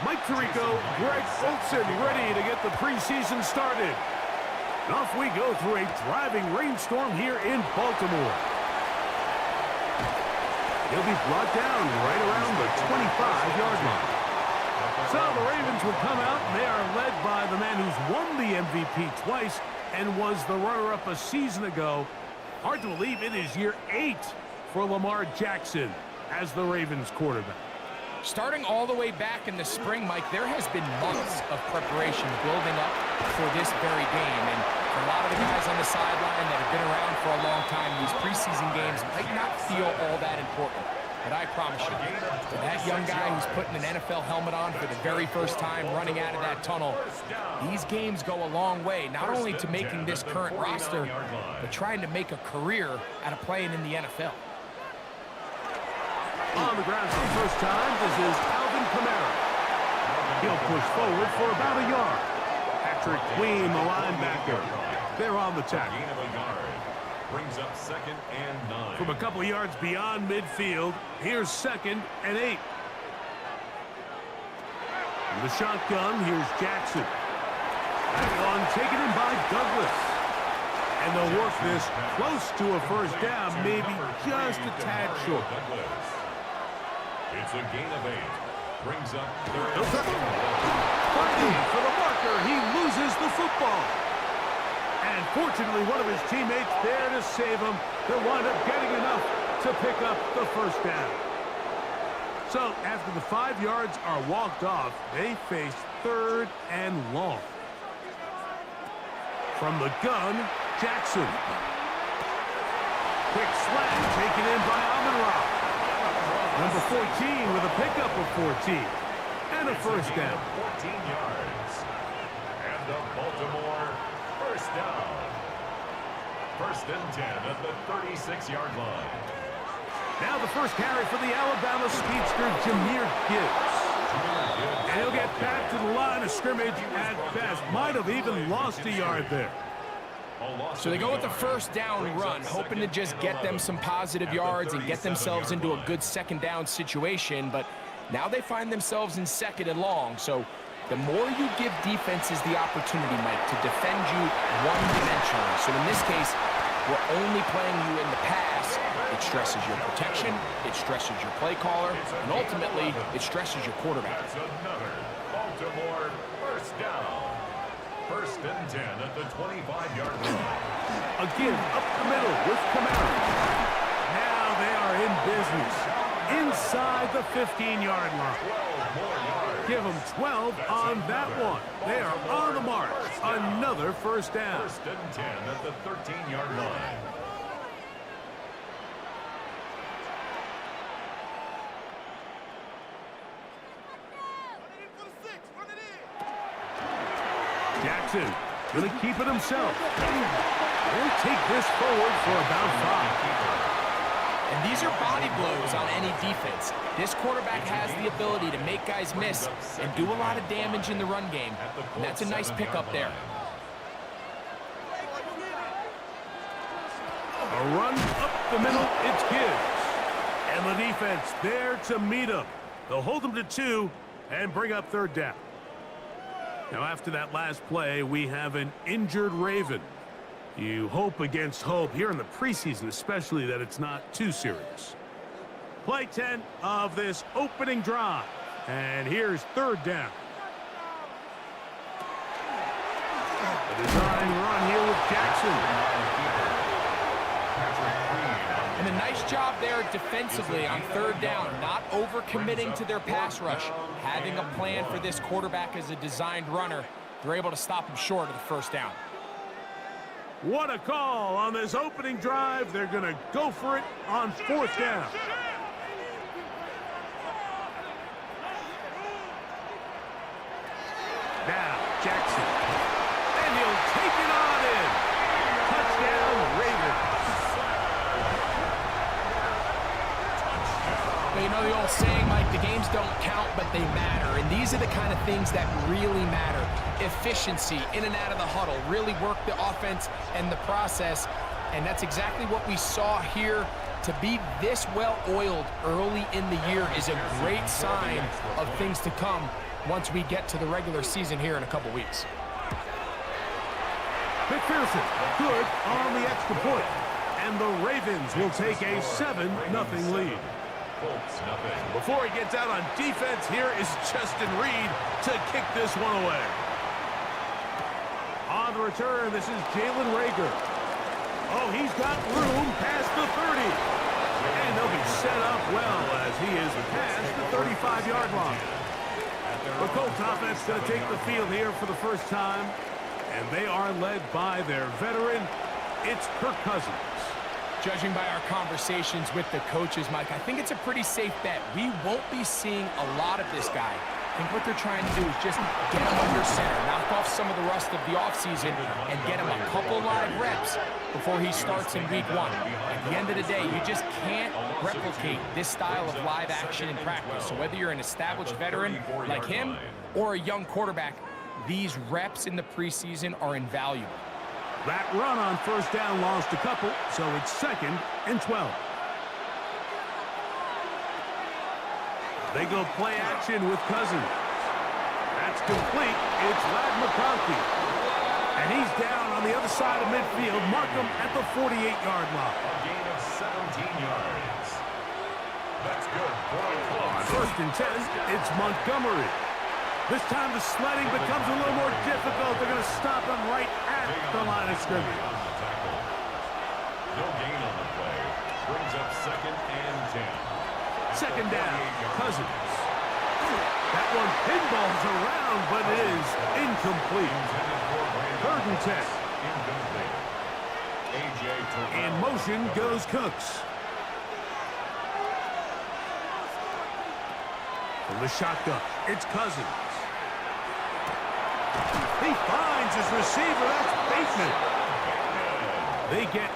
Mike Tirico, Greg Olson ready to get the preseason started. Off we go through a driving rainstorm here in Baltimore. He'll be brought down right around the 25-yard line. So the Ravens will come out, and they are led by the man who's won the MVP twice and was the runner-up a season ago. Hard to believe it is year 8 for Lamar Jackson as the Ravens quarterback. Starting all the way back in the spring, Mike, there has been months of preparation building up for this very game. And for a lot of the guys on the sideline that have been around for a long time, these preseason games might not feel all that important. But I promise you, to that young guy who's putting an NFL helmet on for the very first time running out of that tunnel, these games go a long way, not only to making this current roster, but trying to make a career out of playing in the NFL. On the ground for the first time, this is Alvin Kamara. He'll push forward for about a yard. Patrick Queen, the linebacker. They're on the tackle. Brings up 2nd and 9. From a couple yards beyond midfield, here's 2nd and 8. In the shotgun, here's Jackson. That one taken in by Douglas. And they'll work this close to a first down, maybe just a tad short. It's a gain of 8. Brings up 3rd. Fighting for the marker, he loses the football. And fortunately, one of his teammates there to save him. They'll wind up getting enough to pick up the first down. So after the 5 yards are walked off, they face 3rd and long. From the gun, Jackson. Quick slant taken in by Amon-Ra. Number 14 with a pickup of 14. And a first down. 14 yards. And the Baltimore first down. 1st and 10 at the 36-yard line. Now the first carry for the Alabama speedster, Jahmyr Gibbs. And he'll get back to the line of scrimmage at best. Might have even lost a yard there. So they go with the first down run, hoping to just get them some positive yards and get themselves into a good 2nd down situation. But now they find themselves in 2nd and long. So the more you give defenses the opportunity, Mike, to defend you one-dimensionally. So in this case, we're only playing you in the pass. It stresses your protection, it stresses your play caller, and ultimately, it stresses your quarterback. It's another Baltimore first down. 1st and 10 at the 25-yard line. Again, up the middle with Kamara. Now they are in business. Inside the 15-yard line. 12 more yards. Give them 12 on that one. They are on the march. Another first down. 1st and 10 at the 13-yard line. Jackson going to keep it himself. He'll take this forward for about 5. And these are body blows on any defense. This quarterback has the ability to make guys miss and do a lot of damage in the run game. And that's a nice pickup there. A run up the middle, it's Gibbs. And the defense there to meet him. They'll hold him to 2 and bring up 3rd down. Now after that last play, we have an injured Raven. You hope against hope here in the preseason, especially that it's not too serious. Play 10 of this opening drive. And here's 3rd down. A design run here with Jackson. And a nice job there defensively on 3rd down, not overcommitting to their pass rush, having a plan for this quarterback as a designed runner. They're able to stop him short of the first down. What a call on this opening drive. They're going to go for it on 4th down. Now, Jackson. And he'll take it on in. Touchdown, Ravens. But you know the old saying, Mike, the games don't count, but they matter. And these are the kind of things that really matter. Efficiency, in and out of the huddle, really work the offense and the process. And that's exactly what we saw here. To be this well-oiled early in the year is a great sign of things to come once we get to the regular season here in a couple weeks. McPherson, good on the extra point. And the Ravens will take a 7-0 lead. Before he gets out on defense, here is Justin Reed to kick this one away. On the return, this is Jalen Reagor. Oh, he's got room past the 30. And they'll be set up well as he is past the 35-yard line. The Colts offense going to take the field here for the first time. And they are led by their veteran. It's Kirk Cousins. Judging by our conversations with the coaches, Mike, I think it's a pretty safe bet. We won't be seeing a lot of this guy. I think what they're trying to do is just get him under center, knock off some of the rust of the offseason, and get him a couple live reps before he starts in week 1. At the end of the day, you just can't replicate this style of live action in practice. So whether you're an established veteran like him or a young quarterback, these reps in the preseason are invaluable. That run on first down lost a couple, so it's 2nd and 12. They go play action with Cousins. That's complete. It's Ladd McConkey. And he's down on the other side of midfield. Mark him at the 48-yard line. A gain of 17 yards. That's good. On 1st and 10, it's Montgomery. This time the sledding becomes a little more difficult. They're going to stop him right at the line of scrimmage. No gain on the play. Brings up 2nd and 10. 2nd down, Cousins. That one pinballs around, but it is incomplete. 3rd and 10. In motion goes Cooks. From the shotgun, it's Cousins. He finds his receiver. That's Bateman. They get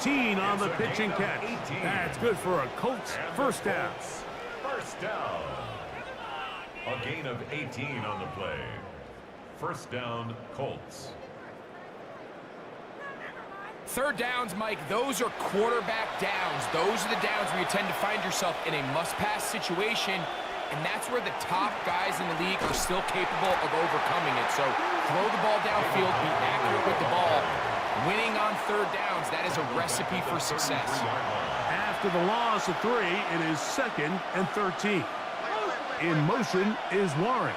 18 on the pitch and catch. That's good for a Colts first down. First down. A gain of 18 on the play. First down, Colts. 3rd downs, Mike, those are quarterback downs. Those are the downs where you tend to find yourself in a must-pass situation. And that's where the top guys in the league are still capable of overcoming it. So throw the ball downfield, be accurate with the ball. Winning on 3rd downs, that is a recipe for success. After the loss of 3, it is 2nd and 13. In motion is Warren.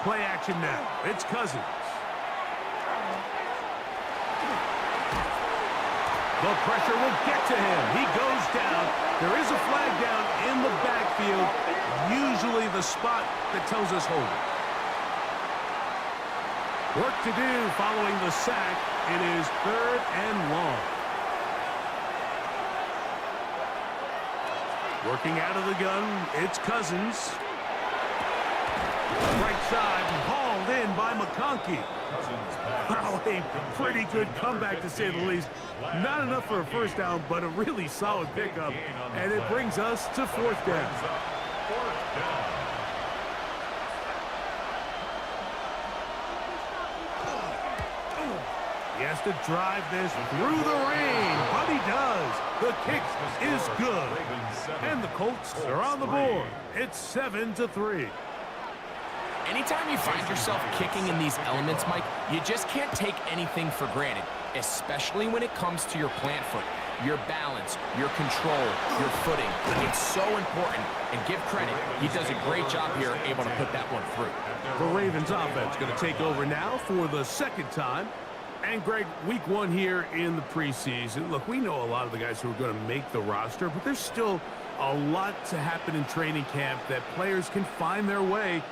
Play action now. It's Cousins. The pressure will get to him. He goes down. There is a flag down in the backfield, usually the spot that tells us hold it. Work to do following the sack. It is 3rd and long. Working out of the gun, it's Cousins. Right side, hauled in by McConkey. Well, a pretty good comeback, to say the least. Not enough for a first down, but a really solid pickup. And it brings us to 4th down. He has to drive this through the rain, but he does. The kick is good. And the Colts are on the board. It's 7-3. Anytime you find yourself kicking in these elements, Mike, you just can't take anything for granted, especially when it comes to your plant foot, your balance, your control, your footing. It's so important, and give credit. He does a great job here, able to put that one through. The Ravens offense going to take over now for the 2nd time. And, Greg, week 1 here in the preseason. Look, we know a lot of the guys who are going to make the roster, but there's still a lot to happen in training camp that players can find their way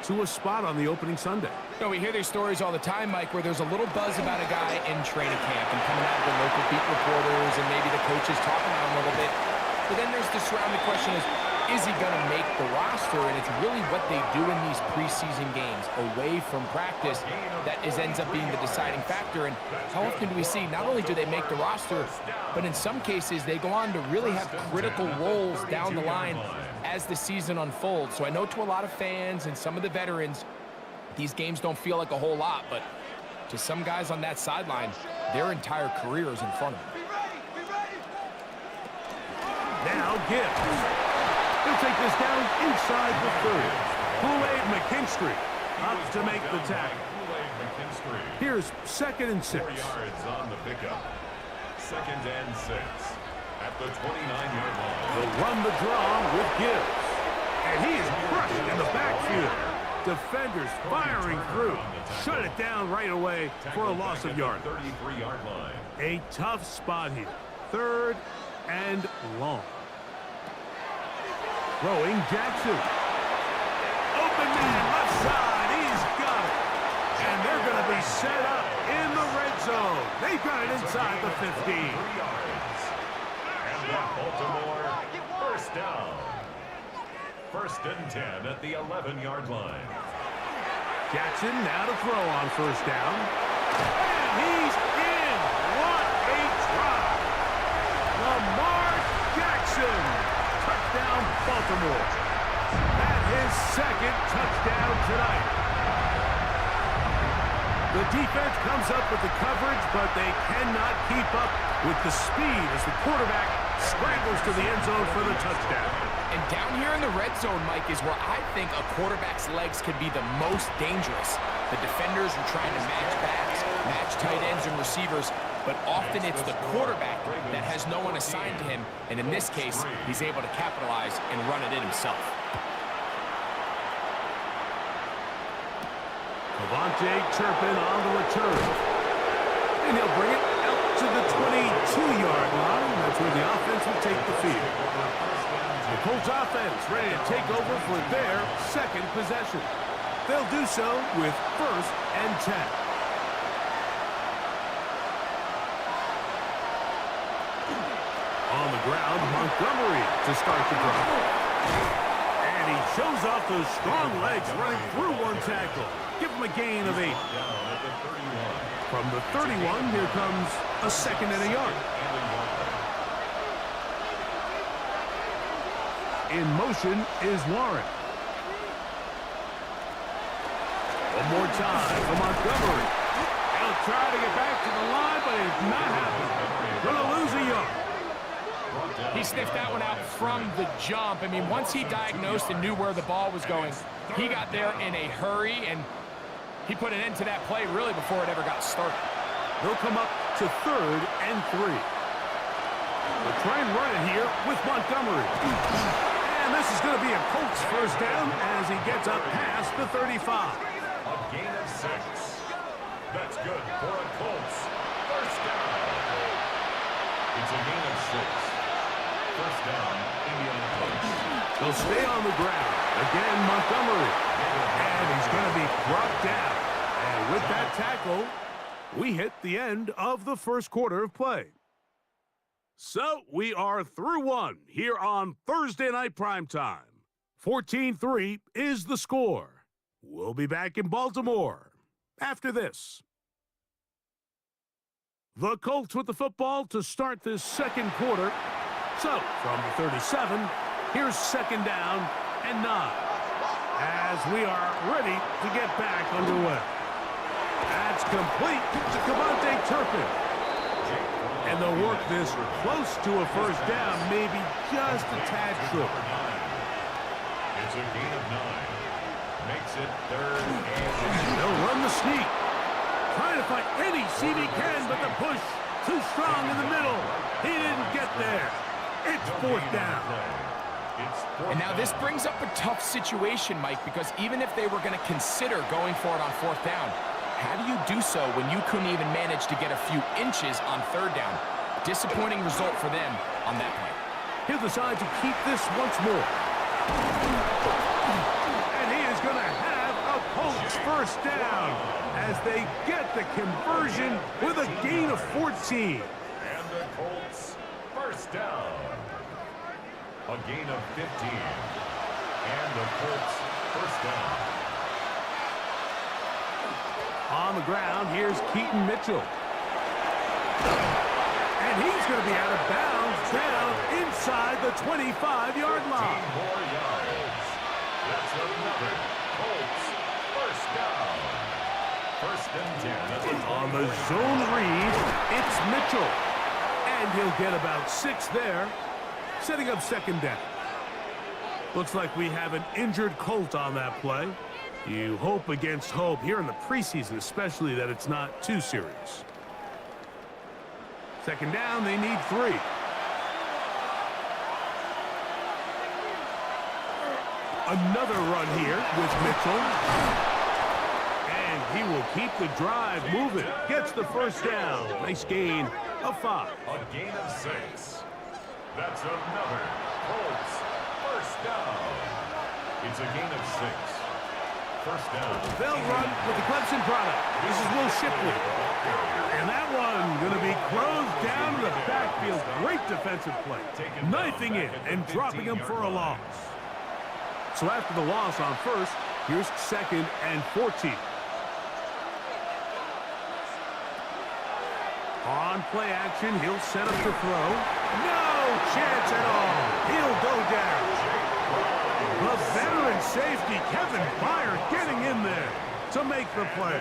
to a spot on the opening Sunday. You know, we hear these stories all the time, Mike, where there's a little buzz about a guy in training camp and coming out of the local beat reporters and maybe the coaches talking about him a little bit. But then there's the surrounding question is he going to make the roster? And it's really what they do in these preseason games away from practice that ends up being the deciding factor. And how often do we see not only do they make the roster, but in some cases they go on to really have critical roles down the line as the season unfolds. So I know to a lot of fans and some of the veterans, these games don't feel like a whole lot, but to some guys on that sideline, their entire career is in front of them. Now Gibbs. He'll take this down inside the 30. Kool-Aid McKinstry up to make the tackle. Here's 2nd and 6. 4 yards on the pickup. 2nd and 6 at the 29-yard line. They'll run the draw with Gibbs. And he is crushed in the backfield. Defenders firing through. Shut it down right away for a loss of yardage. 33-yard line. A tough spot here. 3rd and long. Throwing Jackson. Open man left side. He's got it. And they're going to be set up in the red zone. They've got it inside the 15. 3 yards. And the Baltimore first down. 1st and 10 at the 11-yard line. Jackson now to throw on 1st down. And he's in. What a try. Lamar Jackson. Touchdown, Baltimore. That his 2nd touchdown tonight. The defense comes up with the coverage, but they cannot keep up with the speed as the quarterback scrambles to the end zone for the touchdown. And down here in the red zone, Mike, is where I think a quarterback's legs can be the most dangerous. The defenders are trying to match backs, match tight ends and receivers, but often it's the quarterback that has no one assigned to him, and in this case, he's able to capitalize and run it in himself. Devontae Turpin on the return. And he'll bring it out to the 22-yard line. That's where the offense will take the field. The Colts offense ready to take over for their 2nd possession. They'll do so with 1st and 10. On the ground, Montgomery to start the drive. And he shows off those strong legs running through one tackle. Give him a gain of 8. From the 31, here comes a 2nd and a yard. In motion is Warren. One more time for Montgomery. He'll try to get back to the line, but it's not happening. Going to lose a yard. He sniffed that one out from the jump. I mean, once he diagnosed and knew where the ball was going, he got there in a hurry, and he put an end to that play really before it ever got started. They'll come up to 3rd and 3. They'll try and run it here with Montgomery. And this is going to be a Colts first down as he gets up past the 35. A gain of 6. That's good for a Colts first down. It's a gain of 6. First down, Indianapolis. They'll stay on the ground. Again, Montgomery. And he's going to be brought down. And with that tackle, we hit the end of the 1st quarter of play. So we are through one here on Thursday Night Primetime. 14-3 is the score. We'll be back in Baltimore after this. The Colts with the football to start this 2nd quarter. So from the 37, here's 2nd down and 9 as we are ready to get back underway. That's complete to Devontae Turpin. And they'll work this close to a first down, maybe just a tad short. It's a gain of 9. Makes it 3rd and... They'll run the sneak. Trying to find any seam he can, but the push too strong in the middle. He didn't get there. It's 4th down. And now this brings up a tough situation, Mike, because even if they were going to consider going for it on 4th down, how do you do so when you couldn't even manage to get a few inches on 3rd down? Disappointing result for them on that play. He'll decide to keep this once more. And he is going to have a Colts first down as they get the conversion with a gain of 14. And the Colts first down. A gain of 15. And the Colts first down. On the ground, here's Keaton Mitchell. And he's going to be out of bounds down inside the 25-yard line. 10 more yards. That's another Colts first down. 1st and 10. On the zone read, it's Mitchell. And he'll get about 6 there, setting up 2nd down. Looks like we have an injured Colt on that play. You hope against hope here in the preseason, especially that it's not too serious. Second down, they need 3. Another run here with Mitchell. And he will keep the drive moving. Gets the first down. Nice gain of 5. A gain of 6. That's another Colts first down. It's a gain of 6. First down. They'll run with the Clemson product. This is Will Shipley. And that one going to be closed down in the backfield. Great defensive play. Knifing it and dropping him for a loss. So after the loss on first, here's 2nd and 14. On play action, he'll set up to throw. No chance at all. He'll go down. The veteran safety, Kevin Byard, getting in there to make the play.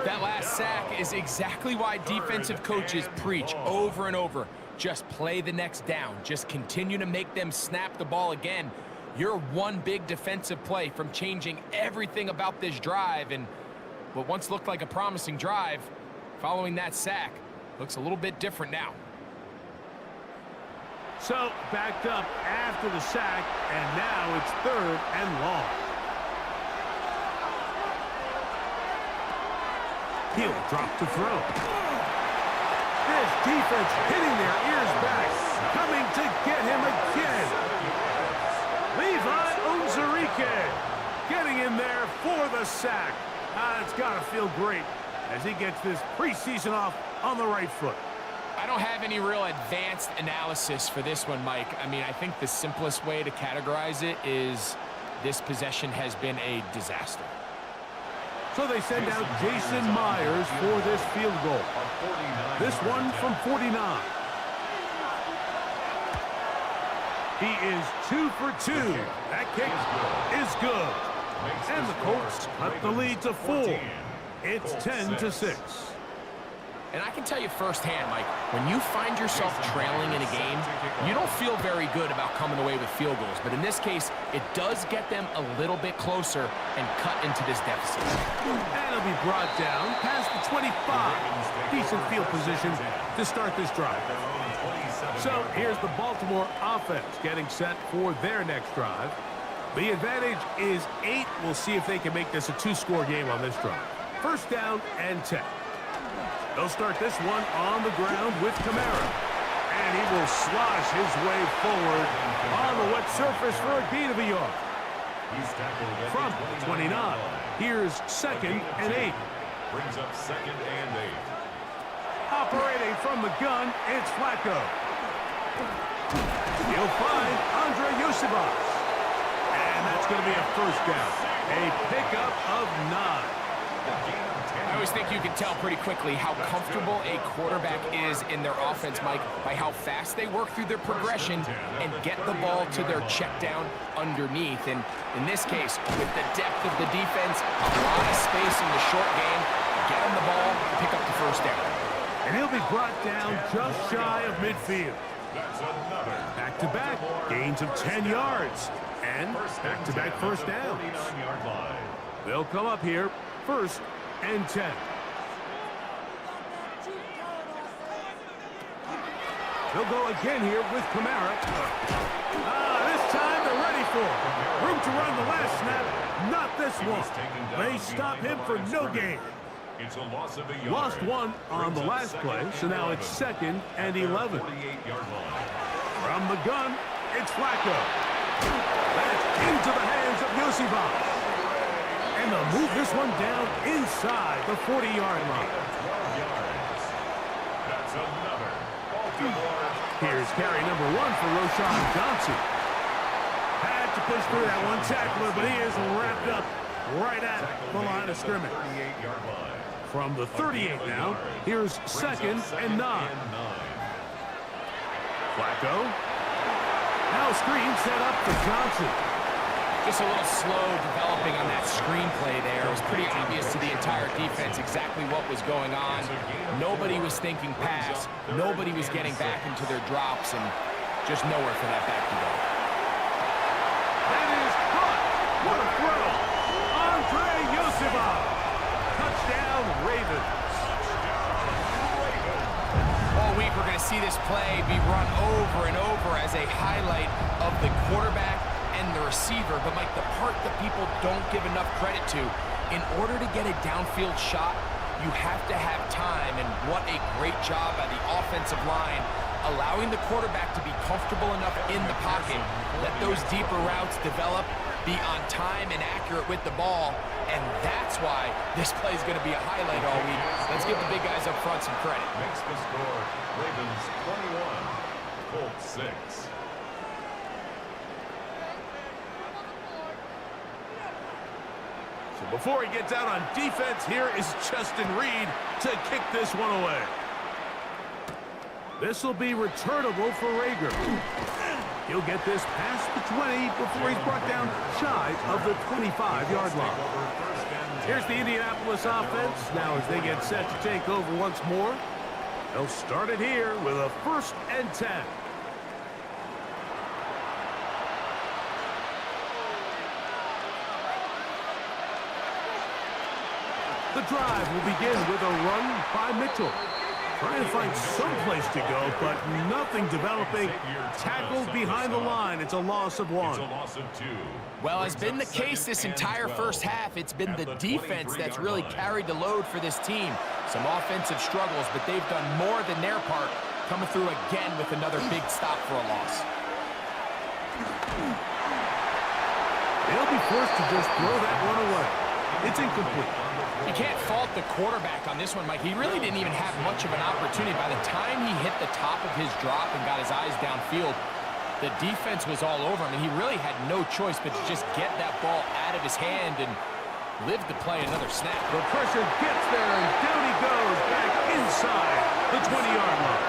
That last sack is exactly why defensive coaches preach over and over. Just play the next down. Just continue to make them snap the ball again. You're one big defensive play from changing everything about this drive, and what once looked like a promising drive, following that sack, looks a little bit different now. So, backed up after the sack, and now it's 3rd and long. He'll drop to throw. This defense hitting their ears back, coming to get him again. Levi Onwuzurike getting in there for the sack. It's got to feel great as he gets this preseason off on the right foot. I don't have any real advanced analysis for this one, Mike. I mean, I think the simplest way to categorize it is this possession has been a disaster. So they send out Jason Myers for this field goal. This one from 49. He is 2 for 2. That kick is good. And the Colts cut the lead to 4. It's 10-6. And I can tell you firsthand, Mike, when you find yourself trailing in a game, you don't feel very good about coming away with field goals. But in this case, it does get them a little bit closer and cut into this deficit. And it'll be brought down past the 25. Decent field position to start this drive. So here's the Baltimore offense getting set for their next drive. The advantage is 8. We'll see if they can make this a 2-score game on this drive. First down and 10. They'll start this one on the ground with Kamara. And he will slosh his way forward on the wet surface for a gain of a yard. From 29, here's 2nd and 8. Brings up 2nd and 8. Operating from the gun, it's Flacco. He'll find Andre Yosibas. And that's going to be a first down. A pickup of 9. I always think you can tell pretty quickly how comfortable a quarterback is in their offense, Mike, by how fast they work through their progression and get the ball to their check down underneath. And in this case, with the depth of the defense, a lot of space in the short game, get him the ball, pick up the first down. And he'll be brought down just shy of midfield. Back-to-back gains of 10 yards. And back-to-back first downs. They'll come up here, 1st and 10. They'll go again here with Kamara. This time they're ready for it. Room to run the last snap. Not this one. They stop him for no gain. It's a loss of a yard. Lost 1 on the last play, so now it's 2nd and 11. From the gun, it's Flacco. That's into the hands of Yosibas. And they'll move this one down inside the 40-yard line. That's another Baltimore. Here's carry number 1 for Roschon Johnson. Had to push through that one tackler, but he is wrapped up right at the line of scrimmage. From the 38 now, here's 2nd and 9. Flacco. Now screen set up for Johnson. Just a little slow developing on that screenplay there. It was pretty obvious to the entire defense exactly what was going on. Nobody was thinking pass. Nobody was getting back into their drops, and just nowhere for that back to go. see this play be run over and over as a highlight of the quarterback and the receiver. But, Mike, the part that people don't give enough credit to, in order to get a downfield shot, you have to have time, and what a great job by the offensive line, allowing the quarterback to be comfortable enough in the pocket, let those deeper routes develop, be on time and accurate with the ball, and that's why this play is going to be a highlight all week. Let's give the big guys up front some credit. Makes the score Ravens 21, Colts 6. So before he gets out on defense, here is Justin Reed to kick this one away. This will be returnable for Rager. He'll get this past the 20 before he's brought down shy of the 25-yard line. Here's the Indianapolis offense. Now as they get set to take over once more, they'll start it here with a 1st and 10. The drive will begin with a run by Mitchell. Trying to find some place to go, but nothing developing. Tackled behind the line. It's a loss of 1. Well, as been the case this entire first half, it's been the defense that's really carried the load for this team. Some offensive struggles, but they've done more than their part, coming through again with another big stop for a loss. They'll be forced to just throw that one away. It's incomplete. You can't fault the quarterback on this one, Mike. He really didn't even have much of an opportunity. By the time he hit the top of his drop and got his eyes downfield, the defense was all over him, and he really had no choice but to just get that ball out of his hand and live to play another snap. The pressure gets there, and down he goes back inside the 20-yard line.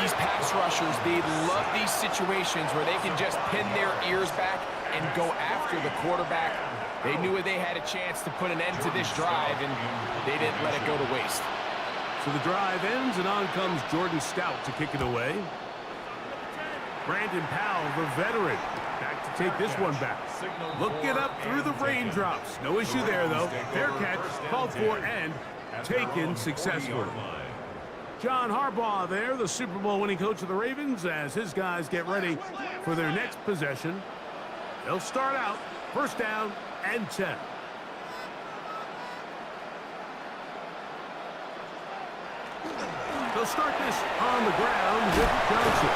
These pass rushers, they love these situations where they can just pin their ears back and go after the quarterback. They knew they had a chance to put an end to this drive, and they didn't let it go to waste. So the drive ends, and on comes Jordan Stout to kick it away. Brandon Powell, the veteran, back to take this one back. Look it up through the raindrops. No issue there, though. Fair catch, called for, and taken successfully. John Harbaugh there, the Super Bowl winning coach of the Ravens, as his guys get ready for their next possession. They'll start out 1st down and 10. They'll start this on the ground with Johnson.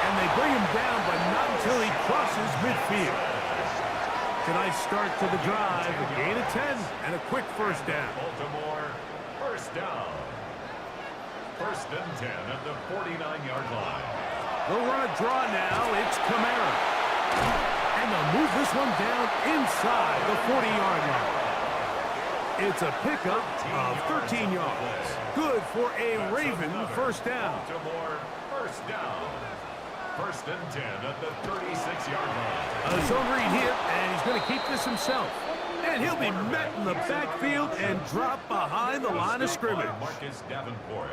And they bring him down, but not until he crosses midfield. Tonight's start to the drive, a gain of 10 and a quick 1st down. Baltimore, 1st down. 1st and 10 at the 49-yard line. They'll run a draw now. It's Kamara. And they'll move this one down inside the 40-yard line. It's a pickup of 13 yards. Good for a Raven 1st down. Baltimore, 1st down. 1st and 10 at the 36-yard line. A zone read here, and he's going to keep this himself. And he'll be met in the backfield and drop behind the line of scrimmage.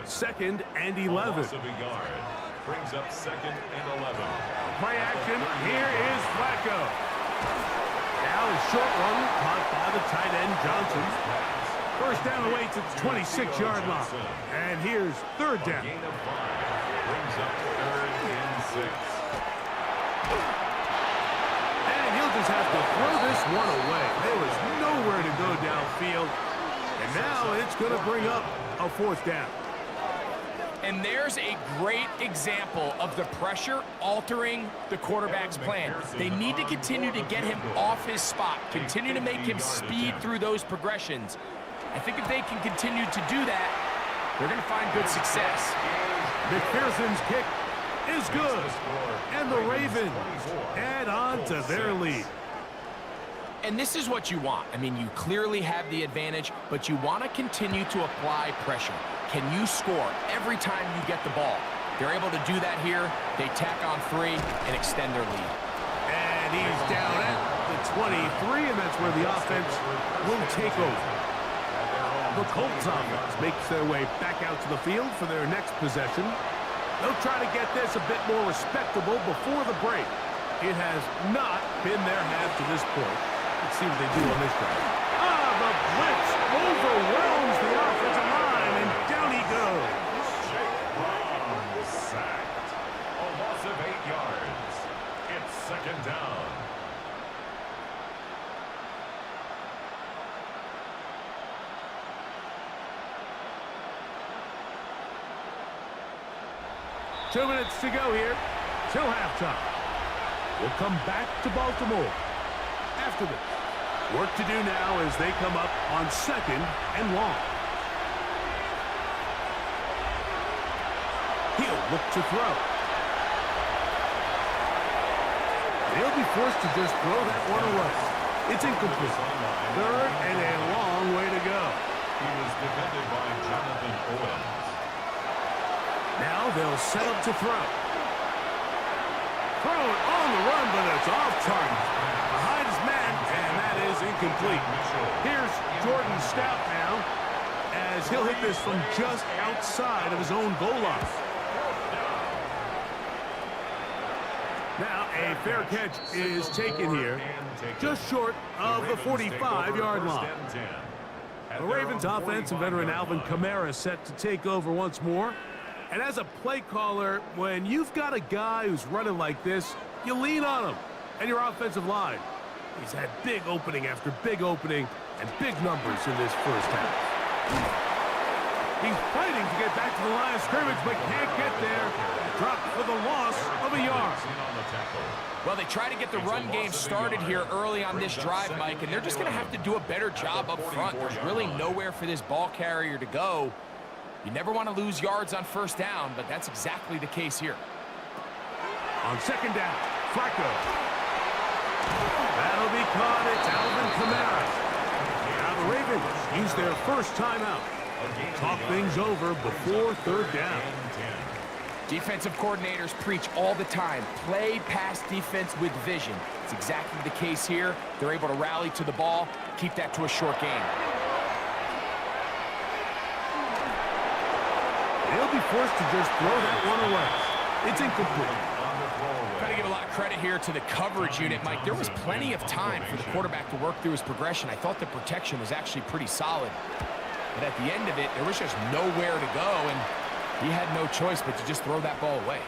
2nd and 11. Brings up 2nd and 11. Play action. Here is Flacco. Now a short one caught by the tight end Johnson. 1st down away to the 26-yard line. And here's 3rd down. Gain of 5. Brings up 3rd and 6. And he'll just have to throw this one away. There was nowhere to go downfield. And now it's going to bring up a 4th down. And there's a great example of the pressure altering the quarterback's plan. They need to continue to get him off his spot, continue to make him speed through those progressions. I think if they can continue to do that, they're going to find good success. McPherson's kick is good. And the Ravens add on to their lead. And this is what you want. I mean, you clearly have the advantage, but you want to continue to apply pressure. Can you score every time you get the ball? They're able to do that here. They tack on 3 and extend their lead. And he's down at the 23, and that's where the offense will take over. The Colts offense makes their way back out to the field for their next possession. They'll try to get this a bit more respectable before the break. It has not been their half to this point. Let's see what they do on this drive. The blitz overwhelms the offensive line, and down he goes. 2 minutes to go here till halftime. We'll come back to Baltimore after this. Work to do now as they come up on 2nd and long. He'll look to throw. They'll be forced to just throw that one away. It's incomplete. 3rd and a long way to go. He was defended by Jonathan Owens. Now they'll set up to throw. Throw it on the run, but it's off target. Behind his man, and that is incomplete. Here's Jordan Stout now, as he'll hit this from just outside of his own goal line. Now a fair catch is taken here, just short of the 45-yard line. The Ravens offense and veteran Alvin Kamara set to take over once more. And as a play caller, when you've got a guy who's running like this, you lean on him and your offensive line. He's had big opening after big opening and big numbers in this first half. He's fighting to get back to the line of scrimmage, but can't get there. Dropped for the loss of a yard. Well, they try to get the run game started here early on this drive, Mike, and they're just going to have to do a better job up front. There's really nowhere for this ball carrier to go. You never want to lose yards on 1st down, but that's exactly the case here. On 2nd down, Flacco. That'll be caught. It's Alvin Kamara. Now the Ravens use their first timeout. Talk things over before 3rd down. Defensive coordinators preach all the time, play pass defense with vision. It's exactly the case here. They're able to rally to the ball, keep that to a short game. They'll be forced to just throw that one away. It's incomplete. Got to give a lot of credit here to the coverage unit, Mike. There was plenty of time for the quarterback to work through his progression. I thought the protection was actually pretty solid. But at the end of it, there was just nowhere to go, and he had no choice but to just throw that ball away.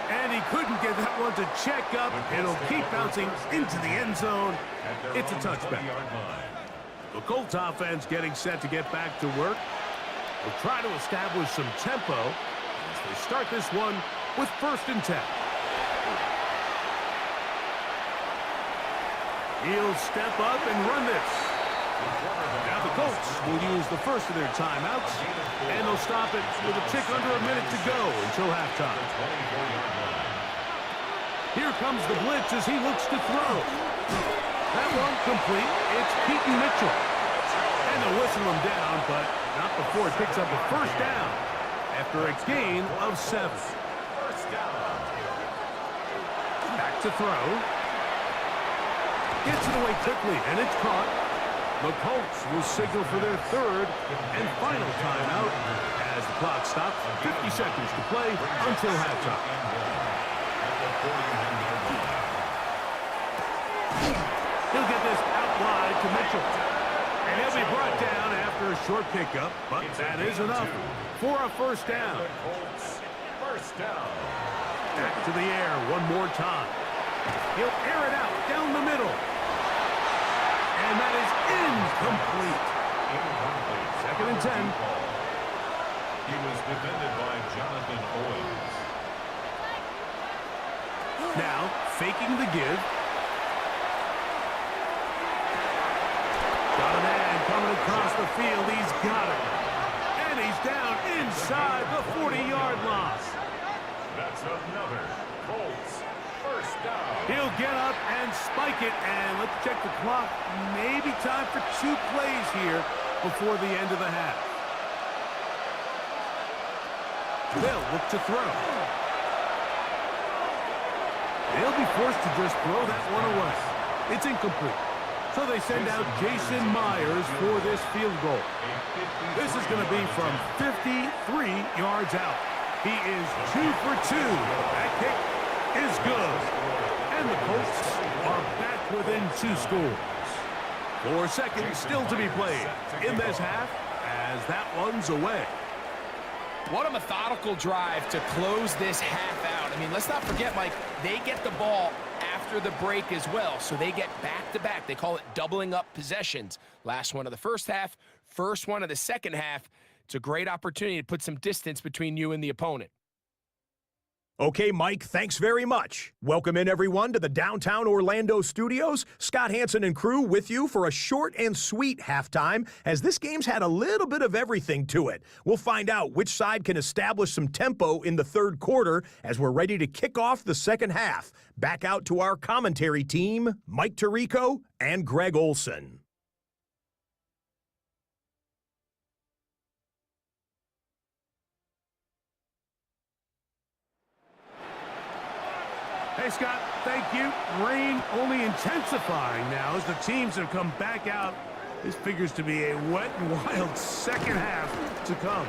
And he couldn't get that one to check up. It'll keep bouncing into the end zone. It's a touchback. The Colts offense getting set to get back to work. They'll try to establish some tempo as they start this one with 1st and 10. He'll step up and run this. Now the Colts will use the first of their timeouts, and they'll stop it with a tick under a minute to go until halftime. Here comes the blitz as he looks to throw. That one complete. It's Keaton Mitchell. And they'll whistle him down, but not before it picks up a 1st down after a gain of 7. Back to throw. Gets it away quickly, and it's caught. The Colts will signal for their 3rd and final timeout as the clock stops. 50 seconds to play until halftime. He'll get this out wide to Mitchell. And he'll be brought down after a short pickup, but that is enough for a 1st down. Back to the air one more time. He'll air it out down the middle. And that is incomplete. 2nd and 10. He was defended by Jonathan Owens. Now, faking the give. Got a man coming across the field. He's got it. And he's down inside the 40-yard line. That's another Colts 1st down. He'll get up and spike it. And let's check the clock. Maybe time for 2 plays here before the end of the half. They'll look to throw. They'll be forced to just throw that one away. It's incomplete. So they send out Jason Myers for this field goal. This is going to be from 53 yards out. He is 2 for 2. That kick is good. And the Colts are back within 2 scores. 4 seconds still to be played in this half as that one's away. What a methodical drive to close this half out. I mean, let's not forget, Mike, they get the ball after the break as well, so they get back-to-back. They call it doubling up possessions. Last one of the first half, first one of the second half. It's a great opportunity to put some distance between you and the opponent. Okay, Mike, thanks very much. Welcome in, everyone, to the downtown Orlando studios. Scott Hansen and crew with you for a short and sweet halftime, as this game's had a little bit of everything to it. We'll find out which side can establish some tempo in the third quarter as we're ready to kick off the second half. Back out to our commentary team, Mike Tirico and Greg Olson. Hey, Scott, thank you. Rain only intensifying now as the teams have come back out. This figures to be a wet and wild second half to come.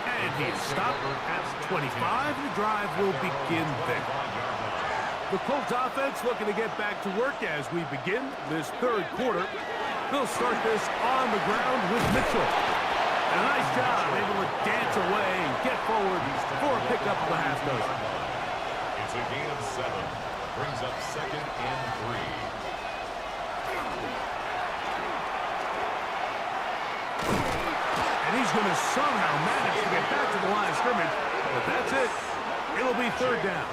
And he's stopped at 25. The drive will begin there. The Colts offense looking to get back to work as we begin this third quarter. They'll start this on the ground with Mitchell. And a nice job, able to dance away and get forward for a pickup of the half dozen. It's a gain of 7. Brings up 2nd and 3. And he's going to somehow manage to get back to the line of scrimmage. But that's it. It'll be third down.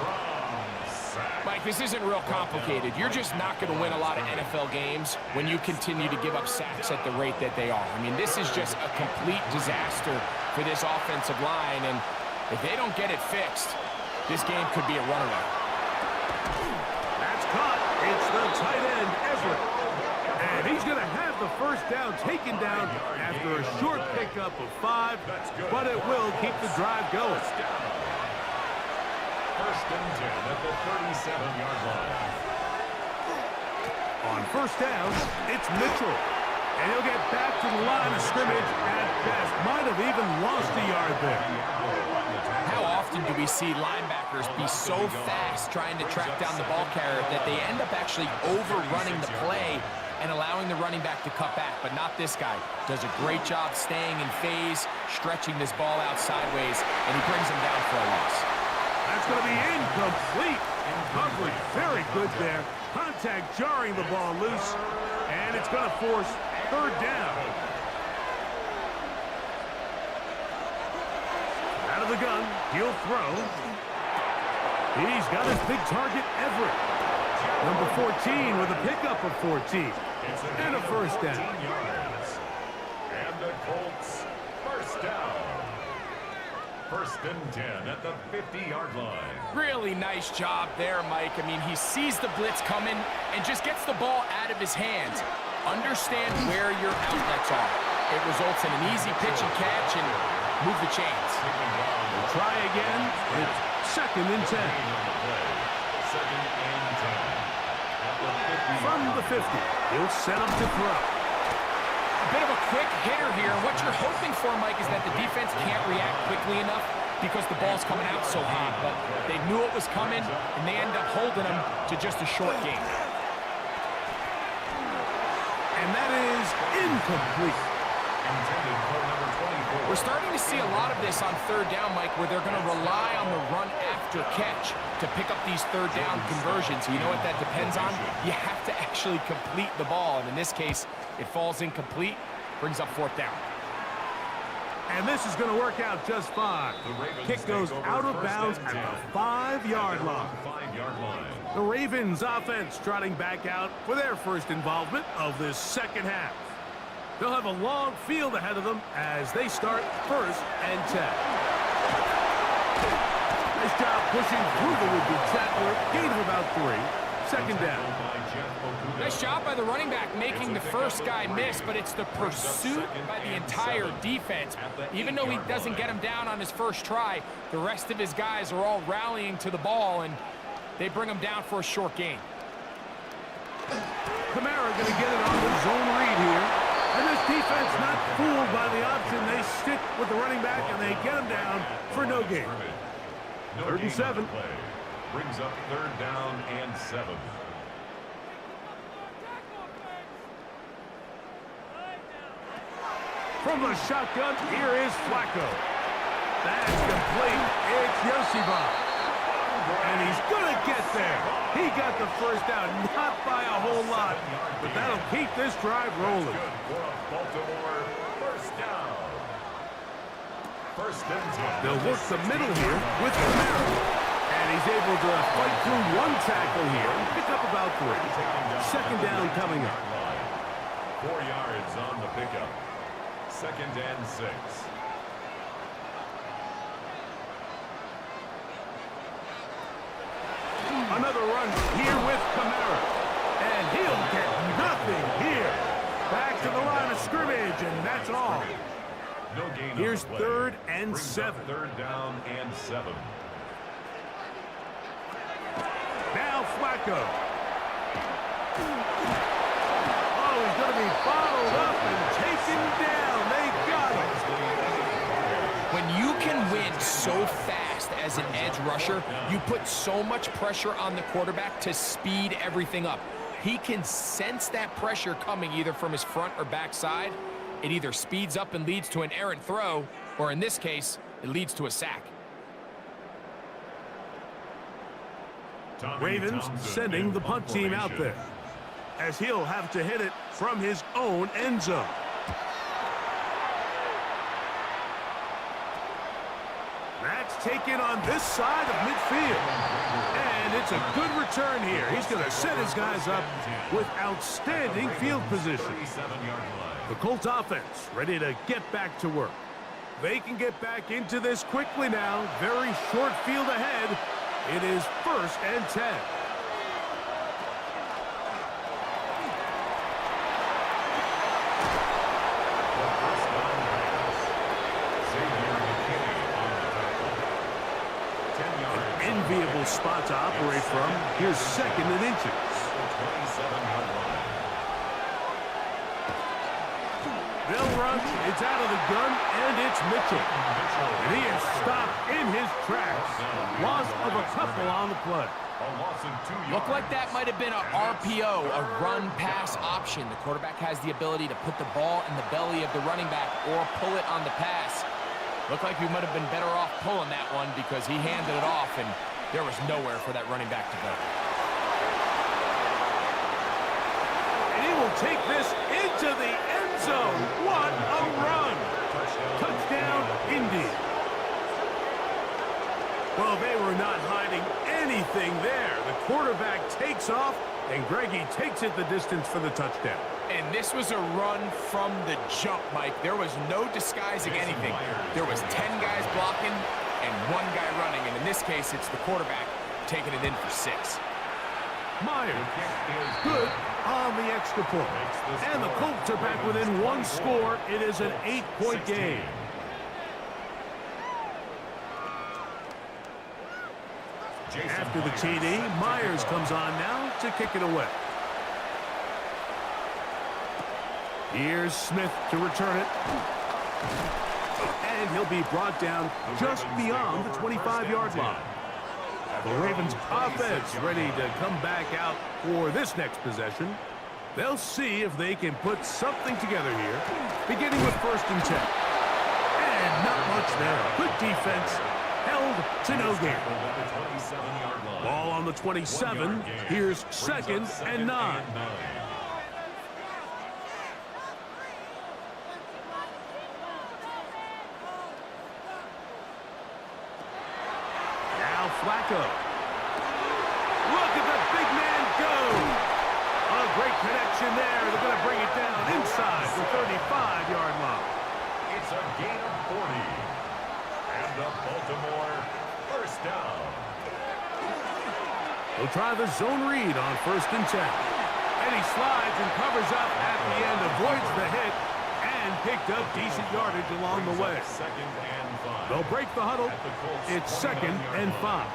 Mike, this isn't real complicated. You're just not going to win a lot of NFL games when you continue to give up sacks at the rate that they are. I mean, this is just a complete disaster for this offensive line. And if they don't get it fixed, this game could be a runaway. That's caught. It's the tight end, Everett. And he's going to have the first down taken down after a short pickup of 5, but it will keep the drive going. First and 10 at the 37-yard line. On first down, it's Mitchell. And he'll get back to the line of scrimmage at best. Might have even lost a yard there. How often do we see linebackers be so fast trying to track down the ball carrier that they end up actually overrunning the play and allowing the running back to cut back? But not this guy. Does a great job staying in phase, stretching this ball out sideways, and he brings him down for a loss. That's going to be incomplete. Coverage very good there. Contact jarring the ball loose, and it's going to force third down. Out of the gun, he'll throw. He's got his big target, Everett. Number 14 with a pickup of 14. And a first down. And the Colts, first down. First and 10 at the 50-yard line. Really nice job there, Mike. I mean, he sees the blitz coming and just gets the ball out of his hands. Understand where your outlets are. It results in an easy pitch and catch and move the chains. We'll try again. It's second and 10. Second and 10. From the 50, he'll set him to throw. A bit of a quick hitter here. What you're hoping for, Mike, is that the defense can't react quickly enough because the ball's coming out so hot. But they knew it was coming, and they end up holding him to just a short game. And that is incomplete. Intended for number 24. We're starting to see a lot of this on third down, Mike, where they're going to rely on the run after catch to pick up these third down conversions. You know what that depends on? You have to actually complete the ball. And in this case, it falls incomplete, brings up fourth down. And this is going to work out just fine. Kick goes out of bounds at the 5-yard line. 5-yard line. The Ravens offense trotting back out for their first involvement of this second half. They'll have a long field ahead of them as they start first and 10. Nice job pushing through the would-be tackler. Gain of about 3. Second down. Nice job by the running back making the first guy miss, but it's the pursuit by the entire defense. Even though he doesn't get him down on his first try, the rest of his guys are all rallying to the ball, and they bring him down for a short gain. Kamara going to get it on the zone read here. And this defense not fooled by the option. They stick with the running back, and they get him down for no gain. Third and 7. Brings up third down and 7. From the shotgun, here is Flacco. That's complete. It's Yoshiba. And he's going to get there. He got the first down, not by a whole lot, but that'll keep this drive rolling. Good for a Baltimore first down. First and 10. They'll work the middle here with Kamara. And he's able to fight through one tackle here and pick up about 3. Second down coming up. 4 yards on the pickup. 2nd and 6. Another run here with Kamara. And he'll get nothing here. Back to the line of scrimmage, and that's all. No gain. Here's on the play. 3rd and Brings 7. up 3rd down and 7. Now Flacco. Oh, he's going to be bottled up and taken down. They got him. When you can win so fast as an edge rusher, you put so much pressure on the quarterback to speed everything up. He can sense that pressure coming either from his front or back side. It either speeds up and leads to an errant throw, or in this case, it leads to a sack. Ravens sending the punt team out there, as he'll have to hit it from his own end zone. That's taken on this side of midfield. And it's a good return here. He's going to set his guys up with outstanding field position. The Colts offense ready to get back to work. They can get back into this quickly now. Very short field ahead. It is 1st and 10. Enviable spot to operate from. Here's 2nd and inches. They'll run. It's out of the gun, and it's Mitchell. And he is stopped in his tracks. Loss of a couple on the play. Looked like that might have been a RPO, a run-pass option. The quarterback has the ability to put the ball in the belly of the running back or pull it on the pass. Looked like he might have been better off pulling that one because he handed it off, and there was nowhere for that running back to go. And he will take this into the end zone. What a run! Touchdown, Indy. Well, they were not hiding anything there. The quarterback takes off, and Greggy takes it the distance for the touchdown. And this was a run from the jump, Mike. There was no disguising anything. There was 10 guys blocking and 1 guy running, and in this case, it's the quarterback taking it in for 6. Myers, good on the extra point. And the Colts are back within 1 score. It is an 8-point game. After the TD, Myers comes on now to kick it away. Here's Smith to return it. And he'll be brought down just beyond the 25-yard line. The Ravens offense ready to come back out for this next possession. They'll see if they can put something together here, beginning with 1st and 10. And not much there. Good defense, held to no gain. Ball on the 27. Here's 2nd and 9. Now Flacco. Look at the big man go. A great connection there. They're going to bring it down inside the 35-yard line. It's a gain of 40. And the Baltimore 1st down. They'll try the zone read on 1st and 10. And he slides and covers up at the end, avoids the hit, and picked up decent yardage along the way. 2nd and 5. They'll break the huddle. It's 2nd and 5.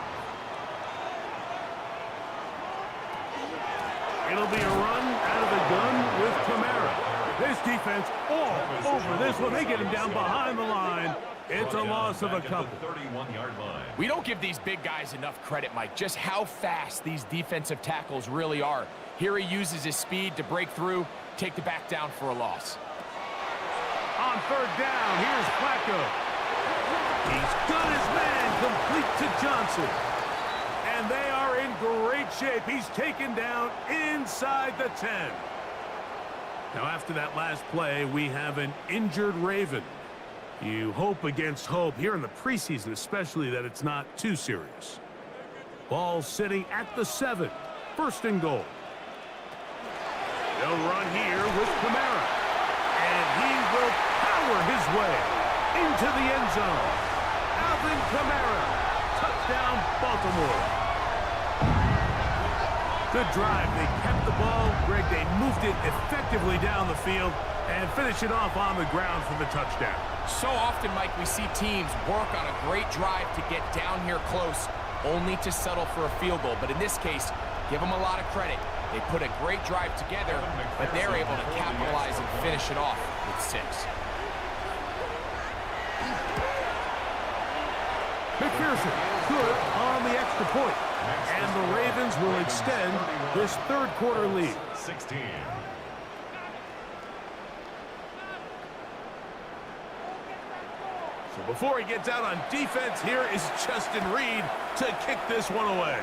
It'll be a run out of the gun with Kamara. This defense all over this one. They get him down behind the line. It's a loss of a couple. 31-yard line. We don't give these big guys enough credit, Mike, just how fast these defensive tackles really are. Here he uses his speed to break through, take the back down for a loss. On 3rd down, here's Flacco. He's got his man complete to Johnson. And they are in great shape. He's taken down inside the 10. Now, after that last play, we have an injured Raven. You hope against hope here in the preseason, especially, that it's not too serious. Ball sitting at the 7. First and goal. They'll run here with Kamara. And he will power his way into the end zone. Alvin Kamara. Touchdown, Baltimore. Good drive. They kept the ball. Greg, they moved it effectively down the field and finish it off on the ground for the touchdown. So often, Mike, we see teams work on a great drive to get down here close, only to settle for a field goal. But in this case, give them a lot of credit. They put a great drive together, but they're able to capitalize and finish it off with 6. McPherson, good on the extra point. And the Ravens will extend this third quarter lead. 16. So before he gets out on defense, here is Justin Reed to kick this one away.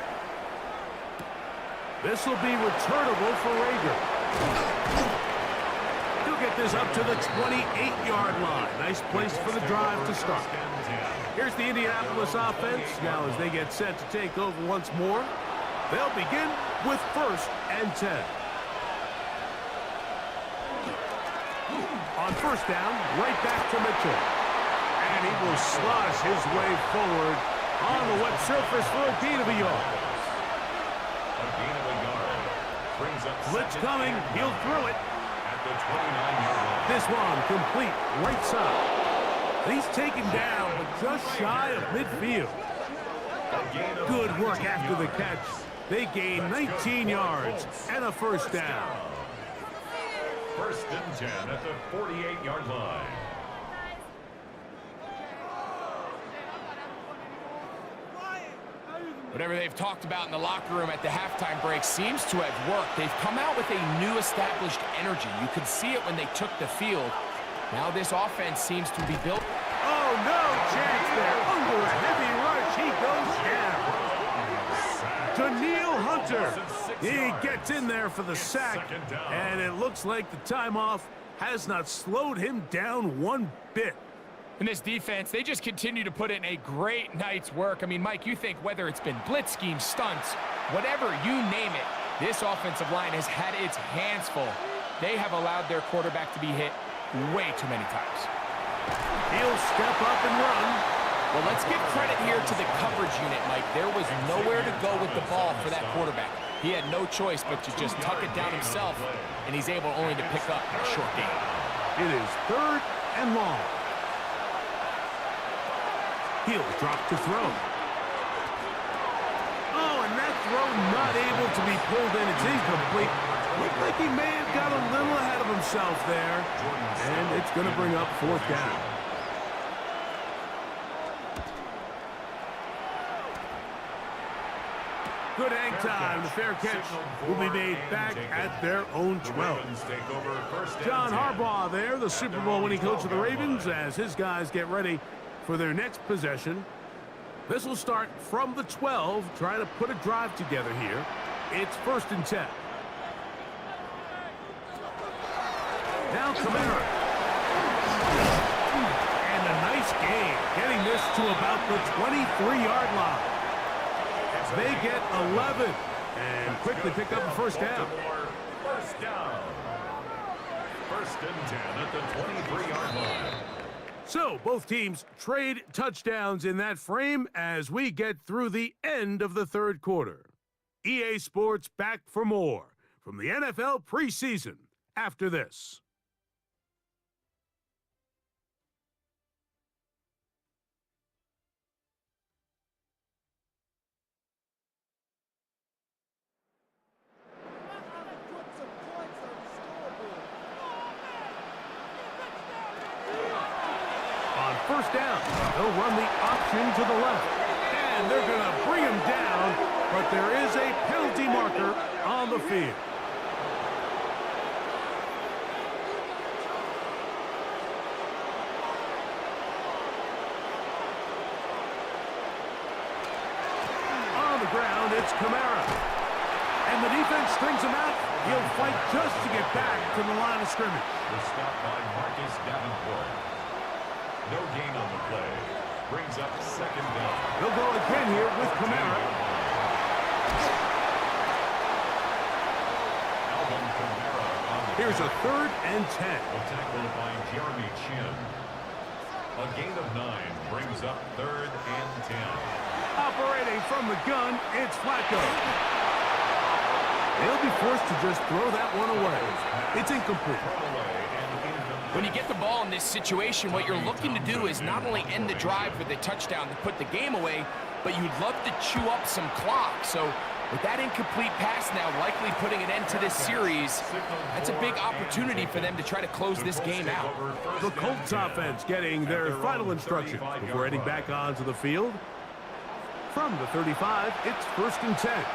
This will be returnable for Rager. He'll get this up to the 28-yard line. Nice place for the drive to start. Here's the Indianapolis offense. Now as they get set to take over once more, they'll begin with 1st and 10. On first down, right back to Mitchell. And he will slosh his way forward on the wet surface for a gain of a yard. A gain of a yard. Brings up Blitz coming. He'll throw it. at the 29-yard line. This one complete right side. He's taken down, but just shy of midfield. Good work after the catch. They gain 19 yards and a first down. 1st and 10 at the 48-yard line. Whatever they've talked about in the locker room at the halftime break seems to have worked. They've come out with a new established energy. You could see it when they took the field. Now this offense seems to be built. Oh, no chance there. Under a heavy rush, he goes down. To Neil Hunter. He gets in there for the sack, and it looks like the timeoff has not slowed him down one bit. In this defense, they just continue to put in a great night's work. I mean, Mike, you think whether it's been blitz schemes, stunts, whatever you name it, this offensive line has had its hands full. They have allowed their quarterback to be hit way too many times. He'll step up and run. Well, let's give credit here to the coverage unit, Mike. There was nowhere to go with the ball for that quarterback. He had no choice but to just tuck it down himself, and he's able only to pick up a short gain. It is 3rd and long. He'll drop to throw. Oh, and that throw not able to be pulled in. It's incomplete. Looked like he may have got a little ahead of himself there. And it's going to bring up 4th down. Good hang time. The fair catch will be made back at their own 12. John Harbaugh there, the Super Bowl winning coach of the Ravens, as his guys get ready for their next possession. This will start from the 12, trying to put a drive together here. It's 1st and 10. Now Kamara. And a nice gain, getting this to about the 23-yard line. They get 11 and quickly pick up a first down. First down. 1st and 10 at the 23-yard line. So, both teams trade touchdowns in that frame as we get through the end of the third quarter. EA Sports back for more from the NFL preseason after this. First down. They'll run the option to the left. And they're going to bring him down, but there is a penalty marker on the field. On the ground, it's Kamara. And the defense strings him out. He'll fight just to get back to the line of scrimmage. The stop by Marcus Davenport. No gain on the play. Brings up 2nd down. They'll go again here with Kamara. Here's a 3rd and 10. Tackled by Jeremy Chin. A gain of 9 brings up 3rd and 10. Operating from the gun, it's Flacco. He'll be forced to just throw that one away. It's incomplete. When you get the ball in this situation, what you're looking to do is not only end the drive with a touchdown to put the game away, but you'd love to chew up some clock. So with that incomplete pass now likely putting an end to this series, that's a big opportunity for them to try to close this game out. The Colts offense getting their final instructions before heading back onto the field. From the 35, it's 1st and 10.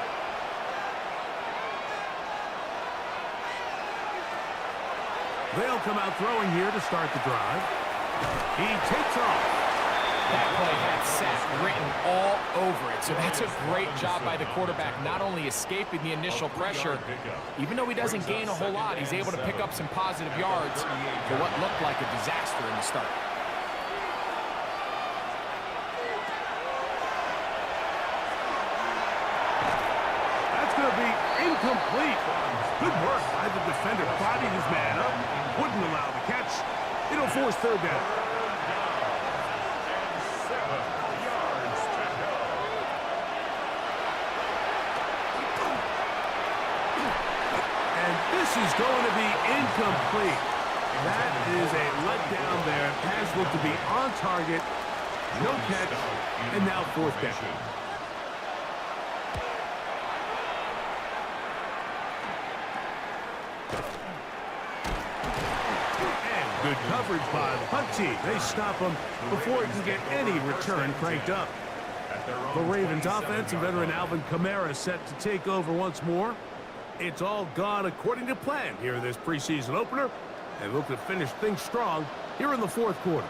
They'll come out throwing here to start the drive. He takes off. That play had sack written all over it, so that's a great job by the quarterback, not only escaping the initial pressure, even though he doesn't gain a whole lot, he's able to pick up some positive yards for what looked like a disaster in the start. That's going to be incomplete. Good work by the defender, prodding his man up. Wouldn't allow the catch. It'll force 3rd down. And this is going to be incomplete. That is a letdown there. Pass looked to be on target. No catch. And now 4th down. Good coverage by the punt team. They stop him before he can get any return cranked up. The Ravens offense and veteran Alvin Kamara set to take over once more. It's all gone according to plan here in this preseason opener. And look to finish things strong here in the 4th quarter.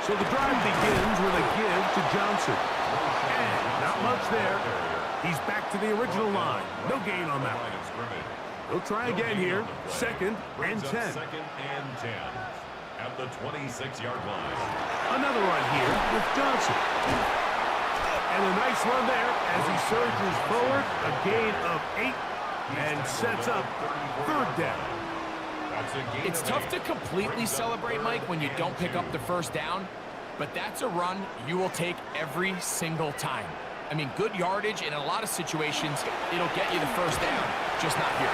So the drive begins with a give to Johnson. And not much there. He's back to the original line. No gain on that one. He'll try again here. 2nd and 10. 2nd and 10 at the 26-yard line. Another run here with Johnson. And a nice run there as he surges forward. A gain of 8 and sets up 3rd down. It's tough to completely celebrate, Mike, when you don't pick up the 1st down, but that's a run you will take every single time. I mean, good yardage, and in a lot of situations, it'll get you the 1st down, just not here.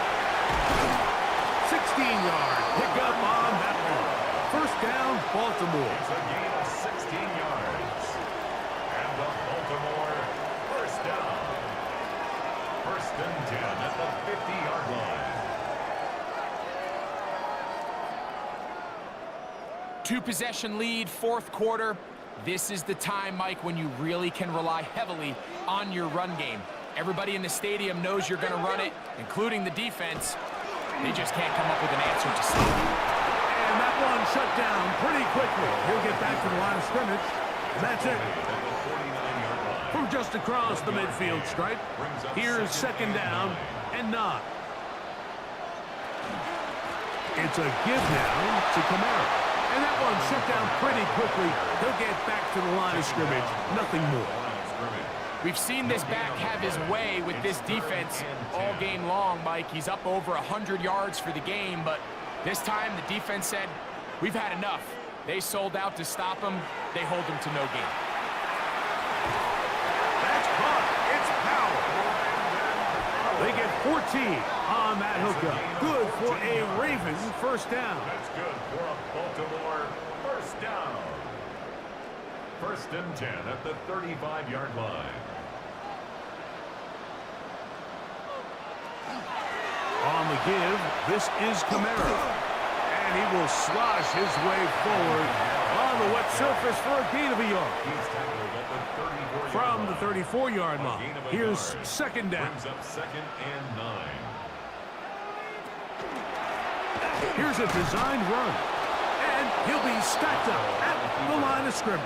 16-yard pickup on that one. 1st down, Baltimore. It's a gain of 16 yards. And the Baltimore 1st down. 1st and 10 at the 50-yard line. 2-possession lead, 4th quarter. This is the time, Mike, when you really can rely heavily on your run game. Everybody in the stadium knows you're going to run it, including the defense. They just can't come up with an answer to stop it. And that one shut down pretty quickly. He'll get back to the line of scrimmage. And that's it. From just across the midfield stripe, here's 2nd down and 9. It's a give now to Kamara. And that one shut down pretty quickly. He'll get back to the line of scrimmage. Nothing more. We've seen this back have his way with this defense all game long, Mike. He's up over 100 yards for the game, but this time the defense said, we've had enough. They sold out to stop him. They hold him to no gain. That's caught. It's power. They get 14 on that hookup. Good for a Ravens 1st down. That's good for a Baltimore 1st down. 1st and 10 at the 35-yard line. On the give, this is Kamara. And he will slosh his way forward on the wet surface for a gain of a yard. He's tackled at the 34-yard From the line. 34-yard line, here's 2nd down. Brings up 2nd and 9. Here's a designed run. And he'll be stacked up at the line of scrimmage.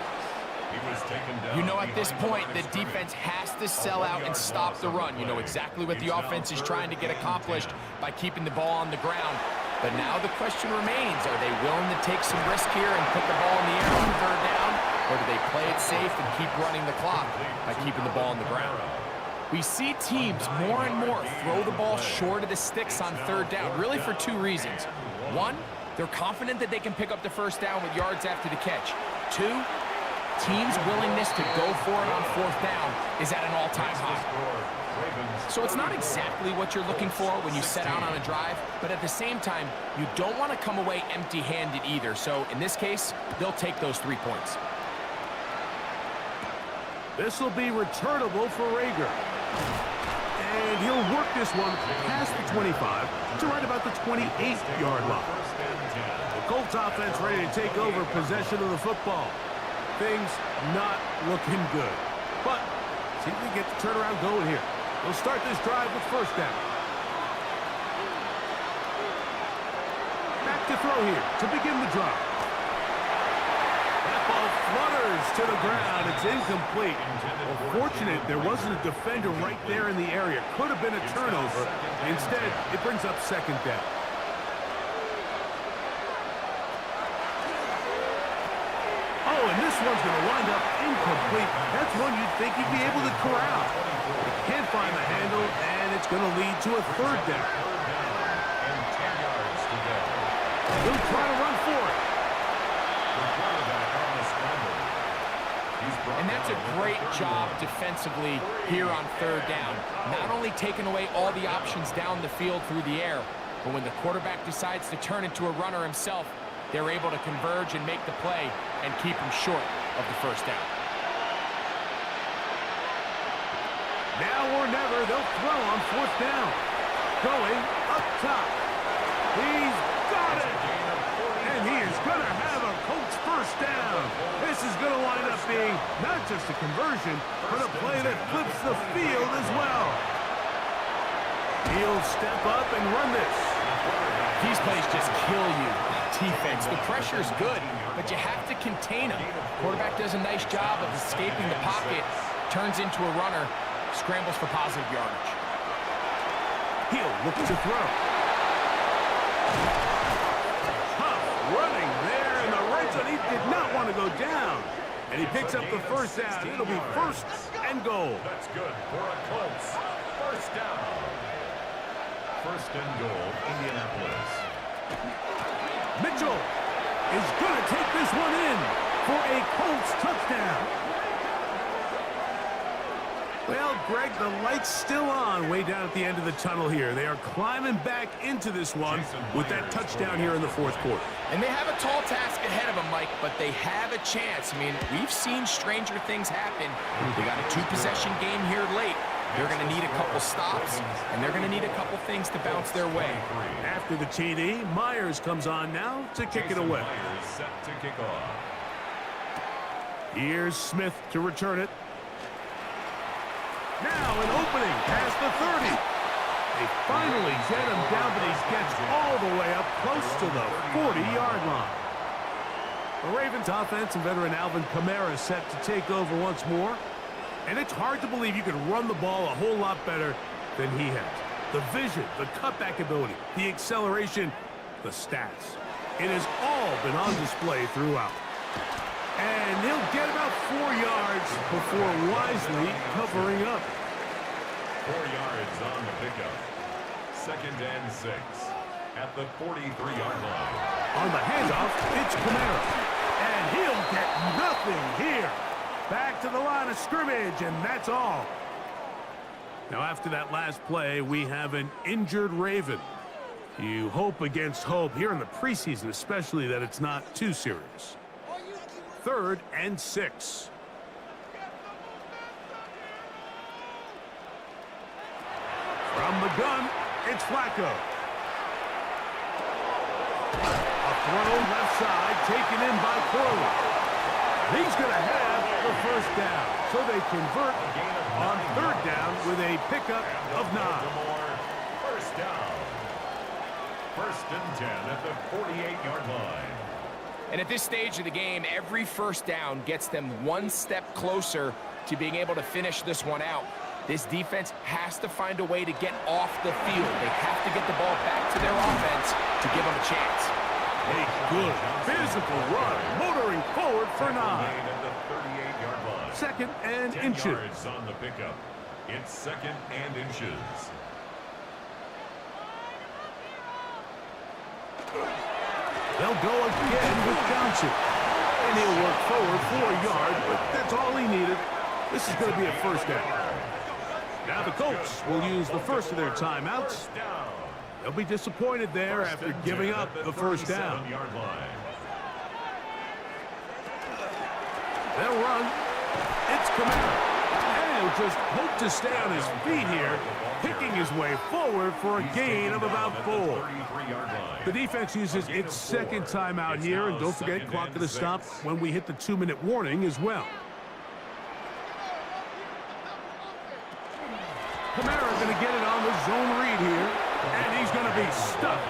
He was taken down. You know, at this point, the defense has to sell out and stop the run. You know exactly what the offense is trying to get accomplished by keeping the ball on the ground. But now the question remains, are they willing to take some risk here and put the ball in the air on third down? Or do they play it safe and keep running the clock by keeping the ball on the ground? We see teams more and more throw the ball short of the sticks on third down, really for two reasons. One, they're confident that they can pick up the first down with yards after the catch. Two, teams' willingness to go for it on fourth down is at an all-time high. So it's not exactly what you're looking for when you set out on a drive, but at the same time, you don't want to come away empty-handed either. So in this case, they'll take those 3 points. This will be returnable for Rager. And he'll work this one past the 25 to right about the 28-yard line. The Colts offense ready to take over possession of the football. Things not looking good. But see if we can get the turnaround going here. We'll start this drive with first down. Back to throw here to begin the drive. That ball flutters to the ground. It's incomplete. Well, fortunate there wasn't a defender right there in the area. Could have been a turnover. Instead, it brings up second down. Oh, and this one's going to wind up incomplete. That's one you'd think he'd be able to corral. He can't find the handle, and it's going to lead to a third down. He'll try to run for it. And that's a great job defensively here on third down. Not only taking away all the options down the field through the air, but when the quarterback decides to turn into a runner himself, they're able to converge and make the play and keep him short of the first down. Now or never, they'll throw on fourth down. Going up top. He's got it. And he is going to have a Colts first down. This is going to wind up being not just a conversion, but a play that flips the field as well. He'll step up and run this. These plays just kill you. Defense, the pressure's good, but you have to contain him. Quarterback does a nice job of escaping the pocket, turns into a runner, scrambles for positive yardage. He'll look to throw. Tough running there in the red zone. He did not want to go down. And he picks up the first down. It'll be first and goal. That's good for a Colts. First down. First and goal, Indianapolis. Mitchell is going to take this one in for a Colts touchdown. Well, Greg, the light's still on way down at the end of the tunnel here. They are climbing back into this one with that touchdown here in the fourth quarter. And they have a tall task ahead of them, Mike, but they have a chance. I mean, we've seen stranger things happen. They got a two-possession game here late. They're going to need a couple stops, and they're going to need a couple things to bounce their way. After the TD, Myers comes on now to kick it away. Myers set to kick off. Here's Smith to return it. Now an opening past the 30. They finally get him down, but he gets all the way up close to the 40-yard line. The Ravens offense and veteran Alvin Kamara set to take over once more. And it's hard to believe you can run the ball a whole lot better than he has. The vision, the cutback ability, the acceleration, the stats. It has all been on display throughout. And he'll get about 4 yards before wisely covering up. 4 yards on the pickup. Second and 6 at the 43-yard line. On the handoff, it's Kamara. And he'll get nothing here. Back to the line of scrimmage, and that's all. Now, after that last play, we have an injured Raven. You hope against hope, here in the preseason especially, that it's not too serious. 3rd and 6. From the gun, it's Flacco. A throw left side, taken in by Corley. He's going to have the first down. So they convert on 3rd down with a pickup of 9. First down. First and 10 at the 48-yard line. And at this stage of the game, every first down gets them one step closer to being able to finish this one out. This defense has to find a way to get off the field. They have to get the ball back to their offense to give them a chance. A good physical run, motoring forward for 9. At the 38-yard line. 2nd and 10 inches. yards on the pickup. It's 2nd and inches. They'll go again with Johnson. And he'll work forward for a yard, but that's all he needed. This is going to be a first down. Now the Colts will use the first of their timeouts. They'll be disappointed there after giving up the first down. They'll run. It's Kamara. And he'll just hope to stay on his feet here, picking his way forward for a gain of about 4. The defense uses its second timeout here, and don't forget, clock to stop when we hit the 2-minute warning as well. Kamara going to get it on the zone read here, and he's going to be stuck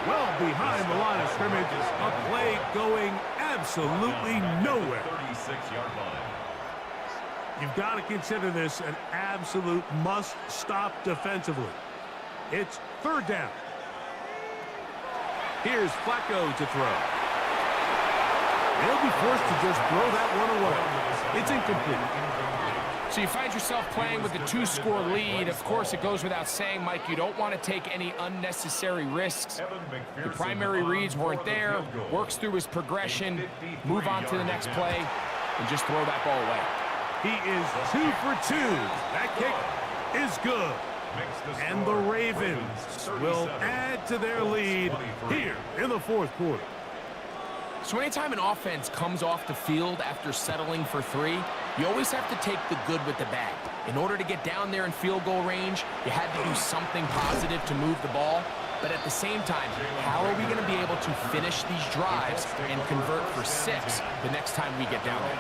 well behind the line of scrimmage. A play going absolutely nowhere. 36-yard line. You've got to consider this an absolute must-stop defensively. It's 3rd down. Here's Flacco to throw. They'll be forced to just throw that one away. It's incomplete. So you find yourself playing with a 2-score lead. Of course, it goes without saying, Mike, you don't want to take any unnecessary risks. The primary reads weren't there. Works through his progression, move on to the next play, and just throw that ball away. He is 2 for 2. That kick is good. And the Ravens will add to their lead here in the 4th quarter. So anytime an offense comes off the field after settling for 3, you always have to take the good with the bad. In order to get down there in field goal range, you had to do something positive to move the ball. But at the same time, how are we going to be able to finish these drives and convert for 6 the next time we get down there?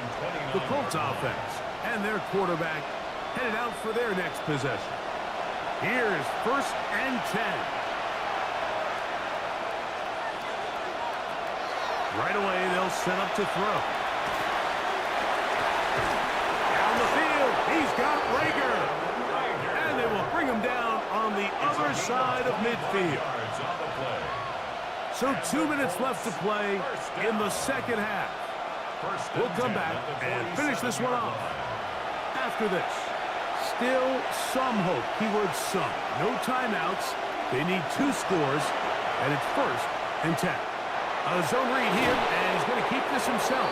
The Colts offense and their quarterback headed out for their next possession. Here's 1st and 10. Right away, they'll set up to throw. Down the field, he's got Rager. And they will bring him down on the other side of midfield. So 2 minutes left to play in the 2nd half. We'll come back and finish this one off. After this, still some hope. Keyword some. No timeouts. They need 2 scores, and it's 1st and 10. A zone read here, and he's going to keep this himself.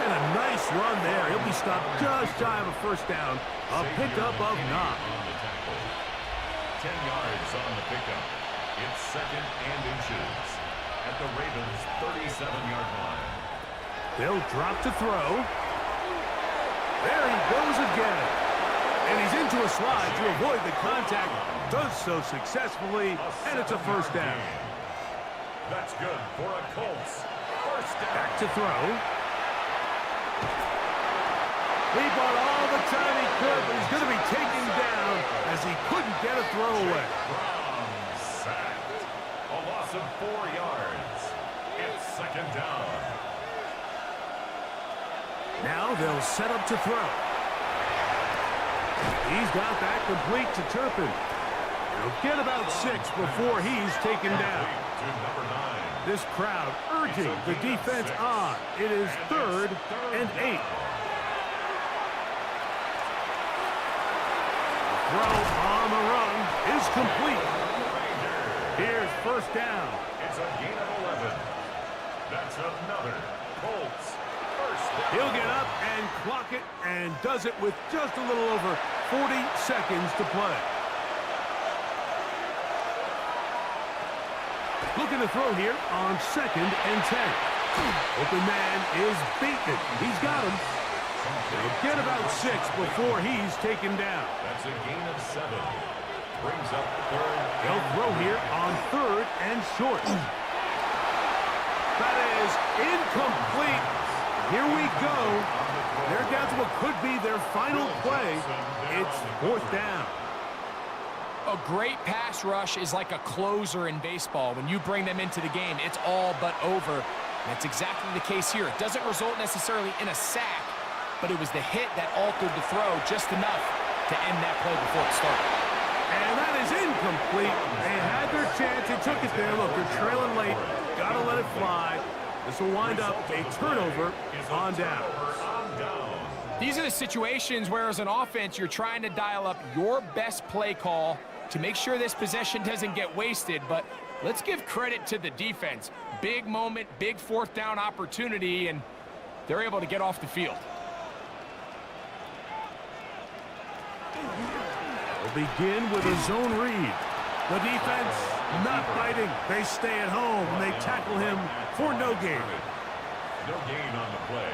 And a nice run there. He'll be stopped just shy of a first down. A pickup of 9. 10 yards on the pickup. It's 2nd and inches at the Ravens' 37-yard line. They'll drop to throw. There he goes again. And he's into a slide to avoid the contact. Does so successfully, and it's a first down. That's good for a Colts. First down. Back to throw. He bought all the time he could, but he's going to be taken down as he couldn't get a throw away. Sacked. A loss of 4 yards. It's 2nd down. Now they'll set up to throw. He's got that complete to Turpin. He'll get about 6 before he's taken down. This crowd urging the defense on. It is 3rd and 8. The throw on the run is complete. Here's 1st down. It's a gain of 11. That's another Colts first down. He'll get up and clock it, and does it with just a little over 40 seconds to play. Looking to throw here on 2nd and 10. Open man is beaten. He's got him. He'll get about 6 before he's taken down. That's a gain of 7. Brings up 3rd. They'll throw here on 3rd and short. That is incomplete. Here we go. They're down to what could be their final play. It's 4th down. A great pass rush is like a closer in baseball. When you bring them into the game, it's all but over. And that's exactly the case here. It doesn't result necessarily in a sack, but it was the hit that altered the throw just enough to end that play before it started. And that is incomplete. They had their chance. They took it there. Look, they're trailing late. Got to let it fly. This will wind up a turnover on down. These are the situations where, as an offense, you're trying to dial up your best play call to make sure this possession doesn't get wasted. But let's give credit to the defense. Big moment, big fourth down opportunity, and they're able to get off the field. They'll begin with a zone read. The defense not biting. They stay at home. They tackle him for no gain. No gain on the play.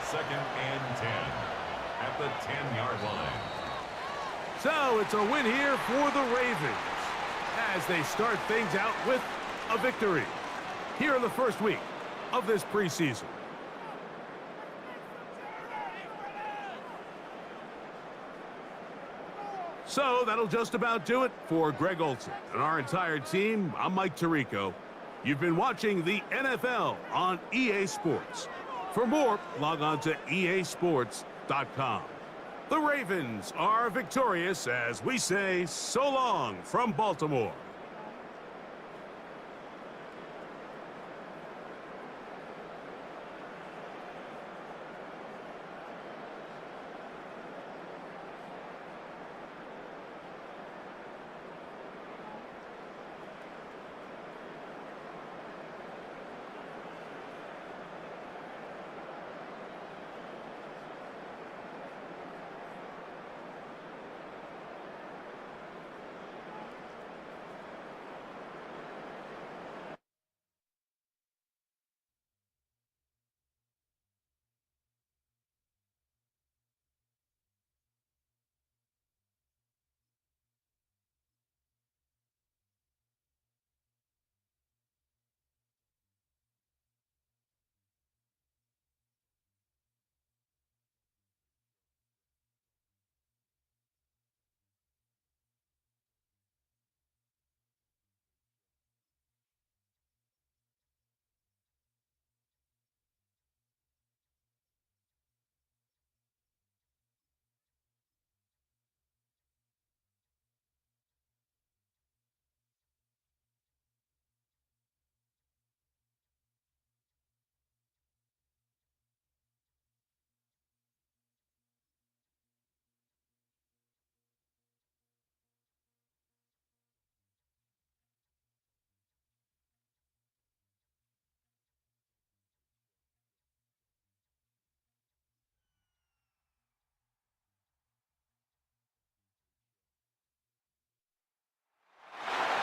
2nd and 10 at the 10-yard line. So it's a win here for the Ravens as they start things out with a victory here in the first week of this preseason. So that'll just about do it for Greg Olson and our entire team. I'm Mike Tirico. You've been watching the NFL on EA Sports. For more, log on to easports.com. The Ravens are victorious as we say so long from Baltimore.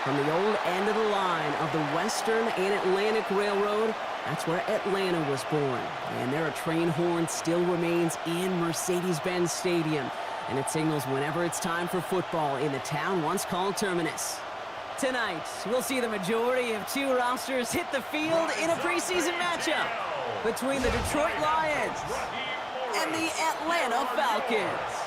From the old end of the line of the Western and Atlantic Railroad, that's where Atlanta was born. And there a train horn still remains in Mercedes-Benz Stadium. And it signals whenever it's time for football in the town once called Terminus. Tonight, we'll see the majority of two rosters hit the field in a preseason matchup between the Detroit Lions and the Atlanta Falcons.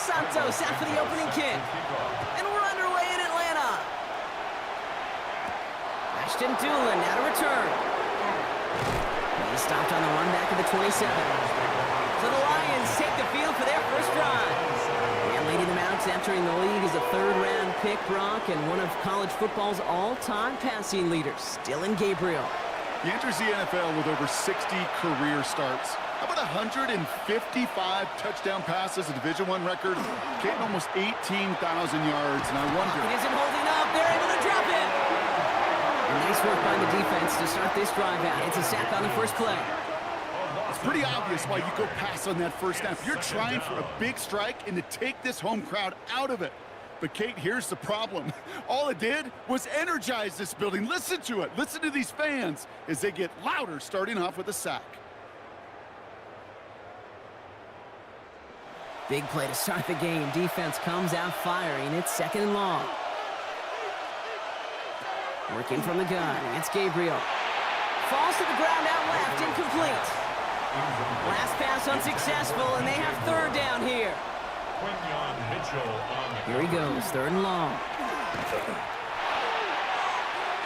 Santos out for the opening kick. And we're underway in Atlanta. Ashton Doolin now to return. He stopped on the run back at the 27. So the Lions take the field for their first drive. And leading them out, entering the league is a third-round pick, Brock, and one of college football's all-time passing leaders, Dylan Gabriel. He enters the NFL with over 60 career starts. How about 155 touchdown passes, a Division I record, getting almost 18,000 yards, and I wonder... It isn't holding up. They're able to drop it. And nice work by the defense to start this drive out. It's a sack on the first play. It's pretty obvious why you go pass on that first snap. You're trying for a big strike and to take this home crowd out of it. But, Kate, here's the problem. All it did was energize this building. Listen to it. Listen to these fans as they get louder starting off with a sack. Big play to start the game. Defense comes out firing. It's 2nd and long. Working from the gun. It's Gabriel. Falls to the ground out left. Incomplete. Last pass unsuccessful, and they have 3rd down here. Here he goes. 3rd and long.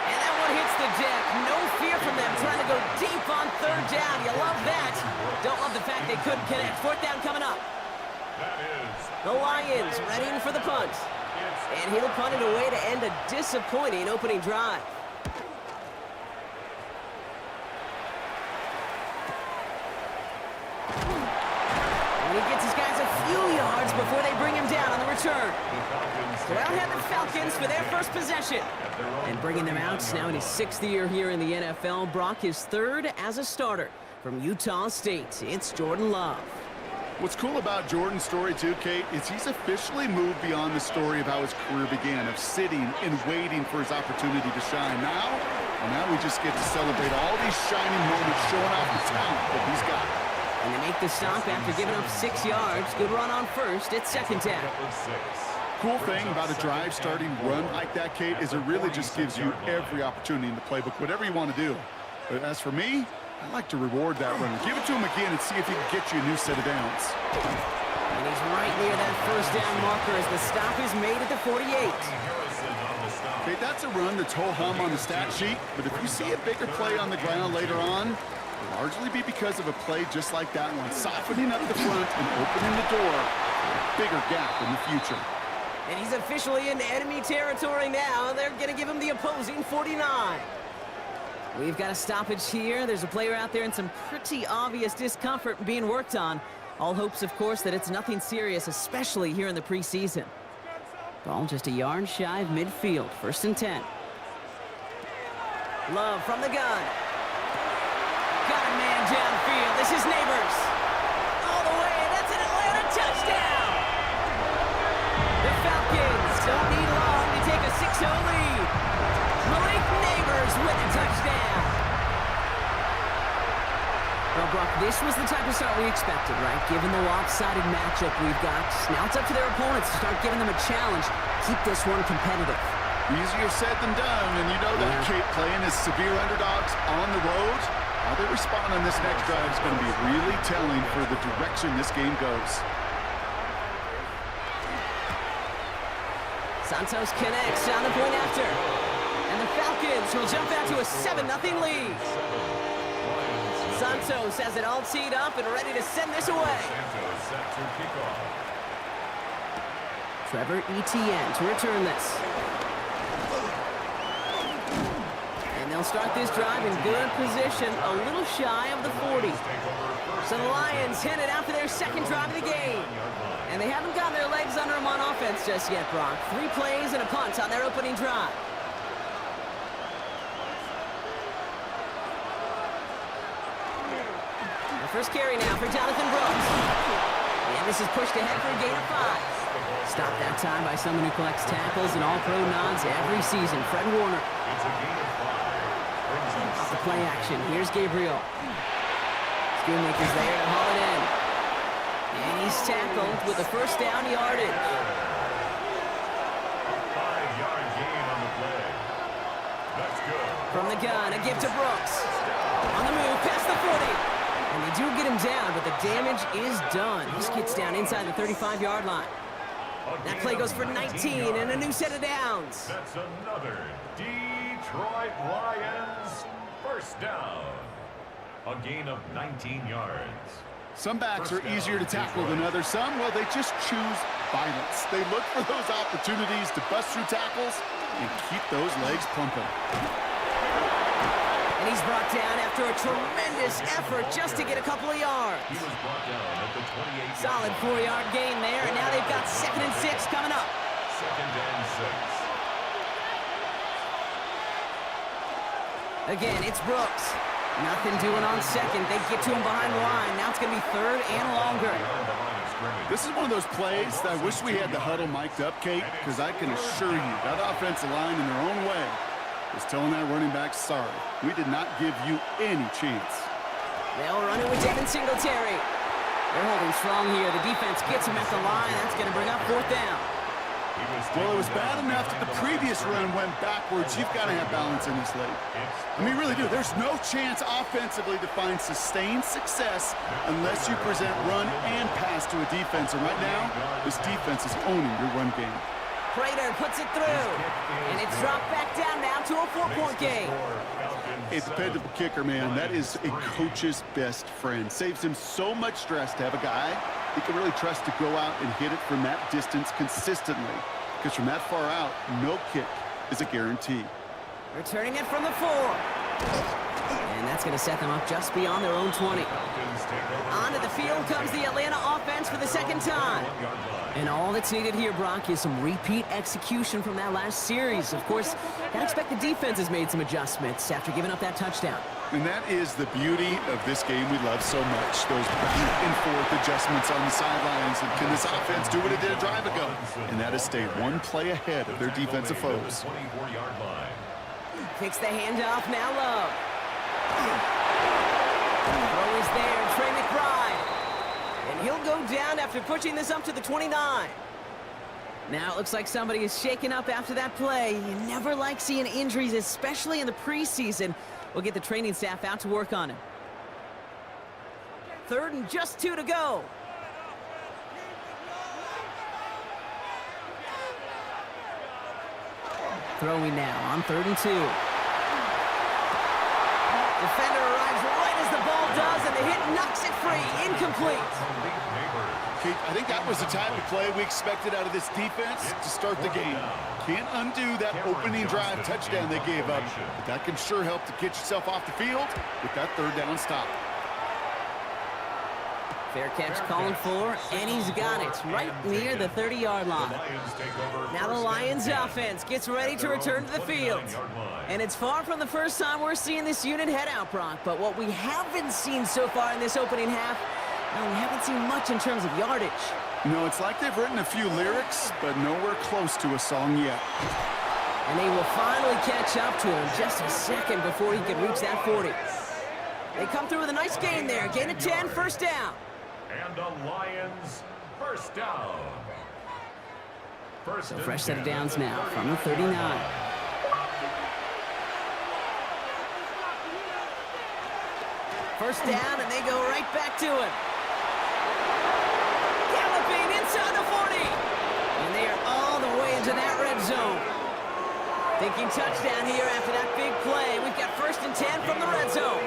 And the deck. No fear from them, trying to go deep on third down. You love that. Don't love the fact they couldn't connect. Fourth down coming up. The Lions readying for the punt. And he'll punt it away to end a disappointing opening drive. And he gets his guys a few yards before they bring him down on the return. So out head the Falcons for their first possession. And bringing them out now in his 6th year here in the NFL. Brock, his 3rd as a starter from Utah State. It's Jordan Love. What's cool about Jordan's story, too, Kate, is he's officially moved beyond the story of how his career began, of sitting and waiting for his opportunity to shine. Now we just get to celebrate all these shining moments, showing off the talent that he's got. And they make the stop after giving up 6 yards. Good run on first. It's second down. Cool thing about a drive starting run like that, Kate, is it really just gives you every opportunity in the playbook, whatever you want to do. But as for me, I like to reward that runner. Give it to him again and see if he can get you a new set of downs. And he's right near that first down marker as the stop is made at the 48. Okay, that's a run that's ho-hum on the stat sheet, but if you see a bigger play on the ground later on, it'll largely be because of a play just like that one, softening up the front and opening the door for a bigger gap in the future. And he's officially in enemy territory now. They're going to give him the opposing 49. We've got a stoppage here. There's a player out there in some pretty obvious discomfort being worked on. All hopes, of course, that it's nothing serious, especially here in the preseason. Ball just a yard shy of midfield. 1st and 10. Love from the gun. Got a man downfield. This is Neighbors. All the way. That's an Atlanta touchdown. The Falcons don't need long to take a 6-0 lead. Malik Neighbors with a touchdown. Well, Brock, this was the type of start we expected, right? Given the lopsided matchup we've got, now it's up to their opponents to start giving them a challenge. Keep this one competitive. Easier said than done, and you know that, Kate, playing as severe underdogs on the road, how they respond on this next drive is going to be really telling for the direction this game goes. Santos connects on the point after. And the Falcons will jump out to a 7-0 lead. Santos has it all teed up and ready to send this away. Trevor Etienne to return this. And they'll start this drive in good position, a little shy of the 40. So the Lions headed out for their 2nd drive of the game. And they haven't got their legs under them on offense just yet, Brock. 3 plays and a punt on their opening drive. The first carry now for Jonathan Brooks. And this is pushed ahead for a gain of 5. Stopped that time by someone who collects tackles and all-pro nods every season, Fred Warner. Off the play action, here's Gabriel. Schoonmaker's there to haul it in. And he's tackled with the first down yardage. 5-yard gain on the play. That's good. From the gun, a give to Brooks. On the move, past the 40. And they do get him down, but the damage is done. He gets down inside the 35-yard line. That play goes for 19 and a new set of downs. That's another Detroit Lions first down. A gain of 19 yards. Some backs are easier to tackle than others. Some, well, they just choose violence. They look for those opportunities to bust through tackles and keep those legs pumping. And he's brought down after a tremendous effort just to get a couple of yards. He was brought down at the 28. Solid 4-yard gain there, and now they've got 2nd and 6 coming up. 2nd and 6. Again, it's Brooks. Nothing doing on 2nd. They get to him behind the line. Now it's going to be 3rd and longer. This is one of those plays that I wish we had the huddle mic'd up, Kate, because I can assure you that offensive line in their own way is telling that running back, sorry, we did not give you any chance. They'll run it with Devin Singletary. They're holding strong here. The defense gets him at the line. That's going to bring up 4th down. Well, it was bad enough that the previous run went backwards. You've got to have balance in this league. I mean, really do. There's no chance offensively to find sustained success unless you present run and pass to a defense. And right now, this defense is owning your run game. Prater puts it through. And it's dropped back down now to a 4-point game. A dependable kicker, man. That is a coach's best friend. Saves him so much stress to have a guy he can really trust to go out and hit it from that distance consistently. Because from that far out, no kick is a guarantee. Returning it from the 4. And that's going to set them up just beyond their own 20. Onto the field comes the Atlanta offense for the second time. And all that's needed here, Brock, is some repeat execution from that last series. Of course, I expect the defense has made some adjustments after giving up that touchdown. And that is the beauty of this game we love so much. Those back and forth adjustments on the sidelines. And can this offense do what it did a drive ago? And that is stay one play ahead of their defensive foes. Takes the handoff, now Love. Throw is there, Trey McBride. And he'll go down after pushing this up to the 29. Now it looks like somebody is shaken up after that play. You never like seeing injuries, especially in the preseason. We'll get the training staff out to work on him. 3rd and just 2 to go. Throwing now on 3rd and 2. Defender arrives right as the ball does, and the hit knocks it free. Incomplete. Keith, I think that was the type of play we expected out of this defense to start the game. Can't undo that opening drive touchdown they gave up, but that can sure help to get yourself off the field with that 3rd down stop. Fair catch calling for, and he's got it right near the 30-yard line. Now the Lions offense gets ready to return to the field. And it's far from the first time we're seeing this unit head out, Brock, but what we haven't seen so far in this opening half, well, we haven't seen much in terms of yardage. No, it's like they've written a few lyrics, but nowhere close to a song yet. And they will finally catch up to him just a second before he can reach that 40. They come through with a nice gain there. Gain of 10, first down. And the Lions, first down. So fresh set of downs now from the 39. First down, and they go right back to it. Galloping inside the 40. And they are all the way into that red zone. Thinking touchdown here after that big play. We've got 1st and 10 from the red zone.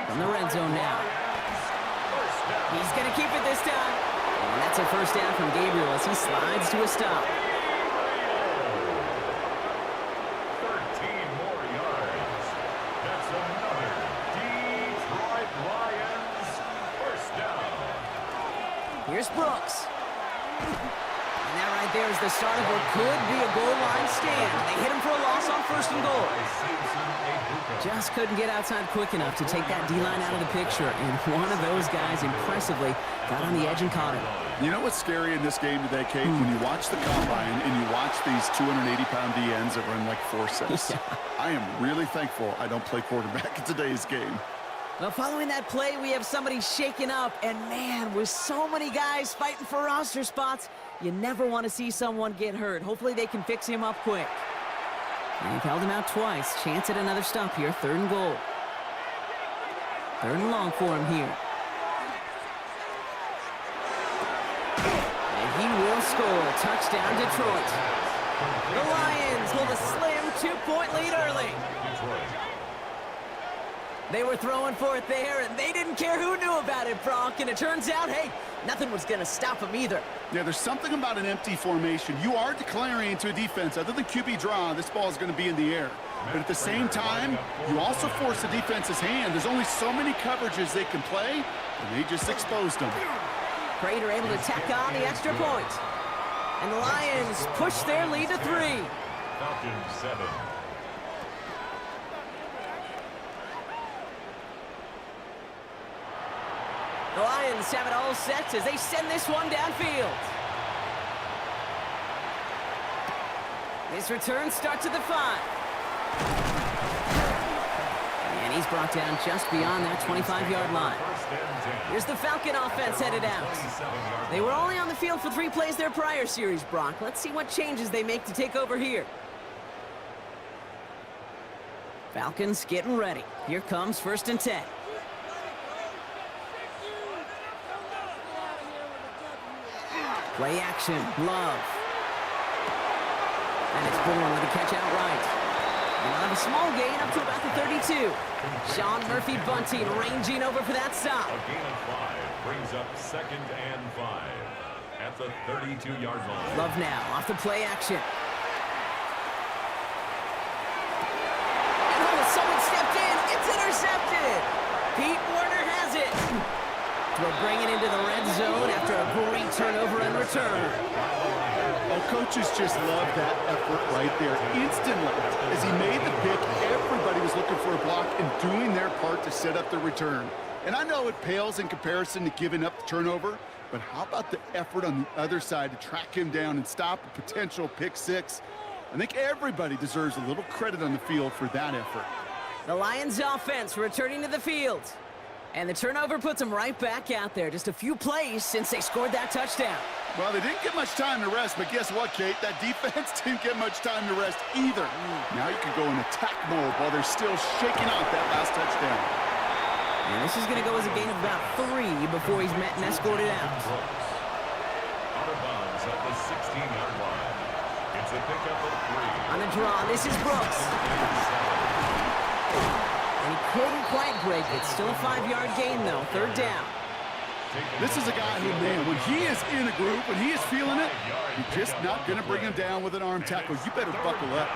From the red zone now. He's going to keep it this time. And that's a first down from Gabriel as he slides to a stop. 13 more yards. That's another Detroit Lions first down. Here's Brooks. And that right there is the start of what could be a goal line stand. They hit him for a loss on 1st and goal. Just couldn't get outside quick enough to take that D-line out of the picture. And one of those guys impressively got on the edge and caught him. You know what's scary in this game today, Kate? When you watch the combine and you watch these 280-pound DNs that run like 4-6. Yeah. I am really thankful I don't play quarterback in today's game. Well, following that play, we have somebody shaken up. And, man, with so many guys fighting for roster spots, you never want to see someone get hurt. Hopefully they can fix him up quick. They've held him out twice. Chance at another stop here. 3rd and goal. 3rd and long for him here. And he will score. Touchdown, Detroit. The Lions hold a slim 2-point lead early. They were throwing for it there, and they didn't care who knew about it, Brock. And it turns out, hey, nothing was going to stop them either. Yeah, there's something about an empty formation. You are declaring to a defense, other than QB draw, this ball is going to be in the air. But at the same time, you also force the defense's hand. There's only so many coverages they can play, and they just exposed them. Prater able to tack on the extra point. And the Lions push their lead to 3. Falcons 7. The Lions have it all set as they send this one downfield. This return starts at the 5. And he's brought down just beyond that 25-yard line. Here's the Falcon offense headed out. They were only on the field for 3 plays their prior series, Brock. Let's see what changes they make to take over here. Falcons getting ready. Here comes 1st and 10. Play action, Love. And it's Bourne with a catch outright. And they'll have a small gain up to about the 32. Sean Murphy Bunting ranging over for that stop. A gain of 5 brings up 2nd and 5 at the 32-yard line. Love now off the play action. And someone stepped in. It's intercepted. Pete Werner has it. We'll bring it into the red zone after a great turnover and return. Oh, coaches just love that effort right there. Instantly, as he made the pick, everybody was looking for a block and doing their part to set up the return. And I know it pales in comparison to giving up the turnover, but how about the effort on the other side to track him down and stop a potential pick six? I think everybody deserves a little credit on the field for that effort. The Lions offense returning to the field. And the turnover puts them right back out there. Just a few plays since they scored that touchdown. Well, they didn't get much time to rest, but guess what, Kate? That defense didn't get much time to rest either. Now you can go in attack mode while they're still shaking out that last touchdown. And this is going to go as a gain of about 3 before he's met and escorted out. Out of bounds at the 16-yard line. It's a pickup of 3. On the draw, this is Brooks. And he couldn't quite break it. Still a 5-yard gain, though. 3rd down. This is a guy who, man, when he is in a group, when he is feeling it, you're just not going to bring him down with an arm tackle. You better buckle up.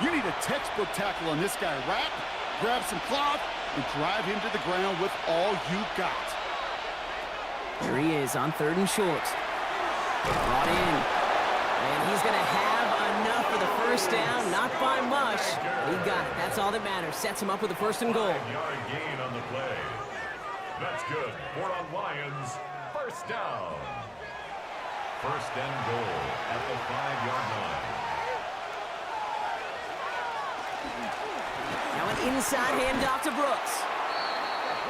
You need a textbook tackle on this guy. Wrap, grab some cloth, and drive him to the ground with all you got. Here he is on 3rd and short. Brought in. And he's going to have enough for the first down. Not by much. He got it. That's all that matters. Sets him up with a 1st and goal. 9-yard gain on the play. That's good. For the Lions, 1st down. 1st and goal at the 5-yard line. Now an inside handoff to Brooks.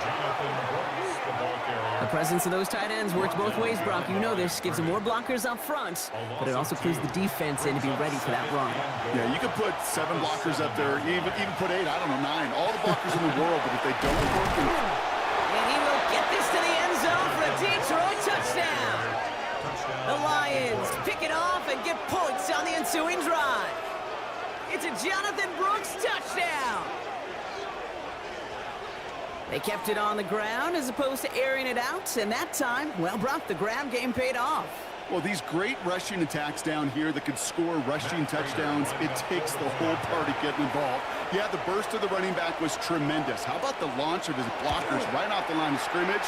Jonathan Brooks, the ball carrier. The presence of those tight ends works both ways, Brock. You know this. Gives them more blockers up front, but it also clues the defense in to be ready for that run. Yeah, you could put 7 blockers up there, even put 8, I don't know, 9. All the blockers in the world, but if they don't work, and he will get this to the end zone for a Detroit touchdown. The Lions pick it off and get points on the ensuing drive. It's a Jonathan Brooks touchdown. They kept it on the ground as opposed to airing it out, and that time, well, Brock, the grab game paid off. well, these great rushing attacks down here that can score rushing touchdowns, it takes the whole party getting involved. Yeah, the burst of the running back was tremendous. How about the launch of his blockers right off the line of scrimmage?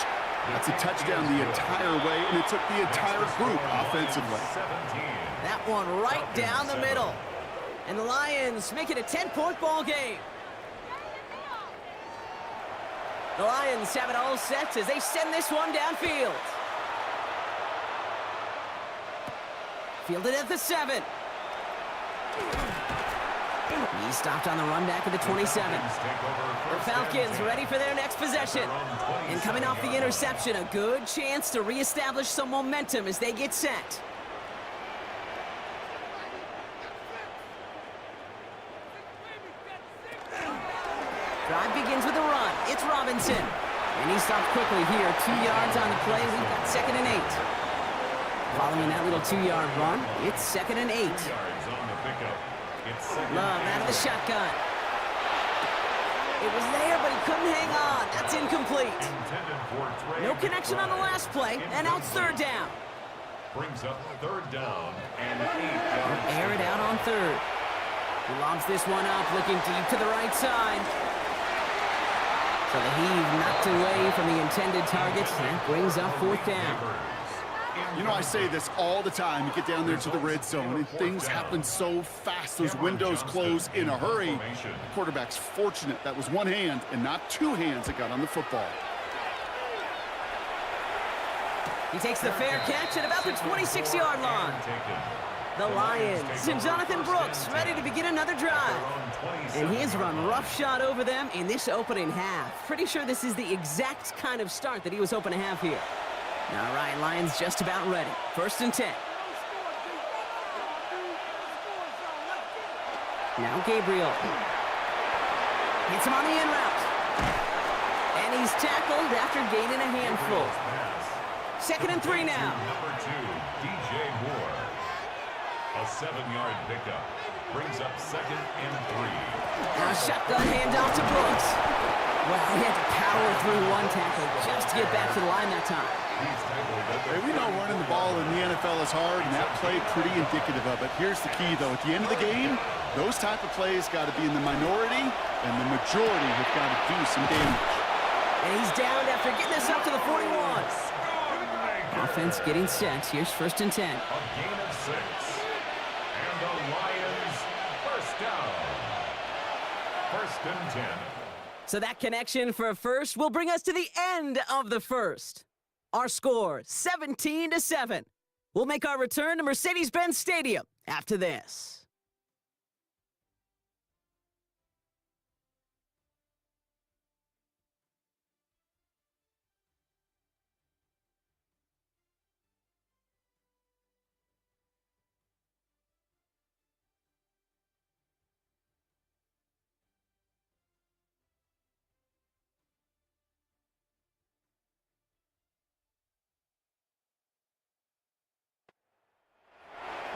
That's a touchdown the entire way, and it took the entire group offensively. That one right down the middle. And the Lions make it a 10-point ball game. The Lions have it all set as they send this one downfield. Fielded at the 7. He stopped on the run back at the 27. The Falcons ready for their next possession. And coming off the interception, a good chance to reestablish some momentum as they get set. Drive begins with a run. It's Robinson. And he stopped quickly here. 2 yards on the play. We've got 2nd and 8. Following that little 2-yard run, it's 2nd and 8. Love out of the shotgun. It was there, but he couldn't hang on. That's incomplete. No connection on the last play, and now it's 3rd down. Brings up 3rd down and 8 yards. Air it out on 3rd. He lobs this one up, looking deep to the right side. So the heave knocked away from the intended target. That brings up 4th down. You know, I say this all the time. You get down there to the red zone, and things happen so fast. Those windows close in a hurry. The quarterback's fortunate that was one hand and not 2 hands that got on the football. He takes the fair catch at about the 26-yard line. The Lions and Jonathan Brooks ready to begin another drive. And he has run roughshod over them in this opening half. Pretty sure this is the exact kind of start that he was hoping to have here. All right, Lions just about ready. 1st and 10. Now Gabriel. Hits him on the in route. And he's tackled after gaining a handful. 2nd and 3 now. Number 2, DJ Moore. A 7-yard pickup brings up 2nd and 3. Now shotgun handoff to Brooks. Well, he had to power through one tackle just to get back to the line that time. Hey, we know running the ball in the NFL is hard, and that play pretty indicative of it. Here's the key, though. At the end of the game, those type of plays got to be in the minority, and the majority have got to do some damage. And he's down after getting this up to the 41. Offense getting set. Here's 1st and 10. A gain of 6. And the Lions first down. 1st and 10. So that connection for a first will bring us to the end of the first. Our score, 17-7. We'll make our return to Mercedes-Benz Stadium after this.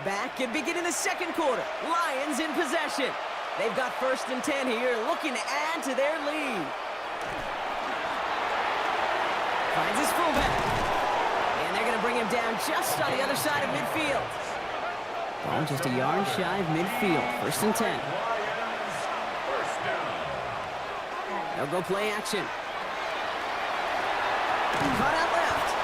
Back and beginning the 2nd quarter. Lions in possession. They've got 1st and 10 here, looking to add to their lead. Finds his fullback. And they're going to bring him down just on the other side of midfield. Ball just a yard shy of midfield. 1st and 10. They'll go play action. Cut out left.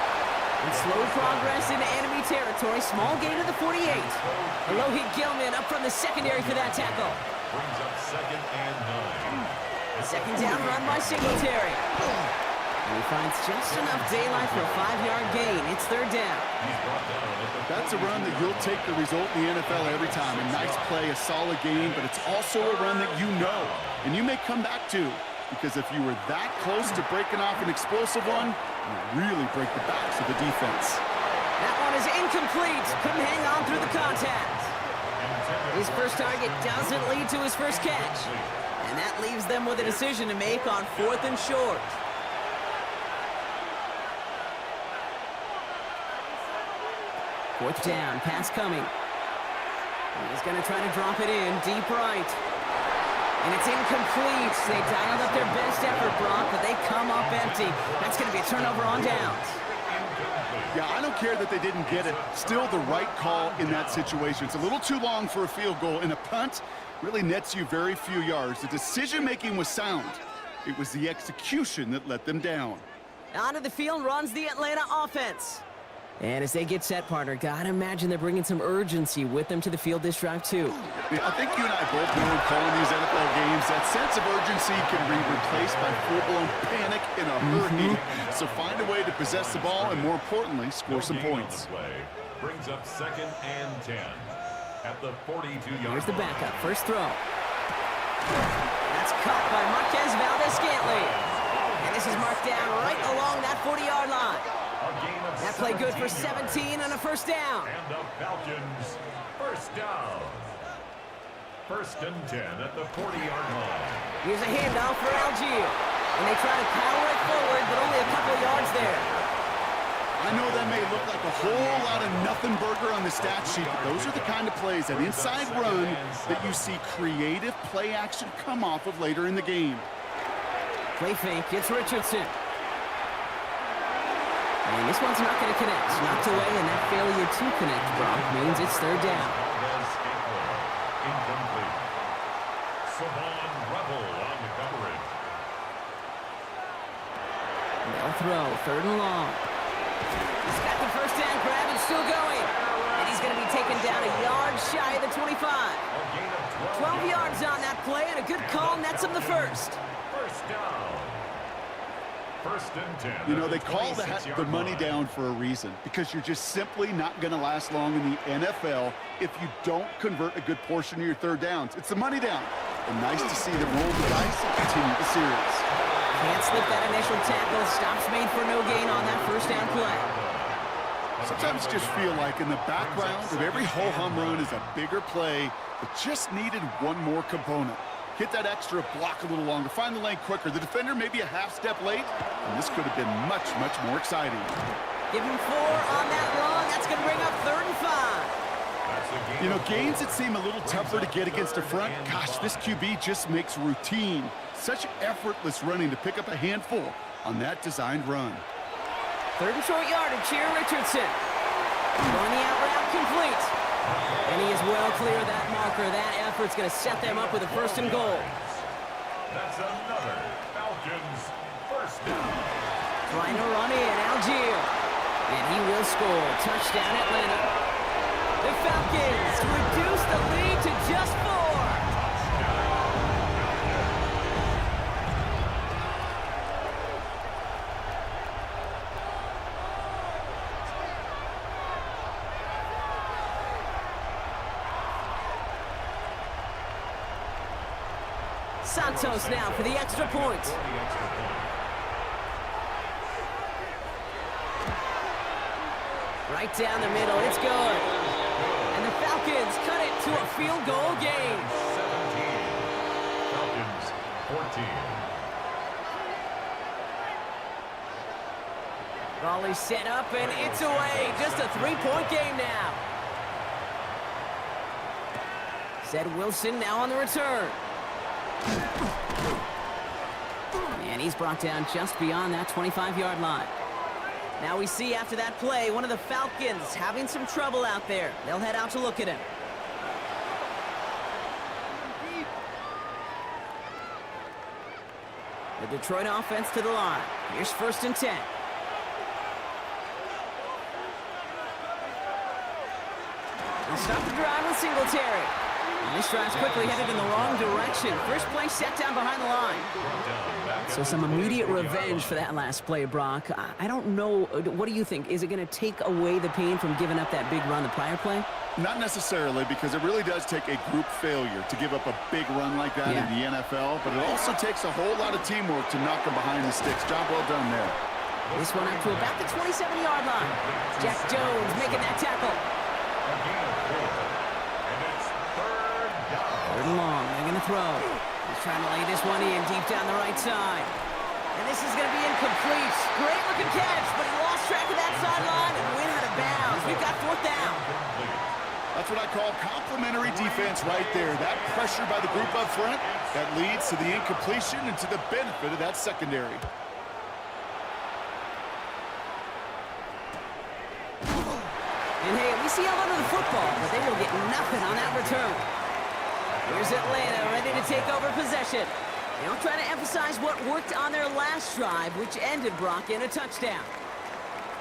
And slow progress into enemy territory. Small gain to the 48. A low-hit Gilman up from the secondary for that tackle. Brings up 2nd and 9. 2nd down run by Singletary. And he finds just enough daylight for a 5-yard gain. It's 3rd down. That's a run that you'll take the result in the NFL every time. A nice play, a solid game, but it's also a run that you know, and you may come back to. Because if you were that close to breaking off an explosive one, you really break the backs of the defense. That one is incomplete. Couldn't hang on through the contact. His first target doesn't lead to his first catch. And that leaves them with a decision to make on 4th and short. Fourth down, pass coming. He's going to try to drop it in, deep right. And it's incomplete. They dialed up their best effort, Brock, but they come up empty. That's going to be a turnover on downs. Yeah, I don't care that they didn't get it. Still the right call in that situation. It's a little too long for a field goal, and a punt really nets you very few yards. The decision-making was sound. It was the execution that let them down. Onto the field runs the Atlanta offense. And as they get set, partner, gotta imagine they're bringing some urgency with them to the field this drive, too. Yeah, I think you and I both know in calling these NFL games, that sense of urgency can be replaced by full-blown panic in a hurry. So find a way to possess the ball and, more importantly, score some points. Brings up 2nd and 10 at the 42-yard line. Here's the backup. First throw. That's caught by Marquez Valdez-Scantling. And this is marked down right along that 40-yard line. That play good for 17 and a first down. And the Falcons first down. 1st and 10 at the 40-yard line. Here's a handoff for Algier. And they try to power it forward, but only a couple of yards there. I know that may look like a whole lot of nothing burger on the stat sheet, but those are the kind of plays, that inside run, that you see creative play action come off of later in the game. Play fake, it's Richardson. And this one's not going to connect. Knocked away, and that failure to connect, Brock, means it's 3rd down. Incomplete. Savon Rebel on the coverage. They'll throw, 3rd and long. He's got the first down grab and still going. And he's going to be taken down a yard shy of the 25. 12 yards on that play, and a good call nets him the first. First down. 1st and 10. You know, they call the money down for a reason, because you're just simply not going to last long in the NFL if you don't convert a good portion of your 3rd downs. It's the money down. And nice to see them roll the dice and continue the series. Can't slip that initial tackle. Stops made for no gain on that first down play. Sometimes just feel like in the background of every ho-hum run is a bigger play that just needed one more component. Hit that extra block a little longer, find the lane quicker. The defender may be a half step late, and this could have been much, much more exciting. Give him 4 on that run. That's going to bring up 3rd and 5. You know, gains that seem a little tougher to get against a front, gosh, this QB just makes routine such effortless running to pick up a handful on that designed run. 3rd and short yardage here, Richardson. Going the out route, complete. And he is well clear of that marker. That effort's going to set them up with a 1st and goal. That's another Falcons first down. Trying to run in, Algier. And he will score. Touchdown, Atlanta. The Falcons reduce the lead to just 4. Santos now for the extra point. Right down the middle, it's good. And the Falcons cut it to a field goal game. 17. Falcons 14. Volley set up and it's away. Just a 3-point game now. Said Wilson now on the return. And he's brought down just beyond that 25-yard line. Now we see after that play, one of the Falcons having some trouble out there. They'll head out to look at him. The Detroit offense to the line. Here's 1st and 10. They'll stop the drive with Singletary. And this drive's quickly headed in the wrong direction. First play set down behind the line. So some immediate revenge for that last play, Brock. I don't know. What do you think? Is it going to take away the pain from giving up that big run the prior play? Not necessarily, because it really does take a group failure to give up a big run like that in the NFL, but it also takes a whole lot of teamwork to knock them behind the sticks. Job well done there. This one up to about the 27-yard line. Jack Jones making that tackle. Third and long, they're going to throw. He's trying to lay this one in deep down the right side. And this is going to be incomplete. Great looking catch, but he lost track of that sideline and went out of bounds. We've got 4th down. That's what I call complimentary defense right there. That pressure by the group up front, that leads to the incompletion and to the benefit of that secondary. And hey, we see a lot of the football, but they will get nothing on that return. Here's Atlanta ready to take over possession. They'll try to emphasize what worked on their last drive, which ended Brock in a touchdown.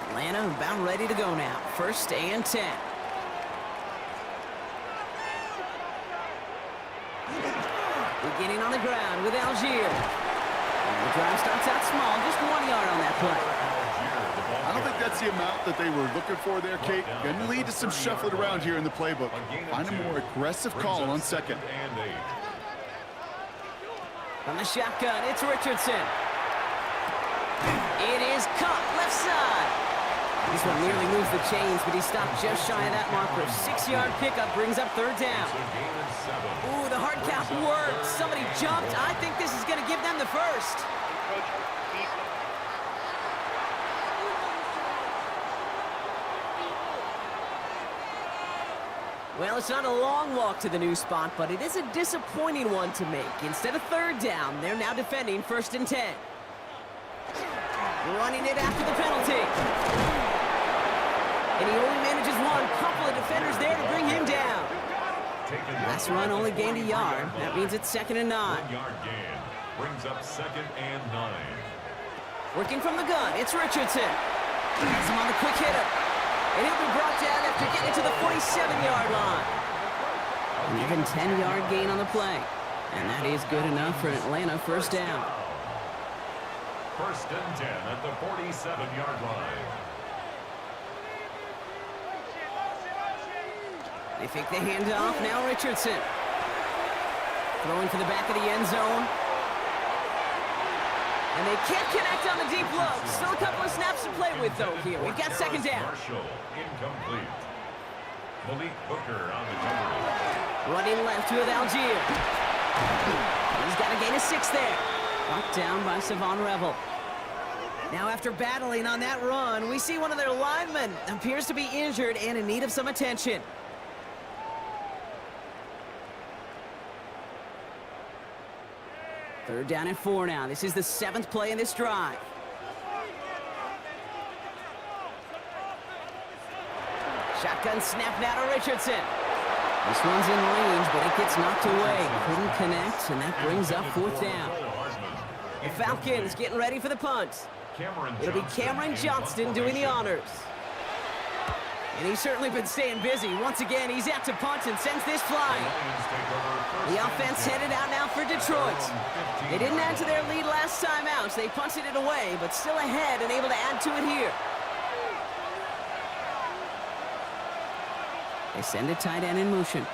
Atlanta about ready to go now. 1st and 10. Beginning on the ground with Algier. And the drive starts out small, just 1 yard on that play. I don't think that's the amount that they were looking for there, Kate. Going to lead to some shuffling around here in the playbook. Find a more aggressive call on 2nd. From the shotgun, it's Richardson. It is caught left side. This one nearly moves the chains, but he stopped just shy of that marker. 6-yard pickup brings up 3rd down. Ooh, the hard count worked. Somebody jumped. I think this is going to give them the 1st. Well, it's not a long walk to the new spot, but it is a disappointing one to make. Instead of 3rd down, they're now defending 1st and 10. Running it after the penalty. And he only manages one. Couple of defenders there to bring him down. Last run only gained a yard. That means it's 2nd and 9. 1-yard gain brings up 2nd and 9. Working from the gun, it's Richardson. Has him on the quick hitter. And he'll be brought down after getting to the 47-yard line. An even 10-yard gain on the play. And that is good enough for an Atlanta 1st down. 1st and 10 at the 47-yard line. They fake the handoff. Now Richardson. Throwing to the back of the end zone. And they can't connect on the deep look. Still a couple of snaps to play with, though, here. We've got 2nd down. Marshall, incomplete. Malik Booker on the cover. Running left with Algier. He's got a gain of 6 there. Brought down by Savon Revel. Now after battling on that run, we see one of their linemen appears to be injured and in need of some attention. Third down and 4 now. This is the 7th play in this drive. Shotgun snap now to Richardson. This one's in range, but it gets knocked away. Couldn't connect, and that brings up 4th down. The Falcons getting ready for the punt. It'll be Cameron Johnston doing the honors. And he's certainly been staying busy. Once again, he's out to punt and sends this flying. The offense headed out now for Detroit. They didn't add to their lead last time out, so they punted it away, but still ahead and able to add to it here. They send a tight end in motion.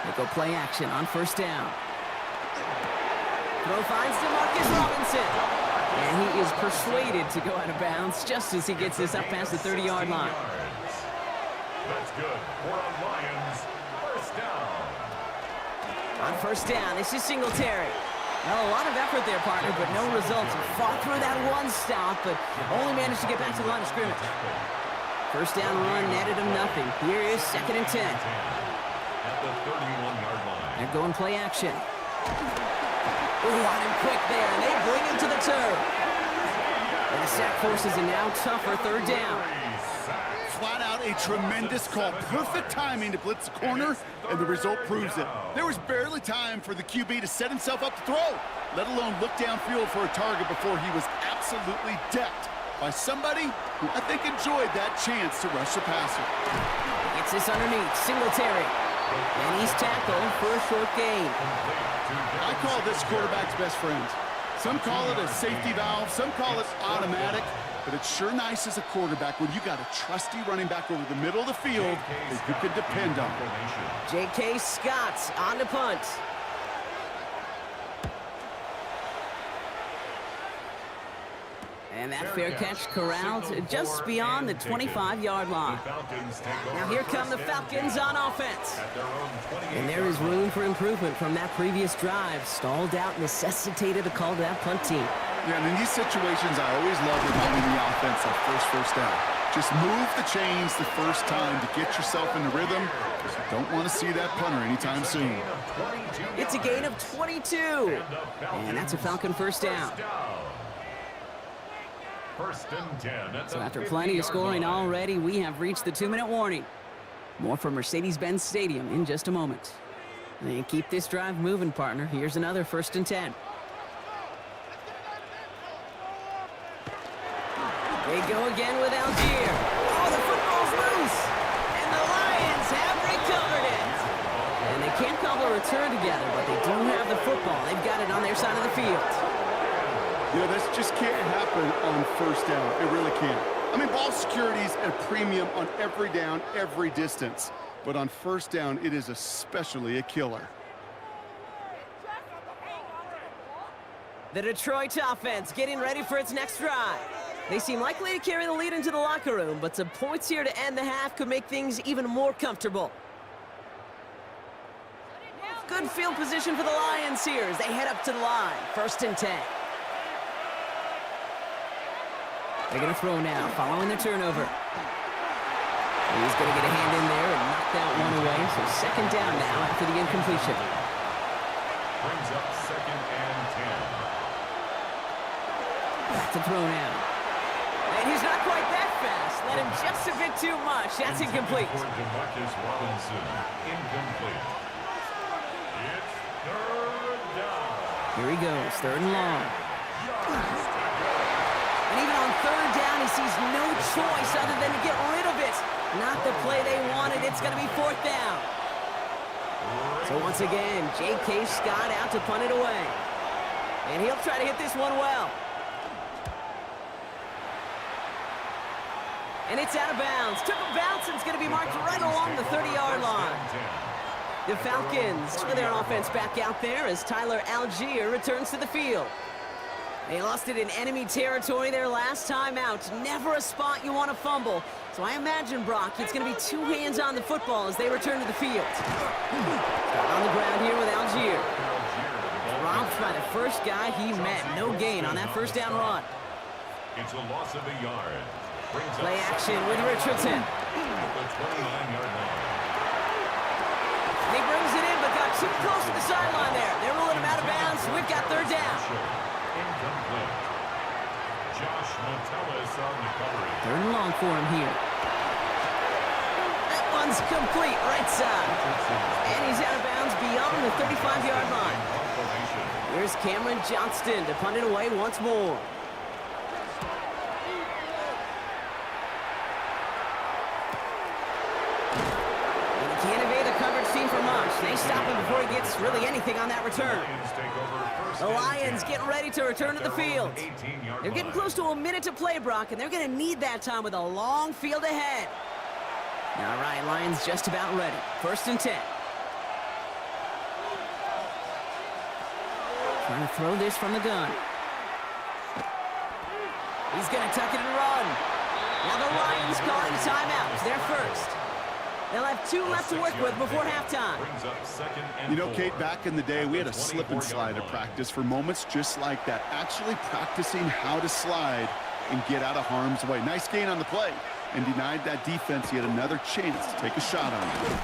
They go play action on 1st down. Throw finds DeMarcus Robinson. And he is persuaded to go out of bounds just as he gets this up past the 30-yard line. That's good. For the Lions, 1st down. On 1st down, this is Singletary. Well, a lot of effort there, partner, but no results. He fought through that one stop, but only managed to get back to the line of scrimmage. 1st down run netted him nothing. Here is 2nd and 10. At the 31-yard line. They're going play action. Ooh, on him quick there, and they bring him to the turf. And the sack forces a now tougher 3rd down. Flat out a tremendous call. Perfect timing to blitz the corner, and the result proves it. There was barely time for the QB to set himself up to throw, let alone look downfield for a target before he was absolutely decked by somebody who I think enjoyed that chance to rush the passer. Gets this underneath, Singletary. And he's tackled for a short gain. I call this quarterback's best friend. Some call it a safety valve, some call it automatic, but it's sure nice as a quarterback when you got a trusty running back over the middle of the field that you can depend on. J.K. Scott on the punt. And that fair catch corralled just beyond the 25-yard line. Now here come the Falcons on offense. And there is room for improvement from that previous drive. Stalled out, necessitated a call to that punt team. Yeah, and in these situations, I always love reminding the offense of first down. Just move the chains the first time to get yourself in the rhythm. Don't want to see that punter anytime soon. It's a gain of 22. And that's a Falcon 1st down. 1st and 10. So after plenty of scoring already, we have reached the 2-minute warning. More from Mercedes-Benz Stadium in just a moment. And keep this drive moving, partner. Here's another 1st and 10. They go again with Algier. Oh, the football's loose. And the Lions have recovered it. And they can't call a return together, but they do have the football. They've got it on their side of the field. You know, this just can't happen on 1st down. It really can't. I mean, ball security's at a premium on every down, every distance. But on 1st down, it is especially a killer. The Detroit offense getting ready for its next drive. They seem likely to carry the lead into the locker room, but some points here to end the half could make things even more comfortable. Good field position for the Lions here as they head up to the line. 1st and 10. They're going to throw now, following the turnover. He's going to get a hand in there and knock that one away. So 2nd down now after the incompletion. Brings up 2nd and 10. Back to throw now. And he's not quite that fast. Let him just a bit too much. That's incomplete. For DeMarcus Robinson, incomplete. It's 3rd down. Here he goes, 3rd and long. And even on 3rd down, he sees no choice other than to get rid of it. Not the play they wanted. It's going to be 4th down. So once again, J.K. Scott out to punt it away. And he'll try to hit this one well. And it's out of bounds. Took a bounce and it's going to be marked right along the 30-yard line. The Falcons for their offense back out there as Tyler Algier returns to the field. They lost it in enemy territory their last time out. Never a spot you want to fumble. So I imagine, Brock, it's going to be 2 hands on the football as they return to the field. On the ground here with Algier. Rob stopped by the first guy he met. No gain on that first down run. It's a loss of a yard. Brings Play up action second with down Richardson. at the 29-yard line. He brings it in, but got too close to the sideline there. They're ruling him out of bounds, so we've got third down. Incomplete. Josh Metellus on the coverage. Third and long for him here. That one's complete, right side. And he's out of bounds beyond the 35-yard line. Here's Cameron Johnston to punt it away once more. And he can't evade the coverage team for much. They stop him before he gets really anything on that return. The Lions getting ready to return to the field. They're getting close to a minute to play, Brock, and they're going to need that time with a long field ahead. All right, Lions just about ready. First and 10. Trying to throw this from the gun. He's going to tuck it and run. Now the Lions calling a timeout. It's their first. They'll have 2 left to work with before halftime. You know, Kate, back in the day, we had a slip and slide at practice for moments just like that. Actually practicing how to slide and get out of harm's way. Nice gain on the play, and denied that defense yet another chance to take a shot on him.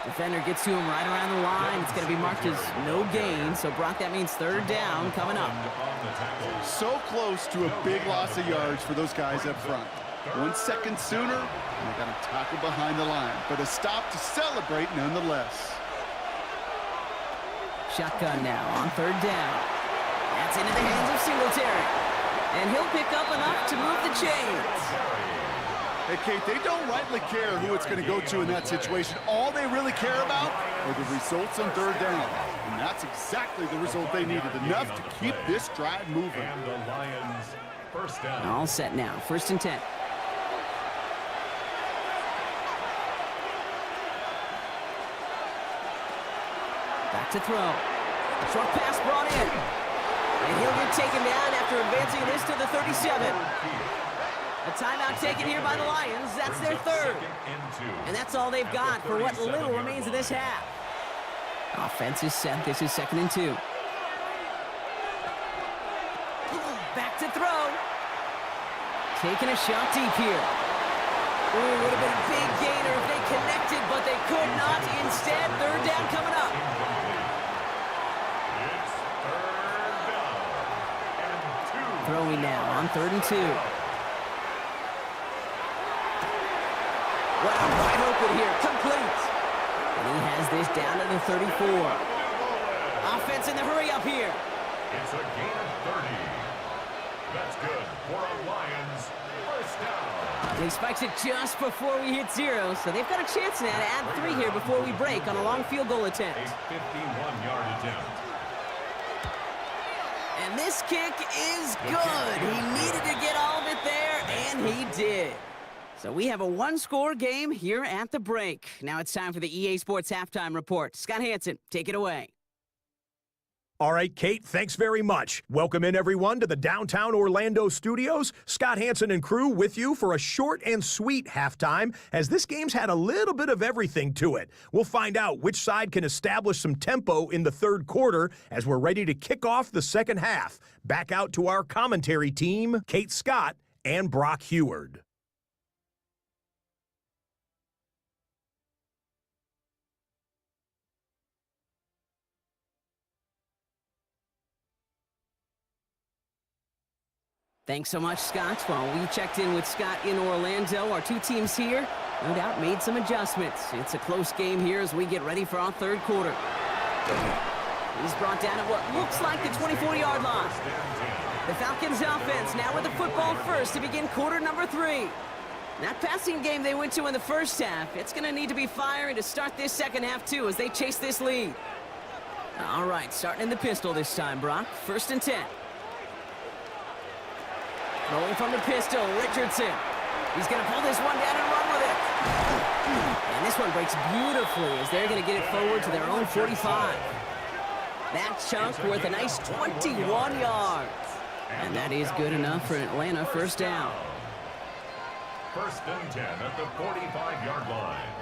Defender gets to him right around the line. It's going to be marked as no gain. So, Brock, that means third down coming up. So close to a big loss of yards for those guys up front. 1 second sooner, and they got to tackle behind the line. But a stop to celebrate nonetheless. Shotgun now on third down. That's into the hands of Singletary. And he'll pick up enough to move the chains. Hey, Kate, they don't rightly care who it's going to go to in that situation. All they really care about are the results on third down. And that's exactly the result they needed. Enough to keep this drive moving. And the Lions first down. All set now. First and 10. Back to throw. Short pass brought in. And he'll get taken down after advancing this to the 37. A timeout taken here by the Lions. That's their third. And that's all they've got for what little remains of this half. Offense is set. This is 2nd and 2. Back to throw. Taking a shot deep here. Ooh, would have been a big gainer if they connected, but they could not. Instead, third down coming up. It's third down and 2. Throwing now on 3rd and 2. Wow, wide open here, complete. And he has this down to the 34. Offense in the hurry up here. It's a gain of 30. That's good for a Lions first down. And he spikes it just before we hit 0, so they've got a chance now to add 3 here before we break on a long field goal attempt. A 51-yard attempt. And this kick is good. He needed to get all of it there, and he did. So we have a 1-score game here at the break. Now it's time for the EA Sports Halftime Report. Scott Hansen, take it away. All right, Kate, thanks very much. Welcome in, everyone, to the downtown Orlando studios. Scott Hansen and crew with you for a short and sweet halftime, as this game's had a little bit of everything to it. We'll find out which side can establish some tempo in the third quarter as we're ready to kick off the second half. Back out to our commentary team, Kate Scott and Brock Heward. Thanks so much, Scott. While we checked in with Scott in Orlando, our 2 teams here, no doubt, made some adjustments. It's a close game here as we get ready for our third quarter. He's brought down at what looks like the 24-yard line. The Falcons offense now with the football first to begin quarter number 3. That passing game they went to in the first half, it's going to need to be firing to start this second half, too, as they chase this lead. All right, starting in the pistol this time, Brock. 1st and 10. Rolling from the pistol, Richardson. He's going to pull this one down and run with it. And this one breaks beautifully as they're going to get it forward to their own 45. That chunk worth a nice 21 yards. And that is good enough for Atlanta first down. 1st and 10 at the 45-yard line.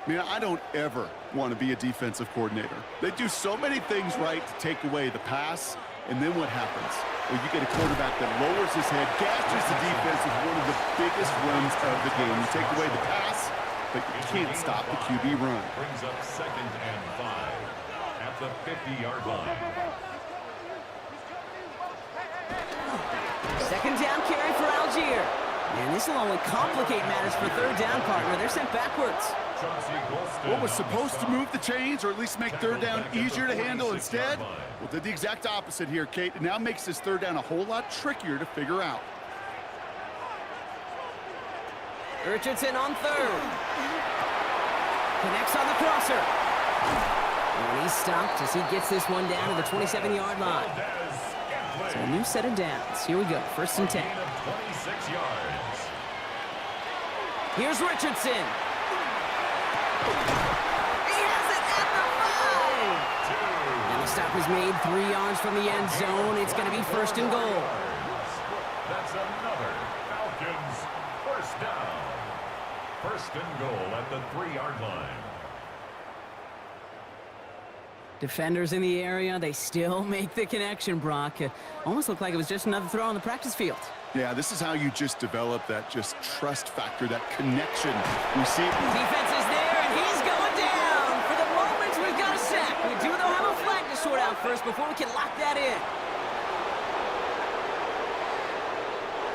Man, I don't ever want to be a defensive coordinator. They do so many things right to take away the pass, and then what happens? Well, you get a quarterback that lowers his head, gashes the defense with one of the biggest runs of the game. You take away the pass, but you can't stop the QB run. Brings up 2nd and 5 at the 50-yard line. Second down carry for Algier. And this will only complicate matters for third down, partner. They're sent backwards. What was supposed to move the chains, or at least make third down easier to handle instead? Well, did the exact opposite here, Kate. It now makes this third down a whole lot trickier to figure out. Richardson on third. Connects on the crosser. And he's stopped as he gets this one down to the 27-yard line. So a new set of downs. Here we go, 1st and 10. 26 yards. Here's Richardson. He has it at the 5. And the stop is made 3 yards from the end zone. It's going to be 1st and goal. That's another Falcons 1st down. 1st and goal at the 3-yard line. Defenders in the area, they still make the connection, Brock. Almost looked like it was just another throw on the practice field. Yeah, this is how you just develop that just trust factor, that connection. We see it. Defense is there, and he's going down. For the moment, we've got a sack. We do, though, have a flag to sort out first before we can lock that in.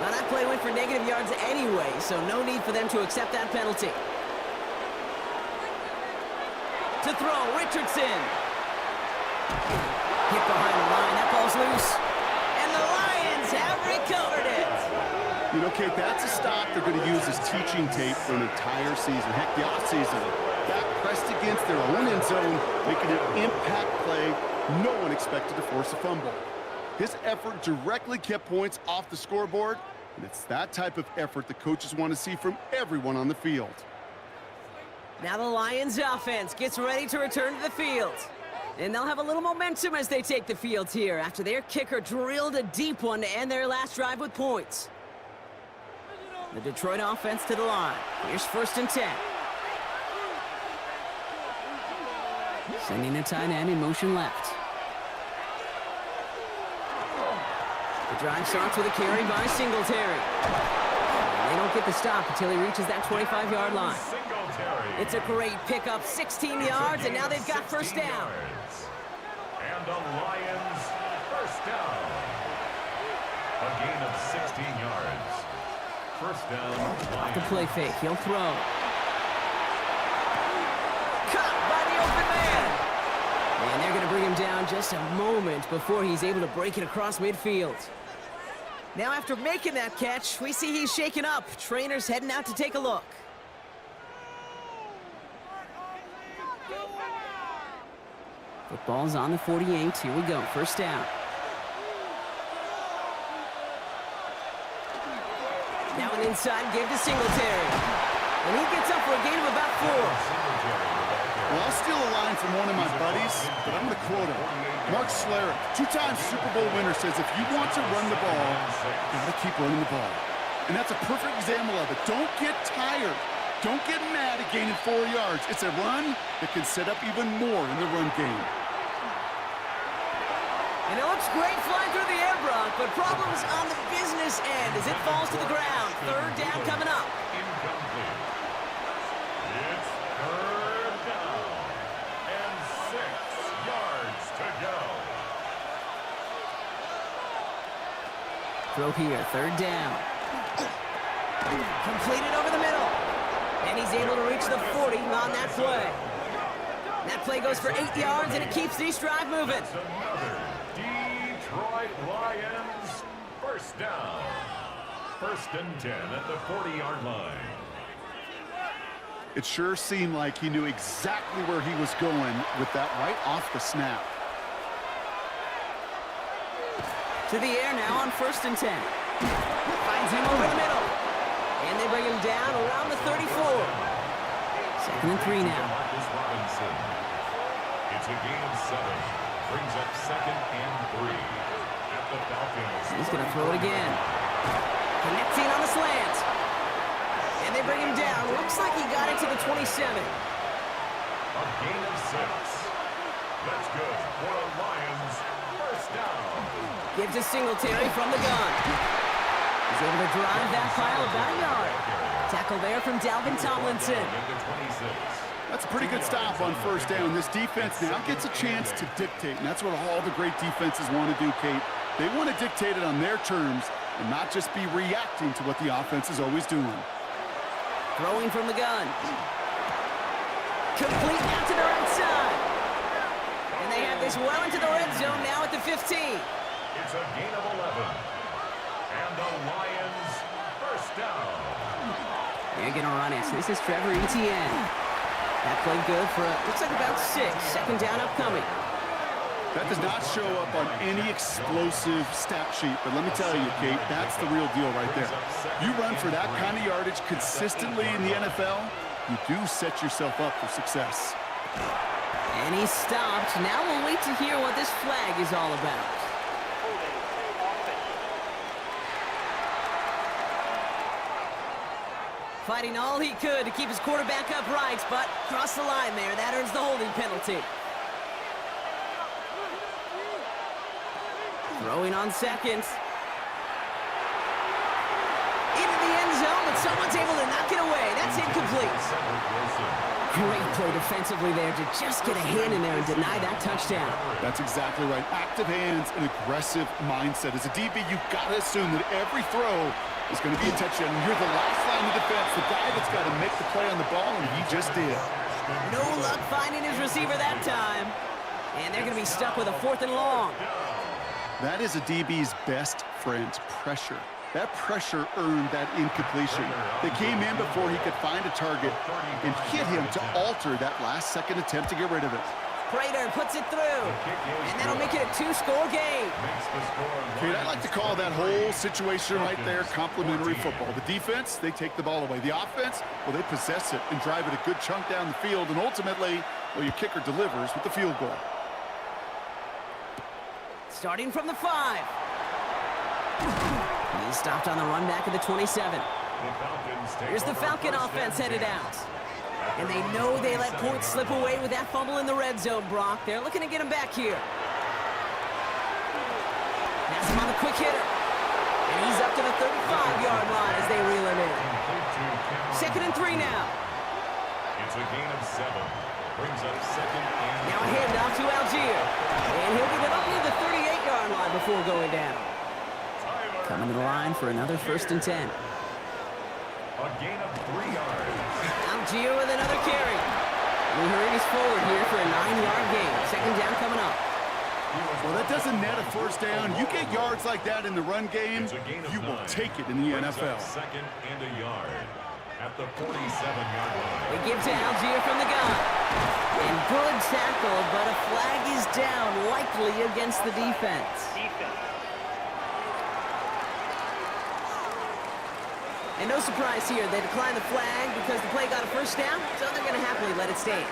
Well, that play went for negative yards anyway, so no need for them to accept that penalty. To throw, Richardson. Hit behind the line, that ball's loose. And the Lions have recovered it. You know, Kate, that's a stop they're going to use as teaching tape for an entire season. Heck, the offseason. Back pressed against their own end zone, making an impact play. No one expected to force a fumble. His effort directly kept points off the scoreboard, and it's that type of effort the coaches want to see from everyone on the field. Now the Lions offense gets ready to return to the field. And they'll have a little momentum as they take the field here after their kicker drilled a deep one to end their last drive with points. The Detroit offense to the line. Here's 1st and 10. Sending the tight end in motion left. The drive starts with a carry by Singletary. And they don't get the stop until he reaches that 25-yard line. It's a great pickup, 16 yards, and now they've got 1st down. And the Lions 1st down. A gain of 16 yards. 1st down. Off the play fake, he'll throw. Caught by the open man. And they're going to bring him down just a moment before he's able to break it across midfield. Now after making that catch, we see he's shaken up. Trainer's heading out to take a look. Football's on the 48. Here we go. 1st down. Now an inside give to Singletary. And he gets up for a gain of about 4. Well, I'll steal a line from one of my buddies, but I'm going to quote him. Mark Schlereth, 2-time Super Bowl winner, says if you want to run the ball, you got to keep running the ball. And that's a perfect example of it. Don't get tired. Don't get mad at gaining 4 yards. It's a run that can set up even more in the run game. And it looks great flying through the air, Brock, but problems on the business end as it falls to the ground. 3rd down coming up. Incomplete. It's 3rd down and 6 yards to go. Throw here, 3rd down. Completed over the middle. And he's able to reach the 40 on that play. That play goes for 8 yards, and it keeps this drive moving. It's another Detroit Lions 1st down. 1st and 10 at the 40-yard line. It sure seemed like he knew exactly where he was going with that right off the snap. To the air now on 1st and 10. Finds him over the middle. And they bring him down around the 34. 2nd and 3 now. It's a gain of 7. Brings up 2nd and 3 at the Falcons. He's going to throw it again. Connecting on the slant. And they bring him down. Looks like he got into the 27. A gain of 6. That's good for a Lions first down. Gives to Singletary from the gun. He's able to drive that pile about a yard. Tackle there from Dalvin Tomlinson. Into 26. That's a pretty good stop on first down. This defense now gets a chance to dictate, and that's what all the great defenses want to do, Kate. They want to dictate it on their terms and not just be reacting to what the offense is always doing. Throwing from the gun. Complete out to the right side. And they have this well into the red zone now at the 15. It's a gain of 11. And the Lions first down. They're going to run it. So this is Trevor Etienne. That played good for, looks like about 6. Second down upcoming. That does not show up on any explosive stat sheet, but let me tell you, Kate, that's the real deal right there. You run for that kind of yardage consistently in the NFL, you do set yourself up for success. And he stopped. Now we'll wait to hear what this flag is all about. Fighting all he could to keep his quarterback upright, but crossed the line there. That earns the holding penalty. Throwing on seconds. Into the end zone, but someone's able to knock it away. That's incomplete. Great play defensively there to just get a hand in there and deny that touchdown. That's exactly right. Active hands and aggressive mindset. As a DB, you've got to assume that every throw is going to be a touchdown. You're the last line of defense, the guy that's got to make the play on the ball, and he just did. No luck finding his receiver that time. And they're going to be stuck with a 4th and long. That is a DB's best friend, pressure. That pressure earned that incompletion. They came in before he could find a target and hit him to alter that last-second attempt to get rid of it. Prater puts it through, and that'll make it a 2-score game. Kate, I like to call that whole situation right there complimentary football. The defense, they take the ball away. The offense, well, they possess it and drive it a good chunk down the field, and ultimately, well, your kicker delivers with the field goal. Starting from the 5. He's stopped on the run back of the 27. Here's the Falcon offense headed out. And they know they let points slip away with that fumble in the red zone, Brock. They're looking to get him back here. Pass him on the quick hitter. And he's up to the 35-yard line as they reel him in. 2nd and 3 now. It's a gain of 7. Brings up 2nd and... Now a handoff to Algier. And he'll give it up near the 38-yard line before going down. Coming to the line for another 1st and 10. A gain of 3 yards. Algier with another carry. We hurry us forward here for a 9-yard gain. 2nd down coming up. Well, that doesn't net a first down. You get yards like that in the run game, you will take it in the NFL. 2nd and a yard at the 47-yard line. They give to Algier from the gun. And good tackle, but a flag is down, likely against the defense. And no surprise here, they decline the flag because the play got a first down, so they're going to happily let it stand.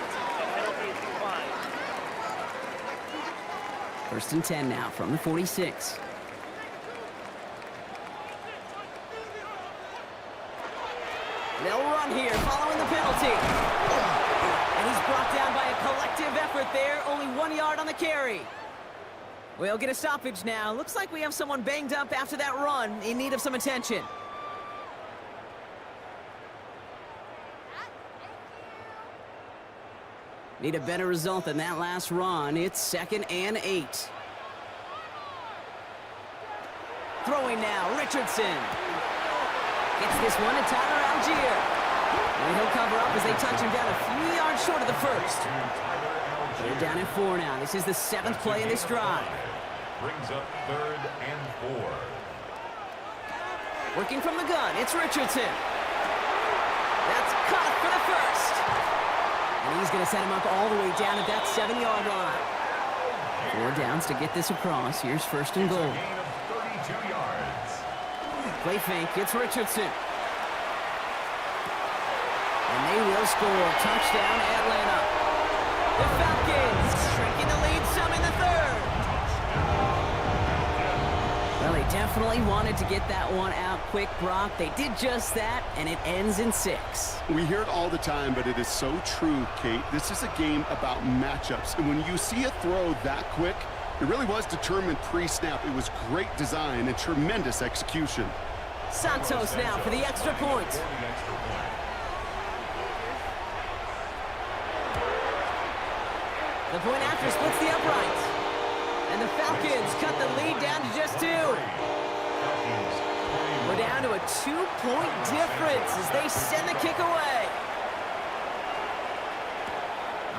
1st and 10 now from the 46. They'll run here following the penalty. And he's brought down by a collective effort there, only 1 yard on the carry. We'll get a stoppage now. Looks like we have someone banged up after that run in need of some attention. Need a better result than that last run. It's 2nd and 8. Throwing now, Richardson. Gets this one to Tyler Algier. And he'll cover up as they touch him down a few yards short of the 1st. They're down at 4 now. This is the 7th play in this drive. Brings up 3rd and 4. Working from the gun, it's Richardson. That's caught for the 1st. And he's going to set him up all the way down at that 7-yard line. 4 downs to get this across. Here's 1st and goal. Gain of 32 yards. Play fake, it's Richardson. And they will score. Touchdown, Atlanta. The Falcons shrinking the lead some in the 3rd. Well, he They definitely wanted to get that one out quick, Brock. They did just that, and it ends in 6. We hear it all the time, but it is so true, Kate. This is a game about matchups, and when you see a throw that quick, it really was determined pre-snap. It was great design and tremendous execution. Santos now for the extra point. The point after splits the uprights. And the Falcons cut the lead down to just 2. We're down to a 2-point difference as they send the kick away.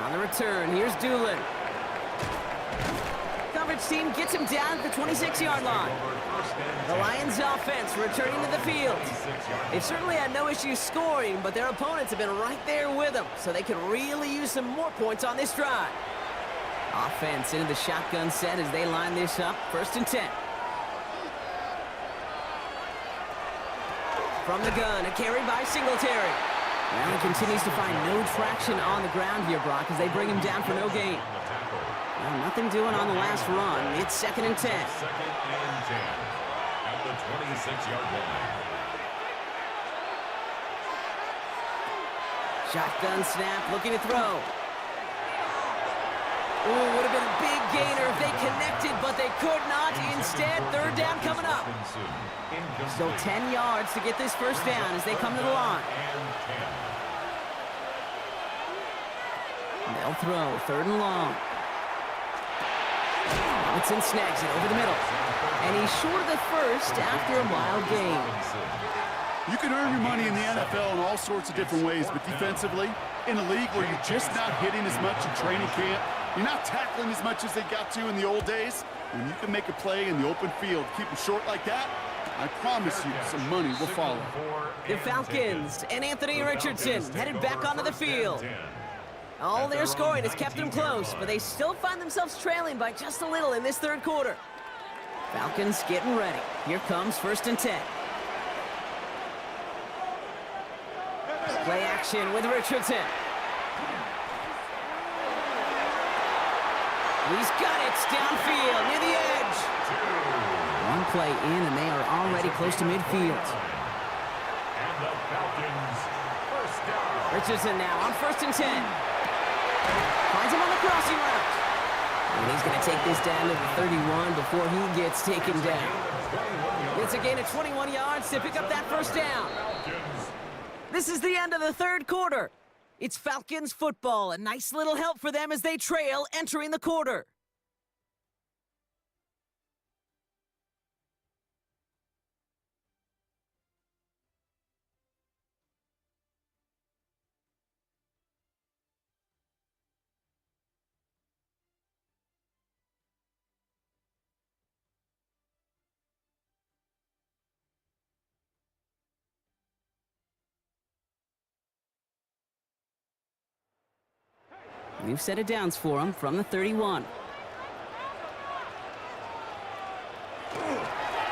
On the return, here's Doolin. Coverage team gets him down at the 26-yard line. The Lions offense returning to the field. They've certainly had no issues scoring, but their opponents have been right there with them, so they could really use some more points on this drive. Offense into the shotgun set as they line this up. 1st and 10. From the gun, a carry by Singletary. Well, he continues to find no traction on the ground here, Brock, as they bring him down for no gain. Well, nothing doing on the last run. It's 2nd and 10. 2nd and 10 at the 26-yard line. Shotgun snap, looking to throw. Ooh, would have been a big gainer if they connected, but they could not. Instead, 3rd down coming up. Still 10 yards to get this 1st down as they come to the line. They'll throw, 3rd and long. Robinson snags it over the middle. And he's short of the 1st after a wild gain. You can earn your money in the NFL in all sorts of different ways, but defensively, in a league where you're just not hitting as much in training camp, you're not tackling as much as they got to in the old days, when you can make a play in the open field, keep it short like that, I promise you some money will follow. The Falcons and Anthony Richardson headed back onto the field. All their scoring has kept them close, but they still find themselves trailing by just a little in this 3rd quarter. Falcons getting ready. Here comes 1st and 10. Play action with Richardson. He's got it downfield near the edge. One play in, and they are already close to midfield. And the Falcons, 1st down. Richardson now on 1st and 10. Finds him on the crossing route. And he's going to take this down to the 31 before he gets taken down. It's a gain of 21 yards to pick up that 1st down. This is the end of the 3rd quarter. It's Falcons football. A nice little help for them as they trail entering the quarter. New set of downs for him from the 31.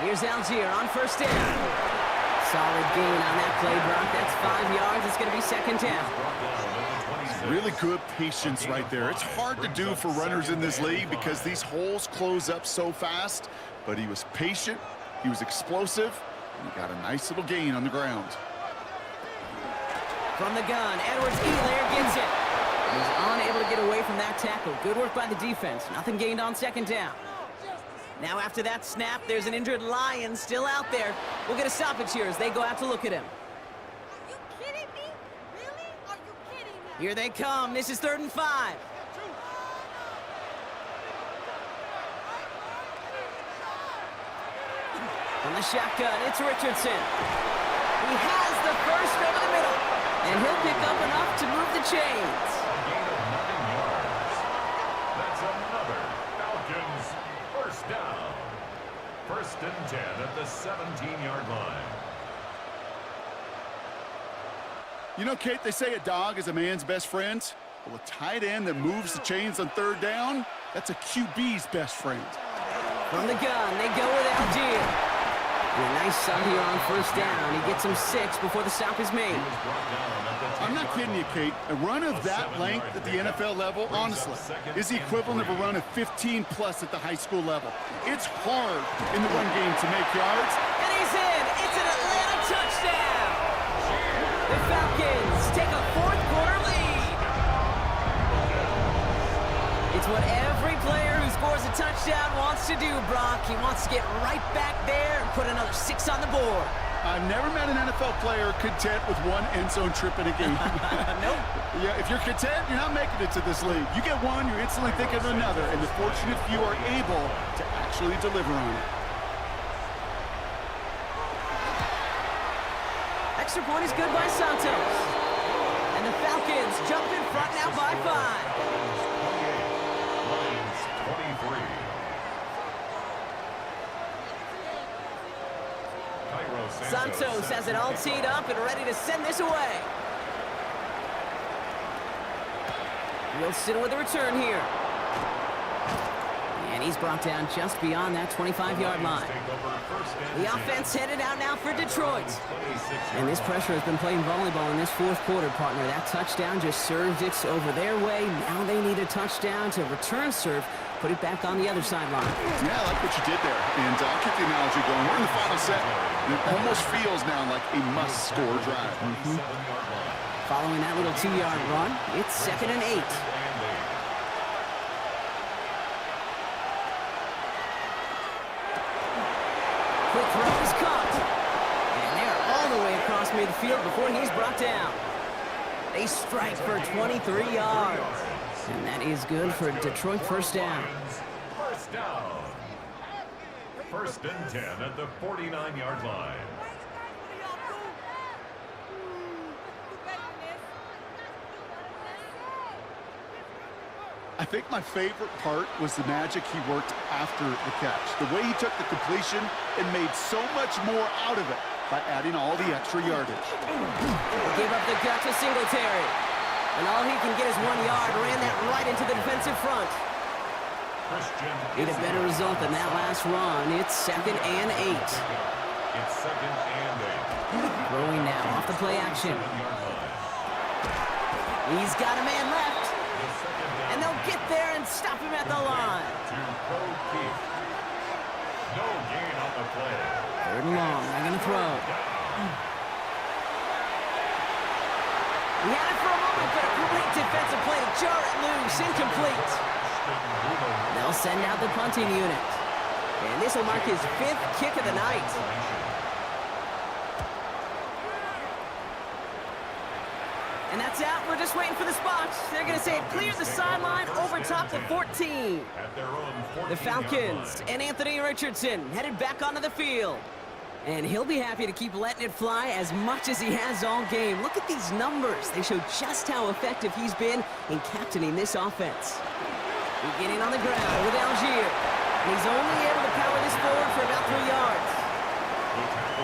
Here's Algier on 1st down. Solid gain on that play, Brock. That's 5 yards. It's going to be 2nd down. Really good patience right there. It's hard to do for runners in this league because these holes close up so fast, but he was patient, he was explosive, and he got a nice little gain on the ground. From the gun, Edwards-Helaire gets it. He's unable to get away from that tackle. Good work by the defense. Nothing gained on 2nd down. Now after that snap, there's an injured Lion still out there. We'll get a stoppage here as they go out to look at him. Are you kidding me? Really? Are you kidding me? Here they come. This is 3rd and 5. From the shotgun, it's Richardson. He has the 1st over the middle, and he'll pick up enough to move the chains. Gain of 9 yards. That's another Falcons 1st down. 1st and 10 at the 17-yard line. You know, Kate, they say a dog is a man's best friend. Well, a tight end that moves the chains on 3rd down, that's a QB's best friend. From the gun, they go with Algier. And a nice stop here on first down. He gets him 6 before the stop is made. I'm not kidding you, Kate. A run of that length at the NFL level, honestly, is the equivalent of a run of 15-plus at the high school level. It's hard in the run game to make yards. And he's in. It's an Atlanta touchdown. The Falcons take a fourth-quarter lead. It's what every player who scores a touchdown wants to do, Brock. He wants to get right back there and put another 6 on the board. I've never met an NFL player content with one end zone trip in a game. Nope. Yeah, if you're content, you're not making it to this league. You get one, you're instantly thinking of another, and the fortunate few are able to actually deliver on it. Extra point is good by Santos. And the Falcons jump in front now by 5. Santos has it all teed up and ready to send this away. Wilson with a return here. And he's brought down just beyond that 25-yard line. The offense headed out now for Detroit. And this pressure has been playing volleyball in this fourth quarter, partner. That touchdown just served it over their way. Now they need a touchdown to return serve, put it back on the other sideline. Yeah, I like what you did there. And I'll keep the analogy going. We're in the final set. And it almost feels now like a must-score drive. Following that little 2-yard run, it's 2nd and 8. Quick throw is caught. And they're all the way across midfield before he's brought down. They strike for 23 yards. And that is good for Detroit first down. First down. 1st and 10 at the 49-yard line. I think my favorite part was the magic he worked after the catch. The way he took the completion and made so much more out of it by adding all the extra yardage. Gave up the gut to Singletary. And all he can get is 1 yard. Ran that right into the defensive front. Need a better result than that last run. It's 2nd and 8. It's 2nd and 8. Throwing now off the play action. He's got a man left. And they'll get there and stop him at the line. No gain on the play. 3rd and long. They're going to throw. He had it for a moment, but a great defensive play to jar it loose. Incomplete. They'll send out the punting unit. And this will mark his 5th kick of the night. And that's out. We're just waiting for the spots. They're going to say it clears the sideline over top the 14. The Falcons and Anthony Richardson headed back onto the field. And he'll be happy to keep letting it fly as much as he has all game. Look at these numbers. They show just how effective he's been in captaining this offense. Beginning on the ground with Algier. And he's only able to power this forward for about 3 yards.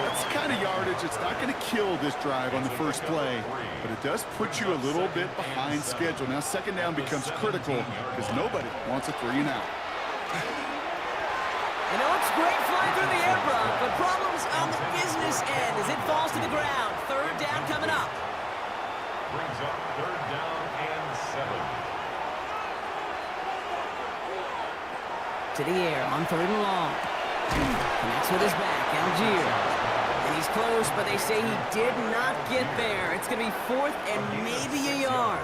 That's the kind of yardage that's not going to kill this drive on the first play, but it does put you a little bit behind schedule. Now 2nd down becomes critical because nobody wants a 3 and out. You know, it's great flying through the air, Brock, but problems on the business end as it falls to the ground. 3rd down coming up. Brings up 3rd down and 7. To the air on 3rd and long. Connects with his back, Algier. And he's close, but they say he did not get there. It's going to be 4th and maybe a yard.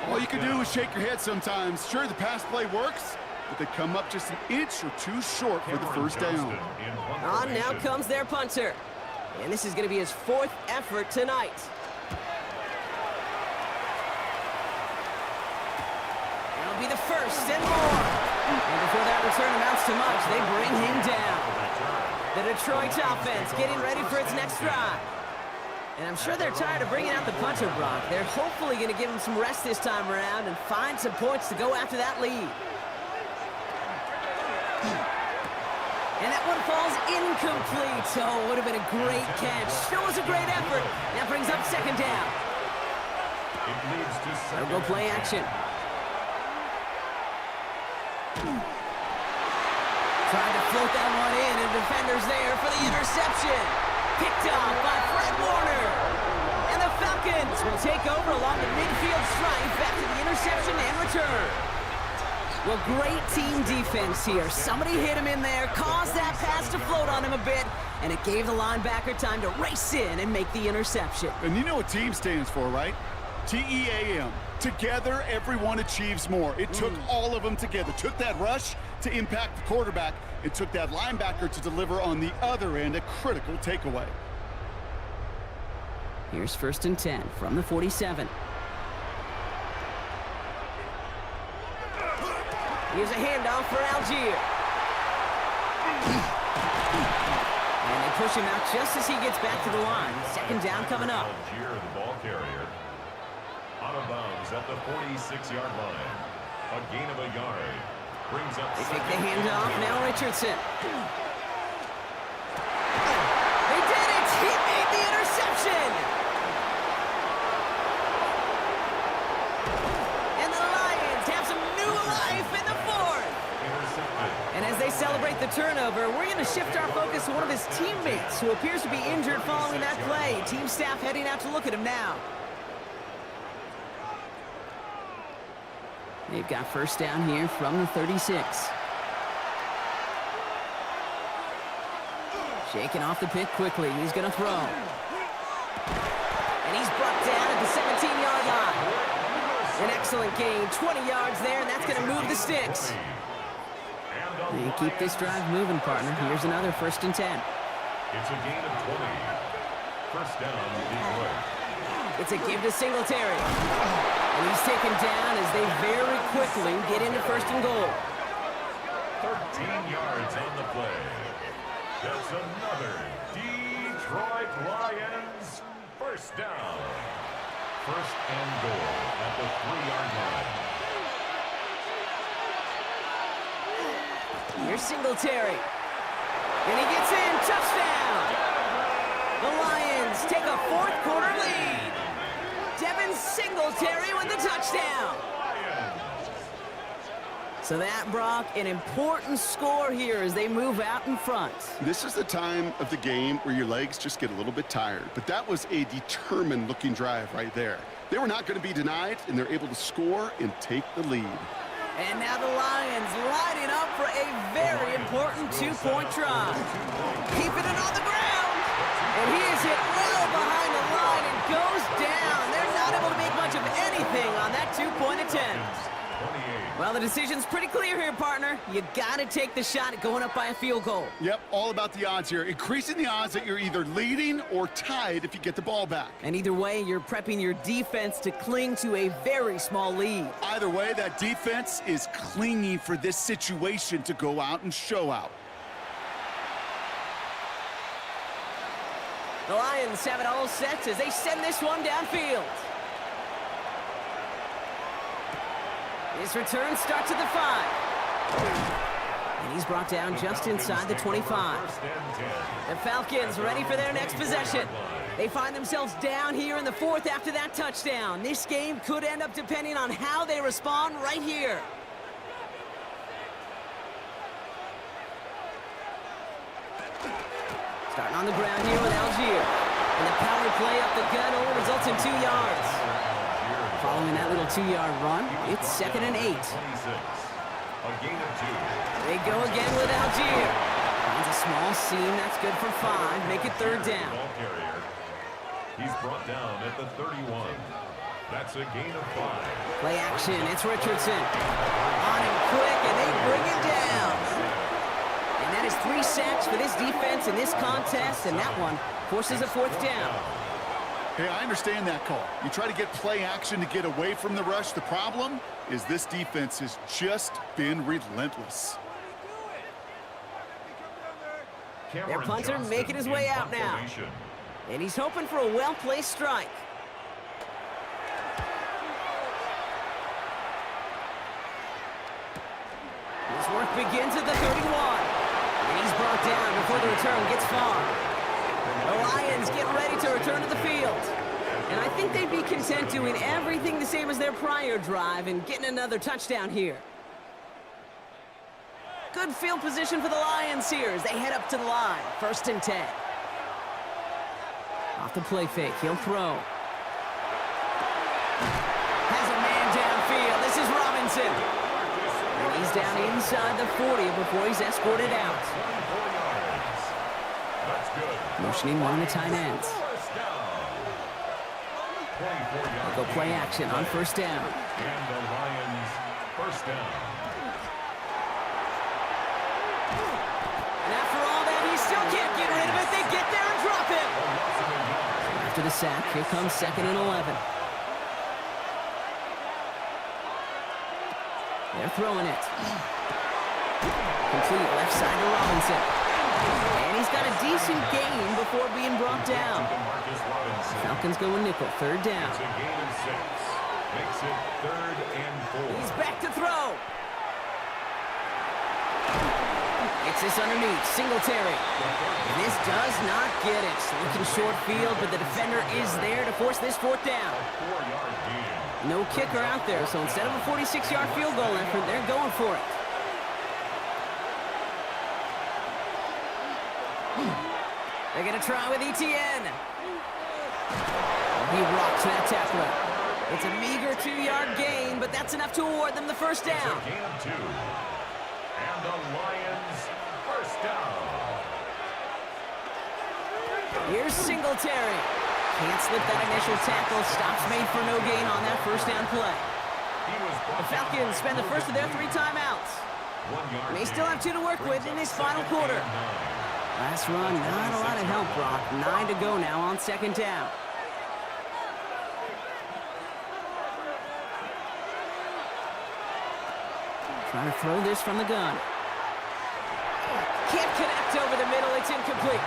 All you can do is shake your head sometimes. Sure, the pass play works, but they come up just an inch or 2 short for the 1st down. On now comes their punter. And this is going to be his 4th effort tonight. That'll be the 1st and more. And before that return amounts to much, they bring him down. The Detroit offense getting ready for its next drive. And I'm sure they're tired of bringing out the punter, Brock. They're hopefully going to give him some rest this time around and find some points to go after that lead. And that one falls incomplete. Oh, it would have been a great catch. Still was a great effort. That brings up 2nd down. They'll go play action. Trying to float that one in, and defender's there for the interception. Picked off by Fred Warner. And the Falcons will take over along the midfield stripe after the interception and return. Well, great team defense here. Somebody hit him in there, caused that pass to float on him a bit, and it gave the linebacker time to race in and make the interception. And you know what team stands for, right? T-E-A-M. Together, everyone achieves more. It took all of them together. Took that rush to impact the quarterback. It took that linebacker to deliver on the other end, a critical takeaway. Here's 1st and 10 from the 47. Here's a handoff for Algier. And they push him out just as he gets back to the line. 2nd down coming up. Algier, the ball carrier. Out of bounds at the 46-yard line. A gain of a yard. Brings up They take the handoff. Now Richardson. They did it! He made the interception! And the Lions have some new life in the 4th. And as they celebrate the turnover, we're going to shift our focus to one of his teammates who appears to be injured following that play. Team staff heading out to look at him now. They've got 1st down here from the 36. Shaking off the pick quickly. He's going to throw. And he's brought down at the 17-yard line. An excellent gain. 20 yards there, and that's going to move the sticks. They keep this drive moving, partner. Here's another 1st and 10. It's a gain of 20. 1st down, Detroit. It's a give to Singletary. And he's taken down as they very quickly get into 1st and goal. 13 yards on the play. That's another Detroit Lions 1st down. 1st and goal at the 3-yard line. Here's Singletary. And he gets in. Touchdown! The Lions take a 4th quarter lead. Devin Singletary with the touchdown. So that, Brock, an important score here as they move out in front. This is the time of the game where your legs just get a little bit tired. But that was a determined-looking drive right there. They were not going to be denied, and they're able to score and take the lead. And now the Lions lining up for a very important 2-point try. Keeping it on the ground. And he is hit well behind the line and goes down. They're not able to make much of anything on that 2-point attempt. Well, the decision's pretty clear here, partner. You got to take the shot at going up by a field goal. Yep, all about the odds here. Increasing the odds that you're either leading or tied if you get the ball back. And either way, you're prepping your defense to cling to a very small lead. Either way, that defense is clinging for this situation to go out and show out. The Lions have it all set as they send this one downfield. His return starts at the 5. And he's brought down just inside the 25. The Falcons ready for their next possession. They find themselves down here in the 4th after that touchdown. This game could end up depending on how they respond right here. Starting on the ground here with Algier. And the power play up the gut only results in 2 yards. Following that little 2-yard run, it's 2nd and 8. A gain of 2. They go again with Algier. Finds a small seam, that's good for 5. Make it 3rd down. Ball carrier. He's brought down at the 31. That's a gain of 5. Play action, it's Richardson. On him quick, and they bring him down. And that is 3 sacks for this defense in this contest, and that one forces a 4th down. Hey, I understand that call. You try to get play action to get away from the rush. The problem is this defense has just been relentless. Their punter making his way out now. And he's hoping for a well-placed strike. His work begins at the 31. And he's brought down before the return gets far. The Lions get ready to return to the field. And I think they'd be content doing everything the same as their prior drive and getting another touchdown here. Good field position for the Lions here as they head up to the line. 1st and 10. Off the play fake, he'll throw. Has a man downfield. This is Robinson. And he's down inside the 40 before he's escorted out. That's good. Motioning one of the tight ends. First down. 24-yard They'll go play action on 1st down. And the Lions first down. And after all that, he still can't get rid of it. They get there and drop him. After the sack, here comes 2nd and 11. They're throwing it. Complete left side to Robinson. And he's got a decent gain before being brought down. Falcons go a nickel, 3rd down. It's a gain of 6. Makes it 3rd and 4. He's back to throw. It's this underneath, Singletary. And this does not get it. Looking short field, but the defender is there to force this 4th down. 4-yard gain. No kicker out there, so instead of a 46-yard field goal effort, they're going for it. They're going to try with Etienne. He rocks that tackler. It's a meager 2-yard gain, but that's enough to award them the 1st down. It's a gain of 2. And the Lions first down. Here's Singletary. Can't slip that initial tackle. Stops made for no gain on that 1st down play. The Falcons spend the first of their 3 timeouts. 1-yard May still have 2 to work with in this final quarter. Last run, not a lot of help, Brock. 9 to go now on 2nd down. Trying to throw this from the gun. Can't connect over the middle. It's incomplete.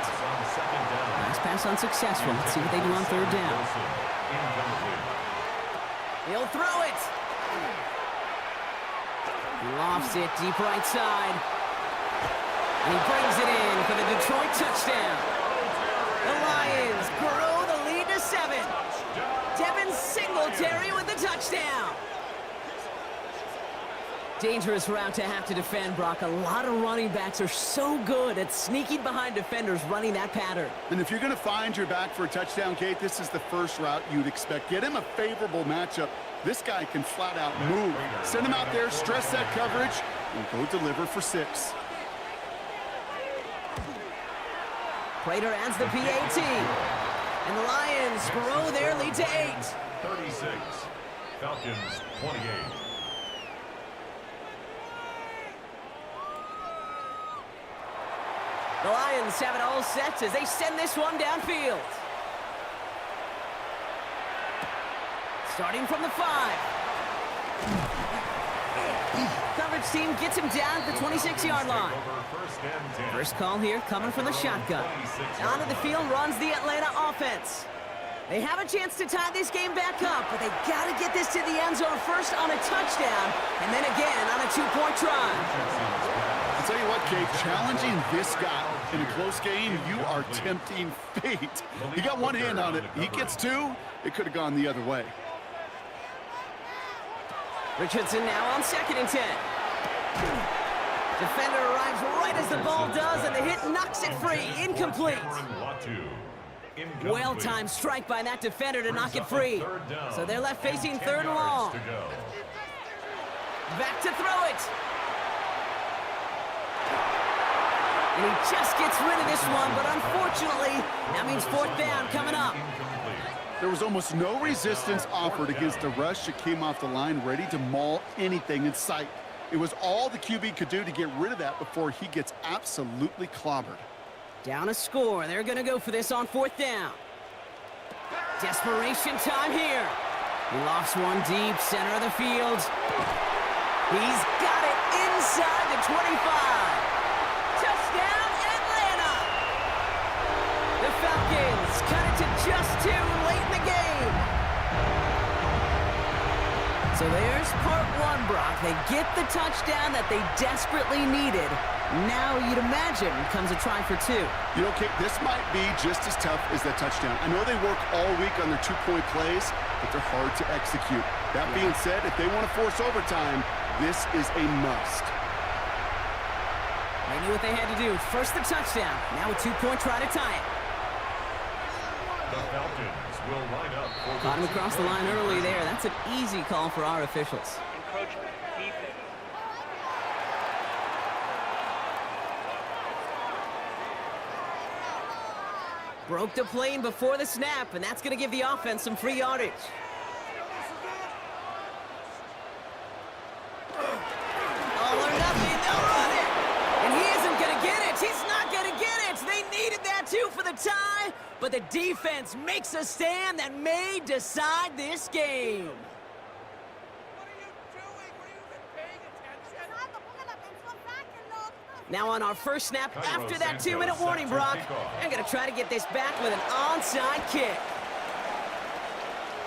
Last pass unsuccessful. Let's see what they do on 3rd down. He'll throw it. He lofts it deep right side. And he brings it in for the Detroit touchdown. The Lions grow the lead to 7. Devin Singletary with the touchdown. Dangerous route to have to defend, Brock. A lot of running backs are so good at sneaking behind defenders running that pattern. And if you're going to find your back for a touchdown, Kate, this is the first route you'd expect. Get him a favorable matchup. This guy can flat out move. Send him out there, stress that coverage, and go deliver for 6. Prater adds the PAT. And the Lions grow their lead to 8. 36. Falcons 28. The Lions have it all set as they send this one downfield. Starting from the 5. Coverage team gets him down at the 26-yard line. First call here coming from the shotgun. Onto the field runs the Atlanta offense. They have a chance to tie this game back up, but they got to get this to the end zone first on a touchdown, and then again on a 2-point try. I'll tell you what, Kate, challenging this guy in a close game, you are tempting fate. He got one hand on it. He gets 2. It could have gone the other way. Richardson now on 2nd and 10. Defender arrives right as the ball does, and the hit knocks it free. Incomplete. Well-timed strike by that defender to knock it free. So they're left facing 3rd and long. Back to throw it. And he just gets rid of this one, but unfortunately, that means 4th down coming up. There was almost no resistance offered against a rush that came off the line ready to maul anything in sight. It was all the QB could do to get rid of that before he gets absolutely clobbered. Down a score. They're going to go for this on 4th down. Desperation time here. He lofts one deep, center of the field. He's got it inside the 25. Touchdown, Atlanta! The Falcons cut it to just 2 late in the game. So there's part 1, Brock. They get the touchdown that they desperately needed. Now, you'd imagine, comes a try for 2. You know, Kate, this might be just as tough as that touchdown. I know they work all week on their 2-point plays, but they're hard to execute. That being said, if they want to force overtime, this is a must. They knew what they had to do. First the touchdown. Now a 2-point try to tie it. The Falcons will line up for Caught him across the line early there. That's an easy call for our officials. Encroachment. Defense. Broke the plane before the snap, and that's going to give the offense some free yardage. All or nothing, they'll run it. And he isn't going to get it. He's not going to get it. They needed that too for the tie, but the defense makes a stand that may decide this game. Now on our first snap after that 2-minute warning, Brock, they're going to try to get this back with an onside kick.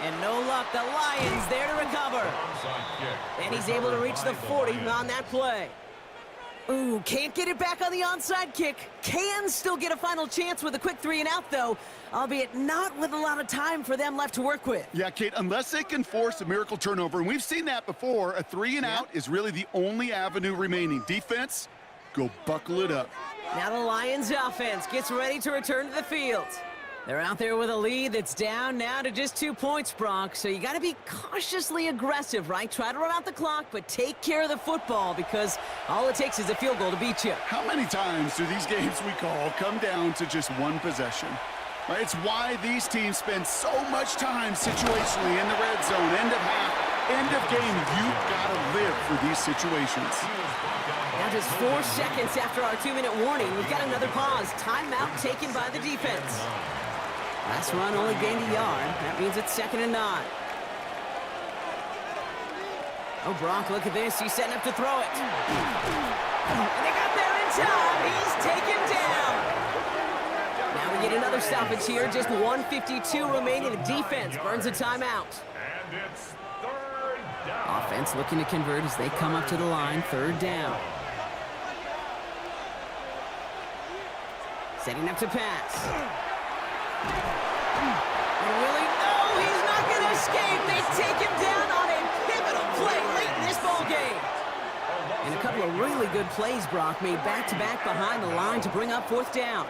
And no luck, the Lions there to recover. And he's able to reach the 40 on that play. Ooh, can't get it back on the onside kick. Can still get a final chance with a quick 3-and-out, though, albeit not with a lot of time for them left to work with. Yeah, Kate, unless they can force a miracle turnover, and we've seen that before, a 3-and-out is really the only avenue remaining. Defense, go buckle it up. Now the Lions offense gets ready to return to the field. They're out there with a lead that's down now to just 2 points, Brock. So you got to be cautiously aggressive, right? Try to run out the clock, but take care of the football because all it takes is a field goal to beat you. How many times do these games we call come down to just one possession? Right? It's why these teams spend so much time situationally in the red zone, end of half, end of game. You've got to live for these situations. Now just 4 seconds after our 2-minute warning, we've got another pause. Timeout taken by the defense. Last run only gained a yard. That means it's 2nd and 9. Oh, Brock, look at this. He's setting up to throw it. And they got there in time. He's taken down. Now we get another stoppage here. Just 1:52 remaining. The defense burns a timeout. And it's 3rd down. Offense looking to convert as they come up to the line. 3rd down. Setting up to pass. And Willie, no, he's not going to escape. They take him down on a pivotal play late in this ball game. And a couple of really good plays, Brock, made back-to-back behind the line to bring up 4th down.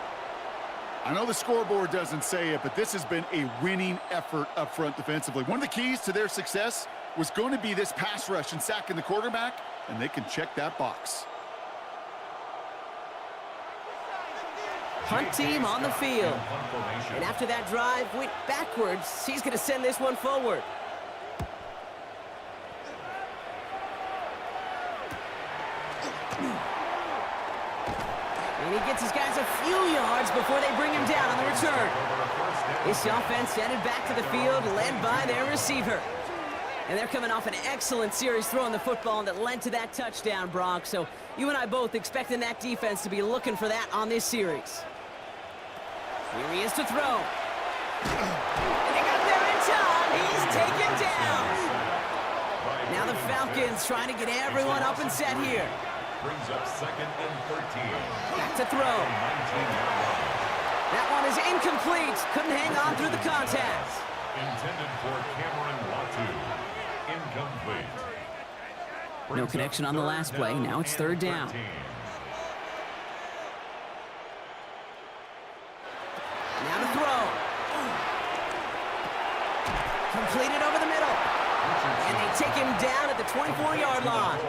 I know the scoreboard doesn't say it, but this has been a winning effort up front defensively. One of the keys to their success was going to be this pass rush and sacking the quarterback, and they can check that box. Punt team on the field. And after that drive went backwards, he's going to send this one forward. And he gets his guys a few yards before they bring him down on the return. This offense headed back to the field, led by their receiver. And they're coming off an excellent series throwing the football that led to that touchdown, Brock. So you and I both expecting that defense to be looking for that on this series. Here he is to throw. And they got there in time. He's taken down. Now the Falcons trying to get everyone up and set here. Brings up 2nd and 13. Back to throw. That one is incomplete. Couldn't hang on through the contact. Intended for Cameron Latu. Incomplete. No connection on the last play. Now it's 3rd down. Now to throw. Completed over the middle. And they take him down at the 24-yard line.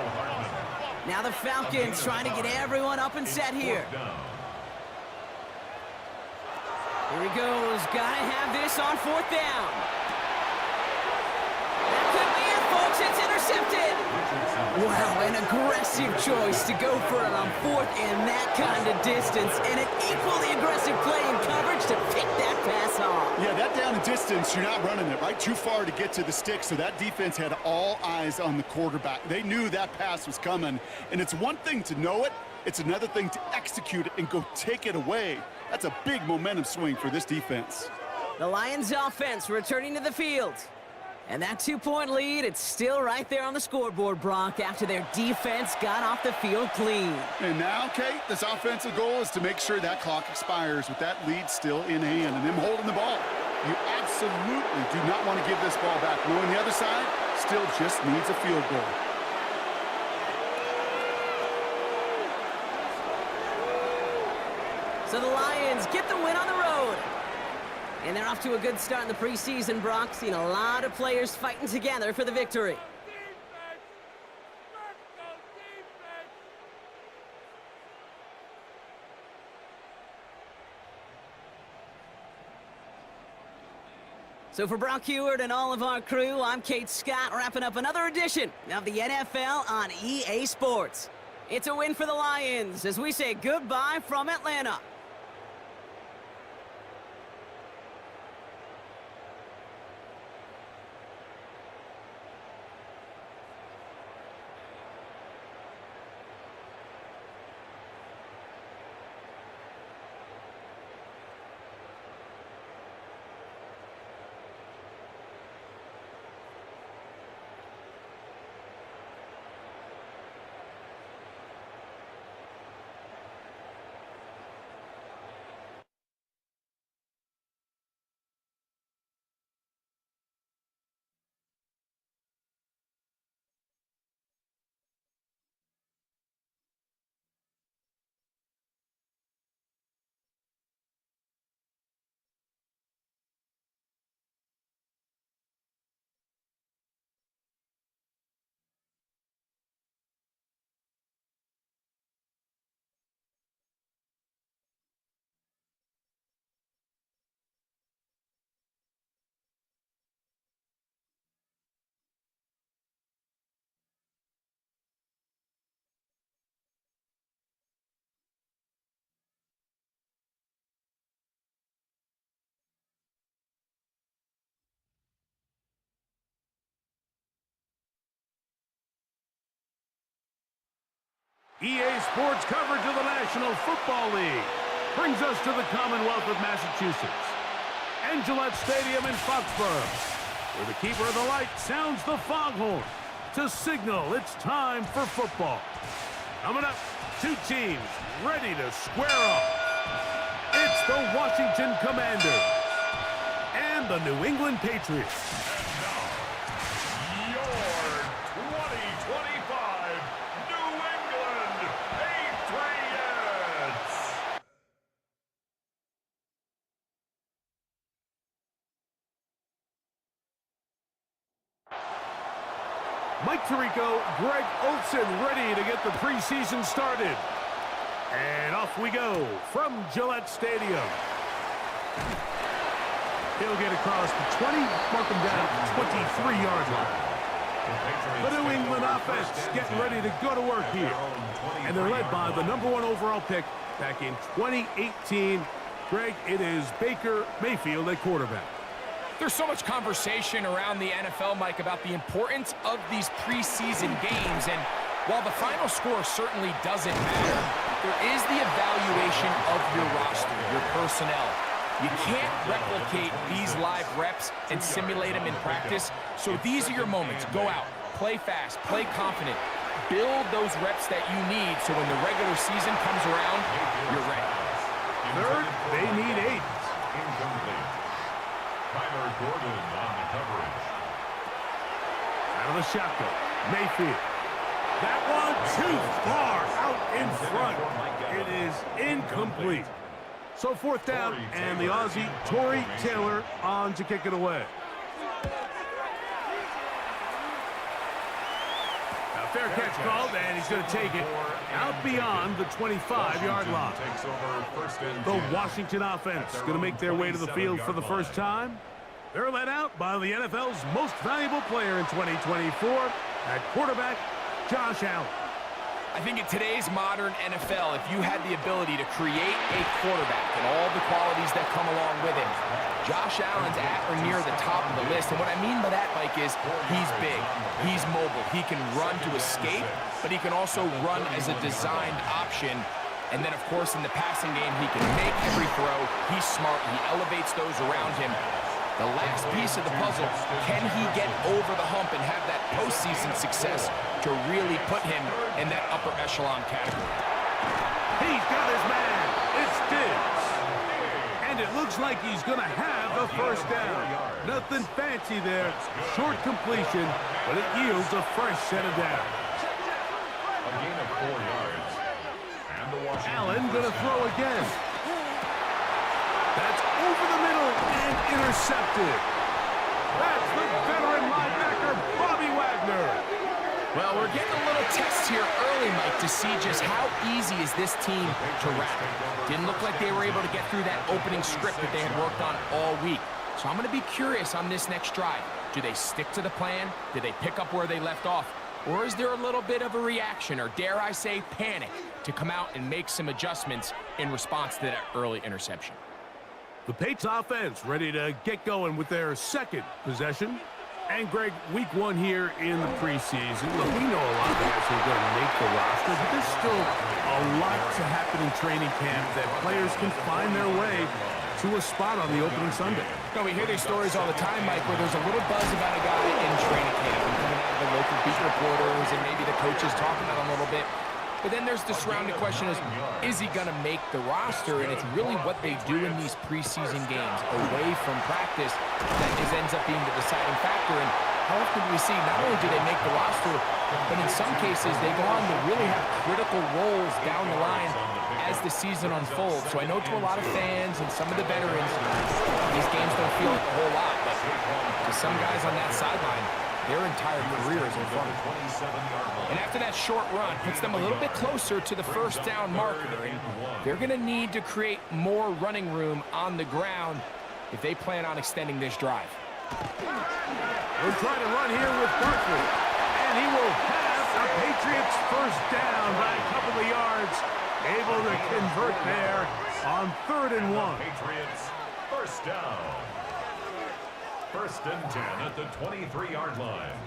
Now the Falcons trying to get everyone up and set here. Here he goes. Gotta have this on 4th down. That could be it, folks. It's intercepted. Wow, an aggressive choice to go for it on 4th and that kind of distance. And an equally aggressive play in coverage to pick that pass off. Yeah, that down and distance, you're not running it, right? Too far to get to the stick, so that defense had all eyes on the quarterback. They knew that pass was coming, and it's one thing to know it, it's another thing to execute it and go take it away. That's a big momentum swing for this defense. The Lions offense returning to the field. And that 2-point lead, it's still right there on the scoreboard, Brock, after their defense got off the field clean. And now, Kate, this offensive goal is to make sure that clock expires with that lead still in hand and them holding the ball. You absolutely do not want to give this ball back, knowing the other side still just needs a field goal. So the Lions get the win on the road. And they're off to a good start in the preseason, Brock. Seen a lot of players fighting together for the victory. So for Brock Heward and all of our crew, I'm Kate Scott, wrapping up another edition of the NFL on EA Sports. It's a win for the Lions as we say goodbye from Atlanta. EA Sports coverage of the National Football League brings us to the Commonwealth of Massachusetts and Gillette Stadium in Foxborough, where the keeper of the light sounds the foghorn to signal it's time for football. Coming up, two teams ready to square off. It's the Washington Commanders and the New England Patriots. Mike Tirico, Greg Olson ready to get the preseason started. And off we go from Gillette Stadium. He'll get across the 20, mark him down at the 23-yard line. The New England offense getting ready to go to work here. And they're led by the #1 overall pick back in 2018. Greg, it is Baker Mayfield at quarterback. There's so much conversation around the NFL, Mike, about the importance of these preseason games. And while the final score certainly doesn't matter, there is the evaluation of your roster, your personnel. You can't replicate these live reps and simulate them in practice. So these are your moments. Go out, play fast, play confident. Build those reps that you need so when the regular season comes around, you're ready. Third, they need 8. Incomplete. Tyler Gordon on the coverage. Out of the shotgun, Mayfield. That one too far out in front. It is incomplete. So 4th down, and the Aussie, Torrey Taylor, on to kick it away. A fair catch called, and he's going to take it out beyond the 25-yard line. The Washington offense going to make their way to the field for the first time. They're led out by the NFL's most valuable player in 2024, at quarterback, Josh Allen. I think in today's modern NFL, if you had the ability to create a quarterback and all the qualities that come along with it, Josh Allen's at or near the top of the list. And what I mean by that, Mike, is he's big, he's mobile, he can run to escape, but he can also run as a designed option. And then, of course, in the passing game, he can make every throw. He's smart, he elevates those around him. The last piece of the puzzle, can he get over the hump and have that postseason success to really put him in that upper echelon category? He's got his man. It's Diggs. And it looks like he's going to have a first down. Nothing fancy there. Short completion, but it yields a fresh set of downs. A gain of 4 yards. And the Washington Allen going to throw again. That's over the middle and intercepted. That's the veteran linebacker, Bobby Wagner. Well, we're getting a little test here early, Mike, to see just how easy is this team to wrap. Didn't look like they were able to get through that opening script that they had worked on all week. So I'm going to be curious on this next drive. Do they stick to the plan? Do they pick up where they left off? Or is there a little bit of a reaction, or dare I say panic, to come out and make some adjustments in response to that early interception? The Patriots offense ready to get going with their second possession. And, Greg, week one here in the preseason. Look, we know a lot of guys who are going to make the roster, but there's still a lot to happen in training camp that players can find their way to a spot on the opening Sunday. No, we hear these stories all the time, Mike, where there's a little buzz about a guy in training camp and coming out of the local beat reporters and maybe the coaches talking about him a little bit. But then there's the surrounding question is he going to make the roster? And it's really what they do in these preseason games away from practice that ends up being the deciding factor. And how often do we see not only do they make the roster, but in some cases they go on to really have critical roles down the line as the season unfolds. So I know to a lot of fans and some of the veterans, these games don't feel like a whole lot. But to some guys on that sideline, their entire career is in front of them. And after that short run, puts them a little bit closer to the first down marker. And they're going to need to create more running room on the ground if they plan on extending this drive. We're trying to run here with Barkley. And he will have the Patriots first down by a couple of yards. Able to convert there on 3rd and 1. Patriots first down. 1st and 10 at the 23-yard line.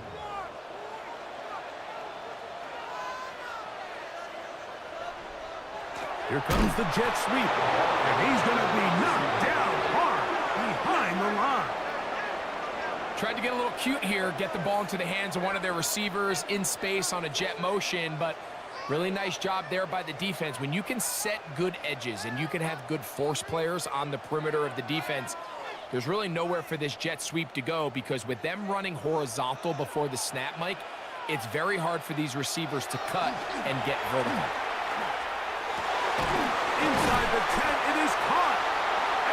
Here comes the jet sweep. And he's going to be knocked down hard behind the line. Tried to get a little cute here, get the ball into the hands of one of their receivers in space on a jet motion, but really nice job there by the defense. When you can set good edges and you can have good force players on the perimeter of the defense, there's really nowhere for this jet sweep to go, because with them running horizontal before the snap, Mike, it's very hard for these receivers to cut and get vertical. Inside the 10, it is caught.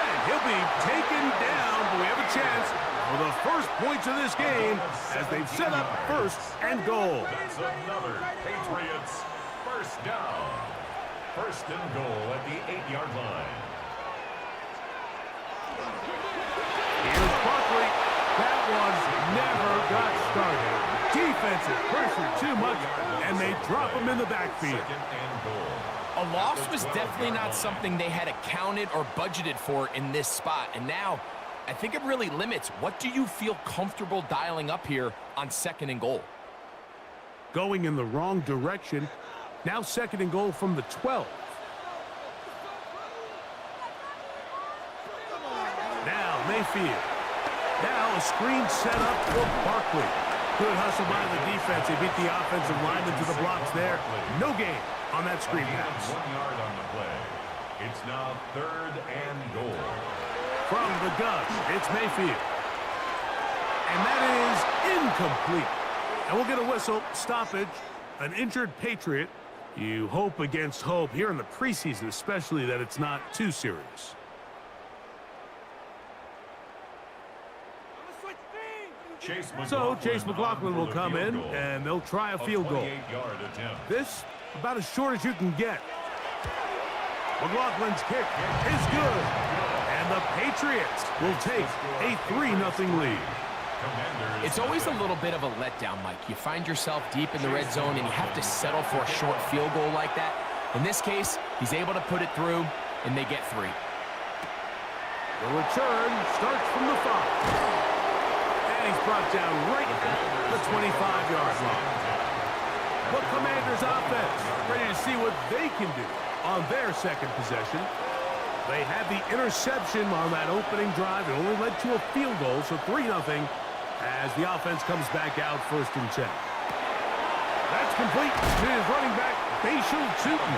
And he'll be taken down, but we have a chance for the first points of this game as they've set up 1st and goal. That's another Patriots first down. 1st and goal at the 8-yard line. Here's Barkley. That one never got started. Defensive pressure too much, and they drop him in the backfield. 2nd and goal. A loss was definitely not something they had accounted or budgeted for in this spot. And now, I think it really limits. What do you feel comfortable dialing up here on 2nd and goal? Going in the wrong direction. Now 2nd and goal from the 12. Now Mayfield. Now a screen set up for Barkley. Good hustle by the defense. They beat the offensive lineman to the blocks there. No gain on that screen pass. 1 yard on the play. It's now 3rd and goal. From the gun, it's Mayfield. And that is incomplete. And we'll get a whistle, stoppage, an injured Patriot. You hope against hope here in the preseason, especially, that it's not too serious. So Chase McLaughlin will come in, and they'll try a field goal. 28-yard attempt. This, about as short as you can get. McLaughlin's kick is good. And the Patriots will take a 3-0 lead. It's always a little bit of a letdown, Mike. You find yourself deep in the red zone, and you have to settle for a short field goal like that. In this case, he's able to put it through, and they get 3. The return starts from the 5. And he's brought down right at the 25-yard line. But Commanders offense ready to see what they can do on their second possession. They had the interception on that opening drive. It only led to a field goal, so 3-0 as the offense comes back out 1st and 10. That's complete to his running back, Bashal Tootin.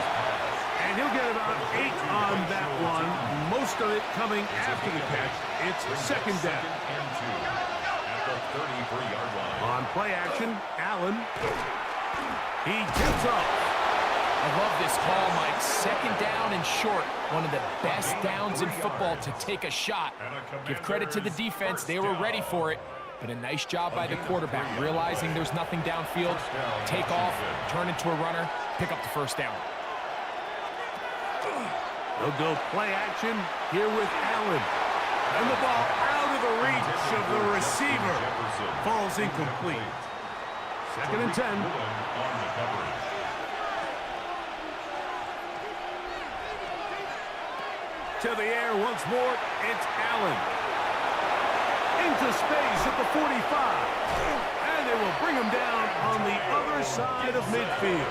And he'll get about 8 on that one, most of it coming after the catch. It's 2nd down. And 2 at the 33-yard line. On play action, Allen. He gets off. I love this call, Mike. 2nd down and short. one of the best downs in football to take a shot. Give credit to the defense. They were ready for it. But a nice job by the quarterback, realizing there's nothing downfield, take off, turn into a runner, pick up the first down. They'll go play action here with Allen. And the ball out of the reach of the receiver. Falls incomplete. 2nd and 10. To the air once more, it's Allen. Into space at the 45. And they will bring him down on the other side of midfield.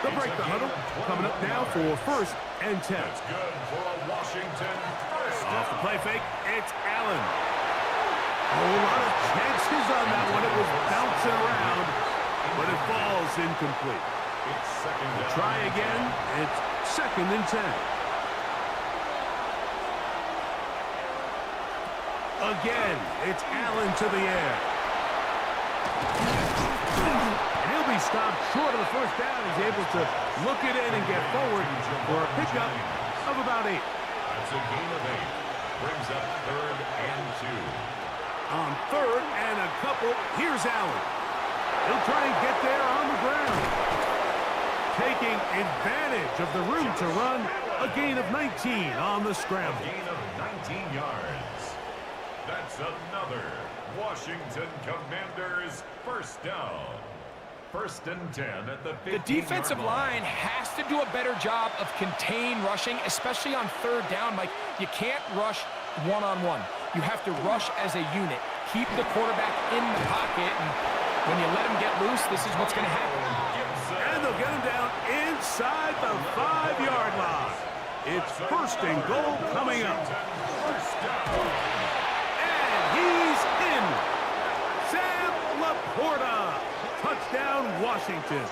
They'll break the huddle. Coming up now for 1st and 10. That's good for a Washington first down. Off the play fake, it's Allen. A whole lot of chances on that one. It was bouncing around, but it falls incomplete. It's 2nd down. Try again. It's 2nd and 10. Again, it's Allen to the air. And he'll be stopped short of the first down. He's able to look it in and get forward for a pickup of about 8. That's a gain of 8. Brings up 3rd and 2. On 3rd and a couple, here's Allen. He'll try and get there on the ground. Taking advantage of the room to run, a gain of 19 on the scramble. A gain of 19 yards. That's another Washington Commanders first down. 1st and 10 at the 15-yard The defensive line has to do a better job of contain rushing, especially on 3rd down. Like, you can't rush one-on-one. You have to rush as a unit. Keep the quarterback in the pocket, and when you let him get loose, this is what's going to happen. And they'll get him down inside the 5-yard line. It's 1st and goal coming up. First down. He's in. Sam Laporta. Touchdown, Washington.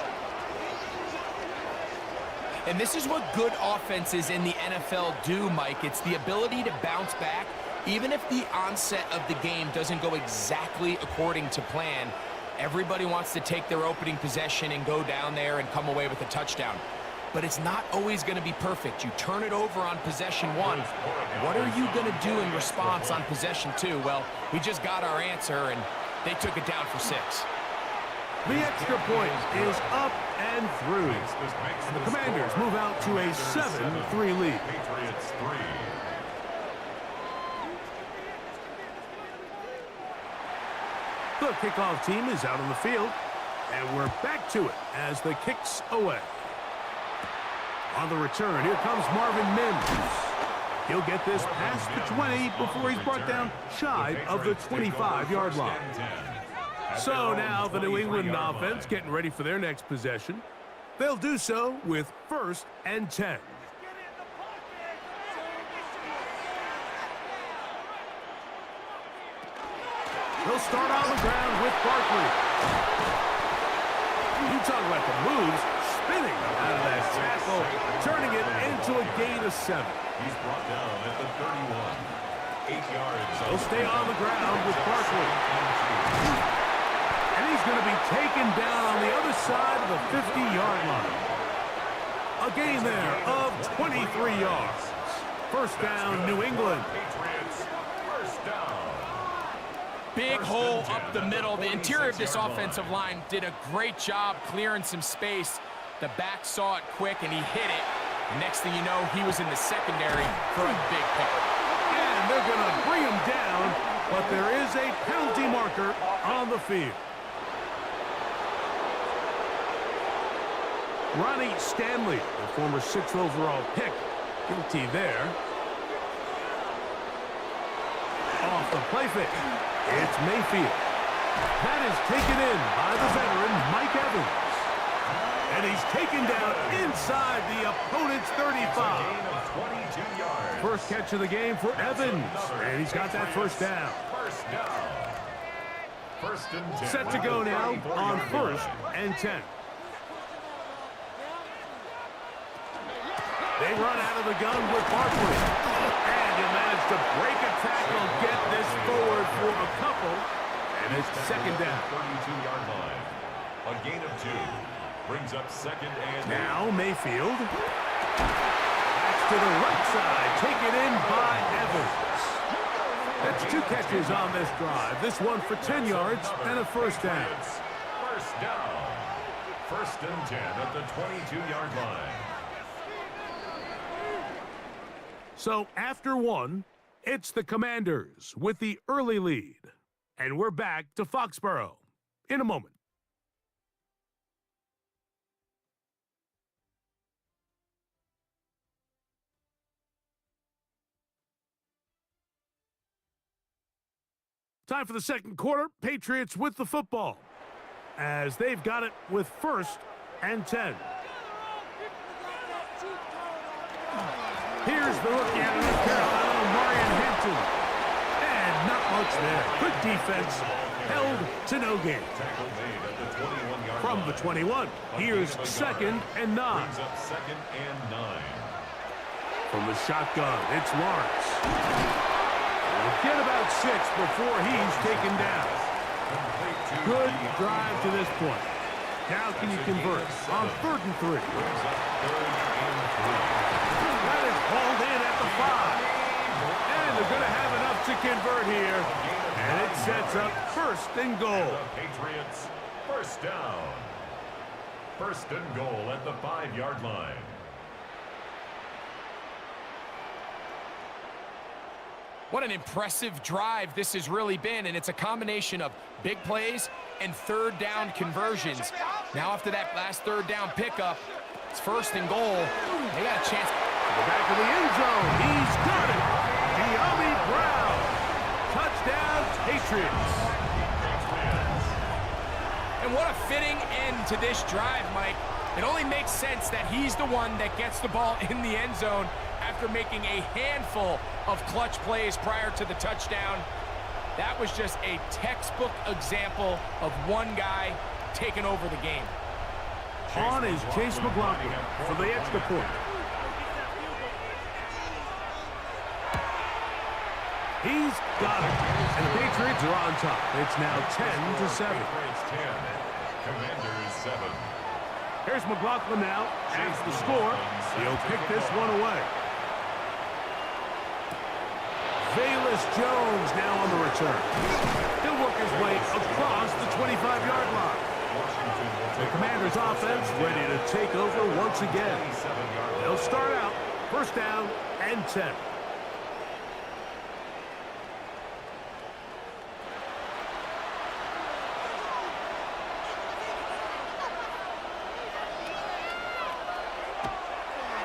And this is what good offenses in the NFL do, Mike. It's the ability to bounce back. Even if the onset of the game doesn't go exactly according to plan, everybody wants to take their opening possession and go down there and come away with a touchdown. But it's not always going to be perfect. You turn it over on possession 1. What are you going to do in response on possession 2? Well, we just got our answer, and they took it down for 6. The extra point is up and through. The Commanders move out to a 7-3 lead. Patriots 3. The kickoff team is out on the field, and we're back to it as the kick's away. On the return, here comes Marvin Mims. He'll get this past the 20 before he's brought down shy of the 25-yard line. So now the New England offense getting ready for their next possession. They'll do so with 1st and 10. They'll start on the ground with Barkley. You talk about the moves, spinning out of that tackle, turning it into a gain of 7. He's brought down at the 31. 8 yards. They'll stay on the ground with Barkley. And he's going to be taken down on the other side of the 50-yard line. A gain there of 23 yards. First down, New England. Patriots first down. Big hole up the middle. The interior of this offensive line did a great job clearing some space. The back saw it quick, and he hit it. Next thing you know, he was in the secondary for a big pick. And they're going to bring him down, but there is a penalty marker on the field. Ronnie Stanley, the former 6th overall pick, guilty there. Off the play fake, it's Mayfield. That is taken in by the veteran Mike Evans. And he's taken down inside the opponent's 35. Gain of 22 yards. First catch of the game for Evans, and he's got that first down. First down. 1st and 10. Set to go now on 1st and 10. They run out of the gun with Barkley. And he managed to break a tackle, get this forward for a couple, and it's 2nd down. 32-yard line. A gain of 2. Brings up 2nd and Now Mayfield. That's to the right side, taken in by Evans. That's 2 catches on this drive. This one for 10 yards and a first down. First down. First and 10 at the 22-yard line. So after 1, it's the Commanders with the early lead. And we're back to Foxborough in a moment. Time for the second quarter. Patriots with the football as they've got it with 1st and 10. Here's the rookie out of North Carolina, Marion Hampton. And not much there. Good defense. Held to no gain. From the 21, here's 2nd and 9. Brings up 2nd and 9. From the shotgun, it's Lawrence. We'll get about 6 before he's taken down. Good drive to this point. Now can you convert on 3rd and 3? That is hauled in at the 5. And they're going to have enough to convert here. And it sets up 1st and goal. The Patriots, first down. 1st and goal at the 5-yard line. What an impressive drive this has really been, and it's a combination of big plays and 3rd down conversions. Now after that last 3rd down pickup, it's 1st and goal. They got a chance. To the back of the end zone. He's got it. De'Ami Brown. Touchdown, Patriots. And what a fitting end to this drive, Mike. It only makes sense that he's the one that gets the ball in the end zone after making a handful of clutch plays prior to the touchdown. That was just a textbook example of one guy taking over the game. On is Chase McLaughlin for the extra point. He's got it. And the Patriots are on top. It's now 10-7. Patriots 10. Commanders 7. Here's McLaughlin now as the score. He'll pick this one away. Velus Jones now on the return. He'll work his way across the 25-yard line. The Commanders' offense ready to take over once again. They'll start out 1st down and 10.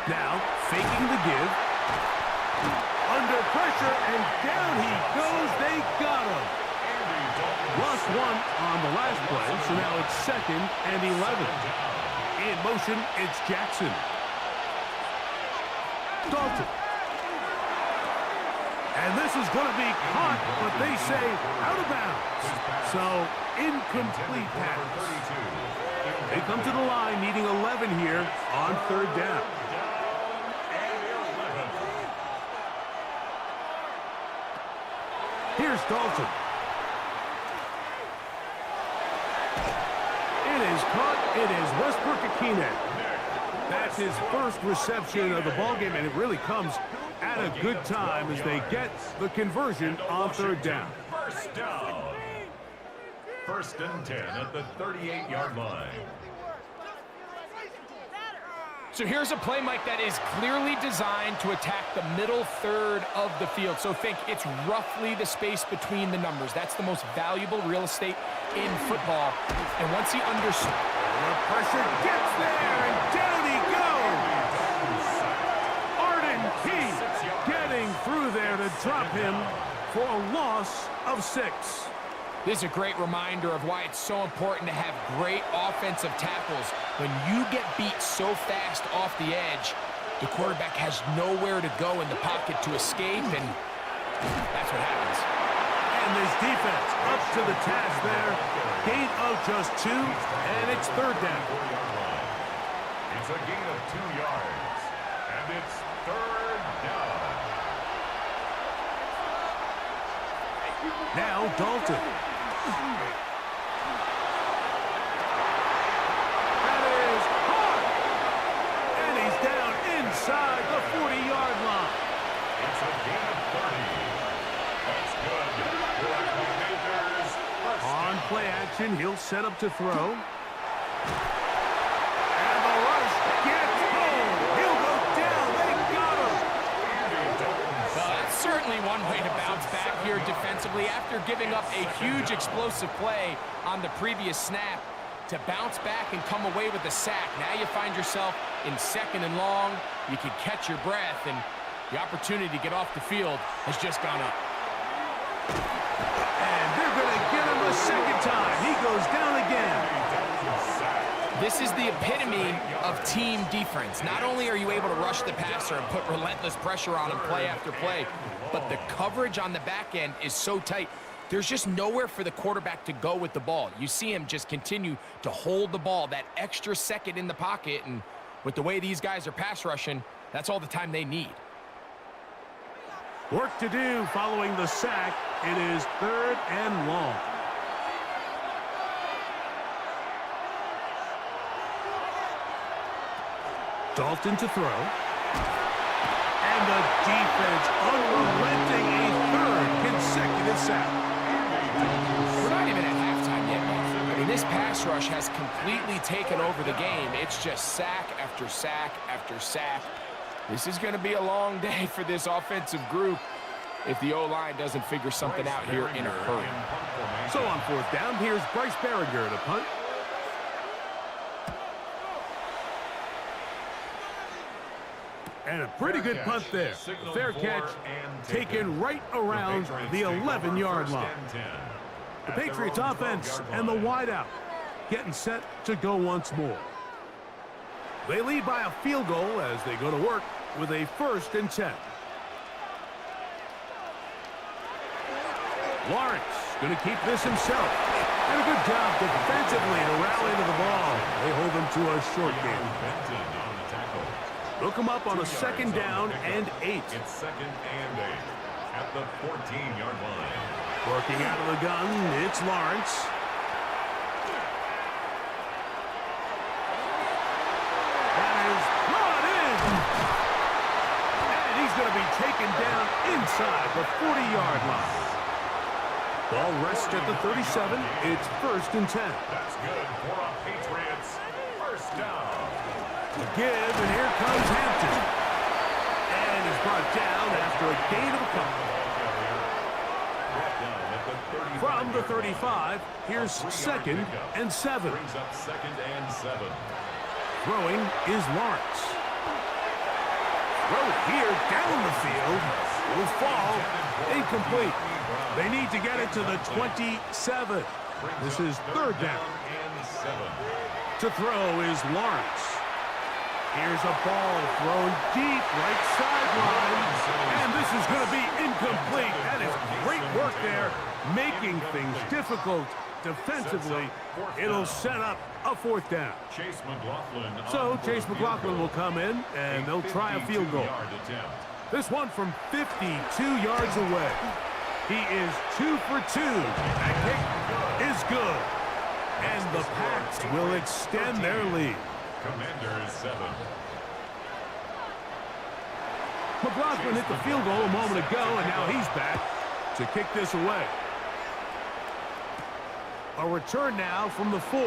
Now, faking the give. Under pressure, and down he goes. They got him. Lost 1 on the last play, so now it's 2nd and 11. In motion, it's Jackson. Dalton. And this is going to be caught, but they say out of bounds. So, incomplete pass. They come to the line needing 11 here on 3rd down. Here's Dalton. It is caught. It is Westbrook-Ikhine. That's his 1st reception of the ballgame, and it really comes at a good time as they get the conversion on 3rd down. First down. 1st and 10 at the 38-yard line. So here's a play, Mike, that is clearly designed to attack the middle 3rd of the field. So think it's roughly the space between the numbers. That's the most valuable real estate in football. And once he understands... The pressure gets there, and down he goes! Arden Key getting through there to drop him for a loss of 6. This is a great reminder of why it's so important to have great offensive tackles. When you get beat so fast off the edge, the quarterback has nowhere to go in the pocket to escape, and that's what happens. And this defense up to the task there. Gain of just 2, and it's 3rd down. It's a gain of 2 yards, and it's 3rd down. Now Dalton. That is hard. And he's down inside the 40-yard motion. He'll set up to throw. And the rush gets home. He'll go down. They got him. Well, that's certainly one way to bounce back here defensively after giving up a huge explosive play on the previous snap. To bounce back and come away with a sack. Now you find yourself in 2nd and long. You can catch your breath, and the opportunity to get off the field has just gone up. And they're going to get him a second time. He goes down again. This is the epitome of team defense. Not only are you able to rush the passer and put relentless pressure on him play after play, but the coverage on the back end is so tight. There's just nowhere for the quarterback to go with the ball. You see him just continue to hold the ball that extra second in the pocket, and with the way these guys are pass rushing, that's all the time they need. Work to do following the sack. It is 3rd and long. Dalton to throw. And the defense unrelenting, a 3rd consecutive sack. We're not even at halftime yet, Mike. I mean, this pass rush has completely taken over the game. It's just sack after sack after sack. This is going to be a long day for this offensive group if the O-line doesn't figure something out here in a hurry. So on 4th down, here's Bryce Berringer to punt. And a pretty good punt there. A fair catch taken right around the 11-yard line. The Patriots offense and the wideout getting set to go once more. They lead by a field goal as they go to work with a 1st and 10. Lawrence going to keep this himself. And a good job defensively to rally to the ball. They hold them to a short game. Look him up on a 2nd down and 8. It's 2nd and 8 at the 14-yard line. Working out of the gun, it's Lawrence. That is brought in. And he's going to be taken down inside the 40-yard line. Ball rests at the 37. It's 1st and 10. That's good for a Patriots 1st down. The give, and here comes Hampton. And is brought down after a gain of a couple. From the 35, here's 2nd and 7. Brings up 2nd and 7. Throwing is Lawrence. Throw here down the field. Will fall. Incomplete. They need to get it to the 27. This is 3rd down. And 7. To throw is Lawrence. Here's a ball thrown deep right sideline. And this is going to be incomplete. That is great work there, making things difficult defensively. It'll set up a 4th down. Chase McLaughlin. So Chase McLaughlin will come in, and they'll try a field goal. This one from 52 yards away. He is 2 for 2. That kick is good. And the Pats will extend their lead. Commanders 7. McLaughlin hit the field goal a moment ago, and now he's back to kick this away. A return now from the 4.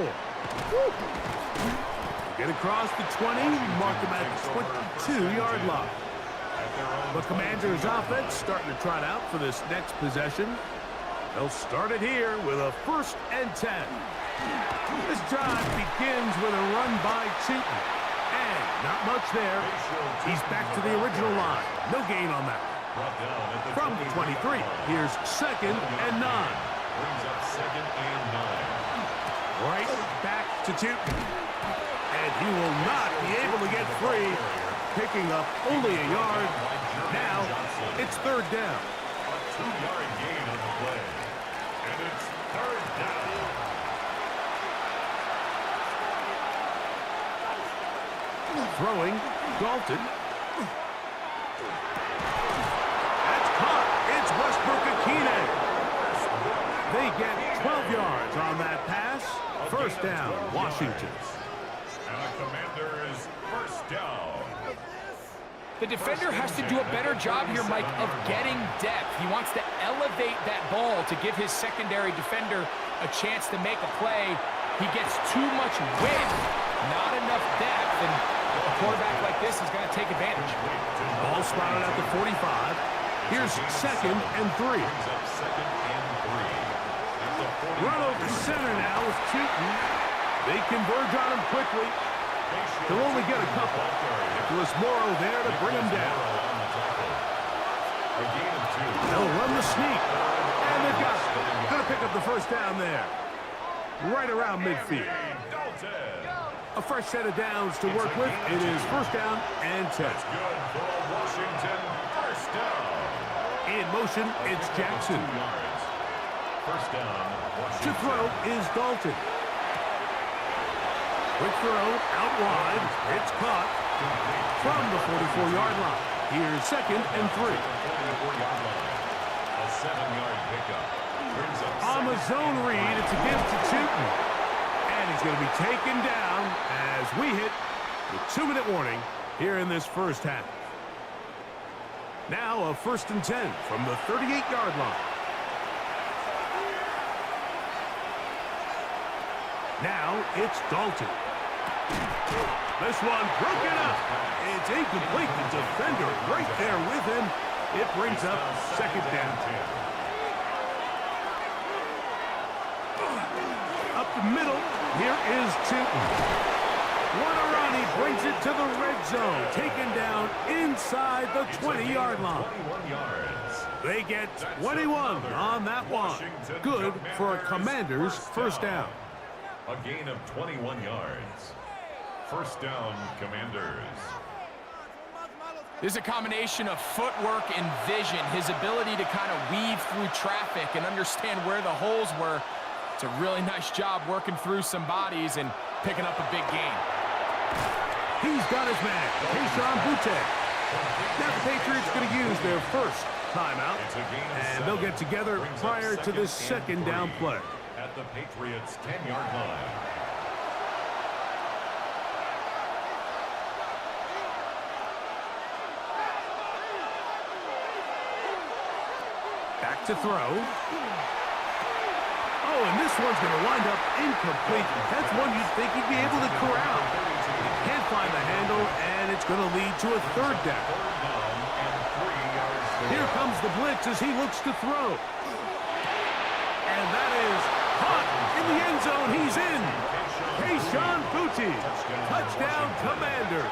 Get across the 20, mark him at the 22-yard line. The Commanders' offense starting to trot out for this next possession. They'll start it here with a 1st and 10. This drive begins with a run by Tootin. And not much there. He's back to the original line. No gain on that. From the 23, here's 2nd and 9. Brings up 2nd and 9. Right back to Tootin. And he will not be able to get free. Picking up only a yard. Now it's 3rd down. A 2-yard gain on the play. And it's 3rd down. Throwing, Dalton. That's caught. It's Westbrook-Akine. They get 12 yards on that pass. 1st down, Washington. And the Commanders 1st down. The defender has to do a better job here, Mike, of getting depth. He wants to elevate that ball to give his secondary defender a chance to make a play. He gets too much width, not enough depth, and a quarterback like this is going to take advantage. Ball spotted at the 45. Here's 2nd and 3. Run over center now with Cheaton. They converge on him quickly. He'll only get a couple. With Morrow there to bring him down. They'll run the sneak. And they've got it. Going to pick up the first down there. Right around midfield. A fresh set of downs to work with. It is 1st down and 10. Washington, 1st down. In motion, it's Jackson. 1st down. To throw is Dalton. Quick throw, out wide. It's caught from the 44-yard line. Here's 2nd and 3. A 7-yard pickup. On the zone read, it's a give to Cheaton. And he's going to be taken down as we hit the 2-minute warning here in this first half. Now a 1st and 10 from the 38-yard line. Now it's Dalton. This one broken up. It's incomplete. The defender right there with him. It brings up 2nd down. Up the middle, here is Cheaton. Wanarani brings it to the red zone. Taken down inside the 20-yard line. 21 yards. They get 21 on that one. Good for a Commanders' 1st down. A gain of 21 yards. 1st down, Commanders. This is a combination of footwork and vision. His ability to kind of weave through traffic and understand where the holes were. It's a really nice job working through some bodies and picking up a big gain. He's got his man, Keyshawn Boutte. Now the Patriots going to use their 1st timeout, and they'll get together prior to this 2nd down play. At the Patriots' 10-yard line. Back to throw. Oh, and this one's going to wind up incomplete. That's one you'd think he'd be able to corral. He can't find the handle, and it's going to lead to a 3rd down. Here comes the blitz as he looks to throw. And that is caught in the end zone. He's in. Keyshawn Boutte. Touchdown, Commanders.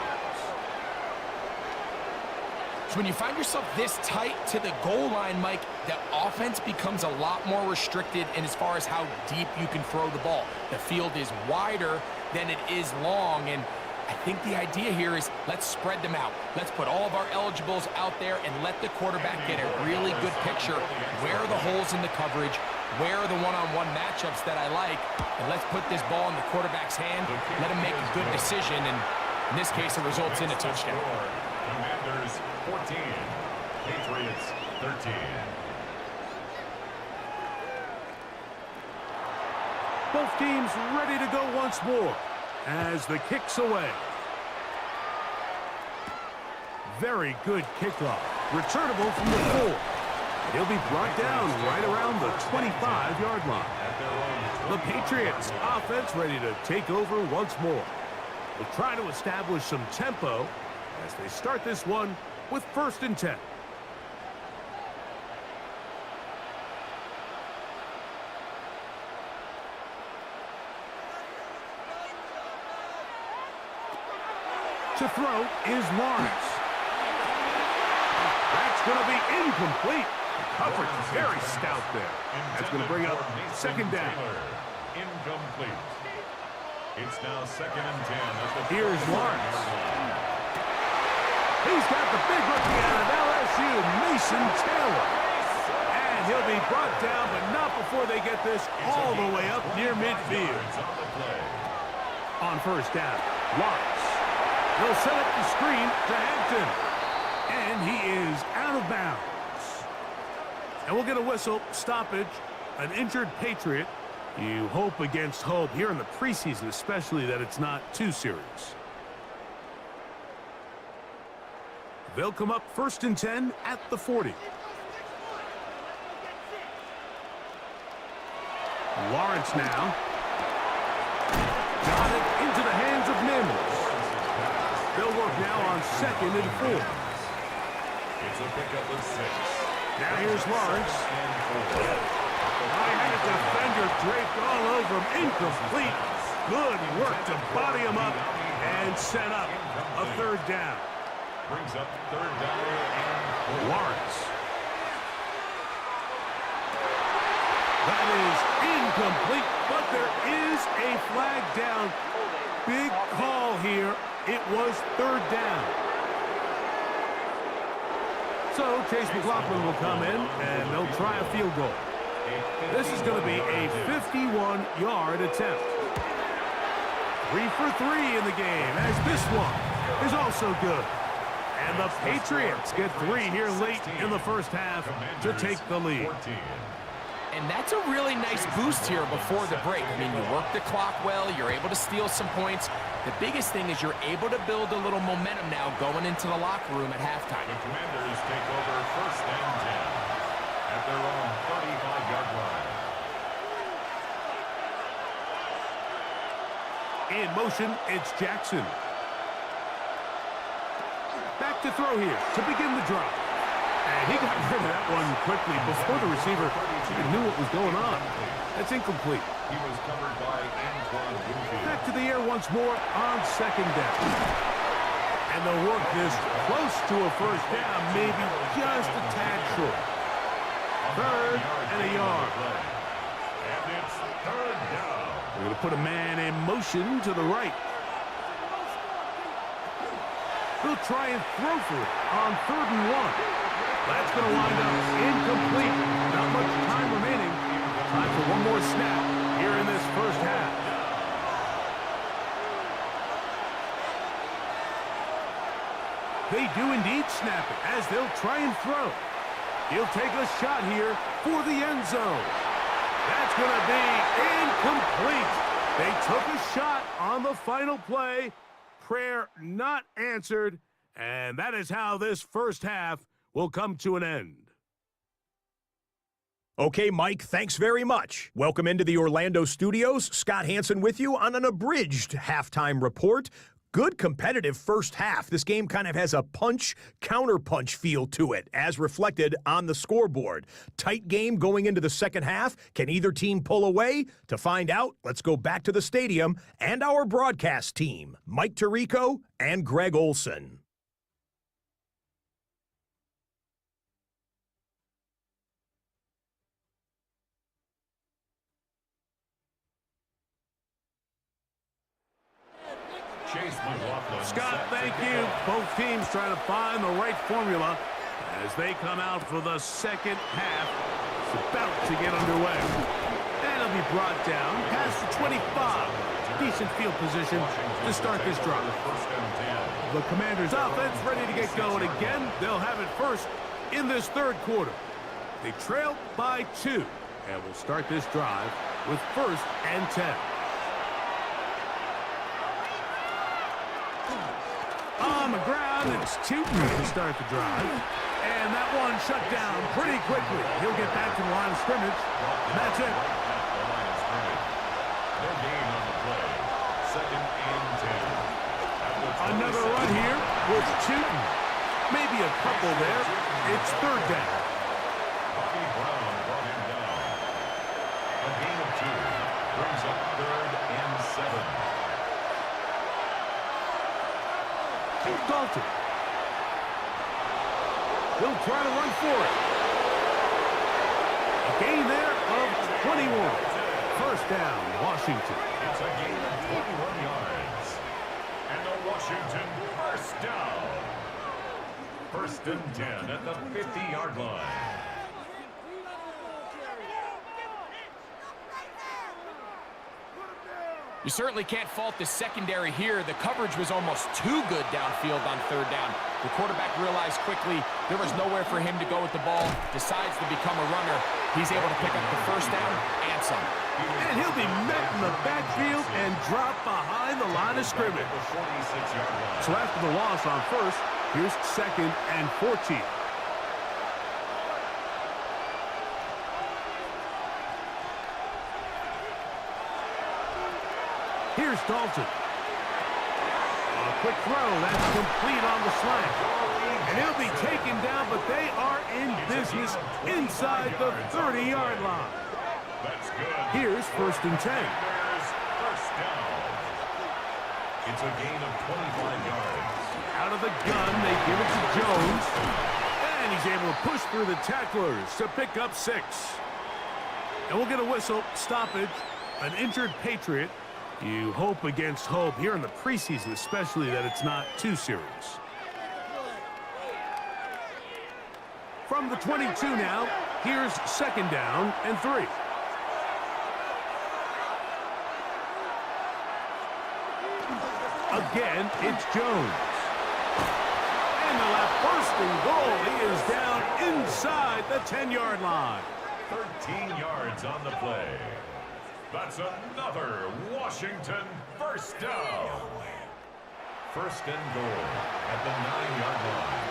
So when you find yourself this tight to the goal line, Mike, the offense becomes a lot more restricted in as far as how deep you can throw the ball. The field is wider than it is long, and I think the idea here is let's spread them out. Let's put all of our eligibles out there and let the quarterback get a really good picture. Where are the holes in the coverage? Where are the one-on-one matchups that I like? And let's put this ball in the quarterback's hand, let him make a good decision, and in this case, it results in a touchdown. Commanders 14, Patriots 13. Both teams ready to go once more as the kick's away. Very good kickoff. Returnable from the 4. He'll be brought down right around the 25-yard line. The Patriots offense ready to take over once more. They'll try to establish some tempo as they start this one with 1st and 10. To throw is Lawrence. That's going to be incomplete. The coverage is very stout there. That's going to bring up 2nd down. Incomplete. It's now 2nd and 10. Here's Lawrence. He's got the big rookie out of LSU, Mason Taylor. And he'll be brought down, but not before they get this all the way up near midfield. On 1st down, Lawrence. He'll set up the screen to Hampton. And he is out of bounds. And we'll get a whistle, stoppage, an injured Patriot. You hope against hope here in the preseason, especially that it's not too serious. They'll come up 1st and 10 at the 40. Lawrence now. Got it into the hands of Mims. They'll work now on 2nd and 4. It's a pickup of 6. Now here's Lawrence. I had a defender draped all over him. Incomplete. Good work to body him up and set up a 3rd down. Brings up 3rd down and 4. Lawrence. That is incomplete, but there is a flag down. Big call here. It was 3rd down. So Chase McLaughlin will come in, and they'll try a field goal. This is going to be a 51-yard attempt. 3 for 3 in the game, as this one is also good. And the Patriots get 3 here late in the first half to take the lead. And that's a really nice boost here before the break. I mean, you work the clock well, you're able to steal some points. The biggest thing is you're able to build a little momentum now going into the locker room at halftime. The Commanders take over 1st and 10 at their own 35-yard line. In motion, it's Jackson. Back to throw here to begin the drive. And he got rid of that one quickly before the receiver even knew what was going on. That's incomplete. He was covered by Antoine Winfield. Back to the air once more on 2nd down. And they'll work this close to a 1st down, maybe just a tad short. 3rd and a yard. And it's 3rd down. We're going to put a man in motion to the right. He'll try and throw for it on 3rd and 1. That's going to wind up incomplete. Not much time remaining. Time for one more snap here in this first half. They do indeed snap it as they'll try and throw. He'll take a shot here for the end zone. That's going to be incomplete. They took a shot on the final play. Prayer not answered. And that is how this first half will come to an end. Okay, Mike, thanks very much. Welcome into the Orlando studios. Scott Hansen with you on an abridged halftime report. Good competitive first half. This game kind of has a punch-counterpunch feel to it, as reflected on the scoreboard. Tight game going into the second half. Can either team pull away? To find out, let's go back to the stadium and our broadcast team, Mike Tirico and Greg Olson. Scott, thank you. Both teams trying to find the right formula as they come out for the second half. It's about to get underway. And it'll be brought down past the 25. Decent field position to start this drive. The Commanders' offense ready to get going again. They'll have it first in this 3rd quarter. They trail by 2. And we'll start this drive with 1st and 10. On the ground, it's Tootin to start the drive. And that one shut down pretty quickly. He'll get back to the line of scrimmage. And that's it. No gain on the play. 2nd and 10. Another run here with Tootin. Maybe a couple there. It's 3rd down. Bobby Brown brought him down. A gain of 2 brings up 3rd and 7. Dalton. He'll try to run for it. A gain there of 21. 1st down, Washington. It's a gain of 21 yards. And the Washington 1st down. 1st and 10 at the 50-yard line. You certainly can't fault the secondary here. The coverage was almost too good downfield on 3rd down. The quarterback realized quickly there was nowhere for him to go with the ball, decides to become a runner. He's able to pick up the 1st down and some. And he'll be met in the backfield and drop behind the line of scrimmage. So after the loss on 1st, here's 2nd and 14. Here's Dalton. A quick throw. That's complete on the slant. And he'll be taken down, but they are in business inside the 30-yard line. That's good. Here's 1st and 10. There's first down. It's a gain of 25 yards. Out of the gun, they give it to Jones. And he's able to push through the tacklers to pick up 6. And we'll get a whistle, stoppage, an injured Patriot. You hope against hope here in the preseason, especially that it's not too serious. From the 22 now, here's 2nd down and 3. Again, it's Jones. And the left bursting goal. He is down inside the 10-yard line. 13 yards on the play. That's another Washington first down. 1st and goal at the 9-yard line.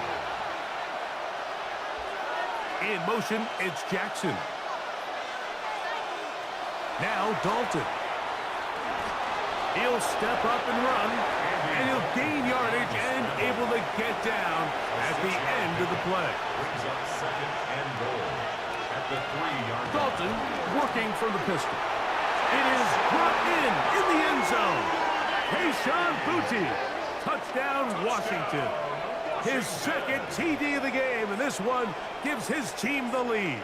In motion, it's Jackson. Now Dalton. He'll step up and run, and he'll gain yardage and able to get down at the end of the play. Brings up 2nd and goal at the 3-yard line. Dalton working from the pistol. It is brought in the end zone. Kayshon Boutte, touchdown Washington. His 2nd TD of the game, and this one gives his team the lead.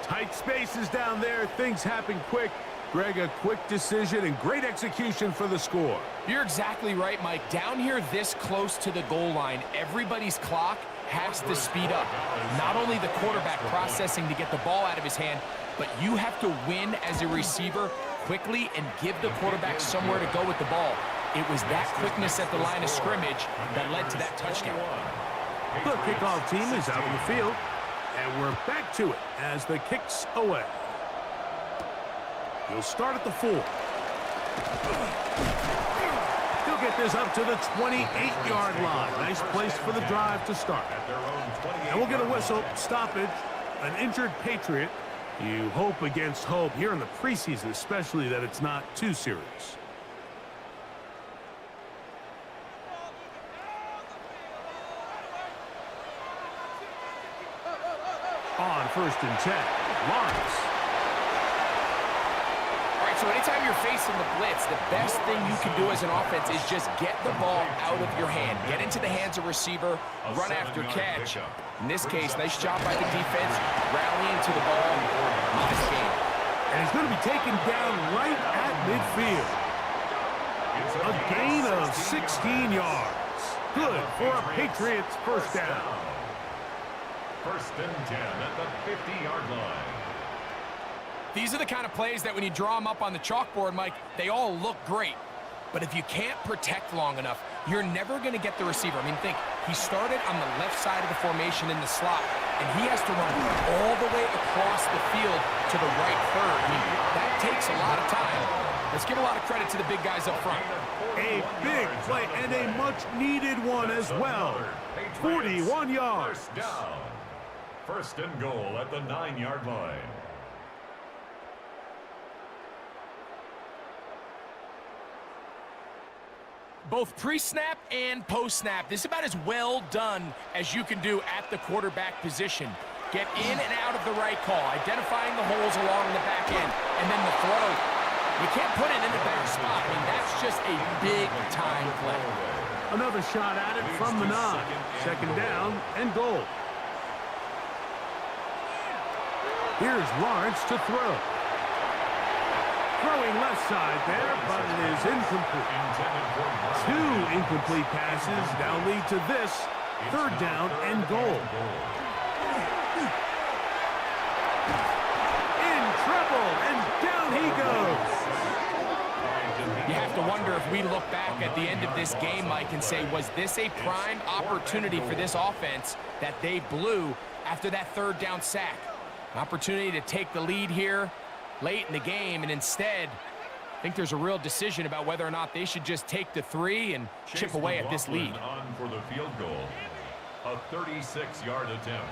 Tight spaces down there. Things happen quick. Greg, a quick decision and great execution for the score. You're exactly right, Mike. Down here this close to the goal line, everybody's clock has to speed up. Not only the quarterback processing to get the ball out of his hand, but you have to win as a receiver quickly and give the quarterback somewhere to go with the ball. It was that quickness at the line of scrimmage that led to that touchdown. The kickoff team is out in the field, and we're back to it as the kick's away. He'll start at the 4. He'll get this up to the 28-yard line. Nice place for the drive to start. And we'll get a whistle, stoppage, an injured Patriot. You hope against hope here in the preseason, especially that it's not too serious. On 1st and 10, Lawrence. So anytime you're facing the blitz, the best thing you can do as an offense is just get the ball out of your hand. Get into the hands of receiver, run after catch. In this case, nice job by the defense, rallying to the ball. Nice game. And he's going to be taken down right at midfield. A gain of 16 yards. Good for a Patriots first down. 1st and 10 at the 50-yard line. These are the kind of plays that when you draw them up on the chalkboard, Mike, they all look great. But if you can't protect long enough, you're never going to get the receiver. I mean, think, he started on the left side of the formation in the slot, and he has to run all the way across the field to the right third. I mean, that takes a lot of time. Let's give a lot of credit to the big guys up front. A big play and a much-needed one as well. 41 yards. First down. 1st and goal at the 9-yard line. Both pre-snap and post-snap, this is about as well done as you can do at the quarterback position. Get in and out of the right call, identifying the holes along the back end, and then the throw. You can't put it in the back spot. I mean, that's just a big-time play. Another shot at it from the 9. 2nd down and goal. Here's Lawrence to throw. Throwing left side there, but it is incomplete. 2 incomplete passes now lead to this 3rd down and goal. In trouble, and down he goes. You have to wonder if we look back at the end of this game, Mike, and say, was this a prime opportunity for this offense that they blew after that 3rd down sack? An opportunity to take the lead here late in the game, and instead, I think there's a real decision about whether or not they should just take the 3 and chip away at this lead. On for the field goal. A 36-yard attempt.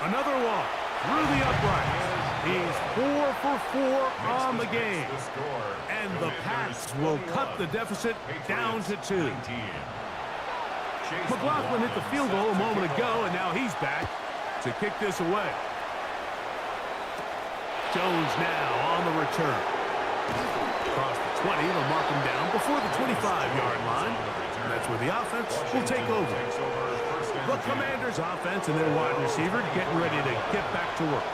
Another one. through the uprights. He's 4 for 4 on the game. And the Pats will cut the deficit down to 2. McLaughlin hit the field goal a moment ago, and now he's back to kick this away. Jones now on the return. Across the 20, they'll mark him down before the 25-yard line. That's where the offense will take over. The Commanders' offense and their wide receiver getting ready to get back to work.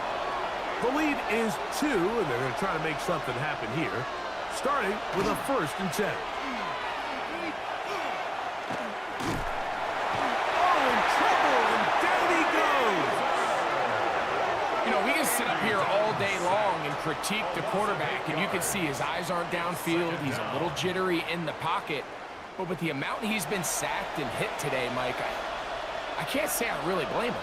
The lead is 2, and they're going to try to make something happen here, starting with a 1st and 10. Oh, in trouble, and down he goes. You know, we can sit up here all day long and critique the quarterback, and you can see his eyes aren't downfield. He's a little jittery in the pocket. But with the amount he's been sacked and hit today, Mike, I can't say I really blame him.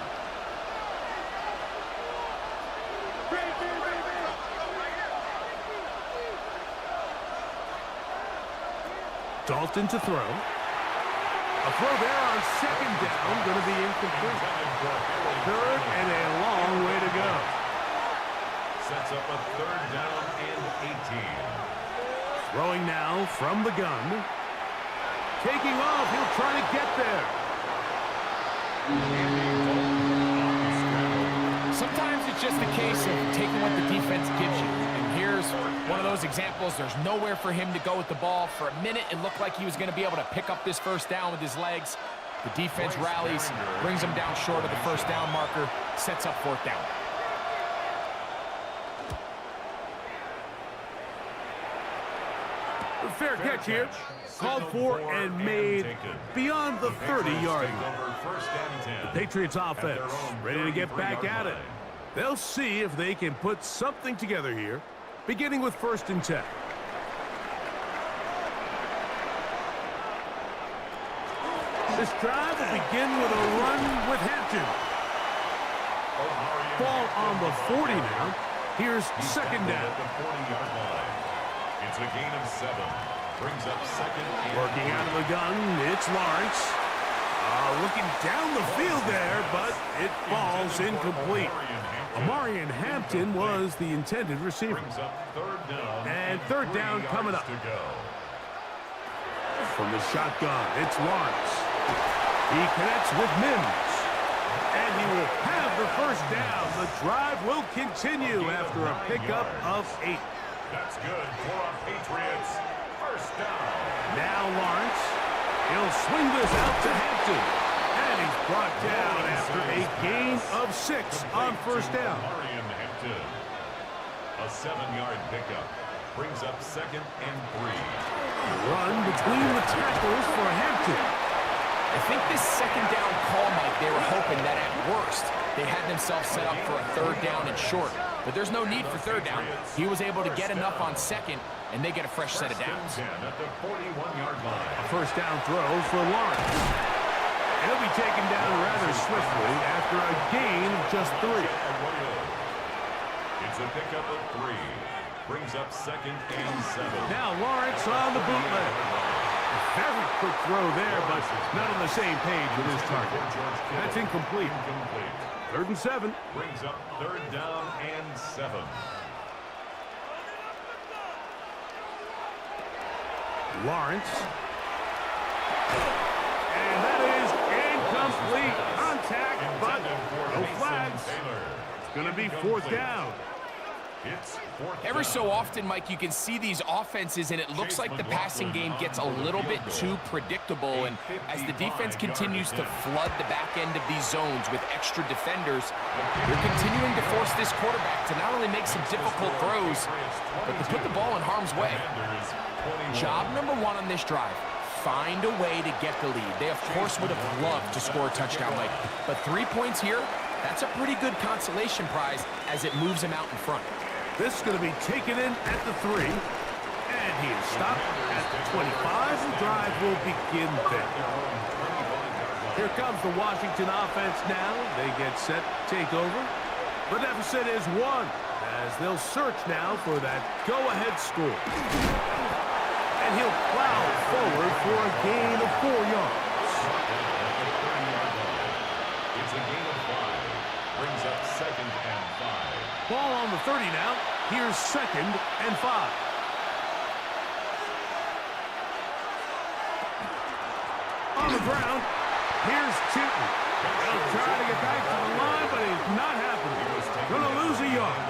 Dalton to throw. A throw there on 2nd down, going to be incomplete. 3rd and a long way to go. Sets up a 3rd down and 18. Throwing now from the gun. Taking off, he'll try to get there. Sometimes it's just a case of taking what the defense gives you. And here's one of those examples. There's nowhere for him to go with the ball. For a minute, it looked like he was going to be able to pick up this 1st down with his legs. The defense rallies, brings him down short of the 1st down marker, sets up 4th down. Fair catch here. Called for and made beyond the 30-yard line. The Patriots offense ready to get back at it. They'll see if they can put something together here, beginning with 1st and 10. This drive will begin with a run with Hampton. Ball on the 40 now. Here's 2nd down. It's a gain of 7. Brings up 2nd. Working out of the gun, it's Lawrence. Looking down the field there, but it falls incomplete. Amarian Hampton was the intended receiver. Brings up 3rd down. And 3rd down coming up. From the shotgun, it's Lawrence. He connects with Mims. And he will have the 1st down. The drive will continue after a pickup of 8. That's good for our Patriots. 1st down. Now Lawrence. He'll swing this out to Hampton. And he's brought down after a gain of 6 on 1st down. A 7-yard pickup. Brings up 2nd and 3. Run between the tackles for Hampton. I think this 2nd down call, Mike, they were hoping that at worst they had themselves set up for a 3rd down and short. But there's no need for 3rd down. He was able to get enough on 2nd, and they get a fresh set of downs. At the 41-yard line. A 1st down throw for Lawrence. He'll be taken down rather swiftly after a gain of just 3. It's a pickup of 3. Brings up 2nd and 7. Now Lawrence on the bootleg. A very quick throw there, but not on the same page with his target. That's incomplete. 3rd and 7. Brings up 3rd down and 7. Lawrence. And that is incomplete. Contact, but no flags. It's going to be 4th down. It's 4th down. Every so often, Mike, you can see these offenses, and it looks like the passing game gets a little bit too predictable. And as the defense continues to flood the back end of these zones with extra defenders, they're continuing to force this quarterback to not only make some difficult throws, but to put the ball in harm's way. Job number 1 on this drive, find a way to get the lead. They, of course, would have loved to score a touchdown, Mike. But 3 points here, that's a pretty good consolation prize as it moves them out in front. This is going to be taken in at the 3. And he is stopped at the 25. The drive will begin there. Here comes the Washington offense now. They get set to take over. The deficit is 1 as they'll search now for that go-ahead score. And he'll plow forward for a gain of 4 yards. It's a gain of 5. Brings up 2nd and 5. Ball on the 30 now. Here's 2nd and 5. On the ground, here's Chilton. He'll try to get back to the line, but he's not happening. Going to lose a yard.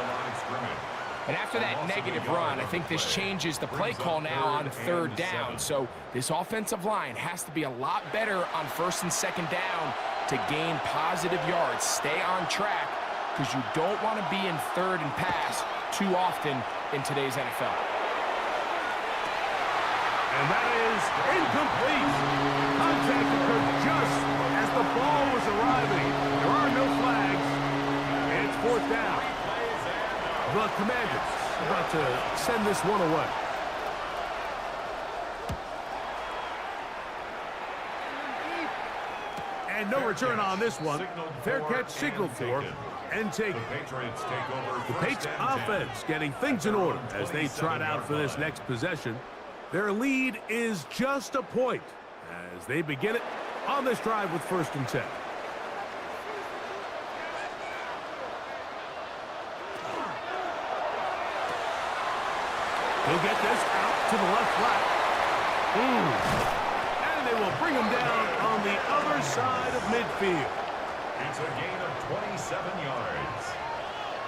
And after that negative run, I think this changes the play call now on 3rd down. So this offensive line has to be a lot better on 1st and 2nd down to gain positive yards. Stay on track because you don't want to be in 3rd and pass too often in today's NFL. And that is incomplete. Contact occurred just as the ball was arriving. There are no flags. It's 4th down. The Commanders about to send this one away. And no return on this one. Fair catch signaled for and taken. The Patriots offense getting things in order as they trot out for this next possession. Their lead is just a point as they begin it on this drive with 1st and 10. He'll get this out to the left flat. And they will bring him down on the other side of midfield. It's a gain of 27 yards.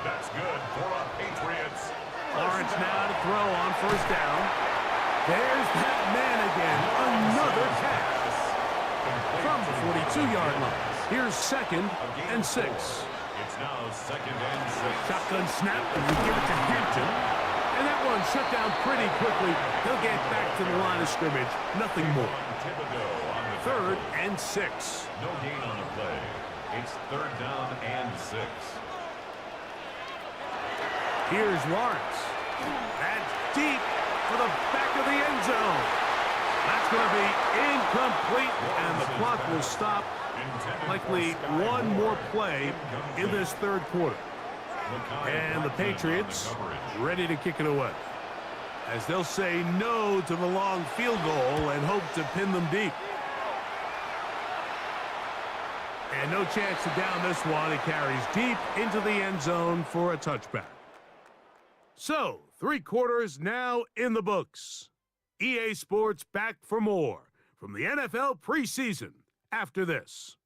That's good for a Patriots. Lawrence now to throw on 1st down. There's that man again. Another catch. From the 42-yard line. Here's 2nd and 6. It's now 2nd and 6. Shotgun snap, and we give it to Hampton. And that one shut down pretty quickly. He'll get back to the line of scrimmage. Nothing more. 3rd and 6. No gain on the play. It's 3rd down and 6. Here's Lawrence. That's deep for the back of the end zone. That's going to be incomplete, and the clock will stop. Likely one more play in this 3rd quarter. And the Patriots ready to kick it away, as they'll say no to the long field goal and hope to pin them deep. And no chance to down this one. It carries deep into the end zone for a touchback. So, 3 quarters now in the books. EA Sports back for more from the NFL preseason after this.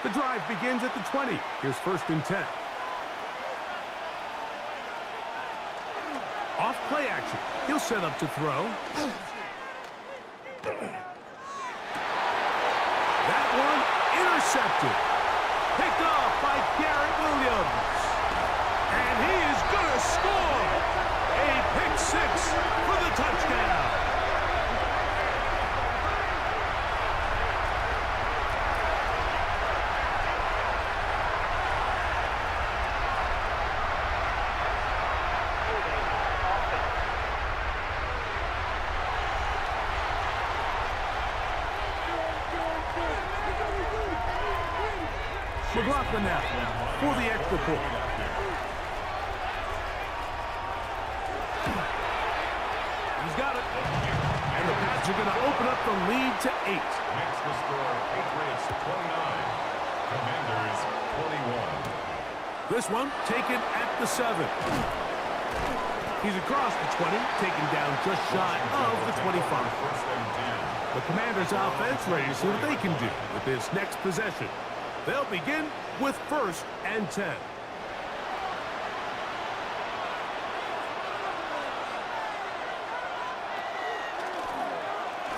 The drive begins at the 20. Here's 1st and 10. Off play action. He'll set up to throw. That one intercepted. Picked off by Garrett Williams. And he is going to score. A pick 6 for the touchdown. McLaughlin now for the extra point. He's got it. And the Pats are going to open up the lead to 8. Makes the score Patriots 29, Commanders 21. This one taken at the 7. He's across the 20, taken down just shy of the 25. The Commanders offense ready to see what they can do with this next possession. They'll begin with 1st and 10.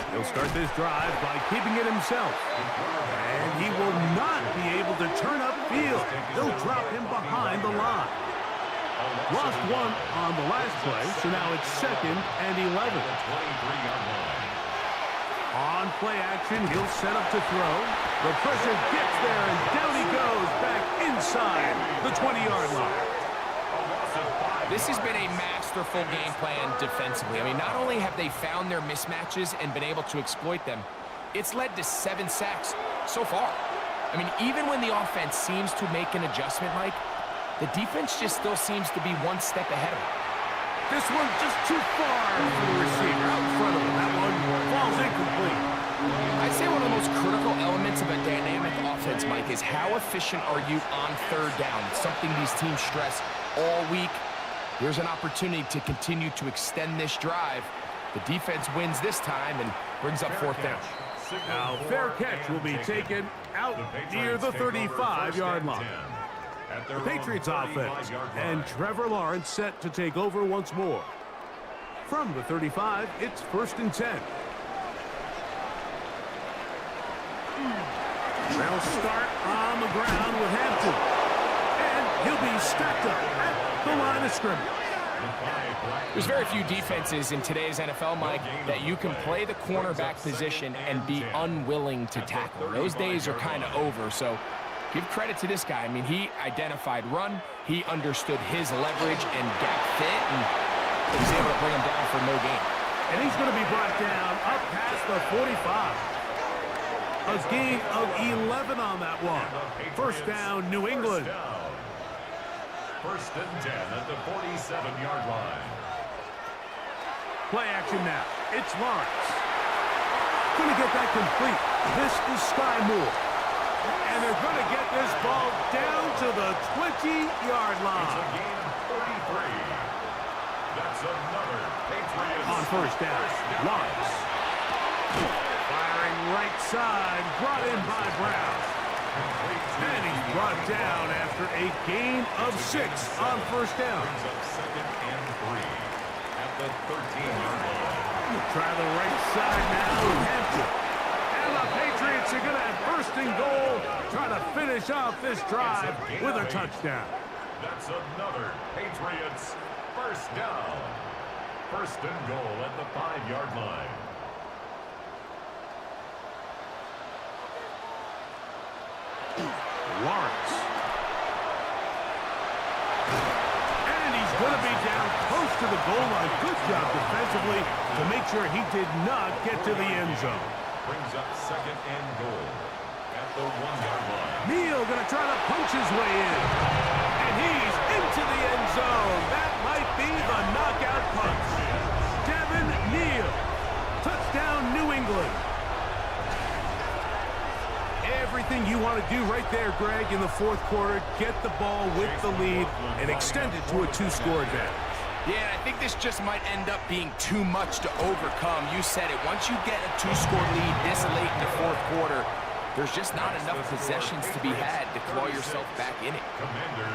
He'll start this drive by keeping it himself. And he will not be able to turn upfield. They'll drop him behind the line. Lost one on the last play, so now it's 2nd and 11. On play action, he'll set up to throw. The pressure gets there, and down he goes back inside the 20-yard line. This has been a masterful game plan defensively. I mean, not only have they found their mismatches and been able to exploit them, it's led to 7 sacks so far. I mean, even when the offense seems to make an adjustment, Mike, the defense just still seems to be one step ahead of it. This one just too far for the receiver out in front of him. That one falls incomplete. I'd say one of the most critical elements of a dynamic offense, Mike, is how efficient are you on third down? It's something these teams stress all week. Here's an opportunity to continue to extend this drive. The defense wins this time and brings up fourth down. Now, fair catch will be taken out near the 35-yard line. The Patriots offense, and Trevor Lawrence set to take over once more. From the 35, it's 1st and 10. They'll start on the ground with Hampton. And he'll be stacked up at the line of scrimmage. There's very few defenses in today's NFL, Mike, that you can play the cornerback position and be unwilling to tackle. Those days are kind of over, so give credit to this guy. I mean, he identified run, he understood his leverage and gap fit, and he's able to bring him down for no gain. And he's going to be brought down up past the 45. A gain of 11 on that one. First down, New England. 1st and 10 at the 47-yard line. Play action now. It's Lawrence. Going to get that complete. This is Sky Moore. And they're going to get this ball down to the 20-yard line. It's a gain of 33. That's another Patriots. On first down, Lawrence. Firing right side, brought in by Brown. And he's brought down after a gain of 6 on first down. Brings up 2nd and 3 at the 13-yard line. Try the right side now with Hampton. And the Patriots are going to have 1st and goal, trying to finish off this drive with a touchdown. That's another Patriots 1st down. 1st and goal at the 5-yard line. Lawrence. And he's going to be down close to the goal line. Good job defensively to make sure he did not get to the end zone. Brings up 2nd and goal at the 1-yard line. Neal going to try to punch his way in. And he's into the end zone. That might be the knockout punch. Devin Neal. Touchdown, New England. Everything you want to do right there, Greg, in the 4th quarter. Get the ball with the lead and extend it to a 2-score advantage. Yeah, I think this just might end up being too much to overcome. You said it. Once you get a 2-score lead this late in the 4th quarter, there's just not enough possessions to be had to claw yourself back in it.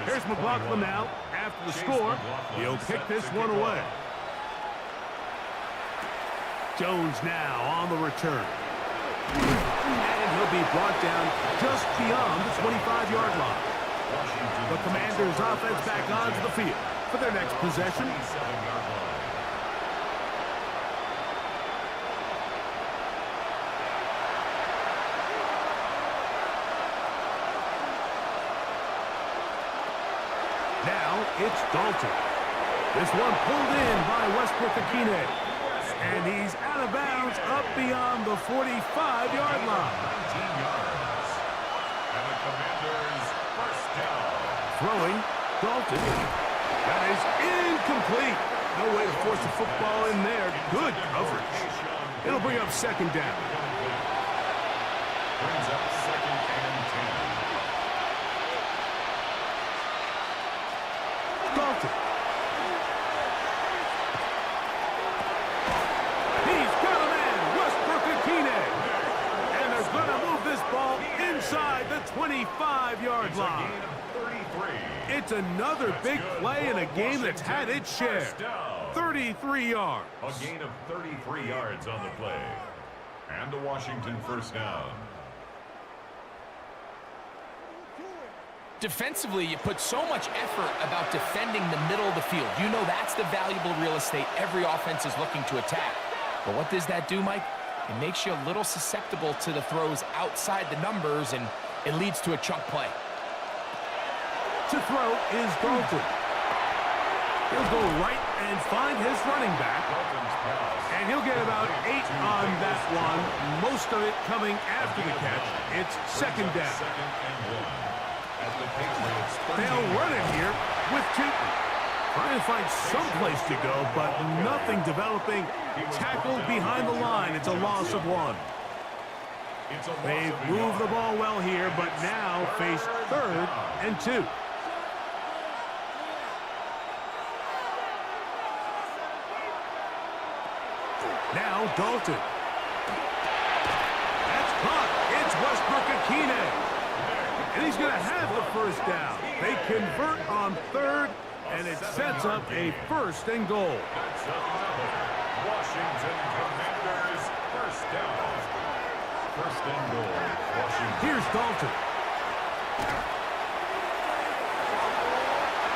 Here's McLaughlin now. After the score, he'll kick this one away. Jones now on the return. And he'll be brought down just beyond the 25-yard line. The Commanders' offense back onto the field for their next possession. Now it's Dalton. This one pulled in by Westbrook-Ikhine. And he's out of bounds up beyond the 45-yard line. 19 yards. And the Commanders 1st down. Throwing, Dalton. That is incomplete. No way to force the football in there. Good coverage. It'll bring up 2nd down. Brings up 2nd and 10. Dalton. He's got a man, Westbrook-Ikhine. And they're going to move this ball inside the 25-yard line. It's another big play in a game that's had its share. 33 yards. A gain of 33 yards on the play. And the Washington 1st down. Defensively, you put so much effort about defending the middle of the field. You know that's the valuable real estate every offense is looking to attack. But what does that do, Mike? It makes you a little susceptible to the throws outside the numbers, and it leads to a chunk play. To throw is Dalton. He'll go right and find his running back. And he'll get about 8 on that one, most of it coming after the catch. It's second down. They'll run it here with Tootin. Trying to find some place to go, but nothing developing. Tackled behind the line. It's a loss of 1. They've moved the ball well here, but now face 3rd and 2. Now Dalton. That's caught. It's Westbrook-Akine. And he's going to have the first down. They convert on 3rd, and it sets up a 1st and goal. Washington Commanders, first down. First and goal, Washington. Here's Dalton.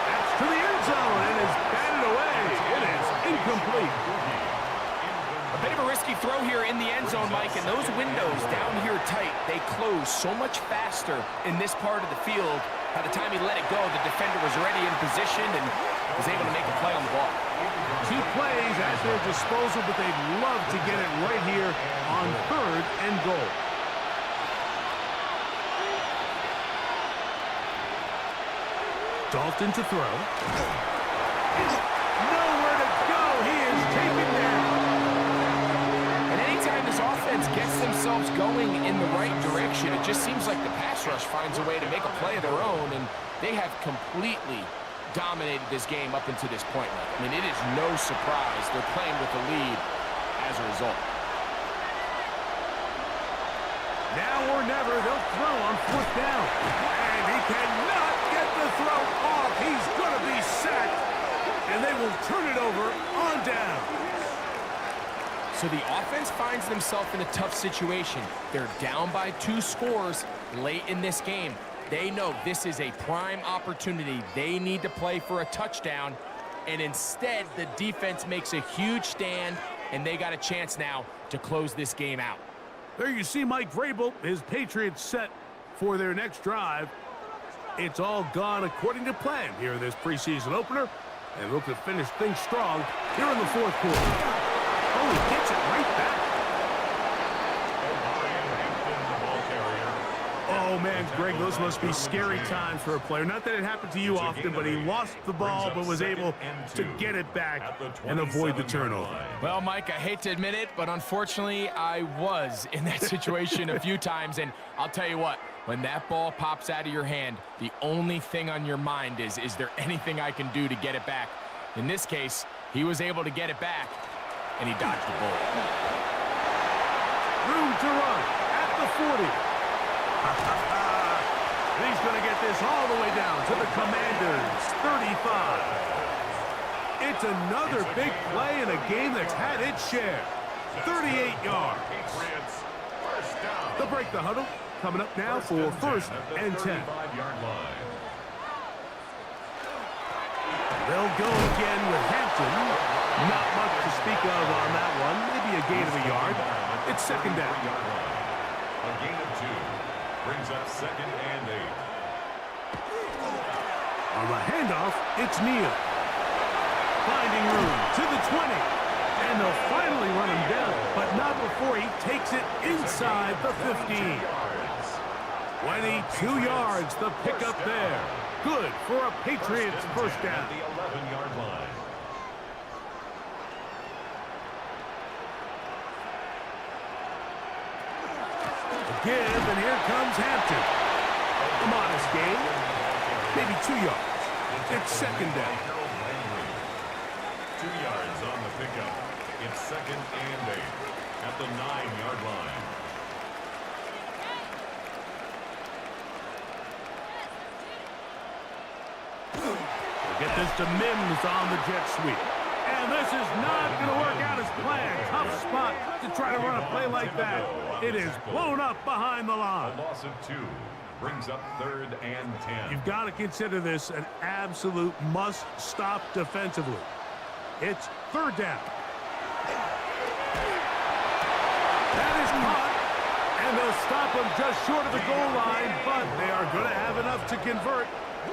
That's to the end zone and is batted away. It is incomplete. A bit of a risky throw here in the end zone, Mike, and those windows down here tight, they close so much faster in this part of the field. By the time he let it go, the defender was already in position and was able to make a play on the ball. 2 plays at their disposal, but they'd love to get it right here on 3rd and goal. Dalton to throw. Nowhere to go. He is taken down. And anytime this offense gets themselves going in the right direction, it just seems like the pass rush finds a way to make a play of their own, and they have completely dominated this game up until this point. I mean, it is no surprise they're playing with the lead as a result. Now or never, they'll throw on 4th down. And he cannot get the throw off. He's going to be sacked. And they will turn it over on down. So the offense finds themselves in a tough situation. They're down by 2 scores late in this game. They know this is a prime opportunity. They need to play for a touchdown. And instead, the defense makes a huge stand, and they got a chance now to close this game out. There you see Mike Vrabel, his Patriots set for their next drive. It's all gone according to plan here in this preseason opener. And look to finish things strong here in the 4th quarter. Oh, he gets it right back. Oh, man, Greg, those must be scary times for a player. Not that it happened to you often, but he lost the ball but was able to get it back and avoid the turnover. Well, Mike, I hate to admit it, but unfortunately, I was in that situation a few times. And I'll tell you what, when that ball pops out of your hand, the only thing on your mind is there anything I can do to get it back? In this case, he was able to get it back, and he dodged the bullet. Room to run at the 40. He's going to get this all the way down to the Commanders' 35. It's another big play in a game that's had its share. 38 yards. They'll break the huddle. Coming up now for 1st and 10. They'll go again with Hampton. Not much to speak of on that one. Maybe a gain of a yard. It's second down. A gain of 2. Brings up 2nd and 8. On the handoff, it's Neal. Finding room to the 20. And they'll finally run him down, but not before he takes it inside the 15. 22 yards, the pickup there. Good for a Patriots first down. The 11-yard line. Give, and here comes Hampton. A modest gain, maybe 2 yards. It's second down. 2 yards on the pickup. It's 2nd and 8 at the 9-yard line. We'll get this to Mims on the jet sweep. And this is not going to work out as planned. Tough spot to try to run a play like that. It is blown up behind the line. A loss of 2 brings up 3rd and 10. You've got to consider this an absolute must-stop defensively. It's 3rd down. That is caught. And they'll stop him just short of the goal line, but they are going to have enough to convert.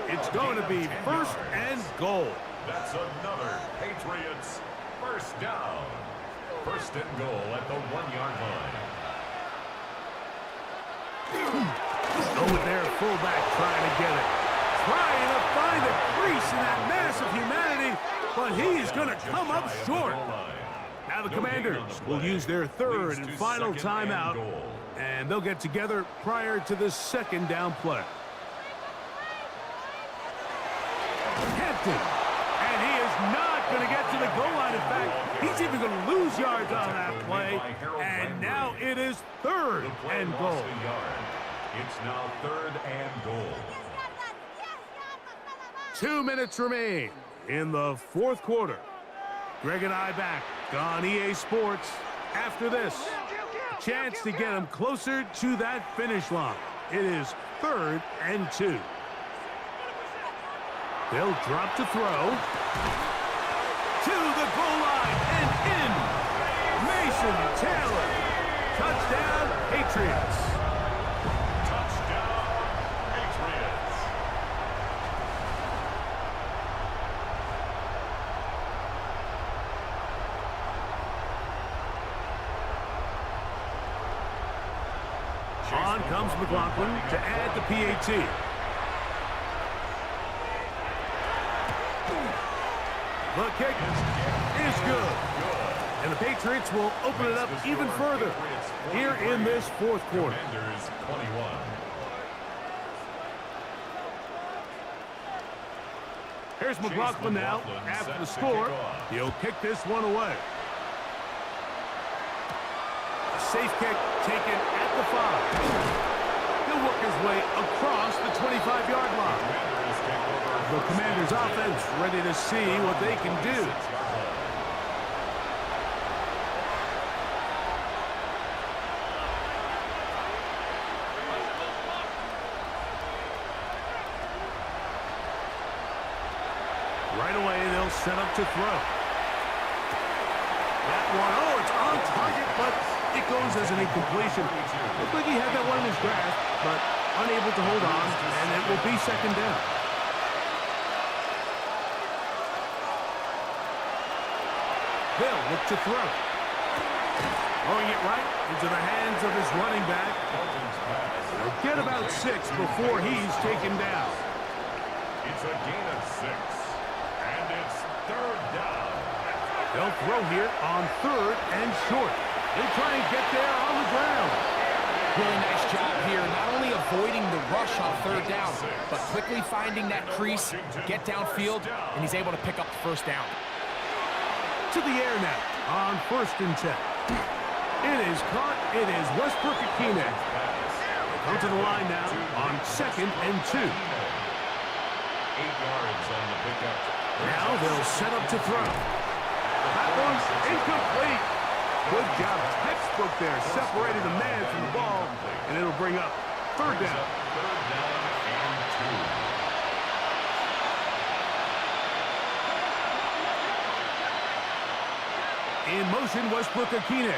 It's going to be 1st and goal. That's another Patriots first down. First and goal at the 1-yard line. Go with their fullback trying to get it. Trying to find a crease in that mass of humanity, but he's going to come up short. Now the Commanders will use their third and final timeout, and they'll get together prior to the second down play. Hampton, and he is not going to get to the goal line. In fact, he's even going to lose yards on that play, and now it is third and goal. It's now third and goal. 2 minutes remain in the fourth quarter. Greg and I back on EA Sports after this. A chance to get them closer to that finish line. It is 3rd and 2. They'll drop to throw. To the goal line and in. Mason Taylor. Touchdown, Patriots. Touchdown, Patriots. On comes McLaughlin to add the PAT. The kick is good. And the Patriots will open it up even further here in this fourth quarter. Commanders 21. Here's McLaughlin now after the score. He'll kick this one away. A safe kick taken at the 5. He'll work his way across the 25-yard line. The Commanders' offense ready to see what they can do. Right away, they'll set up to throw. That one, oh, it's on target, but it goes as an incompletion. Looked like he had that one in his grasp, but unable to hold on, and it will be second down. They'll look to throw. Throwing it right into the hands of his running back. They'll get about 6 before he's taken down. It's a gain of 6. And it's third down. They'll throw here on 3rd and short. They try and get there on the ground. Really nice job here, not only avoiding the rush on 3rd down, but quickly finding that crease, get downfield, and he's able to pick up the first down. To the air now on 1st and 10. It is caught. It is Westbrook Akine. Come to the line now on 2nd and 2. 8 yards on the pickup. Now they'll set up to throw. That one's incomplete. Good job. Textbook there. Separated the man from the ball, and it'll bring up 3rd down. Third down and 2. In motion, Westbrook Akine.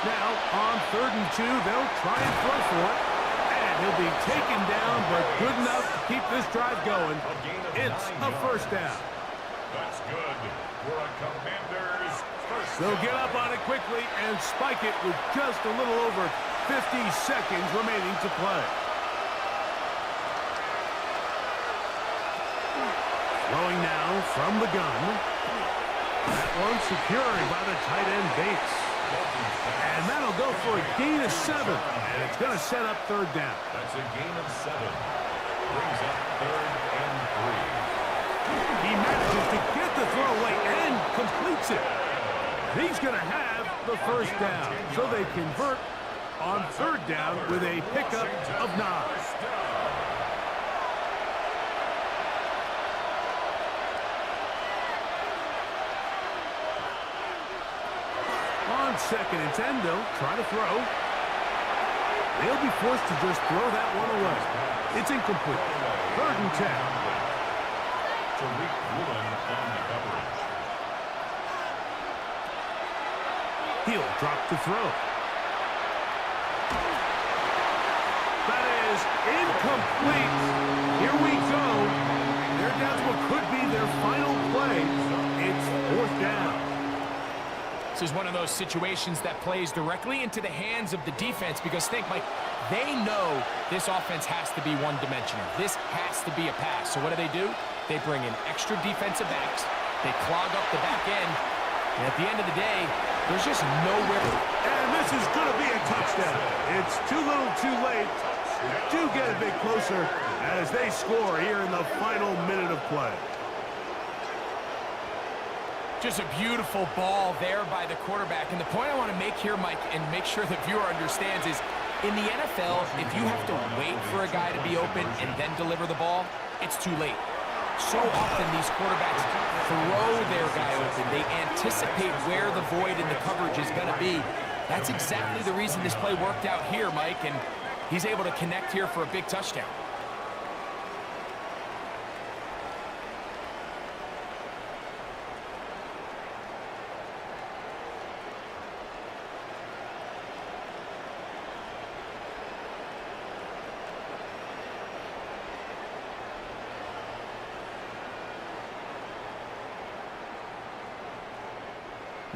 Now, on 3rd and 2, they'll try and throw for it. And he'll be taken down, but good enough to keep this drive going. It's a first down. That's good for a Commanders first. They'll get up on it quickly and spike it with just a little over 50 seconds remaining to play. Throwing now from the gun. That one secured by the tight end Bates. And that'll go for a gain of 7. And it's going to set up 3rd down. That's a gain of 7. Brings up 3rd and 3. He manages to get the throw away and completes it. He's going to have the first down. So they convert on 3rd down with a pickup of 9. On 2nd and 10, they'll try to throw. They'll be forced to just throw that one away. It's incomplete. 3rd and 10. Tariq Woolen on the coverage. He'll drop to throw. That is is incomplete. Here we go. They're down to what could be their final play. It's fourth down. This is one of those situations that plays directly into the hands of the defense because think, Mike, they know this offense has to be one-dimensional. This has to be a pass. So what do? They bring in extra defensive backs. They clog up the back end. And at the end of the day, there's just nowhere. And this is going to be a touchdown. It's too little too late. Do get a bit closer as they score here in the final minute of play. Just a beautiful ball there by the quarterback. And the point I want to make here, Mike, and make sure the viewer understands is, in the NFL, if you have to wait for a guy to be open and then deliver the ball, it's too late. So often these quarterbacks throw their guy open. They anticipate where the void in the coverage is going to be. That's exactly the reason this play worked out here, Mike, and he's able to connect here for a big touchdown.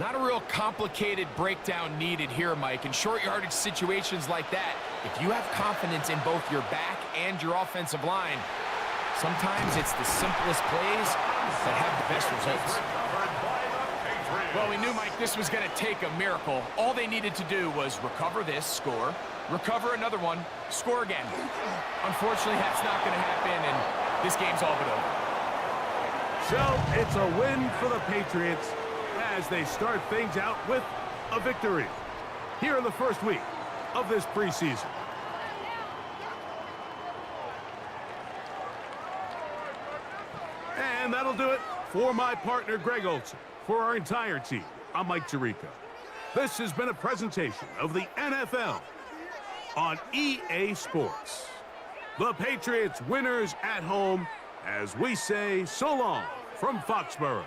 Not a real complicated breakdown needed here, Mike. In short yardage situations like that, if you have confidence in both your back and your offensive line, sometimes it's the simplest plays that have the best results. Well, we knew, Mike, this was going to take a miracle. All they needed to do was recover this, score, recover another one, score again. Unfortunately, that's not going to happen, and this game's all but over. So it's a win for the Patriots as they start things out with a victory here in the first week of this preseason. And that'll do it for my partner, Greg Olson. For our entire team, I'm Mike Tirico. This has been a presentation of the NFL on EA Sports. The Patriots winners at home as we say so long from Foxborough.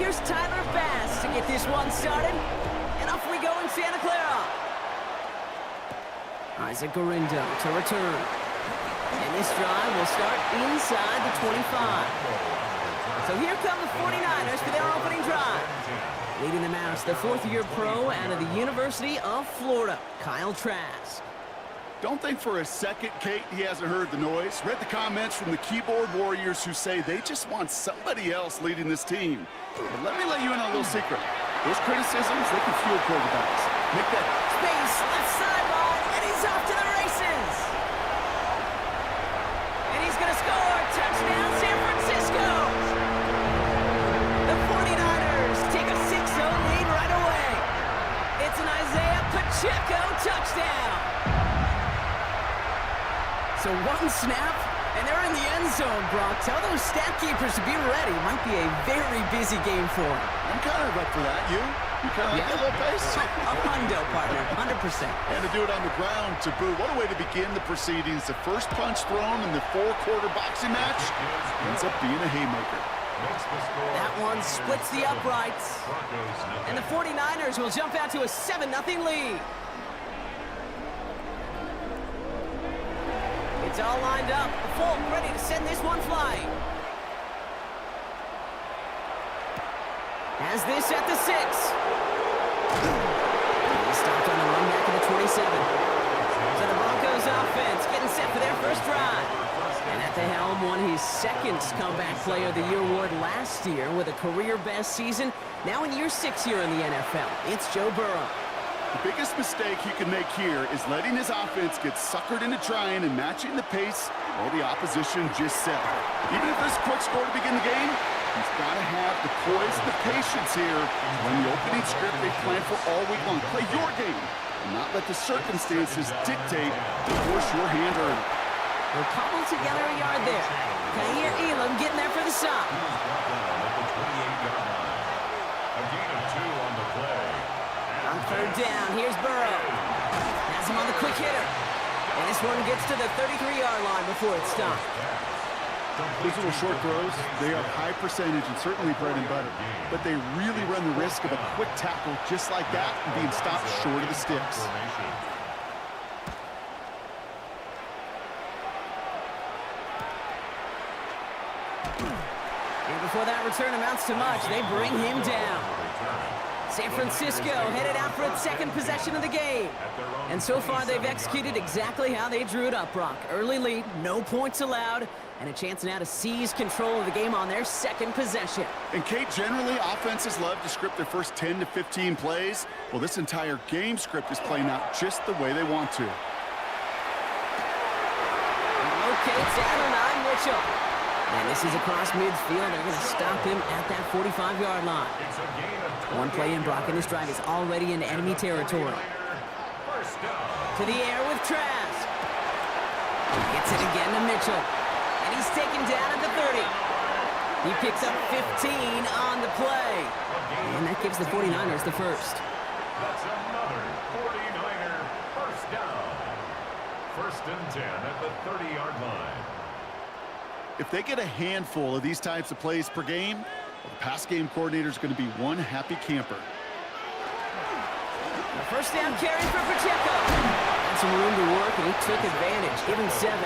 Here's Tyler Bass to get this one started. And off we go in Santa Clara. Isaac Garindo to return. And this drive will start inside the 25. So here come the 49ers for their opening drive. Leading them out is the fourth-year pro out of the University of Florida, Kyle Trask. Don't think for a second, Kate, he hasn't heard the noise. Read the comments from the keyboard warriors who say they just want somebody else leading this team. But let me let you in on a little secret. Those criticisms, they can fuel quarterbacks. Make that Space, left sideline, and he's off to the races. And he's going to score. Touchdown, San Francisco. The 49ers take a 6-0 lead right away. It's an Isaiah Pacheco touchdown. So one snap, and they're in the end zone, Brock. Tell those stat keepers to be ready. Might be a very busy game for them. I'm kind of up for that. You kind of like that little pace? A hundo, partner, 100%. And to do it on the ground to boot. What a way to begin the proceedings. The first punch thrown in the four-quarter boxing match ends up being a haymaker. That one splits the uprights. And the 49ers will jump out to a 7-0 lead. It's all lined up. Folk ready to send this one flying. Has this at the 6. He stopped on the run back at the 27. So the Broncos offense getting set for their first drive. And at the helm won his second comeback player of the year award last year with a career best season. Now in year 6 here in the NFL, it's Joe Burrow. The biggest mistake he can make here is letting his offense get suckered into trying and matching the pace while the opposition just set. Even if there's a quick score to begin the game, he's got to have the poise and the patience here to run the opening script they planned for all week long. Play your game and not let the circumstances dictate to force your hand early. We'll cobble together a yard there. Kair Elam getting there for the stop. A gain of 2 on the play. On third down, here's Burrow. Has him on the quick hitter. And this one gets to the 33-yard line before it's stopped. These little short throws, they are high percentage and certainly bread and butter. But they really run the risk of a quick tackle just like that and being stopped short of the sticks. And before that return amounts to much, they bring him down. San Francisco headed out for its second possession of the game. And so far, they've executed exactly how they drew it up, Brock. Early lead, no points allowed, and a chance now to seize control of the game on their second possession. And Kate, generally, offenses love to script their first 10 to 15 plays. Well, this entire game script is playing out just the way they want to. Locates Adonai Mitchell. And this is across midfield. They're going to stop him at that 45-yard line. One play in, Brock, and this drive is already in enemy territory. To the air with Trask. Gets it again to Mitchell. And he's taken down at the 30. He picks up 15 on the play. And that gives the 49ers the first. That's another 49er first down. First and 10 at the 30-yard line. If they get a handful of these types of plays per game, the pass game coordinator is going to be one happy camper. The first down carry for Pacheco. Had some room to work, and he took advantage. Give him 7.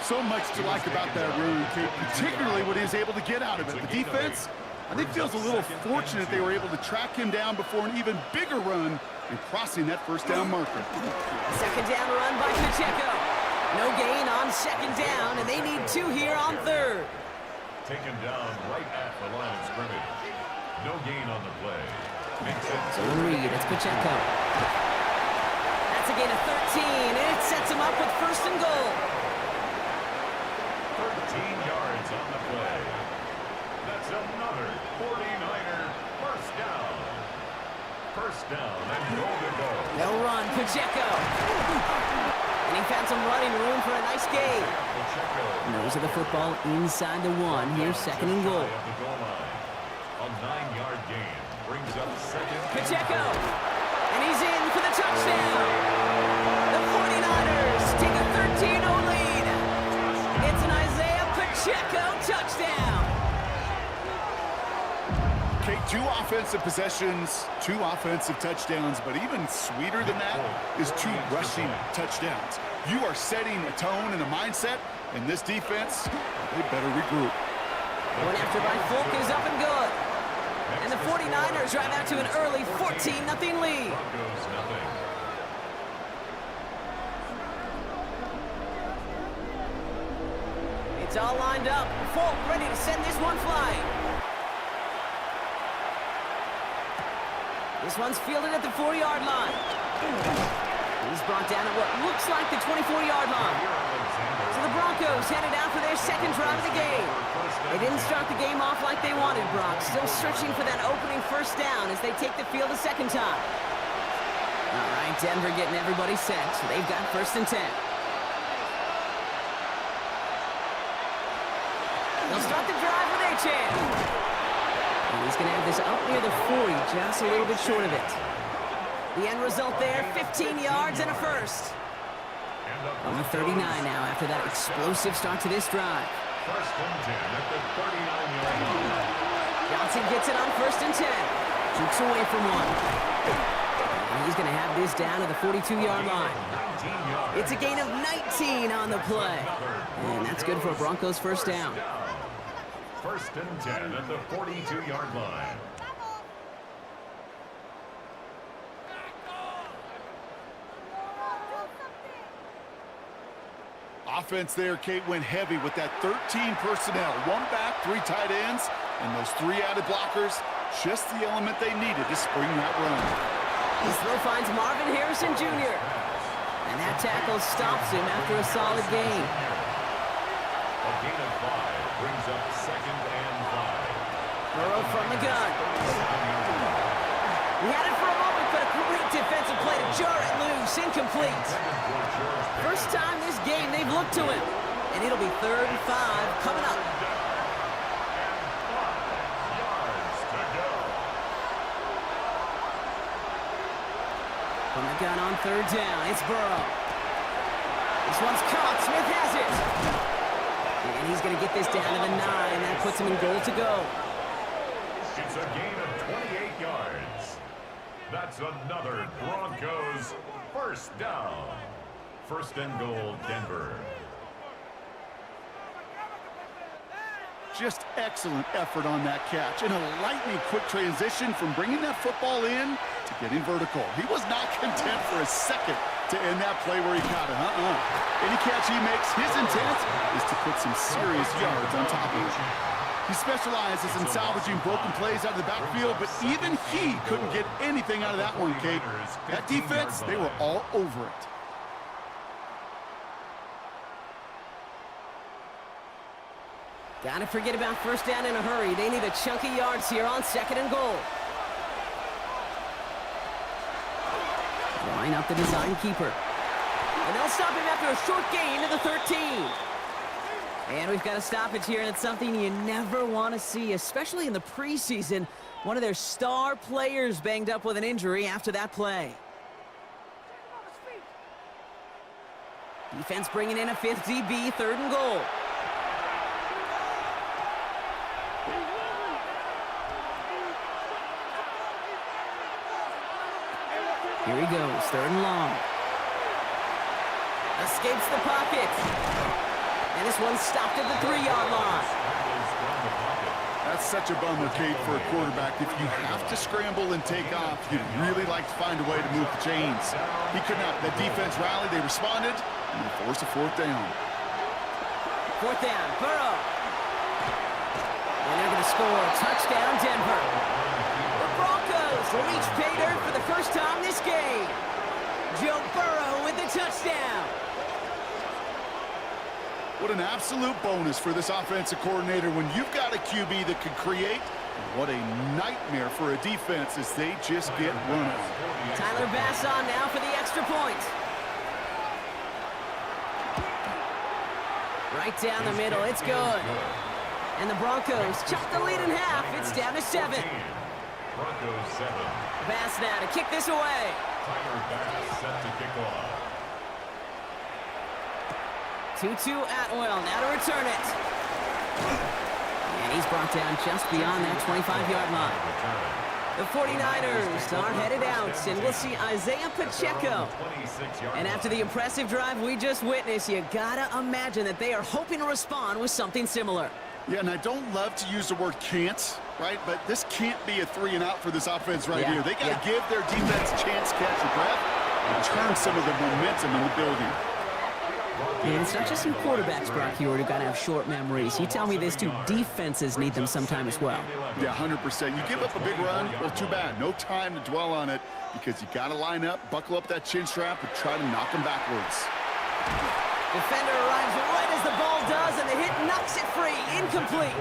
So much to like about that run, Kate, particularly what he was able to get out of it. The defense, I think, feels a little fortunate they were able to track him down before an even bigger run and crossing that first down marker. Second down run by Pacheco. No gain on second down, and they need 2 here on third. Taken down right at the line of scrimmage. No gain on the play. Makes it So Reed, it's Pacheco. That's a gain of 13, and it sets him up with first and goal. 13 yards on the play. That's another 49er first down. First down and goal to go. They'll run, Pacheco. And he found some running room for a nice gain. Nose of the football inside the 1. Here's second and goal. At the goal line. A 9-yard gain brings up second. Pacheco. And he's in for the touchdown. The 49ers take a 13-0 lead. It's an Isaiah Pacheco touchdown. Okay, 2 offensive possessions, 2 offensive touchdowns, but even sweeter than that is 2 rushing touchdowns. You are setting a tone and a mindset, and this defense, they better regroup. One after by Folk is up and good. And the 49ers drive out to an early 14-0 lead. Broncos nothing. It's all lined up. Folk ready to send this one flying. This one's fielded at the 4-yard line. He's brought down at what looks like the 24-yard line. So the Broncos headed out for their second drive of the game. They didn't start the game off like they wanted, Brock. Still searching for that opening first down as they take the field a second time. All right, Denver getting everybody set, so they've got 1st and 10. They'll start the drive with a chance. And he's going to have this up near the 40, just a little bit short of it. The end result there, 15 yards and a first. On the 39 now after that explosive start to this drive. 1st and 10 at the 39-yard line. Johnson gets it on 1st and 10. Keeps away from one. And he's going to have this down to the 42-yard line. It's a gain of 19 on the play. And that's good for a Broncos first down. 1st and 10 at the 42-yard line. Offense there, Kate, went heavy with that 13 personnel. 1 back, 3 tight ends, and those 3 added blockers. Just the element they needed to spring that run. His throw finds Marvin Harrison Jr. And that tackle stops him after a solid gain. A gain of 5 brings up 2nd and 5. Burrow from the gun. He had it for a moment, but a great defensive play to jar it loose. Incomplete. First time this game they've looked to him. And it'll be 3rd and 5 coming up. From the gun on 3rd down, it's Burrow. This one's caught. Smith has it. And he's going to get this down to the 9. That puts him in goal to go. It's a gain of 28 yards. That's another Broncos first down. 1st and goal, Denver. Just excellent effort on that catch. And a lightning quick transition from bringing that football in to getting vertical. He was not content for a second to end that play where he caught it. Any catch he makes, his intent is to put some serious yards on top of it. He specializes in salvaging broken plays out of the backfield, but even he couldn't get anything out of that one, Kate. That defense, they were all over it. Gotta forget about first down in a hurry. They need a chunky yards here on 2nd and goal. Line up the design keeper. And they'll stop him after a short gain to the 13. And we've got a stoppage here, and it's something you never want to see, especially in the preseason. One of their star players banged up with an injury after that play. Defense bringing in a 5th DB, 3rd and goal. Here he goes, 3rd and long. Escapes the pocket. And this one's stopped at the 3-yard line. That's such a bummer, Kate, for a quarterback. If you have to scramble and take off, you'd really like to find a way to move the chains. He could not. The defense rallied, they responded, and they forced a 4th down. 4th down, Burrow. And they're going to score. Touchdown, Denver. The Broncos will reach pay dirt for the first time this game. Joe Burrow with the touchdown. What an absolute bonus for this offensive coordinator when you've got a QB that can create. What a nightmare for a defense as they just get run on. Tyler Bass on now for the extra point. Right down the middle, it's good. And the Broncos chop the lead in half. It's down to 7. Broncos 7. Bass now to kick this away. Tyler Bass set to kick off. 2-2 Atwell now to return it. And he's brought down just beyond that 25-yard line. The 49ers are headed out, and we'll see Isaiah Pacheco. And after the impressive drive we just witnessed, you gotta imagine that they are hoping to respond with something similar. Yeah, and I don't love to use the word can't, right? But this can't be a 3-and-out for this offense right here. They got to give their defense a chance to catch their breath and turn some of the momentum in the building. And it's not just some quarterbacks, Brock, who got to have short memories. You tell me this too, defenses need them sometime as well. Yeah, 100%. You give up a big run, well, too bad. No time to dwell on it because you got to line up, buckle up that chin strap, and try to knock them backwards. Defender arrives right as the ball does, and the hit knocks it free. Incomplete.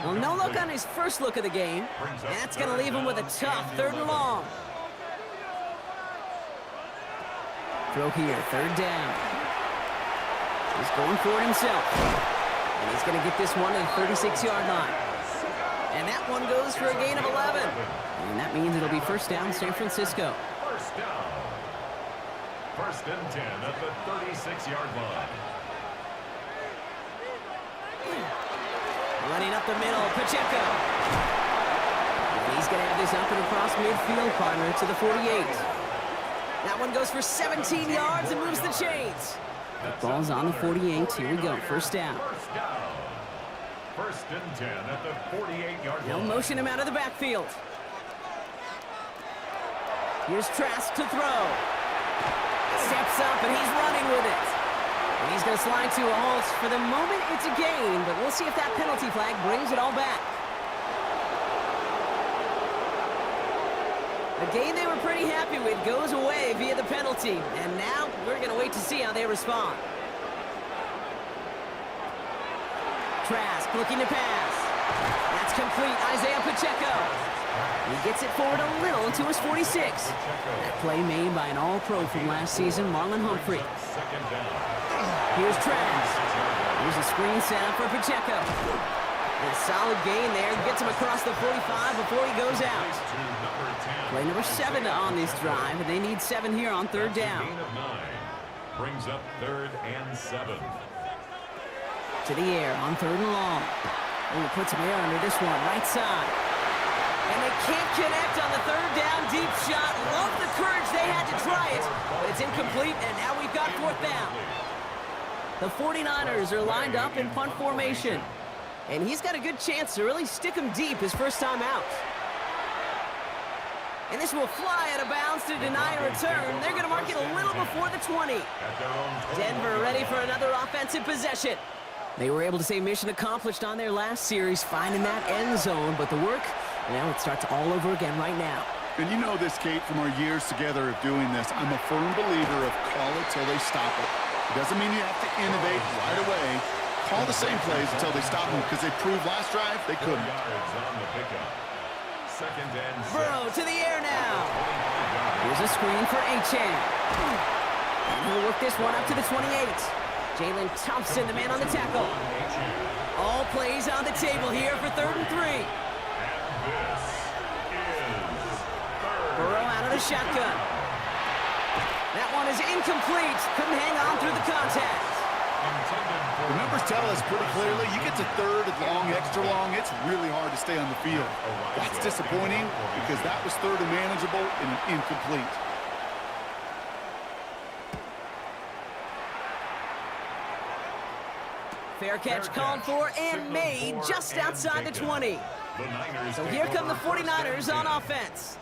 Well, no look on his first look of the game. And that's going to leave him with a tough 3rd and long. Throw here, 3rd down. He's going for it himself. And he's going to get this one to the 36-yard line. And that one goes for a gain of 11. And that means it'll be 1st down, San Francisco. 1st down. 1st and 10 at the 36-yard line. Running up the middle, Pacheco. And he's going to have this up and across midfield, partner, to the 48. That one goes for 17 yards and moves the chains. The ball's on the 48. Here we go. 1st down. 1st and 10 at the 48-yard line. They'll motion him out of the backfield. Here's Trask to throw. Steps up, and he's running with it. And he's going to slide to a halt. For the moment, it's a gain, but we'll see if that penalty flag brings it all back. A game they were pretty happy with goes away via the penalty. And now we're going to wait to see how they respond. Trask looking to pass. That's complete. Isaiah Pacheco. He gets it forward a little to his 46. That play made by an all-pro from last season, Marlon Humphrey. Here's Trask. Here's a screen set up for Pacheco. And a solid gain there. Gets him across the 45 before he goes out. Play number 7 on this drive, and they need 7 here on 3rd down. Brings up 3rd and 7. To the air on 3rd and long. Oh, puts some air under this one, right side. And they can't connect on the 3rd down deep shot. Love the courage they had to try it, but it's incomplete, and now we've got 4th down. The 49ers are lined up in punt formation, and he's got a good chance to really stick him deep his first time out. And this will fly out of bounds to deny a return. They're going to mark it a little before the 20. Denver ready for another offensive possession. They were able to say mission accomplished on their last series, finding that end zone, but the work, well, it starts all over again right now. And you know this, Kate, from our years together of doing this, I'm a firm believer of call it till they stop it. It doesn't mean you have to innovate right away. Call the same plays until they stop them, because they proved last drive they couldn't. Burrow to the air now. Here's a screen for Achane. And he'll work this one up to the 28. Jalen Thompson, the man on the tackle. All plays on the table here for 3rd and 3. Burrow out of the shotgun. That one is incomplete. Couldn't hang on through the contact. The numbers tell us pretty clearly, you get to 3rd and long, extra long, it's really hard to stay on the field. That's disappointing because that was 3rd and manageable and an incomplete. Fair catch called for and made just outside the 20. So here come the 49ers on offense.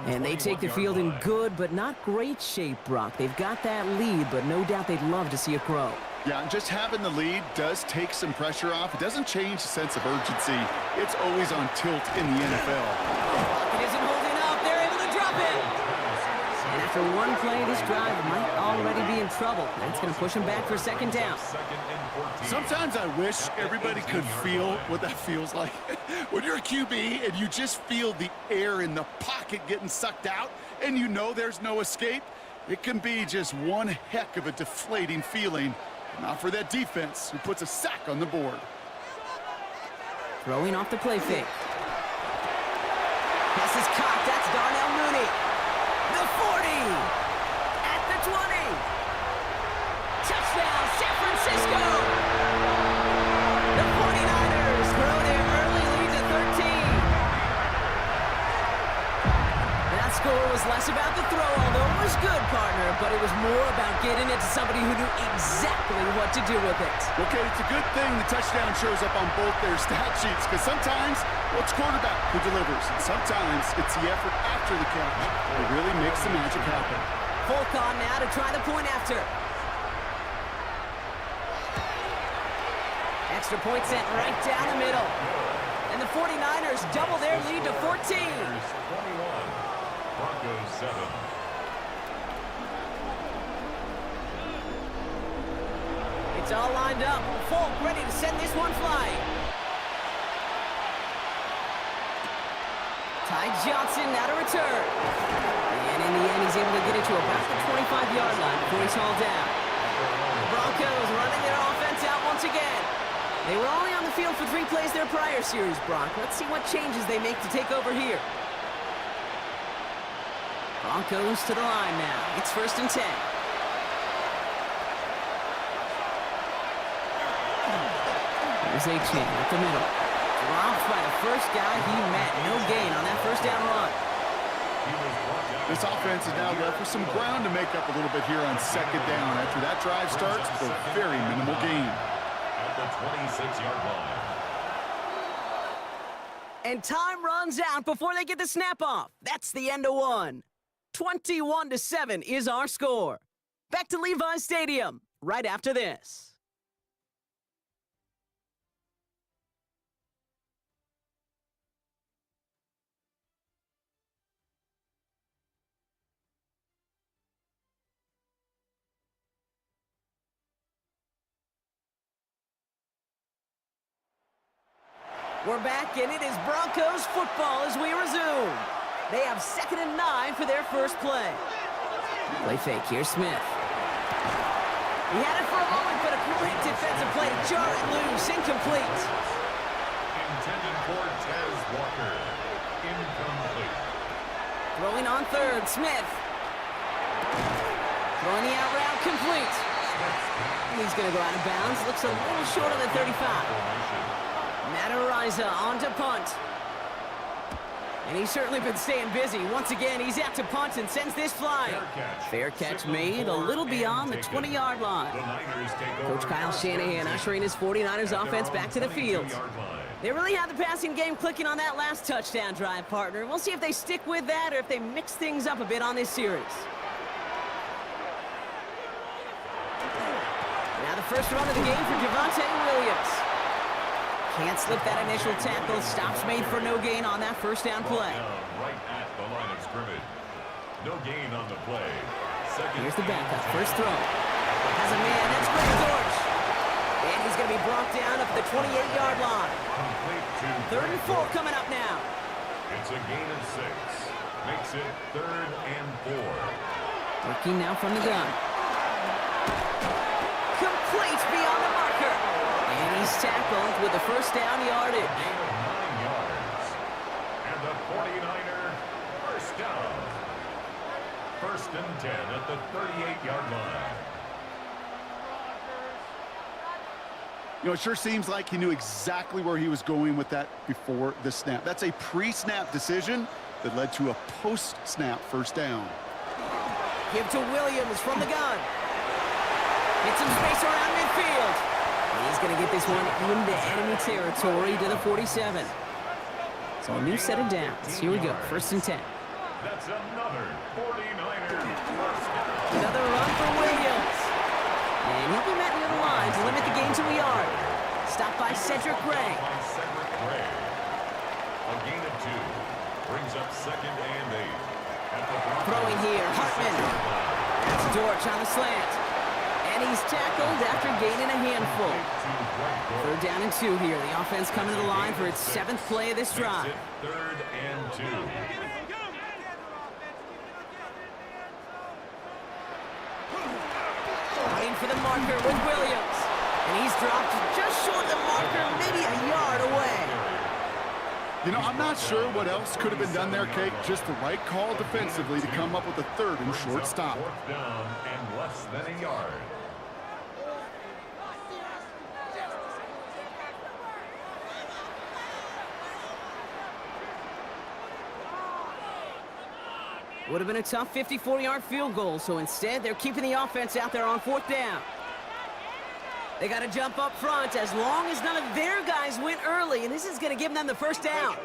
And they take the field in good but not great shape, Brock. They've got that lead, but no doubt they'd love to see it grow. Yeah, and just having the lead does take some pressure off. It doesn't change the sense of urgency. It's always on tilt in the NFL. It isn't holding up. They're able to drop it. And after one play, this drive might already be in trouble. That's going to push him back for 2nd down. Sometimes I wish everybody could feel what that feels like. When you're a QB and you just feel the air in the pocket getting sucked out and you know there's no escape, it can be just one heck of a deflating feeling. Not for that defense who puts a sack on the board. Throwing off the play fake. Pass is caught. That's Darnell Mooney. The 40. At the 20. Touchdown, San Francisco. The score was less about the throw, although it was good, partner, but it was more about getting it to somebody who knew exactly what to do with it. Okay, it's a good thing the touchdown shows up on both their stat sheets, because sometimes, well, it's quarterback who delivers, and sometimes it's the effort after the catch that really makes the magic happen. Folk on now to try the point after. Extra point sent right down the middle. And the 49ers double their lead to 14. 21, Broncos 7. It's all lined up. Folk ready to send this one flying. Ty Johnson now to return. And in the end, he's able to get it to about the 25-yard line before he's hauled down. The Broncos running their offense out once again. They were only on the field for 3 plays their prior series, Brock. Let's see what changes they make to take over here. Broncos to the line now. It's 1st and 10. Here's Achane at the middle. Dropped by the first guy he met. No gain on that first down run. This offense is now left with some ground to make up a little bit here on 2nd down. After that drive starts with a very minimal gain. At the 26-yard line. And time runs out before they get the snap off. That's the end of one. 21-7 is our score. Back to Levi's Stadium right after this. We're back, and it is Broncos football as we resume. They have 2nd and 9 for their first play. Play fake, here's Smith. He had it for a moment, but a great defensive play to jar it loose, incomplete. Intended for Tez Walker. Incomplete. Throwing on 3rd, Smith. Throwing the out route, complete. He's going to go out of bounds. Looks a little short on the 35. Matariza on to punt. And he's certainly been staying busy. Once again, he's out to punt and sends this flying. Fair catch made a little beyond the 20-yard line. Coach Kyle Shanahan ushering his 49ers offense back to the field. They really had the passing game clicking on that last touchdown drive, partner. We'll see if they stick with that or if they mix things up a bit on this series. Now the first run of the game for Javonte Williams. Can't slip that initial tackle. Stops made for no gain on that first down play. Right at the line of scrimmage. No gain on the play. Here's the backup. First throw. Has a man. That's Greg Dortch. And he's going to be brought down up the 28-yard line. 3rd and 4 coming up now. It's a gain of 6. Makes it 3rd and 4. Working now from the gun. Complete beyond the marker. And he's tackled with the first down yardage. Gain of 9 yards. And the 49er first down. 1st and 10 at the 38-yard line. You know, it sure seems like he knew exactly where he was going with that before the snap. That's a pre-snap decision that led to a post-snap first down. Give to Williams from the gun. Get some space around midfield. He's going to get this one into enemy territory to the 47. So a new set of downs. Here we go. 1st and 10. That's another 49er first down. Another run for Williams. And he'll be met near the line to limit the gain to a yard. Stopped by Cedric Gray. By Cedric Gray. A gain of 2. Brings up 2nd and 8. At the Throwing here, Hartman. That's Dortch on the slant. And he's tackled after gaining a handful. 3rd down and 2 here. The offense coming to the line for its 7th play of this drive. 3rd and 2. Waiting for the marker with Williams. And he's dropped just short of the marker, maybe a yard away. You know, I'm not sure what else could have been done there, Kate. Just the right call defensively to come up with a 3rd and short stop. 4th down and less than a yard. Would have been a tough 54-yard field goal, so instead they're keeping the offense out there on 4th down. They got to jump up front as long as none of their guys went early, and this is going to give them the first down.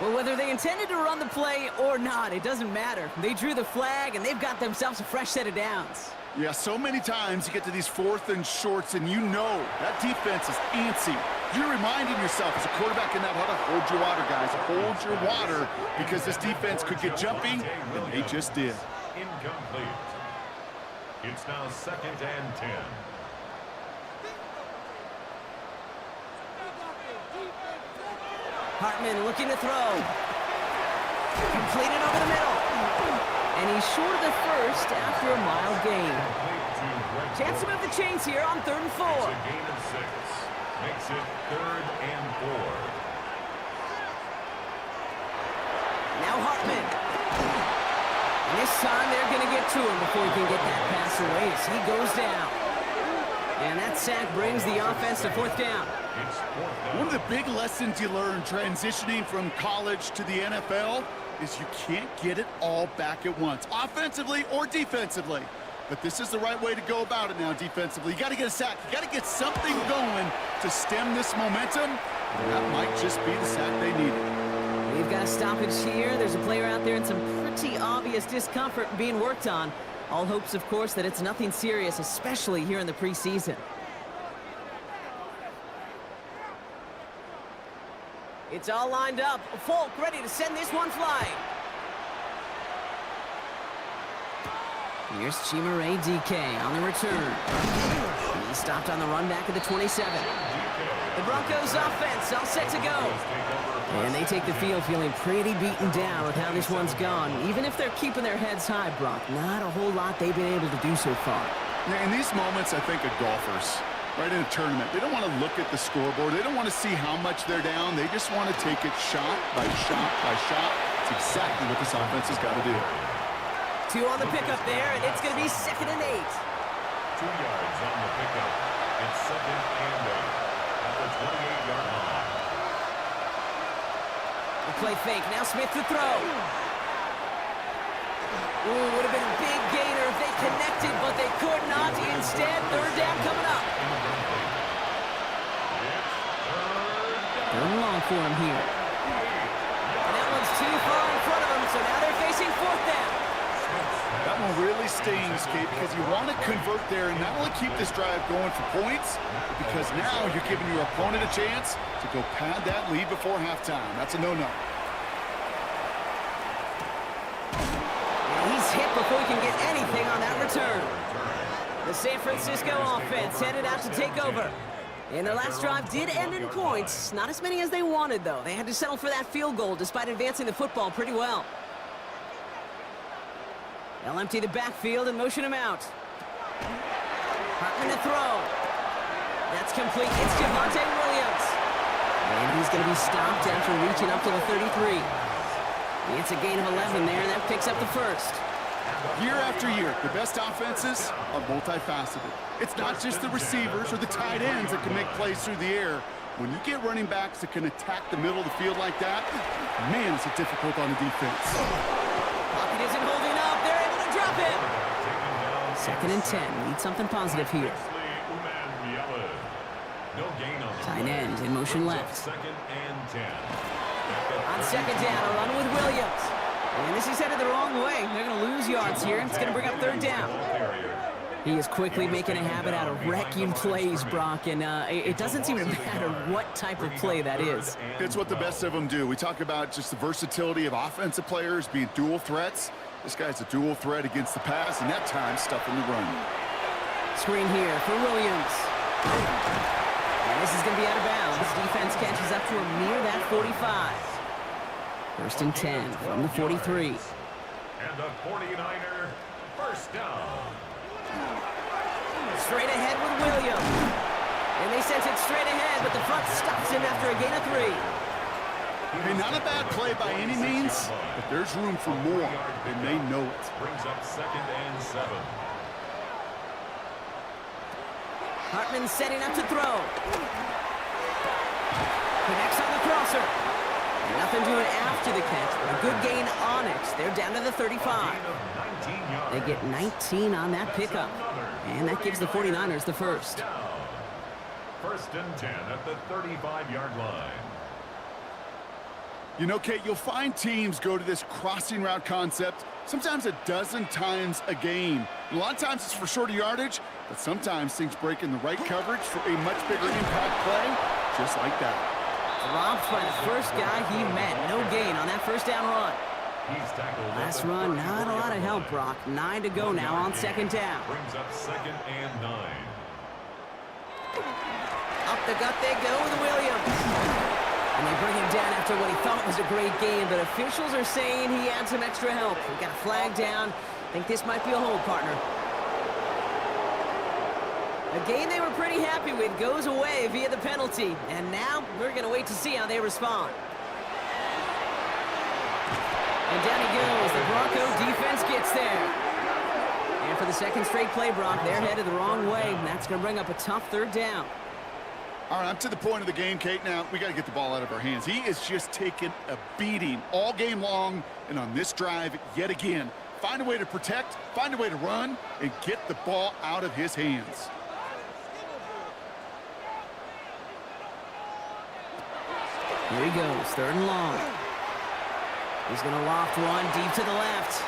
Well, whether they intended to run the play or not, it doesn't matter. They drew the flag, and they've got themselves a fresh set of downs. Yeah, so many times you get to these 4th and shorts, and you know that defense is antsy. You're reminding yourself as a quarterback in that huddle, hold your water, guys. Hold your water, because this defense could get jumpy, and they just did. Incomplete. It's now 2nd and 10. Hartman looking to throw. Completed over the middle. And he's short of the first after a mild gain. Chance to move the chains here on 3rd and 4. It's a gain of 6. Makes it 3rd and 4. Now Hartman. And this time they're going to get to him before he can get that pass away as he goes down. And that sack brings the offense to 4th down. One of the big lessons you learn transitioning from college to the NFL is you can't get it all back at once, offensively or defensively. But this is the right way to go about it now defensively. You got to get a sack. You got to get something going to stem this momentum. And that might just be the sack they needed. We've got a stoppage here. There's a player out there in some pretty obvious discomfort being worked on. All hopes, of course, that it's nothing serious, especially here in the preseason. It's all lined up. Folk ready to send this one flying. Here's Chimere DK on the return. He stopped on the run back at the 27. The Broncos offense all set to go. And they take the field feeling pretty beaten down with how this one's gone. Even if they're keeping their heads high, Brock, not a whole lot they've been able to do so far. Now, in these moments, I think of golfers. Right in a tournament, they don't want to look at the scoreboard. They don't want to see how much they're down. They just want to take it shot by shot by shot. It's exactly what this offense has got to do. 2 on the pickup there, and it's going to be 2nd and 8. 2 yards on the pickup. It's 2nd and 8 at the 28-yard line. The play fake. Now Smith to throw. Ooh, would have been a big gainer if they connected, but they could not. Instead, 3rd down coming up. 3rd and long for him here. And that one's too far in front of them, so now they're facing 4th down. That one really stings, Kate, because you want to convert there and not only keep this drive going for points, because now you're giving your opponent a chance to go pad that lead before halftime. That's a no-no. He's hit before he can get anything on that return. The San Francisco offense headed out to take over. And their last drive did end in points. Not as many as they wanted, though. They had to settle for that field goal despite advancing the football pretty well. They'll empty the backfield and motion him out. Hartman to throw. That's complete. It's Javonte Williams. And he's going to be stopped after reaching up to the 33. It's a gain of 11 there, and that picks up the first. Year after year, the best offenses are multifaceted. It's not just the receivers or the tight ends that can make plays through the air. When you get running backs that can attack the middle of the field like that, man, is it difficult on the defense. Pocket isn't holding up. They're able to drop him. 2nd and 10. Need something positive here. Tight end in motion left. 2nd and 10. On 2nd down, a run with Williams. And this is headed the wrong way. They're going to lose yards here, and it's going to bring up 3rd down. He is quickly making a habit out of wrecking plays, Brock, and it doesn't seem to matter what type of play that is. It's what the best of them do. We talk about just the versatility of offensive players being dual threats. This guy's a dual threat against the pass, and that time stuffing the run. Screen here for Williams. And this is going to be out of bounds. Defense catches up to him near that 45. 1st and 10 from the 43. And the 49er, first down. Straight ahead with Williams. And they sent it straight ahead, but the front stops him after a gain of 3. Hey, not a bad play by any means, but there's room for more, and they know it. Brings up 2nd and 7. Hartman setting up to throw. Connects on the crosser. And nothing doing after the catch, but a good gain on it. They're down to the 35. They get 19 on that pickup. And that gives the 49ers the first. First and 10 at the 35-yard line. You know, Kate, you'll find teams go to this crossing route concept sometimes a dozen times a game. A lot of times it's for shorter yardage, but sometimes things break in the right coverage for a much bigger impact play, just like that. Dropped by the first guy he met. No gain on that first down run. Last run, not a lot of help, Brock. 9 to go now on second down. Brings up second and 9. Up the gut they go with Williams. And they bring him down after what he thought was a great game, but officials are saying he had some extra help. He got a flag down. I think this might be a hold, partner. A game they were pretty happy with goes away via the penalty. And now we're going to wait to see how they respond. And down he goes. The Bronco defense gets there. And for the second straight play, Brock, they're headed the wrong way. And that's going to bring up a tough third down. All right, I'm to the point of the game, Kate. Now, we got to get the ball out of our hands. He is just taking a beating all game long. And on this drive, yet again, find a way to protect, find a way to run, and get the ball out of his hands. Here he goes, third and long. He's going to loft one deep to the left.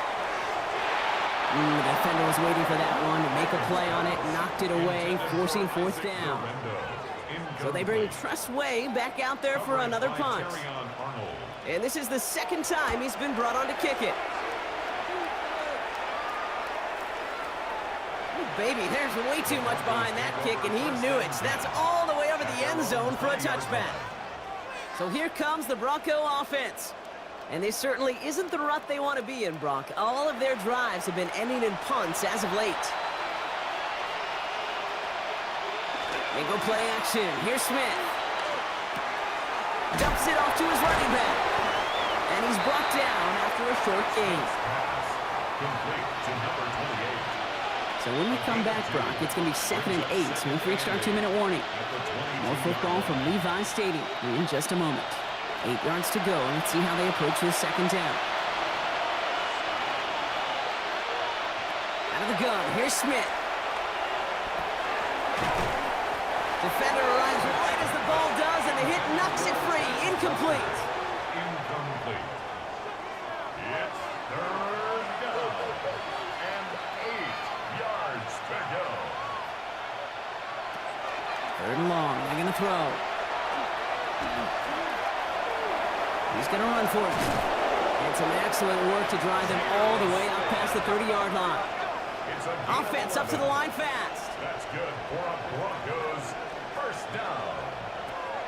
The defender was waiting for that one to make a play on it, knocked it away, forcing fourth down. So they bring Tress Way back out there for another punt. And this is the second time he's been brought on to kick it. Baby, there's way too much behind that kick, and he knew it. That's all the way over the end zone for a touchback. So here comes the Bronco offense. And this certainly isn't the rut they want to be in, Brock. All of their drives have been ending in punts as of late. They go play action. Here's Smith. Dumps it off to his running back. And he's brought down after a short gain. So when we come back, Brock, it's going to be 2nd and 8. So we've reached our 2-minute warning. More football from Levi Stadium in just a moment. 8 yards to go. Let's see how they approach this second down. Out of the gun. Here's Smith. Defender arrives right as the ball does, and the hit knocks it free. Incomplete. Incomplete. It's third down. And 8 yards to go. Third and long. They're going to throw. He's going to run for it. And some excellent work to drive them all the way out past the 30-yard line. Offense up to the line fast. That's good for a Broncos first down.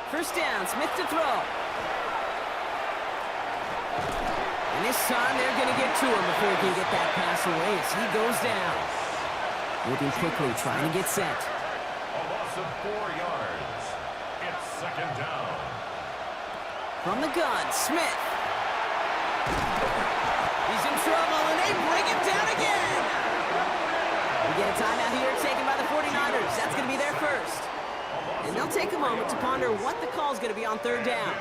First down, Smith to throw. And this time they're going to get to him before he can get that pass away as he goes down. Moving quickly, trying to get set. A loss of 4 yards. It's second down. From the gun, Smith. He's in trouble, and they bring him down again. We get a timeout here taken by the 49ers. That's going to be their first. And they'll take a moment to ponder what the call is going to be on third down.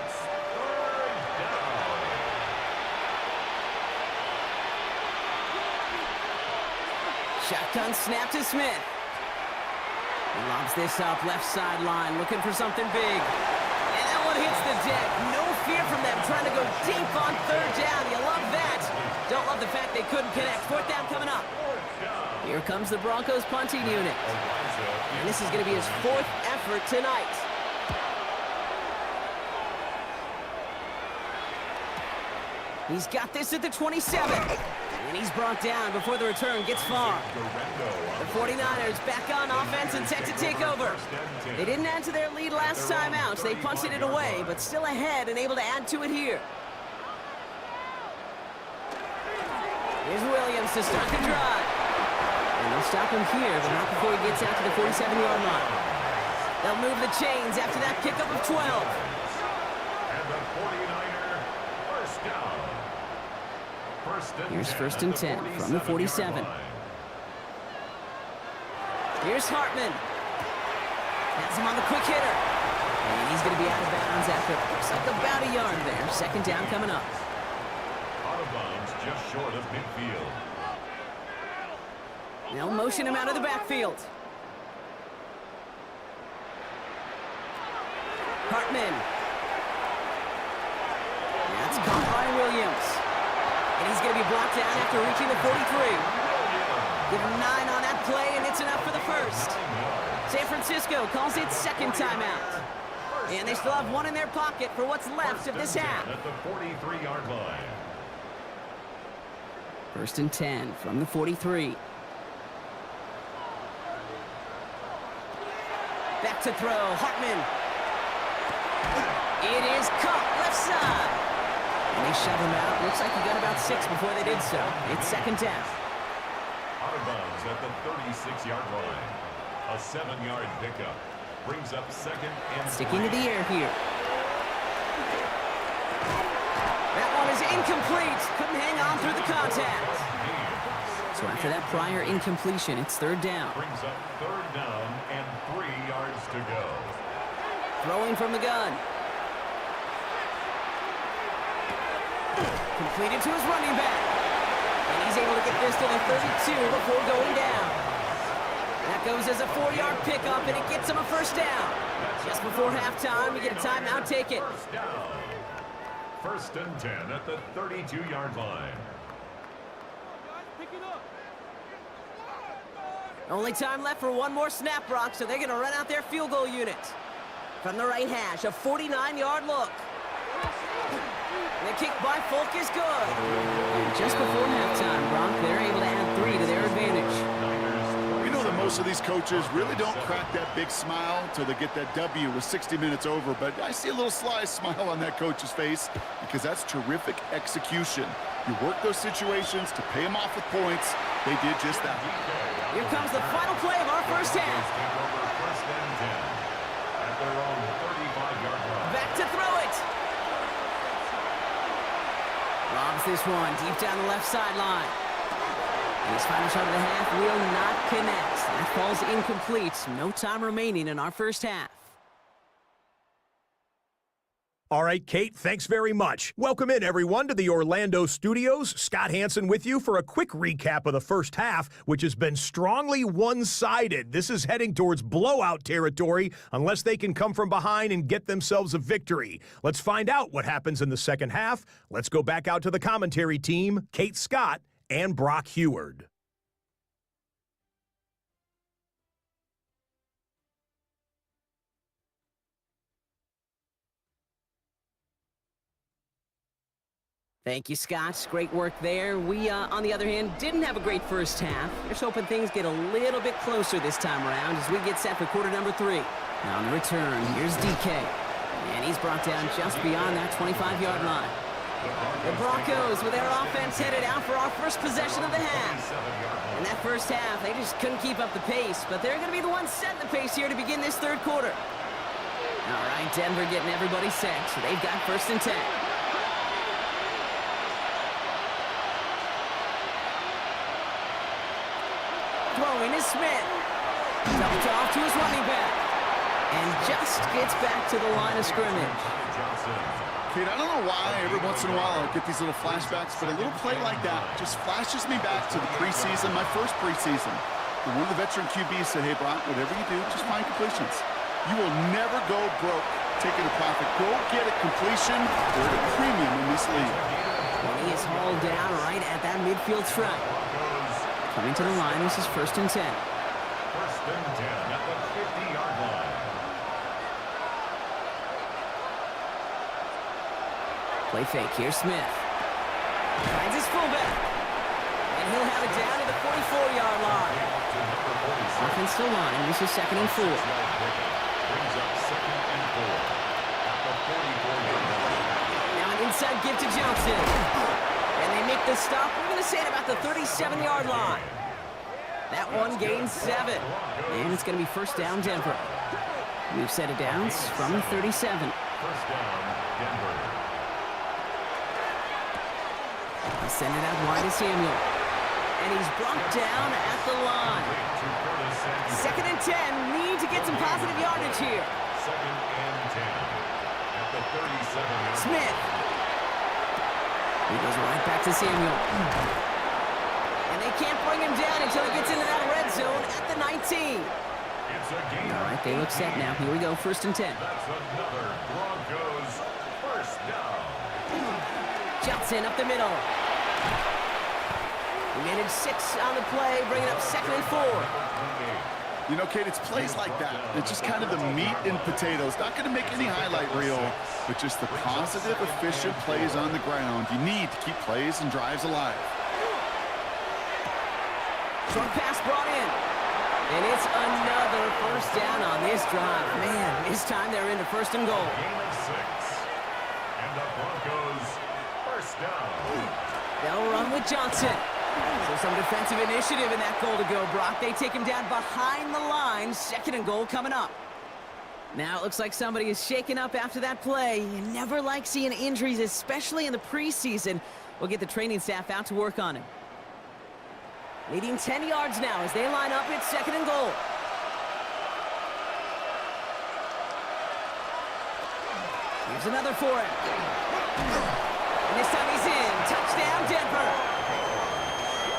Shotgun snap to Smith. He lobs this up left sideline, looking for something big. And that one hits the deck. No fear from them, trying to go deep on third down. You love that. Don't love the fact they couldn't connect. Fourth down coming up. Here comes the Broncos punting unit. And this is going to be his 4th effort tonight. He's got this at the 27. And he's brought down before the return gets far. The 49ers back on offense and set to take over. They didn't add to their lead last time out. They punted it away, but still ahead and able to add to it here. Here's Williams to start the drive. And they'll stop him here, but not before he gets out to the 47-yard line. They'll move the chains after that pickup of 12. And the 49er first down. Here's 1st and 10 from the 47. Here's Hartman. Has him on the quick hitter. And he's going to be out of bounds after looks like about a yard there. Second down coming up. Out of bounds, just short of midfield. They'll motion him out of the backfield. Hartman. That's caught by Williams. And he's going to be blocked down after reaching the 43. Give him 9 on that play, and it's enough for the first. San Francisco calls it second timeout. And they still have one in their pocket for what's left of this half. At the 43-yard line. First and 10 from the 43. Back to throw, Hartman. It is caught left side. And they shove him out. Looks like he got about 6 before they did so. It's second down. Out of bounds at the 36-yard line. A 7-yard pickup. Brings up second and Sticking to the air here. That one is incomplete. Couldn't hang on through the contact. So after that prior incompletion, it's third down. Brings up third down and 3 yards to go. Throwing from the gun. Completed to his running back. And he's able to get this to the 32 before going down. That goes as a 4-yard pickup, and it gets him a first down. Just before halftime, we get a timeout. Take it. First down. First and 10 at the 32-yard line. Only time left for one more snap, Brock, so they're going to run out their field goal unit. From the right hash, a 49-yard look. The kick by Folk is good. And just before halftime, Brock, they're able to add 3 to their advantage. We know that most of these coaches really don't crack that big smile until they get that W with 60 minutes over, but I see a little sly smile on that coach's face because that's terrific execution. You work those situations to pay them off with points. They did just that. Here comes the final play of our first half. First and 10 at their own 35-yard line. Back to throw it. Robs this one deep down the left sideline. And his final shot of the half will not connect. That falls incomplete. No time remaining in our first half. All right, Kate, thanks very much. Welcome in, everyone, to the Orlando studios. Scott Hansen with you for a quick recap of the first half, which has been strongly one-sided. This is heading towards blowout territory unless they can come from behind and get themselves a victory. Let's find out what happens in the second half. Let's go back out to the commentary team, Kate Scott and Brock Heward. Thank you, Scott. Great work there. We, on the other hand, didn't have a great first half. Just hoping things get a little bit closer this time around as we get set for quarter number 3. Now on the return, here's DK. And he's brought down just beyond that 25-yard line. The Broncos with their offense headed out for our first possession of the half. In that first half, they just couldn't keep up the pace, but they're going to be the ones setting the pace here to begin this third quarter. All right, Denver getting everybody set, so they've got first and 10. Throwing is Smith. Dumped off to his running back. And just gets back to the line of scrimmage. Kate, I don't know why every once in a while I get these little flashbacks, but a little play like that just flashes me back to the preseason, my first preseason. And one of the veteran QBs said, hey, Brock, whatever you do, just find completions. You will never go broke taking a profit. Go get a completion. They're at a premium in this league. And he is hauled down right at that midfield stripe. Coming to the line, this is first and 10. First and 10 at the 50-yard line. Play fake, here's Smith. Finds his fullback. And he'll have it down to the 44-yard line. Offense still line, this is second and 4. Brings up second and 4 at the 44-yard line. Now an inside give to Johnson. And they make the stop, we're going to say at about the 37-yard line. That one gains 7. And it's going to be first down Denver. We've set it downs from the 37. First down, Denver. Send it out wide to Samuel. And he's brought down at the line. Second and 10. Need to get some positive yardage here. Second and 10. Smith. He goes right back to Samuel. And they can't bring him down until he gets into that red zone at the 19. All right, they look set now. Here we go, 1st and 10. That's another Broncos first down. Johnson up the middle. He made it 6 on the play, bringing up 2nd and 4. You know, Kate, it's plays like that. It's just kind of the meat and potatoes. Not going to make any highlight reel, but just the positive, efficient plays on the ground. You need to keep plays and drives alive. Short pass brought in. And it's another first down on this drive. Man, this time they're into 1st and goal. Game of 6. And the Broncos first down. They'll run with Johnson. So some defensive initiative in that goal to go, Brock. They take him down behind the line. 2nd and goal coming up. Now it looks like somebody is shaken up after that play. You never like seeing injuries, especially in the preseason. We'll get the training staff out to work on him. Leading 10 yards now as they line up. It's 2nd and goal. Here's another for him. And this time he's in. Touchdown, Denver.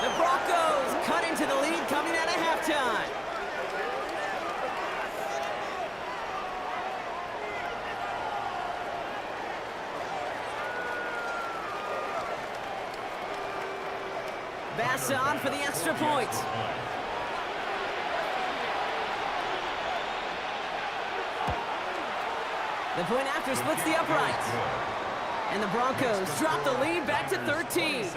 The Broncos cut into the lead coming out of halftime. Bass on for the extra point. The point after splits the uprights. And the Broncos drop the lead back to 13.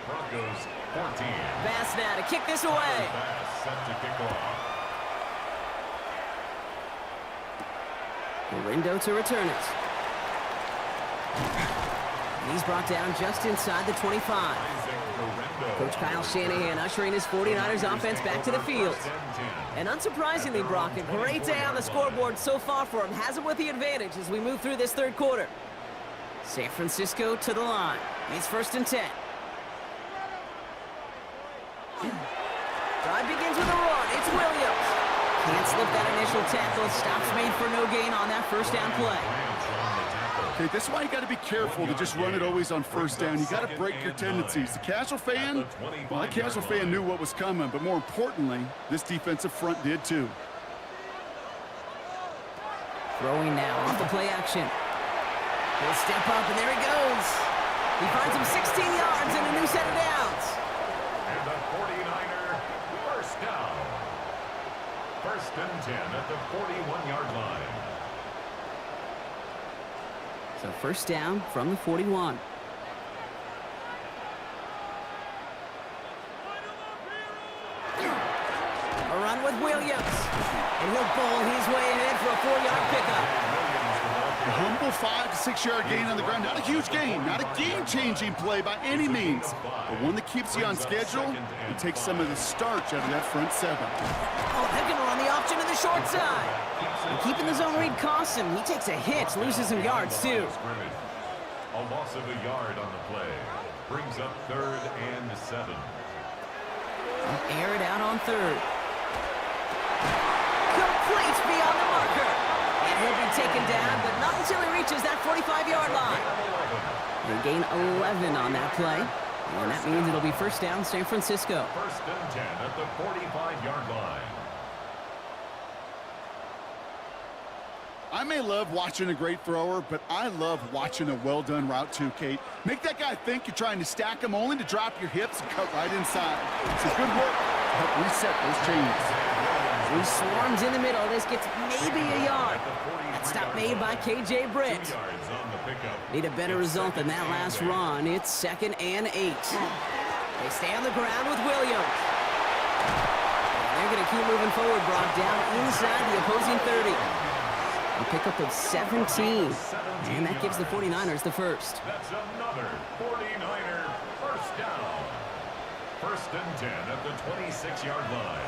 Broncos 14. Bass now to kick this away. Bass set to kick off. Gorindo to return it. He's brought down just inside the 25. Coach Kyle Shanahan ushering his 49ers offense back to the field. And unsurprisingly, Brock, a great day on the scoreboard so far for him. Has him with the advantage as we move through this 3rd quarter. San Francisco to the line. It's 1st and 10. Drive begins with a run. It's Williams. Can't slip that initial tackle. Stops made for no gain on that 1st down play. Okay, this is why you got to be careful to just run it always on 1st down. You got to break your tendencies. The casual fan, well, that casual fan knew what was coming, but more importantly, this defensive front did too. Throwing now off the play action. He'll step up, and there he goes. He finds him 16 yards and a new set of downs. And the 49er first down. 1st and 10 at the 41-yard line. So 1st down from the 41. A run with Williams. And he'll bowl his way ahead for a 4-yard pickup. A humble 5 to 6 yard gain on the ground. Not a huge gain, not a game-changing play by any means, but one that keeps you on schedule and takes some of the starch out of that front 7. Oh, they're going to run the option to the short side. And keeping the zone read costs him. He takes a hit, loses some yards too. A loss of a yard on the play. Brings up 3rd and 7. Air it out on 3rd. Complete beyond the marker. And he'll be taken down, but not until he reaches that 45-yard line. They gain 11 on that play. And that means it'll be 1st down, San Francisco. 1st and 10 at the 45-yard line. I may love watching a great thrower, but I love watching a well-done route too, Kate. Make that guy think you're trying to stack him only to drop your hips and cut right inside. It's a good work to help reset those chains. He swarms in the middle. This gets maybe a yard. That stop made by K.J. Britt. Need a better result than that last run. It's 2nd and 8. They stay on the ground with Williams. And they're going to keep moving forward, Brock, down inside the opposing 30. A pickup of 17. And that gives the 49ers the first. That's another 49er first down. 1st and 10 at the 26-yard line.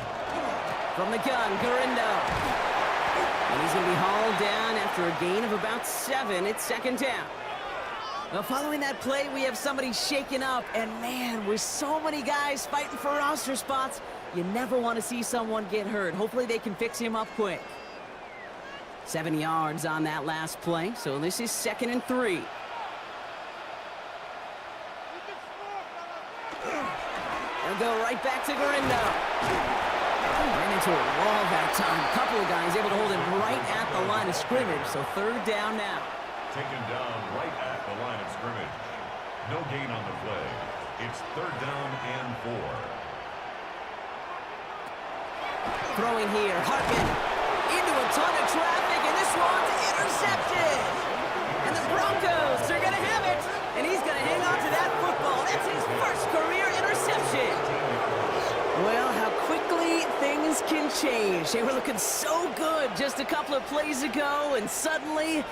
From the gun, Gorindo. And he's going to be hauled down after a gain of about 7. It's 2nd down. Now, following that play, we have somebody shaken up. And, man, with so many guys fighting for roster spots, you never want to see someone get hurt. Hopefully they can fix him up quick. 7 yards on that last play, so this is 2nd and 3. They'll go right back to Garindo. Ran into a wall that time. A couple of guys able to hold him right at the line of scrimmage, so 3rd down now. Taken down right at the line of scrimmage. No gain on the play. It's 3rd down and 4. Throwing here, Hartman into a ton of traffic, and this one's intercepted. And the Broncos are going to have it, and he's going to hang on to that football. That's his first career interception. Well, how quickly things can change. They were looking so good just a couple of plays ago, and suddenly,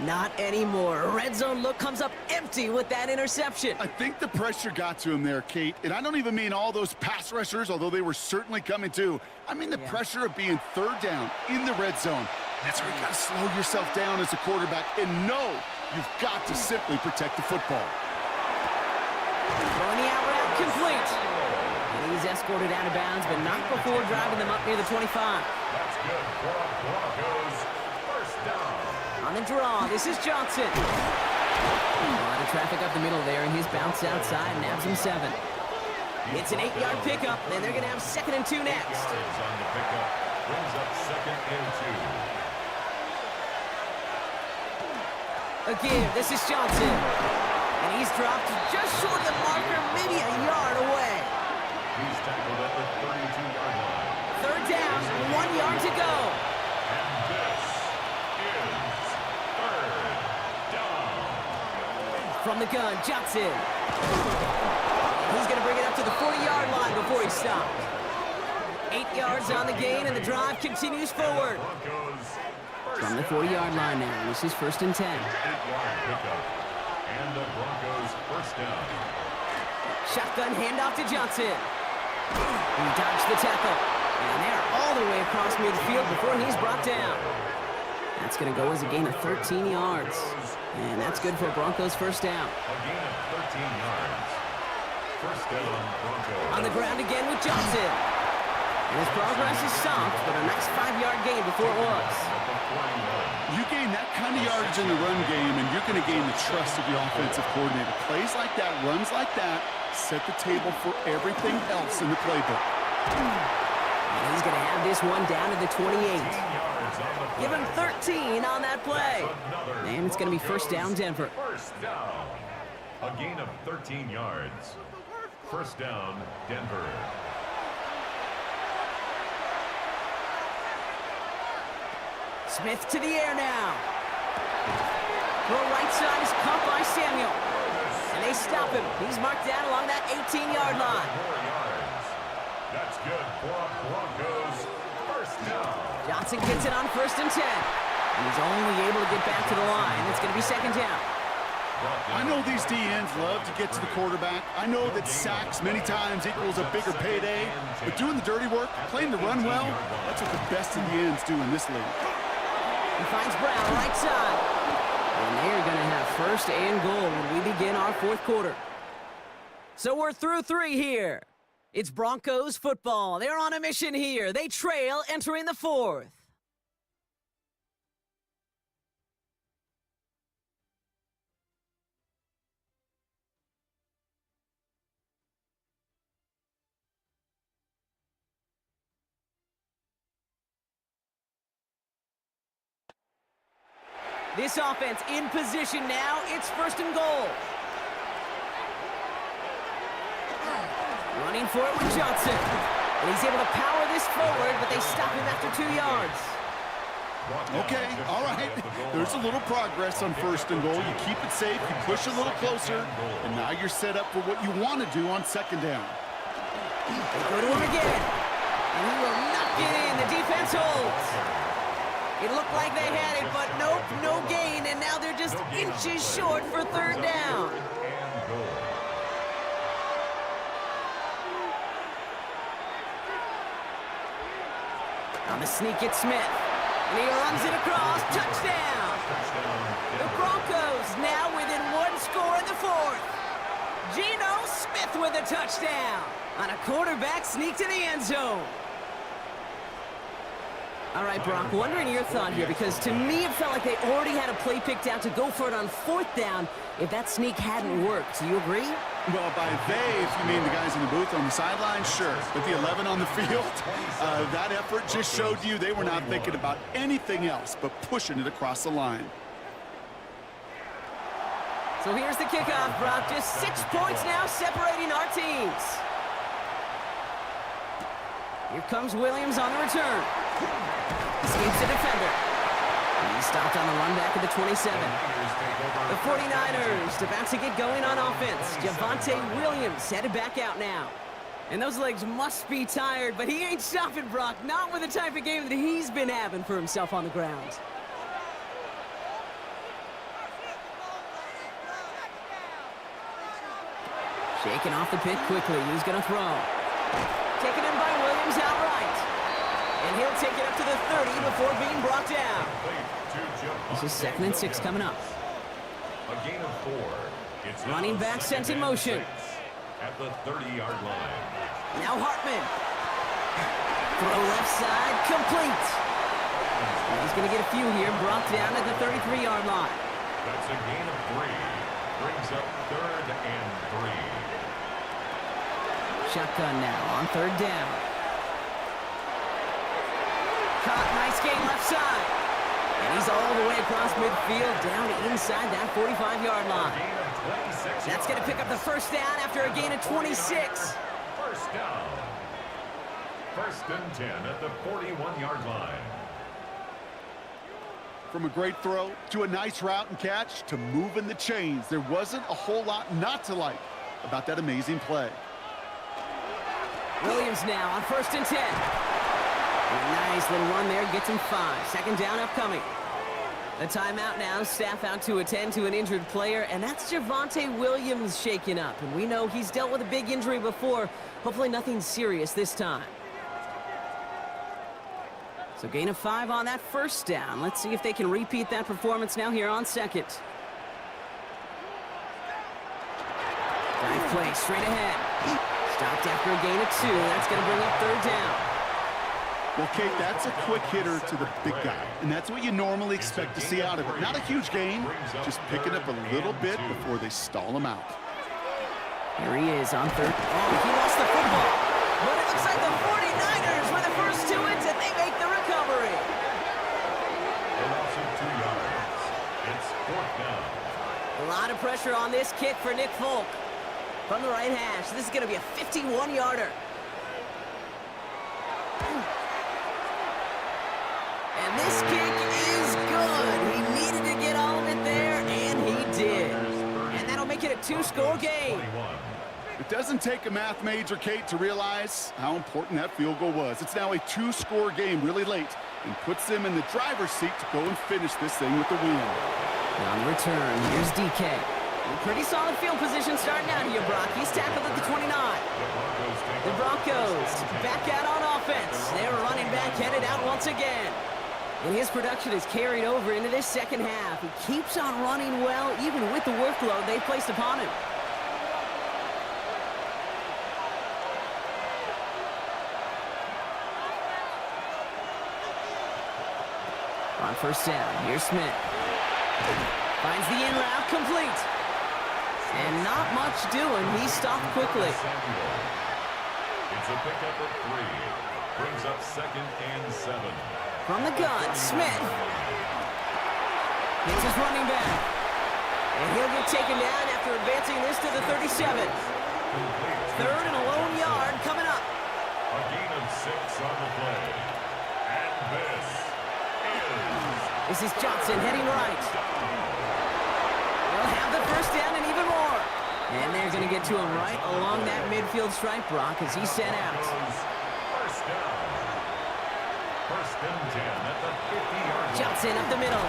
not anymore. A red zone look comes up empty with that interception. I think the pressure got to him there, Kate. And I don't even mean all those pass rushers, although they were certainly coming too. I mean the pressure of being 3rd down in the red zone. That's where you got to slow yourself down as a quarterback and know you've got to simply protect the football. Throwing the out route complete. And he's escorted out of bounds, but not before driving them up near the 25. That's good for Broncos. First down. On the draw, this is Johnson. A lot of traffic up the middle there, and he's bounced outside and nabs him 7. It's an 8-yard pickup, and they're going to have 2nd and 2 next. Yards on the pickup. Brings up 2nd and 2. Again, this is Johnson. And he's dropped just short of the marker, maybe a yard away. He's tackled at the 32-yard line. 3rd down, 1 yard to go. And this is 3rd down. From the gun, Johnson. He's going to bring it up to the 40-yard line before he stopped. 8 yards on the gain, and the drive continues forward. From the 40-yard line now, this is 1st and 10. 8-yard pickup. And the Broncos first down. Shotgun handoff to Johnson. He dodged the tackle. And they're all the way across midfield before he's brought down. That's going to go as a gain of 13 yards. And that's good for Broncos first down. A gain of 13 yards. First down, Broncos. On the ground again with Johnson. And his progress is stopped, but a nice 5-yard gain before it was. You gain that kind of yardage in the run game, and you're going to gain the trust of the offensive coordinator. Plays like that, runs like that, set the table for everything else in the playbook. And he's going to have this one down to the 28. Give him 13 on that play. And it's going to be first down, Denver. First down. A gain of 13 yards. First down, Denver. Smith to the air now. Throw right side is caught by Samuel. And they stop him. He's marked down along that 18-yard line. 4 yards. That's good for Broncos. First down. Johnson gets it on 1st and 10. And he's only able to get back to the line. It's going to be 2nd down. I know these DNs love to get to the quarterback. I know that sacks many times equals a bigger payday. But doing the dirty work, playing the run well, that's what the best of the ends do in this league. He finds Brown right side. And they're going to have 1st and goal when we begin our 4th quarter. So we're through 3 here. It's Broncos football. They're on a mission here. They trail entering the 4th. This offense in position now. It's 1st and goal. Running for it with Johnson. And he's able to power this forward, but they stop him after 2 yards. Okay, all right. There's a little progress on 1st and goal. You keep it safe, you push a little closer, and now you're set up for what you want to do on 2nd down. They go to him again. And he will not get in. The defense holds. It looked like they had it, but nope, no gain, and now they're just inches short for 3rd down. On the sneak, it's Smith. And he runs it across. Touchdown! The Broncos now within 1 score in the 4th. Geno Smith with a touchdown on a quarterback sneak to the end zone. All right, Brock, wondering your thought here, because to me it felt like they already had a play picked out to go for it on 4th down if that sneak hadn't worked. Do you agree? Well, by they, if you mean the guys in the booth on the sideline, sure. But the 11 on the field, that effort just showed you they were not thinking about anything else but pushing it across the line. So here's the kickoff, Brock. Just 6 points now separating our teams. Here comes Williams on the return. Escapes the defender. He stopped on the run back at the 27. The 49ers about to get going on offense. Javonte Williams headed back out now. And those legs must be tired, but he ain't stopping, Brock. Not with the type of game that he's been having for himself on the ground. Shaking off the pit quickly. He's going to throw. Taken in by Williams outright. And he'll take it up to the 30 before being brought down. This is 2nd and 6 coming up. A gain of 4. It's Running back sent in motion. At the 30-yard line. Now Hartman. Throw left side, complete. He's going to get a few here, brought down at the 33-yard line. That's a gain of 3. Brings up 3rd and 3. Shotgun now on 3rd down. Caught, nice gain left side. And he's all the way across midfield, down inside that 45-yard line. That's going to pick up the 1st down after a gain of 26. 1st down. 1st and 10 at the 41-yard line. From a great throw to a nice route and catch to moving the chains, there wasn't a whole lot not to like about that amazing play. Williams now on 1st and 10. A nice little run there, gets him 5. 2nd down upcoming. The timeout now, staff out to attend to an injured player, and that's Javonte Williams shaken up. And we know he's dealt with a big injury before. Hopefully nothing serious this time. So gain of 5 on that 1st down. Let's see if they can repeat that performance now here on 2nd. Dive play straight ahead. Stopped after a gain of 2. That's going to bring up 3rd down. Well, Kate, that's a quick hitter to the big guy, and that's what you normally expect to see out of it. Not a huge gain, just picking up a little bit before they stall him out. Here he is on 3rd. Oh, he lost the football. But it looks like the 49ers were the first to it, and they make the recovery. A loss of 2 yards. It's 4th down. A lot of pressure on this kick for Nick Folk. From the right hash, this is going to be a 51-yarder. And this kick is good. He needed to get all of it there, and he did. And that'll make it a 2-score game. It doesn't take a math major, Kate, to realize how important that field goal was. It's now a 2-score game really late and puts them in the driver's seat to go and finish this thing with the win. On the return, here's DK. Pretty solid field position starting out here, Brock. He's tackled at the 29. The Broncos back out on offense. Their running back headed out once again. And his production is carried over into this 2nd half. He keeps on running well, even with the workload they've placed upon him. On 1st down, here's Smith. Finds the in route, complete. And not much doing. He stopped quickly. It's a pickup of 3. Brings up 2nd and 7. From the gun, Smith. Hits his running back. And he'll get taken down after advancing this to the 37. 3rd and a lone yard coming up. A gain of 6 on the play. And this is Johnson heading right. They'll have the 1st down and even more. And they're going to get to him right along that midfield stripe, Brock, as he's sent out. 1st down. 1st and 10 at the 50-yard line. Johnson up the middle.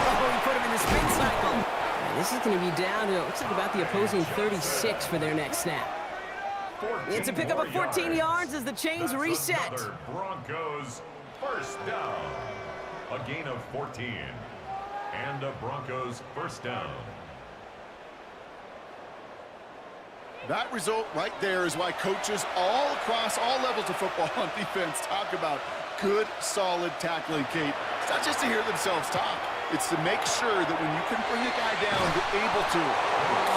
Oh, he put him in the spin cycle. And this is going to be down to, it looks like about the opposing 36 for their next snap. It's a pickup of 14 yards as the chains reset. Broncos 1st down. A gain of 14. And a Broncos 1st down. That result right there is why coaches all across all levels of football on defense talk about good, solid tackling, Kate. It's not just to hear themselves talk. It's to make sure that when you can bring a guy down, you're able to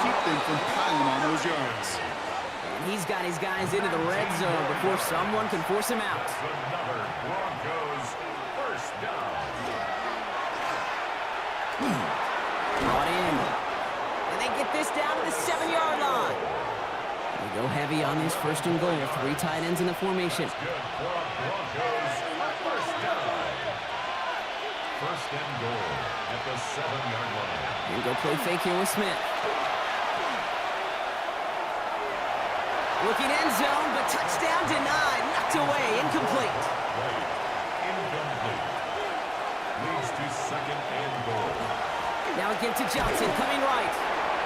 keep them from piling on those yards. And he's got his guys into the red zone before someone can force him out. Another Broncos first down. Brought in. And they get this down to the 7-yard line. They go heavy on this first and goal. 3 tight ends in the formation. Good for a Broncos first down. First and goal at the 7-yard line. And go play fake here with Smith. Looking end zone, but touchdown denied. Knocked away, incomplete. Right. Incomplete. Leads to second and goal. Now again to Johnson, coming right.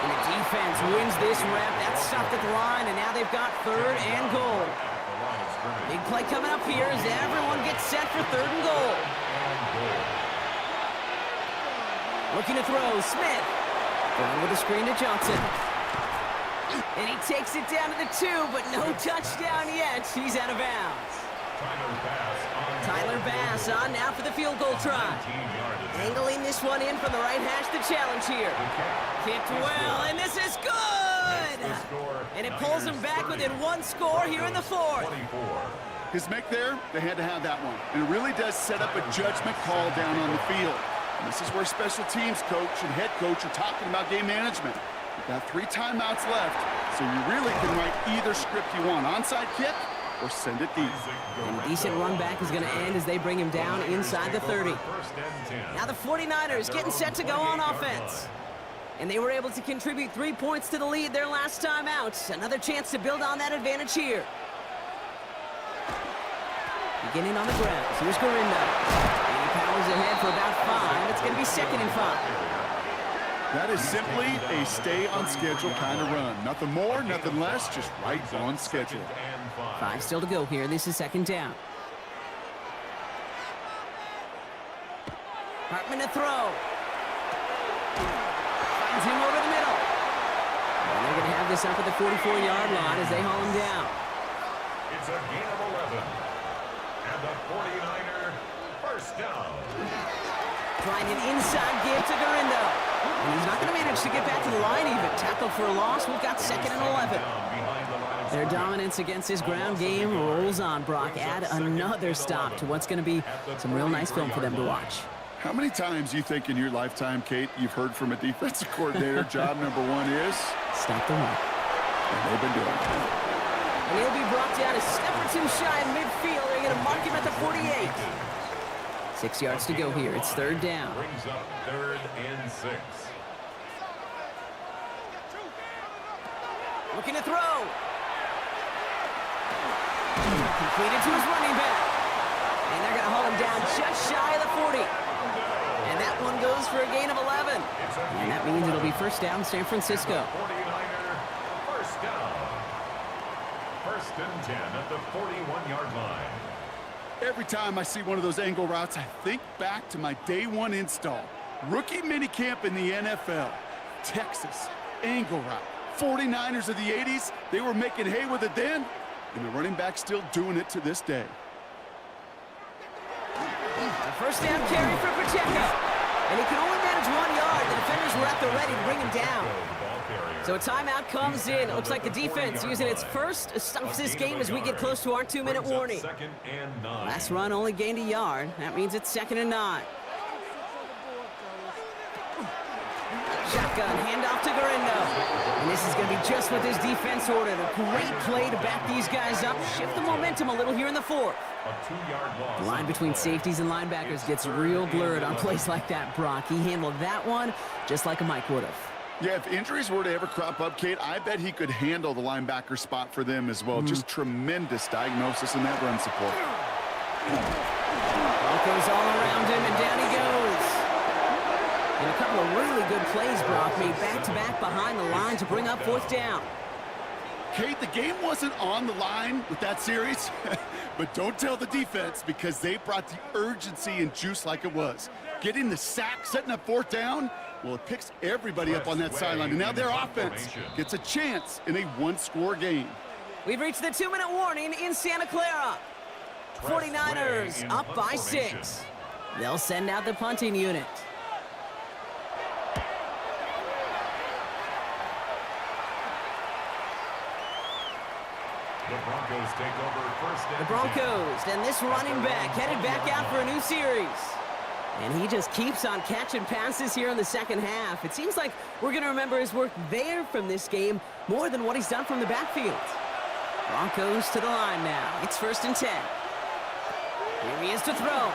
And the defense wins this rep. That's stopped at the line, and now they've got 3rd and goal. The line of scrimmage. Big play coming up here as everyone gets set for 3rd and goal. And goal. Looking to throw, Smith. Going with a screen to Johnson. And he takes it down to the 2, but no touchdown yet. He's out of bounds. Tyler Bass on now for the field goal try. Angling this one in from the right hash, the challenge here. Kicked well, and this is good! And it pulls him back within 1 score here in the 4th. His make there, they had to have that one. And it really does set up a judgment call down on the field. And this is where special teams coach and head coach are talking about game management. You've got 3 timeouts left, so you really can write either script you want. Onside kick or send it deep. And a decent run back is going to end as they bring him down inside the 30. Now the 49ers getting set to go on offense. And they were able to contribute 3 points to the lead their last time out. Another chance to build on that advantage here. Beginning on the ground. Here's Garindo. And he powers ahead for about 5. It's going to be 2nd and 5. That is simply a stay-on-schedule kind of run. Nothing more, nothing less, just right on schedule. 5 still to go here. This is 2nd down. Hartman to throw. Finds him over the middle. And they're going to have this up at the 44-yard line as they haul him down. It's a gain of 11. And the 49er first down. Trying an inside give to Garindo. And he's not going to manage to get back to the line even. Tackled for a loss. We've got 2nd and 11. Their dominance against his ground game rolls on, Brock. Add another stop to what's going to be some real nice film for them to watch. How many times do you think in your lifetime, Kate, you've heard from a defensive coordinator, job number 1 is? Stop the run. And they've been doing it. And he'll be brought down a step or 2 shy in midfield. They're going to mark him at the 48. 6 yards to go here. It's 3rd down. Brings up 3rd and 6. Looking to throw. Completed to his running back. And they're going to haul him down just shy of the 40. And that one goes for a gain of 11. And that means it'll be 1st down San Francisco. 49er first down. 1st and 10 at the 41-yard line. Every time I see one of those angle routes, I think back to my day 1 install. Rookie minicamp in the NFL. Texas, angle route. 49ers of the 80s, they were making hay with it then, and the running back's still doing it to this day. A 1st down carry for Pacheco. And he can only manage 1 yard. The defenders were at the ready to bring him down. So a timeout comes in. It looks like the defense using its first stops this game as we get close to our 2-minute warning. Last run only gained a yard. That means it's 2nd and 9. Shotgun, handoff to Garindo. And this is going to be just what this defense ordered. A great play to back these guys up, shift the momentum a little here in the 4th. The line between safeties and linebackers gets real blurred on plays like that, Brock. He handled that one just like a Mike would have. Yeah, if injuries were to ever crop up, Kate, I bet he could handle the linebacker spot for them as well. Just tremendous diagnosis in that run support. Broncos all around him, and down he goes. And a couple of really good plays, Brock, made back-to-back behind the line to bring up 4th down. Kate, the game wasn't on the line with that series, but don't tell the defense because they brought the urgency and juice like it was. Getting the sack, setting up 4th down, well, it picks everybody up on that sideline, and now their offense gets a chance in a 1-score game. We've reached the 2-minute warning in Santa Clara. 49ers up by 6. They'll send out the punting unit. The Broncos take over first and The Broncos and this running back headed back out for a new series. And he just keeps on catching passes here in the second half. It seems like we're going to remember his work there from this game more than what he's done from the backfield. Broncos to the line now. It's 1st and 10. Here he is to throw.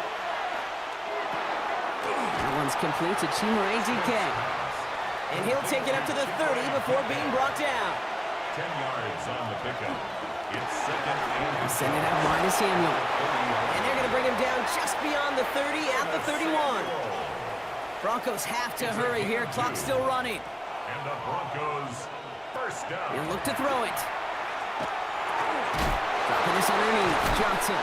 That one's complete to Chimere DK. And he'll take it up to the 30 before being brought down. 10 yards on the pickup. It's 2nd and Send it out wide to Samuel. And they're going to bring him down just beyond the 30 at the 31. Broncos have to hurry here. Clock's still running. And the Broncos first down. He'll look to throw it. Dropping this underneath. Johnson.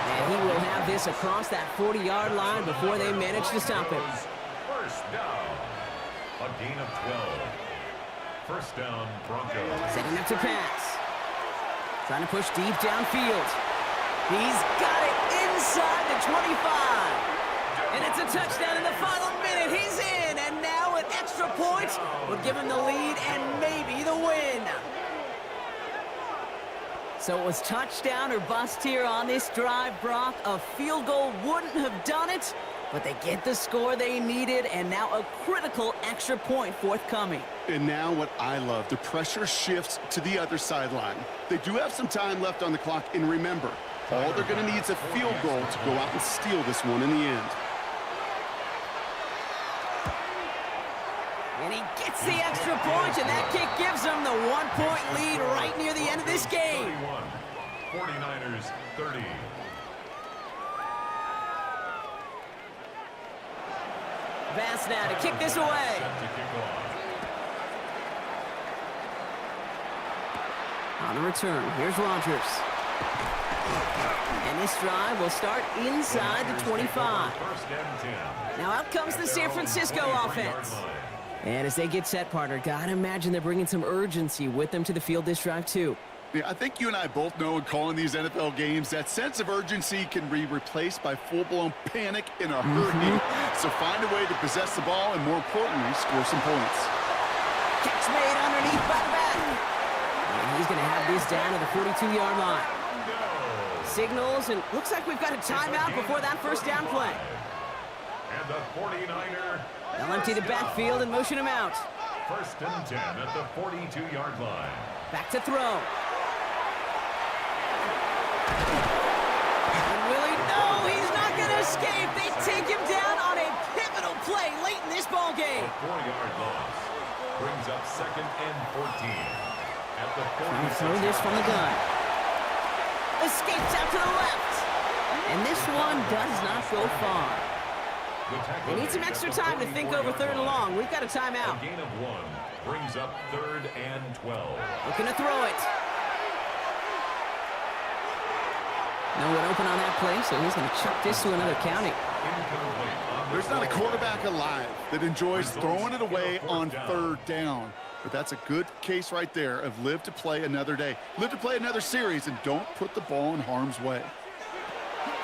And he will have this across that 40-yard line before they manage to stop him. First down. A gain of 12. First down, Broncos. Setting up to pass. Trying to push deep downfield. He's got it inside the 25. And it's a touchdown in the final minute. He's in, and now an extra point will give him the lead and maybe the win. So it was touchdown or bust here on this drive, Brock. A field goal wouldn't have done it, but they get the score they needed, and now a critical extra point forthcoming. And now what I love, the pressure shifts to the other sideline. They do have some time left on the clock, and remember, all they're going to need is a field goal to go out and steal this one in the end. And he gets the extra point, and that kick gives them the 1-point lead right near the end of this game. 31. 49ers 30. Bass now to kick this away. Set to kick off. On the return, here's Rodgers. And this drive will start inside the 25. First and 10. Now out comes the San Francisco offense. And as they get set, partner, gotta imagine they're bringing some urgency with them to the field this drive, too. Yeah, I think you and I both know in calling these NFL games, that sense of urgency can be replaced by full-blown panic in a hurry. So find a way to possess the ball and, more importantly, score some points. Catch made underneath by the back. And he's going to have this down to the 42-yard line. Signals, and looks like we've got a timeout before that first down play. And the 49er. They'll empty the backfield and motion him out. First and 10 at the 42-yard line. Back to throw. And Willie, no, he's not going to escape. They take him down on a pivotal play late in this ball game. A 4-yard loss brings up 2nd and 14 at the 46. Trying to throw this from the gun. Escapes out to the left. And this one does not go far. They need some extra time to think over 3rd and long. We've got a timeout. A gain of 1 brings up 3rd and 12. Looking to throw it. No one open on that play, so he's going to chuck this to another county. There's not a quarterback alive that enjoys throwing it away on 3rd down. But that's a good case right there of live to play another day. Live to play another series, and don't put the ball in harm's way.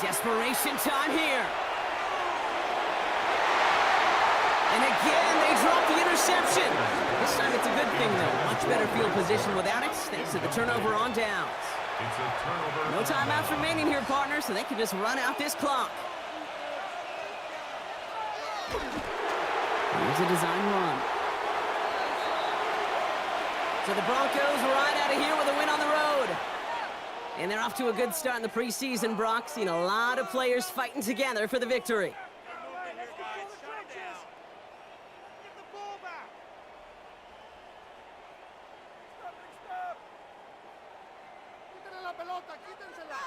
Desperation time here. And again, they drop the interception. This time it's a good thing, though. Much better field position without it, thanks to the turnover on downs. It's a turnover. No timeouts remaining here, partner, so they can just run out this clock. Here's a design run. So the Broncos right out of here with a win on the road. And they're off to a good start in the preseason, Brock. Seen a lot of players fighting together for the victory.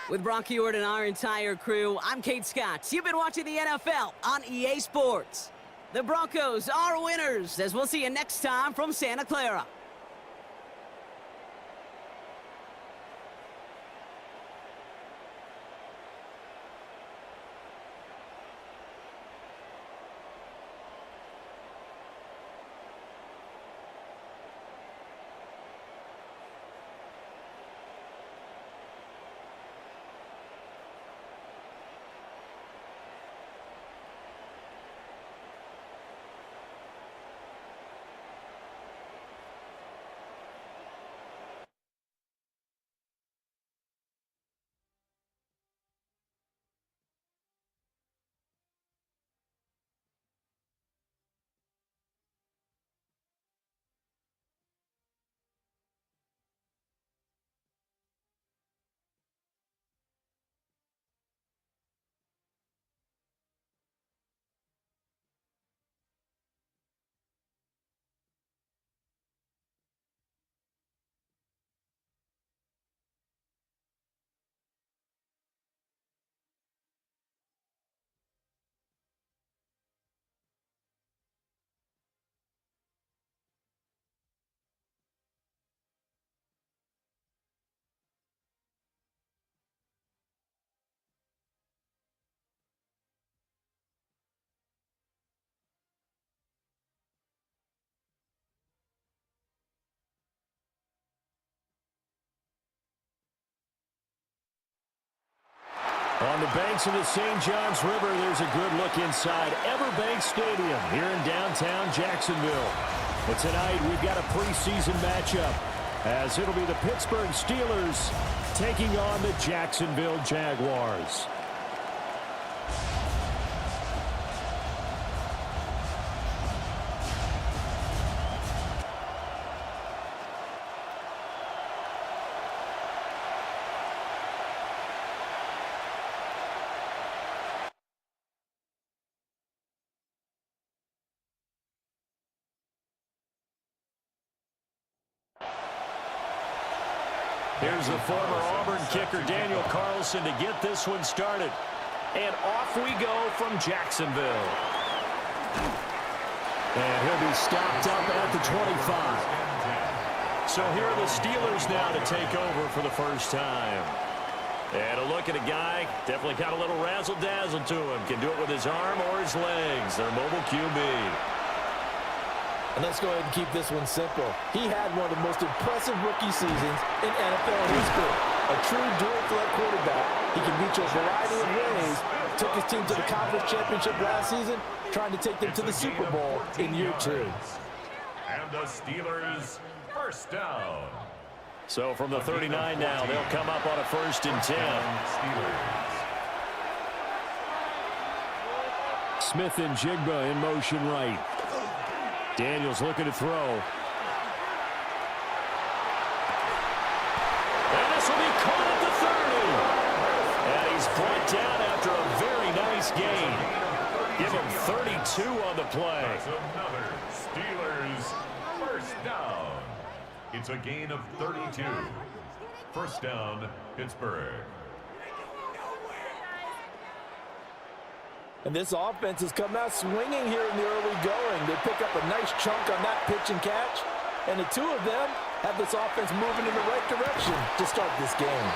With Brock Ewart and our entire crew, I'm Kate Scott. You've been watching the NFL on EA Sports. The Broncos are winners, as we'll see you next time from Santa Clara. On the banks of the St. Johns River, there's a good look inside Everbank Stadium here in downtown Jacksonville. But tonight, we've got a preseason matchup, as it'll be the Pittsburgh Steelers taking on the Jacksonville Jaguars. Here's the former Auburn kicker, Daniel Carlson, to get this one started. And off we go from Jacksonville. And he'll be stopped up at the 25. So here are the Steelers now to take over for the first time. And a look at a guy, definitely got a little razzle-dazzle to him. Can do it with his arm or his legs. Their mobile QB. And let's go ahead and keep this one simple. He had one of the most impressive rookie seasons in NFL history. A true dual-threat quarterback. He can reach a variety of ways. Took his team to the conference championship last season, trying to take them to the Super Bowl in year 2. And the Steelers, first down. So from the 39 now, they'll come up on a 1st and 10. Smith and Jigba in motion right. Daniels looking to throw. And this will be caught at the 30. And he's brought down after a very nice gain. Give him 32 on the play. That's another Steelers first down. It's a gain of 32. First down, Pittsburgh. And this offense has come out swinging here in the early going. They pick up a nice chunk on that pitch and catch. And the two of them have this offense moving in the right direction to start this game.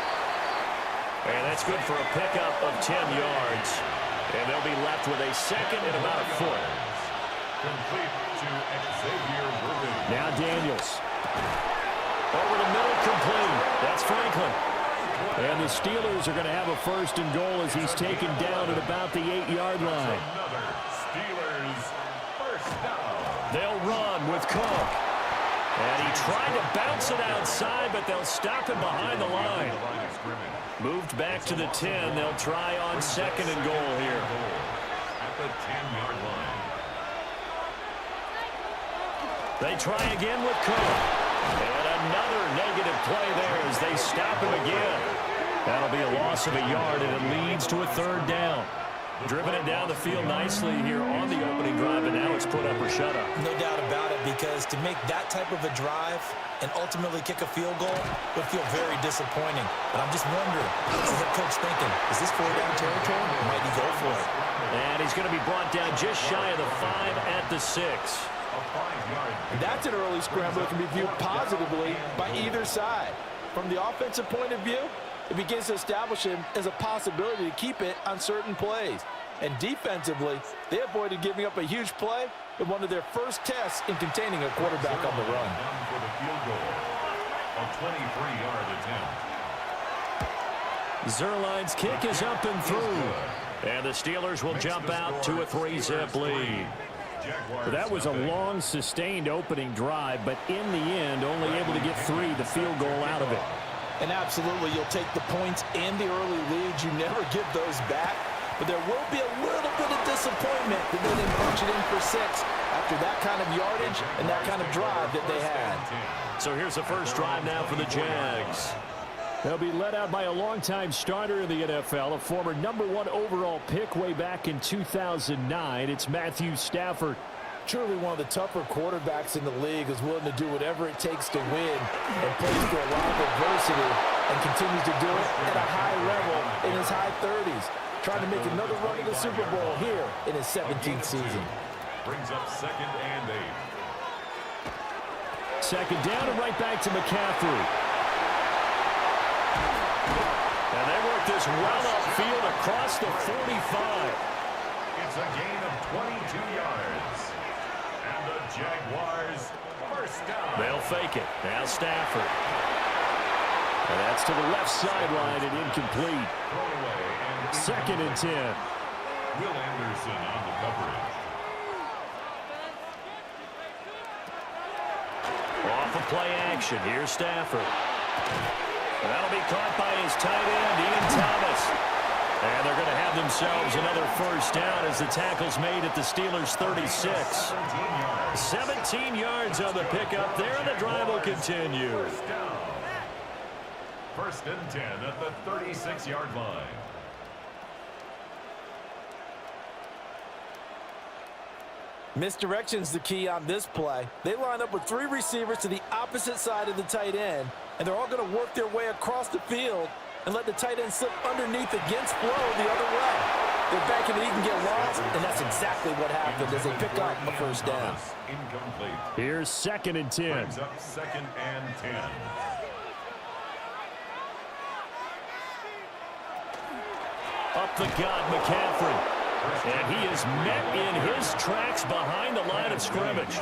And that's good for a pickup of 10 yards. And they'll be left with a second and about a foot. Complete to Xavier Worthy. Now Daniels. Over the middle, complete. That's Franklin. And the Steelers are going to have a 1st and goal as he's taken down at about the 8-yard line. Another Steelers first down. They'll run with Cook. And he tried to bounce it outside, but they'll stop him behind the line. Moved back to the 10. They'll try on 2nd and goal here. At the 10-yard line. They try again with Cook. And another negative play there as they stop him again. That'll be a loss of a yard, and it leads to a 3rd down. Driven it down the field nicely here on the opening drive, and now it's put up or shut up. No doubt about it, because to make that type of a drive and ultimately kick a field goal would feel very disappointing. But I'm just wondering, what's the head coach thinking? Is this 4-down territory, or might he go for it? And he's going to be brought down just shy of the 5 at the 6. And that's an early scramble that can be viewed positively by either side. From the offensive point of view, it begins to establish him as a possibility to keep it on certain plays. And defensively, they avoided giving up a huge play in one of their first tests in containing a quarterback on the run. For the field goal. A 23-yard attempt. Zerline's kick is up and through. And the Steelers will jump out to a 3-zip lead. That was a long, sustained opening drive, but in the end, only able to get 3, the field goal out of it. And absolutely, you'll take the points and the early leads. You never get those back. But there will be a little bit of disappointment that they didn't punch it in for 6 after that kind of yardage and that kind of drive that they had. So here's the first drive now for the Jags. They'll be led out by a longtime starter in the NFL, a former #1 overall pick way back in 2009. It's Matthew Stafford. Truly one of the tougher quarterbacks in the league, is willing to do whatever it takes to win and plays for a lot of adversity and continues to do it at a high level in his high 30s. Trying to make another run to the Super Bowl here in his 17th season. Brings up 2nd and 8. 2nd down and right back to McCaffrey. And they work this well upfield across the 45. It's a gain of 22 yards. And the Jaguars first down. They'll fake it. Now Stafford. And that's to the left sideline and incomplete. Second and 10. Will Anderson on the coverage. Off of play action. Here's Stafford. And that'll be caught by his tight end, Ian Thomas. And they're going to have themselves another first down as the tackle's made at the Steelers' 36. 17 yards on the pickup there, and the drive will continue. First and 10 at the 36-yard line. Misdirection's the key on this play. They line up with 3 receivers to the opposite side of the tight end, and they're all going to work their way across the field and let the tight end slip underneath against flow the other way. They're banking that he can get lost, and that's exactly what happened as they pick up a first down. Incomplete. Here's second and 10. Brings up second and 10. Up the gut, McCaffrey. And he is met in his tracks behind the line of scrimmage.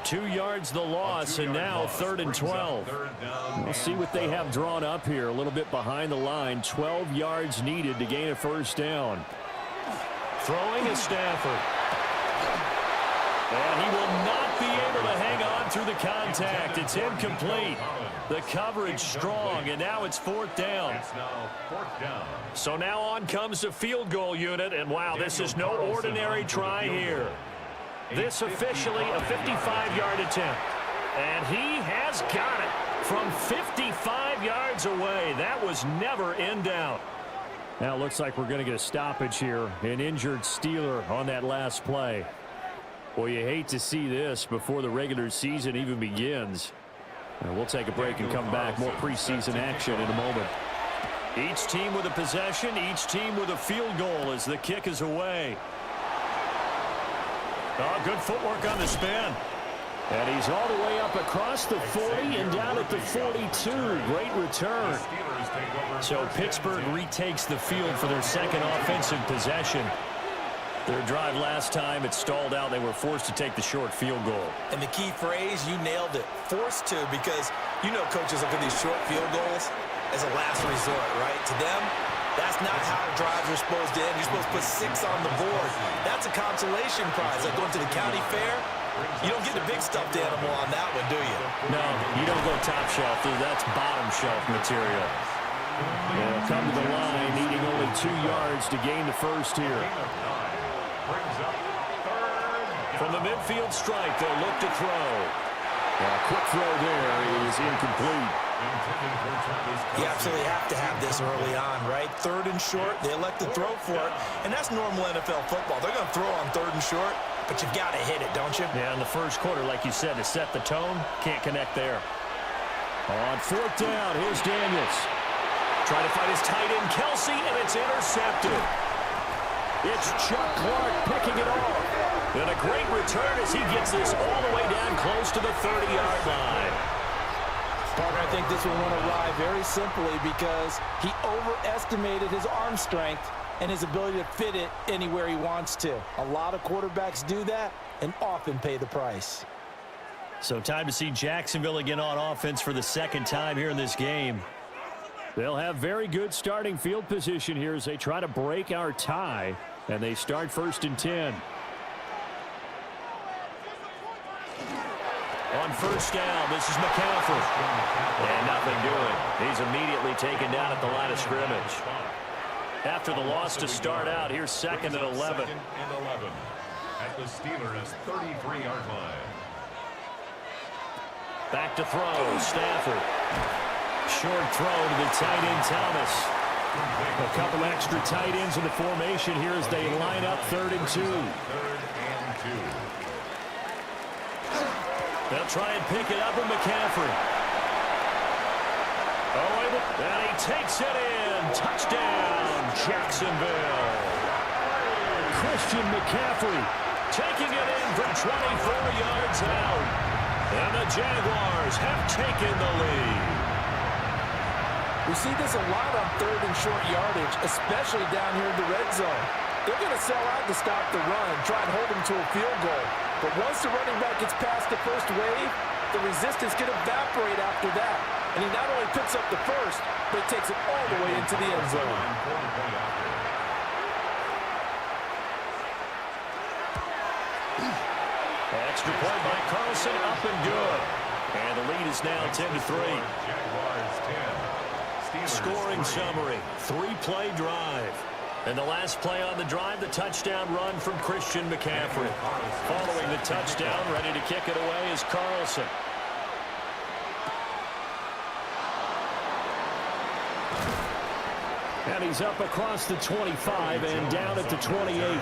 2 yards the loss, and now 3rd and 12. We'll see what they have drawn up here. A little bit behind the line. 12 yards needed to gain a first down. Throwing is Stafford. And he will not be able to hang on through the contact. It's incomplete. The coverage strong, and now it's 4th down. It's now 4th down. So now on comes the field goal unit, and wow, this is no ordinary try here. This officially a 55-yard attempt. And he has got it from 55 yards away. That was never in doubt. Now it looks like we're going to get a stoppage here. An injured Steeler on that last play. Well, you hate to see this before the regular season even begins. We'll take a break and come back. More preseason action in a moment. Each team with a possession, each team with a field goal as the kick is away. Oh, good footwork on the spin. And he's all the way up across the 40 and down at the 42. Great return. So Pittsburgh retakes the field for their second offensive possession. Their drive last time, it stalled out. They were forced to take the short field goal. And the key phrase, you nailed it. Forced to, because you know coaches look at these short field goals as a last resort, right? To them, that's not how drives are supposed to end. You're supposed to put 6 on the board. That's a consolation prize. Like going to the county fair, you don't get the big stuffed animal on that one, do you? No, you don't go top shelf. That's bottom shelf material. They'll come to the line, needing only 2 yards to gain the first here. From the midfield stripe, they'll look to throw. A quick throw there is incomplete. You absolutely have to have this early on, right? 3rd and short, they elect to throw for it, and that's normal NFL football. They're going to throw on 3rd and short, but you've got to hit it, don't you? Yeah, in the first quarter, like you said, to set the tone, can't connect there. On 4th down, here's Daniels. Trying to find his tight end, Kelsey, and it's intercepted. It's Chuck Clark picking it off. And a great return as he gets this all the way down close to the 30-yard line. Parker, I think this will run a ride very simply because he overestimated his arm strength and his ability to fit it anywhere he wants to. A lot of quarterbacks do that and often pay the price. So time to see Jacksonville again on offense for the second time here in this game. They'll have very good starting field position here as they try to break our tie, and they start 1st and 10. On 1st down, this is McCaffrey. And nothing doing. He's immediately taken down at the line of scrimmage. After the loss to start out, here's 2nd and 11. 2nd and 11 at the Steelers' 33-yard line. Back to throw, Stafford. Short throw to the tight end, Thomas. A couple extra tight ends in the formation here as they line up 3rd and 2. 3rd and 2. They'll try and pick it up with McCaffrey. Oh, and he takes it in. Touchdown, Jacksonville. Christian McCaffrey taking it in from 24 yards out. And the Jaguars have taken the lead. We see this a lot on 3rd and short yardage, especially down here in the red zone. They're going to sell out to stop the run, try and hold them to a field goal. But once the running back gets past the first wave, the resistance can evaporate after that. And he not only picks up the first, but he takes it all the way into the end zone. Extra point by Carlson, up and good. And the lead is now 10-3. Scoring summary, 3-play drive. And the last play on the drive, the touchdown run from Christian McCaffrey. Following the touchdown, ready to kick it away is Carlson. And he's up across the 25 and down at the 28.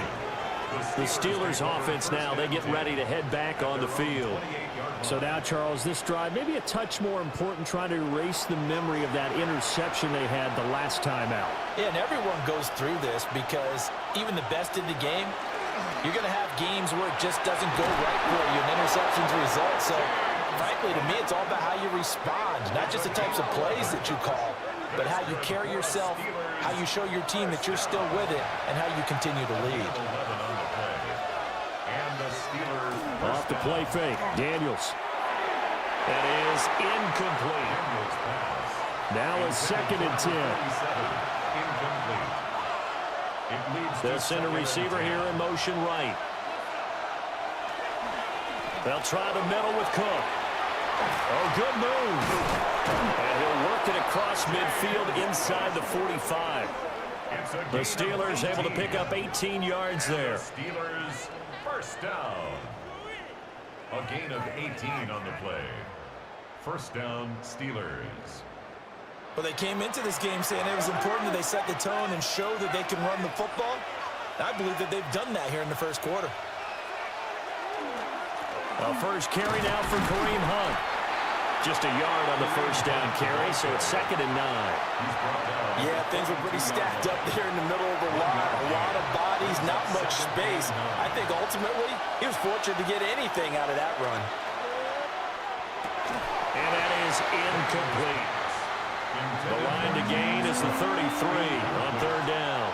The Steelers offense now, they get ready to head back on the field. So now, Charles, this drive maybe a touch more important, trying to erase the memory of that interception they had the last time out. Yeah, and everyone goes through this because even the best in the game, you're going to have games where it just doesn't go right for you, and interceptions result. So, frankly, to me, it's all about how you respond, not just the types of plays that you call, but how you carry yourself, how you show your team that you're still with it, and how you continue to lead. Off the play fake, Daniels. That is incomplete. Now a 2nd and 10. They'll send a receiver here in motion right. They'll try the middle with Cook. Oh, good move. And he'll work it across midfield inside the 45. The Steelers able to pick up 18 yards there. Steelers first down. A gain of 18 on the play. First down, Steelers. Well, they came into this game saying it was important that they set the tone and show that they can run the football. I believe that they've done that here in the first quarter. A first carry now for Kareem Hunt. Just a yard on the first down carry, so it's 2nd and 9. Yeah, things were pretty stacked up there in the middle of the line. A lot of bodies, not much space. I think ultimately he was fortunate to get anything out of that run. And that is incomplete. The line to gain is the 33 on 3rd down.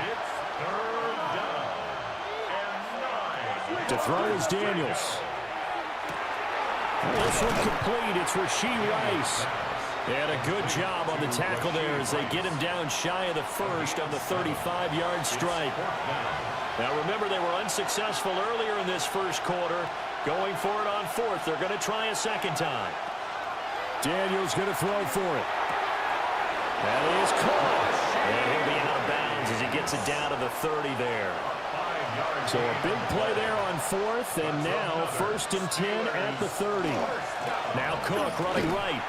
It's 3rd down and 9. To throw is Daniels. This one complete. It's Rashee Rice. And a good job on the tackle there as they get him down shy of the first on the 35-yard strike. Now remember, they were unsuccessful earlier in this first quarter. Going for it on 4th. They're going to try a 2nd time. Daniels going to throw for it. That is caught. And he'll be out of bounds as he gets it down to the 30 there. So a big play there on 4th, and now 1st and 10 at the 30. Now Cook running right.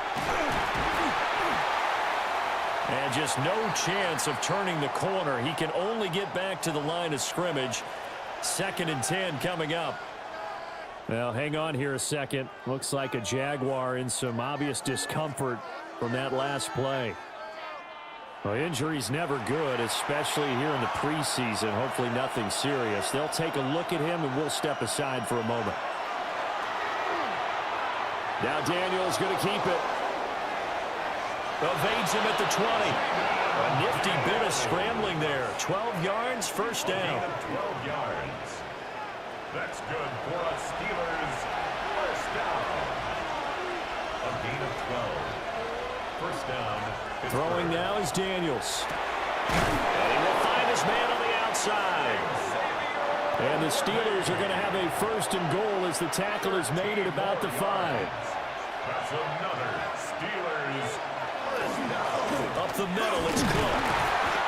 And just no chance of turning the corner. He can only get back to the line of scrimmage. 2nd and 10 coming up. Well, hang on here a second. Looks like a Jaguar in some obvious discomfort from that last play. Well, injury's never good, especially here in the preseason. Hopefully nothing serious. They'll take a look at him, and we'll step aside for a moment. Now Daniels going to keep it. Evades him at the 20. A nifty bit of scrambling there. 12 yards, first down. 12 yards. That's good for a Steelers first down. A gain of 12. First down. Throwing now is Daniels. And he will find his man on the outside. And the Steelers are going to have a 1st and goal as the tackle is made at about the 5. That's another Steelers first down. Up the middle, it's Cook.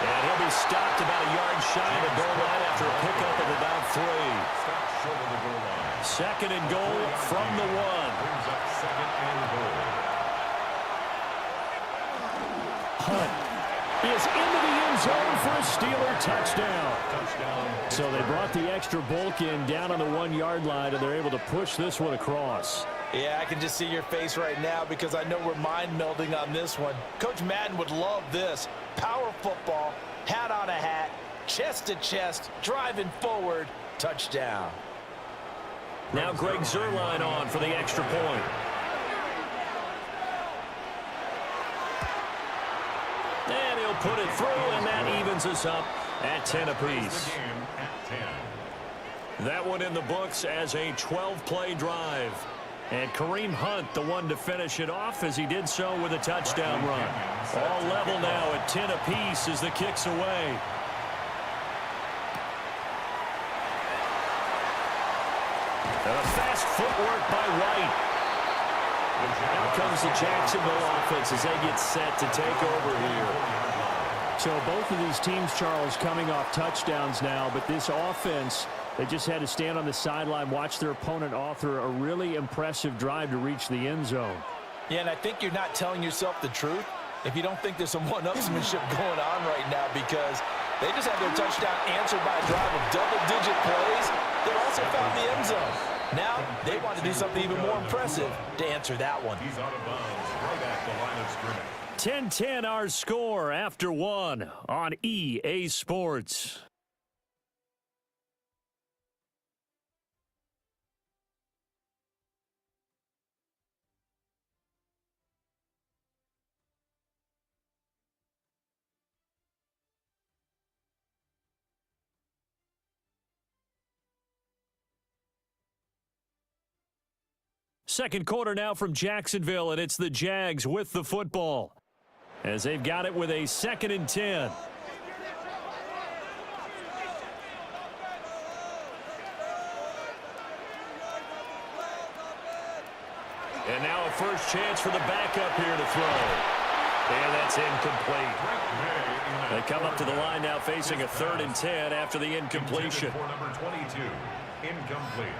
And he'll be stopped about a yard shy of the goal line after a pickup of about 3. Stopped short of the goal line. 2nd and goal from the 1. Brings up 2nd and goal. Hunt is into the end zone for a Steeler touchdown. So they brought the extra bulk in down on the 1-yard line, and they're able to push this one across. Yeah, I can just see your face right now because I know we're mind melding on this one. Coach Madden would love this. Power football, hat on a hat, chest to chest, driving forward, touchdown. Now Greg Zuerlein on for the extra point. And he'll put it through, and that evens us up at 10 apiece. That one in the books as a 12-play drive. And Kareem Hunt, the one to finish it off, as he did so with a touchdown run. All level now at 10 apiece as the kick's away. Fast footwork by White. Now comes the Jacksonville offense as they get set to take over here. So both of these teams, Charles, coming off touchdowns now, but this offense, they just had to stand on the sideline, watch their opponent author a really impressive drive to reach the end zone. Yeah, and I think you're not telling yourself the truth if you don't think there's some one-upsmanship going on right now, because they just had their touchdown answered by a drive of double-digit plays that also found the end zone. Now they want to do something even more impressive to answer that one. He's out of bounds right at the line of scrimmage. 10-10 our score after one on EA Sports. Second quarter now from Jacksonville, and it's the Jags with the football as they've got it with a 2nd and 10. And now a first chance for the backup here to throw. And that's incomplete. They come up to the line now facing a 3rd and 10 after the incompletion. For number 22, incomplete.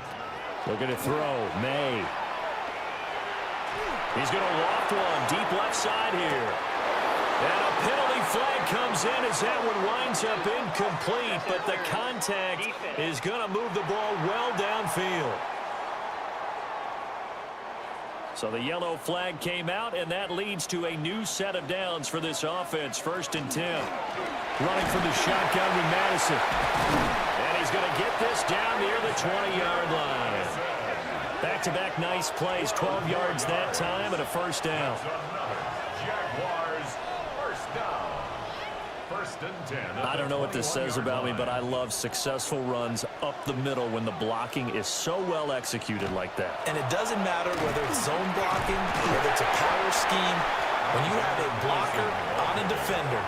Looking to throw, May. He's going to loft one deep left side here. And a penalty flag comes in as that one winds up incomplete, but the contact is going to move the ball well downfield. So the yellow flag came out, and that leads to a new set of downs for this offense. 1st and 10. Running from the shotgun with Madison. And he's going to get this down near the 20-yard line. Back-to-back nice plays, 12 yards that time, and a first down. Jaguars, first down. 1st and 10. I don't know what this says about me, but I love successful runs up the middle when the blocking is so well executed like that. And it doesn't matter whether it's zone blocking, whether it's a power scheme. When you have a blocker on a defender,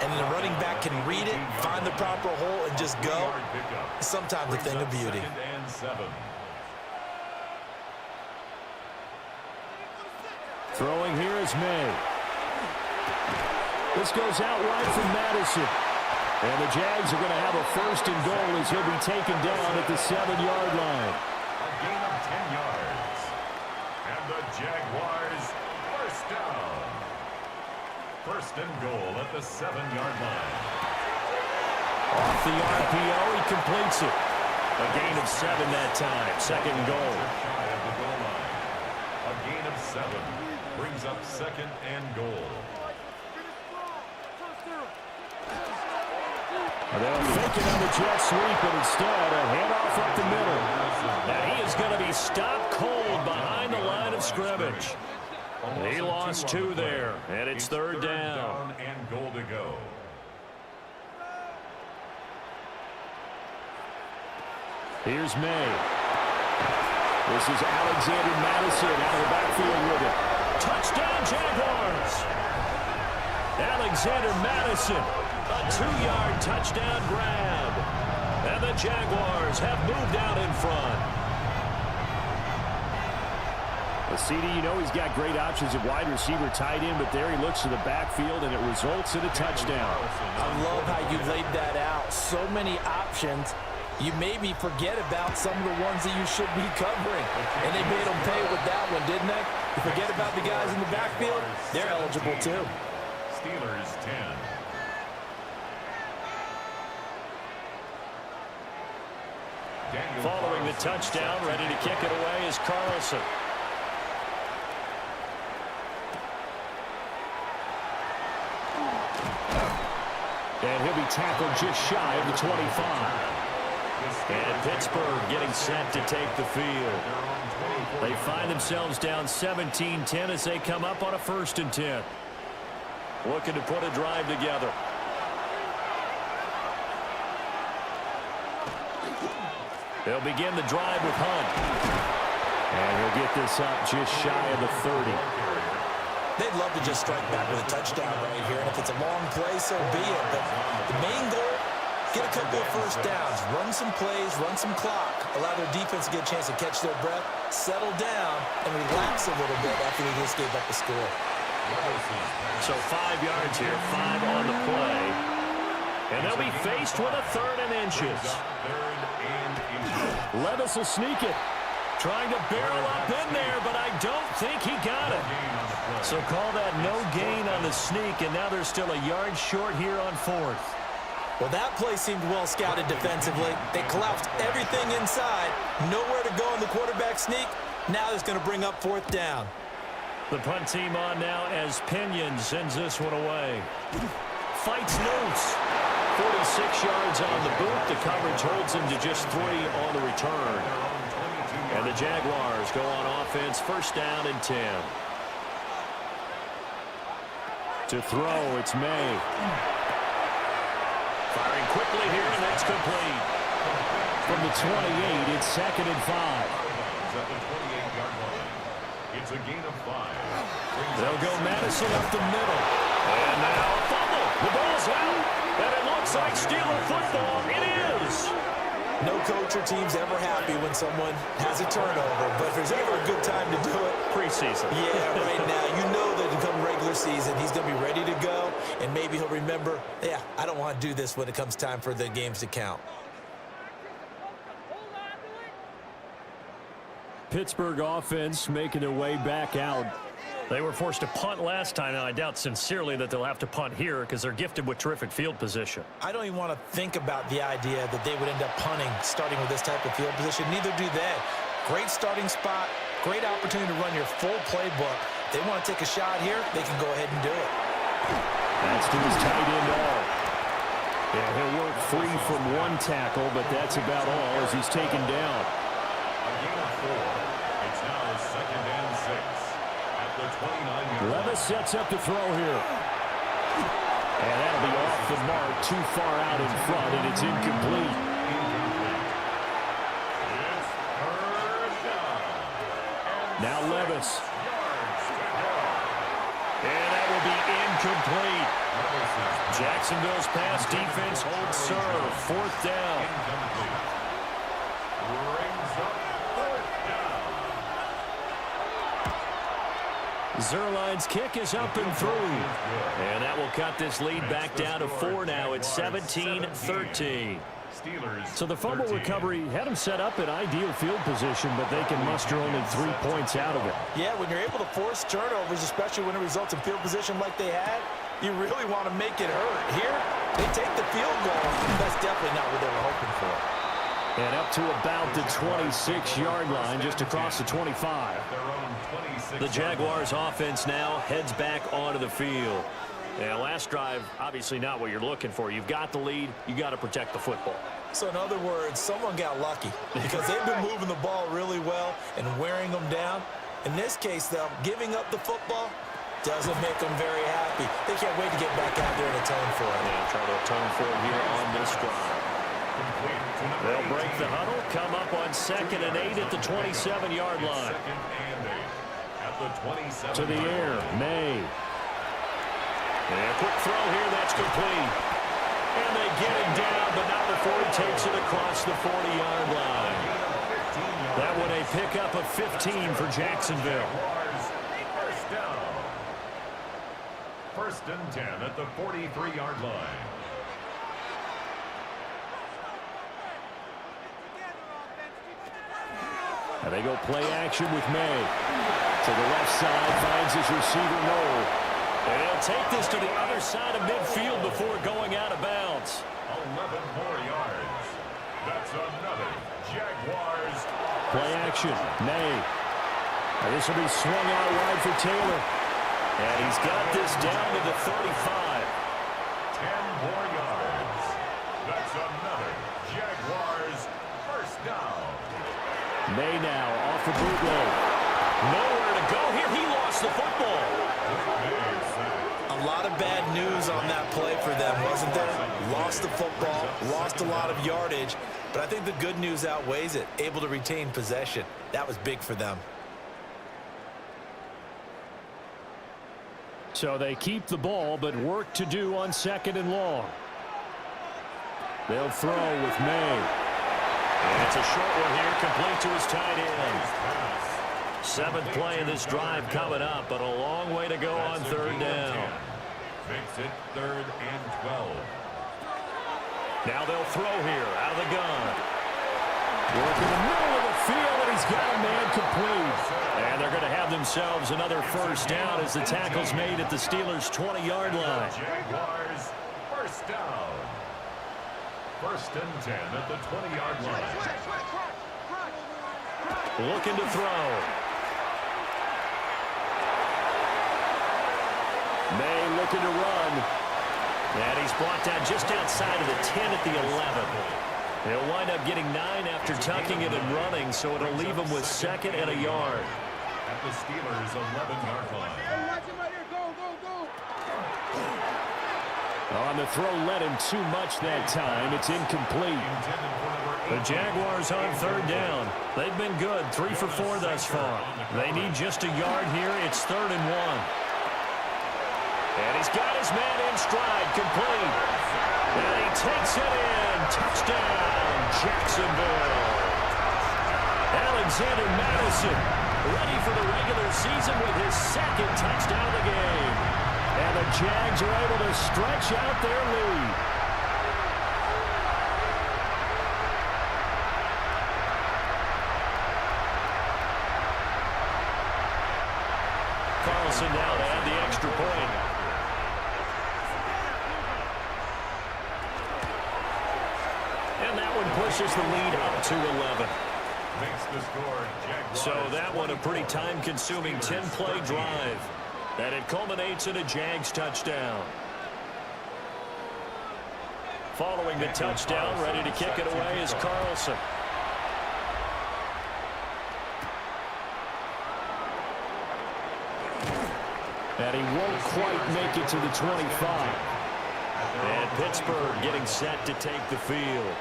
and the running back can read it, find the proper hole, and just go, it's sometimes a thing of beauty. 2nd and 7. Throwing here is May. This goes out wide from Madison. And the Jags are going to have a 1st and goal as he'll be taken down at the 7-yard line. A gain of 10 yards. And the Jaguars, first down. 1st and goal at the 7-yard line. Off the RPO, he completes it. A gain of 7 that time. 2nd and goal. Shy of the goal line. A gain of 7 brings up 2nd and goal. They'll fake it on the jet sweep, but instead a handoff up the middle. And he is going to be stopped cold behind the line of scrimmage. He lost 2 there, and it's 3rd down. And goal to go. Here's May. This is Alexander Madison out of the backfield with it. Touchdown, Jaguars! Alexander Madison, a 2-yard touchdown grab. And the Jaguars have moved out in front. Well, CD, you know he's got great options at wide receiver, tight end, but there he looks to the backfield, and it results in a touchdown. I love how you laid that out. So many options. You maybe forget about some of the ones that you should be covering. And they made them pay with that one, didn't they? You forget about the guys in the backfield, they're eligible too. Steelers 10. Following the touchdown, ready to kick it away is Carlson. And he'll be tackled just shy of the 25. And Pittsburgh getting set to take the field. They find themselves down 17-10 as they come up on a 1st and 10. Looking to put a drive together. They'll begin the drive with Hunt. And he'll get this up just shy of the 30. They'd love to just strike back with a touchdown right here, and if it's a long play, so be it. But the main goal, get a couple of first downs, run some plays, run some clock, allow their defense to get a chance to catch their breath, settle down, and relax a little bit after they just gave up the score. So 5 yards here, 5 on the play. And they'll be faced with a 3rd and inches. Levis will sneak it. Trying to barrel up in there, but I don't think he got it. So call that no gain on the sneak, and now they're still a yard short here on 4th. Well, that play seemed well scouted defensively. They collapsed everything inside. Nowhere to go on the quarterback sneak. Now it's going to bring up 4th down. The punt team on now as Pinion sends this one away. Fights loose. 46 yards on the boot. The coverage holds him to just 3 on the return. And the Jaguars go on offense, 1st down and 10. To throw, it's May. Firing quickly here, and that's complete. From the 28, it's 2nd and 5. At the 28-yard line. It's a gain of 5. They'll go Madison up the middle. And now a fumble. The ball's out. And it looks like Steeler football. It is. No coach or team's ever happy when someone has a turnover, but if there's ever a good time to do it, Preseason. Yeah, right now. You know that come regular season, he's going to be ready to go, and maybe he'll remember, yeah, I don't want to do this when it comes time for the games to count. Pittsburgh offense making their way back out. They were forced to punt last time, and I doubt sincerely that they'll have to punt here because they're gifted with terrific field position. I don't even want to think about the idea that they would end up punting starting with this type of field position. Neither do they. Great starting spot, great opportunity to run your full playbook. If they want to take a shot here, they can go ahead and do it. That's to his tight end all. Yeah, he'll work free from 1 tackle, but that's about all as he's taken down. A gain of 4. It's now 2nd and 6. Levis sets up to throw here. And that'll be off the mark, too far out in front, and it's incomplete. Now Levis. And that will be incomplete. Jacksonville's pass defense holds serve. 4th down. Zerline's kick is up and through. And that will cut this lead back down to 4 now. It's 17-13. So the fumble recovery had them set up in ideal field position, but they can muster only 3 points out of it. Yeah, when you're able to force turnovers, especially when it results in field position like they had, you really want to make it hurt. Here, they take the field goal. That's definitely not what they were hoping for. And up to about the 26-yard line, just across the 25. The Jaguars offense now heads back onto the field. Yeah, last drive, obviously not what you're looking for. You've got the lead. You got to protect the football. So in other words, someone got lucky because they've been moving the ball really well and wearing them down. In this case, though, giving up the football doesn't make them very happy. They can't wait to get back out there and atone for it. Yeah, try to atone for it here on this drive. They'll break the huddle, come up on 2nd and 8 at the 27-yard line. To the air, May. And a quick throw here, that's complete. And they get him down, but not before he takes it across the 40-yard line. That one a pickup of 15 for Jacksonville. 1st and 10 at the 43-yard line. And they go play action with May. To the left side, finds his receiver, Noel. And he'll take this to the other side of midfield before going out of bounds. 11 more yards. That's another Jaguars. Play action, May. And this will be swung out wide for Taylor. And he's got this down to the 35. 10 more yards. That's another Jaguars 1st down. May now off the bootleg. Nowhere to go here. He lost the football. A lot of bad news on that play for them, wasn't there? Lost the football, lost a lot of yardage. but I think the good news outweighs it. Able to retain possession. That was big for them. So they keep the ball, but work to do on 2nd and long. They'll throw with May. And it's a short one here, complete to his tight end. 7th play of this drive coming up, but a long way to go on 3rd down. Makes it 3rd and 12. Now they'll throw here out of the gun. Work in the middle of the field, and he's got a man complete. And they're going to have themselves another 1st down as the tackle's made at the Steelers' 20-yard line. Jaguars, 1st down. 1st and 10 at the 20-yard line. Looking to throw. May looking to run. And he's brought down just outside of the 10 at the 11. He'll wind up getting 9 after tucking it and running, so it'll leave him with 2nd and a yard. At the Steelers' 11-yard line. On the throw, led him too much that time. It's incomplete. The Jaguars on 3rd down. They've been good, 3 for 4 thus far. They need just a yard here. It's 3rd and 1. And he's got his man in stride, complete. And he takes it in. Touchdown, Jacksonville. Alexander Madison ready for the regular season with his 2nd touchdown of the game. And the Jags are able to stretch out their lead. Carlson now to add the extra point. And that one pushes the lead up to 11. Makes the score, Jaguars. So that one a pretty time-consuming 10-play drive. And it culminates in a Jags touchdown. Following the touchdown, ready to kick it away is Carlson. And he won't quite make it to the 25. And Pittsburgh getting set to take the field.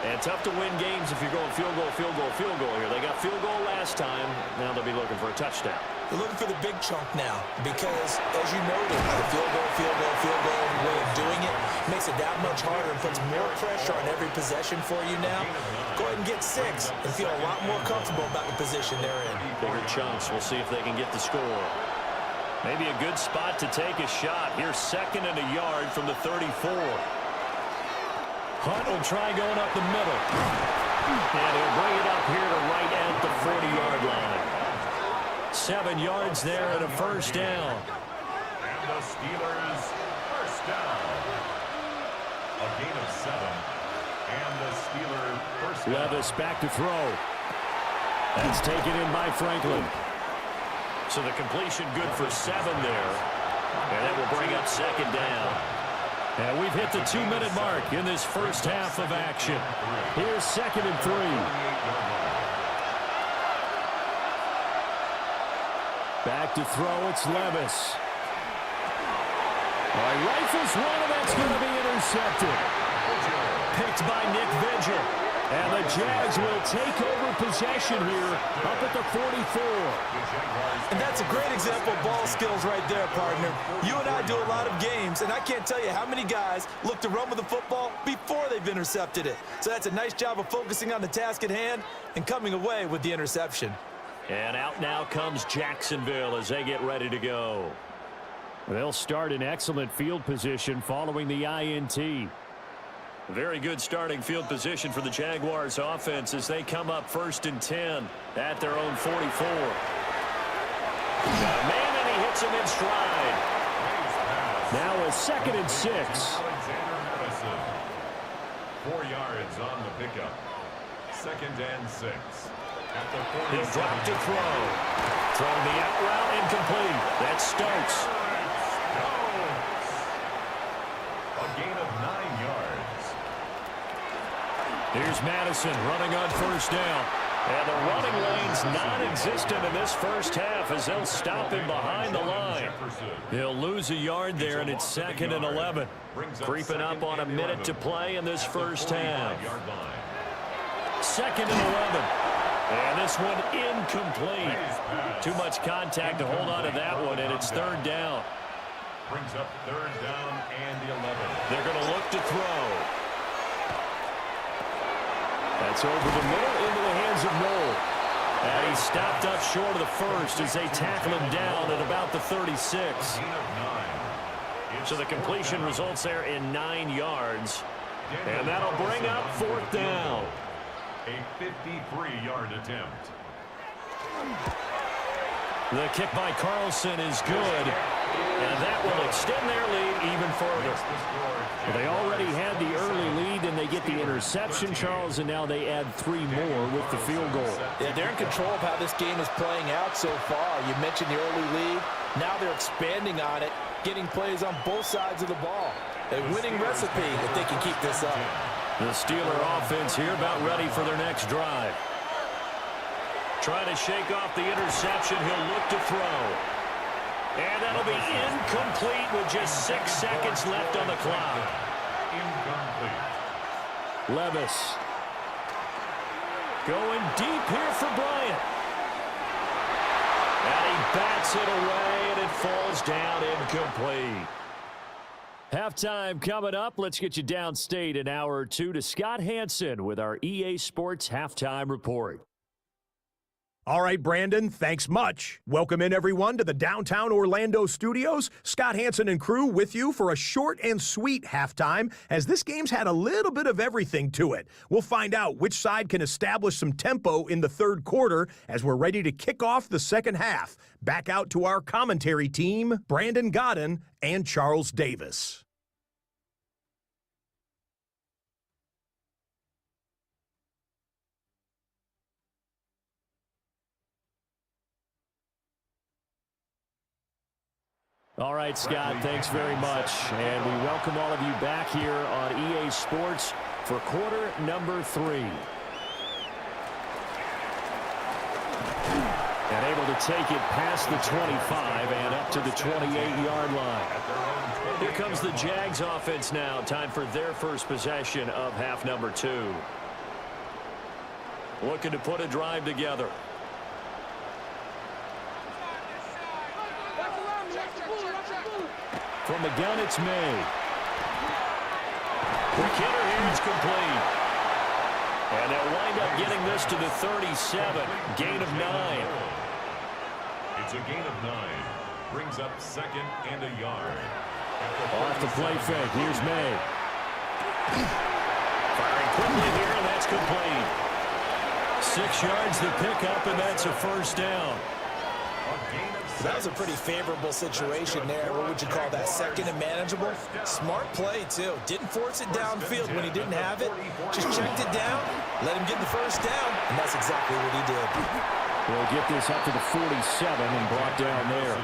And tough to win games if you're going field goal, field goal, field goal here. They got field goal last time. Now they'll be looking for a touchdown. They're looking for the big chunk now because, as you noted, the field goal way of doing it makes it that much harder and puts more pressure on every possession for you now. Go ahead and get 6 and feel a lot more comfortable about the position they're in. Bigger chunks. We'll see if they can get the score. Maybe a good spot to take a shot. Here's 2nd and a yard from the 34. Hunt will try going up the middle. And he'll bring it up here to right at the 40-yard line. 7 yards there and a 1st down. And the Steelers 1st down. A gain of 7. And the Steelers 1st down. Levis back to throw. That's taken in by Franklin. So the completion good for 7 there. And that will bring up 2nd down. And we've hit the 2-minute mark in this first half of action. Here's 2nd and 3. Back to throw, it's Levis. Rifles one, and that's going to be intercepted. Picked by Nick Vigil. And the Jags will take over possession here up at the 44. And that's a great example of ball skills right there, partner. You and I do a lot of games, and I can't tell you how many guys look to run with the football before they've intercepted it. So that's a nice job of focusing on the task at hand and coming away with the interception. And out now comes Jacksonville as they get ready to go. They'll start in excellent field position following the INT. Very good starting field position for the Jaguars offense as they come up 1st and 10 at their own 44. Got a man, and he hits him in stride. Now a 2nd and 6. Alexander Madison. 4 yards on the pickup. 2nd and 6. At the 40. He'll drop to throw. Throwing the out route incomplete. That's Stokes. A gain of 9 yards. Here's Madison running on 1st down. And the running lane's non-existent in this first half as they'll stop him behind the line. He'll lose a yard there, and it's 2nd and 11. Creeping up on a minute to play in this first half. 2nd and 11. And this one incomplete. Too much contact to hold on to that one, and it's 3rd down. Brings up 3rd down and the 11. They're going to look to throw. That's over the middle into the hands of Noel. And he's stopped up short of the first as they tackle him down at about the 36. So the completion results there in 9 yards. And that'll bring up 4th down. A 53-yard attempt. The kick by Carlson is good. And that will extend their lead even further. Well, they already had the early lead, and they get the interception, Charles, and now they add 3 more with the field goal. Yeah, they're in control of how this game is playing out so far. You mentioned the early lead. Now they're expanding on it, getting plays on both sides of the ball. A winning recipe if they can keep this up. The Steeler offense here about ready for their next drive. Trying to shake off the interception. He'll look to throw. And that'll be incomplete with just 6 seconds left on the clock. Incomplete. Levis. Going deep here for Bryant. And he bats it away, and it falls down incomplete. Halftime coming up. Let's get you downstate an hour or two to Scott Hansen with our EA Sports Halftime Report. All right, Brandon, thanks much. Welcome in, everyone, to the downtown Orlando studios. Scott Hansen and crew with you for a short and sweet halftime, as this game's had a little bit of everything to it. We'll find out which side can establish some tempo in the 3rd quarter as we're ready to kick off the 2nd half. Back out to our commentary team, Brandon Godden and Charles Davis. All right, Scott, thanks very much. And we welcome all of you back here on EA Sports for quarter number 3. And able to take it past the 25 and up to the 28-yard line. Here comes the Jags offense now. Time for their first possession of half number 2. Looking to put a drive together. From the gun, it's May. Quick hitter here, it's complete. And they'll wind up getting this to the 37. Gain of 9. It's a gain of 9. Brings up 2nd and a yard. Off the play fake. Here's May. Firing quickly here, and that's complete. 6 yards to pick up, and that's a first down. That was a pretty favorable situation there. What would you call that? 2nd and manageable? Smart play, too. Didn't force it downfield when he didn't have it. Just checked it down, let him get the first down, and that's exactly what he did. We'll get this up to the 47 and brought down there.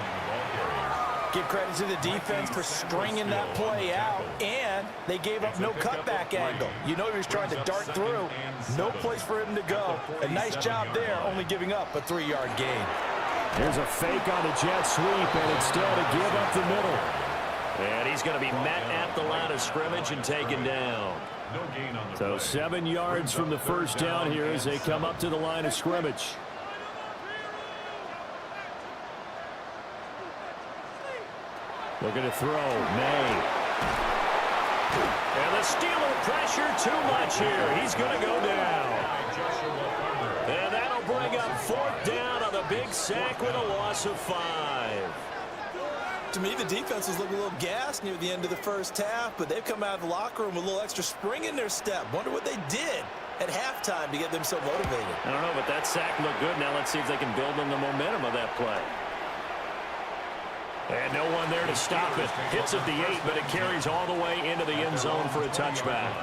Give credit to the defense for stringing that play out, and they gave up no cutback angle. You know he was trying to dart through. No place for him to go. A nice job there, only giving up a 3-yard gain. Here's a fake on the jet sweep, and instead to give up the middle. And he's going to be met at the line of scrimmage and taken down. So 7 yards from the first down here as they come up to the line of scrimmage. Looking to throw. May. And the Steeler pressure too much here. He's going to go down. And that'll bring up 4th down on the big sack with a loss of 5. To me, the defense was looking a little gassed near the end of the first half, but they've come out of the locker room with a little extra spring in their step. Wonder what they did at halftime to get them so motivated. I don't know, but that sack looked good. Now let's see if they can build on the momentum of that play. And no one there to stop it. Hits at the 8, but it carries all the way into the end zone for a touchback.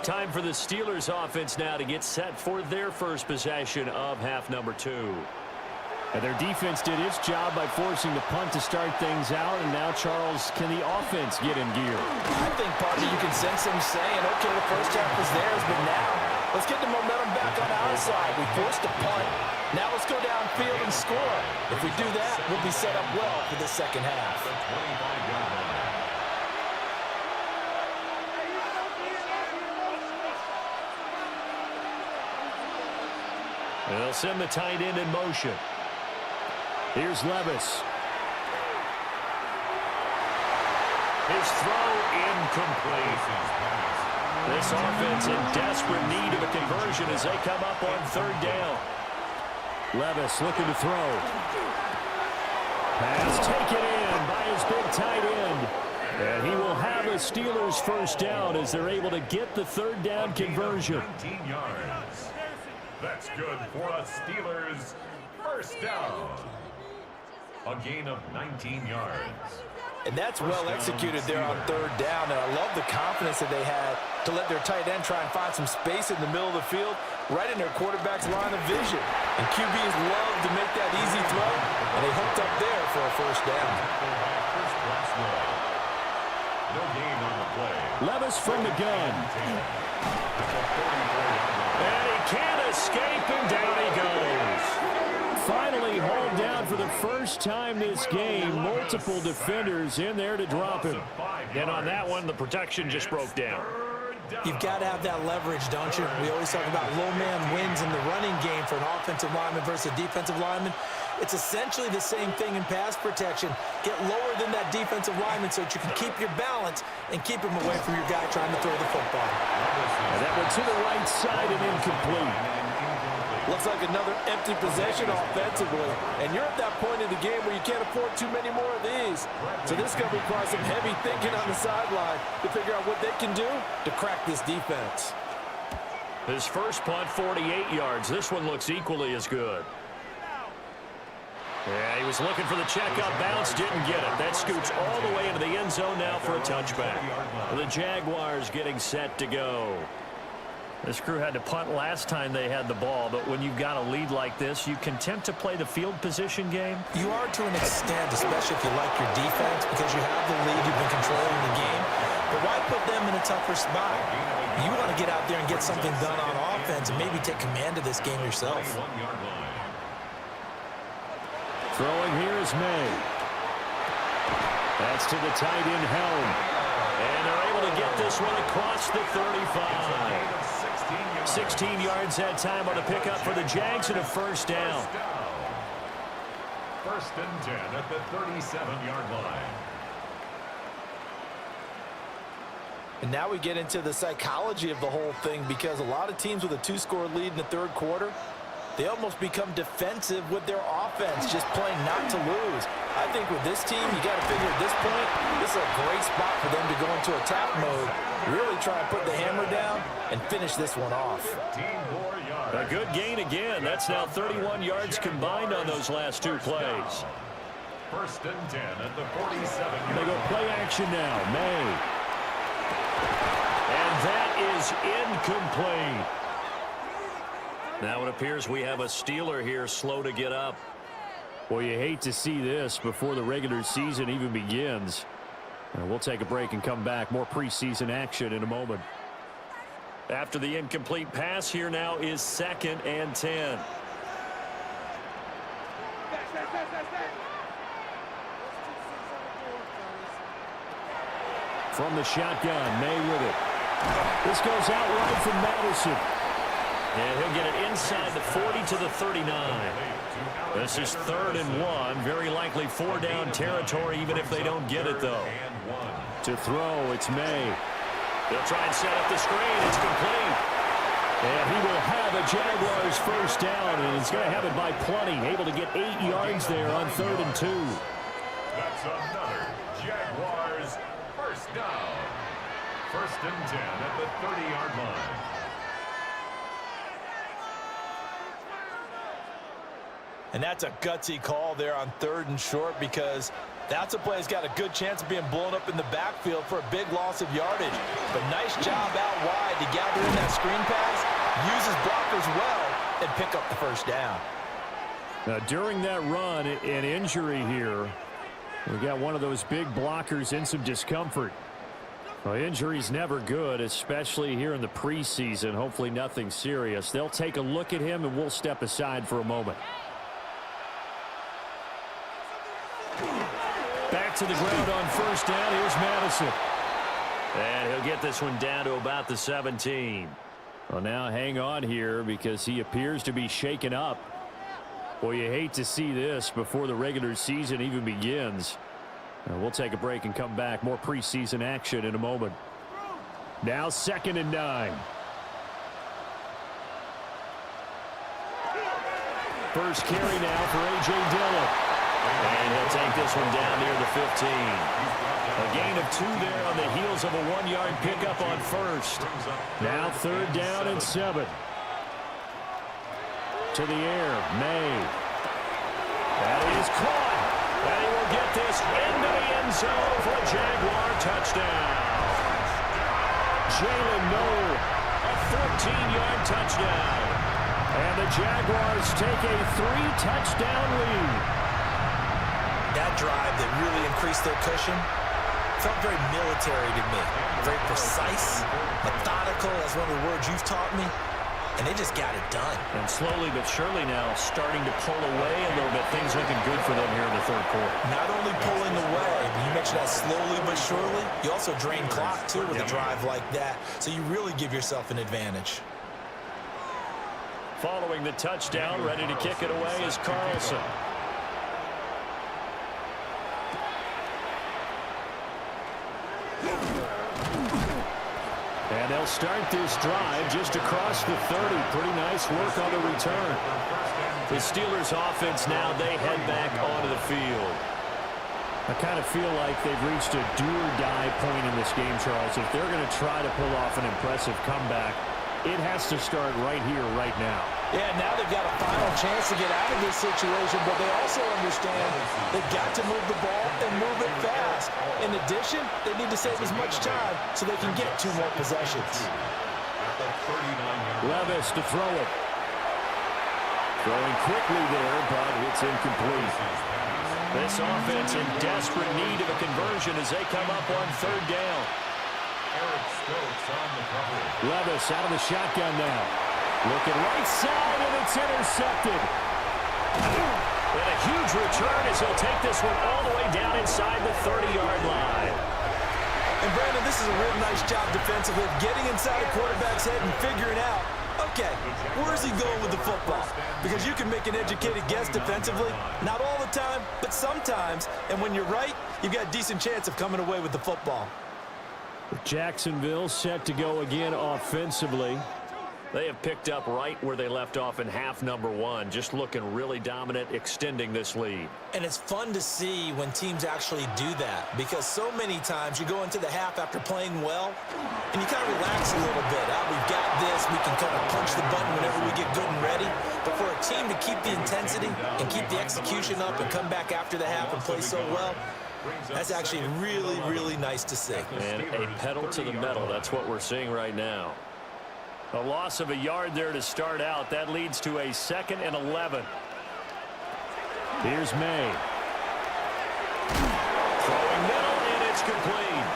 Time for the Steelers offense now to get set for their first possession of half number 2. And their defense did its job by forcing the punt to start things out. And now, Charles, can the offense get in gear? I think, partner, you can sense them saying, okay, the first half was theirs, but now Let's get the momentum back on our side. We forced a punt. Now let's go downfield and score. If we do that, we'll be set up well for the second half. They'll send the tight end in motion. Here's Levis. His throw incomplete. This offense in desperate need of a conversion as they come up on third down. Levis looking to throw. Pass taken in by his big tight end. And he will have a Steelers first down as they're able to get the third down conversion. 19 yards. That's good for a Steelers first down. A gain of 19 yards. And that's well executed there on third down. And I love the confidence that they had to let their tight end try and find some space in the middle of the field, right in their quarterback's line of vision. And QBs love to make that easy throw, and they hooked up there for a first down. No gain on the play. Levis from the gun. And he can't escape, and down he goes. Finally hauled down for the first time this game. Multiple defenders in there to drop him. And on that one, the protection just broke down. You've got to have that leverage, don't you? We always talk about low man wins in the running game for an offensive lineman versus a defensive lineman. It's essentially the same thing in pass protection. Get lower than that defensive lineman so that you can keep your balance and keep him away from your guy trying to throw the football. And that went to the right side and incomplete. Looks like another empty possession offensively. And you're at that point in the game where you can't afford too many more of these. So this is going to require some heavy thinking on the sideline to figure out what they can do to crack this defense. His first punt, 48 yards. This one looks equally as good. Yeah, he was looking for the checkup bounce, didn't get it. That scoots all the way into the end zone now for a touchback. The Jaguars getting set to go. This crew had to punt last time they had the ball, but when you've got a lead like this, you content to play the field position game? You are to an extent, especially if you like your defense, because you have the lead, you've been controlling the game. But why put them in a tougher spot? You want to get out there and get something done on offense and maybe take command of this game yourself. Throwing here is May. That's to the tight end Helm. And they're able to get this one across the 35. 16 yards that time on a pickup for the Jags and a first down. First and 10 at the 37-yard line. And now we get into the psychology of the whole thing, because a lot of teams with a two-score lead in the third quarter, they almost become defensive with their offense, just playing not to lose. I think with this team, you got to figure at this point, this is a great spot for them to go into attack mode, really try and put the hammer down and finish this one off. A good gain again. That's now 31 yards combined on those last two plays. First and 10 at the 47-yard line. They go play action now. May. And that is incomplete. Now it appears we have a Steeler here slow to get up. Well, you hate to see this before the regular season even begins. We'll take a break and come back. More preseason action in a moment. After the incomplete pass, here now is 2nd and 10. From the shotgun, May with it. This goes out right from Madison. And he'll get it inside the 40 to the 39. This is 3rd and 1. Very likely 4-down territory, even if they don't get it, though. To throw, it's May. They'll try and set up the screen. It's complete. And he will have a Jaguars first down, and he's going to have it by plenty. Able to get 8 yards there on 3rd and 2. That's another Jaguars first down. First and 10 at the 30-yard line. And that's a gutsy call there on 3rd and short, because that's a play that's got a good chance of being blown up in the backfield for a big loss of yardage. But nice job out wide to gather in that screen pass, use his blockers well, and pick up the first down. Now, during that run, an injury here. We got one of those big blockers in some discomfort. Well, injury's never good, especially here in the preseason. Hopefully nothing serious. They'll take a look at him, and we'll step aside for a moment. Back to the ground on first down. Here's Madison. And he'll get this one down to about the 17. Well, now hang on here because he appears to be shaken up. Well, you hate to see this before the regular season even begins. We'll take a break and come back. More preseason action in a moment. Now 2nd and 9. First carry now for A.J. Dillon. And he'll take this one down near the 15. A gain of 2 there on the heels of a 1-yard pickup on first. Now 3rd down and 7. To the air, May. That is caught. And he will get this into the end zone for a Jaguar touchdown. Jalen Noel, a 14-yard touchdown. And the Jaguars take a 3-touchdown lead. That drive that really increased their cushion felt very military to me. Very precise, methodical, that's one of the words you've taught me. And they just got it done. And slowly but surely now starting to pull away a little bit. Things looking good for them here in the 3rd quarter. Not only pulling away, but you mentioned that slowly but surely. You also drain clock, too, with a drive like that. So you really give yourself an advantage. Following the touchdown, ready to kick it away is Carlson. And they'll start this drive just across the 30. Pretty nice work on the return. The Steelers offense now, they head back onto the field. I kind of feel like they've reached a do-or-die point in this game, Charles. If they're going to try to pull off an impressive comeback, it has to start right here, right now. Yeah, now they've got a final chance to get out of this situation, but they also understand they've got to move the ball and move it fast. In addition, they need to save as much time so they can get 2 more possessions. Levis to throw it. Throwing quickly there, but it's incomplete. This offense in desperate need of a conversion as they come up on 3rd down. Levis out of the shotgun now. Looking right side, and it's intercepted. And a huge return as he'll take this one all the way down inside the 30-yard line. And Brandon, this is a real nice job defensively, getting inside a quarterback's head and figuring out, okay, where's he going with the football? Because you can make an educated guess defensively, not all the time, but sometimes. And when you're right, you've got a decent chance of coming away with the football. Jacksonville set to go again offensively. They have picked up right where they left off in half number 1, just looking really dominant, extending this lead. And it's fun to see when teams actually do that, because so many times you go into the half after playing well, and you kind of relax a little bit. We've got this. We can kind of punch the button whenever we get good and ready. But for a team to keep the intensity and keep the execution up and come back after the half and play so well, that's actually really, really nice to see. And a pedal to the metal. That's what we're seeing right now. A loss of a yard there to start out. That leads to a 2nd and 11. Here's May. Throwing middle, and it's complete.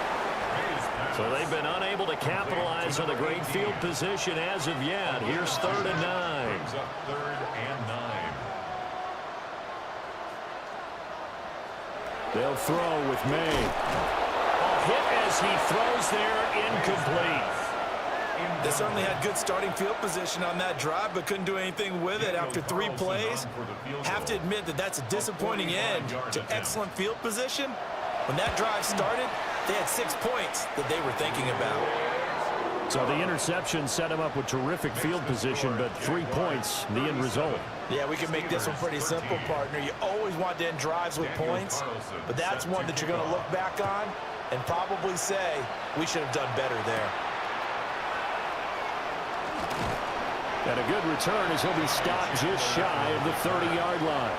So they've been unable to capitalize on the great field position as of yet. Here's 3rd and 9. 3rd and 9. They'll throw with May. A hit as he throws there, incomplete. They certainly had good starting field position on that drive, but couldn't do anything with it after 3 plays. Have to admit that that's a disappointing end to excellent field position. When that drive started, they had 6 points that they were thinking about. So the interception set him up with terrific field position, but 3 points, the end result. Yeah, we can make this one pretty simple, partner. You always want to end drives with points, but that's one that you're going to look back on and probably say, we should have done better there. And a good return as he'll be stopped just shy of the 30-yard line.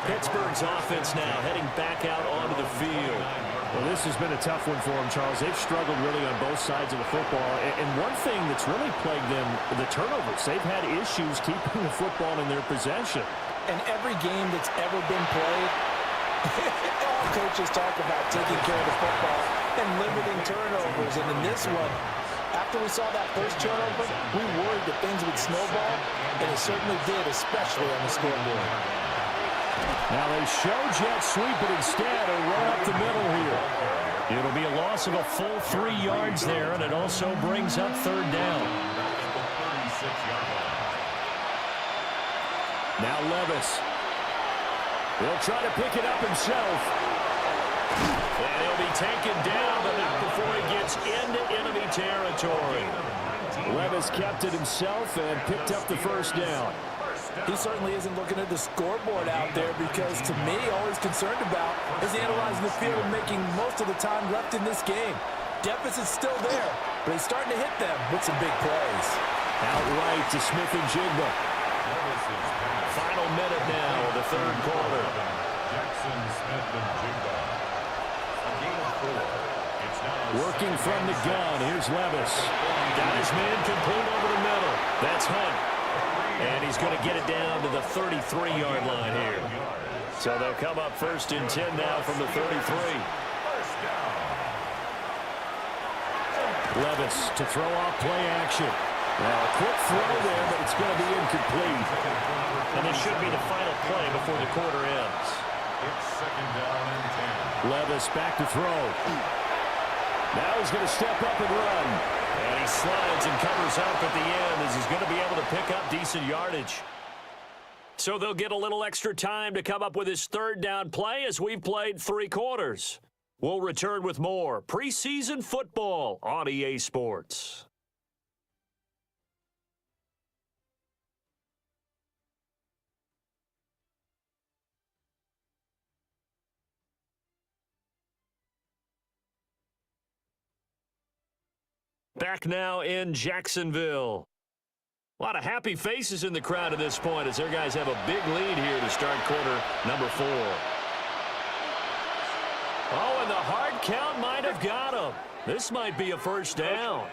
Pittsburgh's offense now heading back out onto the field. Well, this has been a tough one for them, Charles. They've struggled really on both sides of the football. And one thing that's really plagued them, the turnovers. They've had issues keeping the football in their possession. And every game that's ever been played, all coaches talk about taking care of the football and limiting turnovers. And in this one, after we saw that first turnover, we worried that things would snowball, and it certainly did, especially on the scoreboard. Now they show jet sweep, but instead a run up the middle here. It'll be a loss of a full 3 yards there, and it also brings up third down. Now Levis. He'll try to pick it up himself. And he'll be taken down, but not before he gets into enemy territory. Levis kept it himself and picked up the first down. He certainly isn't looking at the scoreboard out there because, to me, all he's concerned about is analyzing the field and making most of the time left in this game. Deficit's still there, but he's starting to hit them with some big plays. Outright to Smith and Jigba. Final minute now of the third quarter. Jackson, Smith, and Jigba. A game of 4. It's now Working from the gun, here's Levis. Got his man complete over the middle. That's Hunt. And he's going to get it down to the 33-yard line here. So they'll come up 1st and 10 now from the 33. Levis to throw off play action. Now a quick throw there, but it's going to be incomplete. And this should be the final play before the quarter ends. It's 2nd down and 10. Levis back to throw. Now he's going to step up and run. And he slides and covers up at the end as he's going to be able to pick up decent yardage. So they'll get a little extra time to come up with his third down play as we've played 3 quarters. We'll return with more preseason football on EA Sports. Back now in Jacksonville. A lot of happy faces in the crowd at this point as their guys have a big lead here to start quarter number 4. Oh, and the hard count might have got him. This might be a first down.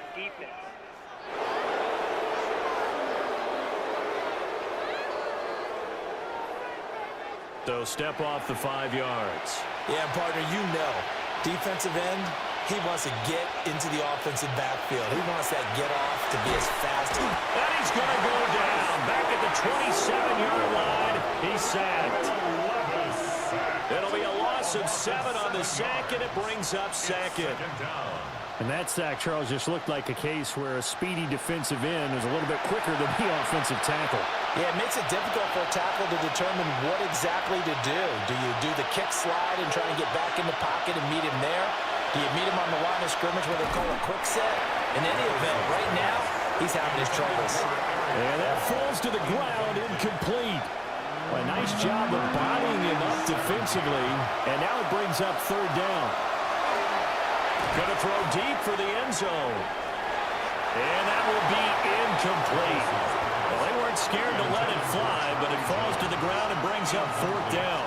So step off the 5 yards. Yeah, partner, you know, defensive end, he wants to get into the offensive backfield. He wants that get off to be as fast. And he's going to go down. Back at the 27-yard line. He's sacked. It'll be a loss of 7 on the sack, and it brings up 2nd. And that sack, Charles, just looked like a case where a speedy defensive end is a little bit quicker than the offensive tackle. Yeah, it makes it difficult for a tackle to determine what exactly to do. Do you do the kick slide and try and get back in the pocket and meet him there? Do you meet him on the line of scrimmage where they call a quick set? In any event, right now, he's having his troubles. And that falls to the ground, incomplete. Well, a nice job of bodying him up defensively, and now it brings up third down. Going to throw deep for the end zone. And that will be incomplete. Well, they weren't scared to let it fly, but it falls to the ground and brings up 4th down.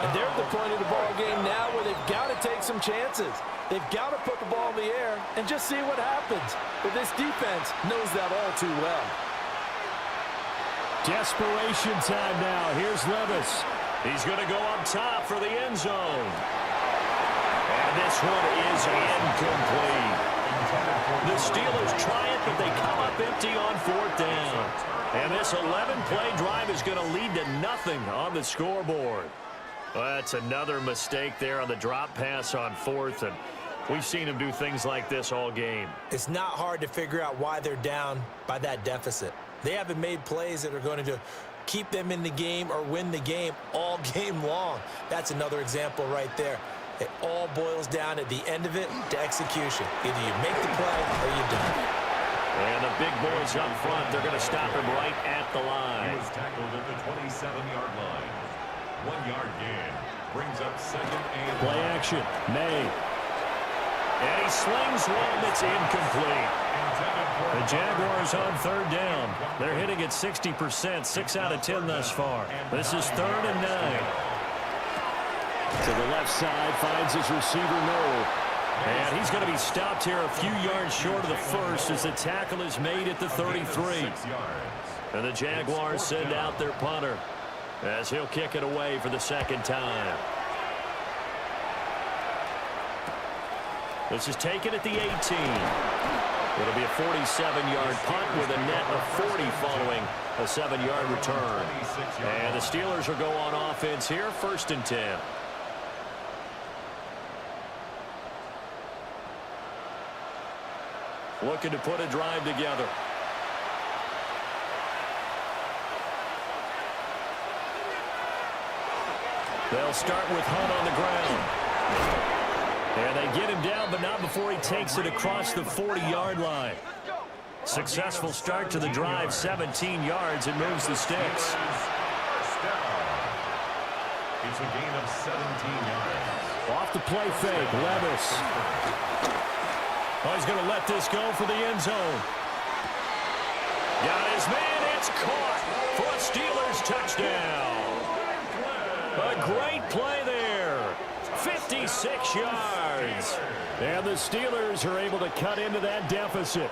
And they're at the point of the ball game now where they've got to take some chances. They've got to put the ball in the air and just see what happens. But this defense knows that all too well. Desperation time now. Here's Levis. He's going to go up top for the end zone. And this one is incomplete. The Steelers try it, but they come up empty on 4th down. And this 11-play drive is going to lead to nothing on the scoreboard. Well, that's another mistake there on the drop pass on 4th, and we've seen him do things like this all game. It's not hard to figure out why they're down by that deficit. They haven't made plays that are going to keep them in the game or win the game all game long. That's another example right there. It all boils down at the end of it to execution. Either you make the play or you don't. And the big boys up front, they're going to stop him right at the line. He was tackled at the 27-yard line. 1-yard gain brings up 2nd and play action. May. And he slings one that's incomplete. The Jaguars on 3rd down. They're hitting at 60%, 6 out of 10 thus far. This is 3rd and 9. To the left side, finds his receiver, Noel. And he's going to be stopped here a few yards short of the first as the tackle is made at the 33. And the Jaguars send out their punter as he'll kick it away for the 2nd time. This is taken at the 18. It'll be a 47-yard punt with a net of 40 following a 7-yard return. And the Steelers will go on offense here, 1st and 10. Looking to put a drive together. They'll start with Hunt on the ground. And they get him down, but not before he takes it across the 40-yard line. Successful start to the drive, 17 yards, and moves the sticks. It's a gain of 17 yards. Off the play fake, Levis. Oh, he's going to let this go for the end zone. Got his man, it's caught for a Steelers touchdown. A great play there. 56 yards. And the Steelers are able to cut into that deficit.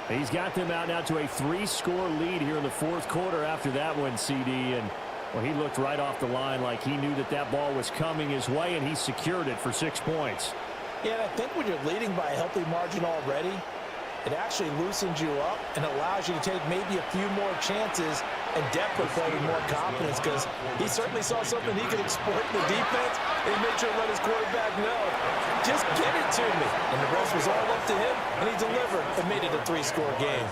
He's got them out now to a 3-score lead here in the 4th quarter after that one, CD. And, well, he looked right off the line like he knew that that ball was coming his way, and he secured it for 6 points. Yeah, and I think when you're leading by a healthy margin already, it actually loosens you up and allows you to take maybe a few more chances and definitely play with more confidence, because he certainly saw something he could exploit in the defense and he made sure to let his quarterback know, just get it to me. And the rest was all up to him, and he delivered and made it a 3-score game.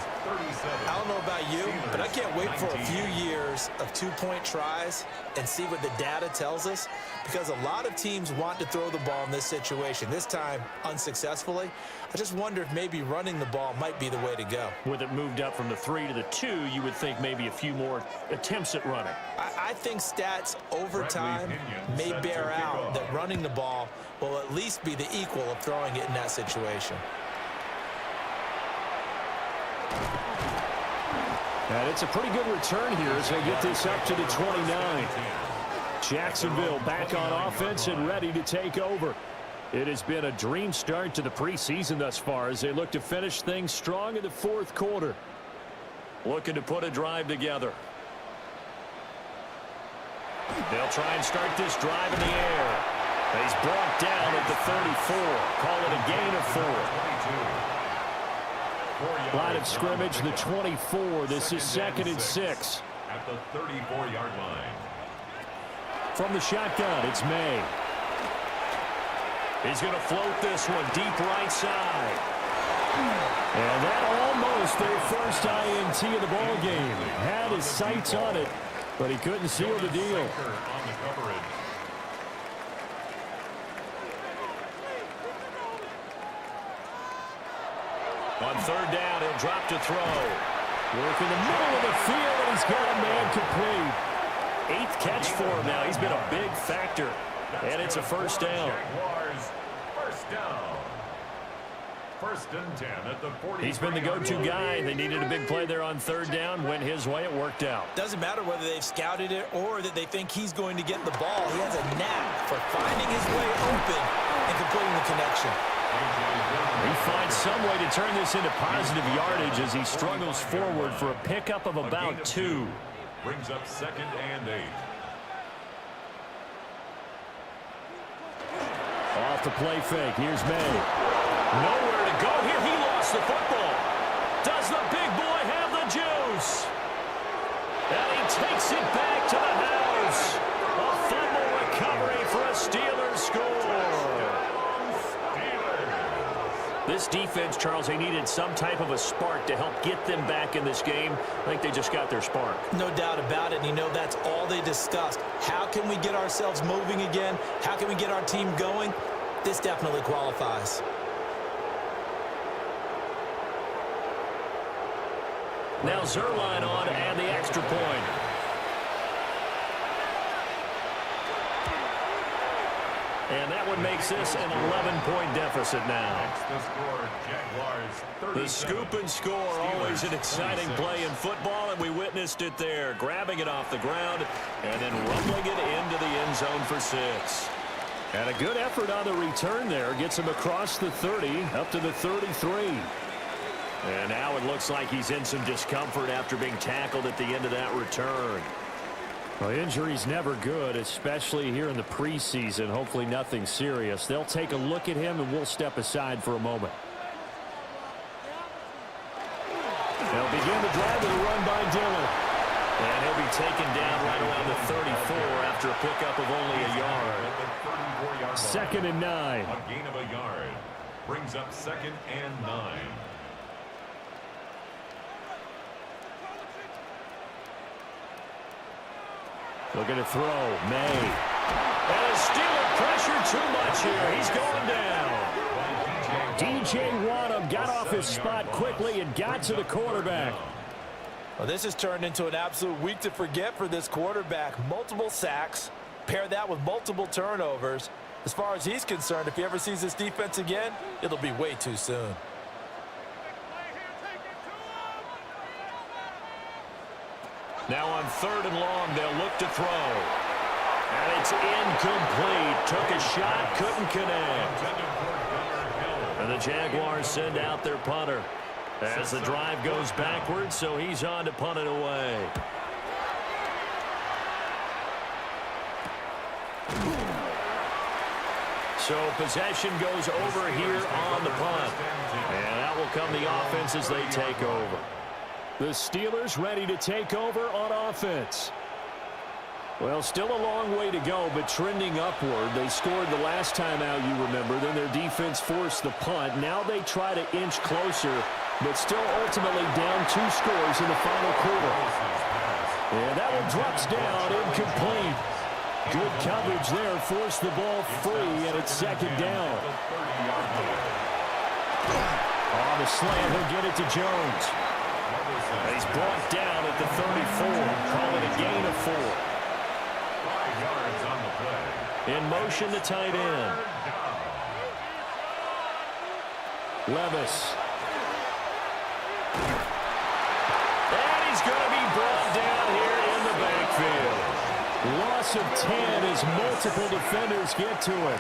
I don't know about you, but I can't wait for a few years of 2-point tries and see what the data tells us, because a lot of teams want to throw the ball in this situation, this time unsuccessfully. I just wonder if maybe running the ball might be the way to go. With it moved up from the 3 to the 2, you would think maybe a few more attempts at running. I think stats over time may bear out that running the ball will at least be the equal of throwing it in that situation. And it's a pretty good return here as they get this up to the 29. Jacksonville back on offense and ready to take over. It has been a dream start to the preseason thus far as they look to finish things strong in the 4th quarter. Looking to put a drive together. They'll try and start this drive in the air. He's brought down at the 34. Call it a gain of 4. Line of scrimmage, the 24. This is 2nd and 6. At the 34-yard line. From the shotgun, it's May. He's going to float this one deep right side. And that almost their first INT of the ball game. Had his sights on it, but he couldn't seal the deal. On 3rd down, he'll drop to throw. Work in the middle of the field, and he's got a man complete. 8th catch for him now. He's been a big factor. And it's a 1st down. First down. 1st and 10 at the 40. He's been the go-to guy. They needed a big play there on 3rd down. Went his way. It worked out. Doesn't matter whether they've scouted it or that they think he's going to get the ball. He has a knack for finding his way open and completing the connection. He finds some way to turn this into positive yardage as he struggles forward for a pickup of about 2. Brings up 2nd and 8. Off the play fake. Here's May. Nowhere to go here. He lost the football. Does the big boy have the juice? And he takes it back to the house. A fumble recovery for a Steelers score. This defense, Charles, they needed some type of a spark to help get them back in this game. I think they just got their spark. No doubt about it. And you know, that's all they discussed. How can we get ourselves moving again? How can we get our team going? This definitely qualifies. Now Zerline on and the extra point. And that one makes this an 11-point deficit now. The scoop and score, always an exciting play in football, and we witnessed it there. Grabbing it off the ground and then rumbling it into the end zone for 6. And a good effort on the return there. Gets him across the 30, up to the 33. And now it looks like he's in some discomfort after being tackled at the end of that return. Well, injury's never good, especially here in the preseason. Hopefully nothing serious. They'll take a look at him, and we'll step aside for a moment. They'll begin the drive with a run by Dillon. And he'll be taken down right around the 34 after a pickup of only a yard. 2nd and 9. A gain of a yard. Brings up 2nd and 9. Looking to throw. May. And a Steeler pressure too much here. He's going down. DJ Wadham got off his spot quickly and got to the quarterback. Well, this has turned into an absolute week to forget for this quarterback. Multiple sacks. Pair that with multiple turnovers. As far as he's concerned, if he ever sees this defense again, it'll be way too soon. Now on 3rd and long, they'll look to throw. And it's incomplete. Took a shot, couldn't connect. And the Jaguars send out their punter as the drive goes backwards, so he's on to punt it away. So possession goes over here on the punt. And out will come the offense as they take over. The Steelers ready to take over on offense. Well, still a long way to go, but trending upward. They scored the last time out, you remember. Then their defense forced the punt. Now they try to inch closer, but still ultimately down 2 scores in the final quarter. And that one drops down, incomplete. Good coverage there, forced the ball free, and it's 2nd down. On the slant, he'll get it to Jones. He's brought down at the 34. Call it a gain of 4. 5 yards on the play. In motion, the tight end. Levis. And he's going to be brought down here in the backfield. Loss of 10 as multiple defenders get to it.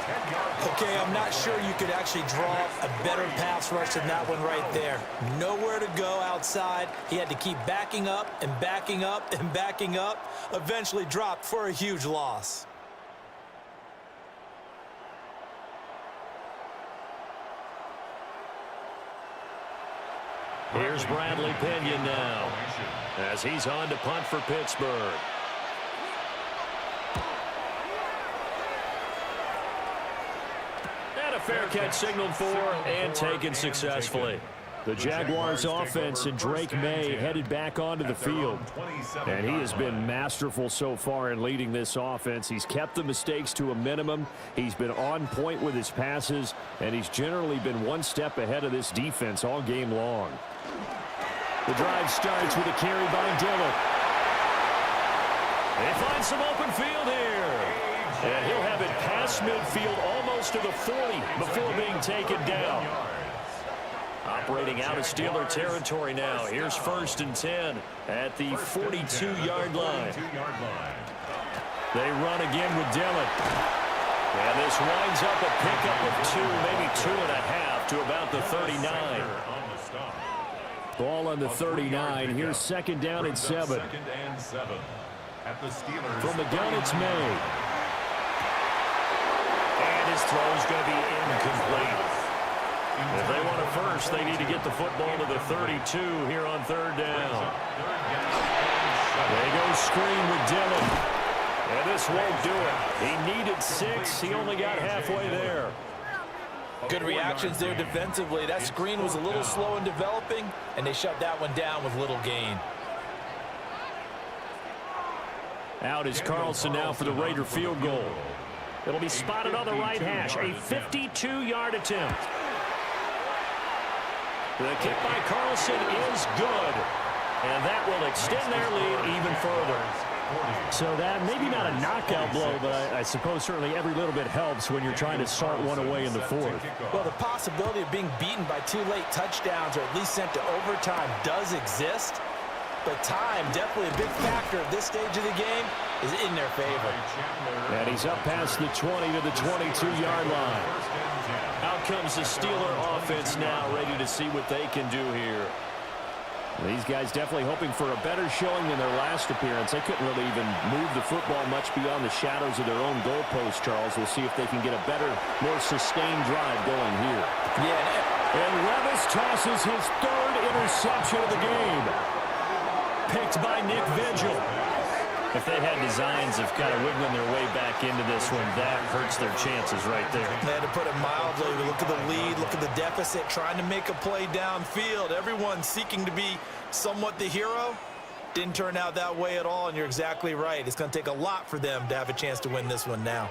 Okay, I'm not sure you could actually draw a better pass rush than that one right there. Nowhere to go outside. He had to keep backing up and backing up and backing up. Eventually dropped for a huge loss. Here's Bradley Pinion now as he's on to punt for Pittsburgh. Fair catch signaled for and taken successfully. The Jaguars offense and Drake May headed back onto the field. And he has been masterful so far in leading this offense. He's kept the mistakes to a minimum. He's been on point with his passes, and he's generally been one step ahead of this defense all game long. The drive starts with a carry by Dillon. They find some open field here. And he'll have it past midfield almost to the 40 before being taken down. Operating out of Steeler territory now. Here's 1st and 10 at the 42-yard line. They run again with Dillon. And this winds up a pickup of 2, maybe 2.5 to about the 39. Ball on the 39. Here's 2nd down and 7. From the gun, it's May. His throw's going to be incomplete. If they want a first, they need to get the football to the 32 here on 3rd down. They go screen with Dillon. And this won't do it. He needed 6. He only got halfway there. Good reactions there defensively. That screen was a little slow in developing, and they shut that one down with little gain. Out is Carlson now for the Raider field goal. It'll be spotted on the right hash. A 52-yard attempt. The kick by Carlson is good. And that will extend their lead even further. So that, maybe not a knockout blow, but I suppose certainly every little bit helps when you're trying to start one away in the 4th. Well, the possibility of being beaten by 2 late touchdowns or at least sent to overtime does exist. But time, definitely a big factor at this stage of the game, is in their favor. And he's up past the 20 to the 22-yard line. Out comes the Steeler offense now, ready to see what they can do here. These guys definitely hoping for a better showing than their last appearance. They couldn't really even move the football much beyond the shadows of their own goalpost, Charles. We'll see if they can get a better, more sustained drive going here. Yeah. And Levis tosses his third interception of the game. Picked by Nick Vigil. If they had designs of kind of wiggling their way back into this one, that hurts their chances right there. They had to put it mildly. Look at the lead, look at the deficit, trying to make a play downfield. Everyone seeking to be somewhat the hero. Didn't turn out that way at all, and you're exactly right. It's going to take a lot for them to have a chance to win this one now.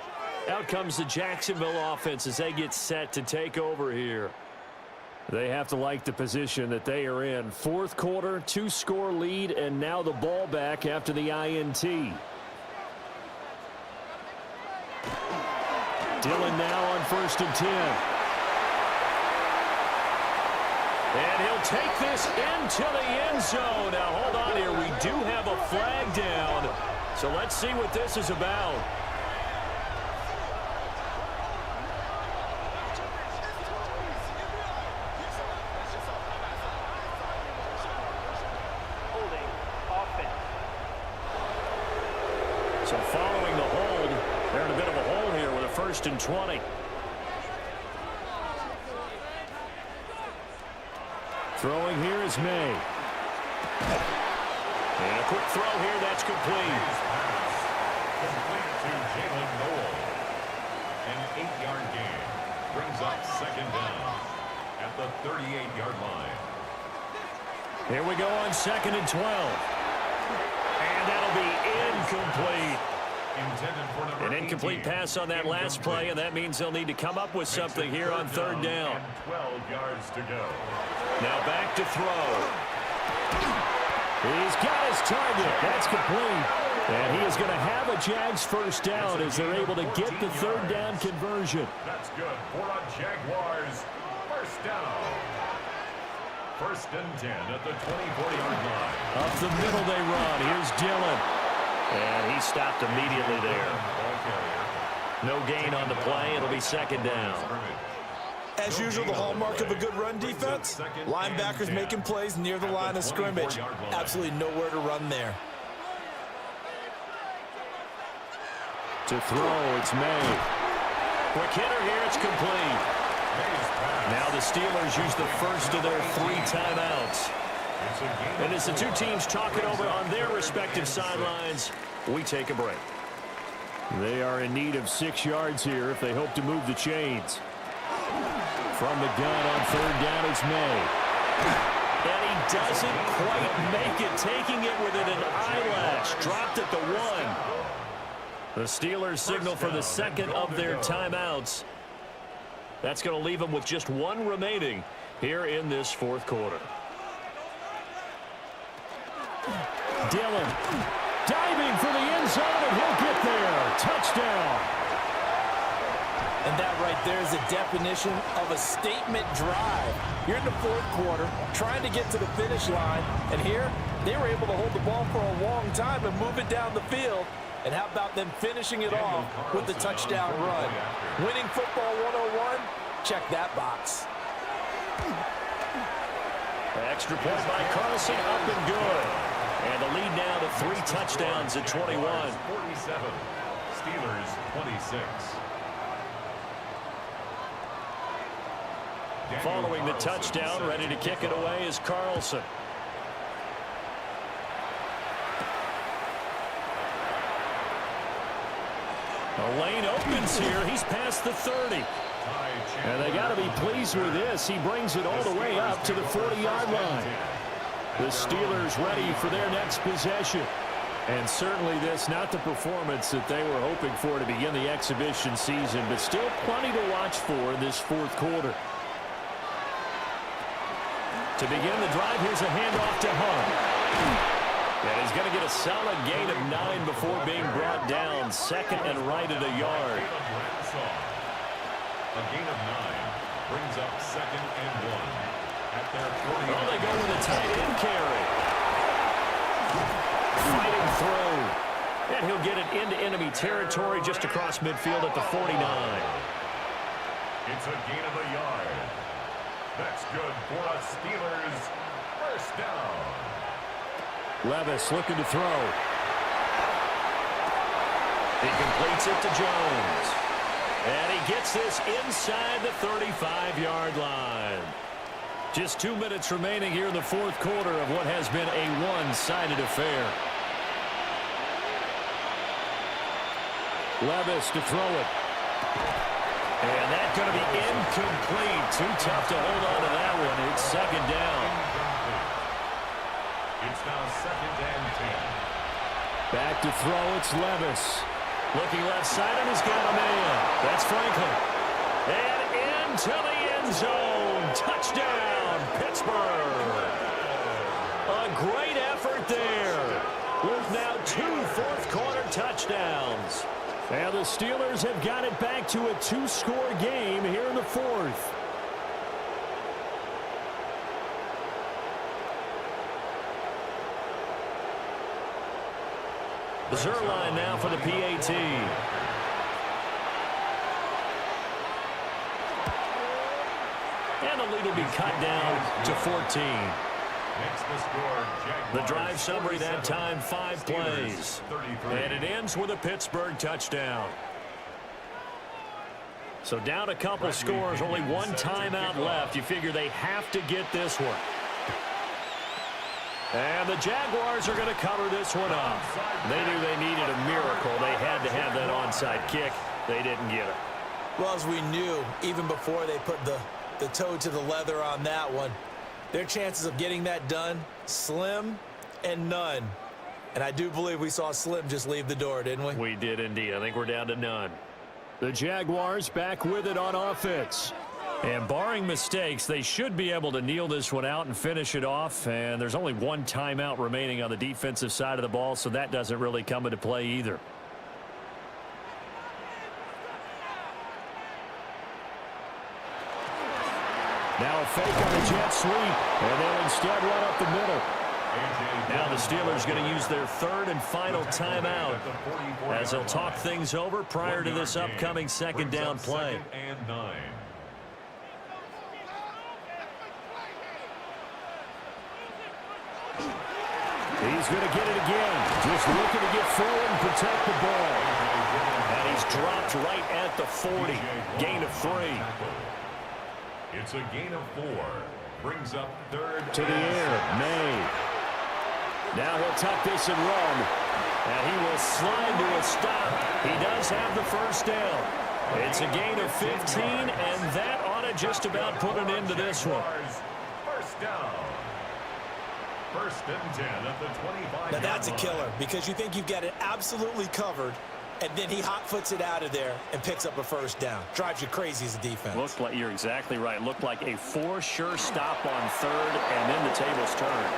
Out comes the Jacksonville offense as they get set to take over here. They have to like the position that they are in. Fourth quarter, 2-score lead, and now the ball back after the INT. Dillon now on 1st and 10. And he'll take this into the end zone. Now, hold on here. We do have a flag down. So let's see what this is about. So following the hold, they're in a bit of a hole here with a 1st and 20. Throwing here is May. And a quick throw here, that's complete. Complete to Jalen Noel. An 8-yard gain brings up 2nd down at the 38-yard line. Here we go on 2nd and 12. And that'll be incomplete. An incomplete pass on that last play, and that means they'll need to come up with something here on 3rd down. 12 yards to go. Now back to throw. He's got his target. That's complete. And he is going to have a Jags 1st down as they're able to get the 3rd down conversion. That's good for a Jaguars 1st down. 1st and 10 at the 24-yard line. Up the middle they run. Here's Dillon. And he stopped immediately there. No gain on the play. It'll be 2nd down. As usual, the hallmark of a good run defense, linebackers making plays near the line of scrimmage. Absolutely nowhere to run there. To throw, it's May. Quick hitter here, it's complete. Now the Steelers use the first of their 3 timeouts. And as the two teams talk it over on their respective sidelines, we take a break. They are in need of 6 yards here if they hope to move the chains. From the gun on 3rd down, it's May. And he doesn't quite make it, taking it within an eyelash. Dropped at the 1. The Steelers signal for the 2nd of their timeouts. That's going to leave them with just 1 remaining here in this 4th quarter. Dillon diving for the end zone, and he'll get there. Touchdown. And that right there is a definition of a statement drive. You're in the 4th quarter, trying to get to the finish line, and here they were able to hold the ball for a long time and move it down the field. And how about them finishing it off with the touchdown run? Winning football 101, check that box. Extra point by Carlson, up and good. And the lead now to 3 touchdowns at 21. 47, Steelers 26. Following the touchdown, ready to kick it away is Carlson. The lane opens here. He's past the 30. And they got to be pleased with this. He brings it all the way up to the 40-yard line. The Steelers ready for their next possession. And certainly this, not the performance that they were hoping for to begin the exhibition season, but still plenty to watch for in this 4th quarter. To begin the drive, here's a handoff to Hunt. And he's going to get a solid gain of 9 before being brought down. 2nd and right at a yard. A gain of 9 brings up 2nd and 1 at their 40. Well, they go with a tight end carry. Fighting through. And he'll get it into enemy territory just across midfield at the 49. It's a gain of a yard. That's good for a Steelers 1st down. Levis looking to throw. He completes it to Jones. And he gets this inside the 35-yard line. Just 2 minutes remaining here in the fourth quarter of what has been a one-sided affair. Levis to throw it. And that's going to be incomplete. Too tough to hold on to that one. It's second down. It's now second and 10. Back to throw, it's Levis. Looking left side, and he's got a man. That's Franklin. And into the end zone. Touchdown, Pittsburgh. A great effort there. With now 2 fourth-quarter touchdowns. And the Steelers have got it back to a 2-score game here in the fourth. Zerline now for the PAT. And the lead will be cut down to 14. The drive summary that time, 5 plays. And it ends with a Pittsburgh touchdown. So down a couple scores, only 1 timeout left. You figure they have to get this one. And the Jaguars are going to cover this one up. They knew they needed a miracle. They had to have that onside kick. They didn't get it. Well, as we knew, even before they put the toe to the leather on that one, their chances of getting that done, slim and none. And I do believe we saw Slim just leave the door, didn't we? We did indeed. I think we're down to none. The Jaguars back with it on offense. And barring mistakes, they should be able to kneel this one out and finish it off. And there's only 1 timeout remaining on the defensive side of the ball, so that doesn't really come into play either. Now a fake on the jet sweep, and they'll instead run up the middle. Now the Steelers going to use their 3rd and final timeout as they'll talk things over prior to this upcoming second down play. And 9. He's going to get it again. Just looking to get forward and protect the ball. And he's dropped right at the 40. Gain of 3. It's a gain of 4. Brings up 3rd. To the air. May. Now he'll tuck this and run. And he will slide to a stop. He does have the first down. It's a gain of 15, and that ought to just about put an end to this one. First down. 1st and 10 at the 25. Now that's a killer because you think you've got it absolutely covered, and then he hot-foots it out of there and picks up a first down. Drives you crazy as a defense. Looks like you're exactly right. Looked like a for-sure stop on 3rd, and then the tables turn.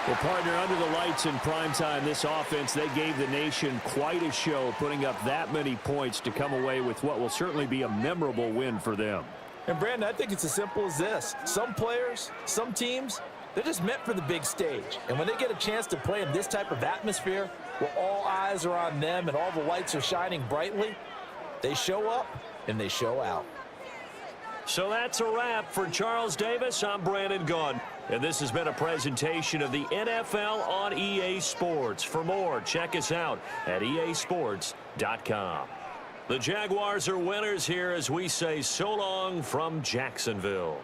Well, partner, under the lights in primetime, this offense, they gave the nation quite a show, putting up that many points to come away with what will certainly be a memorable win for them. And, Brandon, I think it's as simple as this. Some players, some teams, they're just meant for the big stage. And when they get a chance to play in this type of atmosphere where all eyes are on them and all the lights are shining brightly, they show up and they show out. So that's a wrap for Charles Davis. I'm Brandon Gaudin. And this has been a presentation of the NFL on EA Sports. For more, check us out at easports.com. The Jaguars are winners here as we say so long from Jacksonville.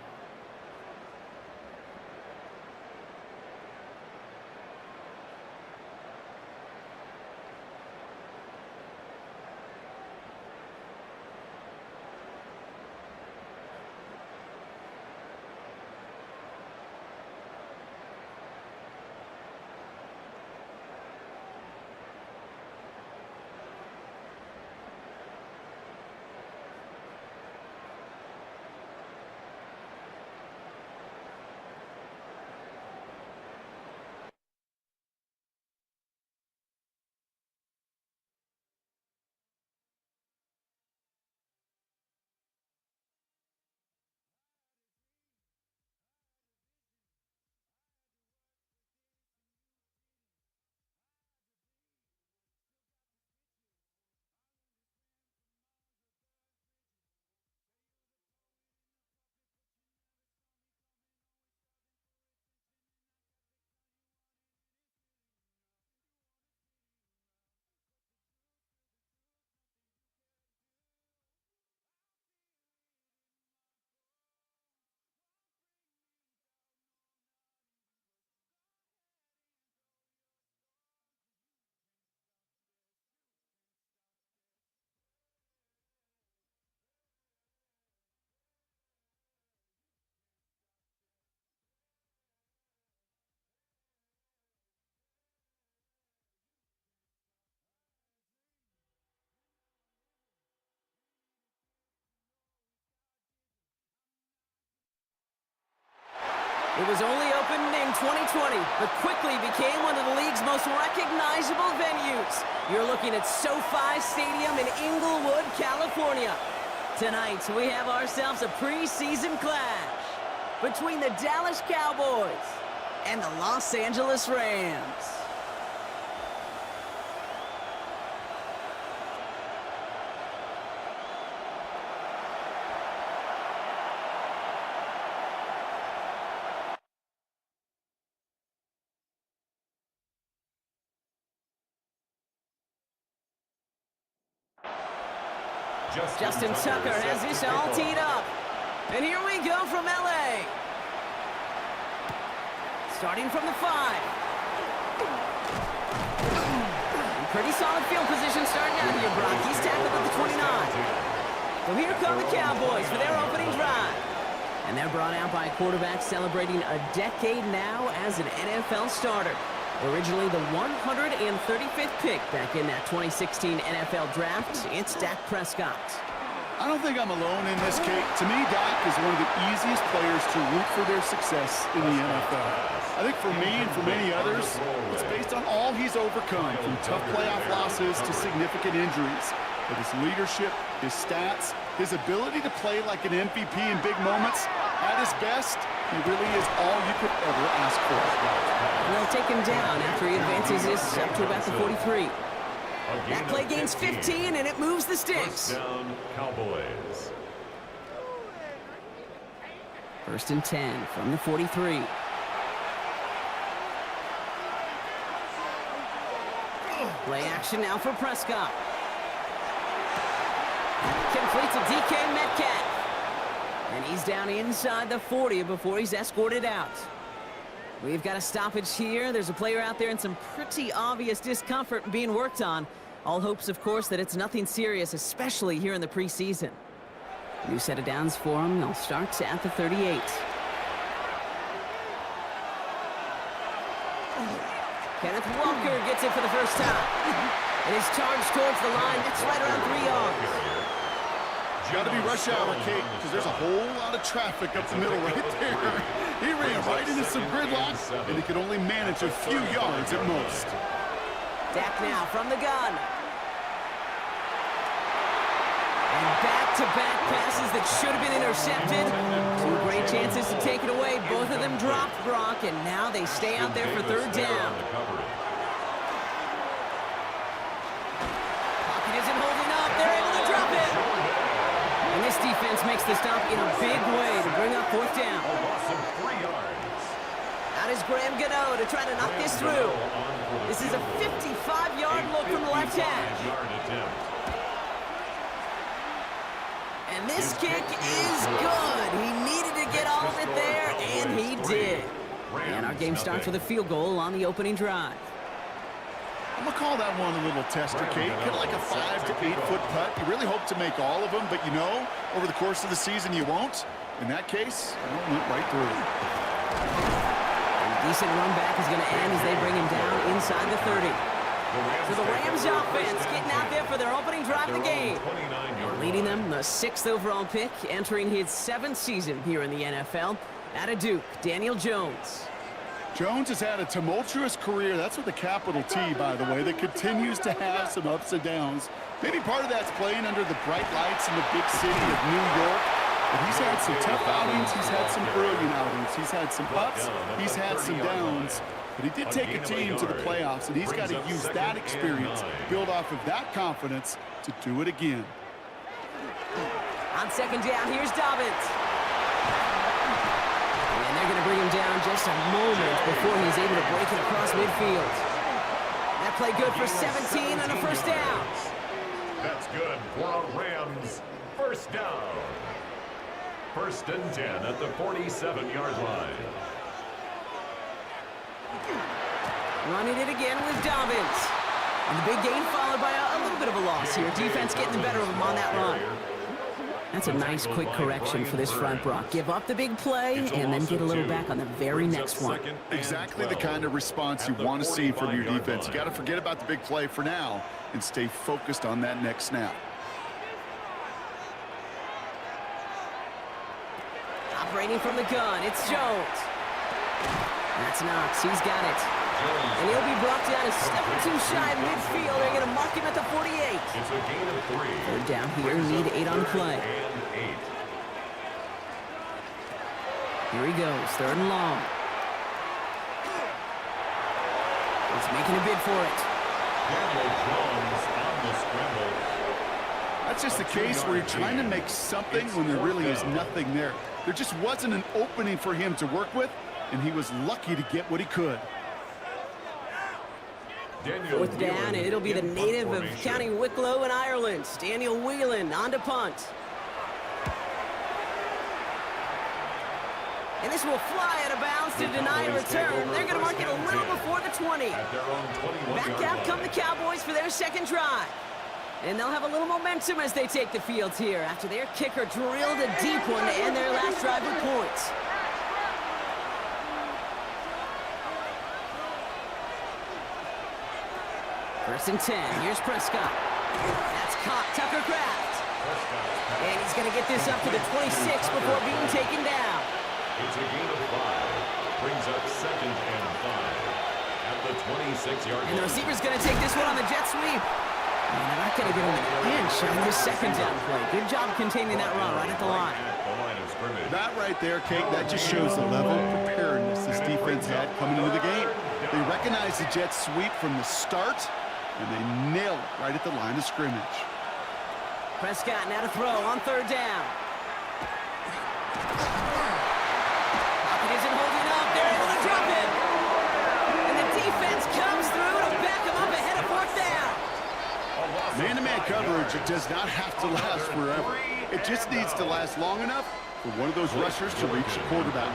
It was only opened in 2020, but quickly became one of the league's most recognizable venues. You're looking at SoFi Stadium in Inglewood, California. Tonight, we have ourselves a preseason clash between the Dallas Cowboys and the Los Angeles Rams. Justin Tucker has this all teed up. And here we go from L.A. Starting from the 5. Pretty solid field position starting out here, Brock. He's tackled at the 29. So here come the Cowboys for their opening drive. And they're brought out by a quarterback celebrating a decade now as an NFL starter. Originally the 135th pick back in that 2016 NFL Draft, it's Dak Prescott. I don't think I'm alone in this, Kate. To me, Dak is one of the easiest players to root for their success in the NFL. I think for me and for many others, it's based on all he's overcome, from tough playoff losses to significant injuries. But his leadership, his stats, his ability to play like an MVP in big moments, at his best, he really is all you could ever ask for. And they'll take him down after he advances this up to about the 43. That play gains 15, and it moves the sticks. Down, Cowboys. 1st and 10 from the 43. Play action now for Prescott. Complete to DK Metcalf. And he's down inside the 40 before he's escorted out. We've got a stoppage here. There's a player out there in some pretty obvious discomfort being worked on. All hopes, of course, that it's nothing serious, especially here in the preseason. New set of downs for him. They'll start at the 38. Kenneth Walker gets it for the first time. And he's charged towards the line. It's right around 3 yards. Got to be rush hour, Kate, because there's a whole lot of traffic up the middle right there. He ran right into some gridlock, and he could only manage a few yards at most. Dak now from the gun. And back-to-back passes that should have been intercepted. 2 great chances to take it away. Both of them dropped, Brock, and now they stay out there for 3rd down. Pocket isn't holding up. They're able to drop it. And this defense makes the stop in a big way to bring up 4th down. Out is Graham Gano to try to knock this through. This is a 55-yard look from the left hash. And this kick is good. He needed to get all of it there, and he did. And our game starts with a field goal on the opening drive. I'm going to call that one a little tester, Kate. Kind of like a 5 to 8 foot putt. You really hope to make all of them, but you know, over the course of the season, you won't. In that case, it went right through. A decent run back is going to end as they bring him down inside the 30. So the Rams offense getting out there for their opening drive of the game. Leading them, the 6th overall pick, entering his 7th season here in the NFL. Out of Duke, Daniel Jones. Jones has had a tumultuous career. That's with a capital T, by the way, that continues to have some ups and downs. Maybe part of that's playing under the bright lights in the big city of New York. But he's had some tough outings. He's had some brilliant outings. He's had some ups. He's had some downs. But he did take a team to the playoffs, and he's got to use that experience, build off of that confidence to do it again. On 2nd down, here's Dobbins. And they're going to bring him down just a moment before he's able to break it across midfield. That play good for 17 on a 1st down. That's good for a Rams 1st down. 1st and 10 at the 47-yard line. Running it again with Dobbins. And the big gain followed by a little bit of a loss here. Defense getting the better of him on that run. That's a nice quick correction for this front, Brock. Give up the big play and then get a little back on the very next one. Exactly the kind of response you want to see from your defense. You got to forget about the big play for now and stay focused on that next snap. Operating from the gun, it's Jones. That's Knox. He's got it. And he'll be brought down a step or two shy of midfield. They're going to mark him at the 48. It's a gain of 3. Third down here. Need 8 on play. And 8. Here he goes. Third and long. He's making a bid for it. Daniel Jones on the scramble. That's just the case where you're trying to make something when there really is nothing there. There just wasn't an opening for him to work with, and he was lucky to get what he could. Fourth down, and it'll be the native of County Wicklow in Ireland, Daniel Whelan, on to punt. And this will fly out of bounds to deny a return. They're going to mark it a little before the 20. Back out come the Cowboys for their second drive. And they'll have a little momentum as they take the field here after their kicker drilled a deep one to end their last drive with points. First and 10. Here's Prescott. That's caught. Tucker Kraft. And he's going to get this up to the 26 before being taken down. It's a gain of 5. Brings up 2nd and 5 at the 26-yard line. And the receiver's going to take this one on the jet sweep. And they're not going to get him an inch on this second down play. Good job containing that run right at the line. That right there, Kate, that just shows the level of preparedness this defense had coming into the game. They recognized the jet sweep from the start, and they nailed it right at the line of scrimmage. Prescott now to throw on third down. Pocket isn't holding up. They're able to drop him. And the defense comes through to back him up ahead of fourth down. Man-to-man coverage, it does not have to last forever. It just needs to last long enough for one of those rushers to reach the quarterback.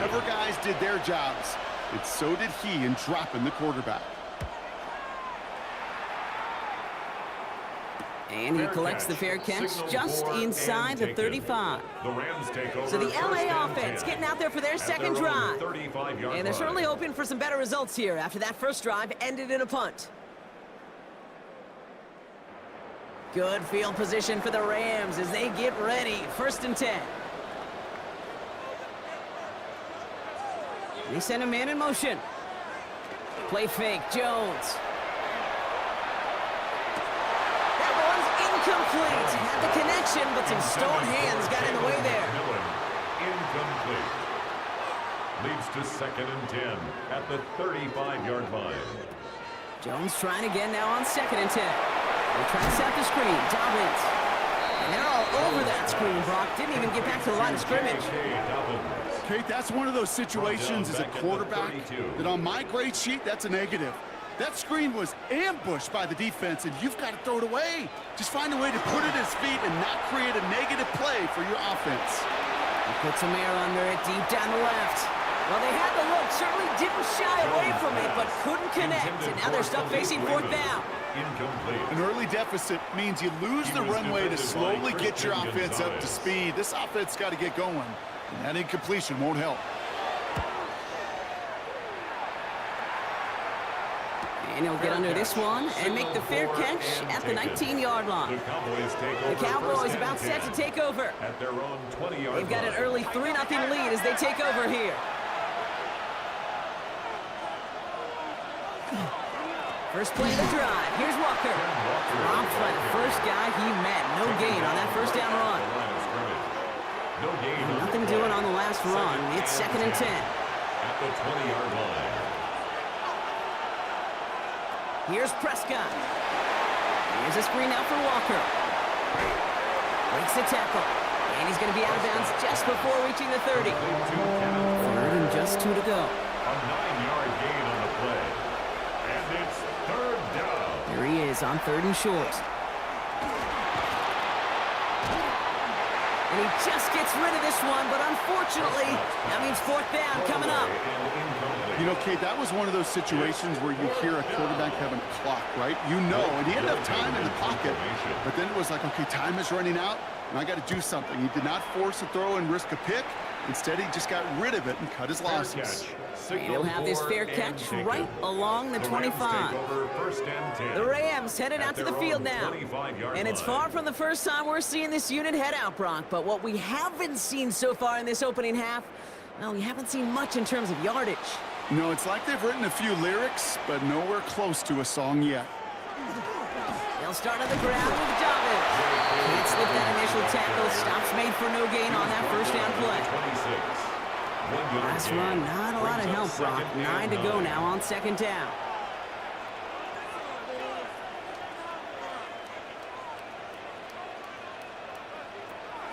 Other guys did their jobs, and so did he in dropping the quarterback. And he collects the fair catch just inside the 35. So the LA offense getting out there for their second drive. And they're certainly hoping for some better results here after that first drive ended in a punt. Good field position for the Rams as they get ready. First and 10. They send a man in motion. Play fake, Jones. Incomplete. Had the connection, but some stone hands got in the way there. Incomplete. Leads to 2nd and 10 at the 35-yard line. Jones trying again now on 2nd and 10. They're trying to set the screen. Dobbins. And they're all over that screen, Brock. Didn't even get back to the line of scrimmage. Kate, that's one of those situations as a quarterback that on my grade sheet, that's a negative. That screen was ambushed by the defense, and you've got to throw it away. Just find a way to put it at his feet and not create a negative play for your offense. He puts some air under it deep down the left. Well, they had the look, certainly didn't shy away from it, but couldn't connect. And now they're stuck facing fourth down. An early deficit means you lose the runway to slowly get your offense up to speed. This offense got to get going, and that incompletion won't help. And he'll get under this one and make the fair catch at the 19-yard line. The Cowboys about set to take over. At their own 20-yard They've got an early 3-0 lead as they take over here. First play of the drive. Here's Walker. Dropped by the first guy he met. No gain on that first down run. Nothing doing on the last run. It's 2nd and 10. At the 20-yard line. Here's Prescott. Here's a screen out for Walker. Breaks the tackle. And he's going to be out of bounds just before reaching the 30. 3rd and just 2 to go. A 9-yard gain on the play. And it's 3rd down. Here he is on 3rd and short. And he just gets rid of this one, but unfortunately, that means 4th down coming up. You know, Kate, that was one of those situations where you hear a quarterback having a clock, right? You know, and he had enough time in the pocket, but then it was like, okay, time is running out, and I got to do something. He did not force a throw and risk a pick. Instead, he just got rid of it and cut his losses. And he'll have this fair catch right along the 25. The Rams headed out to the field now. And it's far from the first time we're seeing this unit head out, Brock. But what we haven't seen so far in this opening half Well, we haven't seen much in terms of yardage. No, it's like they've written a few lyrics, but nowhere close to a song yet. They'll start on the ground with Dobbins. Can't slip that initial tackle. Stops made for no gain on that first down play. Last run, not a lot of help, Brock. 9 to go now on second down.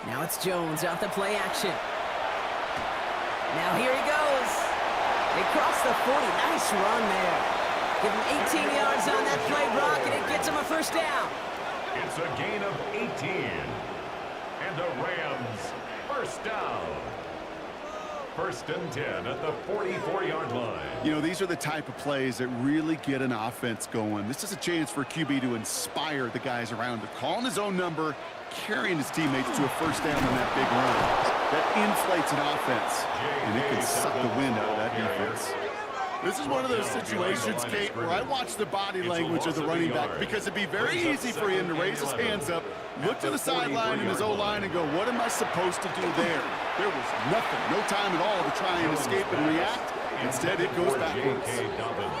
Now it's Jones off the play action. Now here he goes. They cross the 40. Nice run there. Give him 18 yards on that play, Brock, and it gets him a first down. It's a gain of 18. And the Rams, first down. First and 10 at the 44-yard line. You know, these are the type of plays that really get an offense going. This is a chance for QB to inspire the guys around him. Calling his own number, carrying his teammates to a first down on that big run. That inflates an offense, and it can suck the wind out of that defense. This is one of those situations, Kate, where I watch the body language of the running back, because it'd be very easy for him to raise his hands up, look to the sideline in his O-line and go, what am I supposed to do there? There was nothing, no time at all to try and escape and react. Instead, it goes backwards.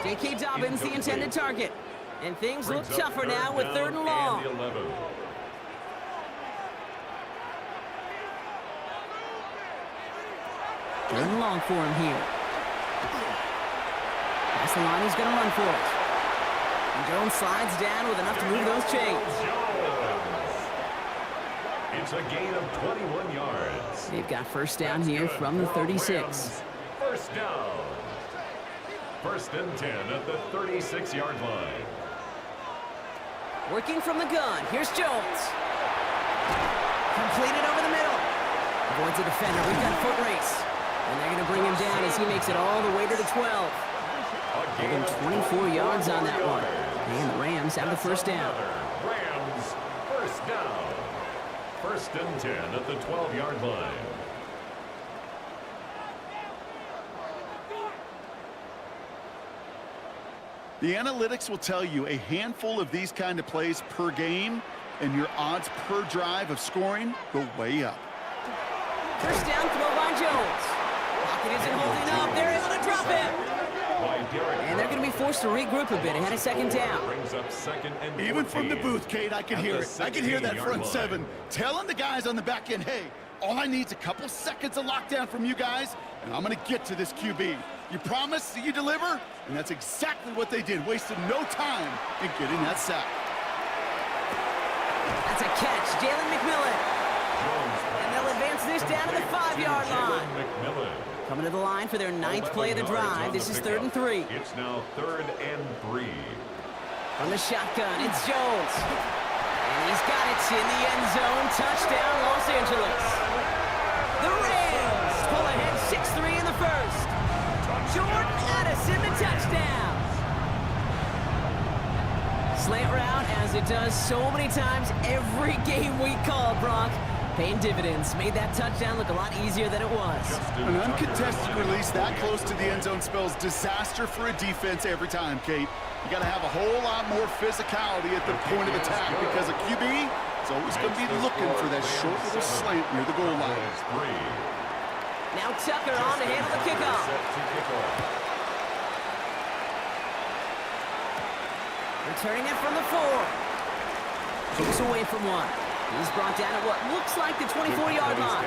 J.K. Dobbins, the intended target. And things look tougher now with 3rd and long. Third and long for him here. That's the line, he's going to run for it. And Jones slides down with enough to move those chains. It's a gain of 21 yards. They've got first down here from the 36. First down. First and 10 at the 36-yard line. Working from the gun. Here's Jones. Completed over the middle. Avoids a defender. We've got a foot race. And they're going to bring him down as he makes it all the way to the 12. Give him 24 yards on that one. And the Rams have the first down. Rams, first down. First and 10 at the 12-yard line. The analytics will tell you a handful of these kind of plays per game, and your odds per drive of scoring go way up. First down throw by Jones. Pocket isn't holding up. They're able to drop him. And they're going to be forced to regroup a bit ahead of second down. Even from the booth, Kate, I can hear it. I can hear that front seven telling the guys on the back end, hey, all I need is a couple seconds of lockdown from you guys, and I'm going to get to this QB. You promise that you deliver? And that's exactly what they did, wasted no time in getting that sack. That's a catch, Jalen McMillan. And they'll advance this down to the 5-yard line. Coming to the line for their 9th play of the drive. This is 3rd and 3. It's now 3rd and 3. From the shotgun, it's Jones. And he's got it in the end zone. Touchdown, Los Angeles. The Rams pull ahead 6-3 in the first. Jordan Addison, the touchdown. Slant route, as it does so many times every game we call, Brock. Paying dividends. Made that touchdown look a lot easier than it was. An uncontested release that close to the end zone spells disaster for a defense every time, Kate. You got to have a whole lot more physicality at the point of attack, because a QB is always going to be looking for that short little slant near the goal line. Now Tucker on to handle the kickoff. Returning it from the 4. Keeps away from one. He's brought down at what looks like the 24-yard line.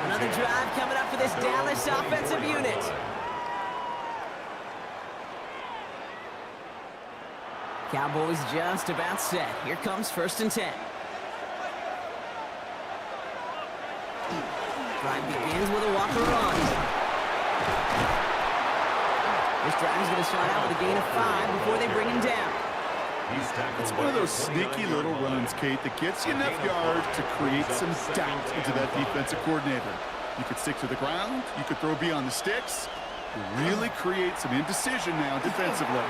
Another drive coming up for this Dallas offensive unit. Cowboys just about set. Here comes 1st and 10. Drive begins with a Walker run. This drive is going to start out with a gain of 5 before they bring him down. It's one of those sneaky little runs, Kate, that gets you enough yards to create some doubt into that defensive coordinator. You could stick to the ground. You could throw beyond the sticks. You really create some indecision now defensively.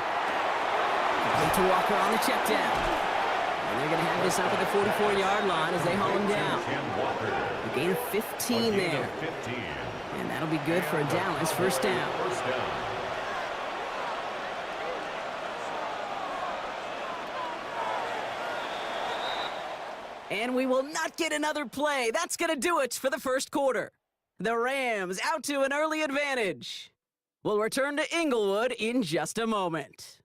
Complete to Walker on the check down. And they're going to have this up at the 44-yard line as they haul him down. A gain of 15 there. And that'll be good for a Dallas first down. And we will not get another play. That's going to do it for the first quarter. The Rams out to an early advantage. We'll return to Inglewood in just a moment.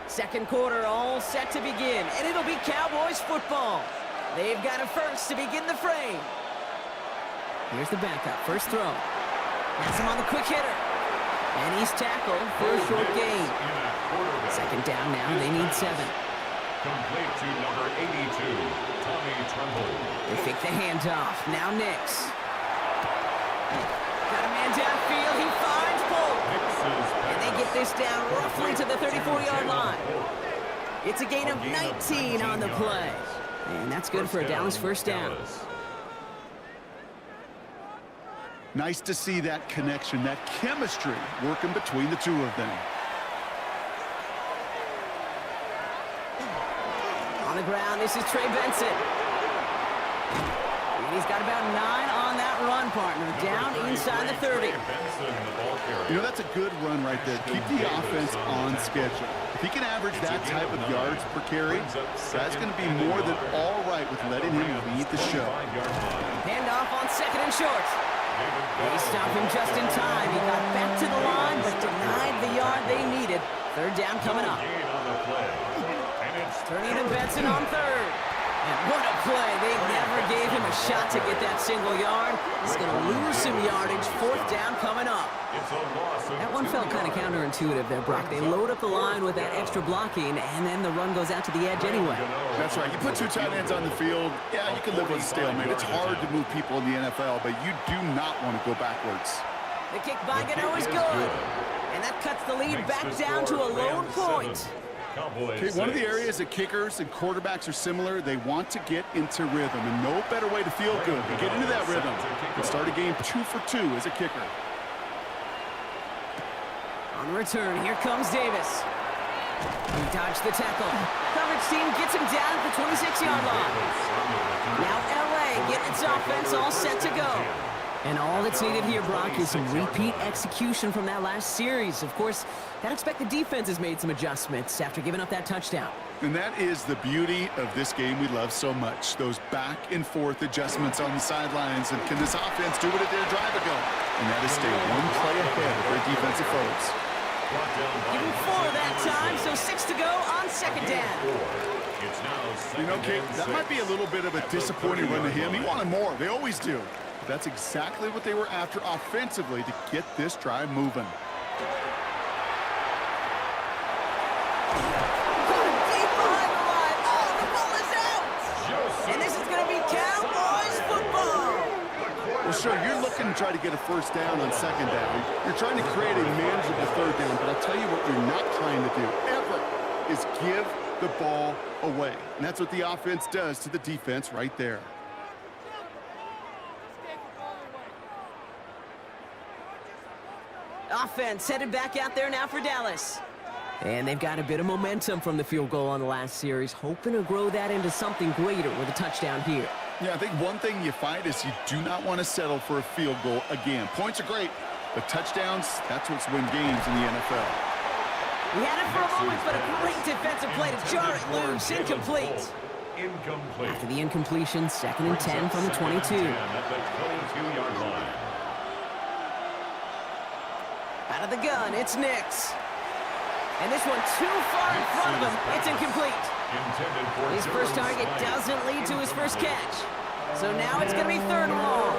Second quarter all set to begin, and it'll be Cowboys football. They've got it first to begin the frame. Here's the backup, first throw. Has him on the quick hitter. And he's tackled for a short gain. Second down now, they need 7. Complete to number 82, Tommy Tremble. They fake the handoff, now Nix. Got a man downfield, he finds Polk. And they get this down roughly to the 34-yard line. It's a gain of 19 on the play. And that's good for a Dallas first down. Nice to see that connection, that chemistry working between the two of them. On the ground, this is Trey Benson. And he's got about 9 on that run, partner. Down inside the 30. You know, that's a good run right there. Keep the offense on schedule. If he can average that type of yards per carry, that's going to be more than all right with letting him lead the show. Handoff on second and short. They stopped him just in time. He got back to the line, but denied the yard they needed. Third down coming up. Turning to Benson on third. And what a play. They never gave him a shot to get that single yard. He's going to lose some yardage. Fourth down coming up. That one felt kind of counterintuitive there, Brock. They load up the line with that extra blocking, and then the run goes out to the edge anyway. That's right. You put 2 tight ends on the field, yeah, you can live with a stalemate. It's hard to move people in the NFL, but you do not want to go backwards. The kick by Gano is good. And that cuts the lead back down to a lone point. Okay, one of the areas that kickers and quarterbacks are similar, they want to get into rhythm, and no better way to feel good than get into that rhythm and start a game 2 for 2 as a kicker. On the return, here comes Davis. He dodged the tackle. Coverage team gets him down at the 26-yard line. Now LA getting its offense all set to go. And all that's needed here, Brock, is some repeat execution from that last series. Of course, I'd expect the defense has made some adjustments after giving up that touchdown. And that is the beauty of this game we love so much, those back and forth adjustments on the sidelines. And can this offense do what it did a drive ago? And that is stay one play ahead of their defensive foes. Give him 4 that time, so 6 to go on second down. You know, Kate, that might be a little bit of a disappointing run to him. He wanted more. They always do. But that's exactly what they were after offensively to get this drive moving. Deep behind the line. Oh, the ball is out. And this is going to be Cowboys football. Well, sure, you're looking to try to get a first down on second down. You're trying to create a manageable third down, but I'll tell you what you're not trying to do, ever, is give the ball away. And that's what the offense does to the defense right there. Offense headed back out there now for Dallas. And they've got a bit of momentum from the field goal on the last series, hoping to grow that into something greater with a touchdown here. Yeah, I think one thing you find is you do not want to settle for a field goal again. Points are great, but touchdowns, that's what's win games in the NFL. We had it for a moment, but a great defensive play to jar it loose. Incomplete. After the incompletion, 2nd and 10 from the 22. Out of the gun, it's Nix. And this one too far in front of him. It's incomplete. His first target doesn't lead to his first catch. So now it's going to be 3rd and long.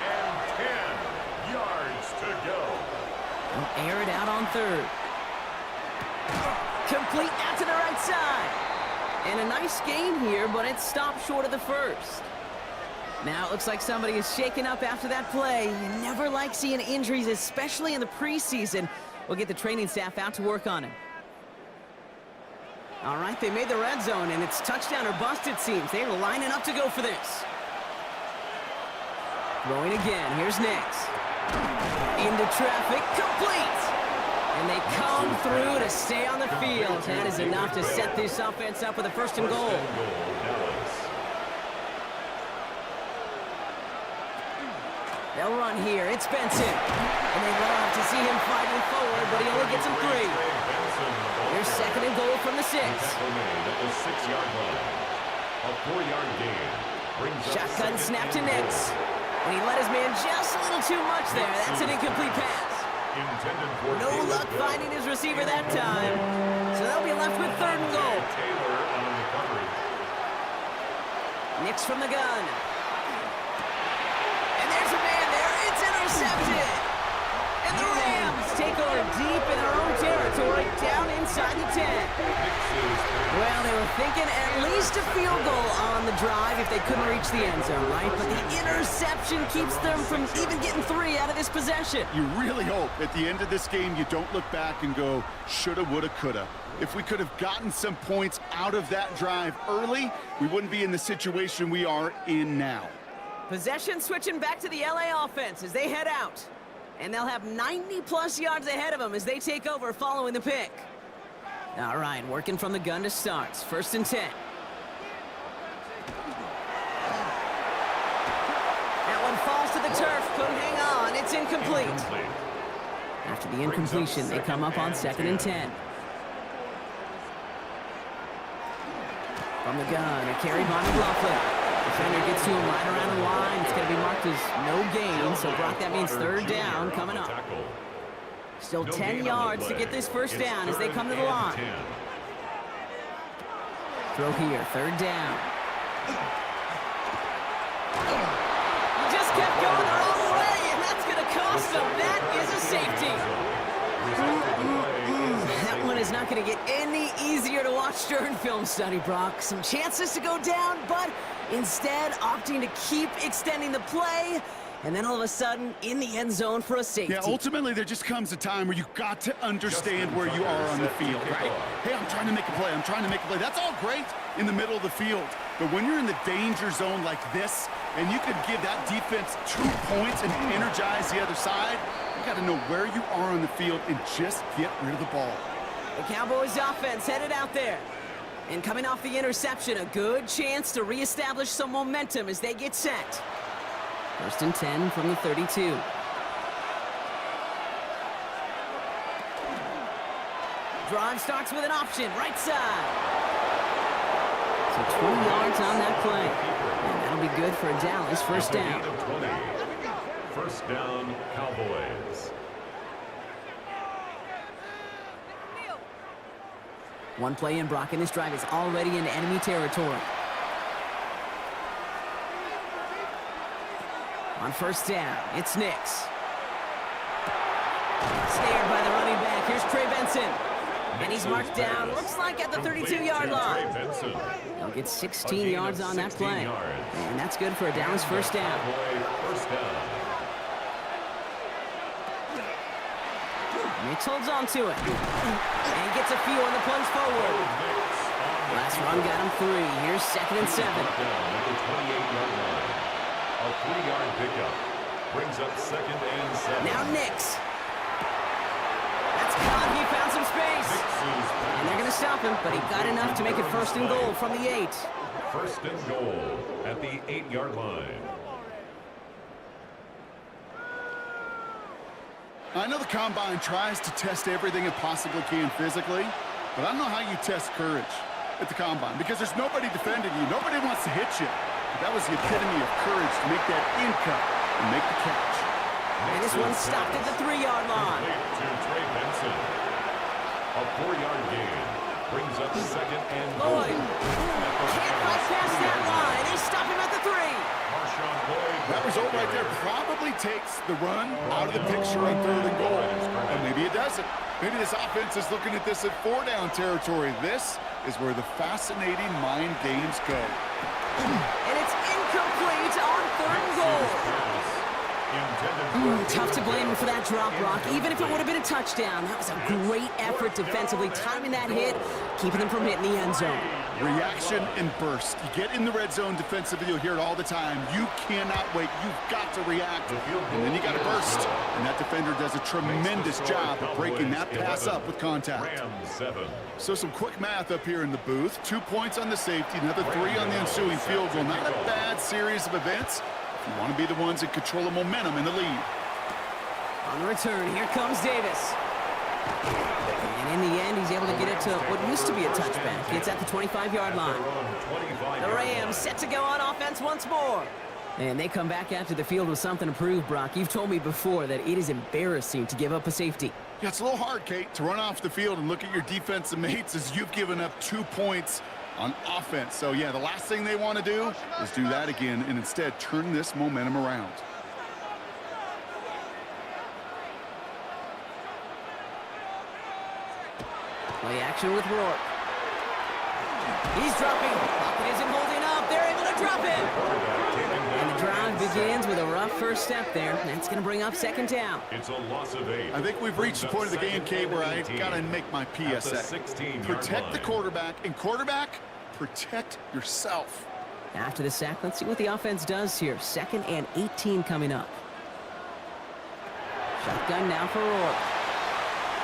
And 10 yards to go. They'll air it out on 3rd. Complete out to the right side. And a nice gain here, but it's stopped short of the first. Now it looks like somebody is shaken up after that play. You never like seeing injuries, especially in the preseason. We'll get the training staff out to work on him. All right, they made the red zone, and it's touchdown or bust, it seems. They're lining up to go for this. Throwing again. Here's Nix. Into traffic. Complete. And they come through to stay on the field. That is enough to set this offense up with a 1st and goal. They'll run here. It's Benson. And they love to see him fighting forward, but he only gets him 3. Here's second and goal from the 6. At the 6-yard line. A 4-yard gain. Shotgun snap to Nix. And he let his man just a little too much there. That's an incomplete pass. No luck finding his receiver that time. So they'll be left with third and goal. Nix from the gun. And there's a man there. It's intercepted. And the Rams take over deep in their own territory, down inside the 10. Well, they were thinking at least a field goal on the drive if they couldn't reach the end zone, right? But the interception keeps them from even getting 3 out of this possession. You really hope at the end of this game you don't look back and go, shoulda, woulda, coulda. If we could have gotten some points out of that drive early, we wouldn't be in the situation we are in now. Possession switching back to the LA offense as they head out. And they'll have 90-plus yards ahead of them as they take over following the pick. All right, working from the gun to start. First and 10. That one falls to the turf. Couldn't hang on. It's incomplete. After the incompletion, they come up on second and 10. From the gun, a carry by McLaughlin. Defender gets to him right around the line. It's going to be marked as no gain, so Brock, that means third down coming up. Still 10 yards to get this first down as they come to the line. Throw here, third down. He just kept going the wrong way, and that's going to cost them. That is a safety. That one is not going to get any easier to watch during film study, Brock. Some chances to go down, but instead opting to keep extending the play, and then all of a sudden in the end zone for a safety. Yeah, ultimately there just comes a time where you've got to understand where you are on the field, right? Hey, I'm trying to make a play. I'm trying to make a play. That's all great in the middle of the field. But when you're in the danger zone like this, and you could give that defense 2 points and energize the other side, you got to know where you are on the field and just get rid of the ball. The Cowboys offense headed out there. And coming off the interception, a good chance to reestablish some momentum as they get set. First and 10 from the 32. Drive starts with an option, right side. So 20 yards on that play. And that'll be good for a Dallas first down. First down, Cowboys. One play in, Brock, and this drive is already into enemy territory. On first down, it's Nix. Snared by the running back. Here's Trey Benson. And he's marked down, looks like at the 32-yard line. He'll get 16 yards on that play. And that's good for a Dallas first down. Nix holds on to it. And gets a few on the plunge forward. Last run got him 3. Here's second and 7. A 3-yard pickup brings up second and 7. Now Nix. That's caught. He found some space. And they're going to stop him, but he got enough to make it first and goal from the 8. First and goal at the 8-yard line. I know the Combine tries to test everything it possibly can physically, but I don't know how you test courage at the Combine because there's nobody defending you. Nobody wants to hit you. But that was the epitome of courage to make that in cut and make the catch. And this one stopped at the 3-yard line. To Trey Benson. A 4-yard gain brings up second and goal. Lloyd can't bypass that line. They stop him at the 3. That result right there probably takes the run out of the picture on third and goal. And maybe it doesn't. Maybe this offense is looking at this at 4-down territory. This is where the fascinating mind games go. And it's incomplete on third and goal. Tough to blame him for that drop, Brock. Even if it would have been a touchdown, that was a great effort defensively, timing that hit, keeping them from hitting the end zone. Reaction and burst. You get in the red zone defensively, you'll hear it all the time. You cannot wait. You've got to react. And then you got to burst. And that defender does a tremendous job of breaking that pass up with contact. So some quick math up here in the booth. 2 points on the safety, another 3 on the ensuing field goal. Not a bad series of events. You want to be the ones that control the momentum in the lead. On the return, here comes Davis. And in the end, he's able to get it to what used to be a touchback. It's at the 25-yard line. The Rams set to go on offense once more. And they come back after the field with something to prove, Brock. You've told me before that it is embarrassing to give up a safety. Yeah, it's a little hard, Kate, to run off the field and look at your defensive mates as you've given up 2 points on offense. So, yeah, the last thing they want to do is do that again and instead turn this momentum around. Play action with Rourke. He's dropping. Pocket isn't holding up. They're able to drop it. And the drive begins with a rough first step there. That's going to bring up second down. It's a loss of 8. I think we've reached the point of the game, Kate, where I got to make my PSA. Protect the quarterback, and quarterback, protect yourself. After the sack, let's see what the offense does here. 2nd and 18 coming up. Shotgun now for Rourke.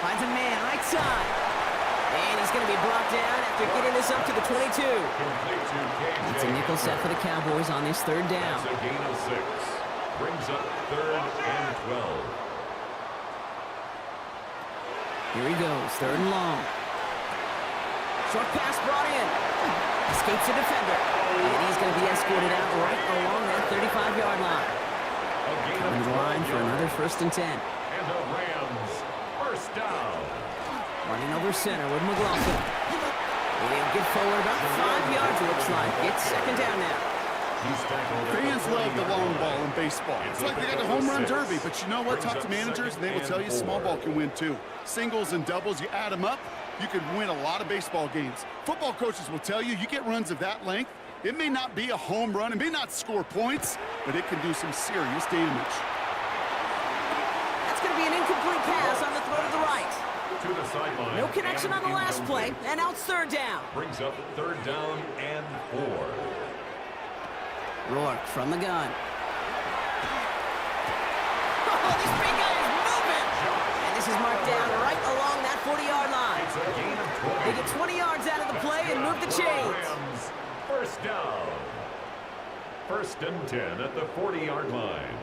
Finds a man right side. And he's going to be brought down after getting this up to the 22. It's a nickel set for the Cowboys on this 3rd down. That's a gain of 6. Brings up 3rd and 12. Here he goes, 3rd and long. Short pass brought in. Escapes the defender. And he's going to be escorted out right along that 35-yard line. Coming to the line for another 1st and 10. And the Rams, first down. Running over center with McLaughlin. And he'll get forward about 5 yards, it looks like. It's 2nd down now. Fans love the long ball in baseball. It's like they got the home run derby, but you know what? Talk to managers, and they will tell you small ball can win too. Singles and doubles, you add them up, you can win a lot of baseball games. Football coaches will tell you get runs of that length. It may not be a home run, it may not score points, but it can do some serious damage. That's going to be an incomplete pass on the throw to the right. To the sideline. No connection on the last play, and now it's 3rd down. Brings up 3rd down and 4. Rourke from the gun. Oh, this big guy is moving! And this is marked down right along that 40-yard line. It's a gain of 20. They get 20 yards out of the play and move the chains. Rams, first down. 1st and 10 at the 40-yard line.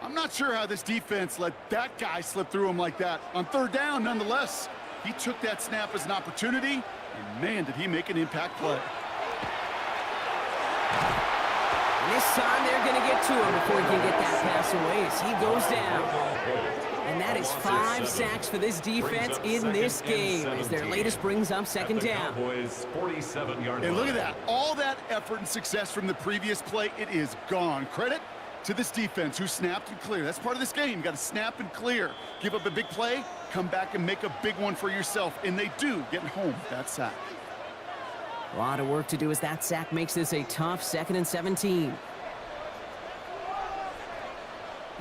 I'm not sure how this defense let that guy slip through him like that. On 3rd down, nonetheless, he took that snap as an opportunity, and man, did he make an impact play. And this time they're going to get to him before he can get that pass away as he goes down. And that is 5 sacks for this defense in this game as their latest brings up 2nd down. And look at that. All that effort and success from the previous play, it is gone. Credit to this defense who snapped and cleared. That's part of this game. You got to snap and clear. Give up a big play, come back and make a big one for yourself. And they do, getting home with that sack. A lot of work to do as that sack makes this a tough 2nd and 17.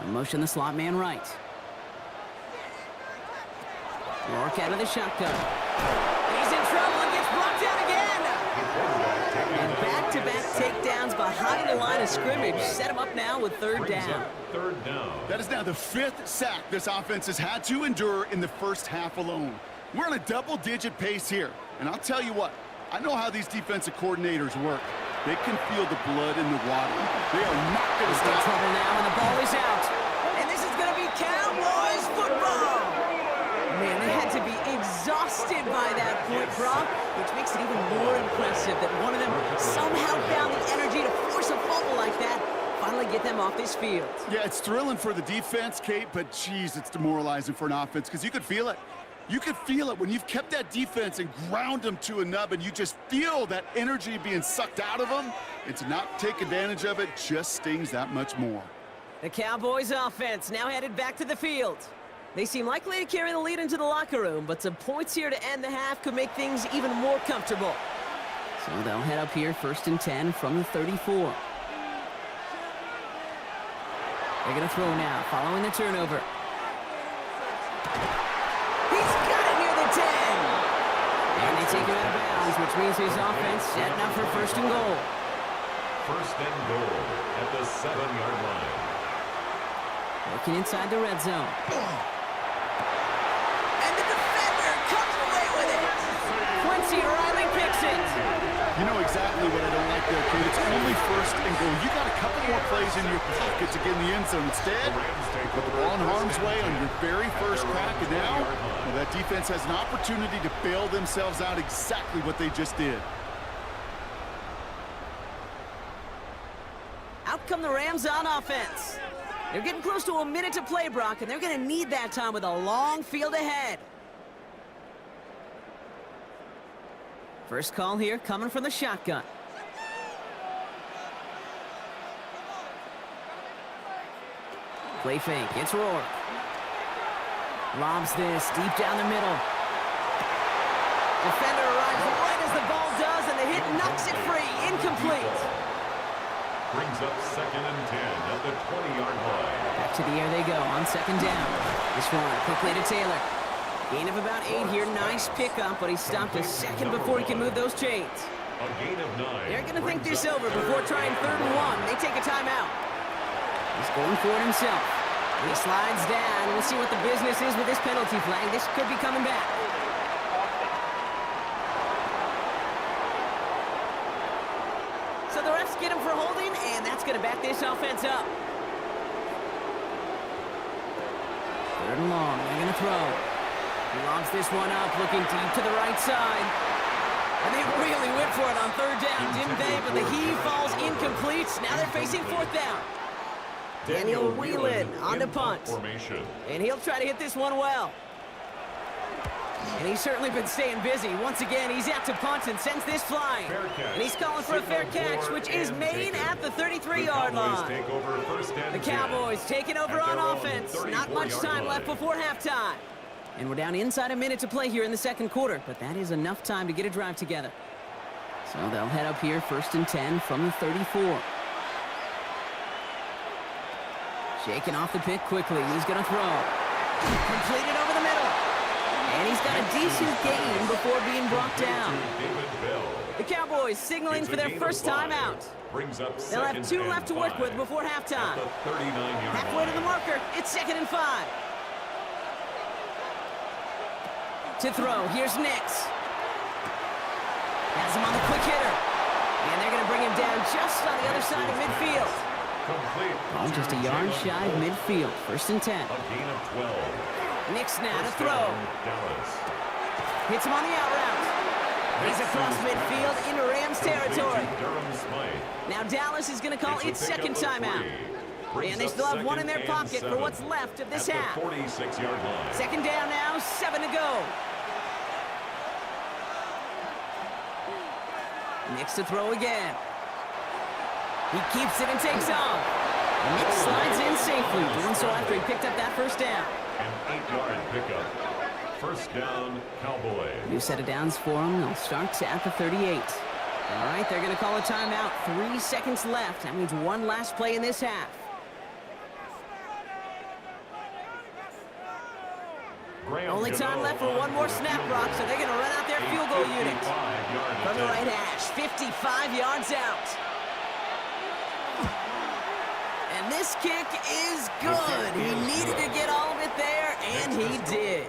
Motion the slot man right. Rourke out of the shotgun. He's in trouble and gets brought down again. And back-to-back takedowns behind the line of scrimmage set him up now with 3rd down. 3rd down. That is now the 5th sack this offense has had to endure in the first half alone. We're on a double-digit pace here. And I'll tell you what, I know how these defensive coordinators work. They can feel the blood in the water. They are not going to stop. Trouble now, and the ball is out. And this is going to be Cowboys football. Man, they had to be exhausted by that point, Brock, which makes it even more impressive that one of them somehow found the energy to force a fumble like that, finally get them off this field. Yeah, it's thrilling for the defense, Kate, but geez, it's demoralizing for an offense because you could feel it. You could feel it when you've kept that defense and ground them to a nub, and you just feel that energy being sucked out of them. And to not take advantage of it just stings that much more. The Cowboys offense now headed back to the field. They seem likely to carry the lead into the locker room, but some points here to end the half could make things even more comfortable. So they'll head up here 1st and 10 from the 34. They're going to throw now, following the turnover. He's got it near the 10. And they take him out of bounds, which means his offense setting up for 1st and goal. 1st and goal at the 7-yard line. Working inside the red zone. And the defender comes away with it. Quincy Riley picks it. You know exactly what I don't like there, kid. It's only first and goal. You got a couple more plays in your pocket to get in the end zone. Instead, put the ball in harm's way on your very first crack, and now well, that defense has an opportunity to bail themselves out exactly what they just did. Out come the Rams on offense. They're getting close to a minute to play, Brock, and they're going to need that time with a long field ahead. First call here coming from the shotgun. Play fake. It's Rourke. Lobs this deep down the middle. Defender arrives right as the ball does, and the hit knocks it free. Incomplete. Brings up 2nd and 10 at the 20-yard line. Back to the air they go on 2nd down. This one quickly to Taylor. Gain of about 8 here. Nice pickup, but he stopped a second before he can move those chains. A gain of 9. They're going to think this over before trying 3rd and 1. They take a timeout. He's going for it himself. And he slides down. We'll see what the business is with this penalty flag. This could be coming back. So the refs get him for holding, and that's going to back this offense up. 3rd and long. They're going to throw. He lobs this one up, looking deep to the right side. And they really went for it on 3rd down, didn't they? But the heave falls incomplete. Now they're facing 4th down. Daniel Whelan on the punt. Formation. And he'll try to hit this one well. And he's certainly been staying busy. Once again, he's out to punt and sends this flying. And he's calling for a fair catch, which is made at the 33-yard line. The Cowboys taking over on offense. Not much time left before halftime. And we're down inside a minute to play here in the 2nd quarter, but that is enough time to get a drive together. So they'll head up here 1st and 10 from the 34. Shaking off the pick quickly. He's going to throw. Completed over the middle. And he's got a decent gain before being brought down. The Cowboys signaling for their first timeout. They'll have 2 left to work with before halftime. Halfway to the marker. It's 2nd and 5. To throw. Here's Nix. Has him on the quick hitter. And they're going to bring him down just on the other side of midfield. Oh, just a yard shy of midfield. 1st and 10. A gain of 12. Nix now to throw. Hits him on the out route. He's across midfield into Rams territory. Now Dallas is going to call its 2nd timeout. And they still have 1 in their pocket for what's left of this half. 46-yard line. 2nd down now, 7 to go. Nix to throw again. He keeps it and takes off. Nix slides in safely, doing so after he picked up that 1st down. An 8-yard pickup. 1st down, Cowboys. New set of downs for them. They'll start at the 38. All right, they're going to call a timeout. 3 seconds left. That means 1 last play in this half. Only time left for 1 more snap, Brock, so they're going to run out their field goal unit. From the right hash, 55 yards out. And this kick is good. He needed to get all of it there, and he did.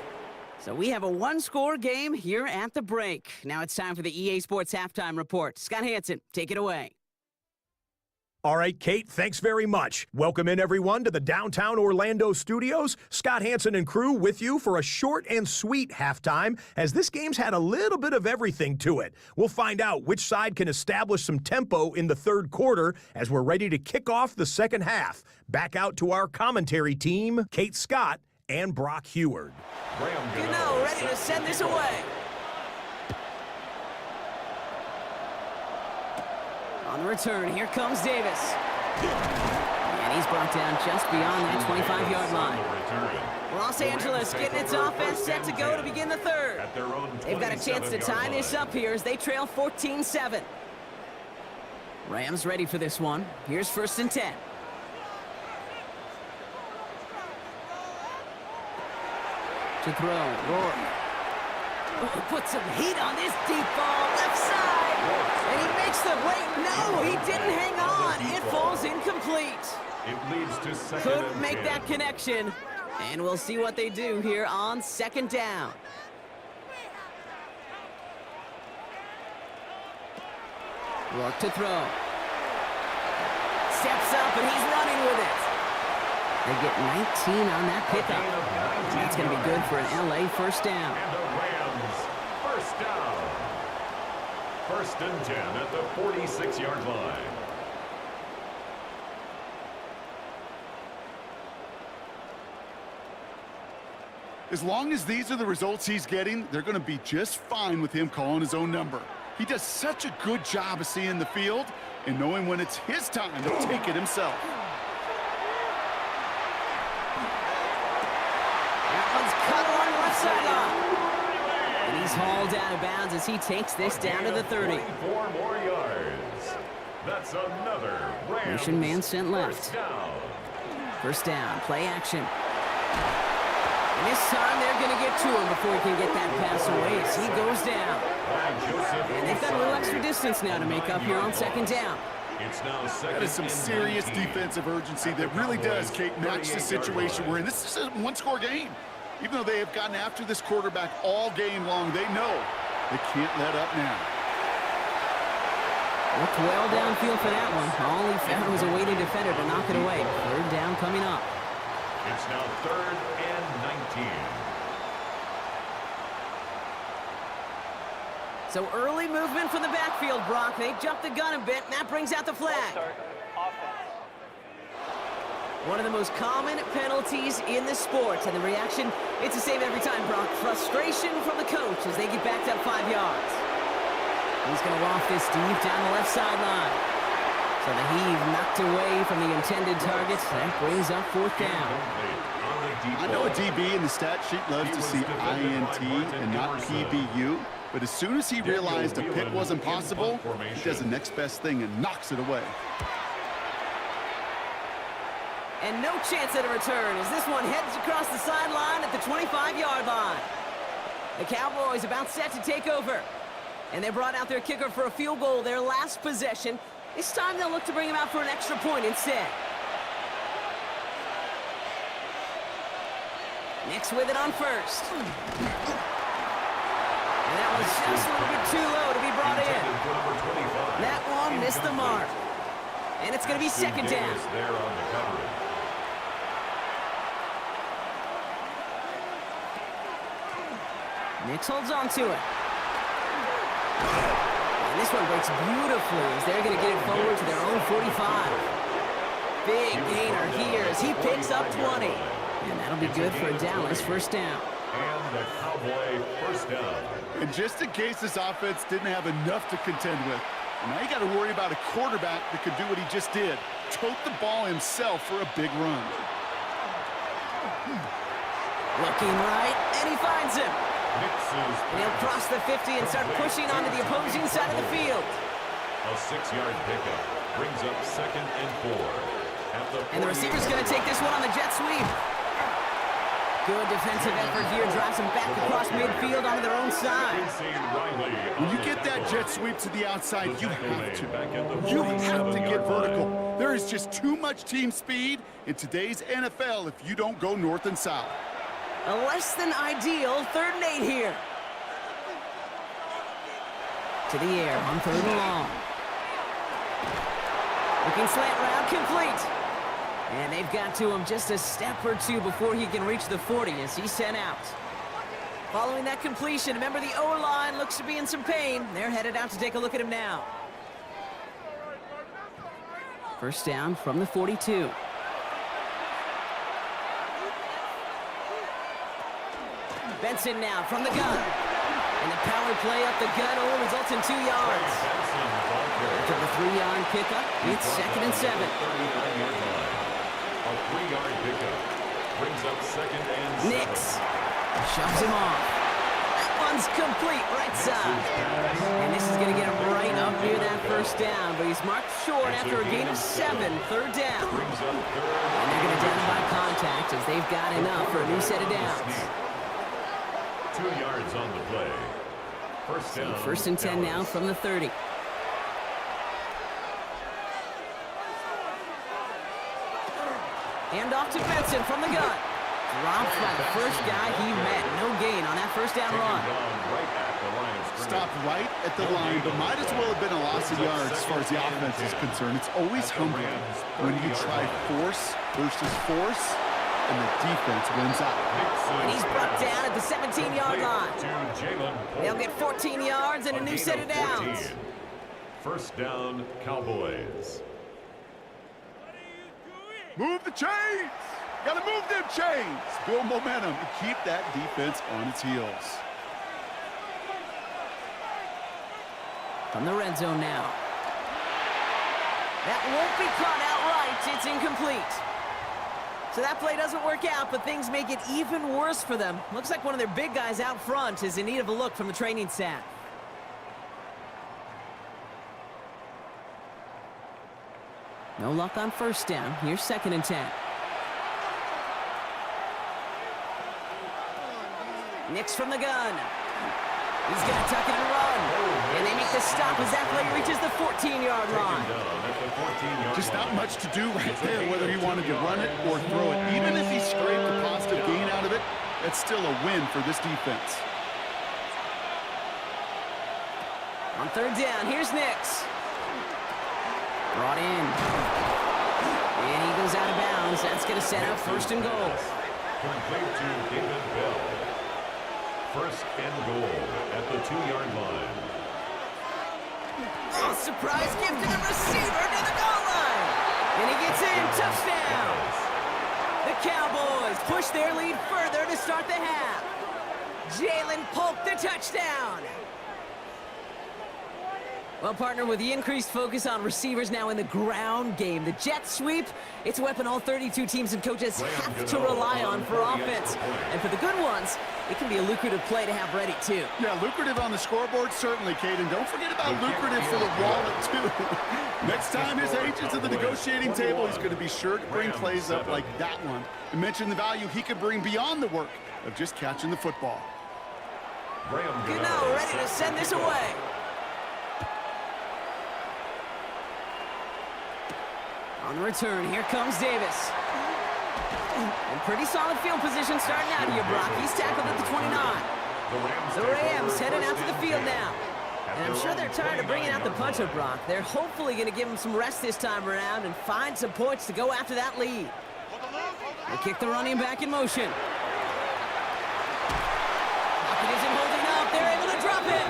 So we have a 1-score game here at the break. Now it's time for the EA Sports Halftime Report. Scott Hansen, take it away. All right, Kate, thanks very much. Welcome in, everyone, to the downtown Orlando studios. Scott Hansen and crew with you for a short and sweet halftime, as this game's had a little bit of everything to it. We'll find out which side can establish some tempo in the 3rd quarter as we're ready to kick off the 2nd half. Back out to our commentary team, Kate Scott and Brock Heward. You know, ready to send this away. On the return, here comes Davis. And he's brought down just beyond that 25-yard line. Los Angeles getting its offense set to go to begin the 3rd. They've got a chance to tie this up here as they trail 14-7. Rams ready for this one. Here's 1st and 10. To throw, Rourke. Oh, put some heat on this deep ball, left side. And he makes the break. No, he didn't hang on. It falls incomplete. It leads to 2nd Couldn't and make 10. that connection. And we'll see what they do here on 2nd down. Look to throw. Steps up, and he's running with it. They get 19 on that pickup. That's going to be good for an LA first down. And the Rams, first down. 1st and 10 at the 46-yard line. As long as these are the results he's getting, they're going to be just fine with him calling his own number. He does such a good job of seeing the field and knowing when it's his time to take it himself. That one's cut along the left sideline. And he's hauled out of bounds as he takes this down to the 30. 4 more yards. That's another Rams. Motion man sent left. First down. First down, play action. And this time they're going to get to him before he can get that pass away as he goes down. And they've got a little extra distance now to make up here on 2nd down. It's now That is some serious defensive urgency that really does, Kate, match the situation we're in. This is a one-score game. Even though they have gotten after this quarterback all game long, they know they can't let up now. Looked well downfield for that one. All he found was a waiting defender to knock it away. 3rd down coming up. It's now 3rd and 19. So early movement from the backfield, Brock. They jumped the gun a bit, and that brings out the flag. One of the most common penalties in the sport, and the reaction, it's the same every time, Brock. Frustration from the coach as they get backed up 5 yards. He's going to loft this deep down the left sideline. So the heave knocked away from the intended targets. That brings up 4th down. I know a DB in the stat sheet loves to see INT and not PBU, but as soon as he realized a pick wasn't possible, he does the next best thing and knocks it away. And no chance at a return as this one heads across the sideline at the 25-yard line. The Cowboys about set to take over. And they brought out their kicker for a field goal their last possession. This time they'll look to bring him out for an extra point instead. Nix with it on 1st. And that was just a little bit too low to be brought in. That one missed the mark. And it's going to be 2nd down. Nix holds on to it. And this one breaks beautifully as they're going to get it forward to their own 45. Big gainer here as he picks up 20. And that'll be good for a Dallas first down. And the Cowboy first down. And just in case this offense didn't have enough to contend with, now you got to worry about a quarterback that could do what he just did. Tote the ball himself for a big run. Looking right, and he finds him. And he'll cross the 50 and start pushing onto the opposing side of the field. A 6-yard pickup brings up 2nd and 4. And the receiver's going to take this one on the jet sweep. Good defensive effort here, drives them back across midfield onto their own side. When you get that jet sweep to the outside, you have to. You have to get vertical. There is just too much team speed in today's NFL if you don't go north and south. A less than ideal 3rd and 8 here. To the air on 3rd and long. Looking slant route complete. And they've got to him just a step or two before he can reach the 40 as he's sent out. Following that completion, remember the O-line looks to be in some pain. They're headed out to take a look at him now. First down from the 42. Benson now from the gun. And the power play up the gut only results in 2 yards. After the 3-yard pickup, it's 2nd and 7. A 3-yard pickup brings up 2nd and 7. Nix shoves him off. That one's complete right side. And this is going to get him right up near that first down, but he's marked short after a gain of 7, 3rd down. And they're going to down by contact as they've got enough for a new set of downs. 2 yards on the play. First down. So 1st and 10 now from the 30. Hand off to Benson from the gun. Dropped by the first guy he met. No gain on that first down run. Right at the line of Stopped right at the line, but might as well have been a loss of yards as far as the offense is concerned. It's always humbling when you try force versus force, and the defense wins out. And he's brought down at the 17-yard line. They'll get 14 yards and a new set of downs. First down, Cowboys. Move the chains! Gotta move them chains! Build momentum and keep that defense on its heels. From the red zone now. That won't be caught outright. It's incomplete. So that play doesn't work out, but things make it even worse for them. Looks like one of their big guys out front is in need of a look from the training staff. No luck on first down. Here's 2nd and 10. Nix from the gun. He's going to tuck it and run. And they make the stop as that play reaches the 14-yard line. Just not much to do right there, whether he wanted to run it or throw it. Even if he scraped a positive gain out of it, that's still a win for this defense. On 3rd down, here's Nix. Brought in. And he goes out of bounds. That's going to set up 1st and goal. Complete to David Bell. 1st and goal at the 2-yard line. Oh, surprise gift to the receiver to the goal line. And he gets in. Touchdown. The Cowboys push their lead further to start the half. Jalen Polk, the touchdown. Well, partner, with the increased focus on receivers now in the ground game, the jet sweep, it's a weapon all 32 teams and coaches have to rely on for offense. And for the good ones, it can be a lucrative play to have ready, too. Yeah, lucrative on the scoreboard, certainly, Caden. Don't forget about lucrative for the wallet, too. Next time his agent's at the negotiating table, he's going to be sure to bring plays up like that one and mention the value he could bring beyond the work of just catching the football. Gano ready to send this away. On the return, here comes Davis. And pretty solid field position starting out here, Brock. He's tackled at the 29. The Rams heading out to the field now. And I'm sure they're tired of bringing out the puncher, Brock. They're hopefully going to give him some rest this time around and find some points to go after that lead. They kick the running back in motion. Pocket isn't holding up. They're able to drop it.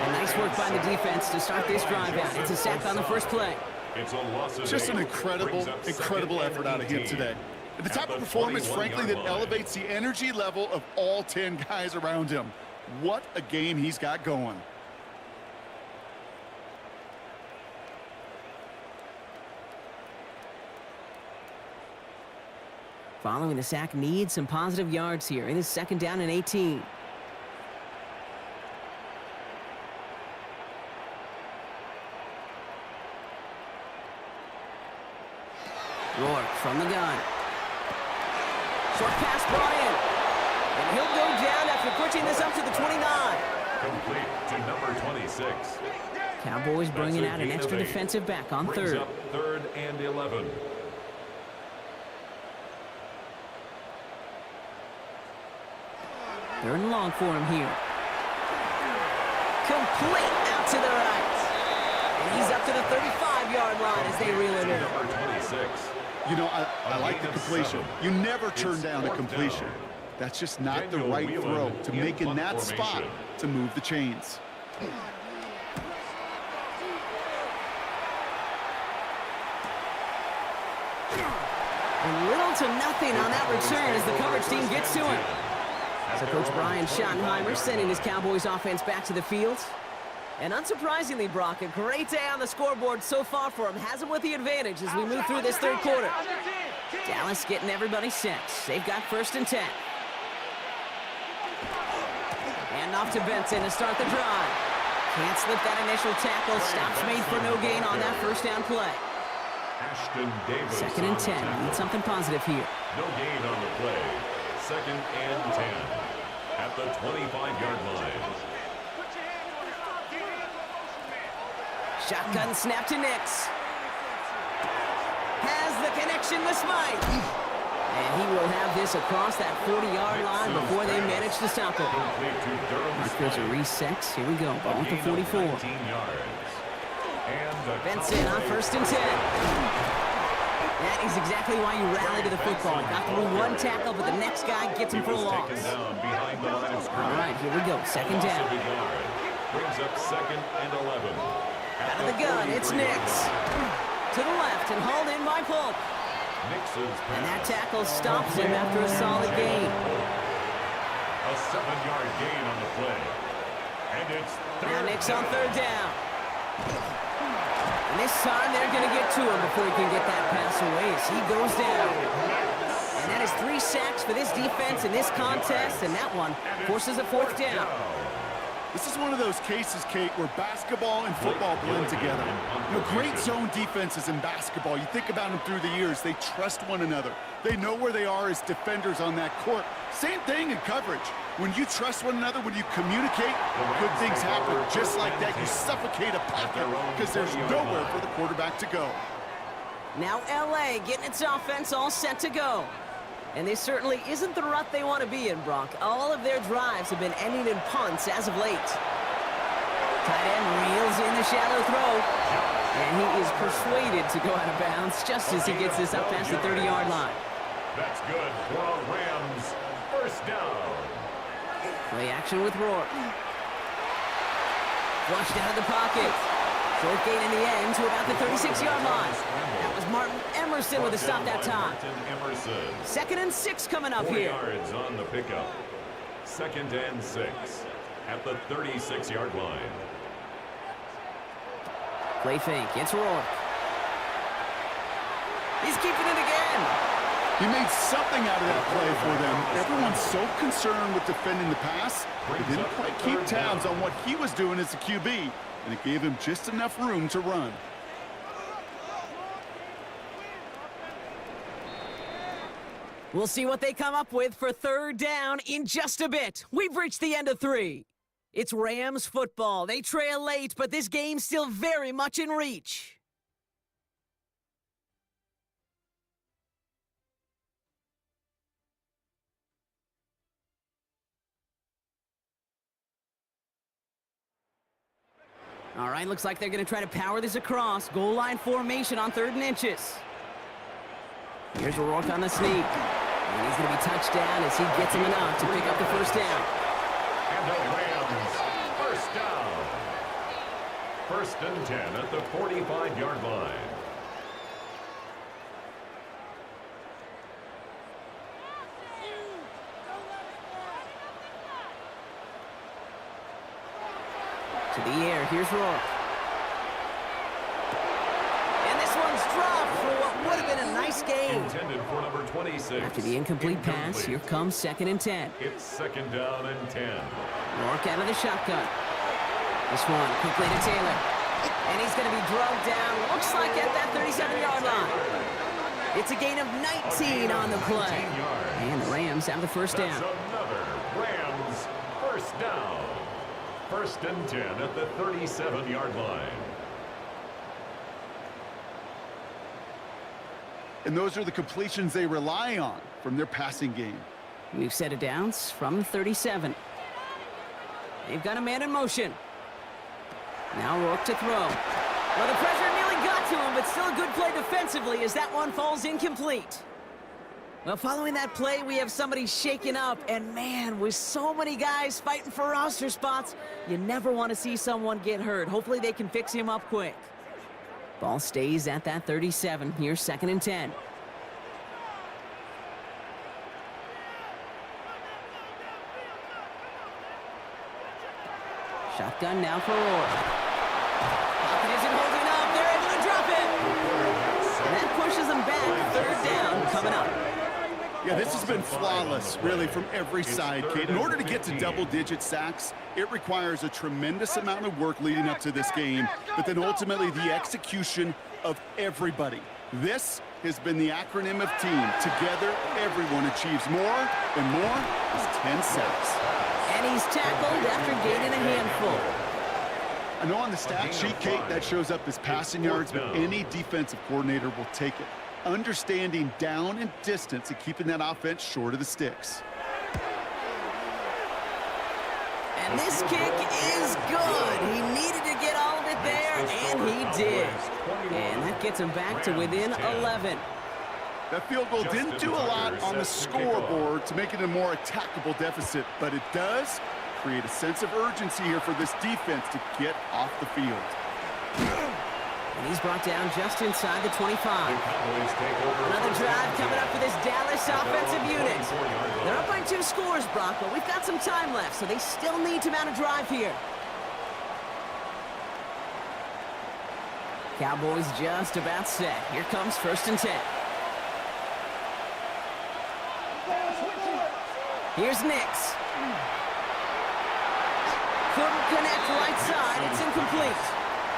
And nice work by the defense to start this drive out. It's a sack on the first play. Just an incredible effort out of him today. The type of performance, frankly, that elevates the energy level of all 10 guys around him. What a game he's got going. Following the sack needs some positive yards here. It is 2nd down and 18. Rourke from the gun. Short pass brought in. And he'll go down after pushing this up to the 29. Complete to number 26. Cowboys bringing out an extra defensive back on 3rd. Up 3rd and 11. Third and long for him here. Complete out to the right. And he's up to the 35-yard line as they reel it in. Number 26. You know, I like the completion. You never turn down a completion. That's just not the right throw to make in that spot to move the chains. And little to nothing on that return as the coverage team gets to him. So Coach Brian Schottenheimer sending his Cowboys offense back to the field. And unsurprisingly, Brock, a great day on the scoreboard so far for him. Has him with the advantage as we move through this 3rd quarter. Dallas getting everybody set. They've got 1st and 10. And off to Benson to start the drive. Can't slip that initial tackle. Stops made for no gain on that 1st down play. 2nd and 10. Need something positive here. No gain on the play. 2nd and 10 at the 25-yard line. Shotgun snap to Nix. Has the connection with Smythe. And he will have this across that 40-yard line before they manage to stop it. Markers are resets. Here we go. Ball at the 44. Benson on 1st and 10. That is exactly why you rally to the football. Got through one tackle, but the next guy gets him for a loss. All right, here we go. 2nd down. Brings up 2nd and 11. Out of the gun, it's Nix. To the left and hauled in by Polk. And that tackle stops him after a solid gain. A 7-yard gain on the play. And it's Now Nix on 3rd down. And this time they're going to get to him before he can get that pass away as he goes down. And that is 3 sacks for this defense in this contest, and that one forces a 4th down. This is one of those cases, Kate, where basketball and football blend together. You know, great zone defenses in basketball. You think about them through the years. They trust one another. They know where they are as defenders on that court. Same thing in coverage. When you trust one another, when you communicate, good things happen. Just like that, you suffocate a pocket because there's nowhere for the quarterback to go. Now L.A. getting its offense all set to go. And this certainly isn't the rut they want to be in, Brock. All of their drives have been ending in punts as of late. Tight end reels in the shallow throw. And he is persuaded to go out of bounds just as he gets this up past the 30-yard line. That's good for a Rams 1st down. Play action with Rourke. Flushed out of the pocket. Short gain in the end to about the 36-yard line. That was Martin Emerson with a stop that time. 2nd and 6 coming up here. 4 yards on the pickup. 2nd and 6 at the 36-yard line. Play fake. It's Rourke. He's keeping it again. He made something out of that play for them. Everyone's so concerned with defending the pass, they didn't quite keep tabs on what he was doing as a QB, and it gave him just enough room to run. We'll see what they come up with for 3rd down in just a bit. We've reached the end of 3. It's Rams football. They trail late, but this game's still very much in reach. All right, looks like they're going to try to power this across. Goal line formation on 3rd and inches. Here's Rourke on the sneak. And he's going to be touched down as he gets him enough to pick up the 1st down. And the Rams 1st down. 1st and 10 at the 45-yard line. To the air, here's Rourke. And this one's dropped for what would have been a nice game. Intended for number 26. After the incomplete pass, here comes 2nd and 10. It's 2nd down and 10. Rourke out of the shotgun. This one quickly to Taylor. And he's going to be drugged down, looks like at that 37-yard line. It's a gain of 19 on the play. And the Rams have the 1st down. That's another Rams 1st down. 1st and 10 at the 37-yard line. And those are the completions they rely on from their passing game. We've set it down from the 37. They've got a man in motion. Now Rourke to throw. Well, the pressure nearly got to him, but still a good play defensively as that one falls incomplete. Well, following that play, we have somebody shaken up, and man, with so many guys fighting for roster spots, you never want to see someone get hurt. Hopefully they can fix him up quick. Ball stays at that 37. Here's 2nd and 10. Shotgun now for Rourke. Pocket isn't holding up. They're able to drop it. And that pushes them back. 3rd down coming up. Yeah, this has been flawless, really, from every side, Kate. In order to get to double-digit sacks, it requires a tremendous amount of work leading up to this game, but then ultimately the execution of everybody. This has been the acronym of team. Together, everyone achieves more, and more is 10 sacks. And he's tackled after gaining a handful. I know on the stat sheet, Kate, that shows up as passing yards, but any defensive coordinator will take it. understanding down and distance and keeping that offense short of the sticks. And this kick is good. He needed to get all of it there, and he did. And that gets him back to within 11. That field goal didn't do a lot on the scoreboard to make it a more attackable deficit, but it does create a sense of urgency here for this defense to get off the field. And he's brought down just inside the 25. Another drive coming up for this Dallas offensive unit. They're up by 2 scores, Brock, but we've got some time left, so they still need to mount a drive here. Cowboys just about set. Here comes 1st and 10. Here's Nix. Couldn't connect right side. It's incomplete.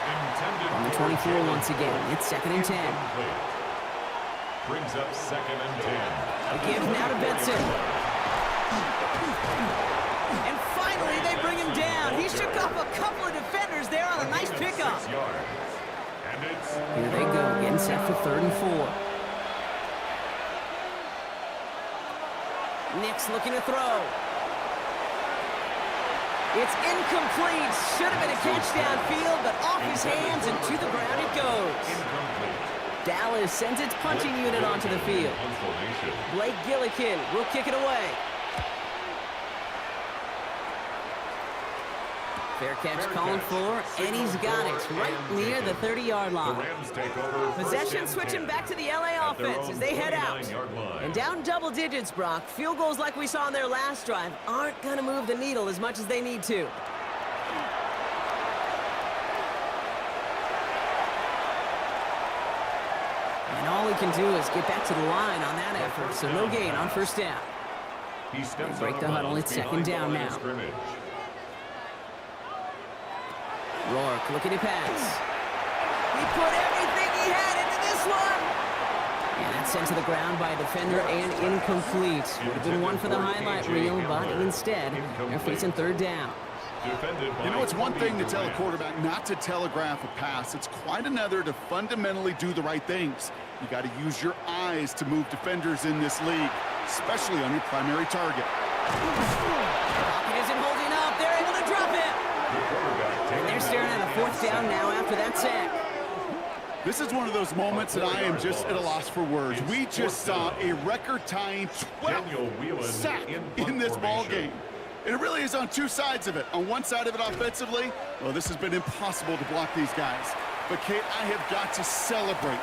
On the 24 once again. It's 2nd and 10. Brings up 2nd and 10. The give now to Benson. And finally, they bring him down. He shook off a couple of defenders there on a nice pickup. Here they go, getting set for 3rd and 4. Nix looking to throw. It's incomplete. Should have been a catch downfield, but off his hands and to the ground it goes. Dallas sends its punching unit onto the field. Blake Gillikin will kick it away. Fair catch calling for, and he's got it right near the 30-yard line. Possession switching back to the LA offense as they head out. And down double digits, Brock. Field goals like we saw in their last drive aren't going to move the needle as much as they need to. And all he can do is get back to the line on that effort, so no gain on 1st down. They break the huddle. It's 2nd down now. Rourke looking to pass. He put everything he had into this one. And that's sent to the ground by a defender and incomplete. Would have been one for the highlight reel, but instead, they're facing 3rd down. You know, it's one thing to tell a quarterback not to telegraph a pass. It's quite another to fundamentally do the right things. You got to use your eyes to move defenders in this league, especially on your primary target. Pocket isn't holding up. They're able to drop it. And they're staring at a 4th down now after that sack. This is one of those moments that I am just at a loss for words. We just saw a record-tying 12th sack in this ball game. And it really is on 2 sides of it. On one side of it offensively, well, this has been impossible to block these guys. But, Kate, I have got to celebrate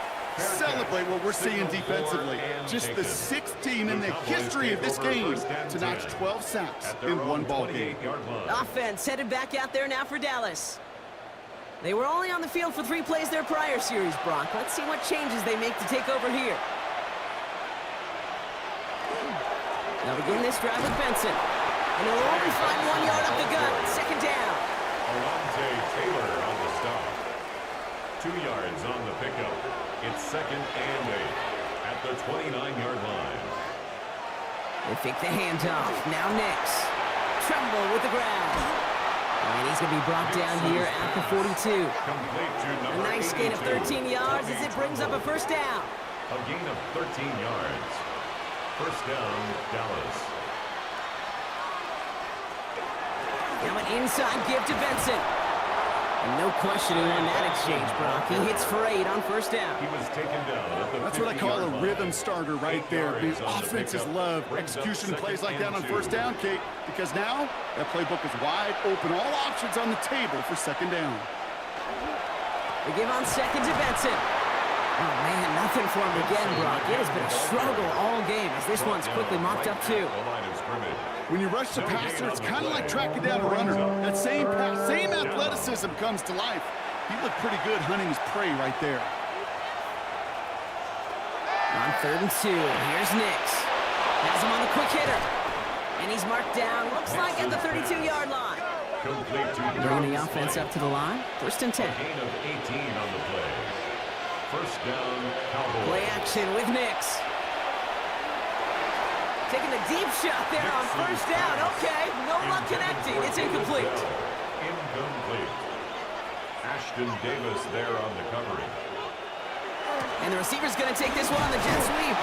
what we're seeing defensively. Just the 6th team in the history of this game to notch 12 sacks in one ball game. Offense headed back out there now for Dallas. They were only on the field for 3 plays their prior series, Brock. Let's see what changes they make to take over here. Now begin this drive with Benson. And he'll only find 1 yard up the gut. 2nd down. Alontae Taylor on the stop. 2 yards on the pickup. It's 2nd and 8 at the 29-yard line. They fake the handoff. Now Nix. Tremble with the ground. And he's going to be brought down here at the 42. A nice gain of 13 yards as it brings up a 1st down. A gain of 13 yards. 1st down, Dallas. Now an inside give to Benson. And no questioning on that exchange, Brock. He hits for 8 on 1st down. He was taken down at the That's what I call a rhythm starter right there. These offenses love execution plays like that on 1st down, Kate, because now that playbook is wide open. All options on the table for 2nd down. They give on 2nd to Benson. Oh, man, nothing for him again, Brock. It has been a struggle all game as this one's quickly mopped up, too. When you rush the passer, it's kind of like tracking down a runner. That same pass, same athleticism comes to life. He looked pretty good hunting his prey right there. On 3rd and 2, here's Nix. Has him on the quick hitter. And he's marked down, looks like at the 32-yard line. Bringing the offense up to the line. 1st and 10. Gain of 18 on the play. 1st down, Cowboys. Play action with Nix. Taking a deep shot there on 1st down. Okay, no luck connecting. It's incomplete. Incomplete. Ashton Davis there on the covering. And the receiver's going to take this one on the jet sweep.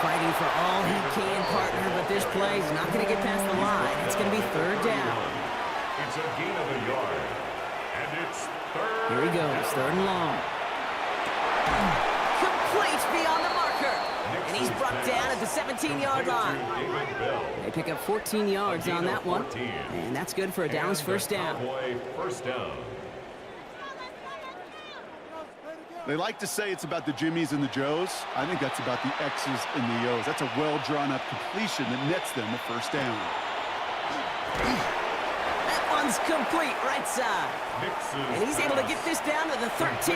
Fighting for all he can, partner, but this play is not going to get past the line. It's going to be third down. It's a gain of a yard. And it's third. Here he goes, third and long. Complete beyond the marker. And he's brought down at the 17-yard line. They pick up 14 yards on that one. And that's good for a Dallas first down. First down. They like to say it's about the Jimmies and the Joes. I think that's about the X's and the O's. That's a well-drawn-up completion that nets them a first down. That one's complete, right side. And he's able to get this down to the 13.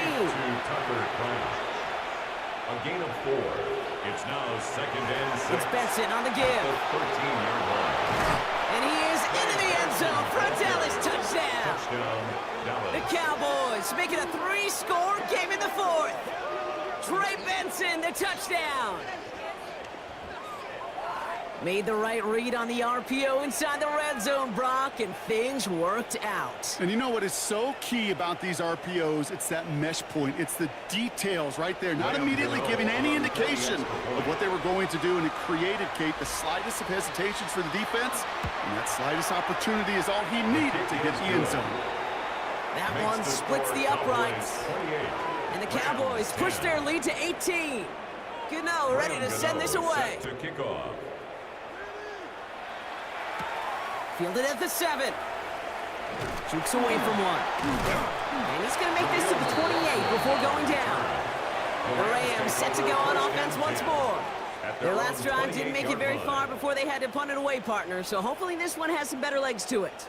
A gain of 4. It's now second and 6. It's Benson on the give. 13-yard line. And he is into the end zone for a Dallas touchdown. Touchdown, Dallas. The Cowboys making a 3-score game in the fourth. Trey Benson, the touchdown. Made the right read on the RPO inside the red zone, Brock, and things worked out. And you know what is so key about these RPOs? It's that mesh point. It's the details right there, not immediately giving any indication of what they were going to do, and it created, Kate, the slightest of hesitations for the defense, and that slightest opportunity is all he needed to get the end zone. That one splits the uprights, and the Cowboys push their lead to 18. Gano ready to send this away. To kick off. Fielded at the 7. Jukes away from one. And he's going to make this to the 28 before going down. The Rams set to go on offense once more. Their last drive didn't make it very far before they had to punt it away, partner, so hopefully this one has some better legs to it.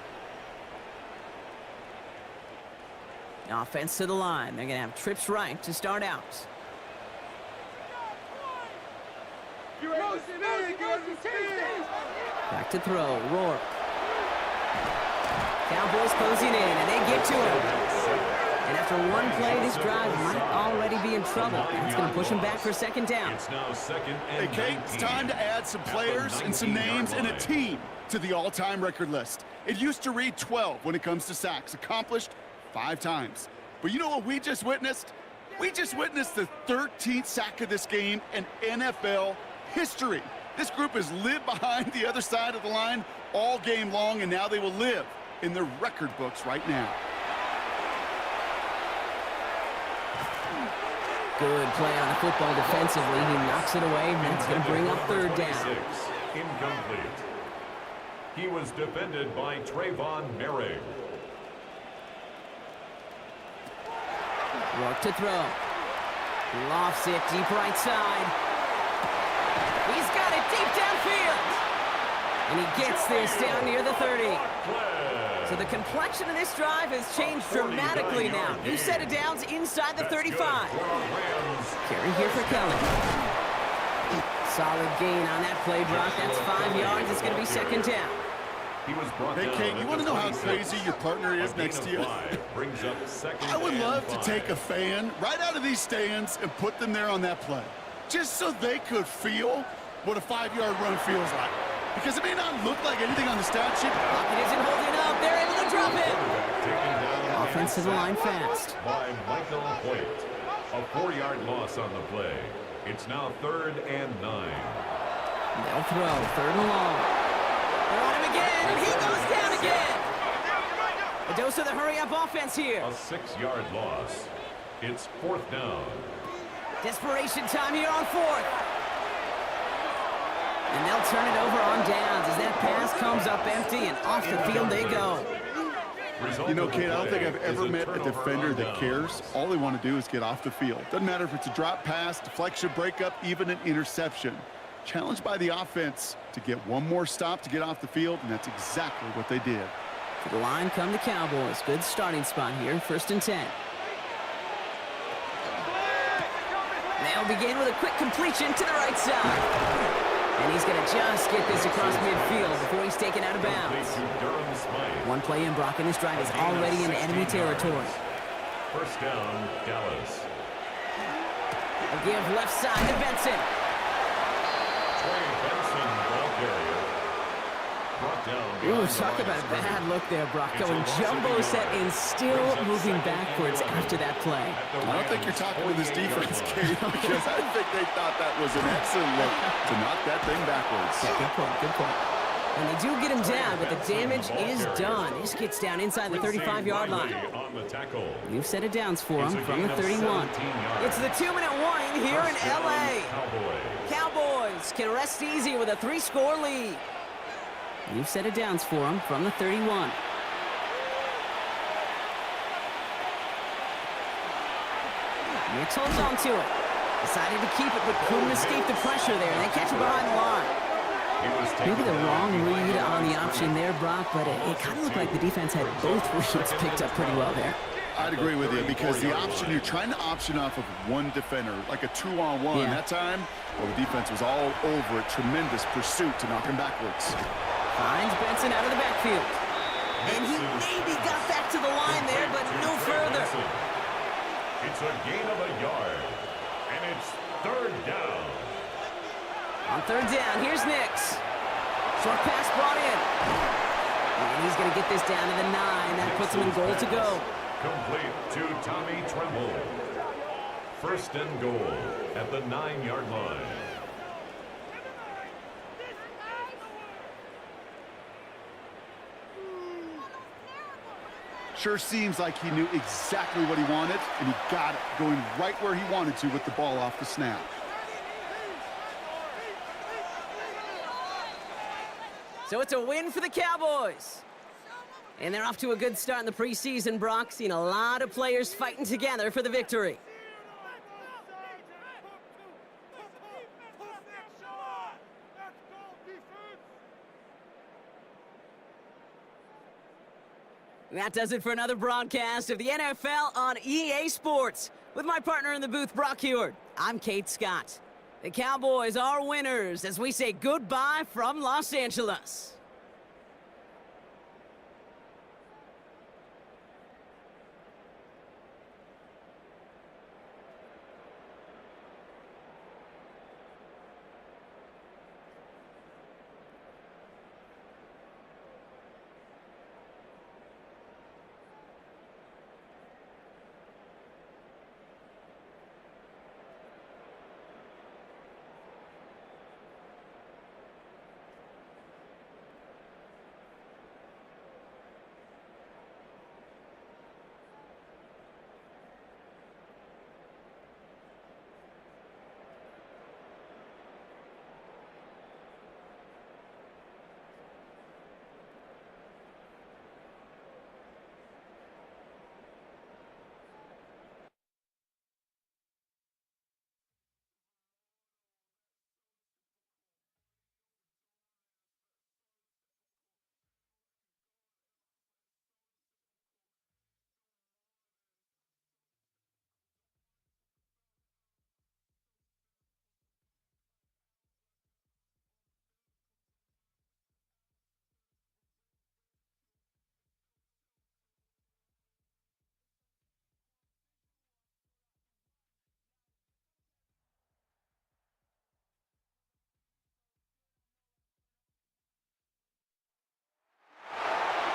Offense to the line. They're going to have trips right to start out. Back to throw. Rourke. Cowboys closing in, and they get to him. And after one play, this drive might already be in trouble. That's going to push him back for second down. It's now second and Hey, Kate, it's time to add some players and some names and a team to the all-time record list. It used to read 12 when it comes to sacks, accomplished 5 times. But you know what we just witnessed? We just witnessed the 13th sack of this game in NFL history. This group has lived behind the other side of the line all game long, and now they will live in their record books right now. Good play on the football defensively. He knocks it away, and that's going to bring up third down. Incomplete. He was defended by Trayvon Merrick. Rourke to throw. Lofts it deep right side. He's got it deep downfield. And he gets this down near the 30. So the complexion of this drive has changed dramatically now. New set of downs inside the 35. Carry here for Kelly. Solid gain on that play drop. That's 5 yards. It's going to be second down. Hey, Kate, you want to know how crazy your partner is next to you? I would love to take a fan right out of these stands and put them there on that play, just so they could feel what a 5-yard run feels like. Because it may not look like anything on the stat sheet. Pocket isn't holding up. They're able to drop it. Offense to the line fast. By Michael Hoyt. A 4-yard loss on the play. It's now third and 9. They'll throw. Third and long. They're on him again, and he goes down again. A dose of the hurry-up offense here. A 6-yard loss. It's fourth down. Desperation time here on fourth. And they'll turn it over on downs as that pass comes up empty, and off the field they go. You know, Kate, I don't think I've ever met a defender that cares. All they want to do is get off the field. Doesn't matter if it's a drop pass, deflection, breakup, even an interception. Challenged by the offense to get one more stop to get off the field, and that's exactly what they did. To the line come the Cowboys. Good starting spot here, 1st and 10. They'll begin with a quick completion to the right side. And he's going to just get this across midfield before he's taken out of bounds. One play in, Brock, and this drive is already in enemy territory. First down, Dallas. A give left side to Benson. Trey Benson, ball carrier. brought down. Ooh, talk about a bad look there, Brock. Going jumbo set and still moving backwards after that play. I don't think you're talking to this defense, Kate, because I think they thought that was an excellent look to knock that thing backwards. Yeah, good point, good point. And they do get him down, but the damage is done. This gets down inside the 35-yard line. On the tackle. You've set it downs for him from the 31. It's the 2-minute warning here in L.A. Cowboys can rest easy with a 3-score lead. You've set it downs for him from the 31. Mitch holds on to it. Decided to keep it, but couldn't escape the pressure there. They catch it behind the line. Maybe the wrong read on the option there, Brock, but it kind of looked like the defense had both reads picked up pretty well there. I'd agree with you, because the option, you're trying to option off of one defender, like a 2-on-1. Yeah. That time, well, the defense was all over it. Tremendous pursuit to knock him backwards. Finds Benson out of the backfield. And he maybe got back to the line there, but no further. It's a gain of a yard, and it's 3rd down. On 3rd down, here's Nix. Short pass brought in. And he's going to get this down to the 9. That puts him in goal to go. Complete to Tommy Tremble. 1st and goal at the 9-yard line. Sure seems like he knew exactly what he wanted, and he got it, going right where he wanted to with the ball off the snap. So it's a win for the Cowboys. And they're off to a good start in the preseason, Brock. Seen a lot of players fighting together for the victory. And that does it for another broadcast of the NFL on EA Sports. With my partner in the booth, Brock Heward, I'm Kate Scott. The Cowboys are winners as we say goodbye from Los Angeles.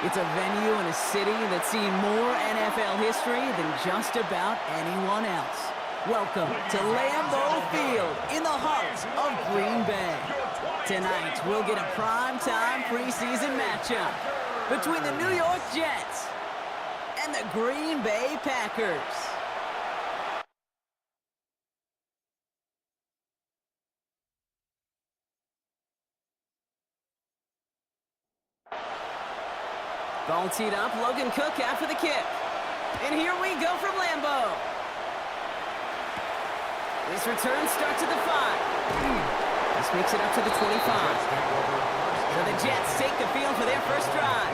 It's a venue in a city that's seen more NFL history than just about anyone else. Welcome to Lambeau Field in the heart of Green Bay. Tonight, we'll get a primetime preseason matchup between the New York Jets and the Green Bay Packers. Ball teed up, Logan Cook after the kick. And here we go from Lambeau. This return starts at the 5. This makes it up to the 25. So the Jets take the field for their first drive.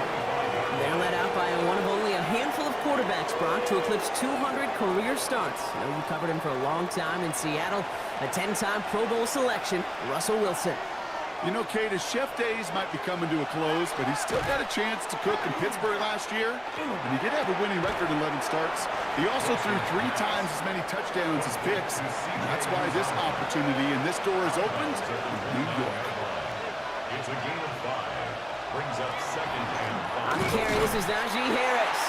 They're led out by one of only a handful of quarterbacks, Brock, to eclipse 200 career starts. I know you covered him for a long time in Seattle. A 10-time Pro Bowl selection, Russell Wilson. You know, Kate, his chef days might be coming to a close, but he still got a chance to cook in Pittsburgh last year, and he did have a winning record in 11 starts. He also threw 3 times as many touchdowns as picks, and that's why this opportunity and this door is opened in New York. It's a gain of 5. Brings up 2nd and 5. On the carry, this is Najee Harris.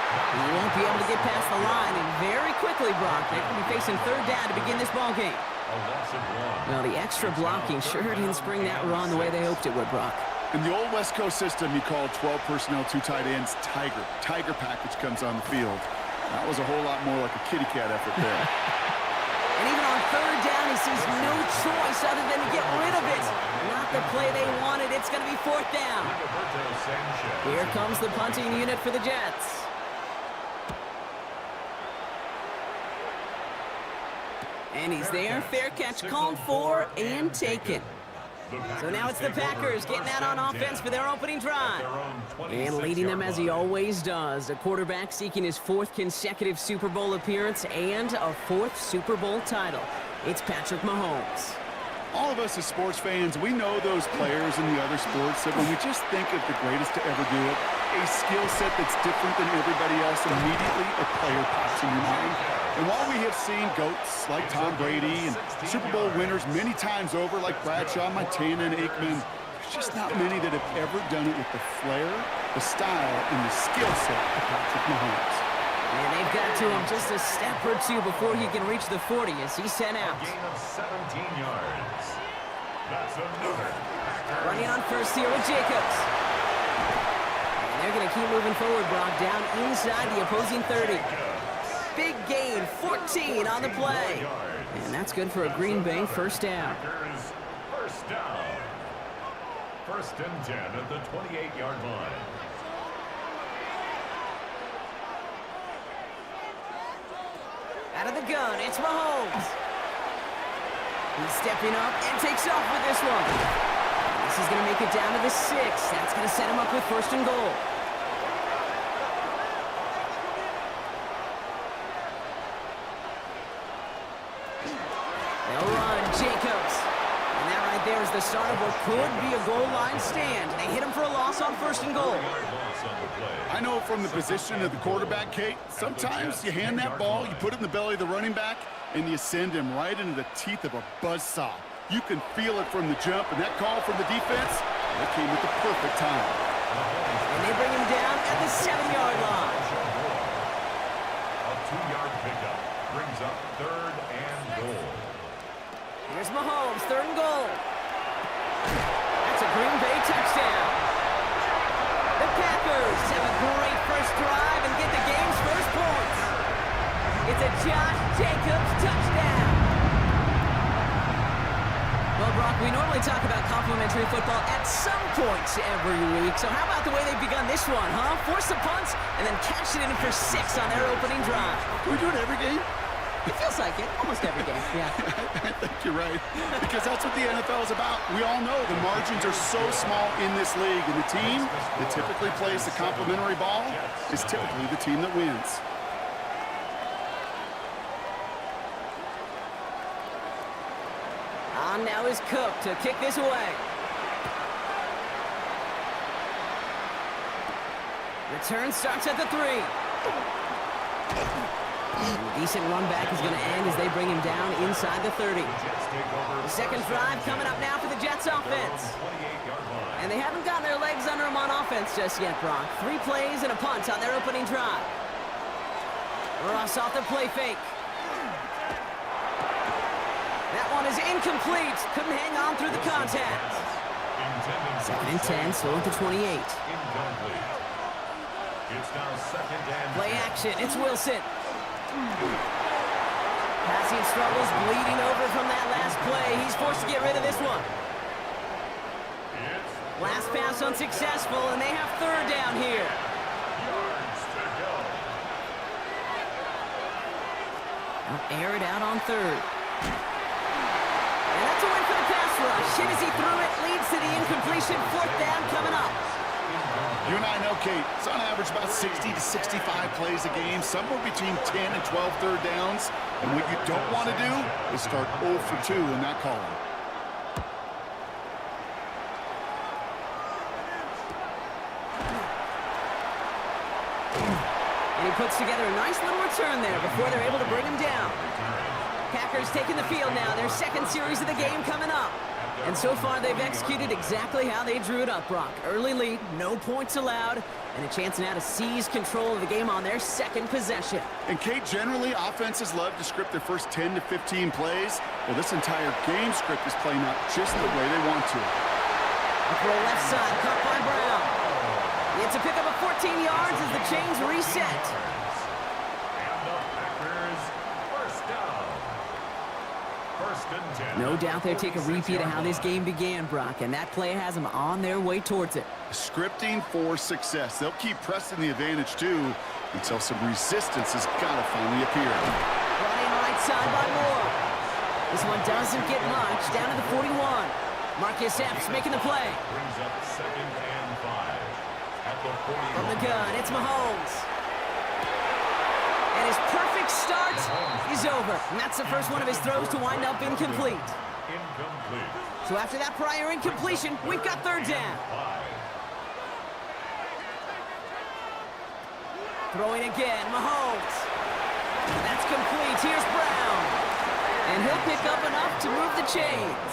He won't be able to get past the line, and very quickly, Brock, they could be facing 3rd down to begin this ball game. A loss of 1. Well, the extra blocking sure didn't spring that run the way they hoped it would, Brock. In the old West Coast system, you called 12 personnel, 2 tight ends, Tiger. Tiger package comes on the field. That was a whole lot more like a kitty cat effort there. And even on 3rd down, he sees no choice other than to get rid of it. Not the play they wanted. It's going to be 4th down. Here comes the punting unit for the Jets. And he's there. Fair catch called for and taken. So now it's the Packers getting out on offense for their opening drive. And leading them as he always does. A quarterback seeking his 4th consecutive Super Bowl appearance and a 4th Super Bowl title. It's Patrick Mahomes. All of us as sports fans, we know those players in the other sports that when we just think of the greatest to ever do it, a skill set that's different than everybody else, immediately a player pops in your mind. And while we have seen GOATs like Tom Brady and Super Bowl winners many times over like Bradshaw, Montana, and Aikman, there's just not many that have ever done it with the flair, the style, and the skill set of Patrick Mahomes. And they've got to him just a step or 2 before he can reach the 40 as he's sent out. A gain of 17 yards. That's another. Running on first here with Jacobs. And they're going to keep moving forward, Brock, down inside the opposing 30. Big gain, 14 on the play. And that's good for a Green Bay 1st down. First down. 1st and 10 at the 28-yard line. Out of the gun, it's Mahomes. He's stepping up and takes off with this one. This is going to make it down to the 6. That's going to set him up with 1st and goal. They'll run, Jacobs. And that right there is the start of what could be a goal line stand. They hit him for a loss on 1st and goal. I know from the position of the quarterback, Kate, sometimes you hand that ball, you put it in the belly of the running back, and you send him right into the teeth of a buzzsaw. You can feel it from the jump, and that call from the defense, that came at the perfect time. And they bring him down at the 7-yard line. A 2-yard pickup brings up 3rd and goal. Here's Mahomes, 3rd and goal. That's a Green Bay touchdown. The Packers have a great first drive and get the game's first points. It's a Josh Jacobs touchdown. Well, Brock, we normally talk about complimentary football at some points every week. So how about the way they've begun this one, huh? Force the punts and then catch it in for 6 on their opening drive. Can we do it every game? It feels like it. Almost every game, yeah. I think you're right. Because that's what the NFL is about. We all know the margins are so small in this league. And the team that typically plays the complimentary ball is typically the team that wins. On now is Cook to kick this away. Return starts at the 3. A decent run back is going to end as they bring him down inside the 30. The second drive coming up now for the Jets offense. And they haven't gotten their legs under them on offense just yet, Brock. 3 plays and a punt on their opening drive. Ross off the play fake. That one is incomplete. Couldn't hang on through the contact. 2nd and 10, still at the 28. It's now 2nd and Play action, it's Wilson. Passing struggles, bleeding over from that last play. He's forced to get rid of this one. Last pass unsuccessful, and they have 3rd down here. yards to go. They'll air it out on 3rd. And that's a win for the pass rush. Hit as he threw it, leads to the incompletion. 4th down coming up. You and I know, Kate, it's on average about 60 to 65 plays a game, somewhere between 10 and 12 third downs. And what you don't want to do is start 0 for 2 in that column. And he puts together a nice little return there before they're able to bring him down. Packers taking the field now. Their 2nd series of the game coming up. And so far, they've executed exactly how they drew it up, Brock. Early lead, no points allowed, and a chance now to seize control of the game on their second possession. And Kate, generally, offenses love to script their first 10 to 15 plays. Well, this entire game script is playing out just the way they want to. A throw left side, caught by Brown. It's a pickup of 14 yards as the chains reset. And the Packers, first down. First and 10. No doubt they'll take a repeat of how this game began, Brock, and that play has them on their way towards it. Scripting for success. They'll keep pressing the advantage, too, until some resistance has got to finally appear. Running right side by Moore. This one doesn't get much. Down to the 41. Marcus Epps making the play. Brings up 2nd and 5. At the 40. From the gun, it's Mahomes. And his perfect start is over. And that's the first one of his throws to wind up incomplete. Incomplete. So after that prior incompletion, we've got third down. 5. Throwing again, Mahomes. That's complete. Here's Brown. And he'll pick up enough to move the chains.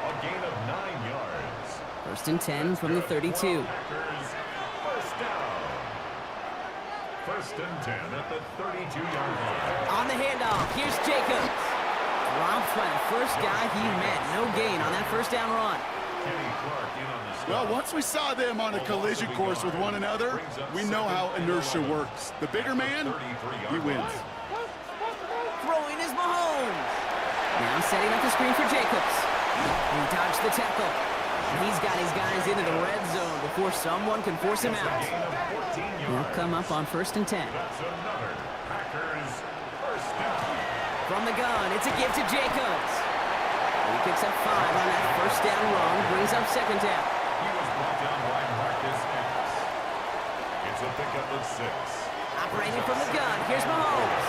A gain of 9 yards. First and 10 from the 32. Packers, first down. First and 10 at the 32-yard line. On the handoff, here's Jacobs. Dropped by the first guy he met. No gain on that first down run. Kenny Clark in on the stop. Well, once we saw them on a collision course with one another, we know how inertia works. The bigger man, he wins. Throwing is Mahomes. Now setting up the screen for Jacobs. He dodged the tackle. He's got his guys into the red zone before someone can force him out. He'll come up on first and 10. That's another Packers first down. From the gun, it's a give to Jacobs. He picks up 5 on that first down run, brings up second down. He was brought down by Marcus Epps. It's a pickup of 6. Operating from the gun, here's Mahomes.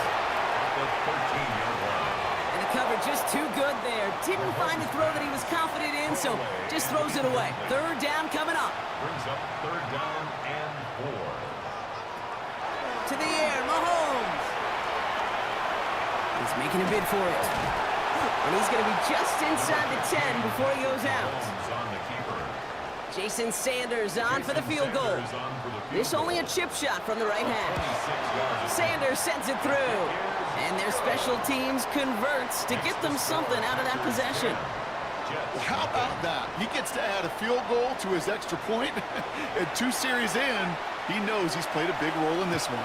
At the 13-yard line. And the cover just too good there. Didn't find a throw that he was confident in, so just throws it away. Third down coming up. Brings up third down and 4. To the air, Mahomes. He's making a bid for it. And he's going to be just inside the 10 before he goes out. On the keeper. Jason Sanders on for the field goal. This only a chip shot from the right hash. Sanders sends it through. And their special teams converts to get them something out of that possession. Well, how about that? He gets to add a field goal to his extra point. And 2 series in, he knows he's played a big role in this one.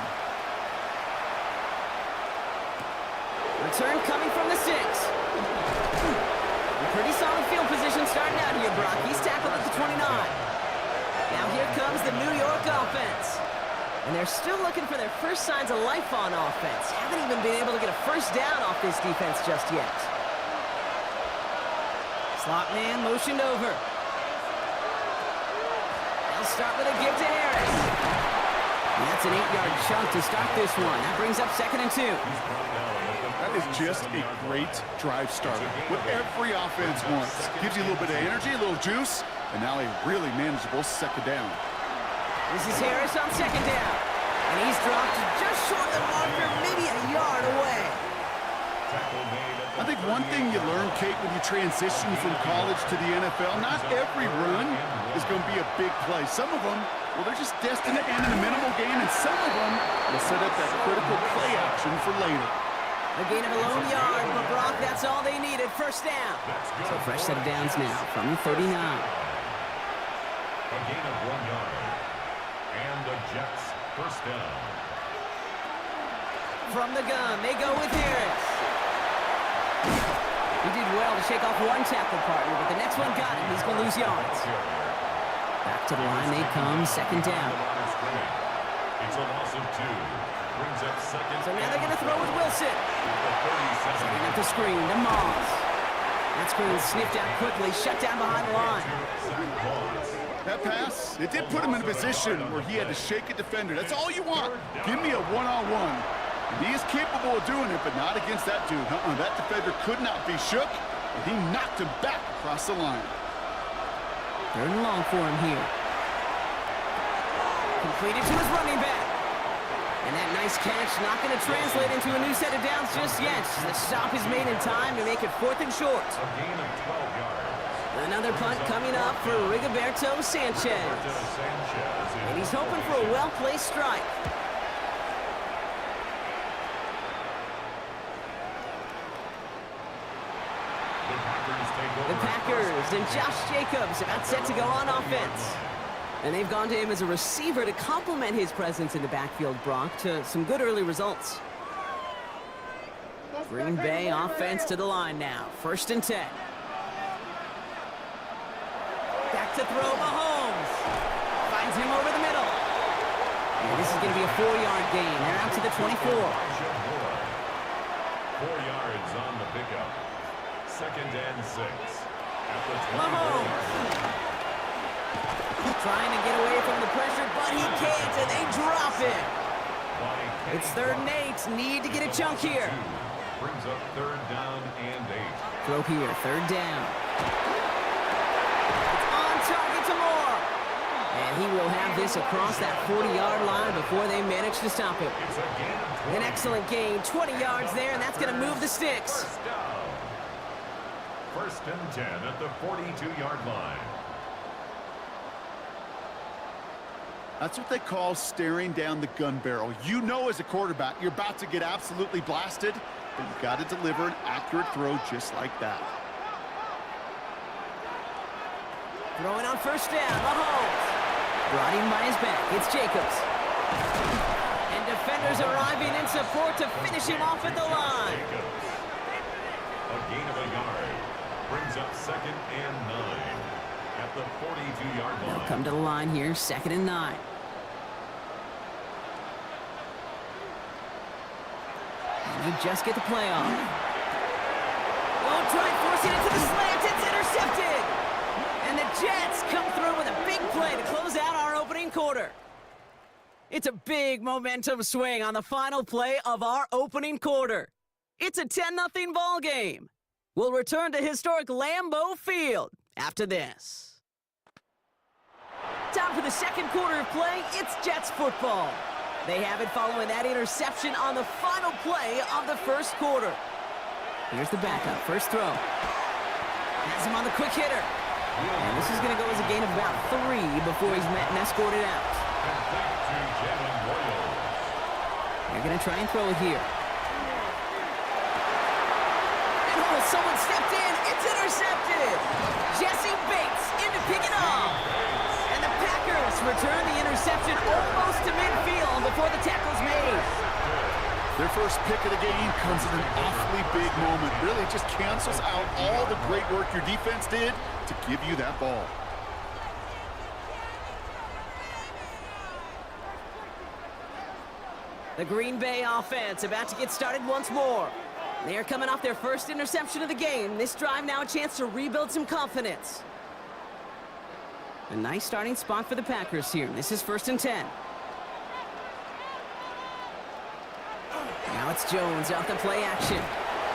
Return coming from the 6. Pretty solid field position starting out here, Brock. He's tackled at the 29. Now here comes the New York offense. And they're still looking for their first signs of life on offense. Haven't even been able to get a first down off this defense just yet. Slot man motioned over. They'll start with a give to Harris. And that's an 8-yard chunk to start this one. That brings up second and 2. That is just a great drive starter. What every offense wants. Gives you a little bit of energy, a little juice, and now a really manageable second down. This is Harris on second down. And he's dropped just short of the marker, maybe a yard away. I think one thing you learn, Kate, when you transition from college to the NFL, not every run is going to be a big play. Some of them, well, they're just destined to end in a minimal gain, and some of them will set up that critical play action for later. A gain of a lone yard, but Brock, that's all they needed. First down. So fresh set of downs now from the 39. A gain of 1 yard. And the Jets first down. From the gun, they go with Harris. He did well to shake off one tackle partner, but the next one got him. He's going to lose yards. Back to the line they come, second down. It's a loss of 2. Brings up second. So now they're going to throw with Wilson. Setting up the screen to Moss. That screen sniffed out quickly, shut down behind the line. That pass, it did put him in a position where he had to shake a defender. That's all you want. Give me a one-on-one. And he is capable of doing it, but not against that dude. That defender could not be shook, and he knocked him back across the line. Third and long for him here. Completed to his running back. And that nice catch not going to translate into a new set of downs just yet. The stop is made in time to make it 4th and short. A gain of 12 yards. Another punt coming up for Rigoberto Sanchez. And he's hoping for a well-placed strike. The Packers and Josh Jacobs about set to go on offense. And they've gone to him as a receiver to complement his presence in the backfield, Brock, to some good early results. Green Bay offense to the line now. 1st and 10. Back to throw, Mahomes. Finds him over the middle. And this is going to be a 4-yard gain. They're out to the 24. 4 yards on the pickup. 2nd and 6. At the 24. Trying to get away from the pressure, but he can't, and they drop it. It's 3rd and 8. Need to get a chunk here. Brings up 3rd down and 8. Throw here, 3rd down. It's on target to Moore. And he will have this across that 40-yard line before they manage to stop him. An excellent gain, 20 yards there, and that's going to move the sticks. 1st and 10 at the 42-yard line. That's what they call staring down the gun barrel. You know as a quarterback, you're about to get absolutely blasted, but you've got to deliver an accurate throw just like that. Throwing on 1st down, Mahomes. Brought in by his back, it's Jacobs. And defenders arriving in support to finish him off at the line. A gain of a yard. Brings up 2nd and 9 at the 42-yard line. They'll come to the line here, 2nd and 9. And you just get the play off. Oh, try forcing it to the slant. It's intercepted. And the Jets come through with a big play to close out our opening quarter. It's a big momentum swing on the final play of our opening quarter. It's a 10-0 ball game. We'll return to historic Lambeau Field after this. Time for the 2nd quarter of play. It's Jets football. They have it following that interception on the final play of the 1st quarter. Here's the backup. 1st throw. Has him on the quick hitter. And this is going to go as a gain of about 3 before he's met and escorted out. They're going to try and throw it here. Someone stepped in. It's intercepted. Jesse Bates in to pick it off. And the Packers return the interception almost to midfield before the tackle's made. Their first pick of the game comes at an awfully big moment. Really just cancels out all the great work your defense did to give you that ball. The Green Bay offense about to get started once more. They're coming off their first interception of the game. This drive now a chance to rebuild some confidence. A nice starting spot for the Packers here. This is 1st and 10. Now it's Jones off the play action.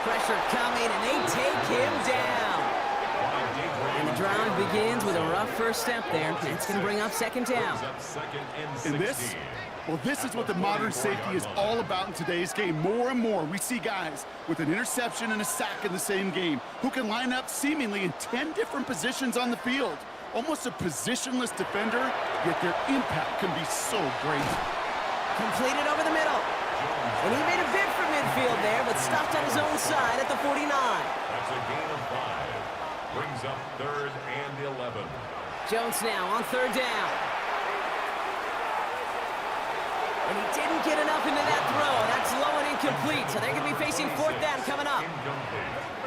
Pressure coming, and they take him down. And the drive begins with a rough first step there. That's going to bring up 2nd down. And this? Well, this is what the modern safety is all about in today's game. More and more, we see guys with an interception and a sack in the same game who can line up seemingly in 10 different positions on the field. Almost a positionless defender, yet their impact can be so great. Completed over the middle. And he made a bid for midfield there, but stopped on his own side at the 49. That's a gain of 5. Brings up 3rd and 11. Jones now on 3rd down. And he didn't get enough into that throw. That's low and incomplete, so they're going to be facing 4th down coming up.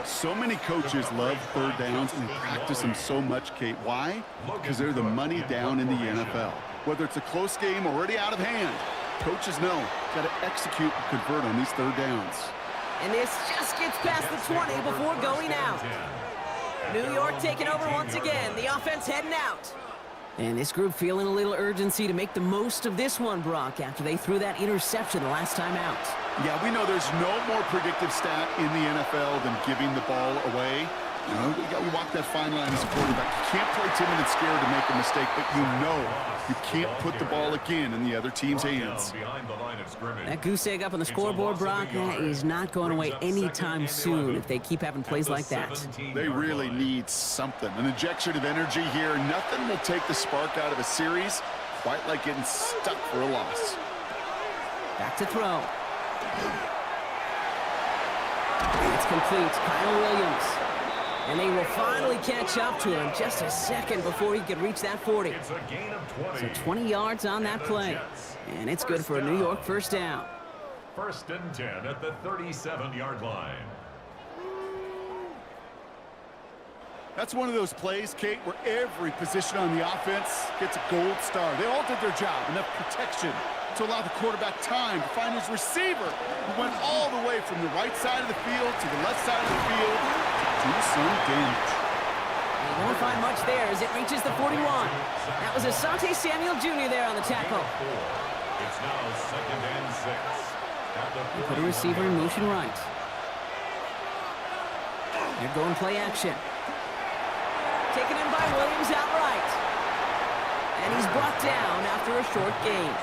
So many coaches love 3rd downs, and they practice them so much, Kate. Why? Because they're the money down in the NFL. Whether it's a close game already out of hand, coaches know got to execute and convert on these 3rd downs. And this just gets past the 20 before going out. New York taking over once again. The offense heading out. And this group feeling a little urgency to make the most of this one, Brock, after they threw that interception the last time out. Yeah, we know there's no more predictive stat in the NFL than giving the ball away. You know, we walk that fine line as a quarterback. You can't play timid and scared to make a mistake, but you know you can't put the ball again in the other team's hands. That goose egg up on the scoreboard, Brock, is not going away anytime soon if they keep having plays like that. They really need something. An injection of energy here. Nothing will take the spark out of a series quite like getting stuck for a loss. Back to throw. It's complete. Kyle Williams. And they will finally catch up to him just a second before he could reach that 40. So 20 yards on that play. And it's good for a New York first down. 1st and 10 at the 37-yard line. That's one of those plays, Kate, where every position on the offense gets a gold star. They all did their job. Enough protection to allow the quarterback time to find his receiver, who went all the way from the right side of the field to the left side of the field to do some damage. You won't find much there as it reaches the 41. That was Asante Samuel Jr. there on the tackle. It's now 2nd and 6. Put a receiver in motion right. They're going play action. Taken in by Williams outright. And he's brought down after a short gain.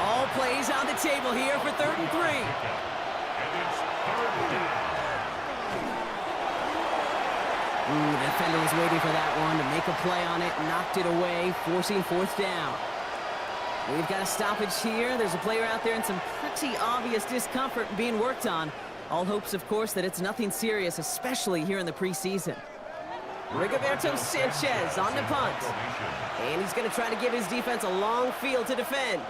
All plays on the table here for 3rd and 3. And it's 3rd down. The defender was waiting for that one to make a play on it, knocked it away, forcing 4th down. We've got a stoppage here. There's a player out there in some pretty obvious discomfort being worked on. All hopes, of course, that it's nothing serious, especially here in the preseason. Rigoberto Sanchez on the punt. And he's going to try to give his defense a long field to defend.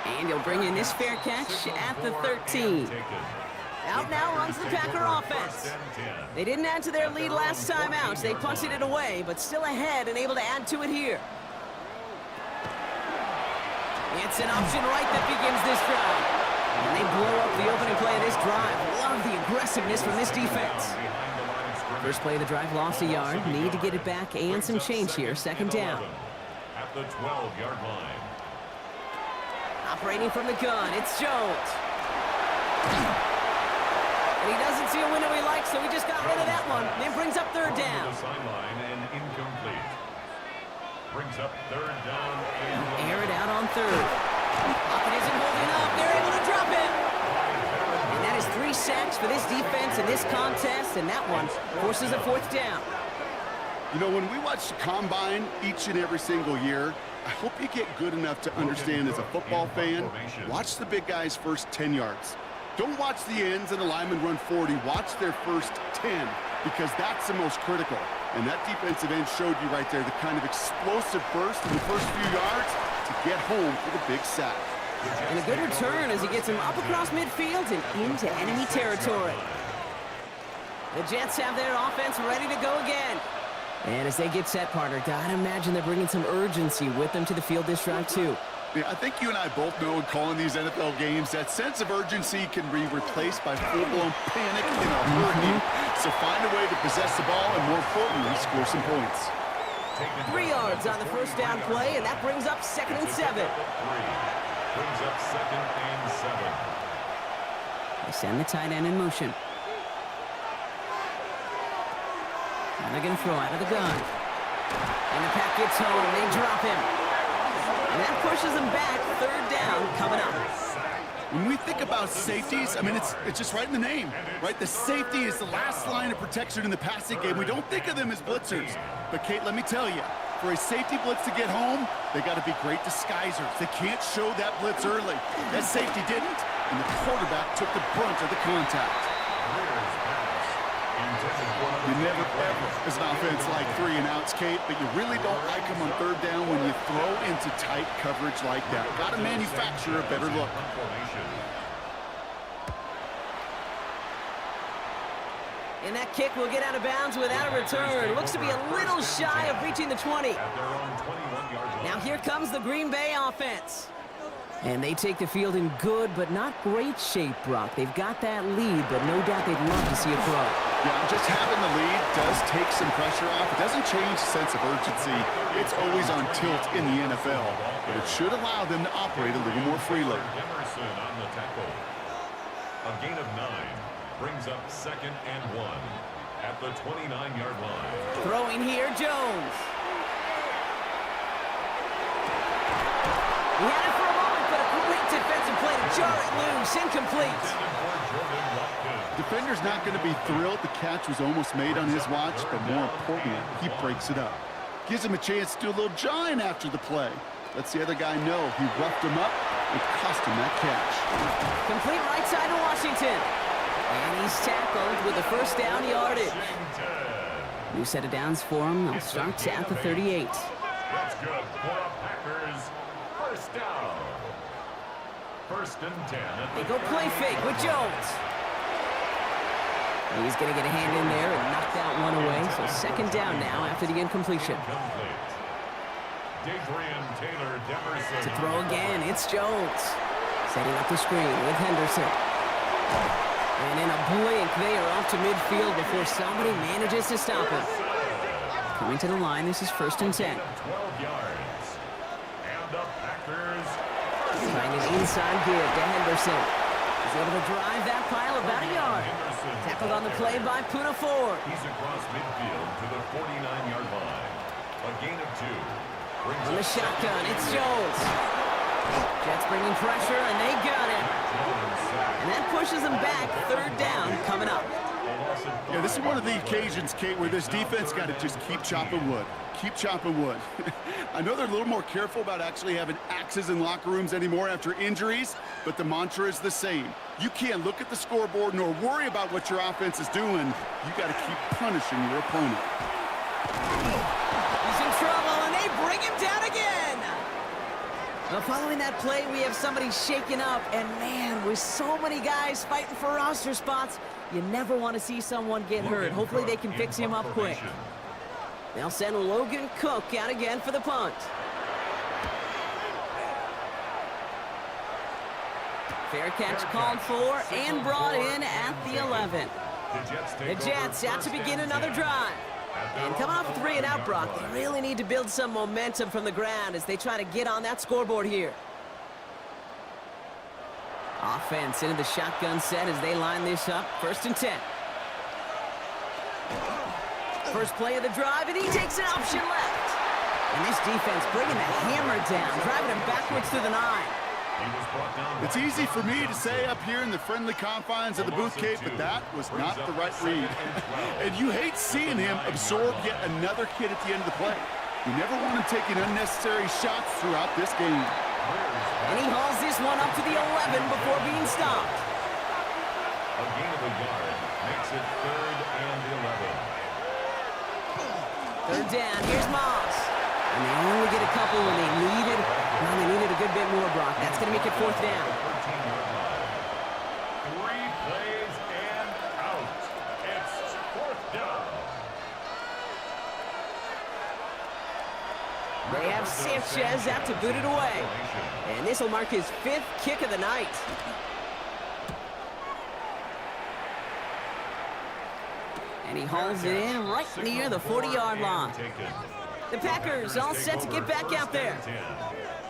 And he'll bring in this fair catch at the 13. Out now runs the Packer offense. They didn't add to their lead last time out. They punted it away, but still ahead and able to add to it here. It's an option right that begins this drive. And they blow up the opening play of this drive. Love the aggressiveness from this defense. First play of the drive, lost a yard. Need to get it back and some change here. 2nd down. At the 12-yard line. Operating from the gun, it's Jones. And he doesn't see a window he likes, so he just got rid of that one. Then brings up 3rd down. The sideline and incomplete. Brings up 3rd down. Air it out on 3rd. Pocket isn't holding up. They're able to drop him. And that is 3 sacks for this defense in this contest, and that one forces a 4th down. You know, when we watch the combine each and every single year, I hope you get good enough to understand as a football fan, watch the big guys' first 10 yards. Don't watch the ends and the linemen run 40. Watch their first 10, because that's the most critical. And that defensive end showed you right there the kind of explosive burst in the first few yards to get home for the big sack. And a good return as he gets him up across midfield and into enemy territory. The Jets have their offense ready to go again. And as they get set, partner, gotta imagine they're bringing some urgency with them to the field this drive, too. Yeah, I think you and I both know in calling these NFL games that sense of urgency can be replaced by full-blown panic in a hurry. So find a way to possess the ball and, more importantly, score some points. 3 yards on the first down play, and that brings up 2nd and 7. Brings up 2nd and 7. They send the tight end in motion. And they're going to throw out of the gun. And the pack gets home. They drop him. And that pushes them back. 3rd down coming up. When we think about safeties, I mean, it's just right in the name, right? The safety is the last line of protection in the passing game. We don't think of them as blitzers. But, Kate, let me tell you, for a safety blitz to get home, they got to be great disguisers. They can't show that blitz early. That safety didn't, and the quarterback took the brunt of the contact. You never ever, as an offense, like 3 and outs, Kate, but you really don't like them on 3rd down when you throw into tight coverage like that. Got to manufacture a better look. And that kick will get out of bounds without a return. Looks to be a little shy of reaching the 20. Now here comes the Green Bay offense. And they take the field in good but not great shape, Brock. They've got that lead, but no doubt they'd love to see a throw. Yeah, just having the lead does take some pressure off. It doesn't change the sense of urgency. It's always on tilt in the NFL, but it should allow them to operate a little more freely. A gain of 9 brings up 2nd and 1 at the 29-yard line. Throwing here, Jones. He had it for a moment, but a great defensive play to jar it loose. Incomplete. Defender's not going to be thrilled. The catch was almost made on his watch, but more importantly, he breaks it up. Gives him a chance to do a little jawing after the play. Lets the other guy know he roughed him up and cost him that catch. Complete right side to Washington. And he's tackled with a first down yardage. New set of downs for him. They'll start at the 38. That's good for the Packers. First down. 1st and 10. They go play fake with Jones. He's going to get a hand in there and knock that one away. So 2nd down now after the incompletion. To throw again, it's Jones. Setting up the screen with Henderson. And in a blink, they are off to midfield before somebody manages to stop him. Coming to the line, this is 1st and 10. 12 yards. And the Packers. Trying an inside give to Henderson. He's able to drive that pile about a yard. Tackled on the play by Puna Ford. He's across midfield to the 49-yard line. A gain of 2. On the shotgun, it's Jones. Jets bringing pressure, and they got it. And that pushes them back. 3rd down coming up. Yeah, this is one of the occasions, Kate, where this defense got to just keep chopping wood. Keep chopping wood. I know they're a little more careful about actually having axes in locker rooms anymore after injuries, but the mantra is the same. You can't look at the scoreboard nor worry about what your offense is doing. You got to keep punishing your opponent. He's in trouble, and they bring him down again. Well, following that play, we have somebody shaken up, and man, with so many guys fighting for roster spots, you never want to see someone get hurt. Hopefully they can fix him up quick. They'll send Logan Cook out again for the punt. Fair catch called for and brought in at the 11. The Jets out to begin another drive. And coming off a 3-and-out, Brock, they really need to build some momentum from the ground as they try to get on that scoreboard here. Offense into the shotgun set as they line this up. 1st and 10. First play of the drive, and he takes an option left. And this defense bringing the hammer down, driving him backwards to the 9. It's easy for me to say up here in the friendly confines of the booth, Kate, but that was not the right read. And you hate seeing him absorb yet another hit at the end of the play. You never want him taking unnecessary shots throughout this game. And he hauls this one up to the 11 before being stopped. A gain of a yard makes it 3rd and 11. 3rd down, here's Moss. And they only get a couple when they needed. Well, they needed a good bit more, Brock. That's going to make it 4th down. 3 plays and out. It's 4th down. They have Sanchez out to boot it away. And this will mark his 5th kick of the night. And he hauls it in right near the 40-yard line. The Packers all set to get back out there.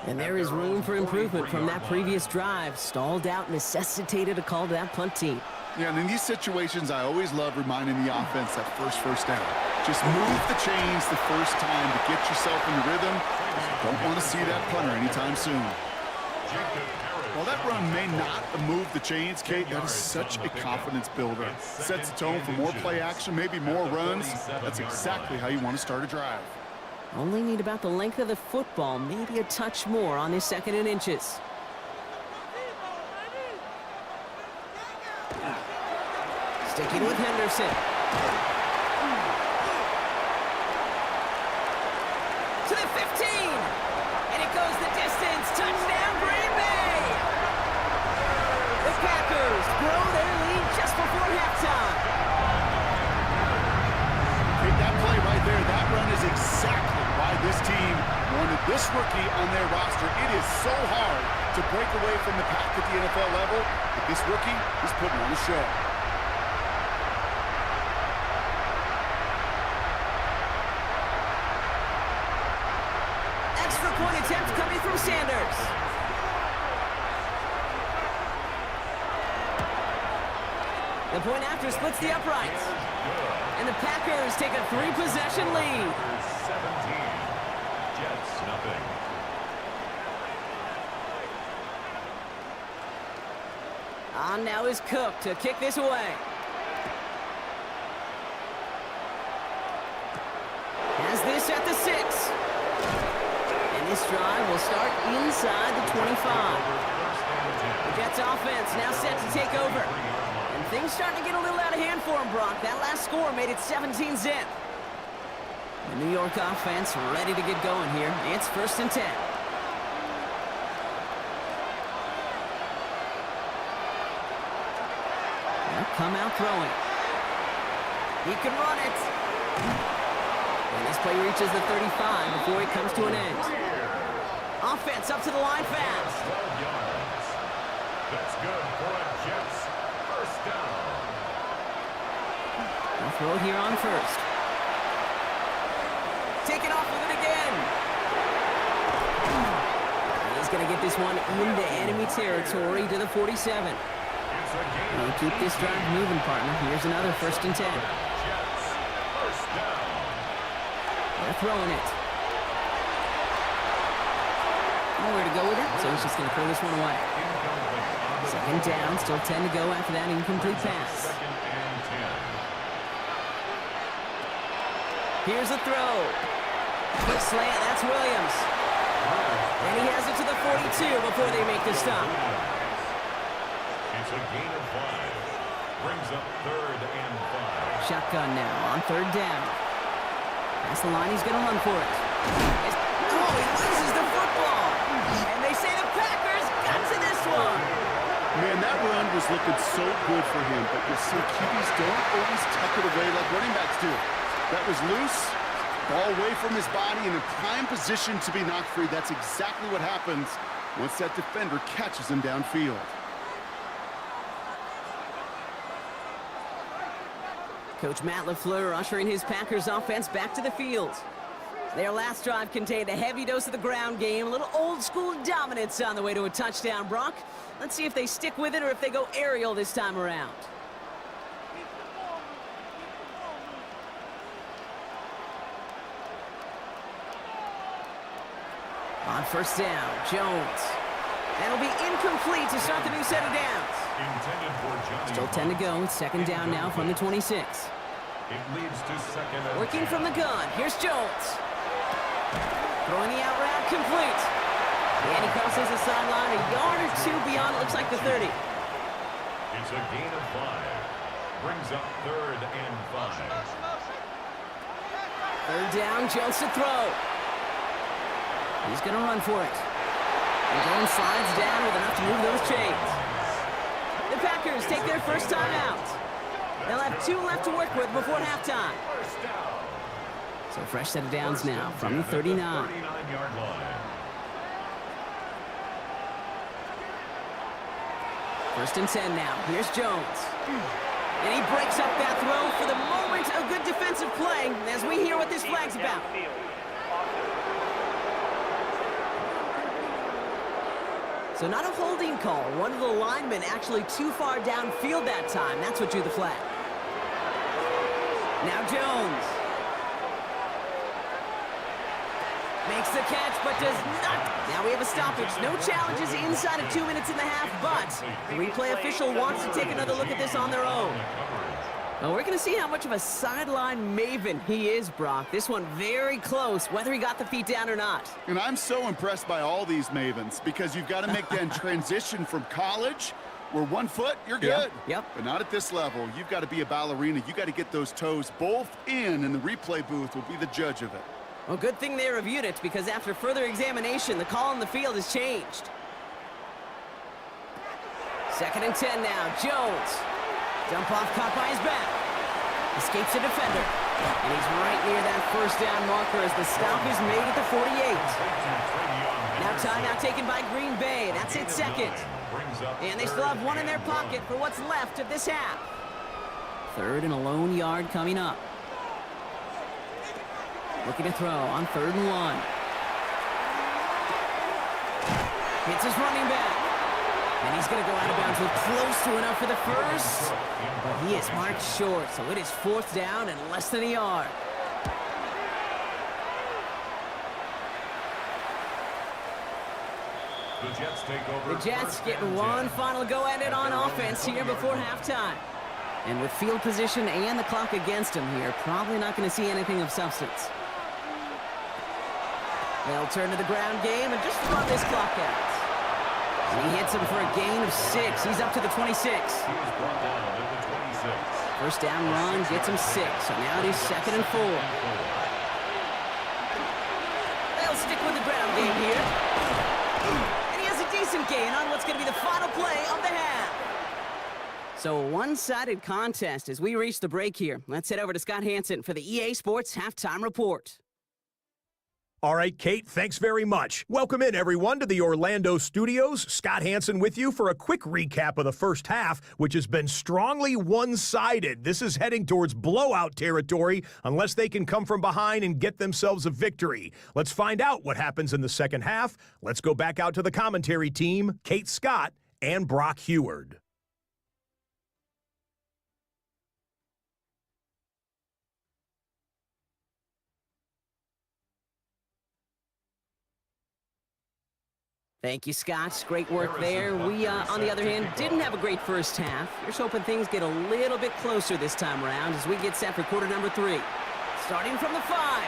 And there is room for improvement from that previous drive. Stalled out, necessitated a call to that punt team. Yeah, and in these situations, I always love reminding the offense that first down. Just move the chains the first time to get yourself in the rhythm. Don't want to see that punter anytime soon. While that run may not move the chains, Kate, that is such a confidence builder. Sets the tone for more play action, maybe more runs. That's exactly how you want to start a drive. Only need about the length of the football, maybe a touch more on this 2nd and inches. Sticking with Henderson. To the 15. And it goes the distance. Touchdown, Green Bay. The Packers grow their lead just before halftime. Hey, that play right there, that run is exactly why this team wanted this rookie on their roster. It is so hard to break away from the pack at the NFL level, but this rookie is putting on a show. Extra point attempt coming from Sanders. The point after splits the uprights. And the Packers take a 3-possession lead. 17. Jets, nothing. On now is Cook to kick this away. Has this at the 6. And this drive will start inside the 25. The Jets offense now set to take over. And things starting to get a little out of hand for him, Brock. That last score made it 17-zip. The New York offense ready to get going here. It's 1st and 10. They'll come out throwing. He can run it. And this play reaches the 35 before it comes to an end. Offense up to the line fast. 12 yards. That's good for a Jets first down. They'll throw it here on 1st. Take it off with it again. He's going to get this one into enemy territory to the 47. We'll keep this drive moving, partner. Here's another 1st and 10. Jets first down. They're throwing it. Nowhere to go with it, so he's just going to throw this one away. 2nd down, still 10 to go after that incomplete pass. 2nd and 10. Here's the throw. Quick slant, that's Williams. And he has it to the 42 before they make the stop. It's a gain of 5. Brings up 3rd and 5. Shotgun now on 3rd down. That's the line, he's going to run for it. Oh, he loses the football. And they say the Packers got to this one. Man, that run was looking so good for him, but you see QBs don't always tuck it away like running backs do. That was loose, ball away from his body, and in prime position to be knocked free. That's exactly what happens once that defender catches him downfield. Coach Matt LaFleur ushering his Packers offense back to the field. Their last drive contained a heavy dose of the ground game, a little old-school dominance on the way to a touchdown, Brock. Let's see if they stick with it or if they go aerial this time around. On 1st down, Jones. That'll be incomplete to start the new set of downs. Intended for Johnny. Still 10 to go. It's 2nd down now from the 26. It leads to 2nd and Working 10. from the gun. Here's Jones. Throwing the out route complete. And he crosses the sideline a yard or 2 beyond, it looks like the 30. It's a gain of 5. Brings up 3rd and 5. 3rd down, Jones to throw. He's going to run for it. And Jones slides down with enough to move those chains. The Packers take their first time out. They'll have 2 left to work with before halftime. So fresh set of downs now from the 39. 39-yard line. 1st and 10 now. Here's Jones. And he breaks up that throw for the moment. A good defensive play as we hear what this flag's about. So not a holding call. One of the linemen actually too far downfield that time. That's what drew the flag. Now Jones. Makes the catch, but does not. Now we have a stoppage. No challenges inside of 2 minutes and a half, but the replay official wants to take another look at this on their own. Well, we're going to see how much of a sideline maven he is, Brock. This one very close, whether he got the feet down or not. And I'm so impressed by all these mavens because you've got to make that transition from college where 1 foot, you're good. Yep. But not at this level. You've got to be a ballerina. You've got to get those toes both in, and the replay booth will be the judge of it. Well, good thing they reviewed it because after further examination, the call on the field has changed. 2nd and 10 now. Jones. Dump off caught by his back. Escapes the defender. And he's right near that 1st down marker as the stop is made at the 48. Now timeout taken by Green Bay. That's its 2nd. And they still have 1 in their pocket for what's left of this half. 3rd and a lone yard coming up. Looking to throw on 3rd and 1. Hits his running back. And he's going to go out of bounds with close to enough for the first. But he is marked short, so it is 4th down and less than a yard. The Jets getting one final go at it on offense here before halftime. And with field position and the clock against him here, probably not going to see anything of substance. They'll turn to the ground game and just run this clock out. And he hits him for a gain of 6. He's up to the 26. First down run gets him 6. So now it is 2nd and 4. They'll stick with the ground game here. And he has a decent gain on what's going to be the final play of the half. So a one-sided contest as we reach the break here. Let's head over to Scott Hansen for the EA Sports Halftime Report. All right, Kate, thanks very much. Welcome in, everyone, to the Orlando studios. Scott Hansen with you for a quick recap of the first half, which has been strongly one-sided. This is heading towards blowout territory unless they can come from behind and get themselves a victory. Let's find out what happens in the second half. Let's go back out to the commentary team, Kate Scott and Brock Heward. Thank you, Scott. Great work there. We, on the other hand, didn't have a great first half. Here's hoping things get a little bit closer this time around as we get set for quarter number 3. Starting from the 5.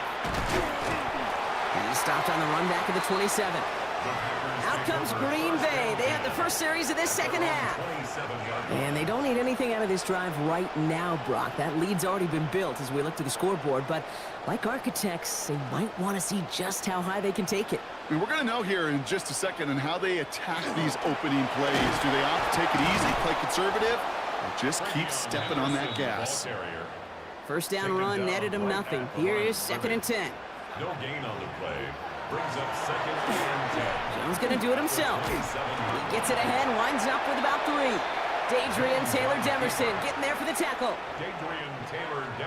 And he stopped on the run back of the 27. Out comes Green Bay. They have the first series of this second half. And they don't need anything out of this drive right now, Brock. That lead's already been built as we look to the scoreboard. But like architects, they might want to see just how high they can take it. I mean, we're going to know here in just a second on how they attack these opening plays. Do they opt to take it easy, play conservative, or just keep stepping on that gas? First down run netted him nothing. Here is 2nd and 10. No gain on the play. Brings up 2nd and 10. Jones going to do it himself. He gets it ahead, winds up with about 3. Dadrian Taylor-Demerson getting there for the tackle.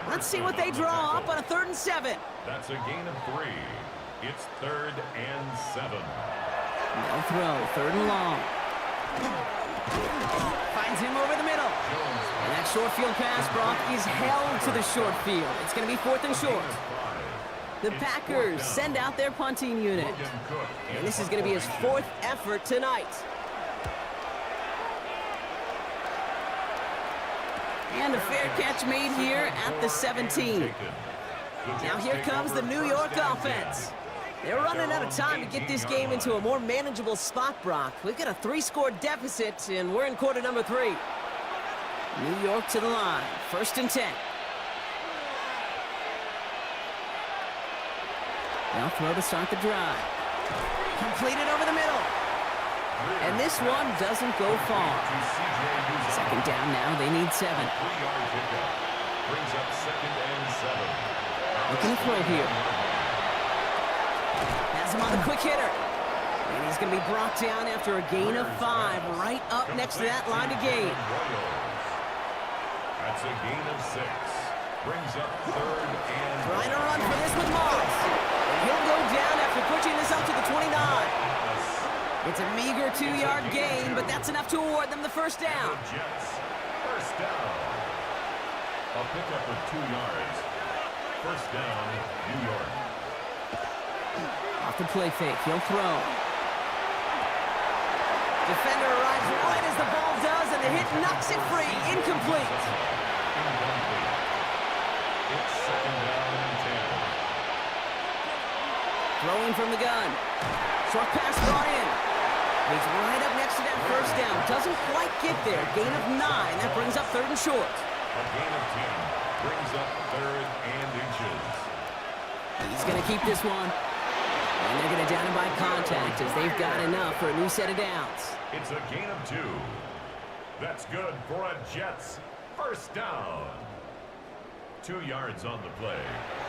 Let's see what they draw up on a 3rd and 7. That's a gain of 3. It's 3rd and 7. No throw, 3rd and long. Finds him over the middle. And that short field pass, Brock, is held to the short field. It's going to be 4th and short. The Packers send out their punting unit. And this is going to be his 4th effort tonight. And a fair catch made here at the 17. Now here comes the New York offense. They're running out of time to get this game into a more manageable spot, Brock. We've got a 3-score deficit, and we're in quarter number 3. New York to the line, 1st and 10. Now throw to start the drive. Completed over the middle. And this one doesn't go far. 2nd down now, they need 7. Brings up 2nd and 7. Looking to throw here. Has him on the quick hitter. And he's going to be brought down after a gain of 5, right up next to that line to gain. That's a gain of 6. Brings up 3rd and... Trying to run for this with Moss. And he'll go down after pushing this up to the 29. It's a meager 2-yard gain, but that's enough to award them the first down. Jets, first down. A pickup of 2 yards. First down, New York. Off the play fake, he'll throw. Defender arrives right as the ball does, and the hit knocks it free. Incomplete. It's 2nd down and 10. Throwing from the gun. Short pass brought in. He's right up next to that first down. Doesn't quite get there. Gain of 9. That brings up 3rd and short. A gain of 10. Brings up 3rd and inches. He's going to keep this one. And they're going to down him by contact as they've got enough for a new set of downs. It's a gain of 2. That's good for a Jets first down. 2 yards on the play.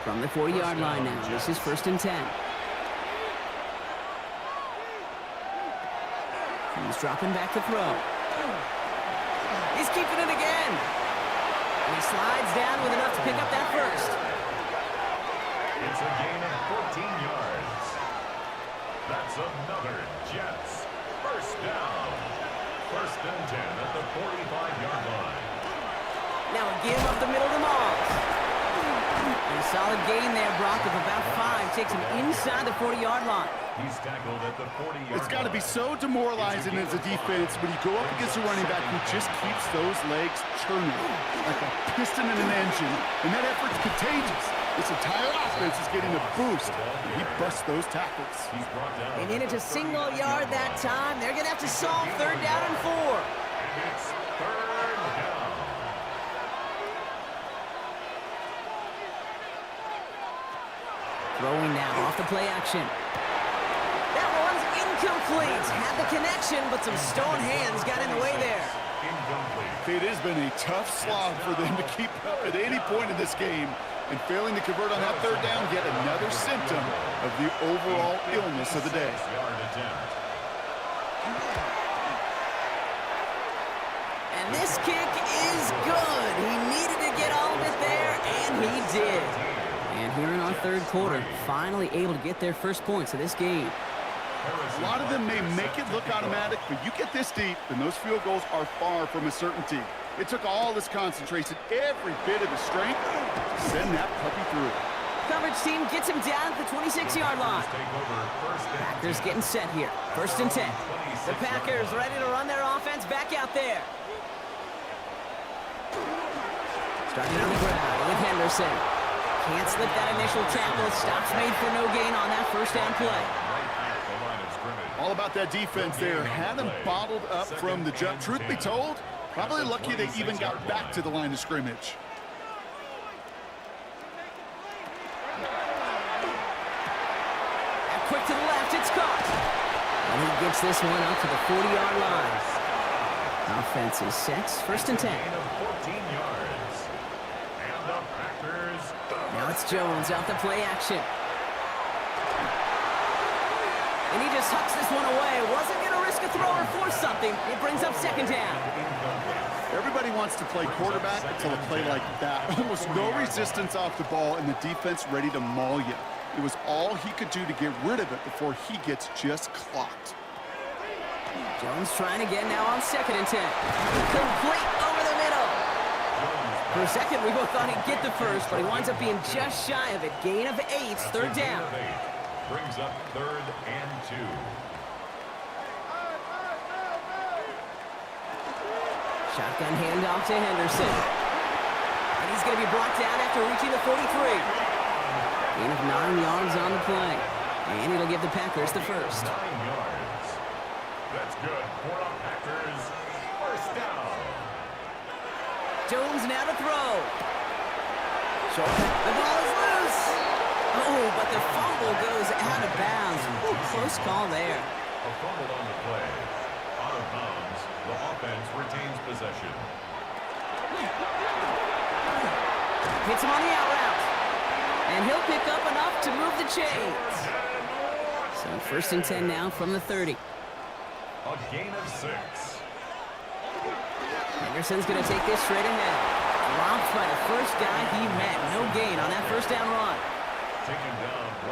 From the 4-yard line now. This is 1st and 10. He's dropping back to throw. He's keeping it again. And he slides down with enough to pick up that first. It's a gain of 14 yards. That's another Jets first down. First and 10 at the 45-yard line. Now a give up the middle to Moss. And a solid gain there, Brock, of about 5. Takes him inside the 40-yard line. He's tackled at the 40-yard line. It's got to be so demoralizing as a defense when you go up against a running back who just keeps those legs churning like a piston in an engine, and that effort's contagious. This entire offense is getting a boost. He busts those tackles. He's brought down. They needed a single yard that time. They're going to have to solve 3rd down and 4. And it's 3rd down. Throwing now off the play action. That one's incomplete. Had the connection, but some stone hands got in the way there. Incomplete. It has been a tough slog for them to keep up at any point in this game. And failing to convert on that 3rd down, yet another symptom of the overall illness of the day. Yard attempt. And this kick is good. He needed to get all of it there, and he did. And here in our 3rd quarter, finally able to get their first points of this game. A lot of them may make it look automatic, but you get this deep, and those field goals are far from a certainty. It took all this concentration, every bit of the strength, to send that puppy through. Coverage team gets him down at the 26-yard line. Packers getting set here. 1st and 10. The Packers ready to run their offense back out there. Starting on the ground with Henderson. Can't slip that initial tackle. Stops made for no gain on that 1st down play. All about that defense there. Had them bottled up from the jump. Truth be told, probably lucky they even got back to the line of scrimmage. And quick to the left, it's caught. And he gets this one out to the 40-yard line. Offense is set. 1st and 10. 14 yards. And the Packers. Now it's Jones out the play action. And he just hucks this one away. Wasn't going to risk a throw or force something. It brings up 2nd down. Everybody wants to play quarterback until a play like that. Almost no resistance off the ball and the defense ready to maul you. It was all he could do to get rid of it before he gets just clocked. Jones trying again now on 2nd and 10. Complete over the middle. For a second, we both thought he'd get the first, but he winds up being just shy of it. Gain of 8, 3rd down. Brings up 3rd and 2. Shotgun handoff to Henderson. And he's going to be brought down after reaching the 43. Gain of 9 yards on the play. And it'll give the Packers the first. 9 yards. That's good for the Packers. 1st down. Jones now to throw. The ball is loose. Oh, but the fumble goes out of bounds. Ooh, close call there. A fumble on the play. Out of bounds. The offense retains possession. Hits him on the out route. And he'll pick up enough to move the chains. So 1st and 10 now from the 30. A gain of 6. Henderson's going to take this straight ahead. Dropped by the first guy he met. No gain on that 1st down run.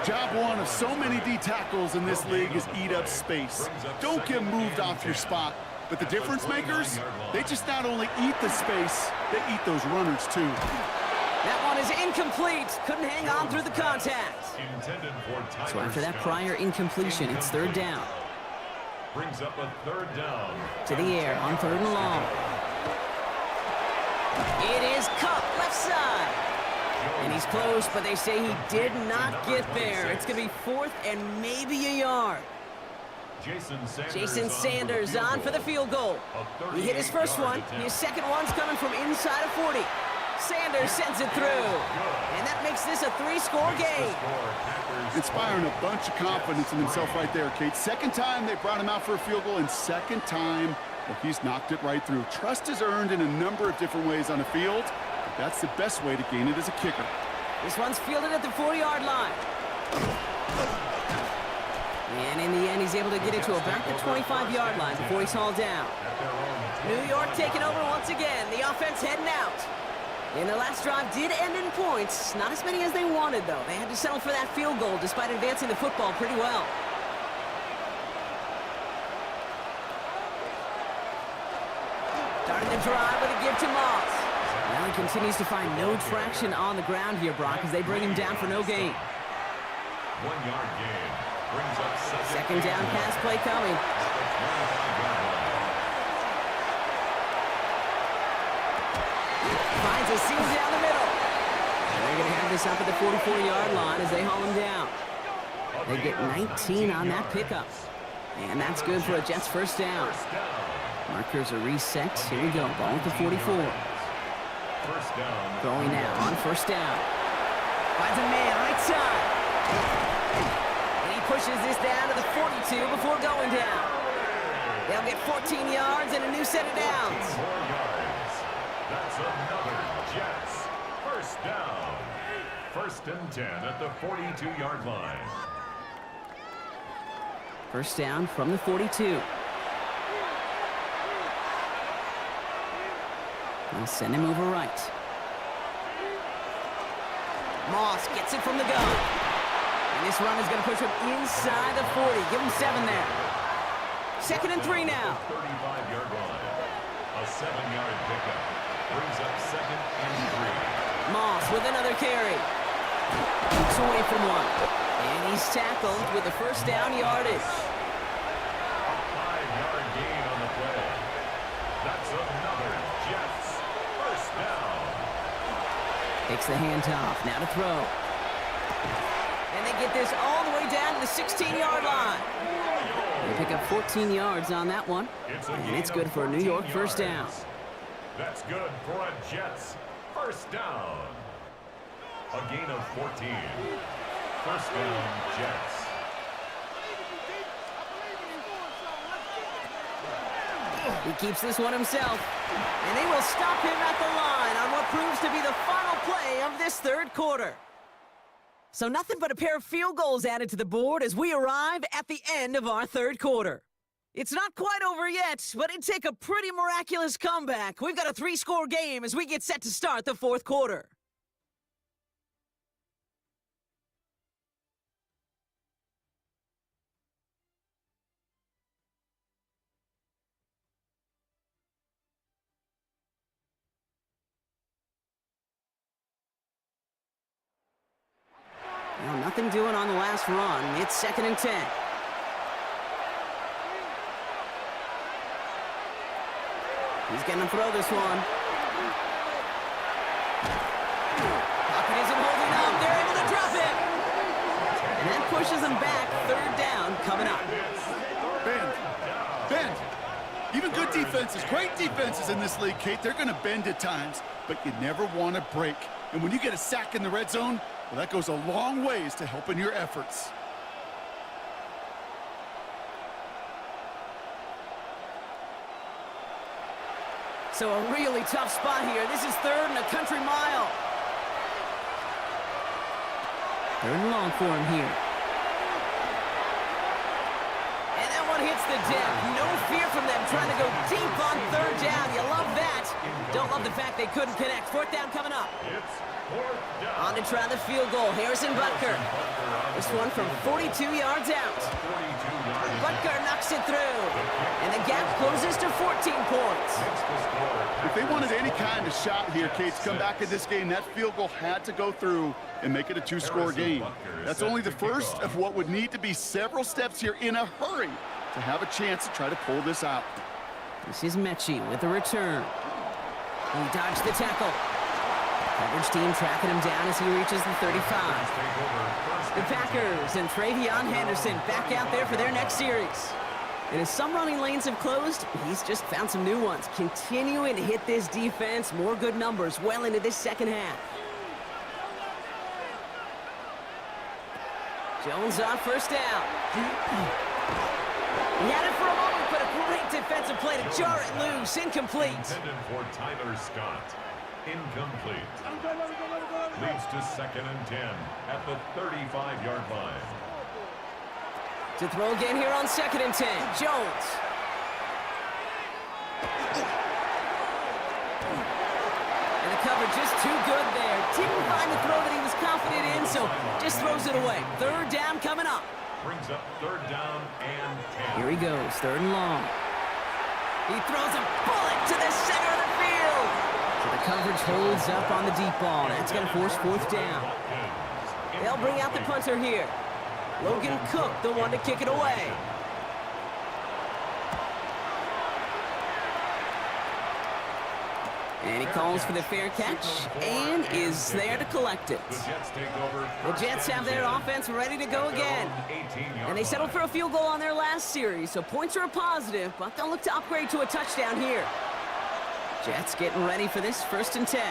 Job one of so many D tackles in this league is eat up space. Don't get moved off your spot. But the difference makers, they just not only eat the space, they eat those runners too. That one is incomplete. Couldn't hang on through the contact. So after that prior incompletion, it's 3rd down. Brings up a 3rd down. To the air on 3rd and long. It is Cup left side. And he's close, but they say he did not get there. It's going to be 4th and maybe a yard. Jason Sanders on for the field goal. He hit his first one. His second one's coming from inside of 40. Sanders sends it through. And that makes this a 3-score game. Inspiring a bunch of confidence in himself right there, Kate. 2nd time they brought him out for a field goal, and 2nd time, well, he's knocked it right through. Trust is earned in a number of different ways on the field. That's the best way to gain it as a kicker. This one's fielded at the 40-yard line. And in the end, he's able to get it to about the 25-yard line before he's hauled down. New York taking over once again. The offense heading out. And the last drive did end in points. Not as many as they wanted, though. They had to settle for that field goal despite advancing the football pretty well. Starting the drive with a give to Moss. Well, he continues to find no traction on the ground here, Brock, as they bring him down for no gain. 1 yard gain. Brings up Second down pass play coming. Finds a seam down the middle. And they're going to have this up at the 44-yard line as they haul him down. They get 19 on that pickup. And that's good for a Jets first down. Markers are reset. Here we go. Ball at the 44. First down. Throwing now on first down. Finds a man right side. And he pushes this down to the 42 before going down. They'll get 14 yards and a new set of downs. 4 yards. That's another Jets first down. First and 10 at the 42-yard line. First down from the 42. They'll send him over right. Moss gets it from the gun. And this run is going to push him inside the 40. Give him 7 there. Second and 3 now. 35-yard line. A 7-yard pickup. Brings up second and 3. Moss with another carry. Keeps away from one. And he's tackled with the first down yardage. A 5-yard gain on the play. That's another Jets first down. Takes the handoff. Now to throw. And they get this all the way down to the 16-yard line. They pick up 14 yards on that one. And it's good for a New York first down. That's good for a Jets first down. A gain of 14. First down, Jets. He keeps this one himself. And they will stop him at the line on what proves to be the final play of this third quarter. So nothing but a pair of field goals added to the board as we arrive at the end of our third quarter. It's not quite over yet, but it'd take a pretty miraculous comeback. We've got a 3-score game as we get set to start the fourth quarter. Well, nothing doing on the last run. It's second and 10. He's going to throw this one. Pocket isn't holding up. They're able to drop it. And that pushes them back. Third down coming up. Bend. Even good defenses, great defenses in this league, Kate, they're going to bend at times, but you never want to break. And when you get a sack in the red zone, well, that goes a long ways to helping your efforts. So a really tough spot here. This is third and a country mile. Third and long for him here. And that one hits the deck. No fear from them trying to go deep on third down. You love that. Don't love the fact they couldn't connect. Fourth down coming up. On to try the field goal. Harrison Butker. This one from 42 yards out. Butker knocks it through. And the gap closes to 14 points. If they wanted any kind of shot here, Kate, to come back in this game, that field goal had to go through and make it a 2-score game. That's only the first of what would need to be several steps here in a hurry to have a chance to try to pull this out. This is Mechie with the return. He dodged the tackle. Coverage team tracking him down as he reaches the 35. The Packers and Travion Henderson back out there for their next series. And as some running lanes have closed, he's just found some new ones. Continuing to hit this defense, more good numbers well into this second half. Jones on first down. He had it for a moment, but a great defensive play to jar it loose. Incomplete. Intended for Tyler Scott. Incomplete. Leads to second and 10 at the 35-yard line. To throw again here on second and 10. Jones. And the coverage just too good there. Didn't find the throw that he was confident in, so just throws it away. Third down coming up. Brings up third down and 10. Here he goes, third and long. He throws a bullet to the center of the field. So the coverage holds up on the deep ball. That's going to force fourth down. They'll bring out the punter here. Logan Cook, the one to kick it away. And he calls for the fair catch and is there to collect it. The Jets have their offense ready to go again. And they settled for a field goal on their last series, so points are a positive, but they'll look to upgrade to a touchdown here. Jets getting ready for this 1st and 10.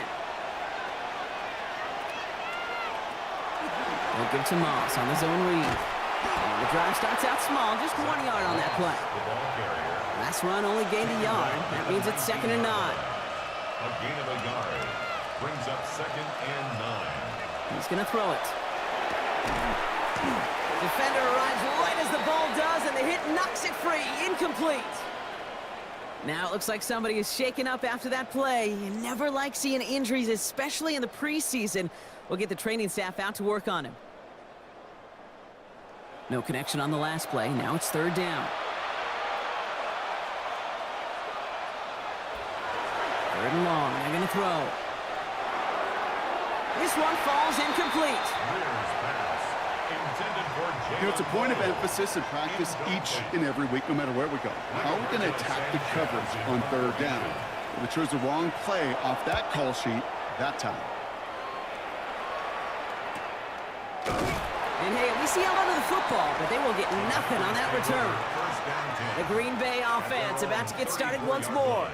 They'll give to Moss on the zone read. And the drive starts out small, just 1 yard on that play. Last run only gained a yard. That means it's 2nd and 9. A gain of a yard brings up 2nd and 9. He's going to throw it. Defender arrives right as the ball does, and the hit knocks it free. Incomplete. Now it looks like somebody is shaken up after that play. You never like seeing injuries, especially in the preseason. We'll get the training staff out to work on him. No connection on the last play. Now it's 3rd down. 3rd and long. They're going to throw. This one falls incomplete. You know, it's a point of emphasis in practice each and every week, no matter where we go. How are we going to attack the coverage on 3rd down? Well, they chose the wrong play off that call sheet that time. And hey, we see a lot of the football, but they will get nothing on that return. The Green Bay offense about to get started once more.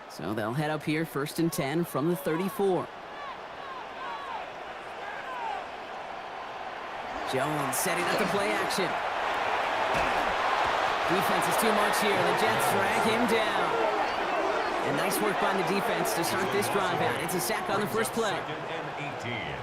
So they'll head up here 1st and 10 from the 34. Jones setting up the play action. Defense is too much here. The Jets drag him down. And nice work by the defense to start this drive out. It's a sack on the first play.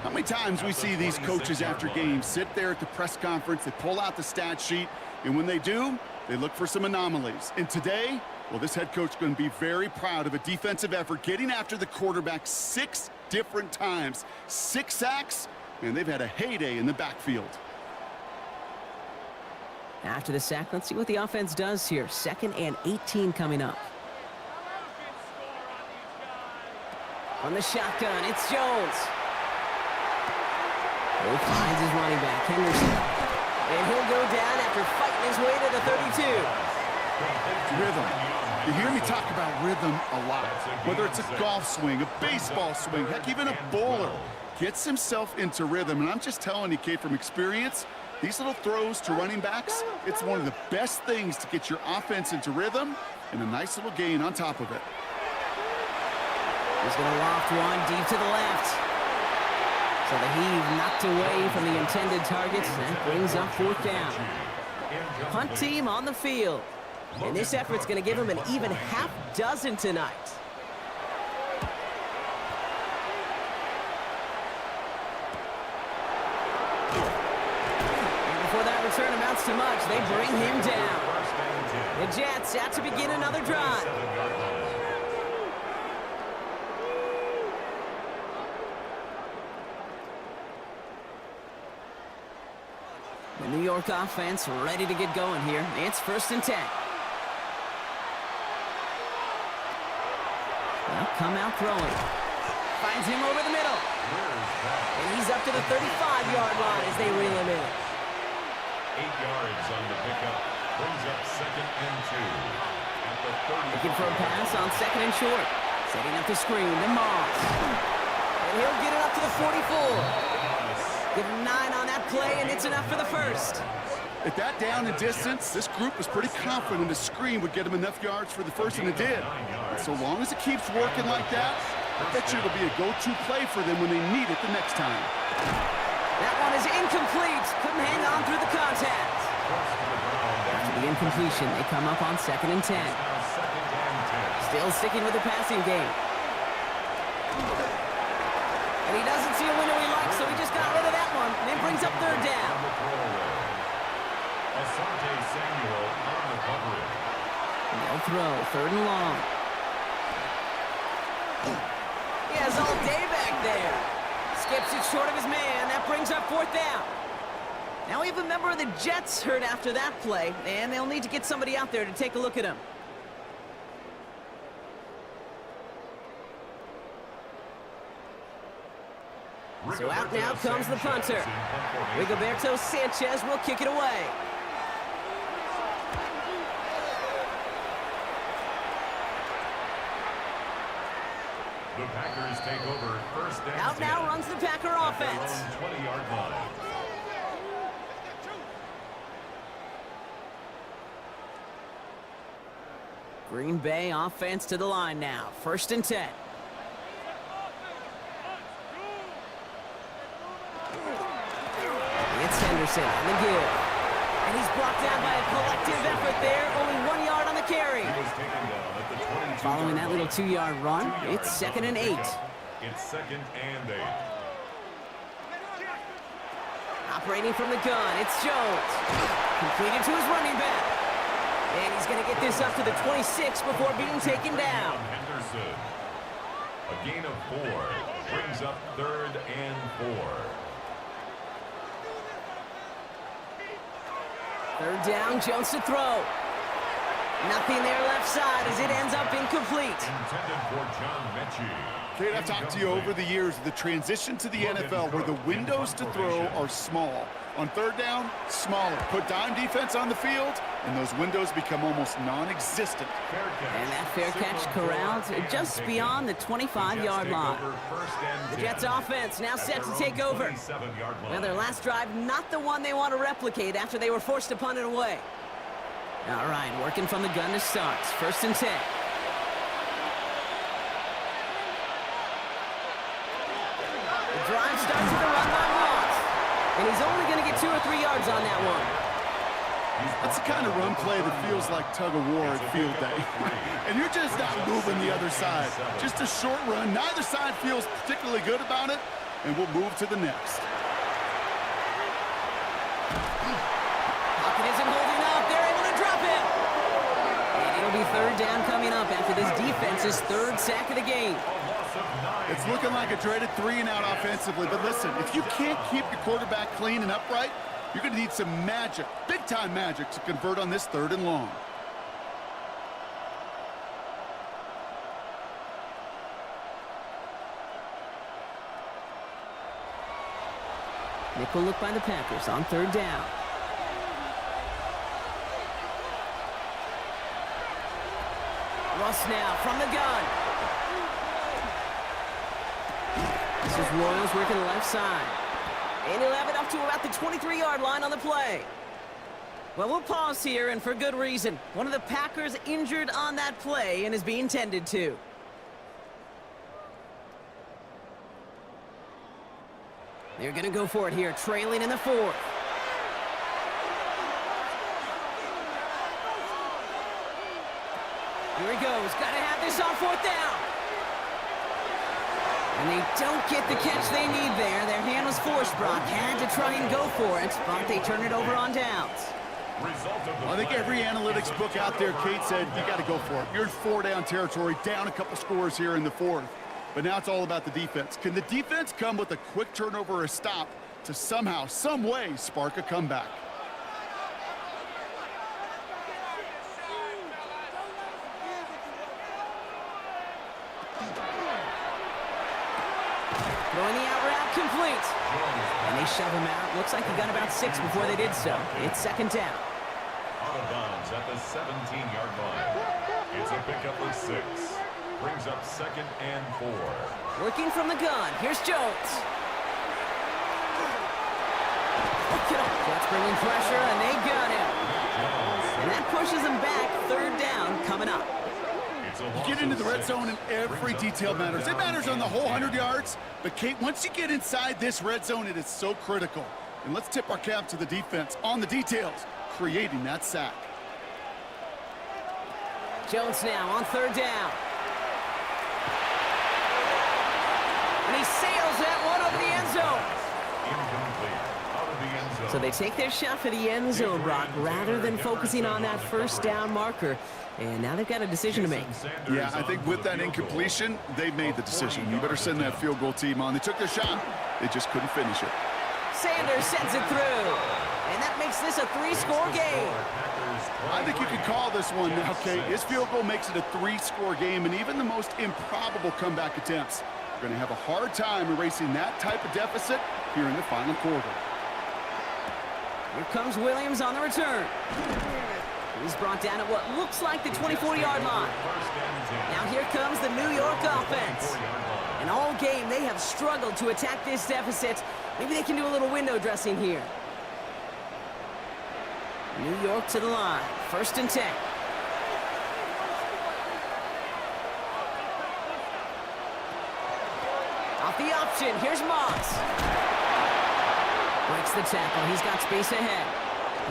How many times we see these coaches after games sit there at the press conference, they pull out the stat sheet, and when they do, they look for some anomalies. And today, well, this head coach is going to be very proud of a defensive effort getting after the quarterback 6 different times. 6 sacks, and they've had a heyday in the backfield. After the sack, let's see what the offense does here. 2nd and 18 coming up. On the shotgun, it's Jones. He finds his running back, Henderson. And he'll go down after fighting his way to the 32. Rhythm. You hear me talk about rhythm a lot. Whether it's a golf swing, a baseball swing, heck, even a bowler gets himself into rhythm. And I'm just telling you, Kate, from experience, these little throws to running backs, it's one of the best things to get your offense into rhythm and a nice little gain on top of it. He's going to loft one deep to the left. So the heave knocked away from the intended target. That brings up 4th down. Punt team on the field. And this effort's going to give him an even half dozen tonight. And before that return amounts to much, they bring him down. The Jets out to begin another drive. The New York offense ready to get going here. It's 1st and 10. They'll come out throwing. Finds him over the middle. And he's up to the 35-yard line as they reel him in. 8 yards on the pickup. Brings up 2nd and 2. At the 30. Looking for a pass on 2nd and short. Setting up the screen to Moss. And he'll get it up to the 44. Give him 9 on that play, and it's enough for the first. At that down and distance, this group was pretty confident the screen would get him enough yards for the first, and it did. And so long as it keeps working like that, I bet you it'll be a go-to play for them when they need it the next time. That one is incomplete. Couldn't hang on through the contact. After the incompletion, they come up on 2nd and 10. Still sticking with the passing game. And he doesn't see a window he likes, so he just got rid of that one. And it brings up 3rd down. Asante Samuel on the coverage. They'll throw, 3rd and long. He has all day back there. Skips it short of his man. That brings up 4th down. Now we have a member of the Jets hurt after that play, and they'll need to get somebody out there to take a look at him. So out now comes the punter. Rigoberto Sanchez will kick it away. The Packers take over first and Out 10. now runs the Packer At their offense. own 20-yard line. Green Bay offense to the line now. 1st and 10. It's Henderson on the give. And he's brought down by a collective effort there. Only 1 yard on the carry. He was taken down at the 22-yard Following that little 2-yard run, 2 yards it's 2nd and 8. It's 2nd and 8. Operating from the gun, it's Jones. Completed to his running back. And he's going to get this up to the 26 before being taken down. Henderson. A gain of 4 brings up 3rd and 4. 3rd down, Jones to throw. Nothing there left side as it ends up incomplete. Intended for John Mechie. Kate, I've talked to you over the years of the transition to the NFL where the windows to throw are small. On 3rd down, smaller. Put dime defense on the field, and those windows become almost non-existent. And that fair catch corralled just beyond the 25-yard line. The Jets offense now set to take over. Well, their last drive, not the one they want to replicate after they were forced to punt it away. All right, working from the gun to start. 1st and 10. The drive starts with a run by Moss. And he's only going to get 2 or 3 yards on that one. That's the kind of run play that feels like tug-of-war at field day. And you're just not moving the other side. Just a short run. Neither side feels particularly good about it, and we'll move to the next. Pocket isn't holding up. They're able to drop it. And it'll be 3rd down coming up after this defense's 3rd sack of the game. It's looking like a dreaded 3-and-out offensively, but listen, if you can't keep your quarterback clean and upright, you're going to need some magic, big-time magic, to convert on this 3rd and long. Nickel look by the Packers on 3rd down. Russ now from the gun. This is Royals working the left side. And he'll have it up to about the 23-yard line on the play. Well, we'll pause here, and for good reason. One of the Packers injured on that play and is being tended to. They're going to go for it here, trailing in the 4th. Here he goes. Got to have this on 4th down. And they don't get the catch they need there. Their hand was forced, Brock. Had to try and go for it, but they turn it over on downs. I think every analytics book out there, Kate, said you got to go for it. You're in 4-down territory, down a couple scores here in the 4th. But now it's all about the defense. Can the defense come with a quick turnover or a stop to somehow, some way, spark a comeback? Throwing the out route complete. And they shove him out. Looks like he got about 6 before they did so. It's 2nd down. Out of bounds at the 17-yard line. It's a pickup of 6. Brings up 2nd and 4. Working from the gun. Here's Jones. Jets bringing pressure, and they got him. And that pushes them back. 3rd down coming up. You get into the red zone and every detail matters. It matters on the whole 100 yards. But, Kate, once you get inside this red zone, it is so critical. And let's tip our cap to the defense on the details, creating that sack. Jones now on 3rd down. And he sails that one over the end zone. Incomplete. Out of the end zone. So they take their shot for the end zone, Brock, rather than focusing on that first down marker. And now they've got a decision to make. Yeah, I think with that incompletion, they made the decision. You better send that field goal team on. They took their shot. They just couldn't finish it. Sanders sends it through. And that makes this a 3-score game. I think you could call this one now, Kate. His field goal makes it a 3-score game, and even the most improbable comeback attempts are going to have a hard time erasing that type of deficit here in the final quarter. Here comes Williams on the return. He's brought down at what looks like the 24-yard line. Now here comes the New York offense. And all game, they have struggled to attack this deficit. Maybe they can do a little window dressing here. New York to the line. 1st and 10. Off the option. Here's Moss. Breaks the tackle. He's got space ahead.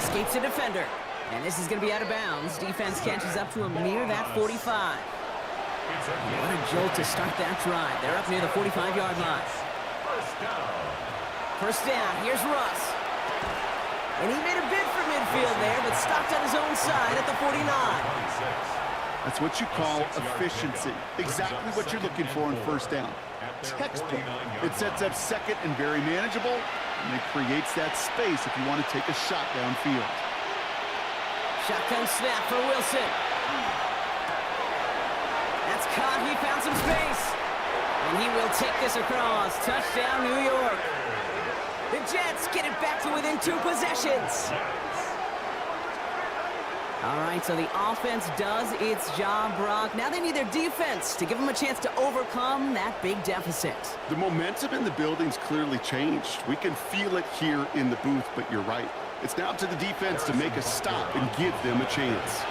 Escapes a defender. And this is going to be out of bounds. Defense catches up to him near that 45. What a jolt to start that drive. They're up near the 45-yard line. First down. Here's Russ. And he made a bid for midfield there, but stopped on his own side at the 49. That's what you call efficiency. Exactly what you're looking for in first down. Textbook. It sets up second and very manageable, and it creates that space if you want to take a shot downfield. Shotgun snap for Wilson. That's caught. He found some space. And he will take this across. Touchdown, New York. The Jets get it back to within 2 possessions. All right, so the offense does its job, Brock. Now they need their defense to give them a chance to overcome that big deficit. The momentum in the building's clearly changed. We can feel it here in the booth, but you're right. It's now up to the defense to make a stop and give them a chance.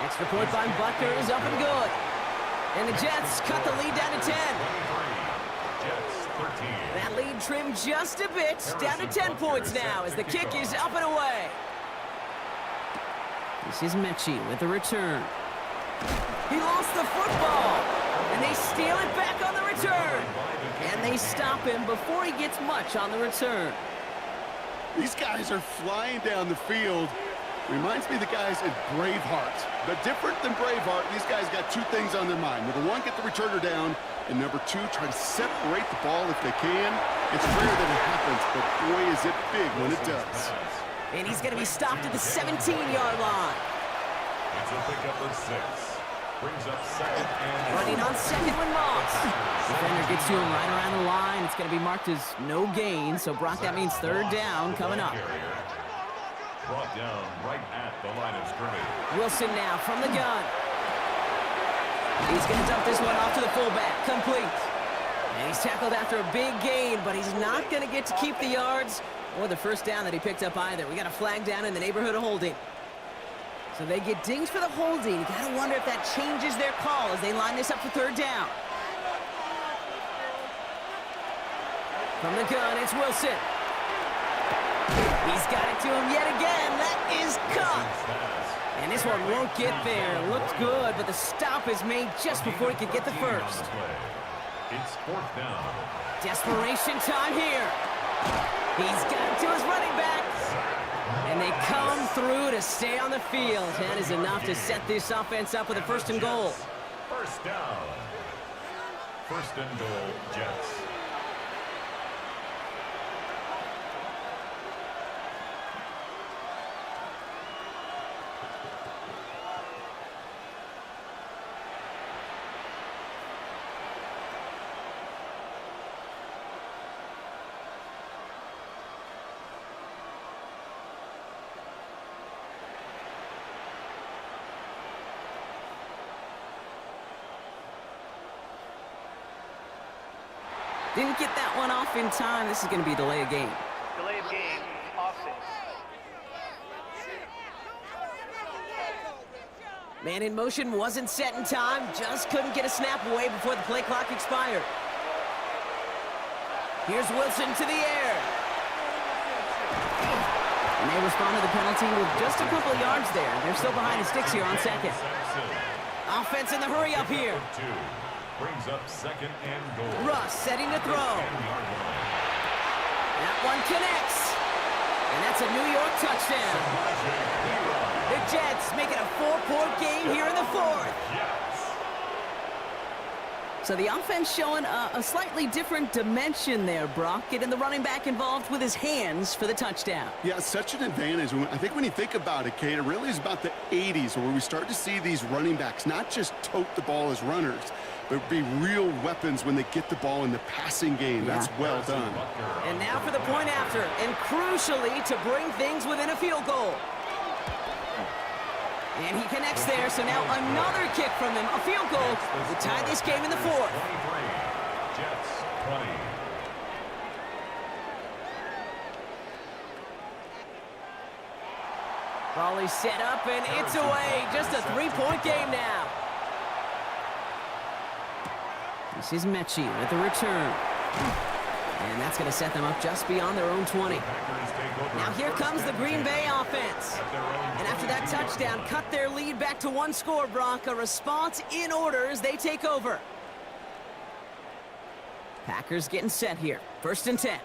Extra point by Butker is up and good. And the Jets cut the lead down to 10. That lead trimmed just a bit, down to 10 points now as the kick is up and away. This is Mechie with the return. He lost the football, and they steal it back on the return. And they stop him before he gets much on the return. These guys are flying down the field. Reminds me of the guys at Braveheart. But different than Braveheart, these guys got 2 things on their mind. Number 1, get the returner down. And number 2, try to separate the ball if they can. It's rare that it happens, but boy, is it big when it does. And he's going to be stopped at the 17-yard line. It's a pickup of 6. Brings up 2nd and running on 2nd with Moss. Defender gets to him right around the line. It's going to be marked as no gain. So, Brock, that means 3rd down coming up. Brought down right at the line of scrimmage. Wilson now from the gun. He's going to dump this one off to the fullback. Complete. And he's tackled after a big gain, but he's not going to get to keep the yards or the first down that he picked up either. We got a flag down in the neighborhood of holding. So they get dinged for the holding. You got to wonder if that changes their call as they line this up for 3rd down. From the gun, it's Wilson. He's got it to him yet again. That is caught. And this one won't get there. Looked good, but the stop is made just before he could get the first. It's 4th down. Desperation time here. He's got it to his running back. And they come through to stay on the field. That is enough to set this offense up with a 1st and goal. 1st down. 1st and goal, Jets. Didn't get that one off in time. This is going to be a delay of game. Delay of game, offense. Man in motion wasn't set in time. Just couldn't get a snap away before the play clock expired. Here's Wilson to the air. And they respond to the penalty with just a couple of yards there. They're still behind the sticks here on 2nd. Offense in the hurry up here. Brings up second and goal. Russ setting to throw. That one connects. And that's a New York touchdown. The Jets make it a 4-point game here in the fourth. So the offense showing a slightly different dimension there, Brock. Getting the running back involved with his hands for the touchdown. Yeah, such an advantage. I think when you think about it, Kate, it really is about the 80s where we start to see these running backs not just tote the ball as runners, but be real weapons when they get the ball in the passing game. That's well done. And now for the point after, and crucially to bring things within a field goal. And he connects there, so now another kick from them, a field goal to tie this game in the fourth. Jets 20. Ball is set up, and it's away. Just a 3-point game now. This is Mechie with the return. And that's going to set them up just beyond their own 20. Now here comes the Green Bay offense. And after that touchdown, cut their lead back to 1 score, Brock. A response in order as they take over. Packers getting set here. 1st and 10.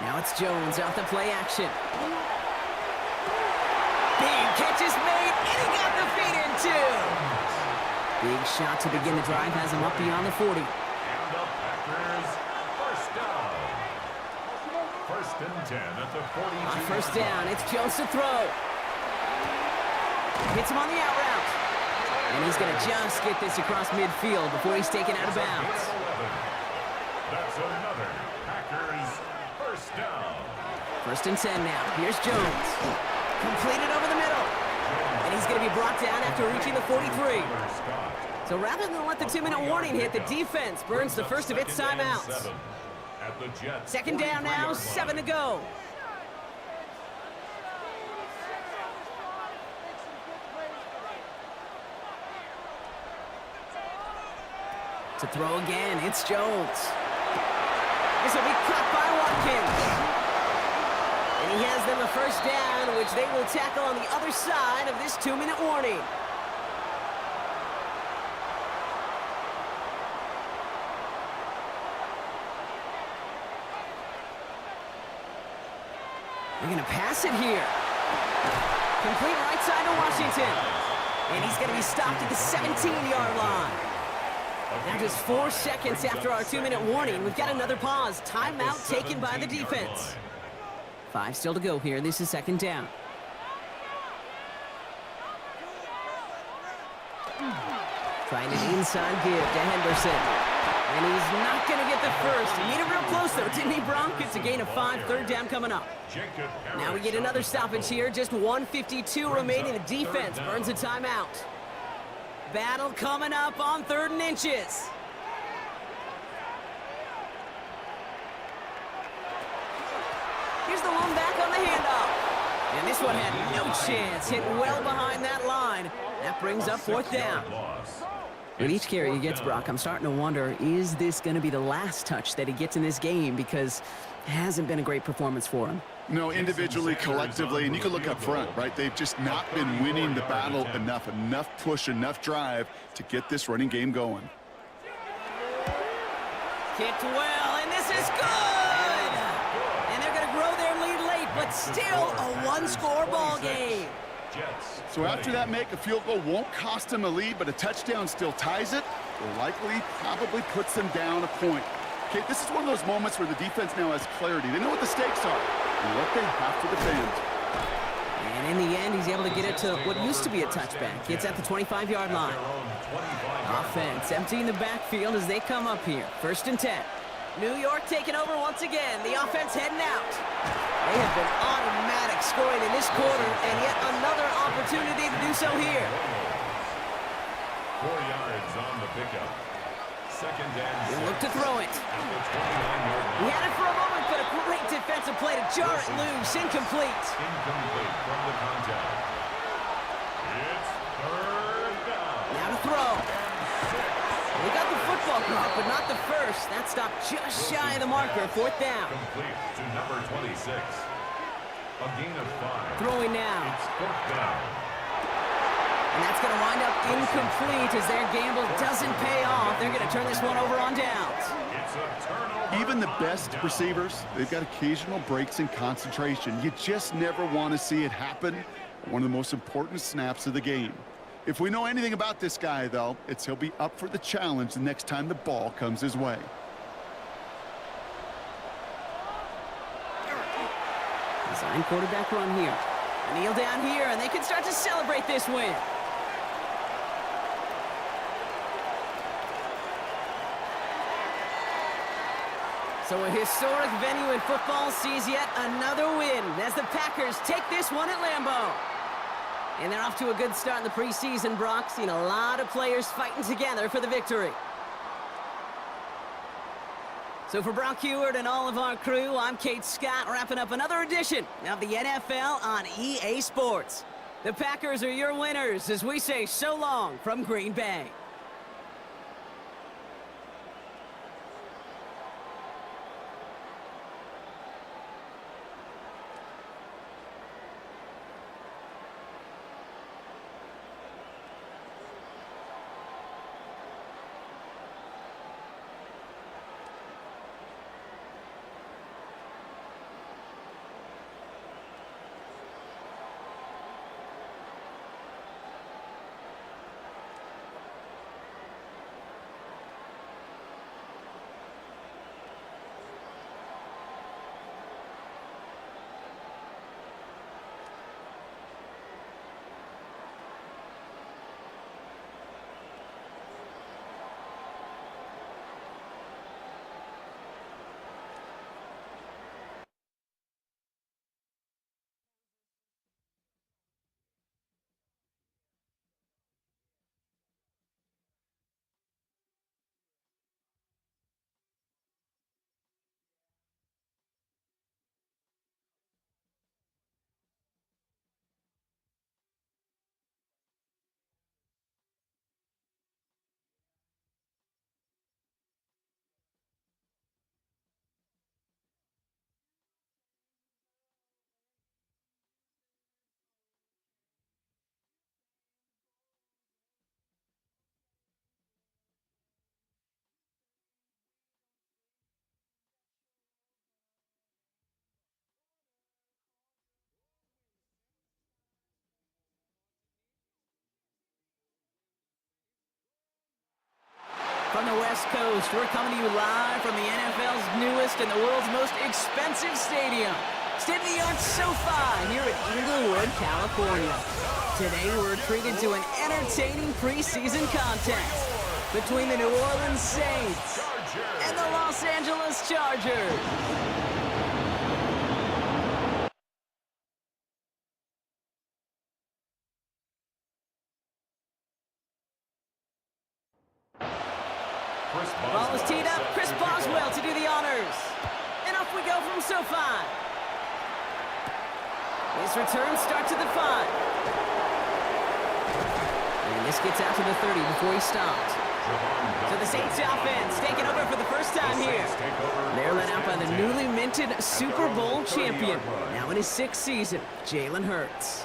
Now it's Jones off the play action. Big catch is made, and he got the feet in too. Big shot to begin the drive has him up beyond the 40. And the Packers first down. 1st and 10 at the 42. On 1st down, it's Jones to throw. Hits him on the out route. And he's going to just get this across midfield before he's taken out of bounds. That's another Packers first down. 1st and 10 now. Here's Jones. Completed over the middle. And he's going to be brought down after reaching the 43. So rather than let the 2-minute warning hit, the defense burns the first of its timeouts. 2nd down now, 7 to go. To throw again, it's Jones. This will be caught by Watkins. And he has them a 1st down, which they will tackle on the other side of this 2-minute warning. They're going to pass it here. Complete right side to Washington. And he's going to be stopped at the 17-yard line. Now just 4 seconds after our 2-minute warning, we've got another pause. Timeout taken by the defense. 5 still to go here. This is 2nd down. Trying an inside give to Henderson. And he's not going to get the first. He made it real close, though, didn't he, Bronk? It's a gain of 5, 3rd down coming up. Now we get another stoppage here. Just 1:52 remaining. The defense burns a timeout. Battle coming up on 3rd and inches. Here's the one back on the handoff. And this one had no chance. Hit well behind that line. That brings up 4th down. With each carry he gets, Brock, I'm starting to wonder, is this going to be the last touch that he gets in this game? Because it hasn't been a great performance for him. No, individually, collectively, and you can look up front, right? They've just not been winning the battle enough push, enough drive to get this running game going. Kicked well, and this is good! And they're going to grow their lead late, but still a 1-score ball game. So after that make, a field goal won't cost them a lead, but a touchdown still ties it, or likely probably puts them down a point. Okay, this is one of those moments where the defense now has clarity. They know what the stakes are and what they have to defend. And in the end, he's able to get it to what used to be a touchback. It's at the 25-yard line. Offense emptying the backfield as they come up here. 1st and 10. New York taking over once again. The offense heading out. They have been automatic scoring in this quarter, and yet another opportunity to do so here. 4 yards on the pickup. 2nd and 6. He'll look to throw it. He had it for a moment, but a great defensive play to jar it loose. Incomplete. Incomplete from the contact. It's 3rd down. Now to throw. They got the football clock, but not the first. That stopped just shy of the marker. 4th down. Complete to number 26. A gain of 5. Throwing now. It's 4th down. And that's going to wind up incomplete as their gamble doesn't pay off. They're going to turn this one over on downs. It's a turnover. Even the best receivers, they've got occasional breaks in concentration. You just never want to see it happen. One of the most important snaps of the game. If we know anything about this guy, though, it's he'll be up for the challenge the next time the ball comes his way. Design quarterback run here. Kneel down here, and they can start to celebrate this win. So a historic venue in football sees yet another win as the Packers take this one at Lambeau. And they're off to a good start in the preseason, Brock. Seen a lot of players fighting together for the victory. So for Brock Heward and all of our crew, I'm Kate Scott, wrapping up another edition of the NFL on EA Sports. The Packers are your winners as we say so long from Green Bay. From the West Coast, we're coming to you live from the NFL's newest and the world's most expensive stadium. State-of-the-art SoFi here in Inglewood, California. Today, we're treated to an entertaining preseason contest between the New Orleans Saints and the Los Angeles Chargers. Ball is teed up. Chris Boswell to do the honors. And off we go from SoFi. His return starts at the 5. And this gets out to the 30 before he stops. So the Saints offense taking over for the first time here. They're led out by the newly minted Super Bowl champion. Now in his 6th season, Jalen Hurts.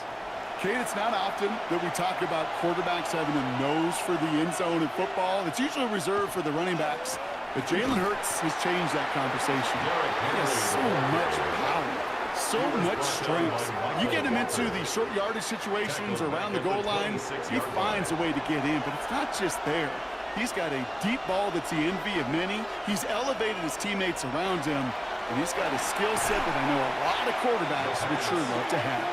Kate, it's not often that we talk about quarterbacks having a nose for the end zone in football. It's usually reserved for the running backs. But Jalen Hurts has changed that conversation. He has so much power, so much strength. You get him into the short yardage situations around the goal line, he finds a way to get in. But it's not just there. He's got a deep ball that's the envy of many. He's elevated his teammates around him. And he's got a skill set that I know a lot of quarterbacks would sure love to have.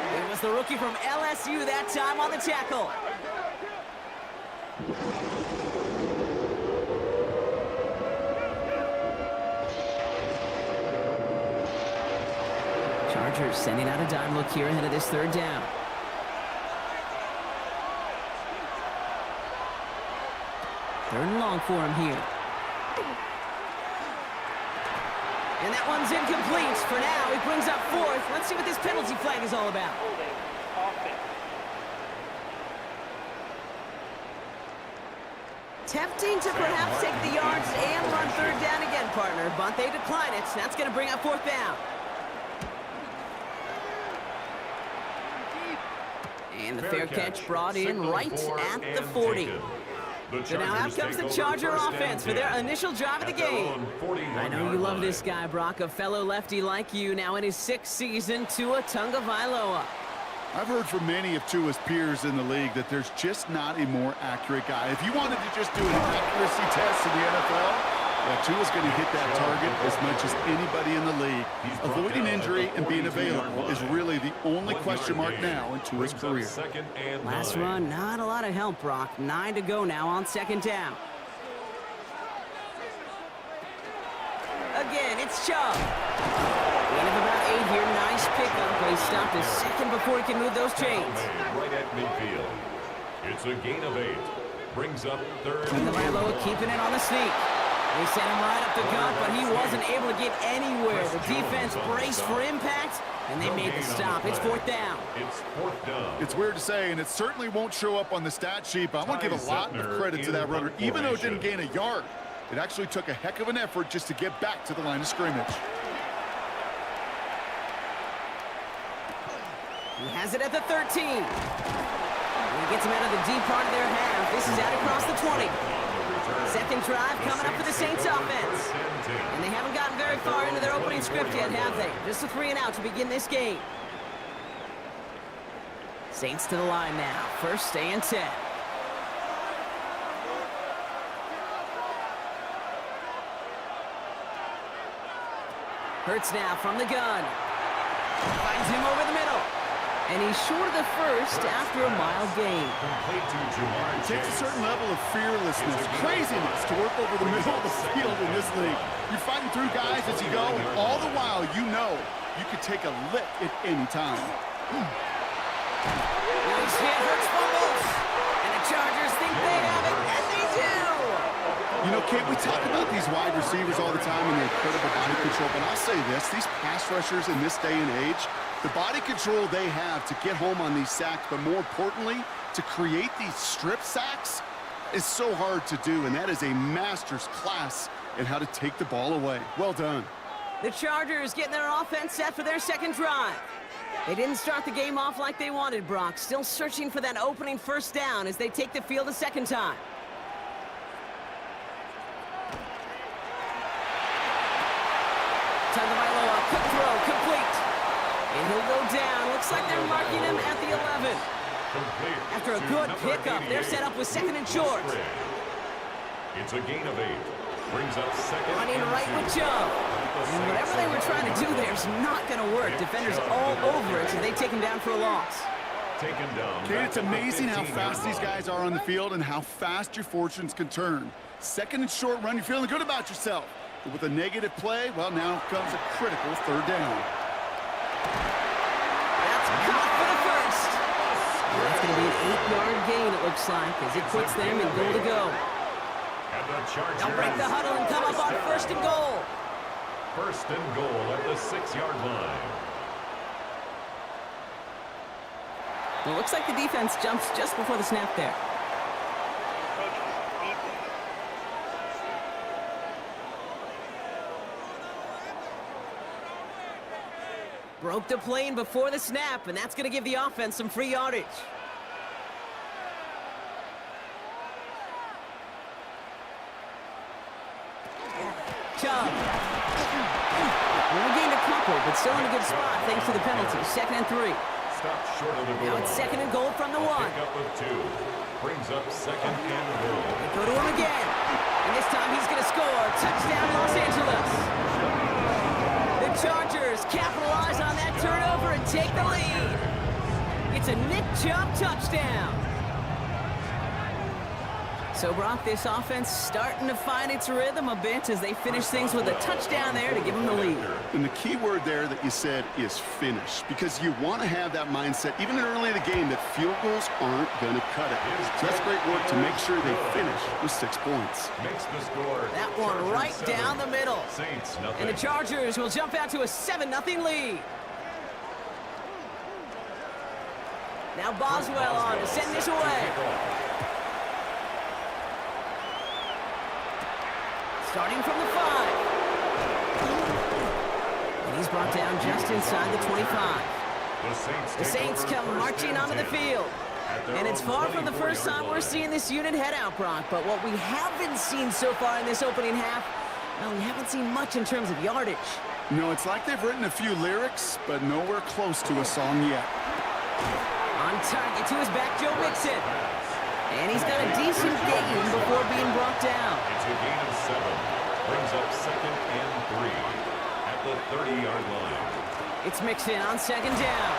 It was the rookie from LSU that time on the tackle. Chargers sending out a dime look here ahead of this 3rd down. Third and long for him here. And that one's incomplete. For now, he brings up 4th. Let's see what this penalty flag is all about. Tempting to perhaps take the yards and run 3rd down again, partner. But they decline it. That's going to bring up 4th down. And the fair catch brought in right at the 40. So now out comes the Charger offense for their initial drive of the game. I know you love this guy, Brock, a fellow lefty like you, now in his 6th season, Tua Tagovailoa. I've heard from many of Tua's peers in the league that there's just not a more accurate guy. If you wanted to just do an accuracy test in the NFL, well, Tua's going to hit that target as much as anybody in the league. Avoiding injury and being available is really the only question mark now in Tua's career. Last run, not a lot of help, Brock. 9 to go now on 2nd down. Again, it's Chubb. Gain of about 8 here. Nice pickup, but he stopped a second before he can move those chains. Right at midfield. It's a gain of 8. Brings up 3rd. Tagovailoa keeping it on the sneak. They sent him right up the gut, but he wasn't able to get anywhere. The defense braced for impact, and they made the stop. It's 4th down. It's 4th down. It's weird to say, and it certainly won't show up on the stat sheet, but I want to give a lot of credit to that runner. Even though it didn't gain a yard, it actually took a heck of an effort just to get back to the line of scrimmage. He has it at the 13. And he gets him out of the deep part of their half. This is out across the 20. Second drive coming up for the Saints offense. And they haven't gotten very far into their opening script yet, have they? Just a 3 and out to begin this game. Saints to the line now. 1st and 10. Hurts now from the gun. Finds him over the middle. And he's short of the first after a mild gain. It takes a certain level of fearlessness, craziness to work over the middle of the field in this league. You're fighting through guys as you go, and all the while you know you could take a lick at any time. Nice hit, Hurts fumbles. And the Chargers think they have it, and they do. You know, Kate, we talk about these wide receivers all the time and their incredible body control, but I'll say this, these pass rushers in this day and age, the body control they have to get home on these sacks, but more importantly, to create these strip sacks is so hard to do, and that is a master's class in how to take the ball away. Well done. The Chargers getting their offense set for their 2nd drive. They didn't start the game off like they wanted, Brock. Still searching for that opening 1st down as they take the field a 2nd time. Tagovailoa, quick throw, complete. And he'll go down. Looks like they're marking him at the 11. After a good pickup, they're set up with 2nd and short. It's a gain of 8. Brings up 2nd. Running right with Chubb. And whatever they were trying to do there is not going to work. Defenders all over it, so they take him down for a loss. Taken down. Kate, it's amazing how fast these guys are on the field and how fast your fortunes can turn. 2nd and short run, you're feeling good about yourself. But with a negative play, well, now comes a critical 3rd down. That's caught for the first. And that's going to be an 8-yard gain, it looks like, as it puts them in goal to go. They'll break the huddle and come up on 1st and goal. 1st and goal at the 6-yard line. Well, it looks like the defense jumps just before the snap there. Broke the plane before the snap, and that's going to give the offense some free yardage. Chubb. Only gained a couple, but still in a good spot thanks to the penalty. 2nd and 3. Now it's 2nd and goal from the 1. Pickup of 2. Brings up 2nd and goal. They go to him again. And this time he's going to score. Touchdown, Los Angeles. The Chargers capitalize on that turnover and take the lead. It's a Nick Chubb touchdown. So, Brock, this offense starting to find its rhythm a bit as they finish things with a touchdown there to give them the lead. And the key word there that you said is finish, because you want to have that mindset, even early in the game, that field goals aren't going to cut it. So that's great work to make sure they finish with 6 points. Makes the score. That one right down the middle. Saints, nothing. And the Chargers will jump out to a 7-0 lead. Now Boswell on to send this away. Starting from the 5. And he's brought down just inside the 25. The Saints come marching onto the field. And it's far from the first time we're seeing this unit head out, Brock. But what we haven't seen so far in this opening half, well, we haven't seen much in terms of yardage. No, it's like they've written a few lyrics, but nowhere close to a song yet. On target to his back, Joe Mixon. And he's got a decent gain before being brought down. It's a gain of 7. Brings up 2nd and 3 at the 30-yard line. It's Mixon on 2nd down.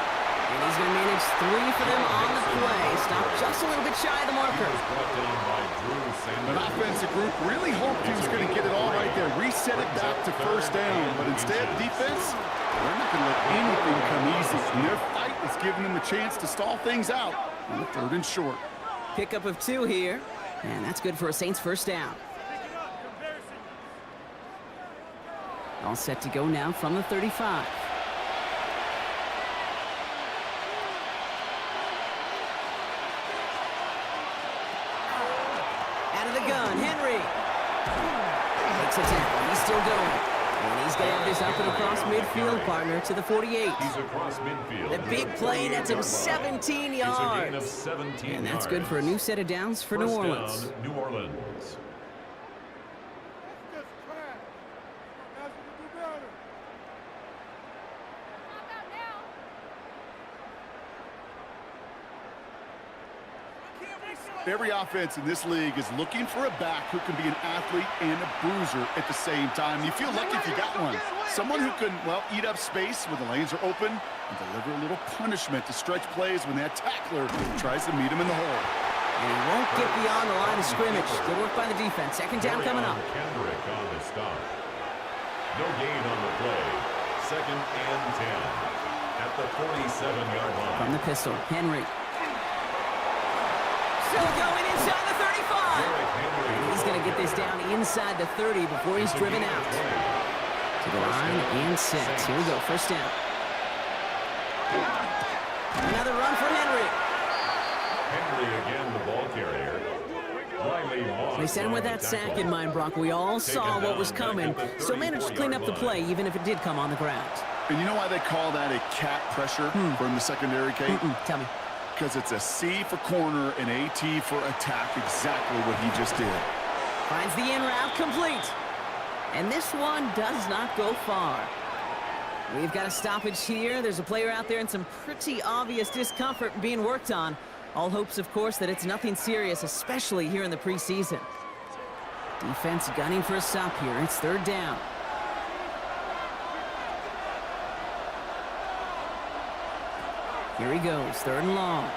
And he's going to manage 3 for them on the play. Stop just a little bit shy of the marker. Brought down by Drew Sanders. An offensive group really hoped he was going to get it all right there, reset it back to first down. But instead, defense, they're not going to let anything come easy. And their fight is giving them a chance to stall things out on the 3rd and short. Pickup of 2 here. And that's good for a Saints first down. All set to go now from the 35. Out of the gun, Henry. Takes a tackle, he's still going. And he's going to have this up and across midfield, partner, to the 48. He's across midfield. The big play nets him 17 yards. It's a gain of 17 and that's yards. good for a new set of downs for New Orleans. Down, New Orleans. Every offense in this league is looking for a back who can be an athlete and a bruiser at the same time. You feel lucky if you got one. Someone who can, well, eat up space when the lanes are open and deliver a little punishment to stretch plays when that tackler tries to meet him in the hole. And he won't get beyond the line of scrimmage. Good work by the defense. 2nd down coming up. Kendrick on the stop. No gain on the play. 2nd and 10 at the 47-yard line. From the pistol, Henry. Still going inside the 35. And he's going to get this down inside the 30 before he's driven out. To the line and set. Here we go, first down. Another run for Henry. Henry again, the ball carrier. They sent him with that sack in mind, Brock. We all saw what was coming, so managed to clean up the play, even if it did come on the ground. And you know why they call that a cat pressure from the secondary, Kate? Tell me. Because it's a C for corner and AT for attack, exactly what he just did. Finds the in route complete. And this one does not go far. We've got a stoppage here. There's a player out there in some pretty obvious discomfort being worked on. All hopes, of course, that it's nothing serious, especially here in the preseason. Defense gunning for a stop here. It's 3rd down. Here he goes, 3rd and long.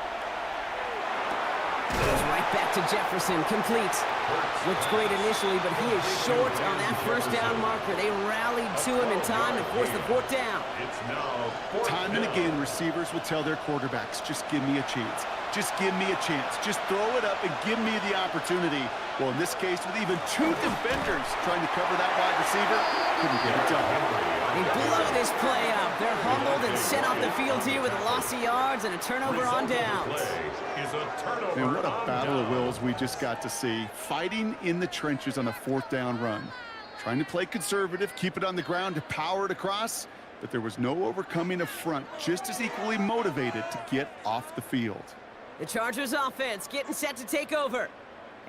Goes right back to Jefferson, complete. Looks great initially, but he is short on that first down marker. They rallied to him in time to force the 4th down. It's now 4th Time and again, receivers will tell their quarterbacks, just give me a chance. Just give me a chance. Just throw it up and give me the opportunity. Well, in this case, with even 2 defenders trying to cover that wide receiver, couldn't get it done. They blow this play up. They're humbled and sent off the field here with a loss of yards and a turnover on downs. And what a battle of wills we just got to see. Fighting in the trenches on a 4th down run. Trying to play conservative, keep it on the ground to power it across, but there was no overcoming a front just as equally motivated to get off the field. The Chargers offense getting set to take over.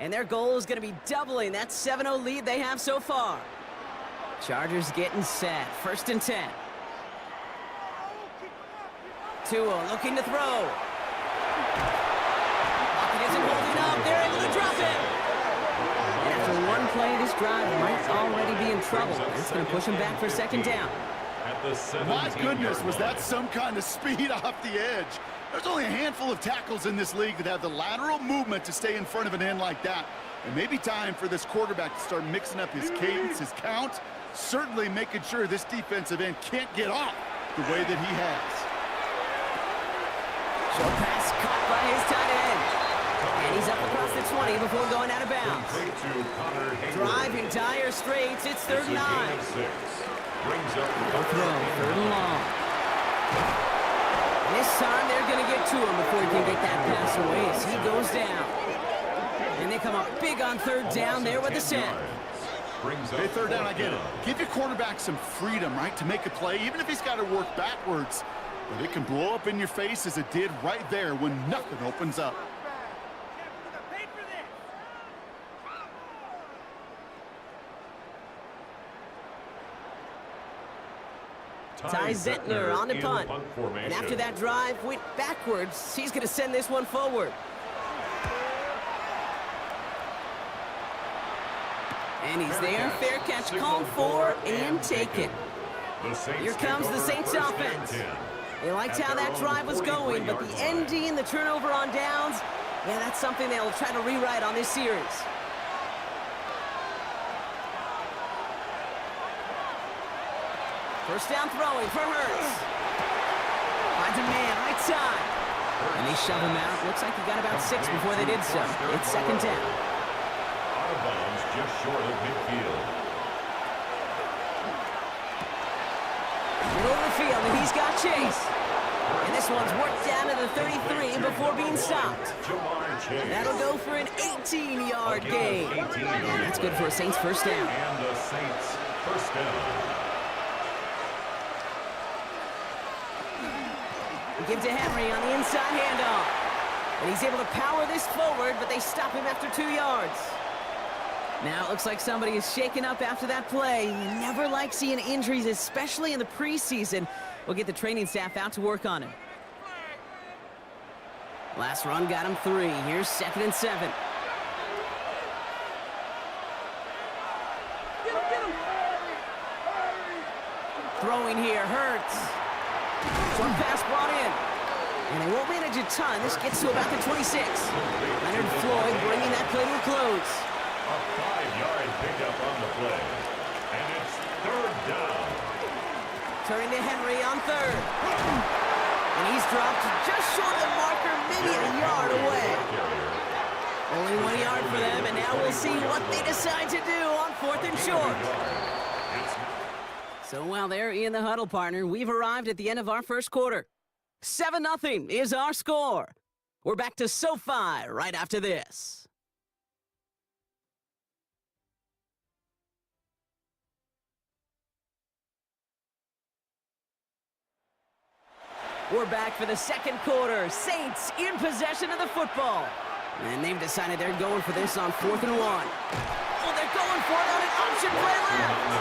And their goal is going to be doubling that 7-0 lead they have so far. Chargers getting set. 1st and 10. Tua looking to throw. Pocket isn't holding up. They're able to drop him. And after one play, this drive might already be in trouble. It's going to push him back for 2nd down. My goodness, was that some kind of speed off the edge. There's only a handful of tackles in this league that have the lateral movement to stay in front of an end like that. It may be time for this quarterback to start mixing up his cadence, his count, certainly making sure this defensive end can't get off the way that he has. Short pass caught by his tight end. And he's up across the 20 before going out of bounds. Driving dire straits, it's 3rd and 9. Throw, 3rd and long. This time they're going to get to him before he can get that pass away as he goes down. And they come up big on 3rd down there with the set. Hey, 3rd down, I get it. Give your quarterback some freedom, right, to make a play, even if he's got to work backwards. But it can blow up in your face as it did right there when nothing opens up. Ty Zentner on the punt. And after that drive went backwards, he's going to send this one forward. And he's there. Fair catch called for and taken. Here comes the Saints offense. They liked how that drive was going, but the ND and the turnover on downs, yeah, that's something they'll try to rewrite on this series. First down throwing for Hurts. Finds a man, right side. And they shove him out. Looks like he got about 6 before they did so. It's second down. Out of bounds, just short of midfield. Middle of the field, and he's got Chase. And this one's worked down to the 33 before being stopped. That'll go for an 18-yard gain. And that's good for a Saints first down. And the Saints first down. Give to Henry on the inside handoff. And he's able to power this forward, but they stop him after 2 yards. Now it looks like somebody is shaken up after that play. You never like seeing injuries, especially in the preseason. We'll get the training staff out to work on him. Last run got him 3. Here's 2nd and 7. Throwing here, Hurts. Short pass brought in. And they won't manage a ton. This gets to about the 26. Leonard Floyd bringing that play to a close. A 5-yard pickup on the play. And it's third down. Turning to Henry on 3rd. And he's dropped just short of the marker, maybe a yard away. Only 1 yard for them, and now we'll see what they decide to do on 4th and short. So while they're in the huddle, partner, we've arrived at the end of our first quarter. 7-0 is our score. We're back to SoFi right after this. We're back for the second quarter. Saints in possession of the football. And they've decided they're going for this on 4th and 1. Oh, they're going for it on an option play left.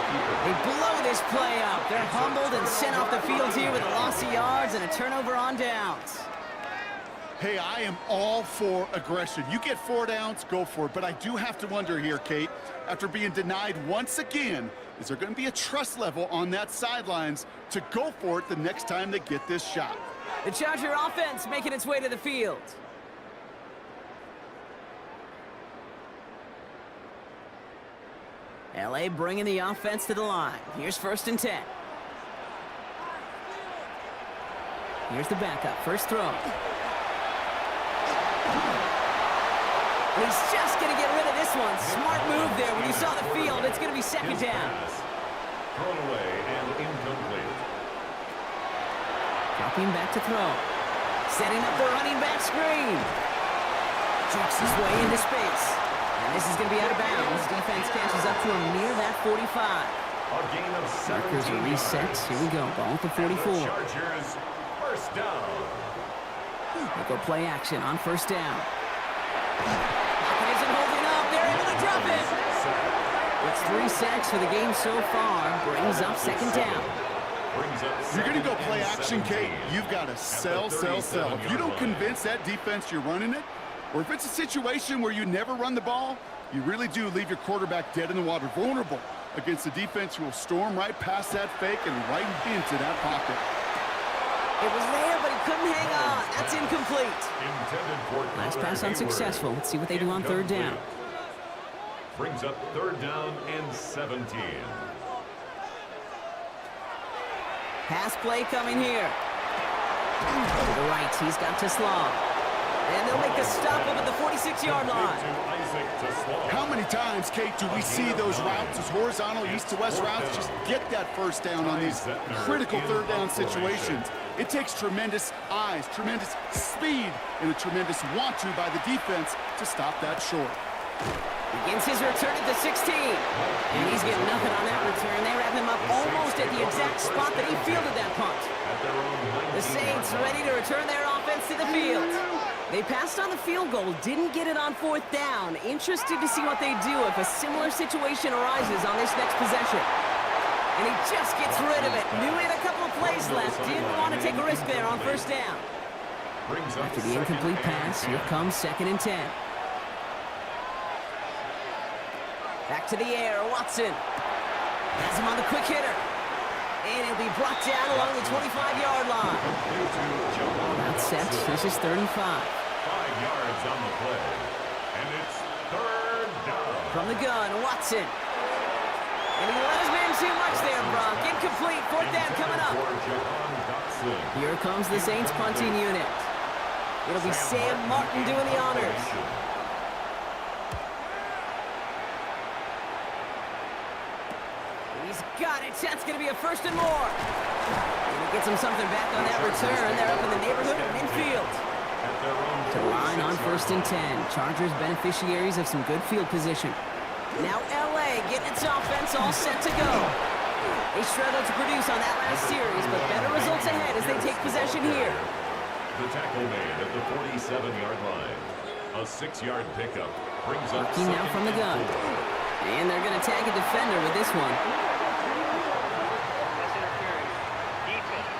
They blow this play up. They're humbled and sent off the field here with a loss of yards and a turnover on downs. Hey, I am all for aggression. You get 4 downs, go for it. But I do have to wonder here, Kate, after being denied once again, is there going to be a trust level on that sidelines to go for it the next time they get this shot? The Charger offense making its way to the field. LA bringing the offense to the line. Here's 1st and 10. Here's the backup. First throw. He's just going to get rid of this one. Smart move there. When you saw the field, it's going to be second down. Thrown away and incomplete. Dropping back to throw. Setting up the running back screen. Jerks his way into space. And this is going to be out of bounds. Defense catches up to him near that 45. A gain of 17 Markers are reset. Here we go. Ball at the 44. Chargers first down. They go play action on 1st down. Pocket isn't holding up. They're able to drop it. It's 3 sacks for the game so far. Brings up 2nd down. You're going to go play action, Kate. You've got to sell, sell, sell. If you don't convince that defense you're running it, or if it's a situation where you never run the ball, you really do leave your quarterback dead in the water, vulnerable against a defense who will storm right past that fake and right into that pocket. It was there, but he couldn't hang on. That's incomplete. Last pass unsuccessful. Let's see what they do on 3rd down. Brings up 3rd down and 17. Pass play coming here. To the right, he's got to Slaw. And they'll make a stop up at the 46-yard line. How many times, Kate, do we see those routes, those horizontal east-to-west routes, just get that first down on these critical 3rd down situations? It takes tremendous eyes, tremendous speed, and a tremendous want-to by the defense to stop that short. Begins his return at the 16. And he's getting nothing on that return. They wrap him up almost at the exact spot that he fielded that punt. The Saints ready to return their offense to the field. They passed on the field goal, didn't get it on 4th down. Interested to see what they do if a similar situation arises on this next possession. And he just gets rid of it. Knew he had a couple of plays left. Didn't want to take a risk there on 1st down. After the incomplete pass, here comes 2nd and 10. Back to the air, Watson. Has him on the quick hitter. And he'll be brought down along the 25-yard line. That's set. This is 3rd and 5. 5 yards on the play. And it's 3rd down. From the gun, Watson. And he let his man too much there, Brock. Incomplete. 4th down coming up. Here comes the Saints punting unit. It'll be Sam Martin doing the honors. He's got it. That's going to be a 1st and more. And he gets him something back on that return. They're up in the neighborhood of midfield. To line on 1st and 10. Chargers beneficiaries of some good field position. Now L.A. getting its offense all set to go. They struggled to produce on that last series, but better results ahead as they take possession here. The tackle made at the 47-yard line. A 6-yard pickup brings up Working now from the gun. And they're going to tag a defender with this one. Pass interference. Defense.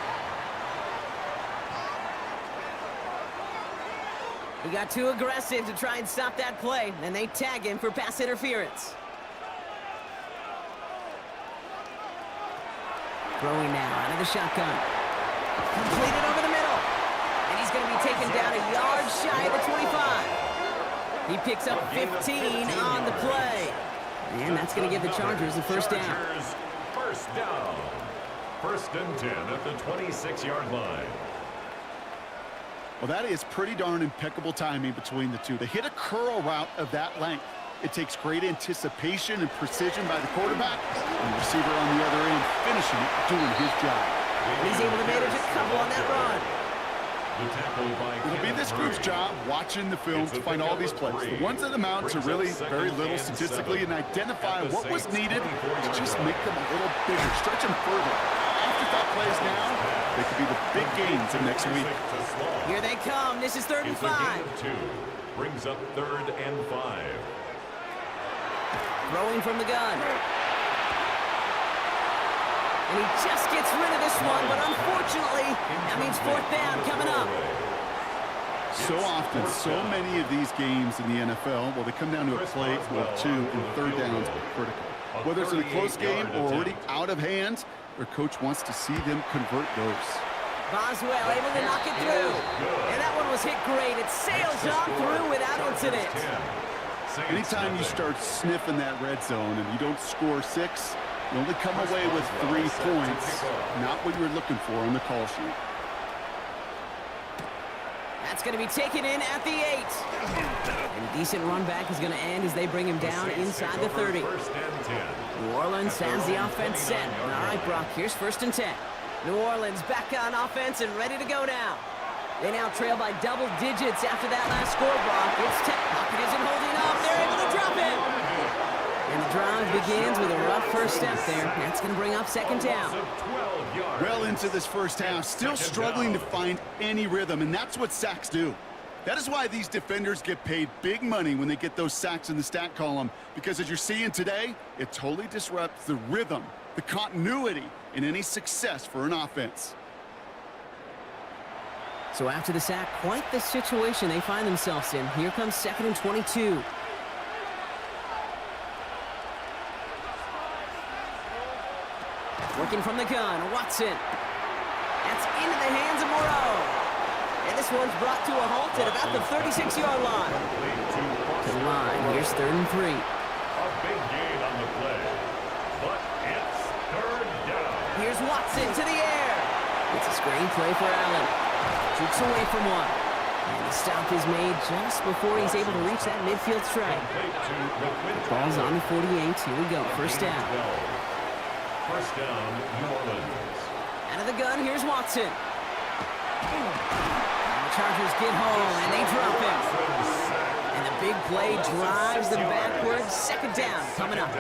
He got too aggressive to try and stop that play, and they tag him for pass interference. Throwing now out of the shotgun. Completed over the middle. And he's going to be taken down a yard shy of the 25. He picks up 15 on the play. And that's going to give the Chargers the 1st down. 1st down. 1st and 10 at the 26-yard line. Well, that is pretty darn impeccable timing between the two. They hit a curl route of that length. It takes great anticipation and precision by the quarterback, and the receiver on the other end finishing it, doing his job. And he's able to manage a couple on that run. It'll be this group's job watching the film to find all these plays. The ones that amount to really very little statistically, and identify what was needed to just make them a little bigger, stretch them further. Afterthought plays now, they could be the big games of next week. Here they come. This is 3rd and 5. Brings up 3rd and 5. Throwing from the gun. And he just gets rid of this one, but unfortunately, that means 4th down coming up. So often, so many of these games in the NFL, well, they come down to a play or 2, and 3rd downs are critical. Whether it's in a close game or already out of hand, their coach wants to see them convert those. Boswell able to knock it through. And that one was hit great. It sails on through without incident. Anytime you start sniffing that red zone and you don't score 6, you only come away with 3 points, not what you were looking for on the call sheet. That's going to be taken in at the 8. And a decent run back is going to end as they bring him down inside the 30. New Orleans has the offense set. All right, Brock, here's 1st and 10. New Orleans back on offense and ready to go now. They now trail by double digits after that last score, Brock. It's Pocket isn't holding up. They're able to drop it. And the drive begins with a rough first step there. That's going to bring up 2nd down. Well into this first half, still struggling to find any rhythm, and that's what sacks do. That is why these defenders get paid big money when they get those sacks in the stat column, because as you're seeing today, it totally disrupts the rhythm, the continuity, and any success for an offense. So after the sack, quite the situation they find themselves in. Here comes 2nd and 22. Working from the gun, Watson. That's into the hands of Moreau. And this one's brought to a halt at about the 36-yard line. To the line, here's 3rd and 3. A big gain on the play, but it's 3rd down. Here's Watson to the air. It's a screen play for Allen. Shoots away from one. And the stop is made just before he's able to reach that midfield strike. Ball's on the 48. Here we go, 1st down. 1st down, New Orleans. Out of the gun, here's Watson. And the Chargers get home, and they drop him. And the big play drives them backwards. Second down coming up.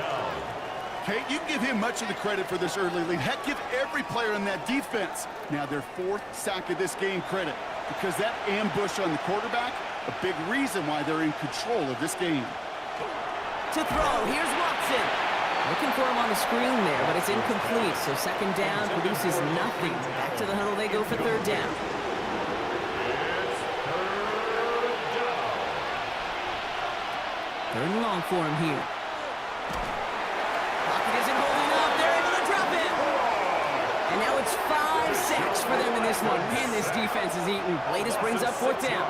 Kate, you can give him much of the credit for this early lead. Heck, give every player on that defense now their 4th sack of this game credit, because that ambush on the quarterback, a big reason why they're in control of this game. To throw, here's Watson. Looking for him on the screen there, but it's incomplete, so second down produces nothing. Back to the huddle they go for third down. Third and long for him here. Pocket isn't holding up. They're able to drop it. And now it's 5 sacks for them in this one. Man, this defense is eating. Latest brings up fourth down.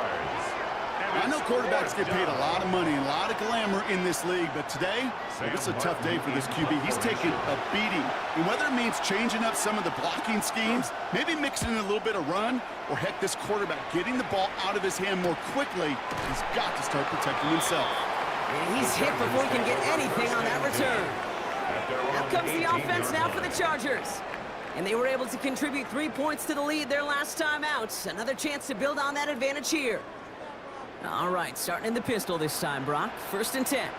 I know quarterbacks get paid a lot of money and a lot of glamour in this league, but today, it's a tough day for this QB. He's taking a beating. And whether it means changing up some of the blocking schemes, maybe mixing in a little bit of run, or heck, this quarterback getting the ball out of his hand more quickly, he's got to start protecting himself. And he's hit before he can get anything on that return. Out comes the offense now for the Chargers. And they were able to contribute 3 points to the lead their last time out. Another chance to build on that advantage here. All right, starting in the pistol this time, Brock. 1st and 10.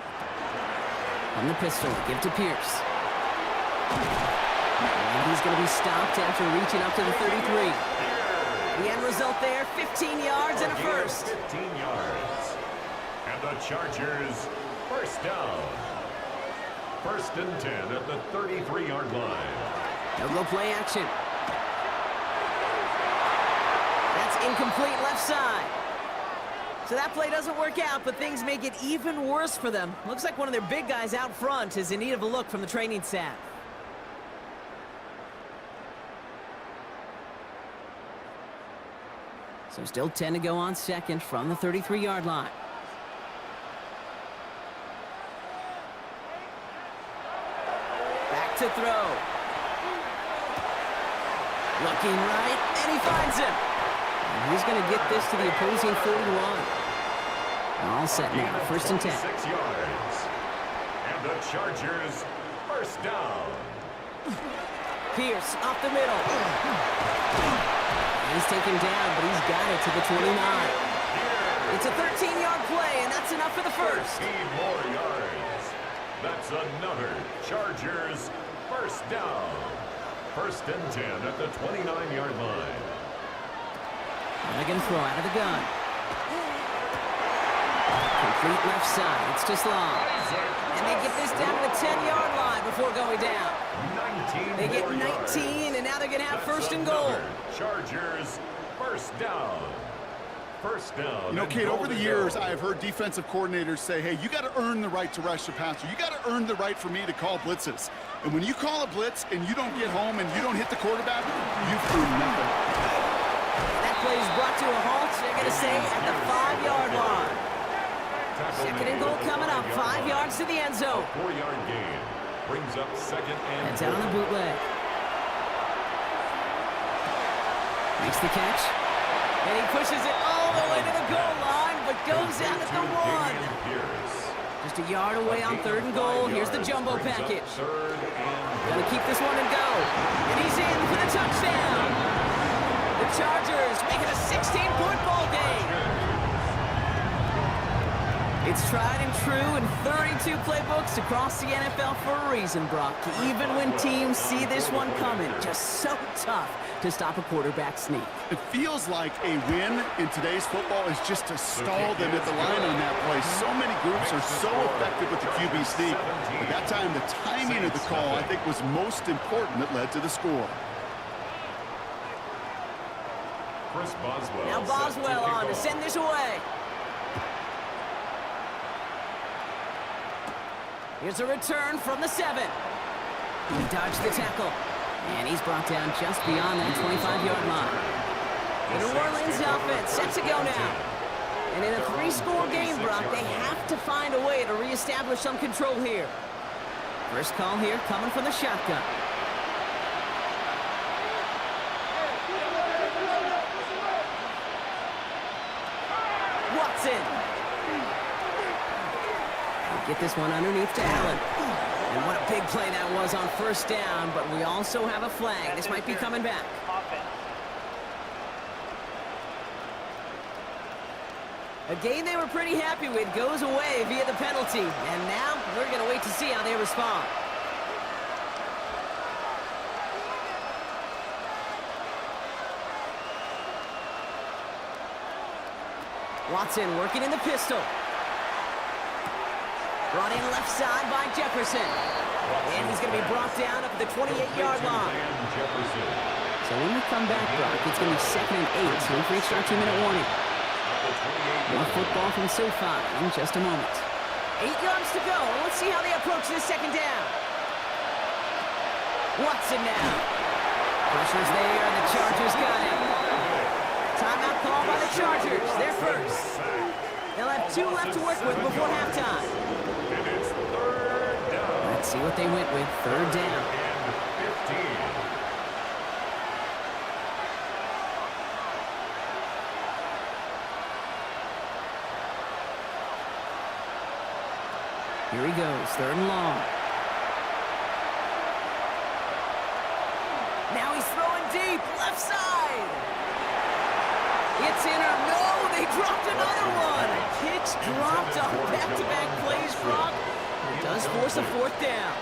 On the pistol, give to Pierce. And he's going to be stopped after reaching up to the 33. The end result there, 15 yards and a first. 15 yards. And the Chargers, first down. 1st and 10 at the 33-yard line. They'll go play action. That's incomplete left side. So that play doesn't work out, but things make it even worse for them. Looks like one of their big guys out front is in need of a look from the training staff. So still 10 to go on second from the 33-yard line. Back to throw. Looking right, and he finds him. And he's going to get this to the opposing 41. All set now, 1st and 10. 6 yards. And the Chargers, first down. Pierce off the middle. He's taken down, but he's got it to the 29. It's a 13-yard play, and that's enough for the first. 15 more yards. That's another Chargers, first down. 1st and 10 at the 29-yard line. Again, throw out of the gun. Complete left side. It's just long. And they get this down to the 10-yard line before going down. They get 19, and now they're going to have 1st and goal. Chargers, first down. First down. You know, Kate, over the years, I have heard defensive coordinators say, hey, you got to earn the right to rush the passer. You got to earn the right for me to call blitzes. And when you call a blitz and you don't get home and you don't hit the quarterback, you've earned nothing. That play is brought to a halt, they're going to say, at the 5-yard line. 2nd and goal coming up, 5 yards to the end zone. 4-yard gain brings up 2nd and That's out on the bootleg. Makes the catch. And he pushes it all the way to the goal line, but goes out at the 1. Just a yard away on 3rd and goal. Here's the jumbo package. Gonna keep this one and go. And he's in for the touchdown. The Chargers make it a 16-point ball game. It's tried and true in 32 playbooks across the NFL for a reason, Brock. Even when teams see this one coming, just so tough to stop a quarterback sneak. It feels like a win in today's football is just to stall them at the line on that play. So many groups are so effective with the QB sneak. But that time, the timing of the call, I think, was most important that led to the score. Chris Boswell. Now Boswell on to send this away. Here's a return from the 7. He dodged the tackle. And he's brought down just beyond that 25-yard line. The New Orleans offense set to go now. And in a 3-score game, Brock, they have to find a way to reestablish some control here. First call here coming from the shotgun. Watson. Get this one underneath to Allen. And what a big play that was on 1st down, but we also have a flag. This might be coming back. A game they were pretty happy with goes away via the penalty. And now we're going to wait to see how they respond. Watson working in the pistol. Brought in left side by Jefferson. And he's going to be brought down up at the 28-yard line. So when we come back, Brock, it's going to be 2nd and 8. So we've reached our 2-minute warning. More football from SoFi in just a moment. 8 yards to go. Let's see how they approach this 2nd down. Watson now. Pressure's there. The Chargers got it. Timeout call by the Chargers. They're first. They'll have 2 left to work with before halftime. Let's see what they went with. 3rd down. Here he goes. 3rd and long. Now he's throwing deep. Left side. It's in or no. They dropped another one. Kicks dropped on back-to-back plays, Brock. It does force a 4th down.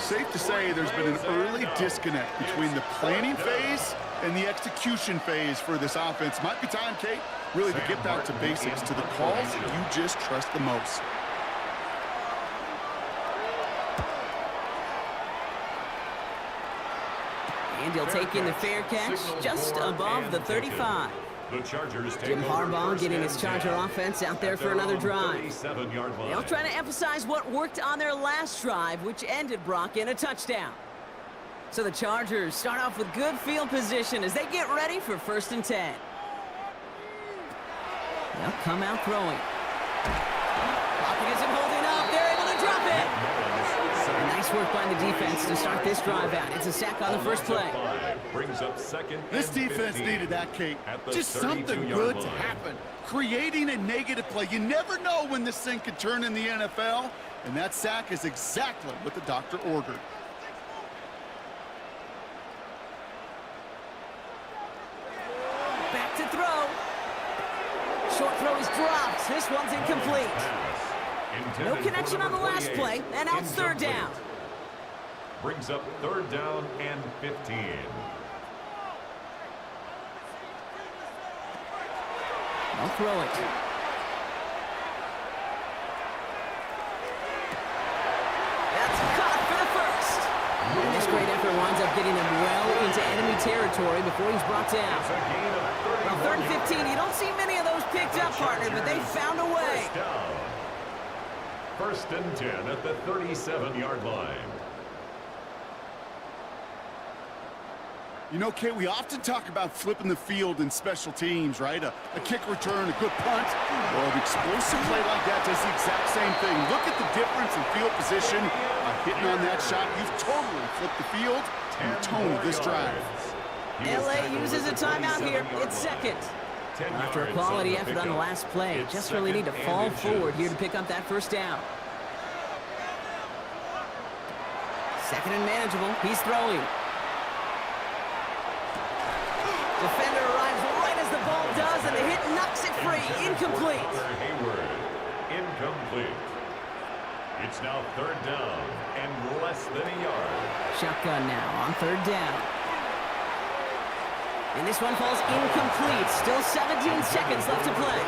Safe to say there's been an early disconnect between the planning phase and the execution phase for this offense. Might be time, Kate, really to get back to basics, to the calls that you just trust the most. And he'll take in the fair catch just above the 35. Jim Harbaugh getting his Charger offense out there for another drive. They'll try to emphasize what worked on their last drive, which ended, Brock, in a touchdown. So the Chargers start off with good field position as they get ready for 1st and 10. They'll come out throwing. Pocket isn't holding up. They're able to drop it. Nice work by the defense to start this drive out. It's a sack on the first play. This defense needed that, Kate. Just something good to happen. Creating a negative play. You never know when this thing could turn in the NFL, and that sack is exactly what the doctor ordered. Back to throw. Short throw is dropped. This one's incomplete. No connection on the last play, and now it's 3rd down. Brings up 3rd down and 15. I'll throw it. That's caught for the 1st. And this great effort winds up getting him well into enemy territory before he's brought down. Well, 3rd and 15, you don't see many of those picked up, partner, but they found a way. 1st and 10 at the 37-yard line. You know, Kate, we often talk about flipping the field in special teams, right? A kick return, a good punt. Well, an explosive play like that does the exact same thing. Look at the difference in field position. Hitting on that shot, you've totally flipped the field and the tone of this drive. LA uses a timeout here. It's 2nd. After a quality effort on the last play, just really need to fall forward here to pick up that 1st down. 2nd and manageable. He's throwing. Defender arrives right as the ball does, and the hit knocks it free. Incomplete. Incomplete. It's now 3rd down and less than a yard. Shotgun now on 3rd down. And this one falls incomplete. Still 17 seconds left to play.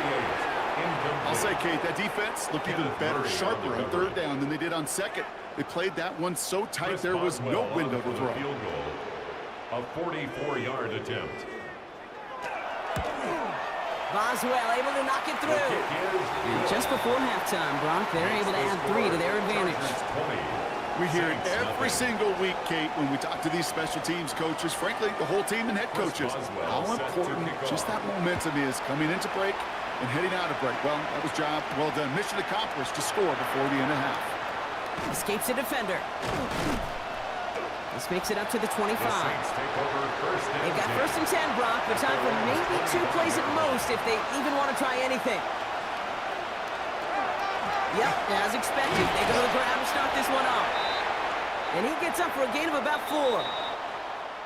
I'll say, Kate, that defense looked even better, sharper on 3rd down than they did on 2nd. They played that one so tight there was no window to throw. A 44-yard attempt. Boswell able to knock it through. And just before halftime, Brock, they're able to add 3 to their advantage. We hear it every single week, Kate, when we talk to these special teams coaches, frankly, the whole team and head coaches, how important just that momentum is coming into break and heading out of break. Well, that was job well done. Mission accomplished to score before the end of half. Escapes a defender. This makes it up to the 25. They've got 1st and 10, Brock, but time for maybe 2 plays at most if they even want to try anything. Yep, as expected, they go to the ground to start this one off. And he gets up for a gain of about 4.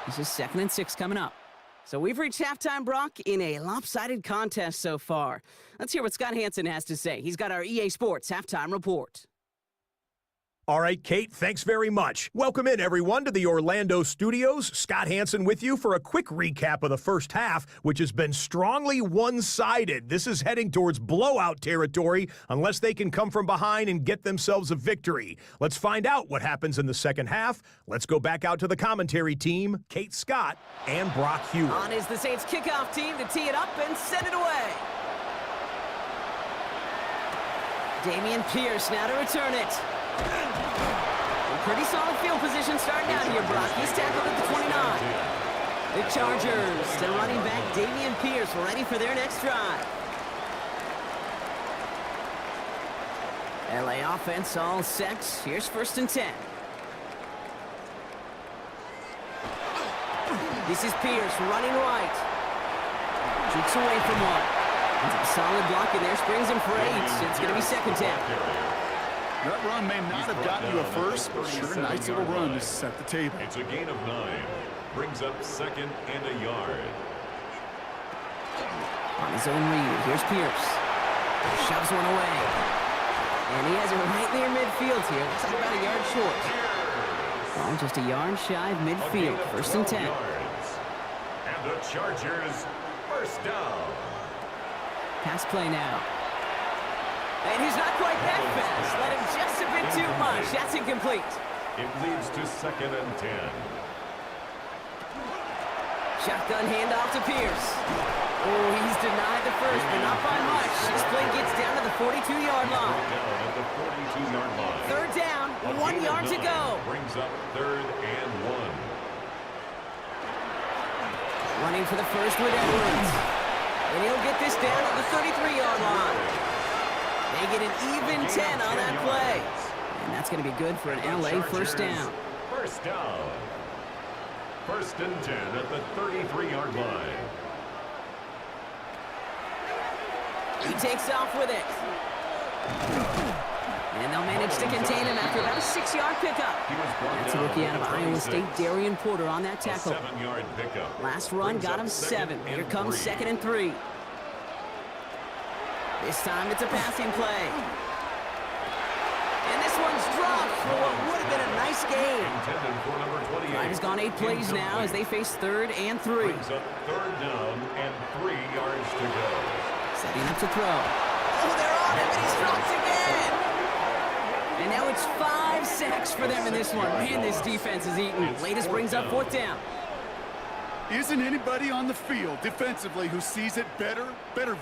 This is 2nd and 6 coming up. So we've reached halftime, Brock, in a lopsided contest so far. Let's hear what Scott Hansen has to say. He's got our EA Sports halftime report. All right, Kate, thanks very much. Welcome in, everyone, to the Orlando studios. Scott Hansen with you for a quick recap of the first half, which has been strongly one-sided. This is heading towards blowout territory unless they can come from behind and get themselves a victory. Let's find out what happens in the second half. Let's go back out to the commentary team, Kate Scott and Brock Hewitt. On is the Saints kickoff team to tee it up and send it away. Damian Pierce now to return it. Pretty solid field position starting out here, Brock. He's tackled at the 29. The Chargers, their running back Damian Pierce, ready for their next drive. LA offense all set. Here's 1st and 10. This is Pierce running right. Shoots away from one. Solid block in there, springs him for 8. It's going to be 2nd down. That run may not have gotten you a first, but sure, nice little run to set the table. It's a gain of 9. Brings up 2nd and a yard. On his own read, here's Pierce. Shoves one away. And he has it right near midfield here. Looks like about a yard short. Well, just a yard shy of midfield. 1st and 10. And the Chargers, 1st down. Pass play now. And he's not quite that fast. Let him just a bit too much. That's incomplete. It leads to 2nd and 10. Shotgun handoff to Pierce. Oh, he's denied the first, but not by much. This play gets down to the 42-yard line. Down at the 42-yard line. 3rd down, 1 yard to go. Brings up 3rd and 1. Running for the first with Edwards. And he'll get this down at the 33-yard line. They get an even 10 on that play. And that's going to be good for an LA 1st down. 1st down. 1st and 10 at the 33-yard line. He takes off with it. And they'll manage to contain him after about a 6-yard pickup. That's a rookie out of Iowa State, Darian Porter, on that tackle. 7-yard pickup. Last run got him 7. Here comes 2nd and 3. This time it's a passing play. And this one's dropped for what would have been a nice game. Drive has gone 8 plays now as they face 3rd and 3. Brings up 3rd down and 3 yards to go. Setting up to throw. Oh, they're on him, and he's dropped again. And now it's 5 sacks for them in this one. Man, this defense is eating. Latest brings up 4th down. Isn't anybody on the field defensively who sees it better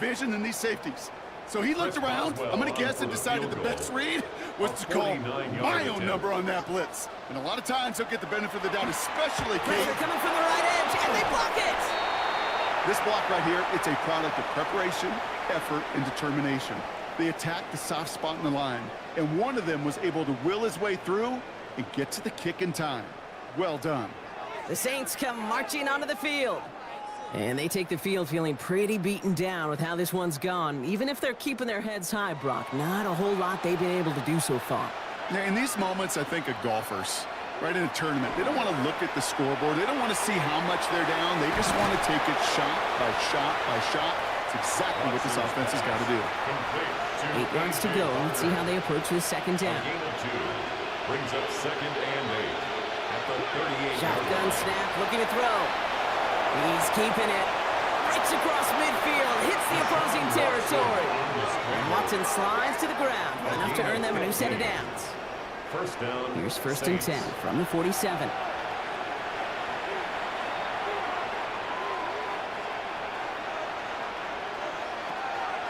vision than these safeties? So he looked around, I'm going to guess, and decided the best read was to call my own number on that blitz. And a lot of times he'll get the benefit of the doubt, especially Kate. Pressure coming from the right edge, and they block it. This block right here, it's a product of preparation, effort, and determination. They attacked the soft spot in the line, and one of them was able to will his way through and get to the kick in time. Well done. The Saints come marching onto the field. And they take the field feeling pretty beaten down with how this one's gone. Even if they're keeping their heads high, Brock, not a whole lot they've been able to do so far. Now, in these moments, I think of golfers, right, in a tournament. They don't want to look at the scoreboard. They don't want to see how much they're down. They just want to take it shot by shot by shot. It's exactly what this offense has got to do. 8 yards to go. Let's see how they approach this 2nd down. Gain of 2. Brings up 2nd and 8. At the 38. Shotgun snap, looking to throw. He's keeping it. Breaks across midfield, hits the opposing territory. And Watson slides to the ground, enough to earn them a new set of downs. 1st down. Here's 1st and 10 from the 47.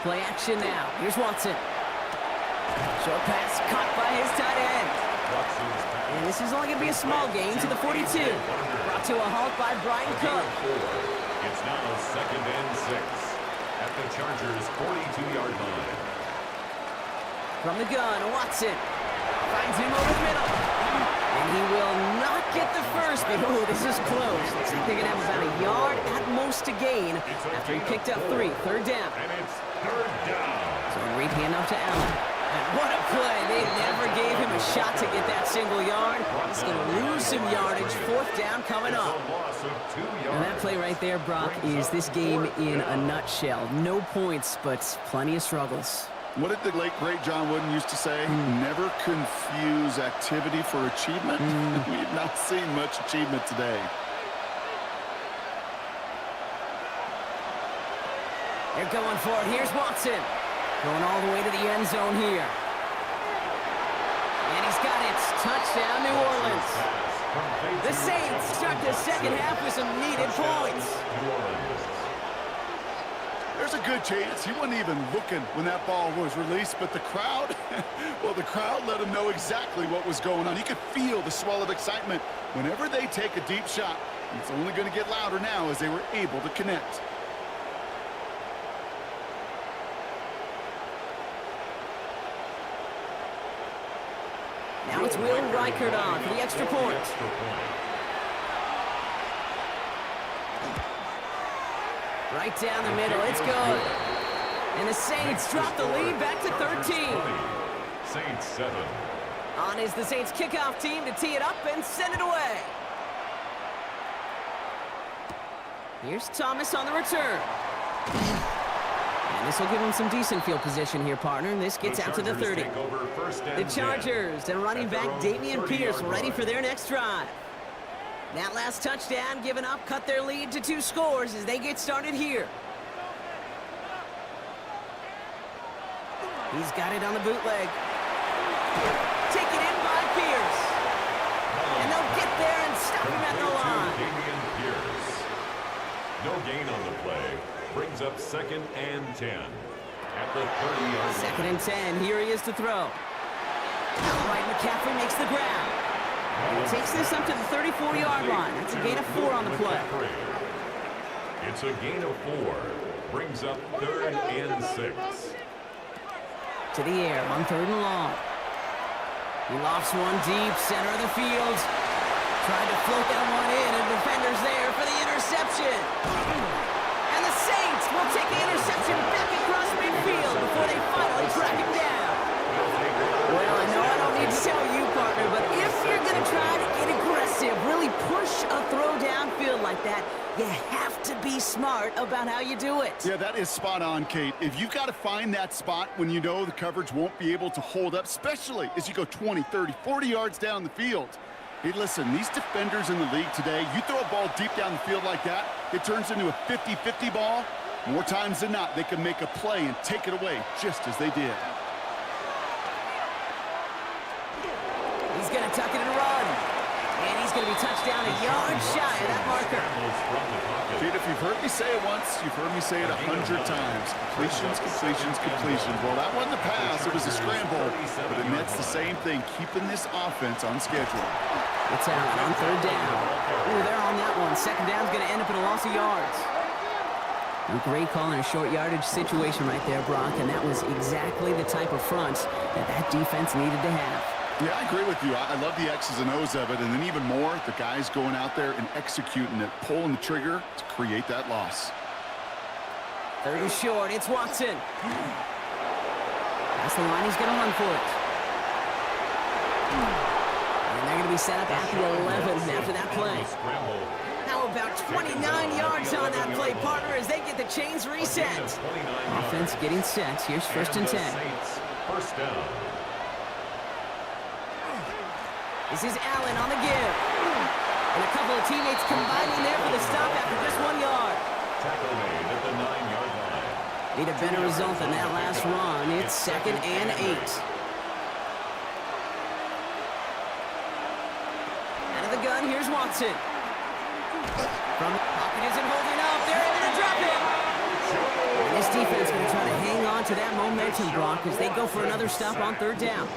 Play action now. Here's Watson. Short pass caught by his tight end. And this is only going to be a small gain to the 42. Brought to a halt by Brian Cook. It's now 2nd and 6 at the Chargers' 42-yard line. From the gun, Watson finds him over the middle. And he will not get the first, but oh, this is close. Looks like they're going to have about a yard at most to gain after he picked up 3. 3rd down. And it's 3rd down. So a great handoff to Allen. And what a play. They never gave him a shot to get that single yard. He's going to lose some yardage. Fourth down coming up. And that play right there, Brock, is this game in a nutshell. No points, but plenty of struggles. What did the late, great John Wooden used to say? Never confuse activity for achievement. We've not seen much achievement today. They're going for it. Here's Watson. Going all the way to the end zone here. And he's got it. Touchdown, New Orleans. The Saints start the second half with some needed points. There's a good chance he wasn't even looking when that ball was released, but the crowd, well, the crowd let him know exactly what was going on. He could feel the swell of excitement. Whenever they take a deep shot, it's only going to get louder now as they were able to connect. Now it's Will Reichert on for the extra point. Right down the middle, it's good. And the Saints drop the lead back to 13. Saints 7. On is the Saints kickoff team to tee it up and send it away. Here's Thomas on the return. And this will give him some decent field position here, partner. This gets out to the 30. The Chargers and running back Damian Pierce ready for their next drive. That last touchdown given up cut their lead to 2 scores as they get started here. He's got it on the bootleg. Taken in by Pierce. And they'll get there and stop him at the line. Damian Pierce. No gain on the play. Brings up 2nd and 10. At the 30-yard line. 2nd and 10. Here he is to throw. Outright McCaffrey makes the grab. And takes this up to the 34-yard line. That's a gain of 4 on the play. It's a gain of 4. Brings up 3rd and 6. To the air on 3rd and long. He lofts one deep, center of the field. Trying to float that one in, and defender's there for the interception. And the Saints will take the interception back across midfield before they finally track him down. Well, I know I don't need to tell you, partner, but if you're going to try to get aggressive, really push a throw downfield like that, you have to be smart about how you do it. Yeah, that is spot on, Kate. If you've got to find that spot when you know the coverage won't be able to hold up, especially as you go 20, 30, 40 yards down the field. Hey, listen, these defenders in the league today, you throw a ball deep down the field like that, it turns into a 50-50 ball. More times than not, they can make a play and take it away just as they did. He's going to tuck it and run. And he's going to be touched down a yard shy of that marker. Kate, if you've heard me say it once, you've heard me say it 100 times. Completions, completions, completions. Well, that wasn't a pass. It was a scramble. But it nets the same thing, keeping this offense on schedule. It's Allen on 3rd down. Ooh, they're on that one. 2nd down's going to end up in a loss of yards. A great call in a short yardage situation right there, Brock, and that was exactly the type of front that defense needed to have. Yeah, I agree with you. I love the X's and O's of it, and then even more, the guys going out there and executing it, pulling the trigger to create that loss. 3rd and short, it's Watson. That's the line, he's going to run for it. And they're going to be set up at the 11 after that play. How about 29 yards on that play, partner, as they get the chains reset. Offense getting set. Here's 1st and 10. First down. This is Allen on the give. And a couple of teammates combining there for the stop after just 1 yard. Tackle made at the 9-yard line. Need a better result than that last run. It's 2nd and 8. Out of the gun, here's Watson. From the pocket isn't holding up. They're able to drop it. And this defense going to try to hang on to that momentum, Brock, as they go for another stop on 3rd down.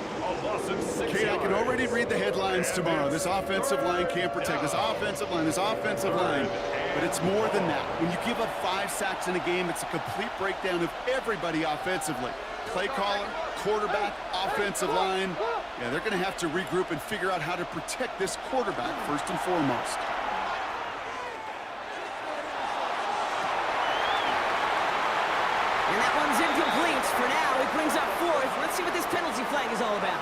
Kate, I can already read the headlines tomorrow. This offensive line can't protect. This offensive line. But it's more than that. When you give up 5 sacks in a game, it's a complete breakdown of everybody offensively. Play caller, quarterback, offensive line. Yeah, they're going to have to regroup and figure out how to protect this quarterback first and foremost. And that one's incomplete. For now, it brings up fourth. Let's see what this penalty flag is all about.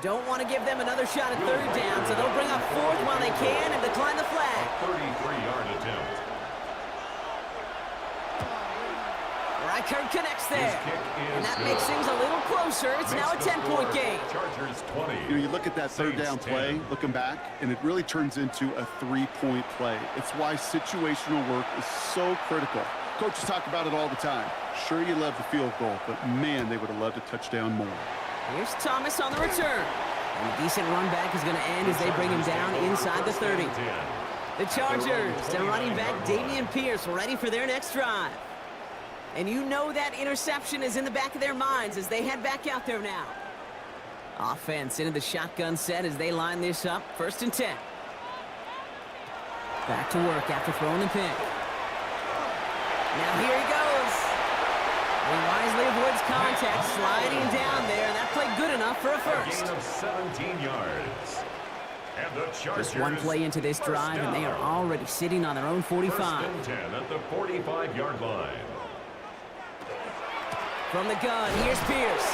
Don't want to give them another shot at third down, so they'll bring up fourth while they can and decline the flag. A 33-yard attempt. Reichard connects there. And that makes things a little closer. It's now a 10-point game. Chargers 20. You look at that third down play, looking back, and it really turns into a 3-point play. It's why situational work is so critical. Coaches talk about it all the time. Sure, you love the field goal, but man, they would have loved a touchdown more. Here's Thomas on the return. And a decent run back is going to end as they bring him down inside the 30. The Chargers, their running back Dameon Pierce, ready for their next drive. And you know that interception is in the back of their minds as they head back out there now. Offense into the shotgun set as they line this up. 1st and 10. Back to work after throwing the pick. Now here he goes. He wisely avoids contact, sliding down there, and that played good enough for a first. A gain of 17 yards. And the Chargers, just one play into this drive, and they are already sitting on their own 45. 1st and 10 at the 45-yard line. From the gun, here's Pierce.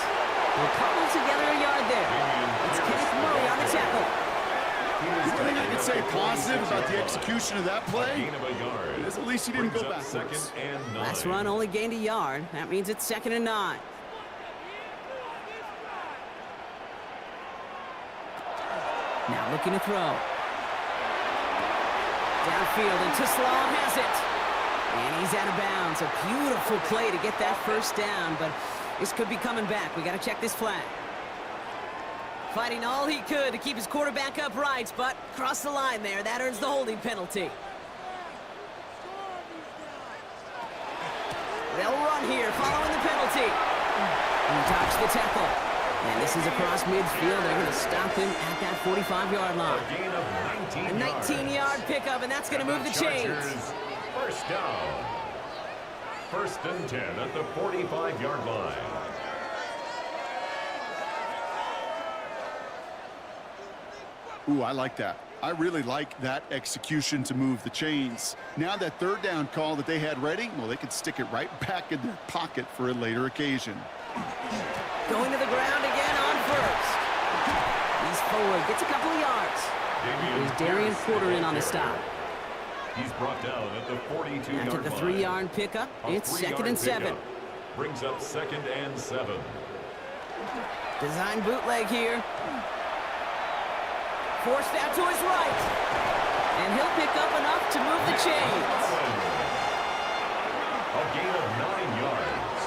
We'll cobble together a yard there. It's Kenneth Murray on the tackle. The thing I can say positive about the execution of that play is at least he didn't go backwards. Last run only gained a yard. That means it's 2nd and 9. Now looking to throw. Downfield, and Tislam has it. And he's out of bounds. A beautiful play to get that first down, but this could be coming back. We got to check this flag. Fighting all he could to keep his quarterback upright, but crossed the line there. That earns the holding penalty. They'll run here following the penalty. He dodged the tackle. And this is across midfield. They're going to stop him at that 45-yard line. A 19-yard pickup, and that's going to move the chains. First down. 1st and 10 at the 45-yard line. Ooh, I like that. I really like that execution to move the chains. Now that third down call that they had ready, well, they could stick it right back in their pocket for a later occasion. Going to the ground again on first. He's forward, gets a couple of yards. Here's Darian Porter in on the stop. He's brought down at the 42-yard line. After the 3-yard pickup, it's 2nd and 7. Brings up 2nd and 7. Design bootleg here. Forced out to his right. And he'll pick up enough to move the chains. A gain of 9 yards.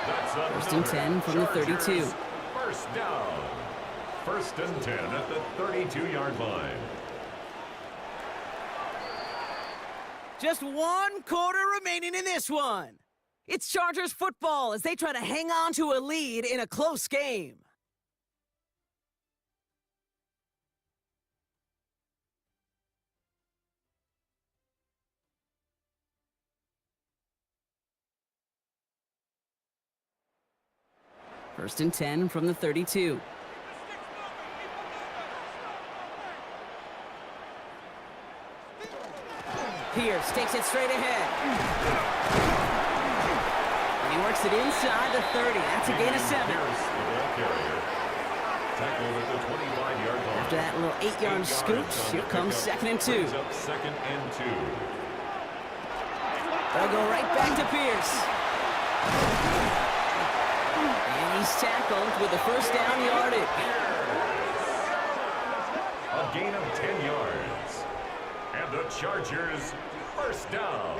That's 1st and 10 from the 32. First down. 1st and 10 at the 32-yard line. Just 1 quarter remaining in this one. It's Chargers football as they try to hang on to a lead in a close game. First and 10 from the 32. Pierce takes it straight ahead. And he works it inside the 30. That's a gain of 7. After that little 8-yard scoot, here comes 2nd and 2. 2nd and 2. They'll go right back to Pierce. And he's tackled with the first down yardage. A gain of 10 yards. And the Chargers, first down.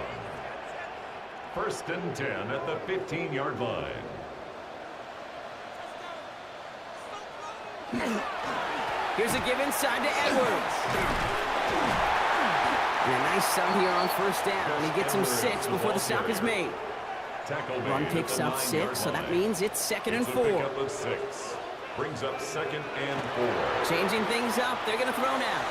1st and 10 at the 15-yard line. Here's a give inside to Edwards. And a nice stop here on first down. He gets him 6 before the stop is made. Run picks up 6, so that means it's 2nd and 4. Pickup of 6. Brings up 2nd and 4. Changing things up. They're going to throw now.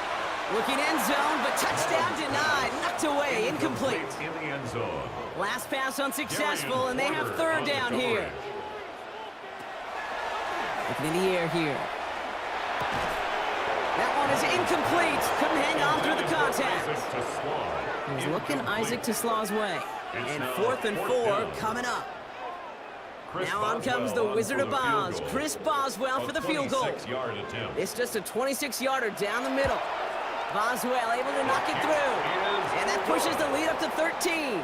Looking end zone, but touchdown denied. Knocked away, incomplete. In the end zone. Last pass unsuccessful, and they have 3rd down here. Looking in the air here. That one is incomplete. Couldn't hang on through the contact. He's looking Isaac Teslaw's way. And 4th and 4 coming up. Now on comes the Wizard of Oz, Chris Boswell for the field goal. It's just a 26-yarder down the middle. Boswell able to knock it through. And that pushes the lead up to 13.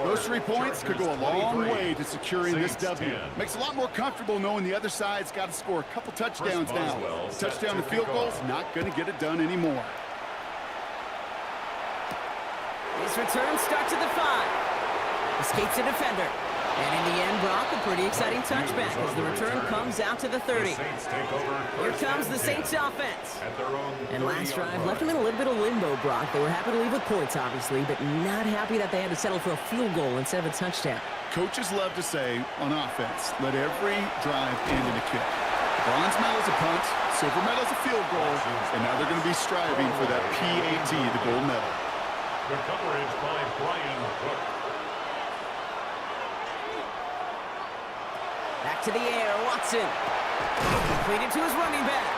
Those 3 points could go a long way to securing this W. Makes it a lot more comfortable knowing the other side's got to score a couple touchdowns now. A touchdown to field goal's not going to get it done anymore. This return starts at the 5. Escapes a defender. And in the end, Brock, a pretty exciting touchback as the return comes out to the 30. Here comes the Saints offense. And last drive left them in a little bit of limbo, Brock. They were happy to leave with points, obviously, but not happy that they had to settle for a field goal instead of a touchdown. Coaches love to say, on offense, let every drive end in a kick. Bronze medal's a punt, silver medal's a field goal, and now they're going to be striving for that PAT, the gold medal. The coverage by Brian Cook. Back to the air, Watson. Completed to his running back.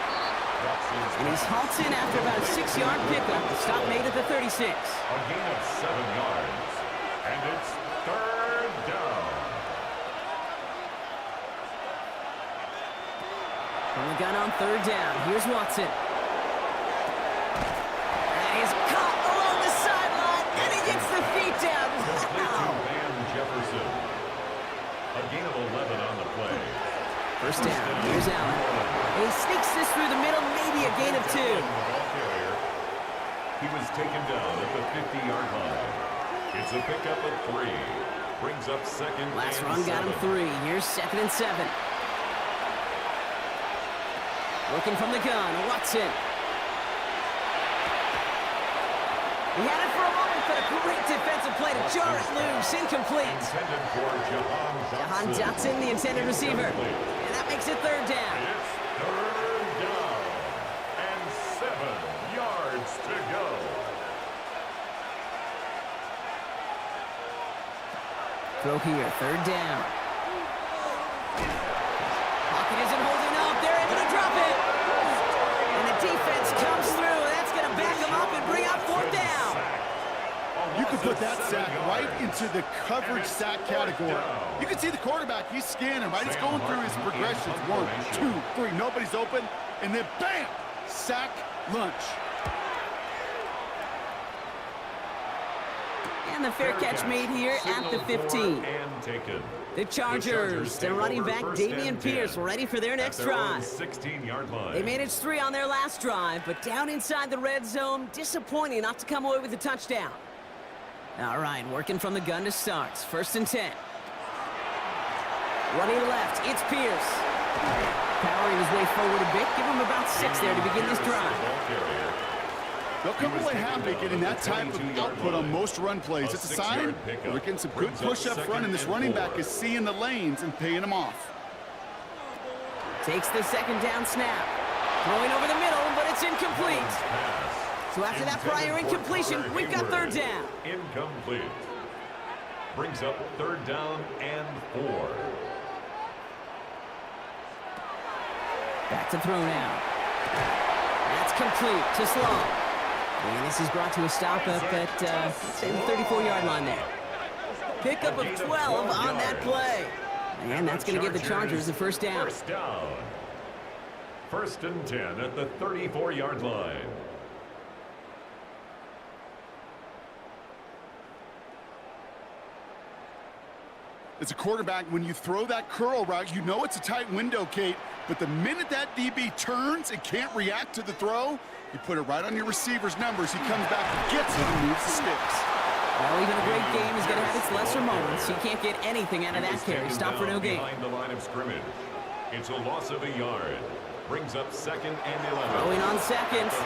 And he's halted after about a 6-yard pickup. The stop made at the 36. A gain of 7 yards. And it's 3rd down. From the gun on 3rd down, here's Watson. And he's caught along the sideline, and he gets the feet down. Complete to Van Jefferson. A gain of 11 on the play. First down, here's Allen. And he sneaks this through the middle, maybe a gain of 2. He was taken down at the 50-yard line. It's a pickup of 3. Brings up 2nd Last and run got 7. him 3. Here's 2nd and 7. Looking from the gun, Watson. He had it for a moment, but a great defensive play to jar it loose. Incomplete. Intended for Jahan Dotson, the intended receiver. And that makes it 3rd down. It's 3rd down. And 7 yards to go. Throw here, 3rd down. Pocket isn't holding up. They're able to drop it. And the defense comes through. That's going to back them up and bring up 4th down. You could put that sack right into the coverage sack category. You can see the quarterback, he's scanning, right? He's going through his progressions. 1, 2, 3, nobody's open. And then bam, sack, lunch. And the fair catch made here at the 15. The Chargers, their running back, Dameon Pierce, ready for their next drive. 16-yard line. They managed 3 on their last drive, but down inside the red zone, disappointing not to come away with a touchdown. All right, working from the gun to start. 1st and 10. Running left, it's Pierce. Powering his way forward a bit. Give him about 6 there to begin this drive. They'll come away happy getting that type of output on most run plays. It's a sign they're getting some good push up front, and this running back is seeing the lanes and paying them off. Takes the 2nd down snap. Throwing over the middle, but it's incomplete. So after that prior incompletion, we've got 3rd down. Incomplete. Brings up 3rd down and 4. Back to throw now. That's complete to Sloan. And this is brought to a stop up at the 34-yard line there. Pickup of 12 on that play. And that's going to give the Chargers the 1st down. 1st down. 1st and 10 at the 34-yard line. As a quarterback, when you throw that curl route, you know it's a tight window, Kate, but the minute that DB turns and can't react to the throw, you put it right on your receiver's numbers. He comes back and gets it and moves the sticks. Well, even a great game is going to have its lesser moments. You can't get anything out of that carry. Stop for no gain. Behind the line of scrimmage. It's a loss of a yard. Brings up 2nd and 11. Going on 2nd. 33.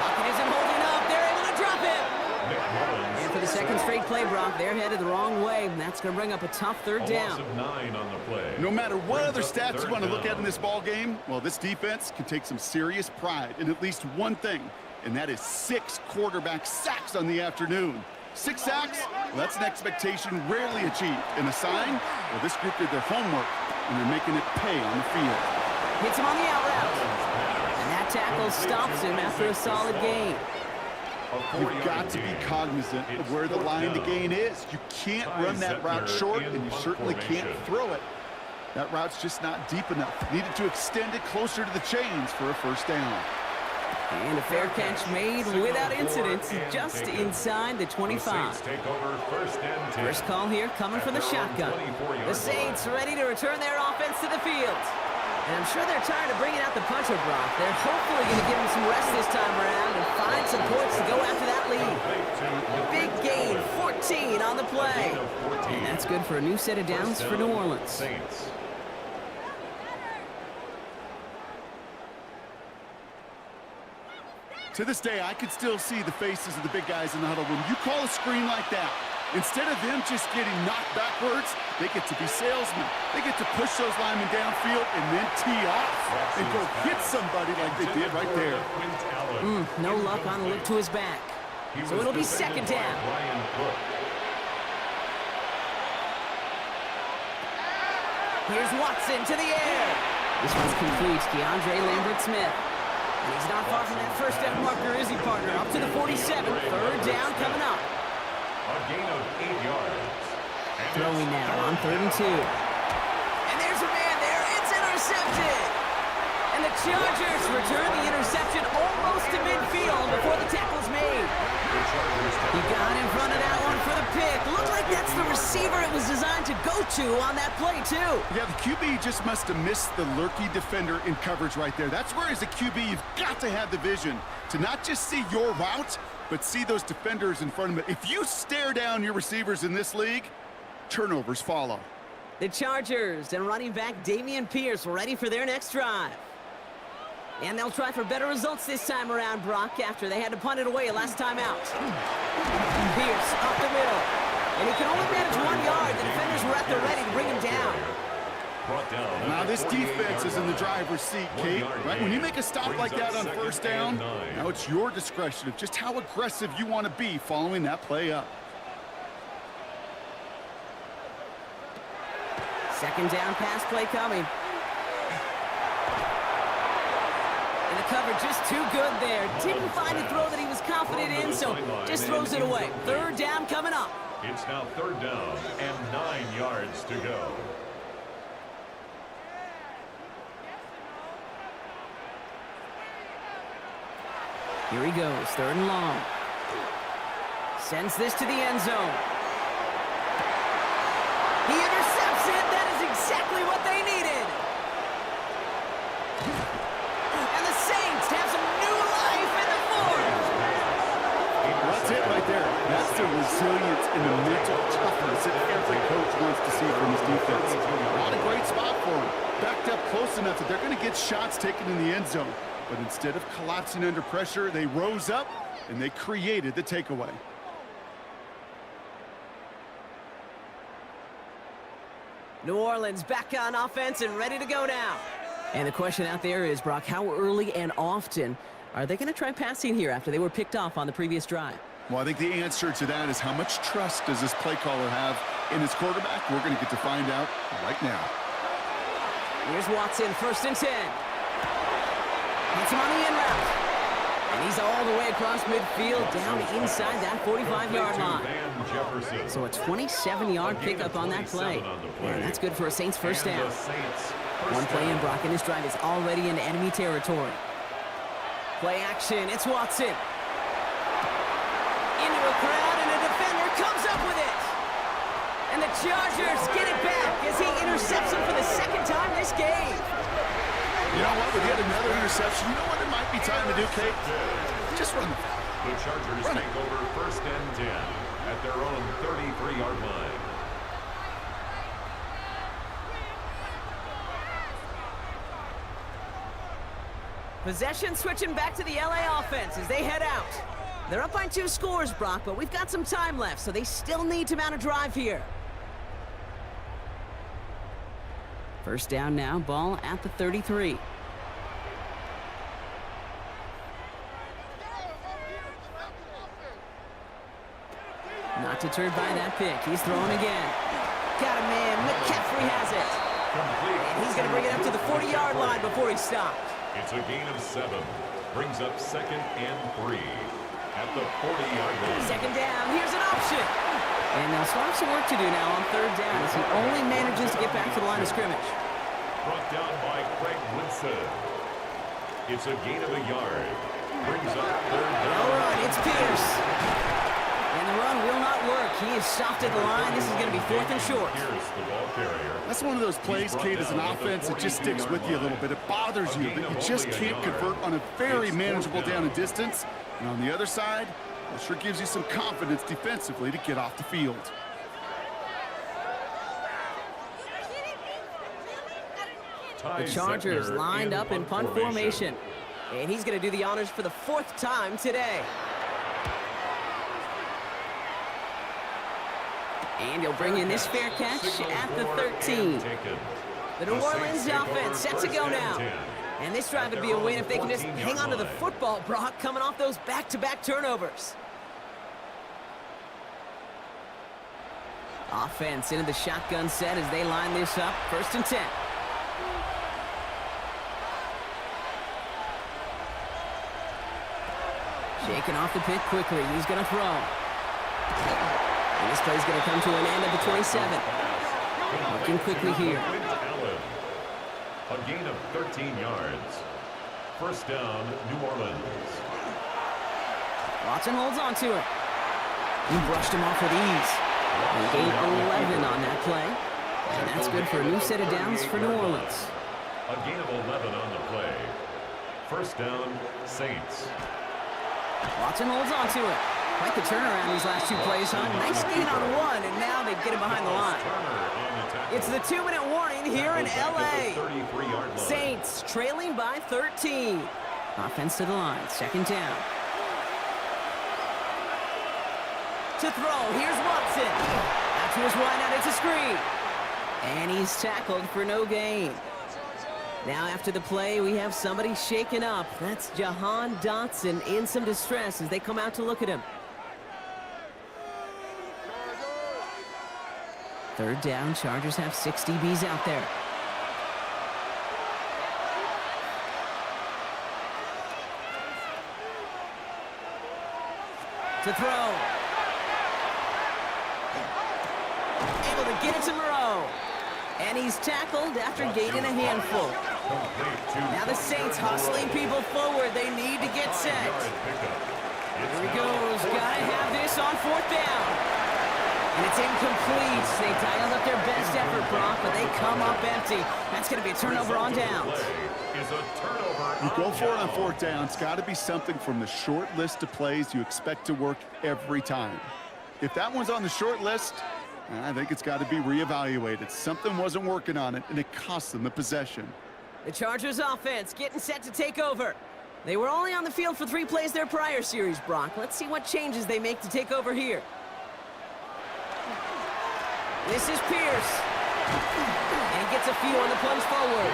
Pocket isn't holding up. They're able to drop it. And for the 2nd straight play, Brock, they're headed the wrong way, and that's going to bring up a tough 3rd down. Loss of 9 on the play. No matter what other stats you want to look at in this ball game, well, this defense can take some serious pride in at least one thing, and that is 6 quarterback sacks on the afternoon. 6 sacks, well, that's an expectation rarely achieved. And a sign, well, this group did their homework, and they're making it pay on the field. Hits him on the out route. And that tackle stops him after a solid gain. You've got to be cognizant of where the line to gain is. You can't run that route short, and you certainly can't throw it. That route's just not deep enough. Needed to extend it closer to the chains for a first down. And a fair catch made without incident, just inside the 25. First call here coming from the shotgun. The Saints ready to return their offense to the field. And I'm sure they're tired of bringing out the puncher, Brock. They're hopefully going to give him some rest this time around and find some points to go after that lead. Big gain, 14 on the play. And that's good for a new set of downs for New Orleans. To this day, I could still see the faces of the big guys in the huddle. When you call a screen like that, instead of them just getting knocked backwards, they get to be salesmen. They get to push those linemen downfield and then tee off and go hit somebody like they did right there. No luck on a lift to his back. So it'll be second down. Here's Watson to the air. This one's complete. DeAndre Lambert-Smith. And he's not far from that first down marker, is he, partner? Up to the 47. Third down coming up. A gain of 8 yards. Throwing now on 3rd and 2. And there's a man there. It's intercepted. And the Chargers return the interception almost to midfield before the tackle's made. He got in front of that one for the pick. Looked like that's the receiver it was designed to go to on that play, too. Yeah, the QB just must have missed the lurky defender in coverage right there. That's where, as a QB, you've got to have the vision to not just see your route, but see those defenders in front of it. If you stare down your receivers in this league, turnovers follow. The Chargers and running back Dameon Pierce ready for their next drive. And they'll try for better results this time around, Brock, after they had to punt it away last time out. Pierce up the middle. And he can only manage 1 yard. The defenders were at the ready to bring him down. Now this defense is in the driver's seat, Kate. Right? When you make a stop like that on first down, now it's your discretion of just how aggressive you want to be following that play up. Second down pass play coming. And the cover just too good there. Didn't find a throw that he was confident in, so just throws it away. Third down coming up. It's now 3rd down and 9 yards to go. Here he goes, 3rd and long. Sends this to the end zone. He intercepts it. That is exactly what they needed. And the Saints have some new life in the fourth. That's it right there. That's the resilience and the mental toughness that every coach wants to see from his defense. Not a great spot for him. Backed up close enough that they're going to get shots taken in the end zone. But instead of collapsing under pressure, they rose up and they created the takeaway. New Orleans back on offense and ready to go now. And the question out there is, Brock, how early and often are they going to try passing here after they were picked off on the previous drive? Well, I think the answer to that is how much trust does this play caller have in his quarterback? We're going to get to find out right now. Here's Watson, 1st and 10. Hits him on the in route. And he's all the way across midfield down inside that 45-yard line. So a 27-yard pickup on that play. And that's good for a Saints first down. One play in, Brock, and this drive is already in enemy territory. Play action, it's Watson. Into a crowd, and a defender comes up with it. And the Chargers get it back as he intercepts him for the 2nd time this game. You know what? We get another interception. You know what it might be time to do, Kate? Just run the ball. The Chargers take over 1st and 10 at their own 33-yard line. Possession switching back to the LA offense as they head out. They're up by 2 scores, Brock, but we've got some time left, so they still need to mount a drive here. First down now, ball at the 33. Not deterred by that pick. He's throwing again. Got a man. McCaffrey has it. And he's going to bring it up to the 40-yard line before he stopped. It's a gain of 7. Brings up 2nd and 3. at the 40-yard line. Second down, here's an option. And they'll still have some work to do now on third down as he only manages to get back to the line of scrimmage. Brought down by Craig Woodson. It's a gain of a yard. Brings up third down. All right, it's Pierce. And the run will not work. He is stopped at the line. This is going to be 4th and short. Pierce, the ball carrier. That's one of those plays, Kate, as an offense, it just sticks with you a little bit. It bothers you that you just can't convert on a very manageable down and distance. And on the other side, it sure gives you some confidence defensively to get off the field. The Chargers lined up in punt formation. And he's going to do the honors for the 4th time today. And he'll bring in this fair catch at the 13. The New Orleans offense set to go now. And this drive would be a win if they can just hang on to the football, Brock, coming off those back-to-back turnovers. Offense into the shotgun set as they line this up. 1st and 10. Shaking off the pit quickly. He's going to throw. And this play's going to come to an end at the 27. Looking quickly here. A gain of 13 yards. 1st down, New Orleans. Watson holds on to it. He brushed him off with ease. And gained 11 on that play. And that's good for a new set of downs for New Orleans. A gain of 11 on the play. 1st down, Saints. Watson holds on to it. Quite the turnaround these last 2 plays, huh? Nice gain on 1, and now they get him behind the line. It's the 2-minute warning here in L.A. Saints trailing by 13. Offense to the line, 2nd down. To throw, here's Watson. Out to his wideout, it's a screen. And he's tackled for no gain. Now after the play, we have somebody shaken up. That's Jahan Dotson in some distress as they come out to look at him. 3rd down, Chargers have 6 DBs out there. To throw. Able to get it to Moreau. And he's tackled after gaining a handful. Now the Saints hustling people forward. They need to get set. Here he goes. Gotta have this on 4th down. And it's incomplete. They dialed up their best effort, Brock, but they come up empty. That's going to be a turnover on downs. You go for it on 4th down. It's got to be something from the short list of plays you expect to work every time. If that one's on the short list, I think it's got to be reevaluated. Something wasn't working on it, and it cost them the possession. The Chargers offense getting set to take over. They were only on the field for 3 plays their prior series, Brock. Let's see what changes they make to take over here. This is Pierce. And he gets a few on the plunge forward.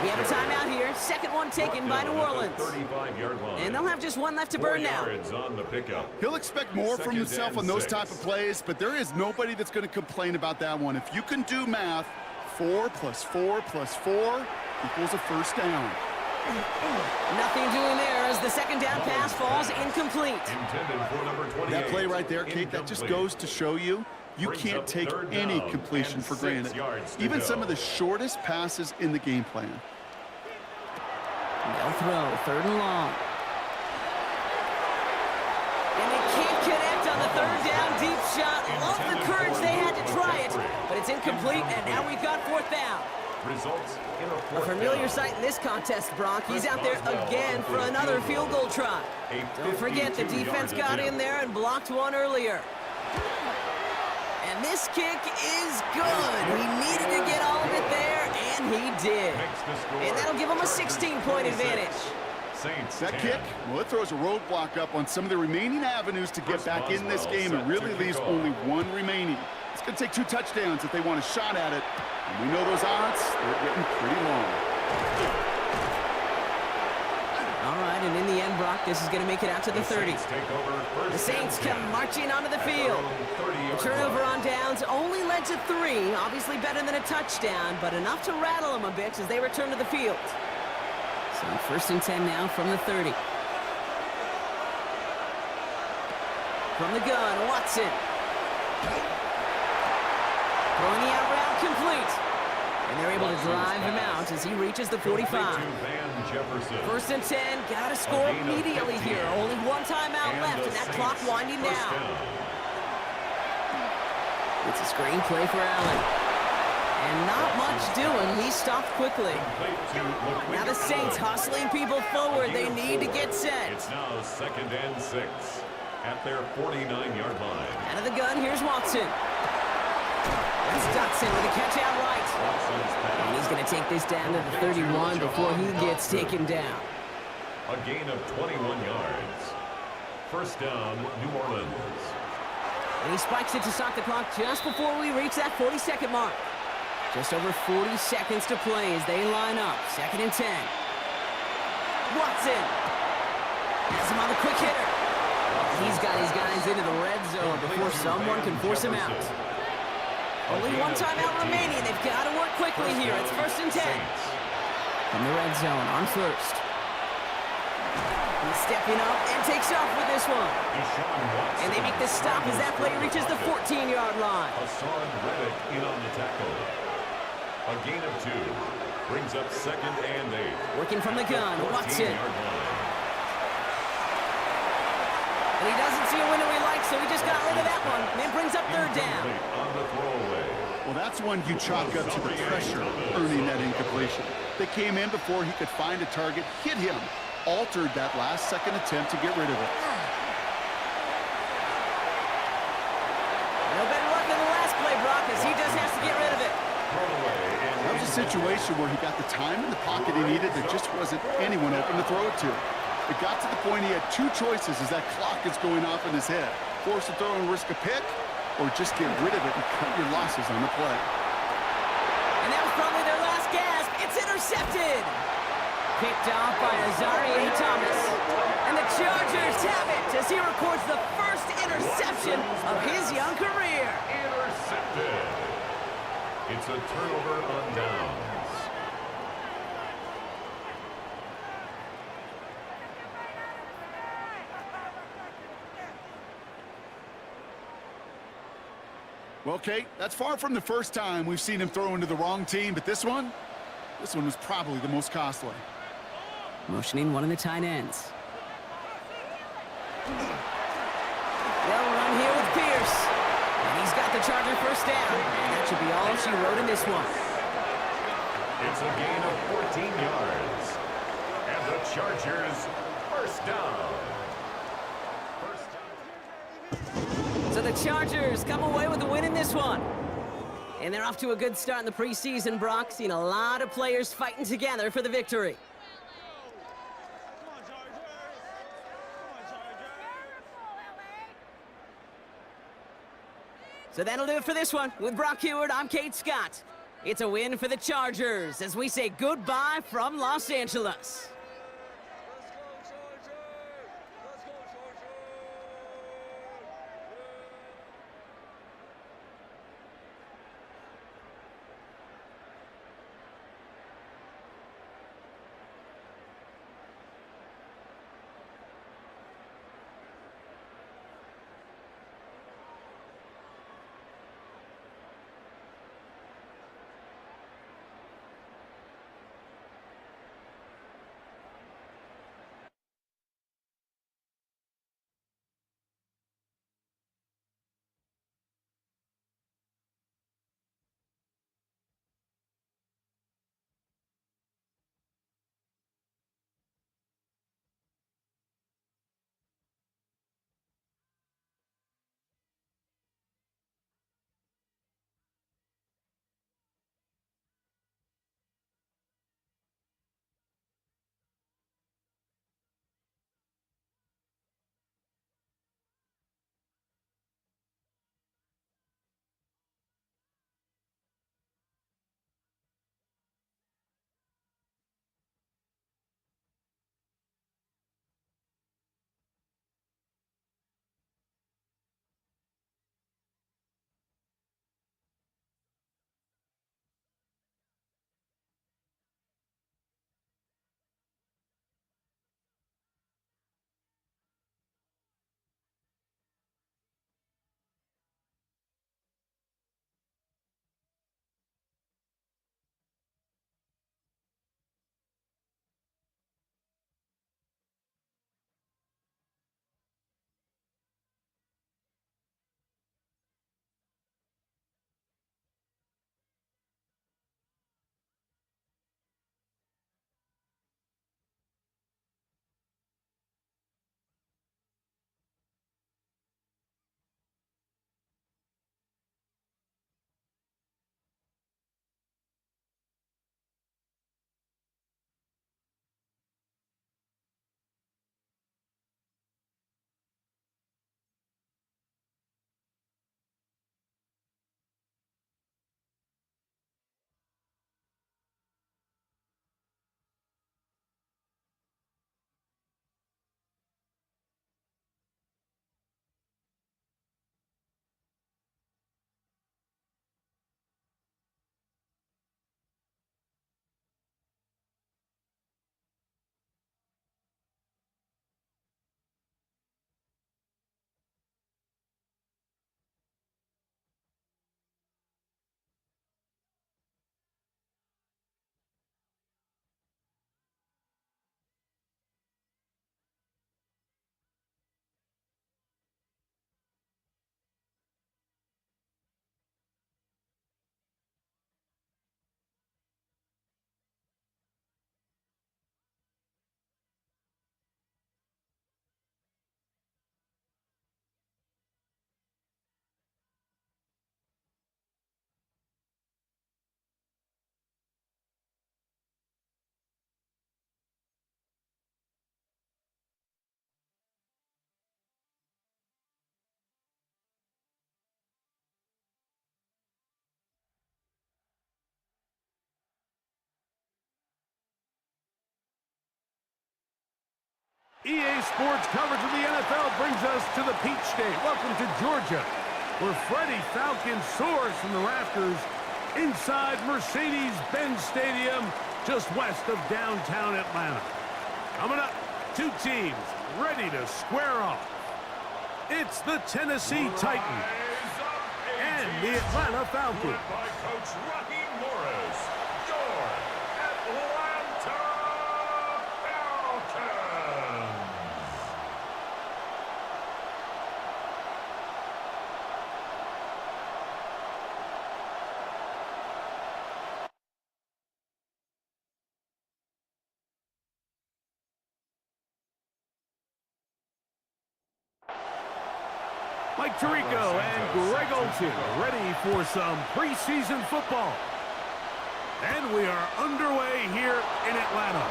We have a timeout here. 2nd one taken by New Orleans. And they'll have just 1 left to burn now. He'll expect more from himself on those type of plays, but there is nobody that's going to complain about that one. If you can do math, 4 + 4 + 4 equals a 1st down. Nothing doing there as the 2nd down pass falls incomplete. That play right there, Kate, that just goes to show you can't take any completion for granted. Even some of the shortest passes in the game plan. They'll throw, 3rd and long. And they can't connect on the 3rd down deep shot. Love the courage they had to try it, but it's incomplete, and now we've got 4th down. A familiar sight in this contest, Brock. He's out there again for another field goal try. Don't forget, the defense got in there and blocked one earlier. And this kick is good. He needed to get all of it there, and he did. And that'll give him a 16-point advantage. That kick, well, it throws a roadblock up on some of the remaining avenues to get back in this game. It really leaves only 1 remaining. It's going to take 2 touchdowns if they want a shot at it. And we know those odds, they're getting pretty long. All right, and in the end, Brock, this is going to make it out to the 30. The Saints come marching onto the field. The turnover on downs only led to 3. Obviously better than a touchdown, but enough to rattle them a bit as they return to the field. So 1st and 10 now from the 30. From the gun, Watson. Throwing the out route complete. And they're able to drive him out as he reaches the 45. First and 10, gotta score immediately here. Only one timeout left, and that clock winding down. It's a screen play for Allen. And not much doing. He stopped quickly. Now the Saints hustling people forward. They need to get set. It's now 2nd and 6 at their 49-yard line. Out of the gun, here's Watson. That's Dotson with a catch out right. And he's going to take this down to the 31 before he gets taken down. A gain of 21 yards. First down, New Orleans. And he spikes it to stop the clock just before we reach that 40-second mark. Just over 40 seconds to play as they line up. 2nd and 10. Watson has him on the quick hitter. He's got his guys into the red zone before someone can force him out. Only one timeout remaining. They've got to work quickly here. It's 1st and 10. From the red zone on first. He's stepping up and takes off with this one. And they make the stop as that play reaches the 14-yard line. Hassan Reddick in on the tackle. A gain of 2. Brings up 2nd and 8. Working from the gun, Watson. And he doesn't see a window he likes, so he just got rid of that one. And it brings up 3rd down. On the throwaway. Well, that's one you chalk up to the pressure earning that incompletion. They came in before he could find a target, hit him, altered that last-second attempt to get rid of it. No better luck than the last play, Brock, as he just has to get rid of it. That was a situation where he got the time in the pocket he needed. There just wasn't anyone open to throw it to. It got to the point he had 2 choices as that clock is going off in his head. Force a throw and risk a pick, or just get rid of it and cut your losses on the play. And that was probably their last gasp. It's intercepted. Picked off by Azareye'h Thomas. And the Chargers have it as he records the first interception of his young career. Intercepted. It's a turnover on downs. Well, Kate, that's far from the first time we've seen him throw into the wrong team, but this one was probably the most costly. Motioning one of the tight ends. They'll run here with Pierce. And he's got the Charger first down. And that should be all she wrote in this one. It's a gain of 14 yards. And the Chargers first down. So the Chargers come away with the win in this one. And they're off to a good start in the preseason, Brock. Seen a lot of players fighting together for the victory. So that'll do it for this one. With Brock Heward, I'm Kate Scott. It's a win for the Chargers as we say goodbye from Los Angeles. EA Sports coverage of the NFL brings us to the Peach State. Welcome to Georgia, where Freddie Falcon soars from the rafters inside Mercedes-Benz Stadium, just west of downtown Atlanta. Coming up, two teams ready to square off. It's the Tennessee Titans and the Atlanta Falcons. By Coach Rocky Morris, your Atlanta Falcons. Mike Tirico and Greg Olsen ready for some preseason football. And we are underway here in Atlanta.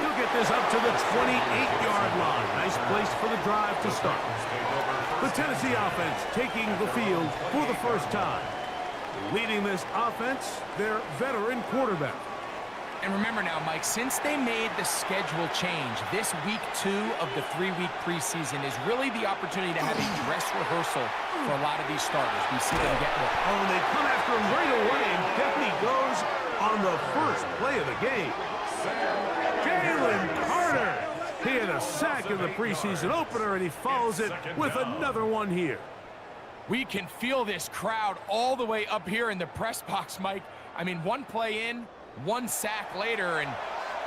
He'll get this up to the 28-yard line. Nice place for the drive to start. The Tennessee offense taking the field for the first time. Leading this offense, their veteran quarterback. And remember now, Mike, since they made the schedule change, this week 2 of the 3-week preseason is really the opportunity to have a dress rehearsal for a lot of these starters. We see them get more. Oh, and they come after him right away, and Deputy goes on the first play of the game. Jalen Carter. He had a sack in the preseason opener, and he follows it with another one here. We can feel this crowd all the way up here in the press box, Mike. I mean, one play in, one sack later, and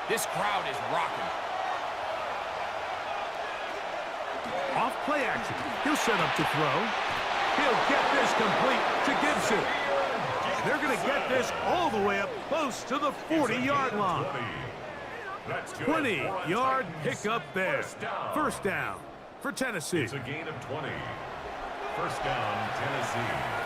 this crowd is rocking. Off play action. He'll set up to throw. He'll get this complete to Gibson. They're going to get this all the way up close to the 40-yard line. 20-yard pickup there. First down for Tennessee. It's a gain of 20. First down, Tennessee.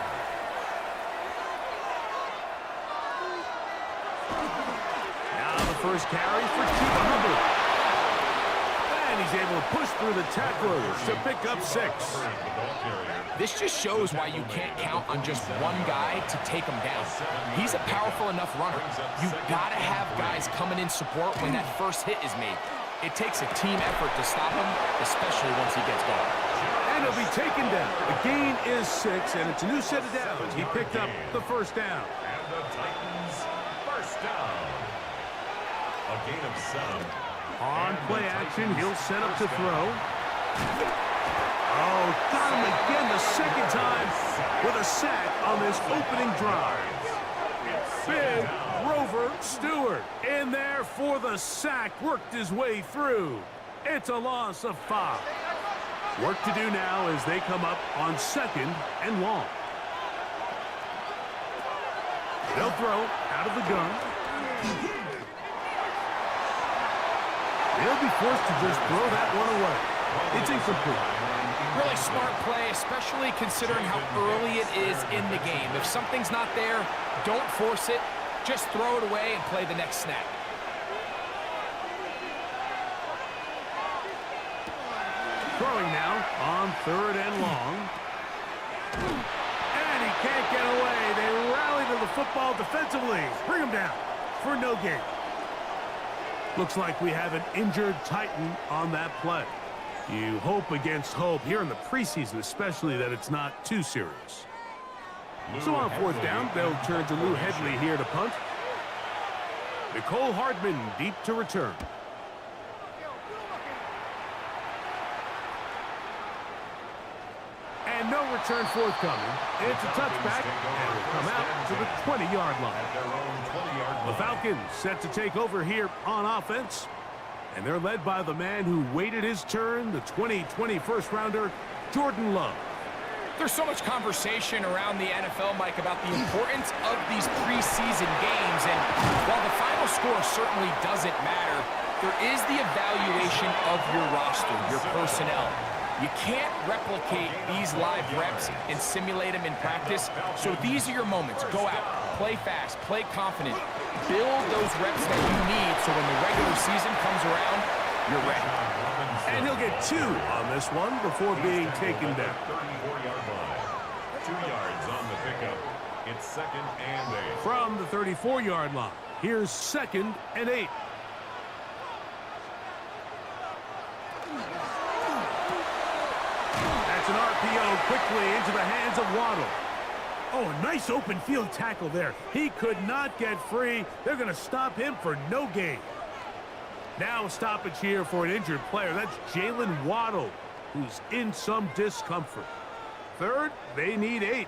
First carry for Cuba Hubbard. And he's able to push through the tacklers to pick up 6. This just shows why you can't count on just one guy to take him down. He's a powerful enough runner. You've got to have guys coming in support when that first hit is made. It takes a team effort to stop him, especially once he gets going. And he'll be taken down. The gain is 6, and it's a new set of downs. He picked up the first down. And the Titans, first down. A gain of 7. On play action, he'll set up to throw. Oh, got him again the second time with a sack on this opening drive. Big Rover Stewart in there for the sack, worked his way through. It's a loss of 5. Work to do now as they come up on 2nd and long. They'll throw out of the gun. They'll be forced to just throw that one away. It's incomplete. Really smart play, especially considering how early it is in the game. If something's not there, don't force it. Just throw it away and play the next snap. Throwing now on 3rd and long. And he can't get away. They rally to the football defensively. Bring him down for no gain. Looks like we have an injured Titan on that play. You hope against hope here in the preseason, especially that it's not too serious. So on 4th down, they'll turn to Lou Hedley here to punt. Nicole Hardman deep to return. And no return forthcoming. It's a touchback, and will come out to the 20-yard line. The Falcons set to take over here on offense. And they're led by the man who waited his turn, the 2020 first-rounder, Jordan Love. There's so much conversation around the NFL, Mike, about the importance of these preseason games. And while the final score certainly doesn't matter, there is the evaluation of your roster, your personnel. You can't replicate these live reps and simulate them in practice. So these are your moments. Go out, play fast, play confident. Build those reps that you need so when the regular season comes around, you're ready. And he'll get 2 on this one before being taken down. 34-yard line. 2 yards on the pickup. It's 2nd and 8. From the 34-yard line, here's 2nd and 8. Quickly into the hands of Waddle. Oh, a nice open field tackle there. He could not get free. They're going to stop him for no gain. Now a stoppage here for an injured player. That's Jalen Waddle, who's in some discomfort. Third, they need 8.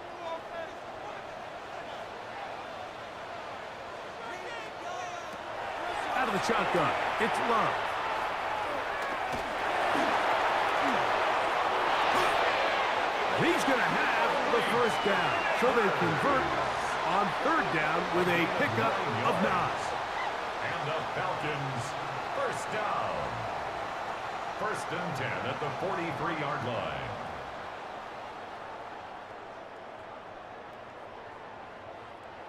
Out of the shotgun, it's Love. He's going to have the first down. So they convert on 3rd down with a pickup of 9. And the Falcons, first down. 1st and 10 at the 43-yard line.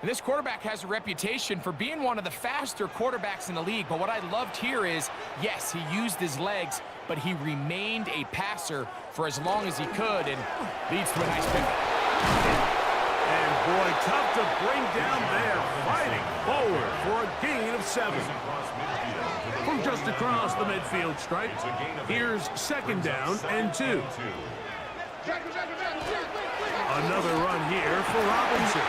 And this quarterback has a reputation for being one of the faster quarterbacks in the league. But what I loved here is, yes, he used his legs, but he remained a passer for as long as he could, and leads to a nice pickup. And boy, tough to bring down there, fighting forward for a gain of 7. From just across the midfield stripe, here's 2nd down and 2. Another run here for Robinson.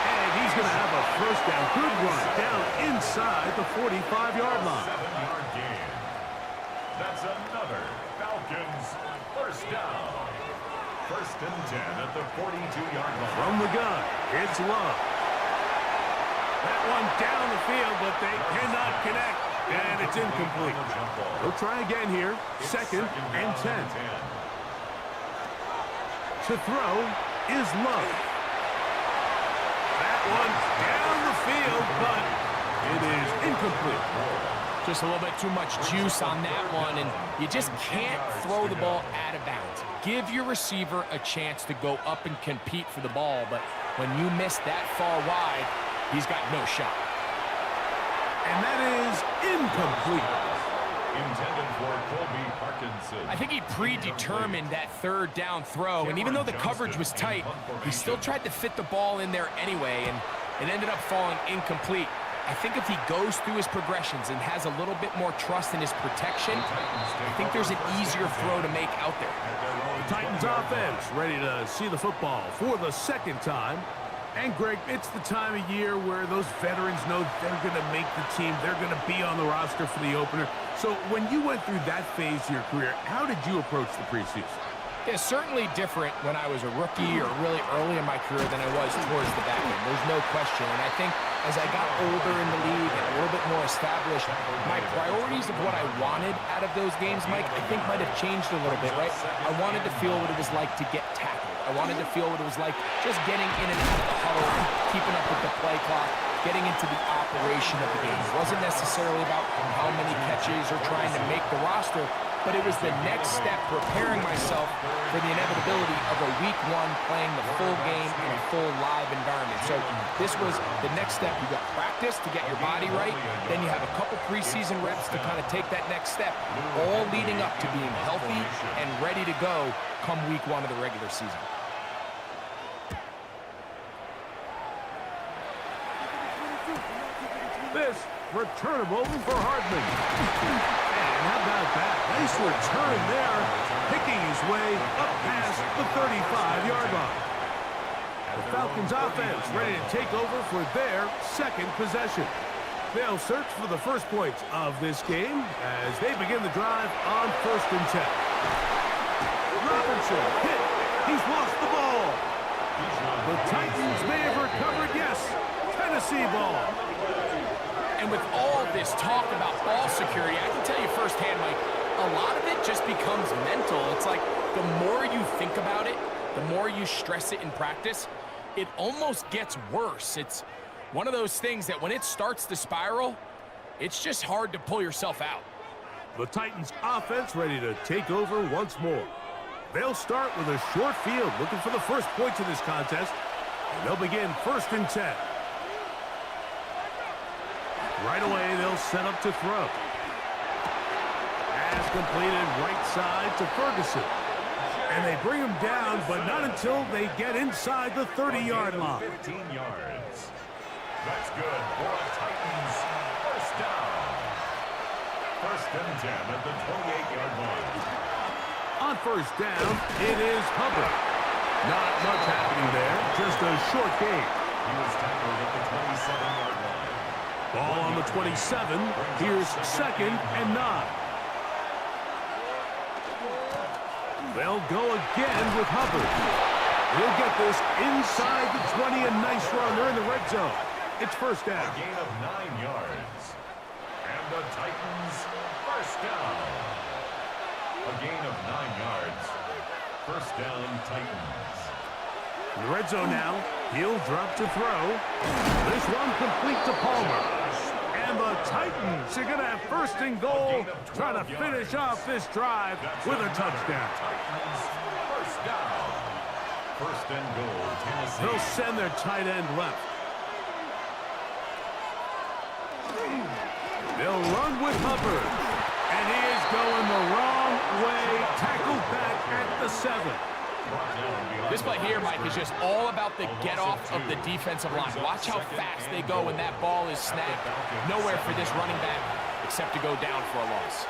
And he's going to have a first down. Good run down inside the 45-yard line. 7-yard gain. That's another Falcons first down. 1st and 10 at the 42-yard line. From the gun, it's Love. That one down the field, but they cannot connect. And it's incomplete. They'll try again here. 2nd and 10. To throw is Love. That one down the field, but it is incomplete. Just a little bit too much juice on that one, and you just can't throw the ball out of bounds. Give your receiver a chance to go up and compete for the ball, but when you miss that far wide, he's got no shot. And that is incomplete. Intended for Colby Parkinson. I think he predetermined that 3rd down throw, and even though the coverage was tight, he still tried to fit the ball in there anyway, and it ended up falling incomplete. I think if he goes through his progressions and has a little bit more trust in his protection, I think there's an easier throw to make out there. The Titans offense ready to see the football for the 2nd time. And, Greg, it's the time of year where those veterans know they're going to make the team. They're going to be on the roster for the opener. So when you went through that phase of your career, how did you approach the preseason? It's certainly different when I was a rookie or really early in my career than I was towards the back end. There's no question. And I think as I got older in the league and a little bit more established, my priorities of what I wanted out of those games, Mike, I think might have changed a little bit, right? I wanted to feel what it was like to get tackled. I wanted to feel what it was like just getting in and out of the huddle, keeping up with the play clock, getting into the operation of the game. It wasn't necessarily about how many catches or trying to make the roster, but it was the next step, preparing myself for the inevitability of a week 1 playing the full game in a full live environment. So this was the next step. You got practice to get your body right, then you have a couple preseason reps to kind of take that next step, all leading up to being healthy and ready to go come week 1 of the regular season. This returnable for Hardman. And how about that? Nice return there, picking his way up past the 35-yard line. The Falcons offense ready to take over for their 2nd possession. They'll search for the first points of this game as they begin the drive on 1st and 10. Robinson hit. He's lost the ball. The Titans may have recovered, yes. Tennessee ball. And with all this talk about ball security, I can tell you firsthand, Mike, a lot of it just becomes mental. It's like the more you think about it, the more you stress it in practice, it almost gets worse. It's one of those things that when it starts to spiral, it's just hard to pull yourself out. The Titans offense ready to take over once more. They'll start with a short field, looking for the first points of this contest. And they'll begin 1st and 10. Right away, they'll set up to throw. Pass completed right side to Ferguson. And they bring him down, but not until they get inside the 30-yard line. 15 yards. That's good for a Titans first down. 1st and 10 at the 28-yard line. On 1st down, it is Hubbard. Not much happening there. Just a short game. He was tackled at the 27-yard line. Ball on the 27. Here's 2nd and 9. They'll go again with Hubbard. He'll get this inside the 20. A nice run. They're in the red zone. It's first down. A gain of 9 yards. And the Titans first down. A gain of 9 yards. First down, Titans. In the red zone now. He'll drop to throw. This one complete to Palmer. And the Titans are going to have first and goal, trying to finish off this drive with a touchdown. Titans first down. First and goal, Tennessee. They'll send their tight end left. They'll run with Hubbard. And he is going the wrong way. Tackled back at the 7. This play here, Mike, is just all about the get-off of the defensive line. Watch how fast they go when that ball is snapped. Nowhere for this running back except to go down for a loss.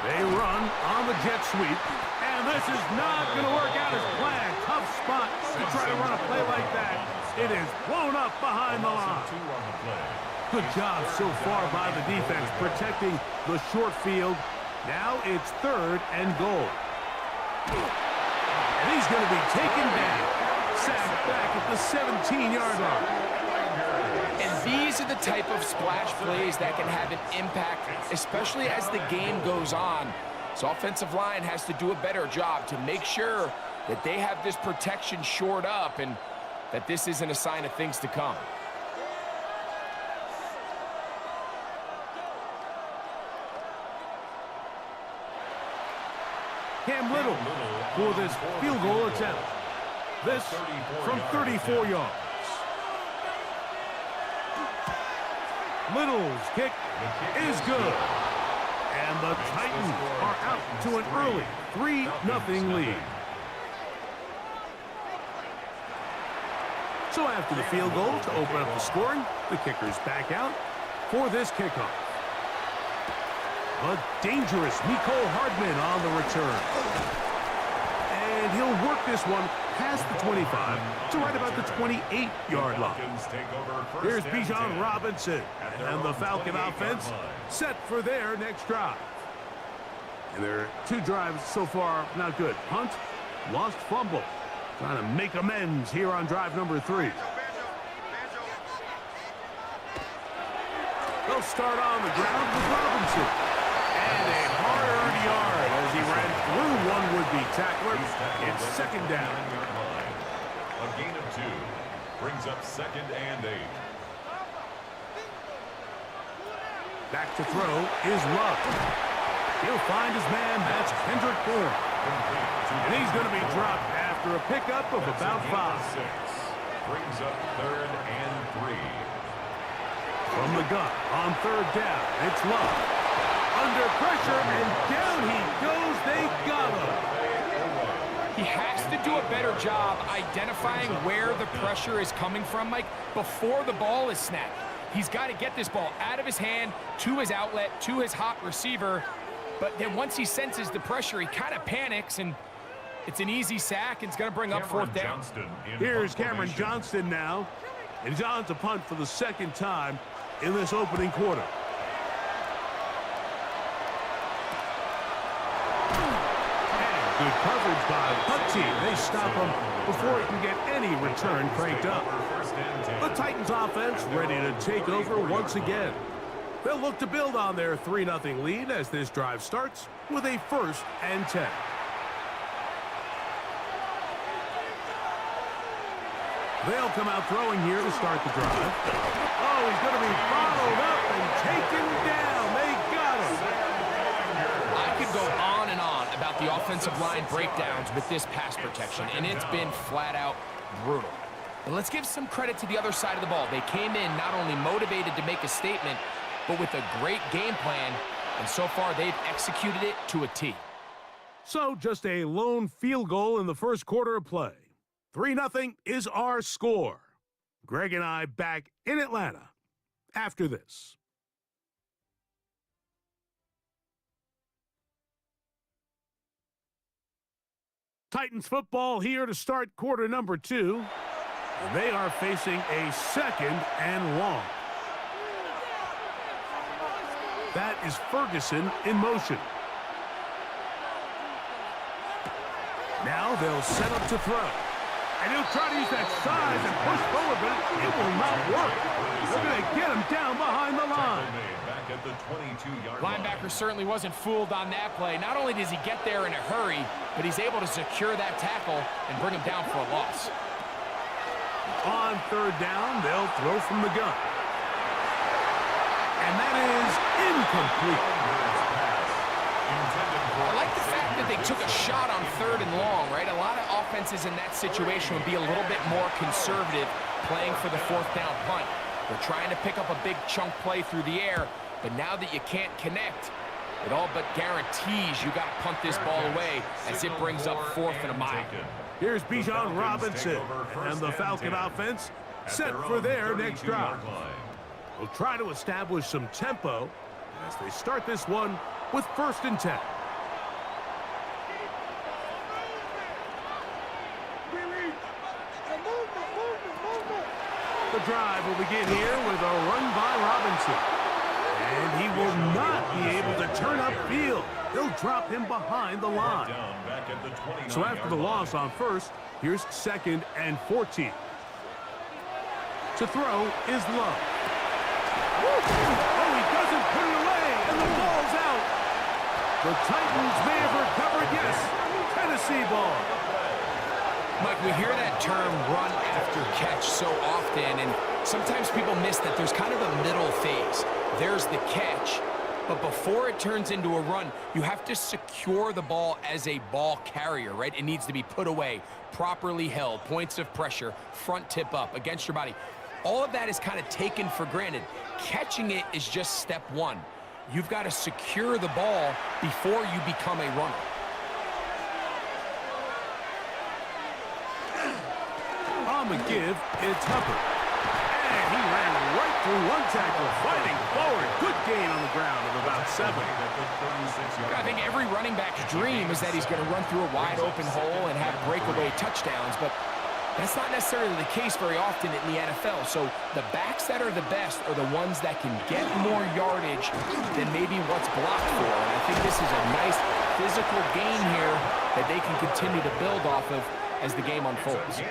They run on the jet sweep. And this is not going to work out as planned. Tough spot to try to run a play like that. It is blown up behind the line. Good job so far by the defense protecting the short field. Now it's 3rd and goal. And he's going to be taken down. Sacked back at the 17-yard line. And these are the type of splash plays that can have an impact, especially as the game goes on. So offensive line has to do a better job to make sure that they have this protection shored up and that this isn't a sign of things to come. Cam Little for this field goal attempt. This from 34 yards. Little's kick is good. And the Titans are out to an early 3-0 lead. So after the field goal to open up the scoring, the kicker's back out for this kickoff. A dangerous Mecole Hardman on the return. And he'll work this one past the 25 to right about the 28-yard line. Here's Bijan Robinson and the Falcon offense set for their next drive. And their 2 drives so far not good. Punt, lost fumble. Trying to make amends here on drive number 3. They'll start on the ground with Robinson. And a hard-earned yard as he ran through one would-be tackler. It's 2nd down. A gain of 2 brings up 2nd and 8. Back to throw is Love. He'll find his man. That's Kendrick Bourne. And he's going to be dropped after a pickup of about 5. Brings up 3rd and 3. From the gun on 3rd down, it's Love. Under pressure, and down he goes. They got him. He has to do a better job identifying where the pressure is coming from, Mike, before the ball is snapped. He's got to get this ball out of his hand to his outlet, to his hot receiver. But then once he senses the pressure, he kind of panics, and it's an easy sack, and it's going to bring up 4th down. Here's Cameron Johnston now. And he's on to punt for the 2nd time in this opening quarter. Good coverage by the punt team. They stop him before he can get any return cranked up. The Titans offense ready to take over once again. They'll look to build on their 3-0 lead as this drive starts with a 1st and 10. They'll come out throwing here to start the drive. Oh, he's going to be followed up and taken down. They got him. I could go on and on about the offensive line breakdowns with this pass protection, and it's been flat-out brutal. But let's give some credit to the other side of the ball. They came in not only motivated to make a statement, but with a great game plan, and so far they've executed it to a T. So just a lone field goal in the first quarter of play. 3-0 is our score. Greg and I back in Atlanta after this. Titans football here to start quarter number 2. They are facing a 2nd and long. That is Ferguson in motion. Now they'll set up to throw. And he'll try to use that size and push forward, but it will not work. They're going to get him down behind the line. Back at the 22-yard Linebacker certainly wasn't fooled on that play. Not only does he get there in a hurry, but he's able to secure that tackle and bring him down for a loss. On 3rd down, they'll throw from the gun. And that is incomplete. I like the fact that they took a shot on 3rd and long, right? A lot of offenses in that situation would be a little bit more conservative playing for the 4th down punt. They're trying to pick up a big chunk play through the air, but now that you can't connect, it all but guarantees you got to punt this ball away as it brings up 4th and a mile. Here's Bijan Robinson and the Falcon offense set for their next drive. We'll try to establish some tempo as they start this one with 1st and 10. The drive will begin here with a run by Robinson. And he will not be able to turn upfield. They'll drop him behind the line. So after the loss on 1st, here's 2nd and 14. To throw is Love. Oh, he doesn't put it away, and the ball's out. The Titans may have recovered, yes. Tennessee ball. Mike, we hear that term run after catch so often, and sometimes people miss that there's kind of a middle phase. There's the catch, but before it turns into a run, you have to secure the ball as a ball carrier, right? It needs to be put away, properly held, points of pressure, front tip up against your body. All of that is kind of taken for granted. Catching it is just step 1. You've got to secure the ball before you become a runner. On the give, it's Hubbard. And he ran right through one tackle, fighting forward. Good gain on the ground of about 7. I think every running back's dream is that he's going to run through a wide open hole and have breakaway touchdowns, but that's not necessarily the case very often in the NFL. So the backs that are the best are the ones that can get more yardage than maybe what's blocked for. And I think this is a nice physical gain here that they can continue to build off of as the game unfolds.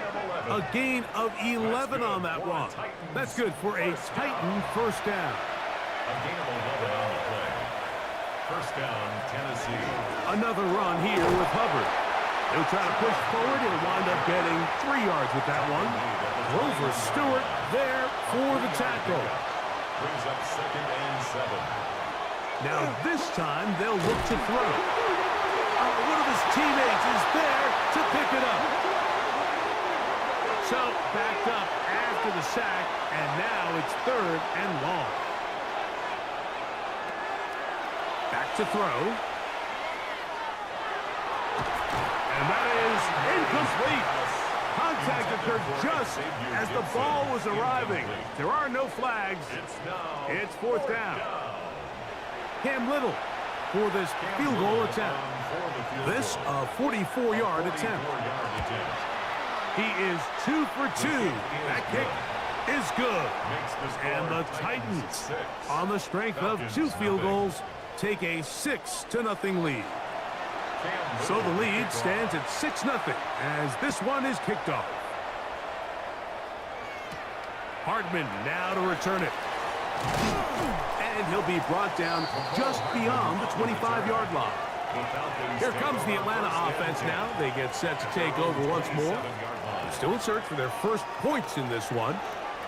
A gain of 11 on that one. That's good for a Titan 1st down. A gain of 11 on the play. 1st down, Tennessee. Another run here with Hubbard. He'll try to push forward. He'll wind up getting 3 yards with that one. Rover Stewart there for the tackle. Brings up 2nd and 7. Now this time they'll look to throw. One of his teammates is there to pick it up. So backed up after the sack, and now it's 3rd and long. Back to throw. And that is incomplete. Contact occurred just as the ball was arriving. There are no flags. It's 4th down. Cam Little for this field goal attempt. This a 44-yard attempt. He is 2 for 2. That kick is good. And the Titans, on the strength of 2 field goals, take a 6-0 lead. So the lead stands at 6-0 as this one is kicked off. Hardman now to return it. And he'll be brought down just beyond the 25-yard line. Here comes the Atlanta offense now. They get set to take over once more. They're still in search for their first points in this one,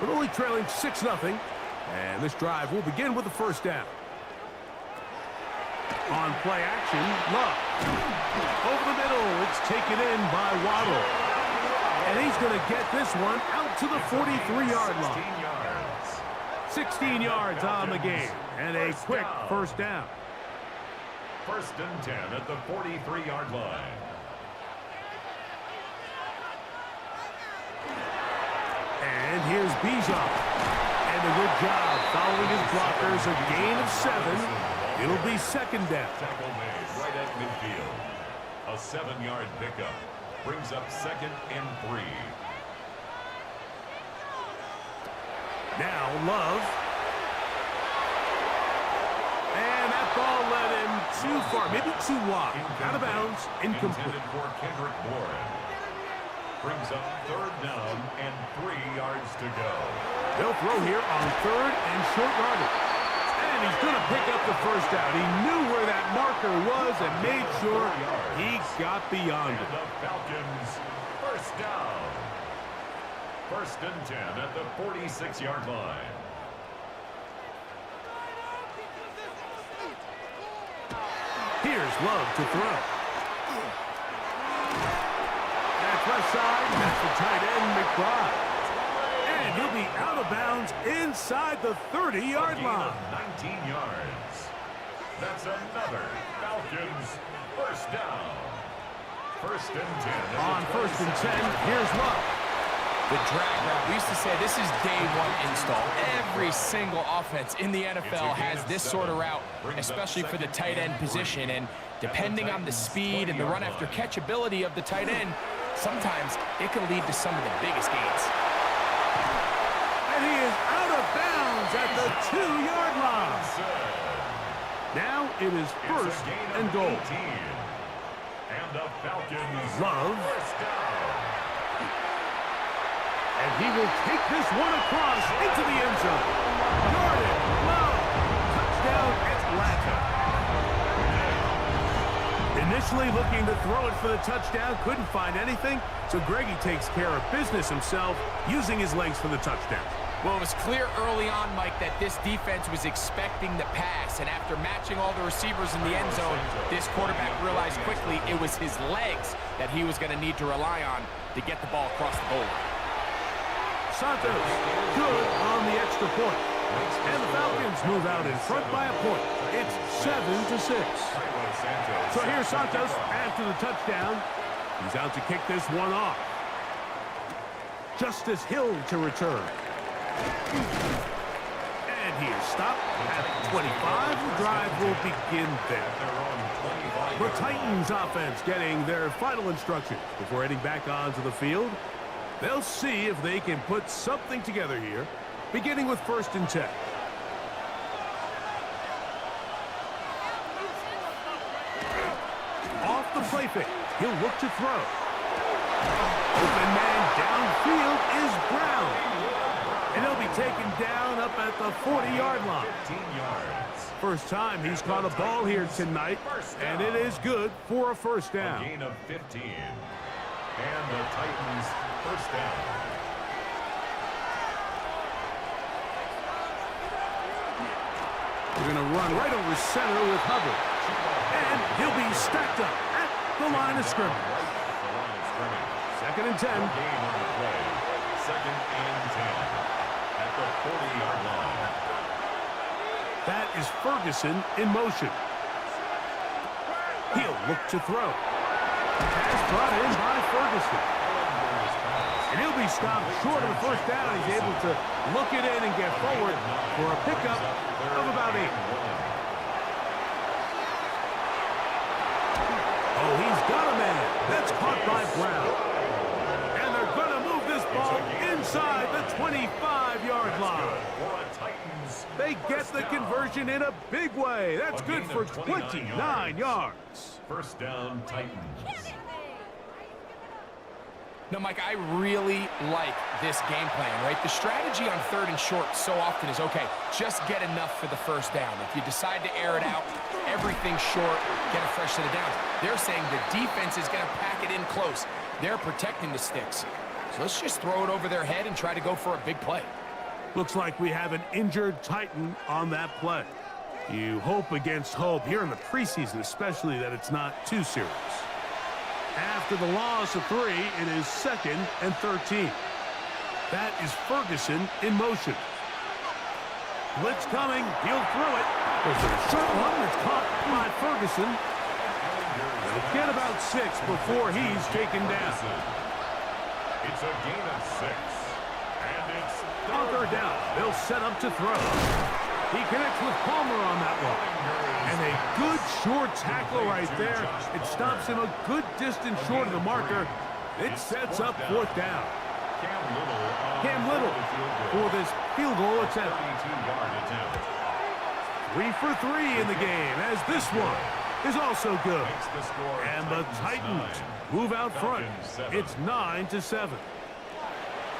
but only trailing 6-0. And this drive will begin with the 1st down. On play action, Love. Over the middle, it's taken in by Waddle. And he's going to get this one out to the 43-yard line. 16 yards on the game, and a quick 1st down. 1st and 10 at the 43-yard line. And here's Bijan. And a good job following his blockers, a gain of 7. It'll be 2nd down. Tackle made right at midfield. A 7-yard pickup. Brings up 2nd and 3. Now Love. And that ball led him too far, maybe too wide. Out of bounds, incomplete. Intended for Kendrick Warren. Brings up 3rd down and 3 yards to go. They'll throw here on 3rd and short yardage. And he's going to pick up the first down. He knew where that marker was and made sure he got beyond it. And the Falcons, 1st down. 1st and 10 at the 46-yard line. Here's Love to throw. That's left side. That's the tight end, McBride. And he'll be out of bounds inside the 30-yard line. 19 yards. That's another Falcons 1st down. 1st and 10. On 1st and 10, here's Love. The drag route. We used to say this is day one install. Every single offense in the NFL has this sort of route, especially for the tight end position. And depending on the speed and the run after catch ability of the tight end, sometimes it can lead to some of the biggest gains. And he is out of bounds at the 2-yard line. Now it is 1st and goal. And the Falcons Love. 1st down. And he will take this one across into the end zone. Jordan Love. Touchdown Atlanta. Initially looking to throw it for the touchdown, couldn't find anything, so Greggy takes care of business himself, using his legs for the touchdown. Well, it was clear early on, Mike, that this defense was expecting the pass, and after matching all the receivers in the end zone, this quarterback realized quickly it was his legs that he was going to need to rely on to get the ball across the goal line. Santos, good on the extra point. And the Falcons move out in front by a point. It's 7-6. So here's Santos after the touchdown. He's out to kick this one off. Justice Hill to return. And he is stopped at 25. The drive will begin there. The Titans offense getting their final instructions before heading back onto the field. They'll see if they can put something together here, beginning with 1st and 10. Off the play fake, he'll look to throw. Open man downfield is Brown. And he'll be taken down up at the 40-yard line. 15 yards. First time he's caught a ball here tonight, and it is good for a 1st down. A gain of 15. And the Titans 1st down. We're going to run right over center with Hubbard. And he'll be stacked up at the line of scrimmage. 2nd and 10. Gain on the play. 2nd and 10. At the 40-yard line. That is Ferguson in motion. He'll look to throw. Pass brought in by Ferguson. And he'll be stopped short of the 1st down. He's able to look it in and get forward for a pickup of about 8. Oh, he's got a man. That's caught by Brown. And they're going to move this ball inside the 25-yard line. They get the conversion in a big way. That's good for 29 yards. 1st down, Titans. No, Mike, I really like this game plan, right? The strategy on 3rd and short so often is, okay, just get enough for the 1st down. If you decide to air it out, everything short, get a fresh set of downs. They're saying the defense is going to pack it in close. They're protecting the sticks. So let's just throw it over their head and try to go for a big play. Looks like we have an injured Titan on that play. You hope against hope here in the preseason, especially that it's not too serious. After the loss of 3, it is 2nd and 13. That is Ferguson in motion. Blitz coming. He'll throw it. There's a short one that's caught by Ferguson. They'll get about 6 before he's taken down. It's a gain of 6. And it's On 3rd down, they'll set up to throw. He connects with Palmer on that one. And a good short tackle right there. It stops him a good distance short of the marker. It sets up fourth down. Cam Little for this field goal attempt. 32-yard attempt. 3 for 3 in the game, as this one is also good. Makes the score And the Titans move out front. It's 9-7.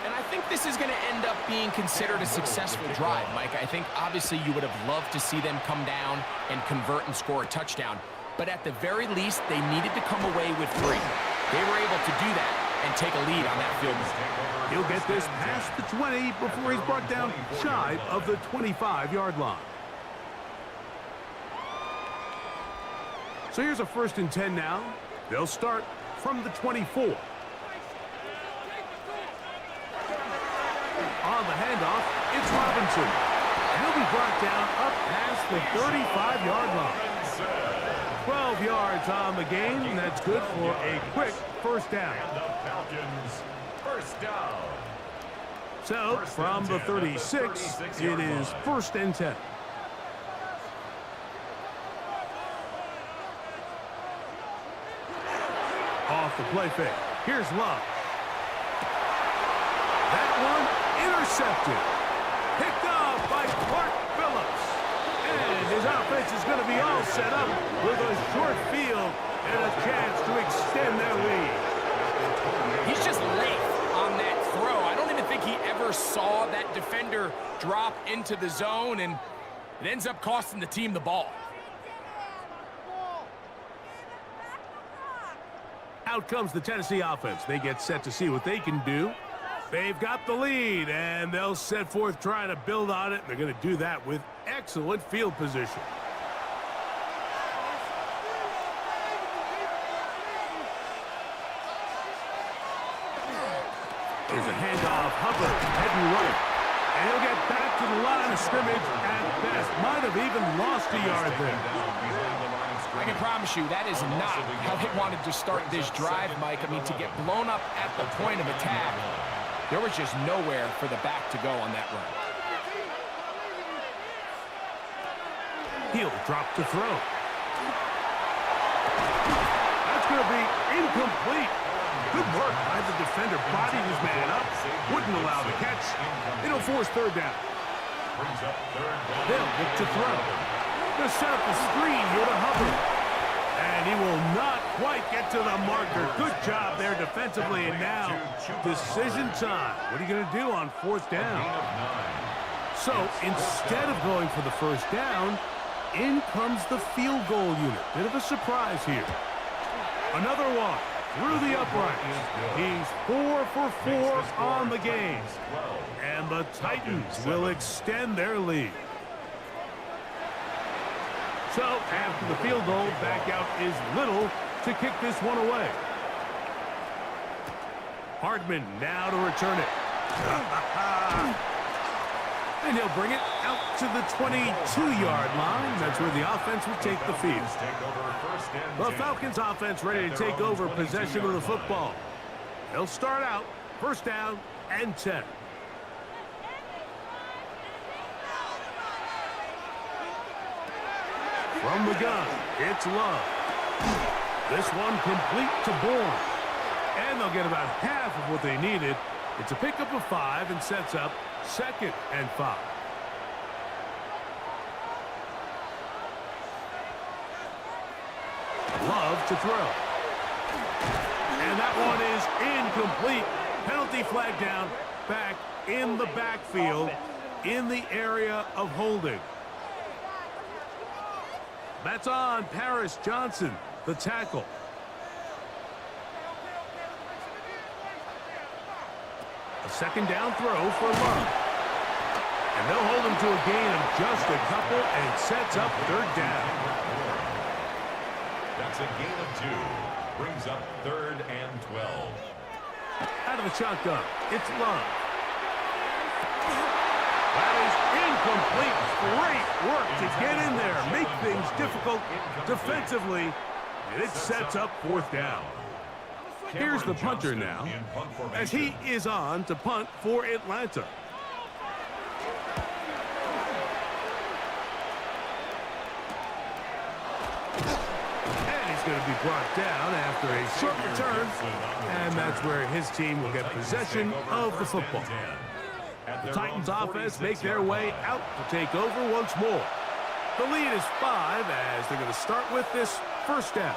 And I think this is going to end up being considered a successful drive, Mike. I think obviously you would have loved to see them come down and convert and score a touchdown. But at the very least, they needed to come away with 3. They were able to do that and take a lead on that field goal. He'll get this past the 20 before he's brought down shy of the 25-yard line. So here's a 1st and 10 now. They'll start from the 24. On the handoff, it's Robinson. And he'll be brought down up past the 35-yard line. 12 yards on the game. That's good for a quick first down. And the Falcons, first down. So, from the 36, it is 1st and 10. Off the play fake. Here's Love. That one intercepted. Picked off by Clark Phillips. And his offense is going to be all set up with a short field and a chance to extend their lead. He's just late on that throw. I don't even think he ever saw that defender drop into the zone, and it ends up costing the team the ball. Out comes the Tennessee offense. They get set to see what they can do. They've got the lead, and they'll set forth trying to build on it. They're going to do that with excellent field position. There's a handoff. Hubbard heading right. And he'll get back to the line of scrimmage at best. Might have even lost a yard there. I can promise you that is not how they wanted to start this drive, Mike. I mean, to get blown up at the point of attack, there was just nowhere for the back to go on that run. He'll drop to throw. That's going to be incomplete. Good work by the defender. Bodied his man up. Wouldn't allow the catch. It'll force 3rd down. They'll look to throw. They'll set up the screen here to Hubbard. And he will not quite get to the marker. Good job there defensively. And now, decision time. What are you going to do on 4th down? So, instead of going for the 1st down, in comes the field goal unit. Bit of a surprise here. Another one through the uprights. He's 4 for 4 on the game. And the Titans will extend their lead. So, after the field goal, back out is Little to kick this one away. Hardman now to return it. And he'll bring it out to the 22-yard line. That's where the offense will take the field. The Falcons offense ready to take over possession of the football. They'll start out 1st down and 10. From the gun, it's Love. This one complete to Bourne. And they'll get about half of what they needed. It's a pickup of 5 and sets up 2nd and 5. Love to throw. And that one is incomplete. Penalty flag down, back in the backfield, in the area of holding. That's on Paris Johnson, the tackle. A 2nd down throw for Love. And they'll hold him to a gain of just a couple and sets up 3rd down. That's a gain of 2. Brings up 3rd and 12. Out of the shotgun, it's Love. That is incomplete. Great work to get in there, make things difficult defensively, and it sets up 4th down. Here's the punter now, as he is on to punt for Atlanta. And he's He's going to be brought down after a short return, and that's where his team will get possession of the football. The Titans offense make their way out to take over once more. The lead is 5 as they're going to start with this first down.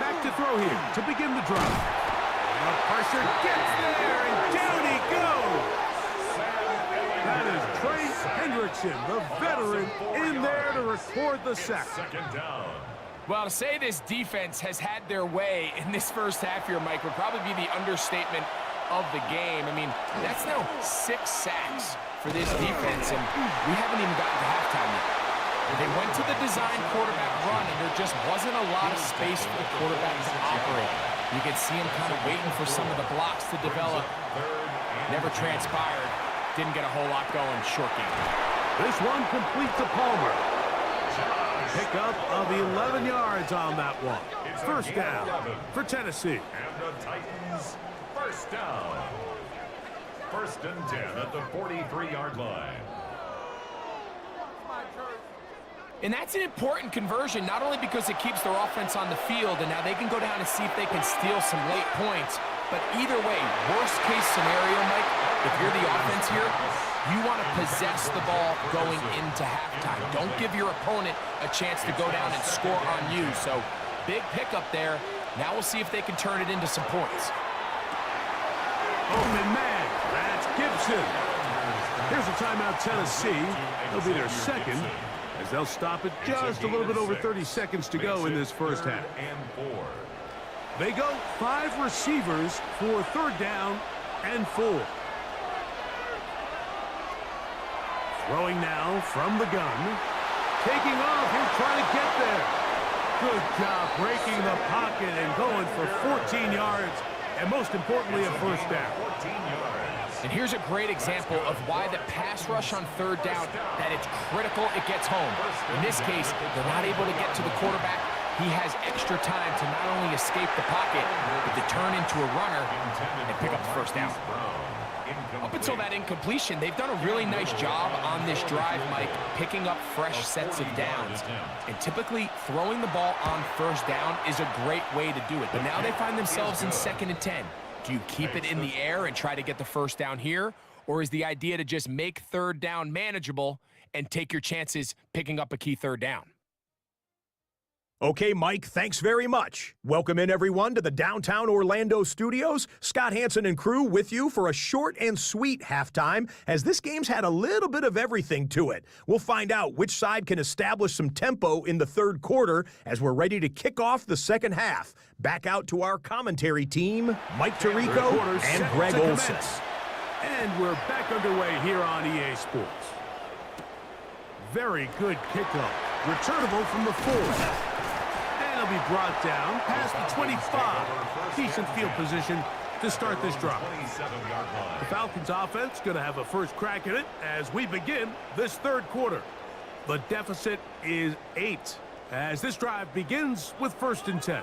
Back to throw here to begin the drive. The pressure gets there, and down he goes. That is Trace Hendrickson, the veteran, in there to record the sack. Well, to say this defense has had their way in this first half here, Mike, would probably be the understatement of the game. I mean, that's now 6 sacks for this defense, and we haven't even gotten to halftime yet. They went to the design quarterback run, and there just wasn't a lot of space for the quarterback to operate. You could see him kind of waiting for some of the blocks to develop. Never transpired. Didn't get a whole lot going. Short game. This one complete to Palmer. Pickup of 11 yards on that one. First down for Tennessee. And the Titans, first down. 1st and 10 at the 43-yard line. And that's an important conversion, not only because it keeps their offense on the field, and now they can go down and see if they can steal some late points. But either way, worst case scenario, Mike, if you're the offense here, you want to possess the ball going into halftime. Don't give your opponent a chance to go down and score on you. So big pickup there. Now we'll see if they can turn it into some points. Open man, that's Gibson. Here's a timeout, Tennessee. It'll be their second, as they'll stop it just a little bit over 30 seconds to go in this first half. They go 5 receivers for 3rd down and 4. Throwing now from the gun. Taking off, he's trying to get there. Good job breaking the pocket and going for 14 yards, and most importantly, a first down. And here's a great example of why the pass rush on 3rd down, that it's critical it gets home. In this case, they're not able to get to the quarterback. He has extra time to not only escape the pocket, but to turn into a runner and pick up the first down. Up until that incompletion, they've done a really nice job on this drive, Mike, picking up fresh sets of downs. And typically, throwing the ball on 1st down is a great way to do it. But now they find themselves in 2nd and 10. Do you keep it in the air and try to get the first down here? Or is the idea to just make 3rd down manageable and take your chances picking up a key 3rd down? Okay, Mike, thanks very much. Welcome in, everyone, to the downtown Orlando studios. Scott Hansen and crew with you for a short and sweet halftime, as this game's had a little bit of everything to it. We'll find out which side can establish some tempo in the 3rd quarter as we're ready to kick off the 2nd half. Back out to our commentary team, Mike Tirico and Greg Olson. And we're back underway here on EA Sports. Very good kickoff. Returnable from the 4. He'll be brought down past the 25. Decent field position to start this drive. The Falcons offense going to have a first crack at it as we begin this 3rd quarter. The deficit is 8 as this drive begins with 1st and 10.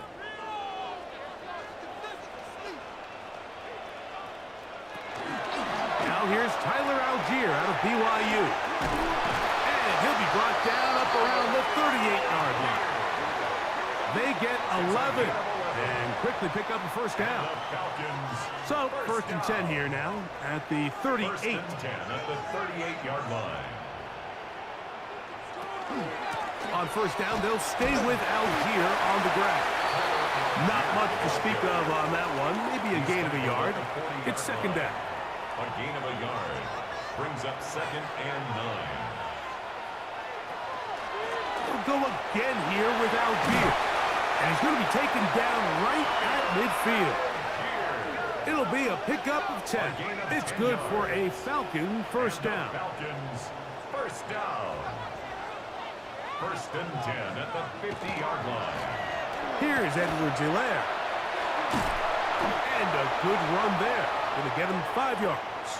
Now here's Tyler Algier out of BYU. And he'll be brought down up around the 38-yard line. They get 11 and quickly pick up a first down. So, 1st and 10 here now at the 38. 1st and 10 at the 38-yard line. On 1st down, they'll stay with Algier on the ground. Not much to speak of on that one. Maybe a gain of a yard. It's 2nd down. A gain of a yard brings up 2nd and 9. They'll go again here with Algier. And he's going to be taken down right at midfield. It'll be a pickup of 10. It's good for a Falcon first down. Falcons first down. 1st and 10 at the 50-yard line. Here's Edwards-Helaire. And a good run there. Going to get him 5 yards.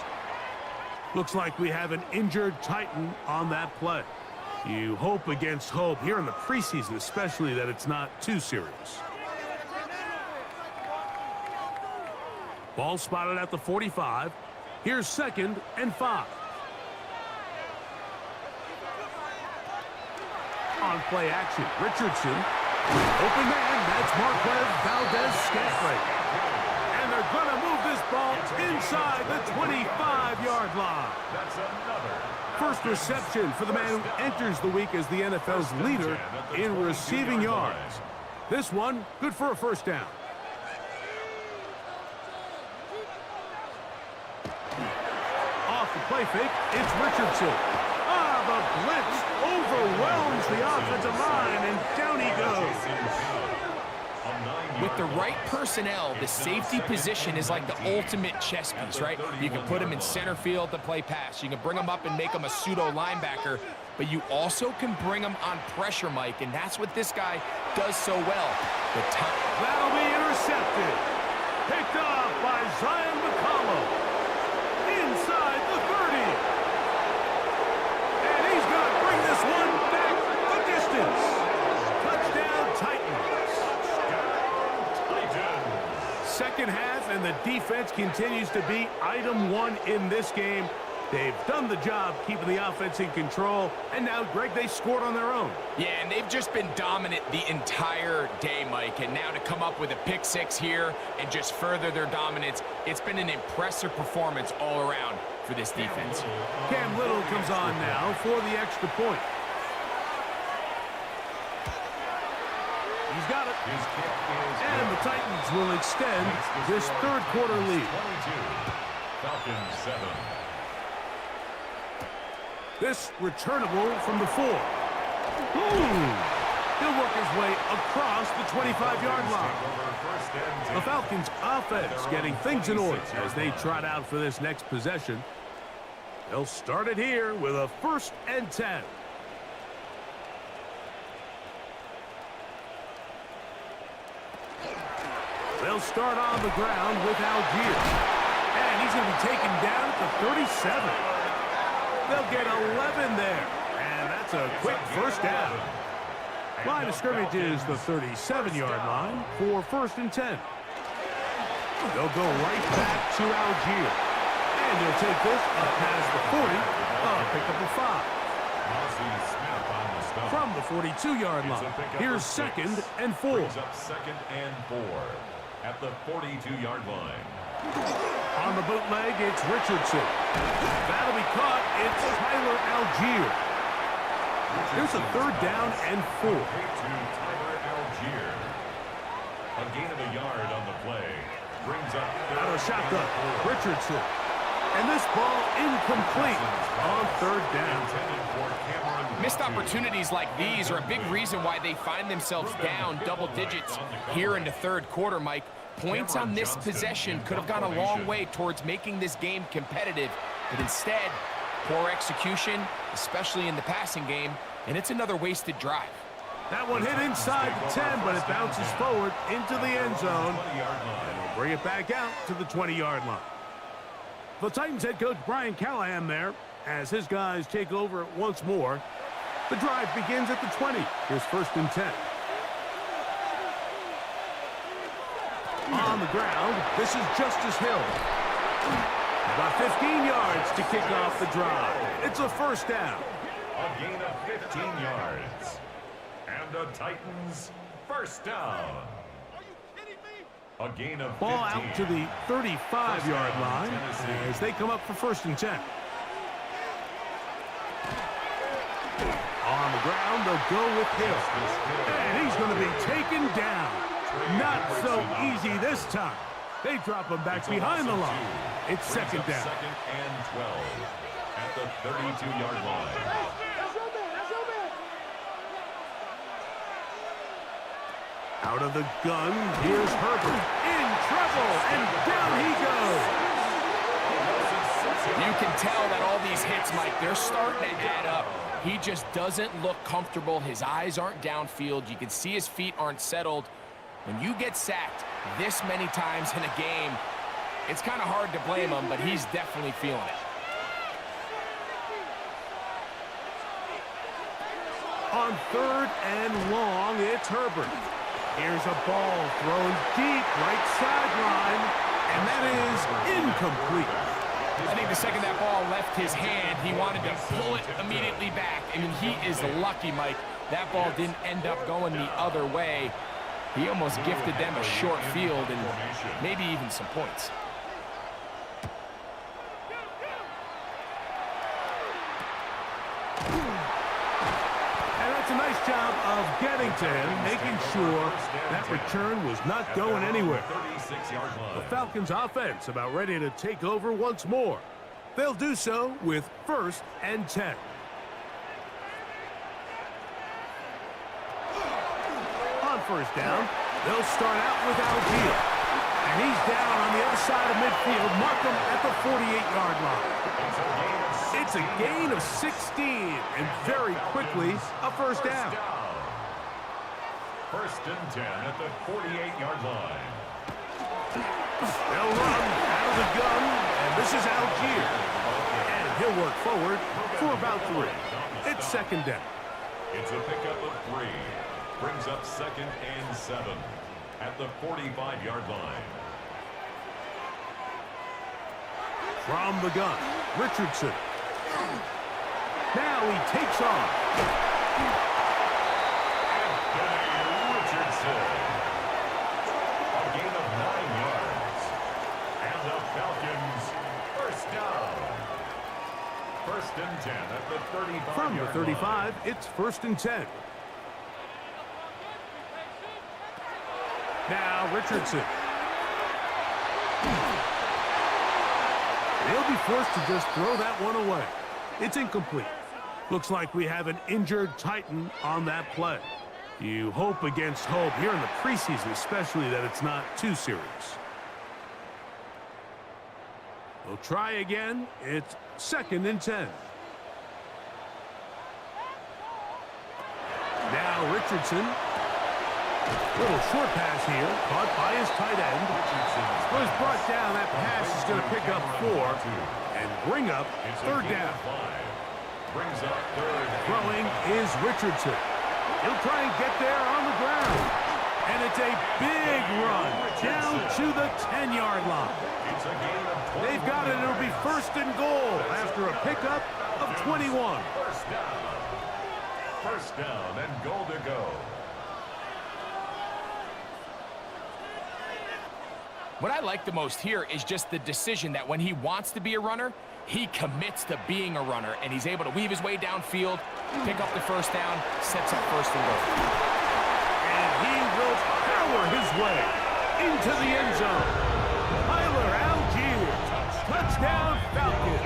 Looks like we have an injured Titan on that play. You hope against hope here in the preseason, especially that it's not too serious. Ball spotted at the 45. Here's 2nd and 5. On play action, Richardson. Open man, that's Marquez Valdez-Scantling. And they're going to move this ball inside the 25-yard line. That's another. First reception for the man who enters the week as the NFL's leader in receiving yards. This one, good for a first down. Off the play fake, it's Richardson. The blitz overwhelms the offensive line, and down he goes. With the right personnel, the safety position is like the ultimate chess piece, right? You can put him in center field to play pass. You can bring him up and make him a pseudo linebacker, but you also can bring him on pressure, Mike, and that's what this guy does so well. That'll be intercepted. Picked off by Zion McCollum. Inside the 30. And he's going to bring this one back the distance. Touchdown, Titans. Second half, and the defense continues to be item one in this game. They've done the job keeping the offense in control, and now, Greg, they scored on their own. Yeah, and they've just been dominant the entire day, Mike, and now to come up with a pick six here and just further their dominance, it's been an impressive performance all around for this defense. Cam Little comes on now for the extra point. He's got it. And the Titans will extend this third quarter lead. Falcons 7. This returnable from the 4. He'll work his way across the 25-yard line. The Falcons offense getting things in order as they trot out for this next possession. They'll start it here with a 1st and 10. They'll start on the ground with Algier. And he's going to be taken down at the 37. They'll get 11 there. And that's a quick first down. Line of scrimmage is the 37-yard line for 1st and 10. They'll go right back to Algier. And he'll take this up past the 40. Pick up a 5. From the 42-yard line. Here's 2nd and 4. Brings up 2nd and 4 at the 42-yard line. On the bootleg, it's Richardson. That'll be caught. It's Tyler Algier. Here's a 3rd down and 4. Tyler Algier. A gain of a yard on the play. Brings up out of shotgun. Richardson. And this ball incomplete on 3rd down. Missed opportunities like these are a big reason why they find themselves down double digits here in the 3rd quarter, Mike. Points on this possession could have gone a long way towards making this game competitive, but instead, poor execution, especially in the passing game, and it's another wasted drive. That one hit inside the 10, but it bounces forward into the end zone, and will bring it back out to the 20-yard line. The Titans head coach Brian Callahan there as his guys take over once more. The drive begins at the 20. Here's 1st and 10. On the ground, this is Justice Hill. About 15 yards to kick off the drive. It's a 1st down. A gain of 15 yards. And the Titans 1st down. A gain of 15. Ball out to the 35-yard line as they come up for 1st and 10. On the ground, they'll go with Hill. And he's going to be taken down. Not so easy this time. They drop him back behind the line. It's 2nd down. 2nd and 12 at the 32-yard line. Out of the gun, here's Herbert. In trouble, and down he goes. You can tell that all these hits, Mike, they're starting to add up. He just doesn't look comfortable. His eyes aren't downfield. You can see his feet aren't settled. When you get sacked this many times in a game, it's kind of hard to blame him, but he's definitely feeling it. On 3rd and long, it's Herbert. Here's a ball thrown deep right sideline, and that is incomplete. I think the second that ball left his hand, he wanted to pull it immediately back. I mean, he is lucky, Mike, that ball didn't end up going the other way. He almost gifted them a short field and maybe even some points. And that's a nice job of getting to him, making sure that return was not going anywhere. The Falcons offense about ready to take over once more. They'll do so with 1st and 10. On 1st down, they'll start out with Algier. And he's down on the other side of midfield. Mark him at the 48-yard line. It's a gain of 16, and very quickly, a 1st down. 1st and 10 at the 48-yard line. They'll run out of the gun, and this is Algier. And he'll work forward for about 3. It's 2nd down. It's a pickup of 3. Brings up 2nd and 7 at the 45-yard line. From the gun, Richardson. Now he takes off. Richardson. A gain of 9 yards. And the Falcons, 1st down. 1st and 10 at the 35-yard From the 35, line. it's 1st and 10. Now Richardson. They'll be forced to just throw that one away. It's incomplete. Looks like we have an injured Titan on that play. You hope against hope here in the preseason, especially, that it's not too serious. They'll try again. It's 2nd and 10. Now Richardson. Little short pass here, caught by his tight end. Was brought down. That pass is going to pick up 4 and bring up 3rd down. Brings up 3rd. Throwing is Richardson. He'll try and get there on the ground. And it's a big run down to the 10-yard line. It's a gain of 20. They've got it. It'll be 1st and goal after a pickup of 21. 1st down. 1st down and goal to go. What I like the most here is just the decision that when he wants to be a runner, he commits to being a runner, and he's able to weave his way downfield, pick up the 1st down, sets up 1st and goal. And he will power his way into the end zone. Tyler Algier, touchdown Falcons.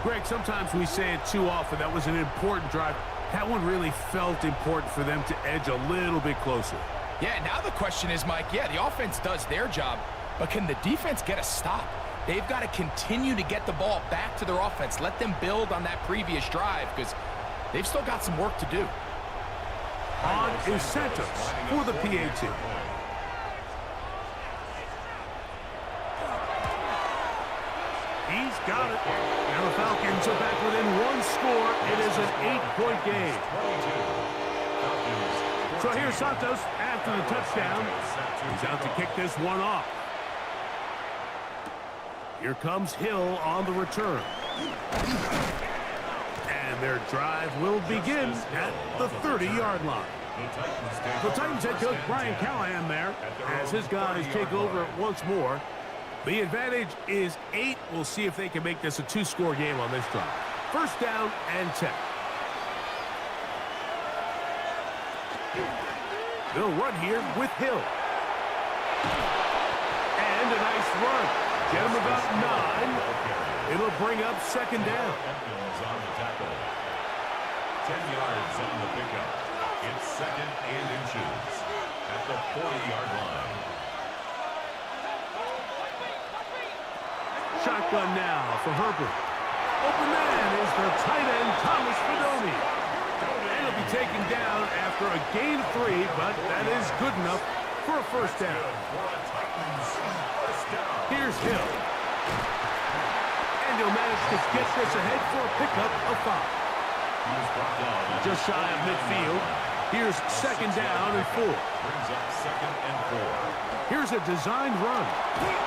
Greg, sometimes we say it too often. That was an important drive. That one really felt important for them to edge a little bit closer. Yeah, now the question is, Mike, yeah, the offense does their job, but can the defense get a stop? They've got to continue to get the ball back to their offense. Let them build on that previous drive because they've still got some work to do. On is Santos for the PAT. He's got it. Now the Falcons are back within 1 score. It is an 8-point game. So here's Santos after the touchdown. He's out to kick this one off. Here comes Hill on the return. And their drive will begin at the 30-yard line. The Titans head coach Brian Callahan there as his guys take over once more. The advantage is 8. We'll see if they can make this a 2-score game on this drive. 1st down and 10. They'll run here with Hill. And a nice run. Get him about 9. It'll bring up 2nd down. 10 yards on the pickup. It's 2nd and inches at the 40-yard line. Shotgun now for Herbert. Open man is the tight end, Thomas Fidone. And he'll be taken down after a gain of 3, but that is good enough for a 1st down. Here's Hill. And he'll manage to get this ahead for a pickup of 5. Just shy of midfield. Here's 2nd down and 4. Brings up 2nd and 4. Here's a designed run.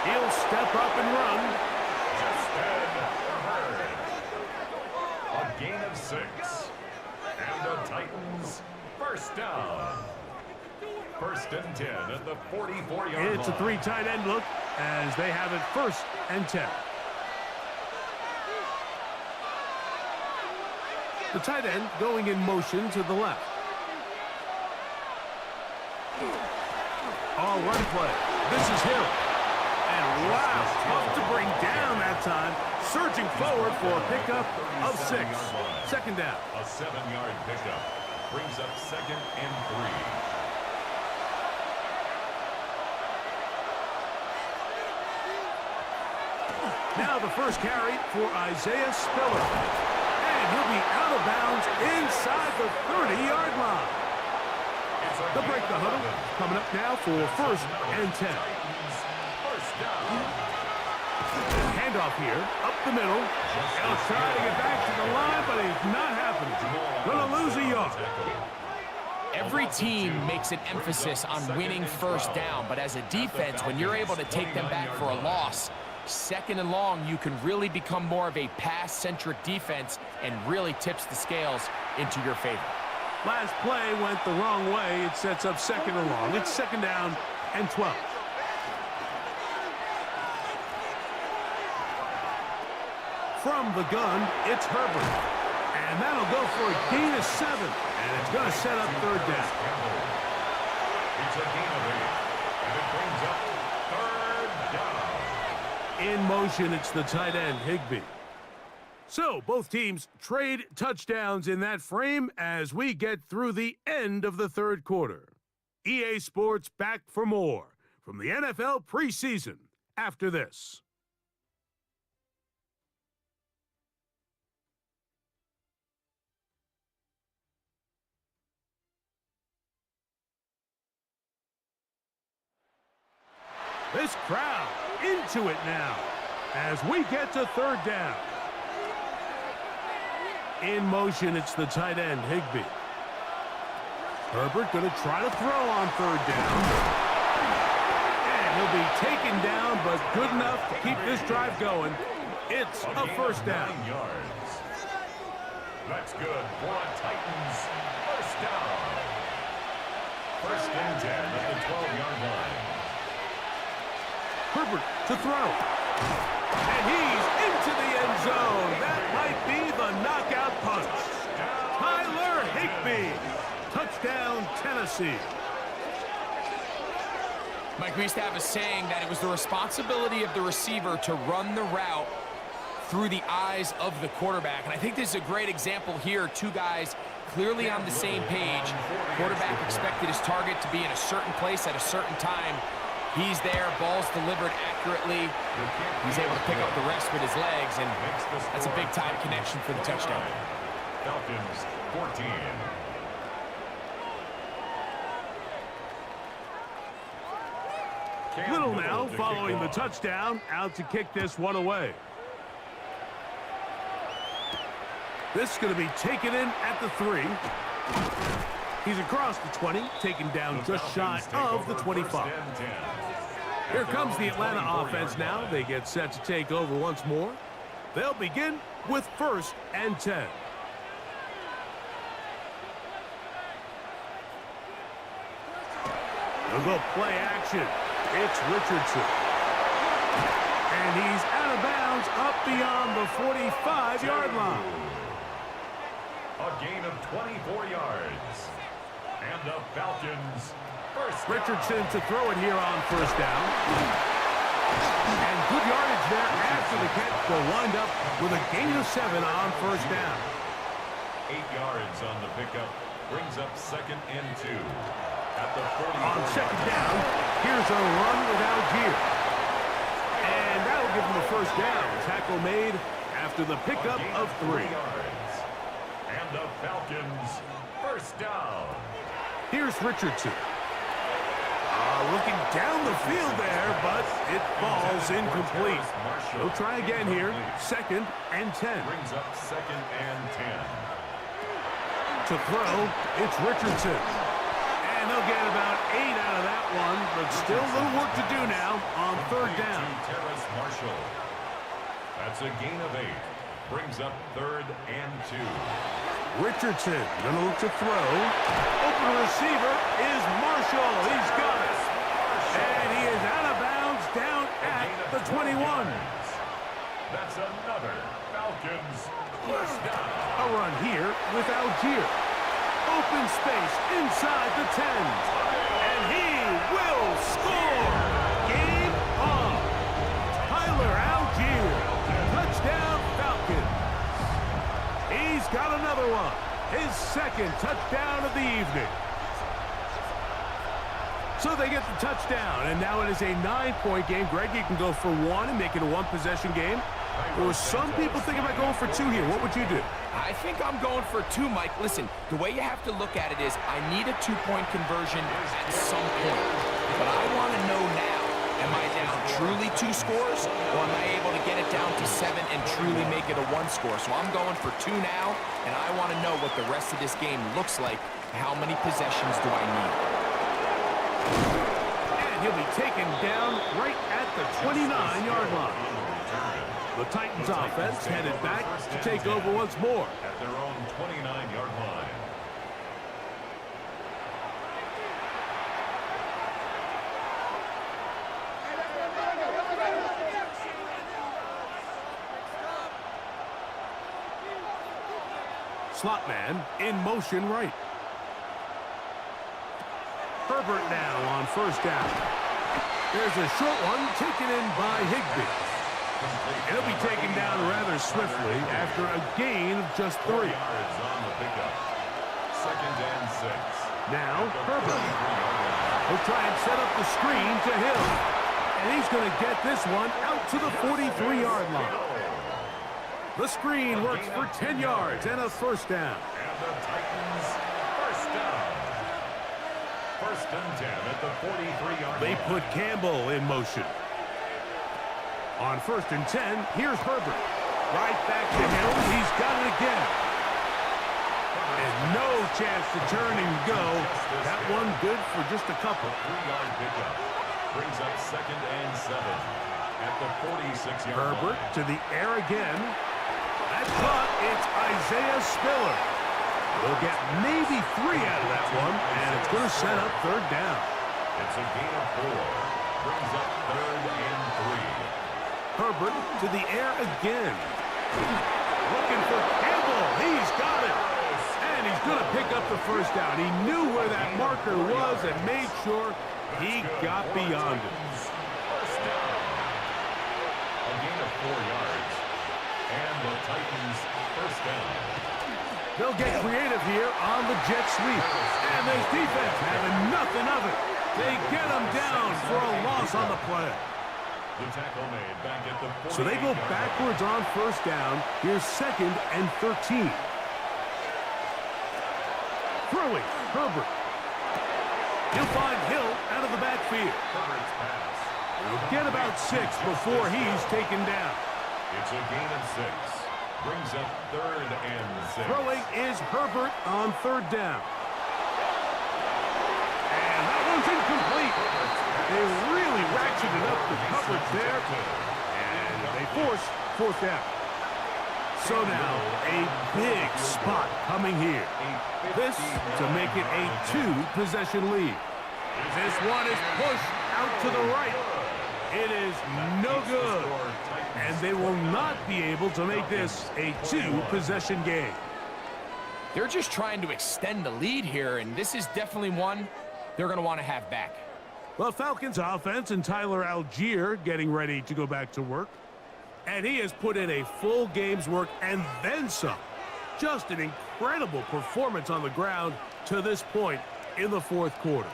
He'll step up and run. A A gain of 6. And the Titans, first down. First and 10 at the 44-yard line. It's a 3 tight end look as they have it first and 10. The tight end going in motion to the left. All run play. This is Hill. And wow, tough to bring down that time. Surging forward for a pickup of 6. Second down. A 7-yard pickup brings up second and 3. Now the first carry for Isaiah Spiller. And he'll be out of bounds inside the 30-yard line. They'll break the huddle. Coming up now for first and 10. Handoff here, up the middle. They'll try to get back to the line, but it's not happening. Gonna lose a yard. Every team makes an emphasis on winning first down, but as a defense, when you're able to take them back for a loss, second and long, you can really become more of a pass-centric defense and really tips the scales into your favor. Last play went the wrong way. It sets up second and long. It's second down and 12. From the gun, it's Herbert. And that'll go for a gain of 7. And it's going to set up third down. It's a gain of 8. And it brings up third down. In motion, it's the tight end, Higbee. So, both teams trade touchdowns in that frame as we get through the end of the third quarter. EA Sports back for more from the NFL preseason after this. This crowd into it now as we get to third down. In motion, it's the tight end, Higbee. Herbert going to try to throw on third down. And he'll be taken down, but good enough to keep this drive going. It's a first down. 9 yards. That's good for a Titans first down. First and 10 at the 12-yard line. Herbert to throw. And he's into the end zone. That might be the knockout punch. Tyler Higbee. Touchdown, Tennessee. Mike, we used to have a saying that it was the responsibility of the receiver to run the route through the eyes of the quarterback. And I think this is a great example here. Two guys clearly on the same page. Quarterback expected his target to be in a certain place at a certain time. He's there, ball's delivered accurately. He's able to pick up the rest with his legs, and that's a big-time connection for the touchdown. Falcons 14. Little now following the touchdown, out to kick this one away. This is going to be taken in at the 3. He's across the 20, taken down just shy of the 25. Here comes the Atlanta offense now. They get set to take over once more. They'll begin with first and 10. They'll go play action. It's Richardson. And he's out of bounds up beyond the 45-yard line. A gain of 24 yards. And the Falcons first down. Richardson to throw it here on first down. And good yardage there after the catch. They'll wind up with a gain of 7 on first down. 8 yards on the pickup. Brings up second and 2. At the 40. On second down, here's a run without gear. And that'll give him a first down. Tackle made after the pickup of 3. Yards. And the Falcons first down. Here's Richardson. Looking down the field there, but it falls incomplete. He'll try again here. Second and 10. Brings up second and 10. To throw, it's Richardson. And they'll get about 8 out of that one, but still a little work to do now on third down. Terrace Marshall. That's a gain of 8. Brings up 3rd and 2. Richardson gonna look to throw. Open receiver is Marshall. He's got it. And he is out of bounds down at the 21. That's another Falcons first down. A run here with Algier. Open space inside the 10. And he will score. Game on. Tyler Algier. Touchdown Falcons. He's got another one. His second touchdown of the evening. So they get the touchdown, and now it is a 9-point game. Greg, you can go for one and make it a one-possession game. Or some people think about going for two here. What would you do? I think I'm going for two, Mike. Listen, the way you have to look at it is I need a two-point conversion at some point. But I want to know now, am I down truly 2 scores, or am I able to get it down to 7 and truly make it a 1 score? So I'm going for 2 now, and I want to know what the rest of this game looks like. How many possessions do I need? And he'll be taken down right at the 29-yard line. The Titans offense headed back to take over once more. At their own 29-yard line. Slot man in motion right. Herbert now on first down. There's a short one taken in by Higbee. He'll be taken down rather swiftly after a gain of just 3. On the pickup. 2nd and 6. Now Herbert. He'll try and set up the screen to Hill. And he's going to get this one out to the 43-yard line. The screen works for 10 yards and a first down. And the Titans first down. 1st and 10 at the 43-yard line. They put Campbell in motion. On 1st and 10, here's Herbert. Right back to Hill. He's got it again. And no chance to turn and go. That one good for just a couple. 3-yard pickup. Brings up 2nd and 7 at the 46-yard line. Herbert to the air again. That's caught. It's Isaiah Spiller. We'll get maybe 3 out of that one, and it's going to set up 3rd down. It's a gain of 4. Brings up 3rd and 3. Herbert to the air again. Looking for Campbell. He's got it. And he's going to pick up the first down. He knew where that marker was and made sure he got beyond it. First down. A gain of 4 yards. And the Titans first down. They'll get creative here on the jet sweep. And this defense having nothing of it. They get him down for a loss on the play. The tackle made back at the 48. So they go backwards on first down. Here's 2nd and 13. Throwing, Herbert. He'll find Hill out of the backfield. Herbert's pass. He'll get about 6 before he's taken down. It's a gain of 6. Brings up 3rd and 6. Throwing is Herbert on 3rd down. And that one's incomplete. They really ratcheted up the coverage there. And they force 4th down. So now, a big spot coming here. This to make it a 2-possession lead. This one is pushed out to the right. It is no good. And they will not be able to make this a 2-possession game. They're just trying to extend the lead here, and this is definitely one they're going to want to have back. Well, Falcons offense and Tyler Algier getting ready to go back to work. And he has put in a full game's work and then some. Just an incredible performance on the ground to this point in the 4th quarter.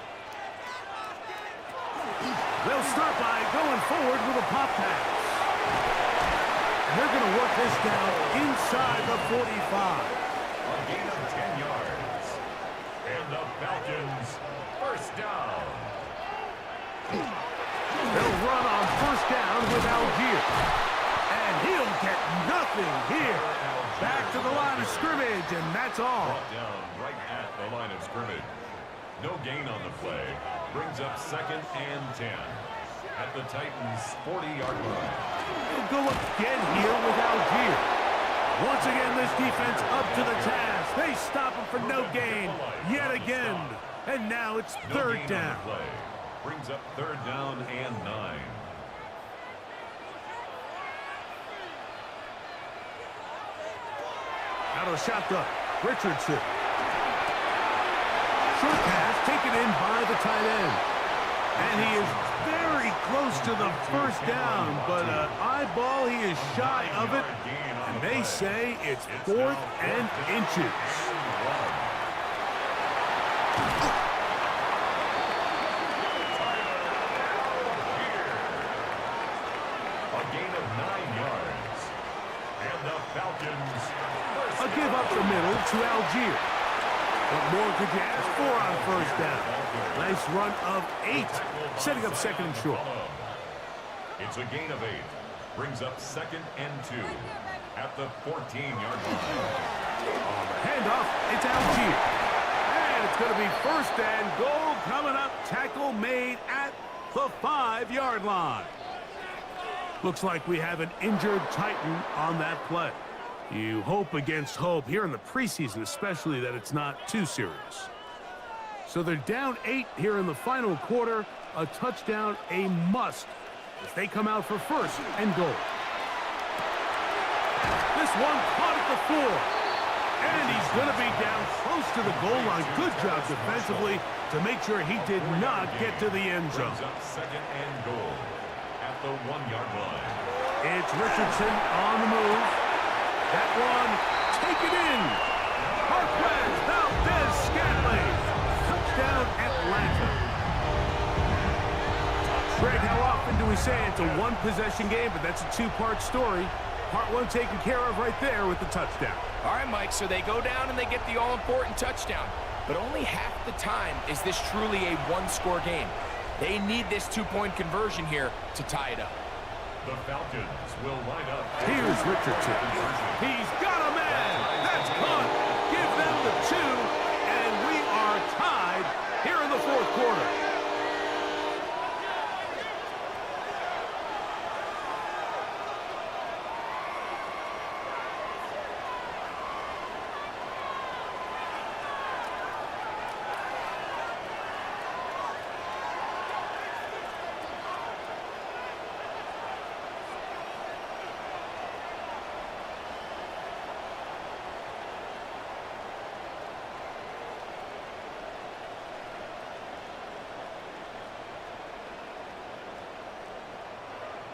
They'll start by going forward with a pop pass. And they're going to work this down inside the 45. A gain of 10 yards. And the Falcons first down. They'll run on first down with Algier. And he'll get nothing here. Back to the line of scrimmage, and that's all. Brought down right at the line of scrimmage. No gain on the play. Brings up 2nd and 10 at the Titans' 40-yard line. He'll go again here with Algier. Once again, this defense up to the task. They stop him for no gain yet again. And now it's third down. Brings up third down and 9. Out of the shotgun, Richardson. Short pass taken in by the tight end. And he is very close to the first down, but an eyeball, he is shy of it. And they say it's 4th and inches. A gain of 9 yards. And the Falcons. A give up the middle to Algier. What more could you ask for on first down? Nice run of 8, setting up second and short. It's a gain of 8. Brings up second and 2 at the 14-yard line. Handoff, it's Algier. And it's going to be first and goal coming up. Tackle made at the 5-yard line. Looks like we have an injured Titan on that play. You hope against hope here in the preseason, especially, that it's not too serious. So they're down 8 here in the final quarter. A touchdown, a must, as they come out for first and goal. This one caught at the 4. And he's going to be down close to the goal line. Good job defensively to make sure he did not get to the end zone. Brings up second and goal at the 1-yard line. It's Richardson on the move. That one taken in. Marquez Valdez-Scantling. Touchdown Atlanta. Greg, how often do we say it's a one-possession game, but that's a two-part story? Part 1 taken care of right there with the touchdown. All right, Mike, so they go down and they get the all-important touchdown. But only half the time is this truly a one-score game. They need this 2-point conversion here to tie it up. The Falcons will line up. Here's Richardson. He's got a man. That's caught. Give them the 2, and we are tied here in the fourth quarter.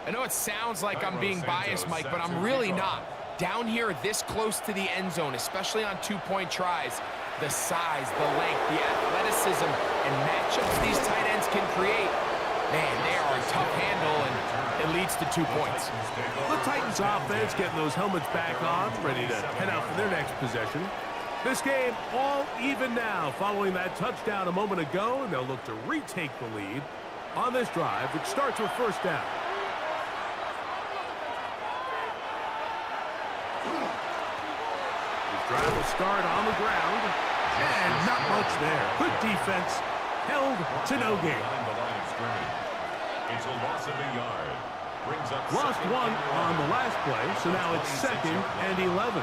I know it sounds like I'm being biased, Mike, but I'm really not. Down here this close to the end zone, especially on 2-point tries, the size, the length, the athleticism, and matchups these tight ends can create, man, they are a tough handle, and it leads to 2 points. The Titans offense getting those helmets back on, ready to head out for their next possession. This game all even now following that touchdown a moment ago, and they'll look to retake the lead on this drive, which starts with first down. Drive will start on the ground, and not much there. Good defense, held to no gain. It's a loss of a yard. Brings up Lost 1 on the last play, so now it's second and 11.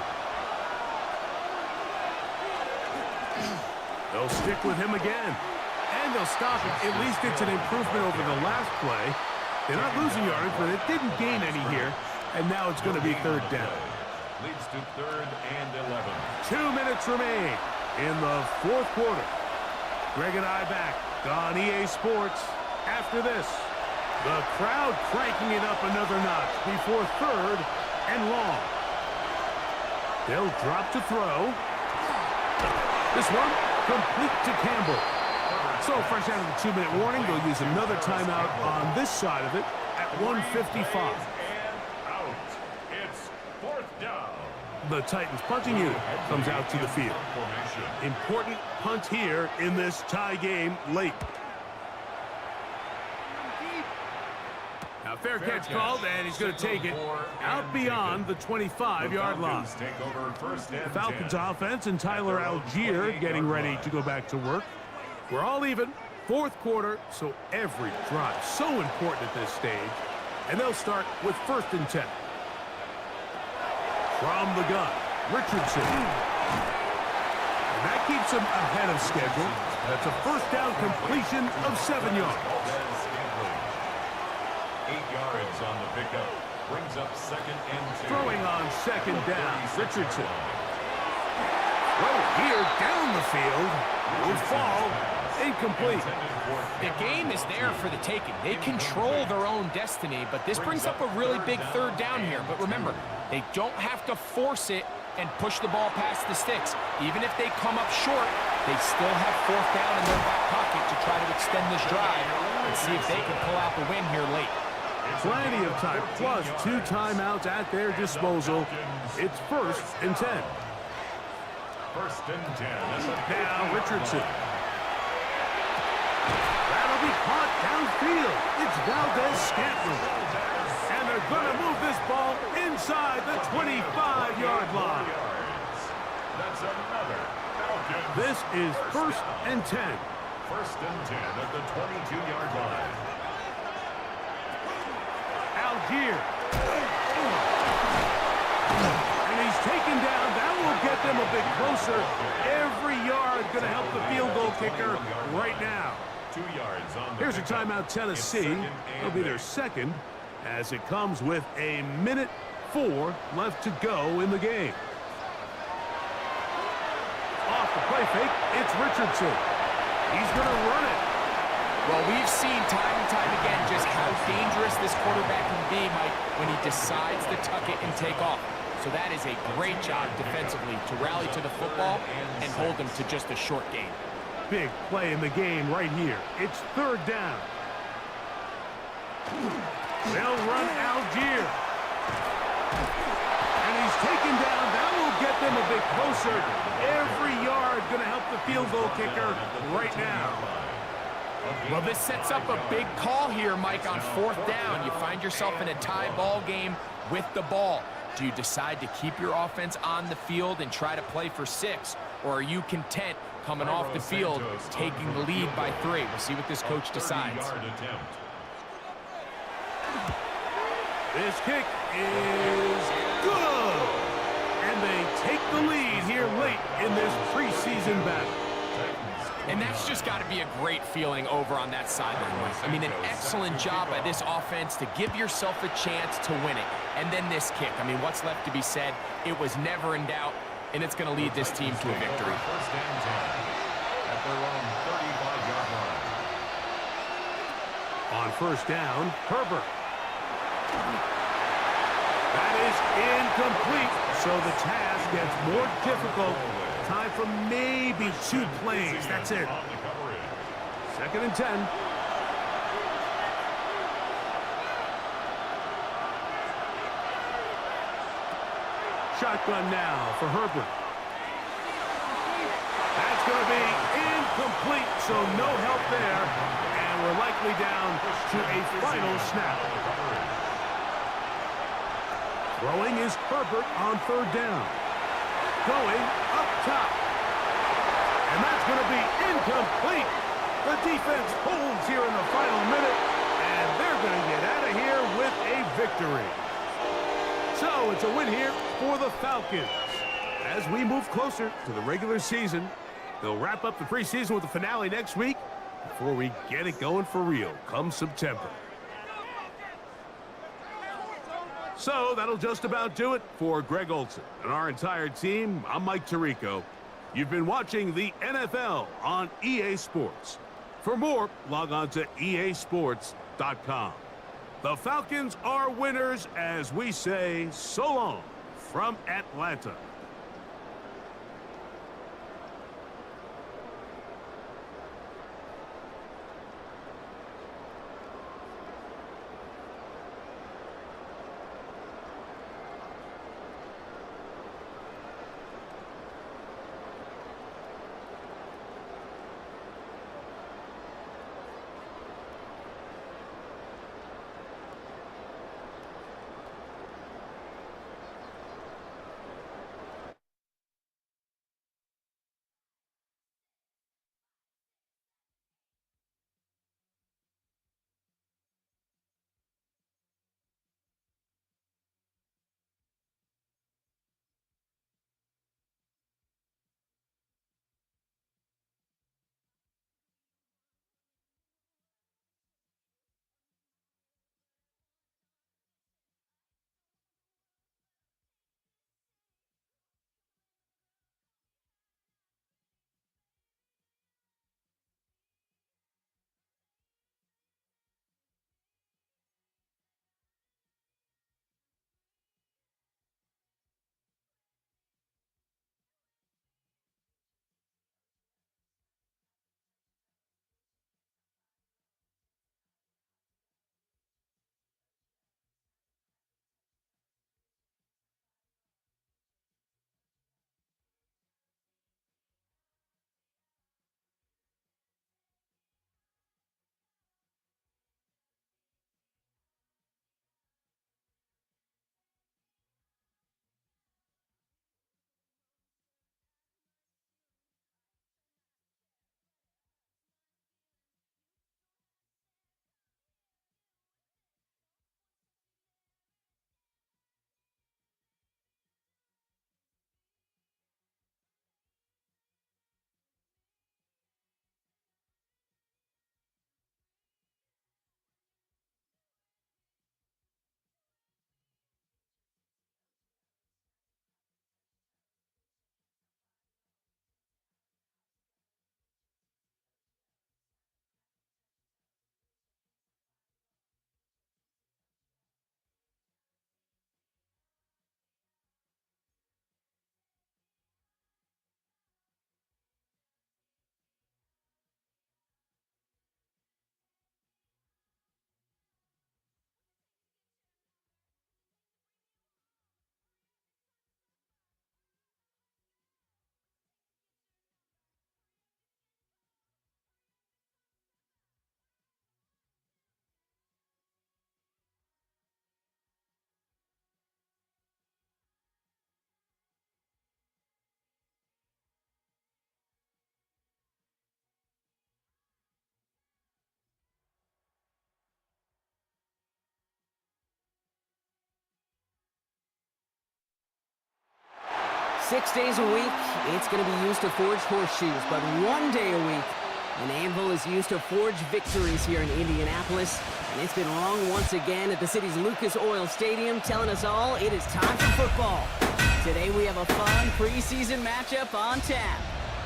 They'll stick with him again, and they'll stop it. At least it's an improvement over the last play. They're not losing yardage, but it didn't gain any here, and now it's going to be third down. Leads to third and 11. 2 minutes remain in the fourth quarter. Greg and I back on EA Sports after this. The crowd cranking it up another notch before third and long. They'll drop to throw. This one complete to Campbell. So fresh out of the 2-minute warning, they'll use another timeout on this side of it at 1:55. The Titans punting unit comes out to the field. Important punt here in this tie game late. Now fair catch called, and he's going to take it out beyond the 25-yard line. The Falcons offense and Tyler Algier getting ready to go back to work. We're all even, fourth quarter, so every drive so important at this stage. And they'll start with first and 10. From the gun, Richardson. And that keeps him ahead of schedule. That's a first down completion of 7 yards. 8 yards on the pickup. Brings up 2nd and 2. Throwing on 2nd down, Richardson. Throw here down the field. Will fall. Incomplete. The game is there for the taking. They control their own destiny, but this brings up a really big 3rd down here. But remember, they don't have to force it and push the ball past the sticks. Even if they come up short, they still have 4th down in their back pocket to try to extend this drive and see if they can pull out the win here late. Plenty of time, plus 2 timeouts at their disposal. It's 1st and 10. 1st and 10. Now Richardson. That'll be caught downfield. It's Valdez-Scantling. And they're going to move this ball inside the 25-yard line. That's another Falcons. This is 1st and 10. 1st and 10 at the 22-yard line. Algier. And he's taken down. That will get them a bit closer. Every yard going to help the field goal kicker right now. 2 yards on the Here's a timeout, Tennessee. It'll be their 2nd as it comes with a minute 4 left to go in the game. Off the play fake, it's Richardson. He's going to run it. Well, we've seen time and time again just how dangerous this quarterback can be, Mike, when he decides to tuck it and take off. So that is a great job defensively to rally to the football and hold them to just a short gain. Big play in the game right here. It's 3rd down. They'll run Algier. And he's taken down. That will get them a bit closer. Every yard going to help the field goal kicker right now. Well, this sets up a big call here, Mike, on 4th down. You find yourself in a tie ball game with the ball. Do you decide to keep your offense on the field and try to play for 6? Or are you content coming off the field, taking the lead by 3? We'll see what this coach decides. This kick is good. And they take the lead here late in this preseason battle. And that's just got to be a great feeling over on that sideline, Mike. I mean, an excellent job by this offense to give yourself a chance to win it. And then this kick. I mean, what's left to be said? It was never in doubt, and it's going to lead this team to a victory. 1st and 10 at their own 35-yard line. On 1st down, Herbert. That is incomplete, so the task gets more difficult. Time for maybe 2 plays. That's it. 2nd and 10. Shotgun now for Herbert. That's going to be incomplete, so no help there. And we're likely down to a final snap. Throwing is Herbert on 3rd down. Going up top. And that's going to be incomplete. The defense holds here in the final minute, and they're going to get out of here with a victory. So it's a win here for the Falcons. As we move closer to the regular season, they'll wrap up the preseason with the finale next week before we get it going for real come September. So that'll just about do it for Greg Olson and our entire team. I'm Mike Tirico. You've been watching the NFL on EA Sports. For more, log on to easports.com. The Falcons are winners as we say so long from Atlanta. 6 days a week, it's going to be used to forge horseshoes, but 1 day a week, an anvil is used to forge victories here in Indianapolis. And it's been wrong once again at the city's Lucas Oil Stadium, telling us all it is time for football. Today we have a fun preseason matchup on tap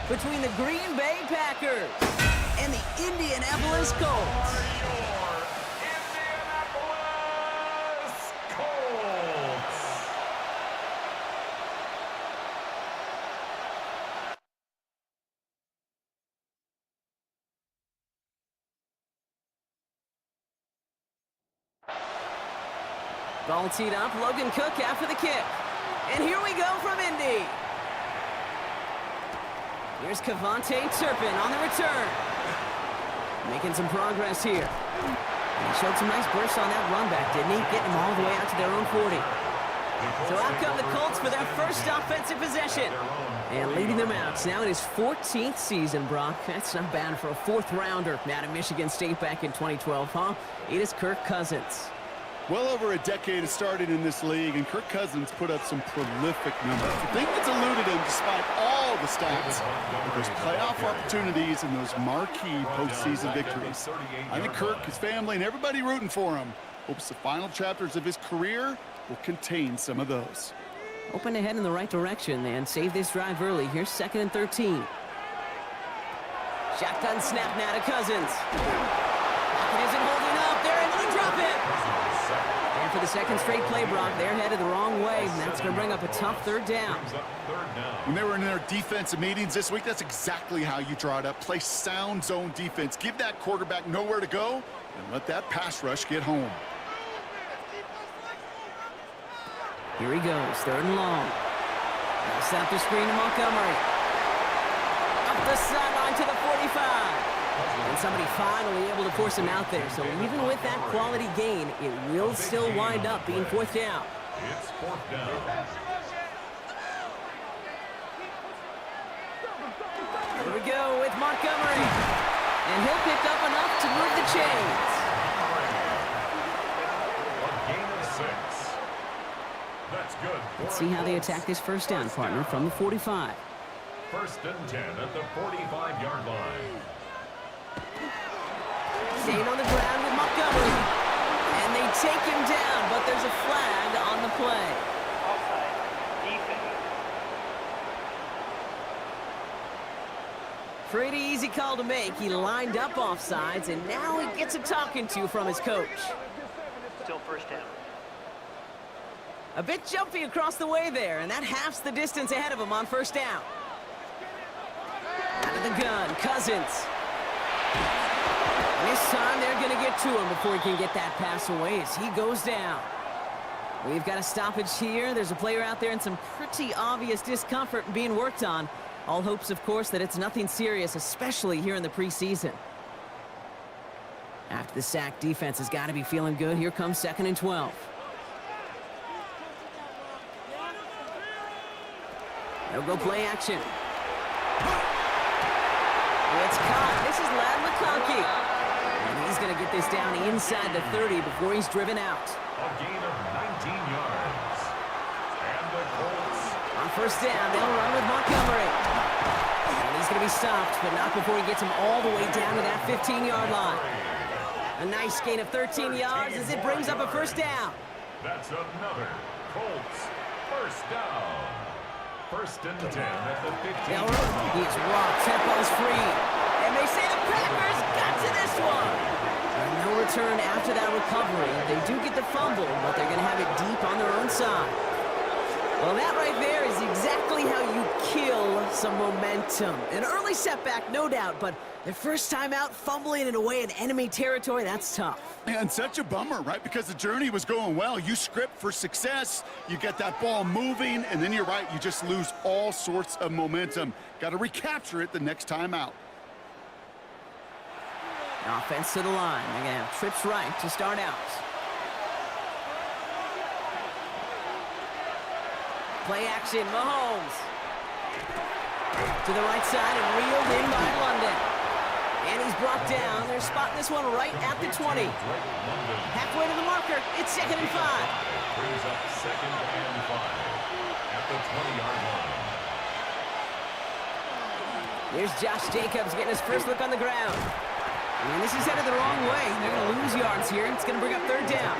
between the Green Bay Packers and the Indianapolis Colts. Ball teed up, Logan Cook after the kick. And here we go from Indy. Here's Kevontae Turpin on the return. Making some progress here. And he showed some nice bursts on that run back, didn't he? Getting them all the way out to their own 40. So out come the Colts for their first offensive possession. And leading them out. It's now in his 14th season, Brock. That's not bad for a fourth-rounder out of Michigan State back in 2012, huh? It is Kirk Cousins. Well over a decade has started in this league, and Kirk Cousins put up some prolific numbers. The thing that's eluded him, despite all the stats, are those playoff opportunities and those marquee postseason victories. I think Kirk, his family, and everybody rooting for him hopes the final chapters of his career will contain some of those. Open ahead in the right direction and save this drive early. Here's 2nd and 13. Shotgun snap now to Cousins. It isn't holding up. They're into the drop it. And for the second straight play, Brock, they're headed the wrong way, and that's going to bring up a tough third down. When they were in their defensive meetings this week, that's exactly how you draw it up. Play sound zone defense. Give that quarterback nowhere to go, and let that pass rush get home. Here he goes, 3rd and long. Now snap the screen to Montgomery. Up the sideline to the 45. And somebody finally able to force him out there. So even with that quality gain, it will still wind up being 4th down. It's 4th down. Here we go with Montgomery. And he'll pick up enough to move the chains. A gain of 6. That's good. Let's see how they attack this first down, partner, from the 45. 1st and 10 at the 45-yard line. Staying on the ground with Montgomery. And they take him down, but there's a flag on the play. Offside. Defense. Pretty easy call to make. He lined up offsides, and now he gets a talking to from his coach. Still 1st down. A bit jumpy across the way there, and that halves the distance ahead of him on 1st down. Out of the gun, Cousins. This time they're going to get to him before he can get that pass away as he goes down. We've got a stoppage here. There's a player out there in some pretty obvious discomfort being worked on. All hopes, of course, that it's nothing serious, especially here in the preseason. After the sack, defense has got to be feeling good. Here comes 2nd and 12. They'll go play action. It's caught. This is Lad McConkey. And he's going to get this down inside the 30 before he's driven out. A gain of 19 yards. And the Colts. On 1st down, they'll run with Montgomery. And he's going to be stopped, but not before he gets him all the way down to that 15-yard line. A nice gain of 13 yards as it brings up a 1st down. That's another Colts 1st down. 1st and 10 at the 15. He's raw, tempo's free. And they say the Packers got to this one. And no return after that recovery. They do get the fumble, but they're going to have it deep on their own side. Well, that right there is exactly how you kill some momentum. An early setback, no doubt, but their first time out, fumbling it away in enemy territory, that's tough. And such a bummer, right? Because the journey was going well. You script for success, you get that ball moving, and then you're right, you just lose all sorts of momentum. Got to recapture it the next time out. Offense to the line. They're going to have trips right to start out. Play action, Mahomes. To the right side and reeled in by London. And he's brought down. They're spotting this one right at the 20. Halfway to the marker. It's 2nd and 5. Brings up 2nd and 5 at the 20-yard line. Here's Josh Jacobs getting his first look on the ground. And this is headed the wrong way. They're going to lose yards here. It's going to bring up third down.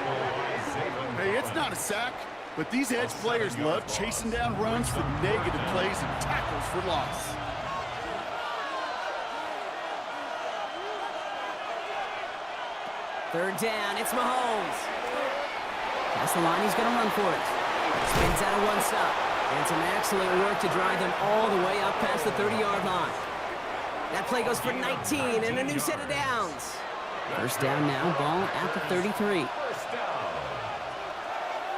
Hey, it's not a sack, but these edge players love chasing down runs for negative plays and tackles for loss. Third down, it's Mahomes. Past the line, he's going to run for it. Spins out of one stop. And some excellent work to drive them all the way up past the 30-yard line. That play goes for 19 and a new set of downs. First down now, ball at the 33. First down.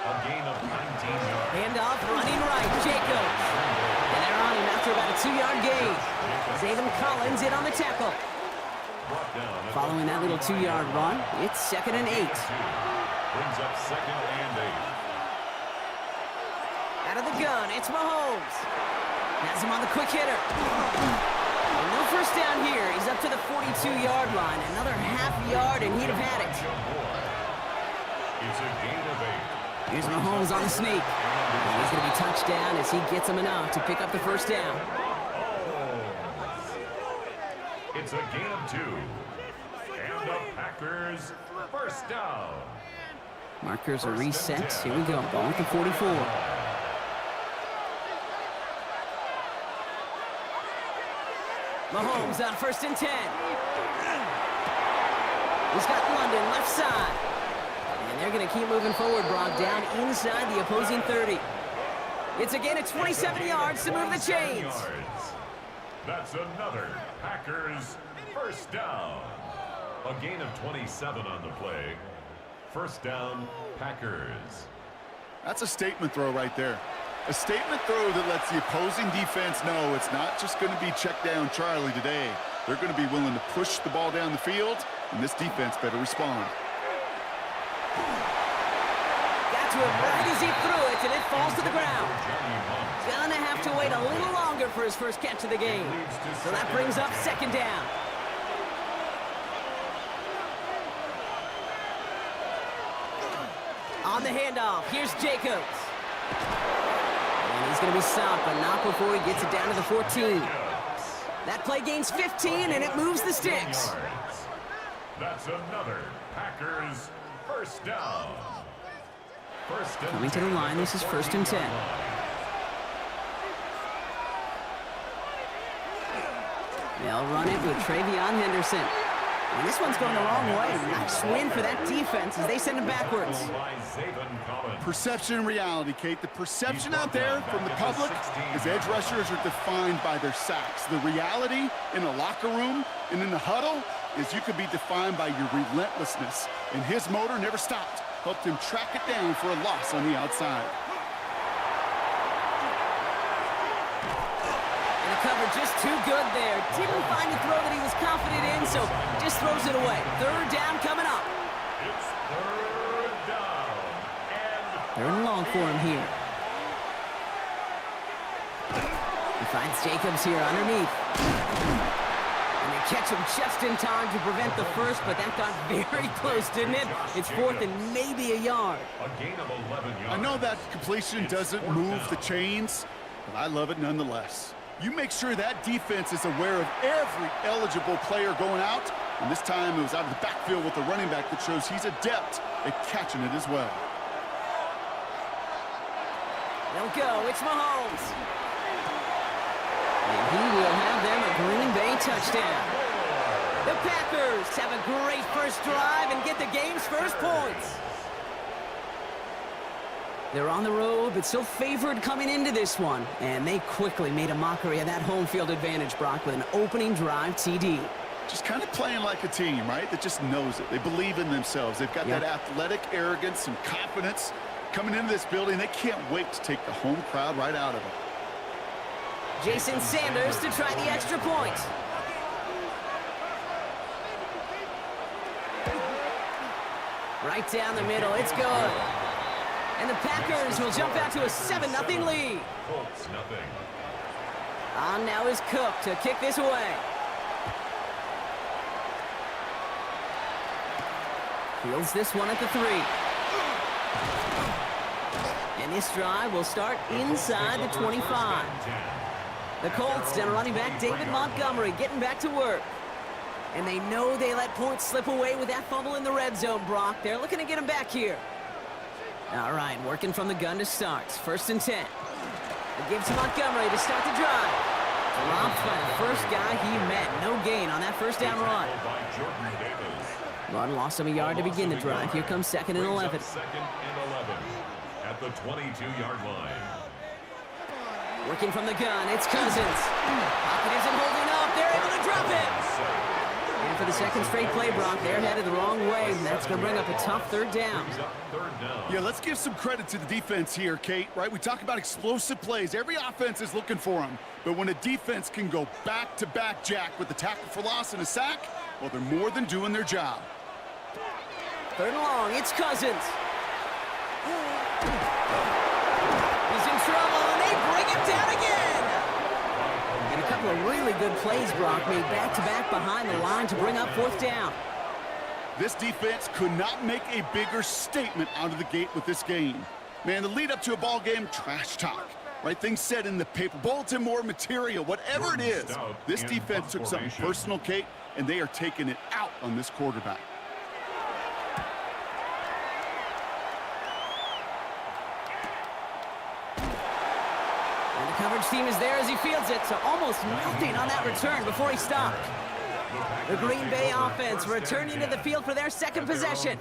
A gain of 19 yards. Handoff, running right, Jacobs. And they're on him after about a 2-yard gain. Zayden Collins in on the tackle. Following that little 2-yard run, it's 2nd and 8. Brings up 2nd and 8. Out of the gun, it's Mahomes. Has him on the quick hitter. And no first down here. He's up to the 42-yard line. Another half yard, and he'd have had it. It's a gain of 8. Here's Mahomes on the sneak. And he's going to be touchdown as he gets him enough to pick up the first down. It's a gain of 2. And the Packers first down. Markers are reset. Here we go. Ball at the 44. Mahomes on 1st and 10. He's got London left side. And they're going to keep moving forward, Brock, down inside the opposing 30. It's a gain of 27 yards to move the chains. That's another Packers first down. A gain of 27 on the play. First down, Packers. That's a statement throw right there. A statement throw that lets the opposing defense know it's not just going to be check down Charlie today. They're going to be willing to push the ball down the field, and this defense better respond. Got to him right as he threw it, and it falls to the ground. Gonna have to wait a little longer for his first catch of the game. So that brings up 2nd down. On the handoff, here's Jacobs. And he's going to be stopped, but not before he gets it down to the 14. That play gains 15, and it moves the sticks. That's another Packers first down. Coming to the line, this is 1st and 10. They'll run it with Travion Henderson. And this one's going the wrong way. Nice win for that defense as they send him backwards. Perception and reality, Kate. The perception out there from the public is edge rushers are defined by their sacks. The reality in a locker room and in the huddle is you could be defined by your relentlessness. And his motor never stopped. Helped him track it down for a loss on the outside. And the cover just too good there. Didn't find a throw that he was confident in, so just throws it away. Third down coming up. It's third down. Third and long for him here. He finds Jacobs here underneath. And they catch him just in time to prevent the first, but that got very close, didn't it? It's 4th and maybe a yard. A gain of 11 yards. I know that completion doesn't move the chains, but I love it nonetheless. You make sure that defense is aware of every eligible player going out, and this time it was out of the backfield with the running back that shows he's adept at catching it as well. They'll go. It's Mahomes. And he will have them a Green Bay touchdown. The Packers have a great first drive and get the game's first points. They're on the road, but still favored coming into this one. And they quickly made a mockery of that home field advantage, Brock, with an opening drive TD. Just kind of playing like a team, right? That just knows it. They believe in themselves. They've got that athletic arrogance and confidence. Coming into this building, they can't wait to take the home crowd right out of it. Jason Sanders to try the extra point. Right down the middle, it's good. And the Packers will jump out to a 7-0 lead. Colts nothing. On now is Cook to kick this away. Fields this one at the 3. And this drive will start inside the 25. The Colts down running back David Montgomery getting back to work. And they know they let points slip away with that fumble in the red zone, Brock. They're looking to get him back here. All right, working from the gun to start. 1st and 10. It gives to Montgomery to start the drive. Dropped by the first guy he met. No gain on that first down run. Run lost him a yard to begin the drive. Here comes 2nd and 11. 2nd and 11 at the 22-yard line. Working from the gun, it's Cousins. Pocket isn't holding up. They're able to drop it. And for the second straight play, Brock, they're headed the wrong way. And that's going to bring up a tough 3rd down. Yeah, let's give some credit to the defense here, Kate, right? We talk about explosive plays. Every offense is looking for them. But when a defense can go back-to-back, Jack, with the tackle for loss and a sack, well, they're more than doing their job. 3rd and long, it's Cousins. He's in trouble, and they bring him down again. And a couple of really good plays, Brock, made back-to-back behind the line to bring up 4th down. This defense could not make a bigger statement out of the gate with this game. Man, the lead up to a ball game, trash talk. Right, things said in the paper, bulletin board material, whatever it is. This defense took something personal, Kate, and they are taking it out on this quarterback. And the coverage team is there as he fields it, so almost nothing on that return before he stopped. The Green Bay offense returning to the field for their 2nd possession.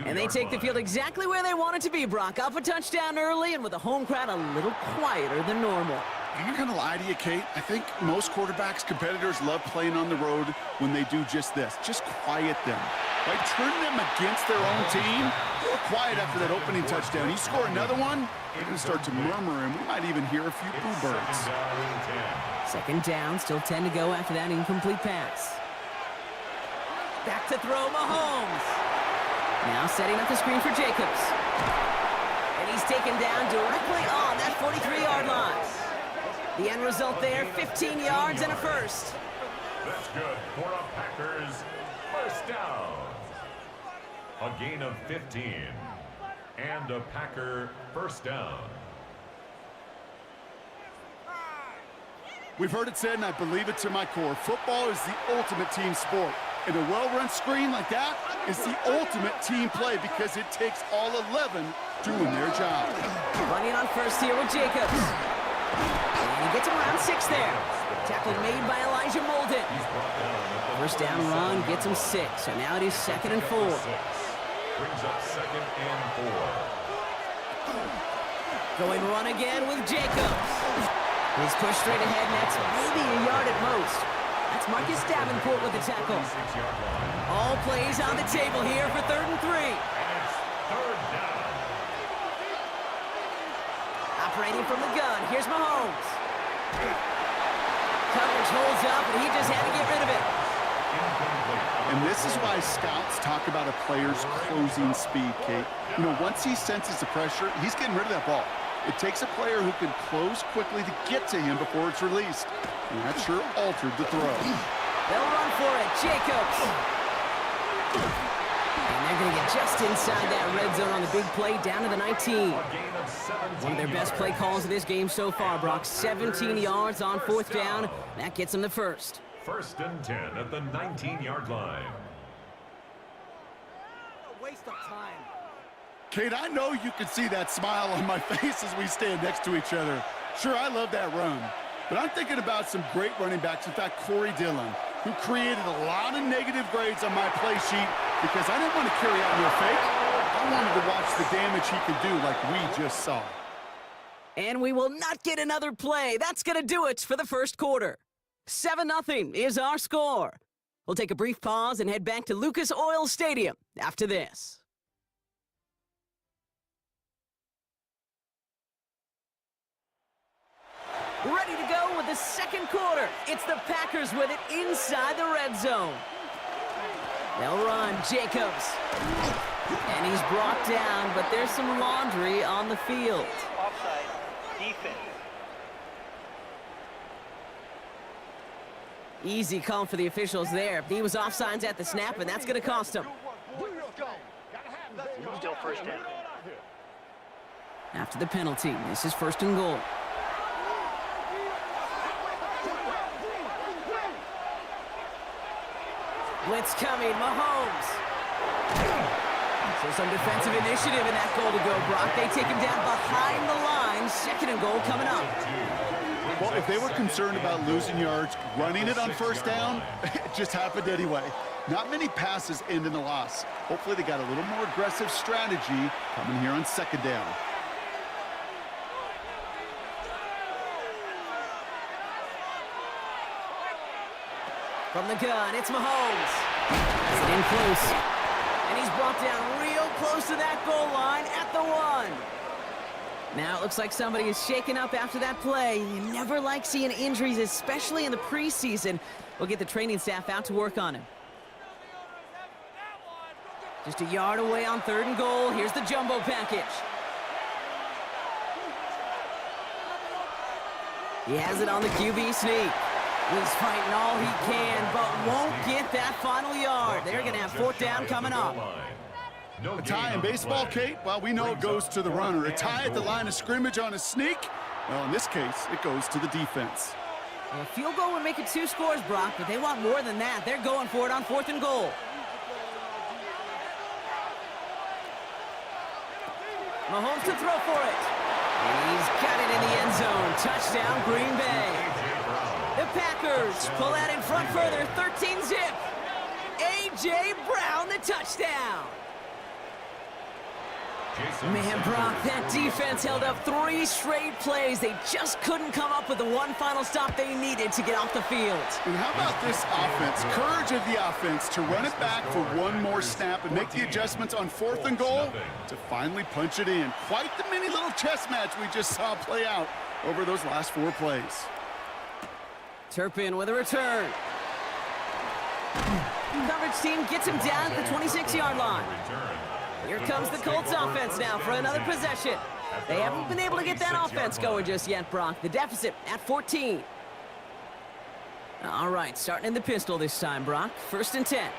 And they take the field exactly where they want it to be, Brock. Up a touchdown early and with a home crowd a little quieter than normal. I'm not going to lie to you, Kate. I think most quarterbacks, competitors love playing on the road when they do just this. Just quiet them. Right? Turn them against their own team. Real quiet after that opening touchdown. You score another one, they're going to start to murmur, and we might even hear a few boo birds. 2nd down, still 10 to go after that incomplete pass. Back to throw, Mahomes. Now setting up the screen for Jacobs. And he's taken down directly on that 43-yard line. The end result there, 15 yards and a first. That's good for a Packers 1st down. A gain of 15. And a Packer 1st down. We've heard it said, and I believe it to my core, football is the ultimate team sport. And a well-run screen like that is the ultimate team play because it takes all 11 doing their job. Running on first here with Jacobs. And he gets him around 6 there. Tackle made by Elijah Molden. 1st down run gets him 6. So now it is 2nd and 4. Brings up 2nd and 4. Going run again with Jacobs. He's pushed straight ahead, and that's maybe a yard at most. That's Marcus Davenport with the tackle. All plays on the table here for 3rd and 3. And it's 3rd down. Operating from the gun, here's Mahomes. Coverage holds up, and he just had to get rid of it. And this is why scouts talk about a player's closing speed, Kate. You know, once he senses the pressure, he's getting rid of that ball. It takes a player who can close quickly to get to him before it's released. And that sure altered the throw. They'll run for it. Jacobs. And they're going to get just inside that red zone on the big play down to the 19. One of their best play calls of this game so far, Brock. 17 yards on 4th down. That gets them the first. 1st and 10 at the 19-yard line. A waste of time. Kate, I know you can see that smile on my face as we stand next to each other. Sure, I love that run. But I'm thinking about some great running backs. In fact, Corey Dillon, who created a lot of negative grades on my play sheet because I didn't want to carry out no fake. I wanted to watch the damage he could do like we just saw. And we will not get another play. That's going to do it for the 1st quarter. 7-0 is our score. We'll take a brief pause and head back to Lucas Oil Stadium after this. Ready to go with the 2nd quarter. It's the Packers with it inside the red zone. They'll run. Jacobs. And he's brought down, but there's some laundry on the field. Offside. Defense. Easy call for the officials there. He was offsides at the snap, and that's going to cost him. Still 1st down. After the penalty, this is 1st and goal. Blitz coming, Mahomes. So some defensive initiative in that goal to go, Brock. They take him down behind the line. 2nd and goal coming up. Well, if they were concerned about losing yards, running it on first down, it just happened anyway. Not many passes end in a loss. Hopefully they got a little more aggressive strategy coming here on 2nd down. From the gun, it's Mahomes. Has it in close. And he's brought down real close to that goal line at the 1. Now it looks like somebody is shaken up after that play. You never like seeing injuries, especially in the preseason. We'll get the training staff out to work on him. Just a yard away on 3rd and goal. Here's the jumbo package. He has it on the QB sneak. He's fighting all he can, but won't get that final yard. They're going to have 4th down coming up. A tie in baseball, Kate? Well, we know it goes to the runner. A tie at the line of scrimmage on a sneak? Well, in this case, it goes to the defense. Well, a field goal would make it 2 scores, Brock, but they want more than that. They're going for it on 4th and goal. Mahomes to throw for it. And he's got it in the end zone. Touchdown, Green Bay. The Packers pull out in front further, 13-zip. A.J. Brown, the touchdown. Man, Brock, that defense held up 3 straight plays. They just couldn't come up with the one final stop they needed to get off the field. And how about this offense? Courage of the offense to run it back for one more snap and make the adjustments on 4th and goal to finally punch it in. Quite the mini little chess match we just saw play out over those last 4 plays. Turpin with a return. Coverage team gets him down at the 26-yard line. Here comes the Colts offense now for another possession. They haven't been able to get that offense going just yet, Brock. The deficit at 14. All right, starting in the pistol this time, Brock. 1st and 10.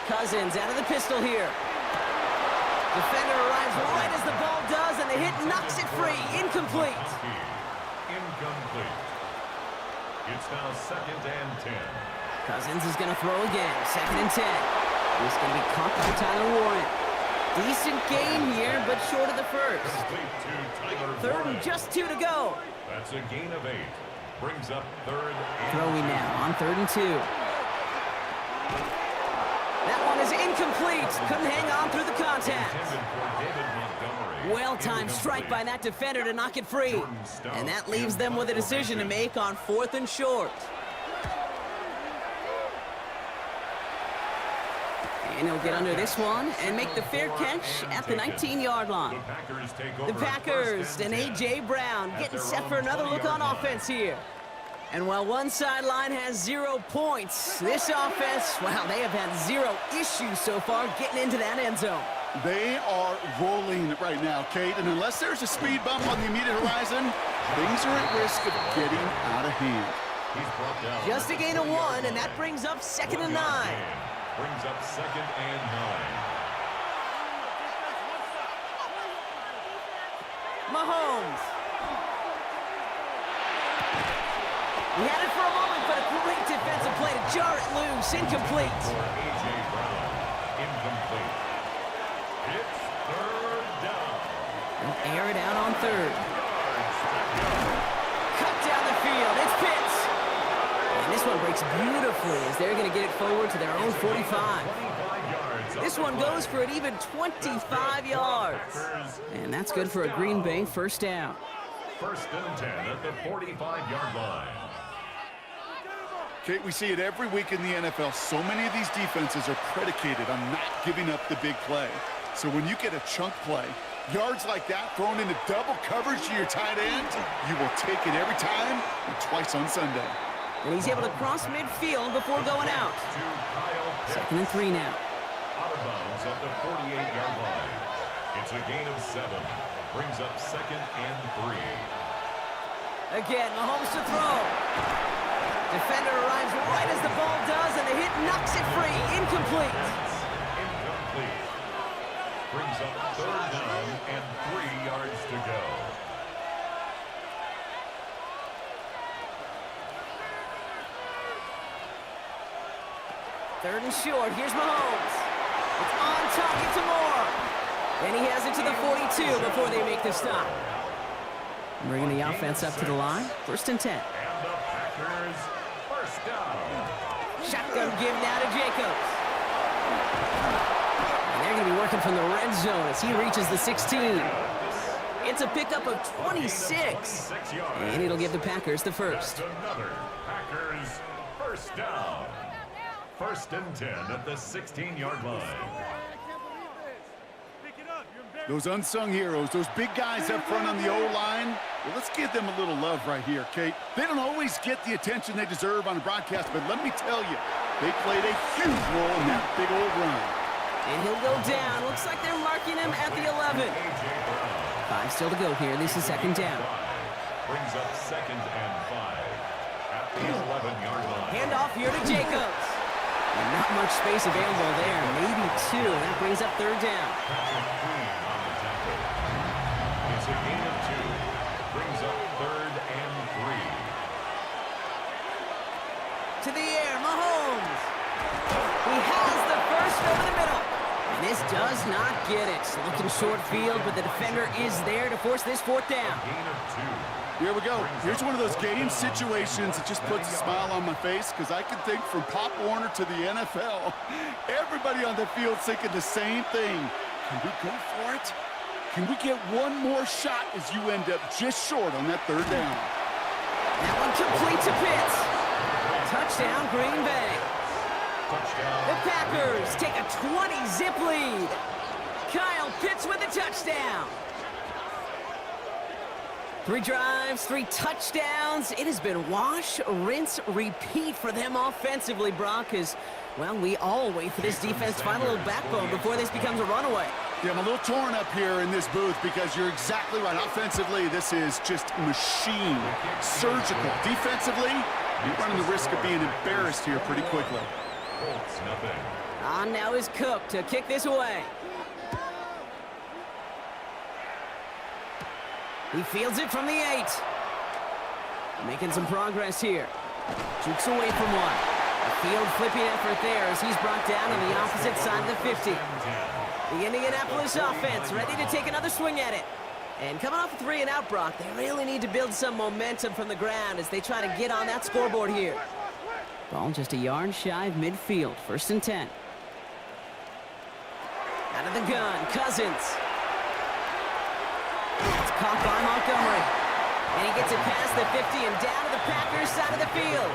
Cousins out of the pistol here. Defender arrives right as the ball does, and the hit knocks it free. Incomplete. Incomplete. It's now 2nd and 10. Cousins is going to throw again. 2nd and 10. He's going to be caught by Tyler Warren. Decent gain here, but short of the 1st. 3rd and just 2 to go. That's a gain of 8. Brings up 3rd and Throwing now on 3rd and 2. That one is incomplete. Couldn't hang on through the contact. Well-timed strike by that defender to knock it free. And that leaves them with a decision to make on 4th and short. And he'll get under this one and make the fair catch at the 19-yard line. The Packers and A.J. Brown getting set for another look on offense here. And while one sideline has 0 points, this offense, well, they have had 0 issues so far getting into that end zone. They are rolling right now, Kate, and unless there's a speed bump on the immediate horizon, things are at risk of getting out of hand. Just a gain of 1, and that brings up 2nd and 9. Brings up 2nd and 9. Mahomes. He had it for a moment, but a great defensive play to jar it loose. Incomplete. A.J. Brown. Incomplete. It's 3rd down. They'll air it out on 3rd. Cut down the field. It's Pitts. And this one breaks beautifully as they're going to get it forward to their own 45. This one goes for an even 25 yards. And that's good for a Green Bay 1st down. 1st and 10 at the 45-yard line. Kate, we see it every week in the NFL. So many of these defenses are predicated on not giving up the big play. So when you get a chunk play, yards like that thrown into double coverage to your tight end, you will take it every time and twice on Sunday. And he's able to cross midfield before going out. 2nd and 3 now. Out of bounds at the 48-yard line. It's a gain of 7. Brings up 2nd and 3. Again, Mahomes to throw. Defender arrives right as the ball does, and the hit knocks it free. Incomplete. Incomplete. Brings up 3rd down and 3 yards to go. Third and short. Here's Mahomes. It's on target to Moore. And he has it to the 42 before they make the stop. Bringing the offense up to the line. First and 10. And the Packers first down. Shotgun give now to Jacobs. And they're going to be working from the red zone as he reaches the 16. It's a pickup of 26. And it'll give the Packers the first. That's another Packers first down. First and 10 at the 16-yard line. Those unsung heroes, those big guys up front on the O-line, well, let's give them a little love right here, Kate. They don't always get the attention they deserve on the broadcast, but let me tell you, they played a huge role in that big old run. And he'll go down. Looks like they're marking him at the 11. 5 still to go here. This is second down. Brings up second and 5 at the 11-yard line. Handoff here to Jacobs. And not much space available there. Maybe 2. And that brings up third down. It's a gain of 2. Brings up third and 3. To the air, Mahomes. He has the first over the middle. And this does not get it. Looking short field, but the defender is there to force this fourth down. Gain of 2. Here we go. Here's one of those game situations that just puts a smile on my face because I can think from Pop Warner to the NFL. Everybody on the field thinking the same thing. Can we go for it? Can we get one more shot as you end up just short on that third down? That one complete to Pitts. Touchdown, Green Bay. The Packers take a 20-zip lead. Kyle Pitts with a touchdown. 3 drives, 3 touchdowns. It has been wash, rinse, repeat for them offensively, Brock, as, well, we all wait for this defense to find a little backbone before this becomes a runaway. Yeah, I'm a little torn up here in this booth because you're exactly right. Offensively, this is just machine, surgical. Defensively, you're running the risk of being embarrassed here pretty quickly. Colts, nothing. On now is Cook to kick this away. He fields it from the 8. Making some progress here. Jukes away from one. A field flipping effort there as he's brought down on the opposite side of the 50. The Indianapolis offense ready to take another swing at it. And coming off a 3 and out, Brock, they really need to build some momentum from the ground as they try to get on that scoreboard here. Ball just a yard shy of midfield. First and 10. Out of the gun, Cousins. It's caught by Montgomery. And he gets it past the 50 and down to the Packers side of the field.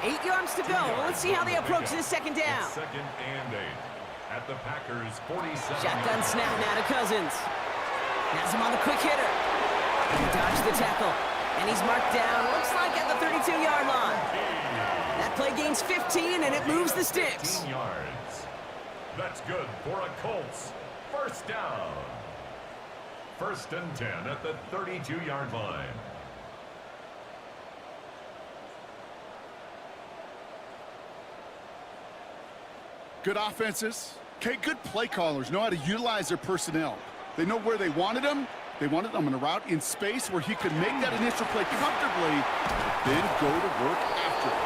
8 yards to go. Well, let's see how they approach this second down. Second and 8 at the Packers 47. Shotgun snap now to Cousins. Has him on the quick hitter. He dodged the tackle. And he's marked down, looks like at the 32-yard line. That play gains 15 and it moves the sticks. 15 yards. That's good for a Colts first down. First and 10 at the 32-yard line. Good offenses. Okay, good play callers know how to utilize their personnel. They know where they wanted them. They wanted them on a route in space where he could make that initial play comfortably, then go to work after it.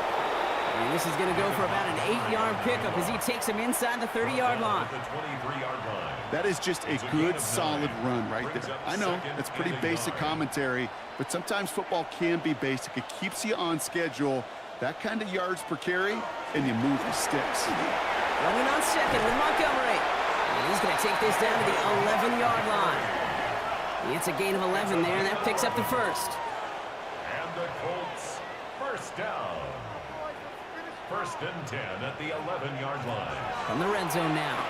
And this is going to go for about an 8-yard pickup as he takes him inside the 30-yard line. The 23-yard line. That is just a good, solid run right there. I know, that's pretty basic commentary, but sometimes football can be basic. It keeps you on schedule, that kind of yards per carry, and you move the sticks. Running on second with Montgomery. And he's going to take this down to the 11-yard line. It's a gain of 11 there, and that picks up the first. And the Colts first down. First and 10 at the 11-yard line. From the red zone now.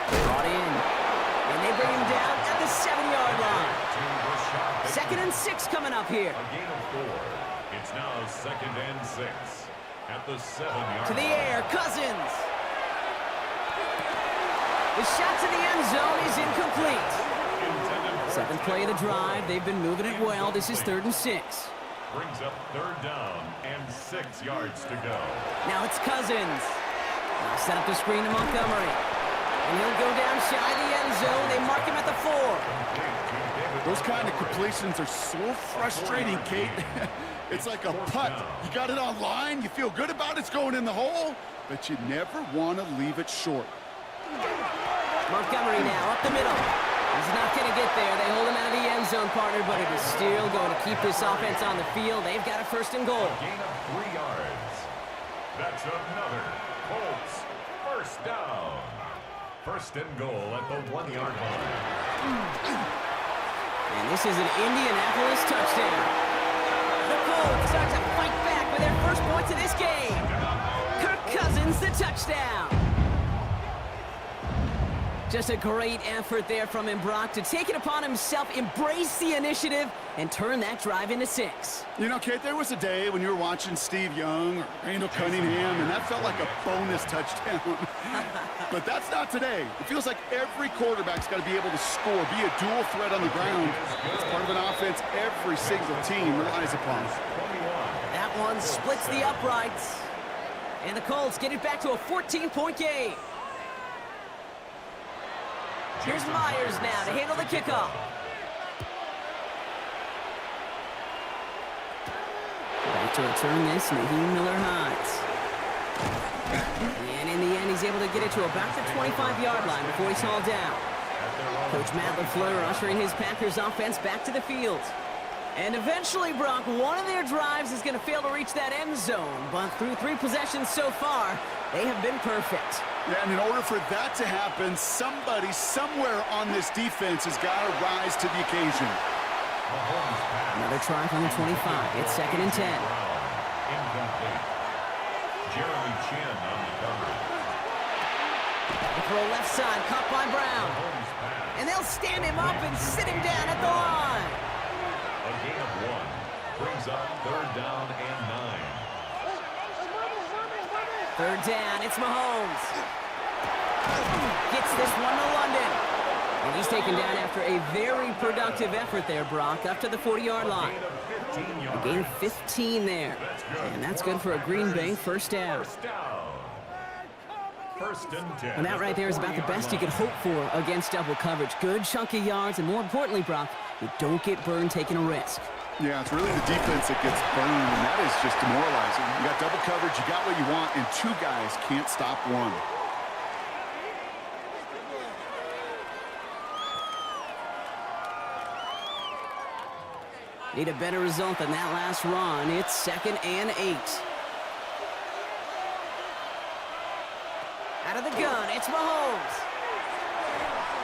Brought in. And they bring him down at the 7-yard line. Second and 6 coming up here. A gain of 4. It's now second and 6 at the 7-yard line. To the air, Cousins. The shot to the end zone is incomplete. 7th play of the drive. They've been moving it well. This is 3rd and 6. Brings up 3rd down and 6 yards to go. Now it's Cousins. Now set up the screen to Montgomery. And he'll go down shy of the end zone. They mark him at the 4. Those kind of completions are so frustrating, Kate. It's like a putt. You got it on line, you feel good about it's going in the hole, but you never want to leave it short. Montgomery now up the middle. He's not going to get there. They hold him out of the end zone, partner, but it is still going to keep this offense on the field. They've got a first and goal. A gain of 3 yards. That's another Colts first down. First and goal at the 1-yard line. And this is an Indianapolis touchdown. The Colts start to fight back with their first points of this game. Kirk Cousins, the touchdown. Just a great effort there from him, Brock, to take it upon himself, embrace the initiative, and turn that drive into 6. You know, Kate, there was a day when you were watching Steve Young or Randall Cunningham, and that felt like a bonus touchdown. But that's not today. It feels like every quarterback's got to be able to score, be a dual threat on the ground. It's part of an offense every single team relies upon. That one splits the uprights. And the Colts get it back to a 14-point game. Here's Myers now to handle the kickoff. Back to return this, Naheem Miller-Hines. And in the end, he's able to get it to about the 25-yard line before he's hauled down. Coach Matt LaFleur ushering his Packers offense back to the field. And eventually, Brock, one of their drives is going to fail to reach that end zone. But through 3 possessions so far, they have been perfect. Yeah, and in order for that to happen, somebody somewhere on this defense has got to rise to the occasion. Another try from the 25. It's 2nd and 10. Incomplete. Jeremy Chin on the cover. The throw left side, caught by Brown. And they'll stand him up and sit him down at the line. A gain of 1 brings up 3rd down and 9. 3rd down, it's Mahomes. Gets this one to London. And he's taken down after a very productive effort there, Brock, up to the 40-yard line. A gain of 15 there. And that's good for a Green Bay first down. First and 10. And that right there is about the best you could hope for against double coverage. Good chunk of yards, and more importantly, Brock, you don't get burned taking a risk. Yeah, it's really the defense that gets burned, and that is just demoralizing. You got double coverage, you got what you want, and 2 guys can't stop one. Need a better result than that last run. It's 2nd and 8. Out of the gun, it's Mahomes.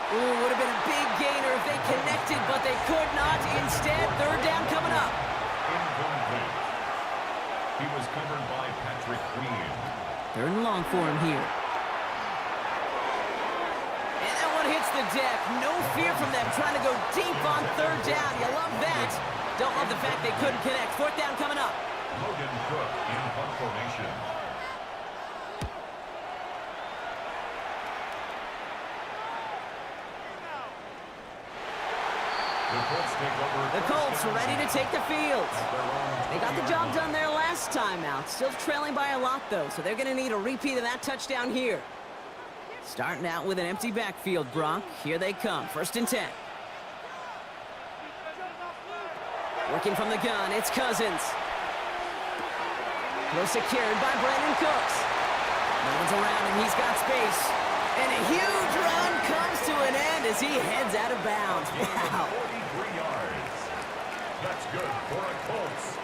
Ooh, would have been a big gainer if they connected, but they could not. Instead, 3rd down coming up. Incomplete. He was covered by Patrick Queen. 3rd and long for him here. And that one hits the deck. No fear from them trying to go deep on 3rd down. You love that. Don't love the fact they couldn't connect. 4th down coming up. Logan Cook in punt formation. The Colts are ready to take the field. They got the job done there last time out. Still trailing by a lot, though, so they're going to need a repeat of that touchdown here. Starting out with an empty backfield, Brock. Here they come. 1st and 10. Working from the gun, it's Cousins. Well secured by Brandon Cooks. No one's around him, he's got space. And a huge run comes to an end as he heads out of bounds. Wow. 43 yards. That's good for a Colts.